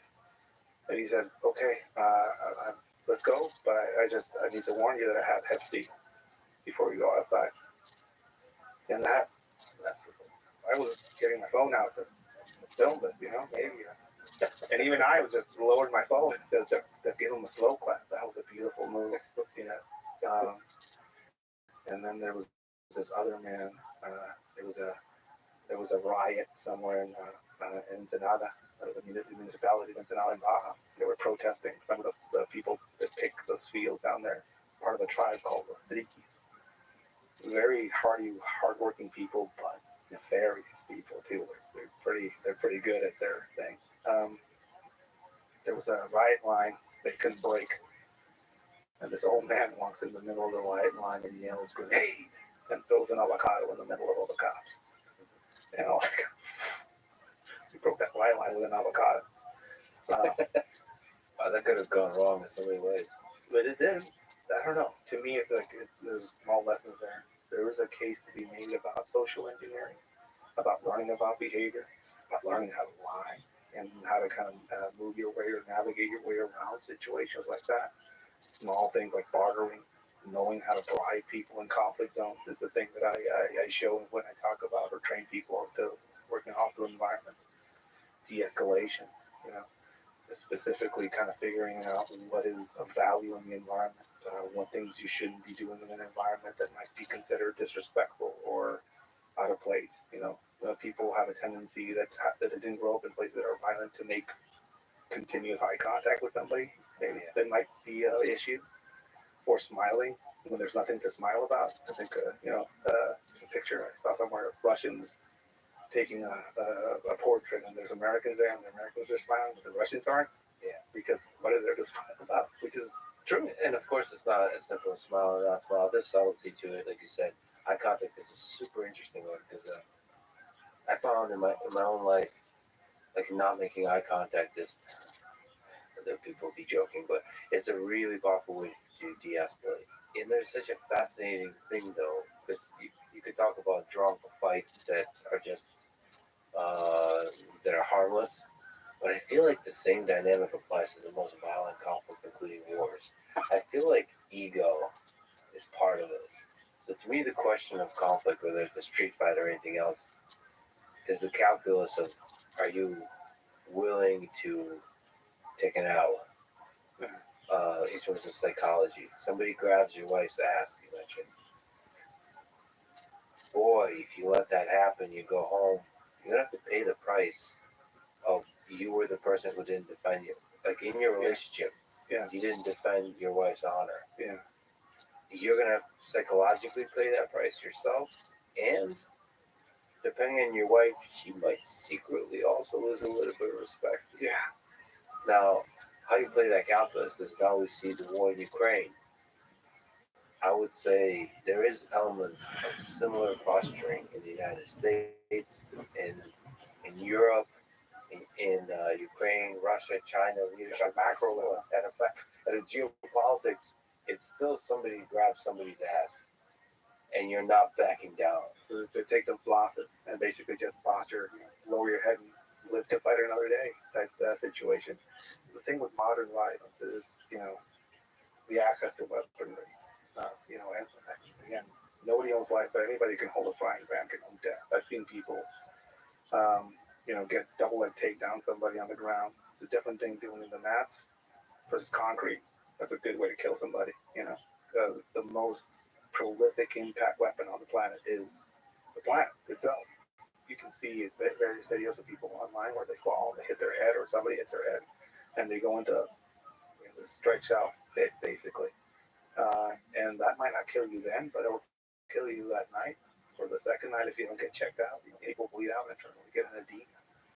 And he said, okay, let's go, but I need to warn you that I have Hep C before you go outside. And that's I was getting my phone out to film this, maybe. And even I was just lowered my phone to give him a slow clap. That was a beautiful move, and then there was this other man. There was a riot somewhere in Ensenada, the municipality of Ensenada in Baja. They were protesting. Some of the people that pick those fields down there, part of a tribe called the Triquis. Very hardworking people, but nefarious people too. They're pretty good at their thing. There was a riot line they couldn't break, and this old man walks in the middle of the riot line and yells "grenade" and throws an avocado in the middle of all the cops. And all he broke that riot line with an avocado. That could have gone wrong in so many ways. But it didn't. I don't know. To me, there's small lessons there. There is a case to be made about social engineering, about learning about behavior, about learning how to lie, and how to kind of move your way or navigate your way around situations like that. Small things like bartering, knowing how to bribe people in conflict zones is the thing that I show when I talk about or train people to work in hostile environments. De-escalation, specifically kind of figuring out what is of value in the environment, what things you shouldn't be doing in an environment that might be considered disrespectful or out of place. People have a tendency that didn't grow up in places that are violent to make continuous eye contact with somebody. Maybe that might be an issue. Or smiling when there's nothing to smile about. I think, there's a picture I saw somewhere of Russians taking a portrait, and there's Americans there, and the Americans are smiling, but the Russians aren't. Yeah. Because what is there to smile about? Which is true. And of course, it's not as simple as smile or not smile. There's subtlety to it, like you said. Eye contact is a super interesting one because I found in my own life, like not making eye contact is. Other people will be joking, but it's a really powerful way to de-escalate. And there's such a fascinating thing, though, because you could talk about drunk fights that are just that are harmless, but I feel like the same dynamic applies to the most violent conflict, including wars. I feel like ego is part of this. So to me, the question of conflict, whether it's a street fight or anything else, is the calculus of are you willing to take an hour in terms of psychology. Somebody grabs your wife's ass, you mentioned. Boy, if you let that happen, you go home, you're going to have to pay the price of you were the person who didn't defend you. Like in your relationship, Yeah. You didn't defend your wife's honor. Yeah. You're gonna psychologically pay that price yourself, and depending on your wife, she might secretly also lose a little bit of respect. Yeah. Now, how you play that calculus? Because now we see the war in Ukraine. I would say there is elements of similar posturing in the United States, in Europe, in Ukraine, Russia, China, leadership macro level. at a geopolitics. It's still somebody grabs somebody's ass, and you're not backing down. So to take the floss and basically just posture, lower your head and live to fight another day type situation. The thing with modern violence is, the access to weaponry. And again, nobody owns life, but anybody can hold a frying pan can own death. I've seen people, get double leg takedown somebody on the ground. It's a different thing doing in the mats versus concrete. That's a good way to kill somebody. The most prolific impact weapon on the planet is the planet itself. You can see various videos of people online where they fall and they hit their head, or somebody hits their head, and they go into this stretched out fit basically. And that might not kill you then, but it'll kill you that night or the second night if you don't get checked out. People bleed out internally, get an edema.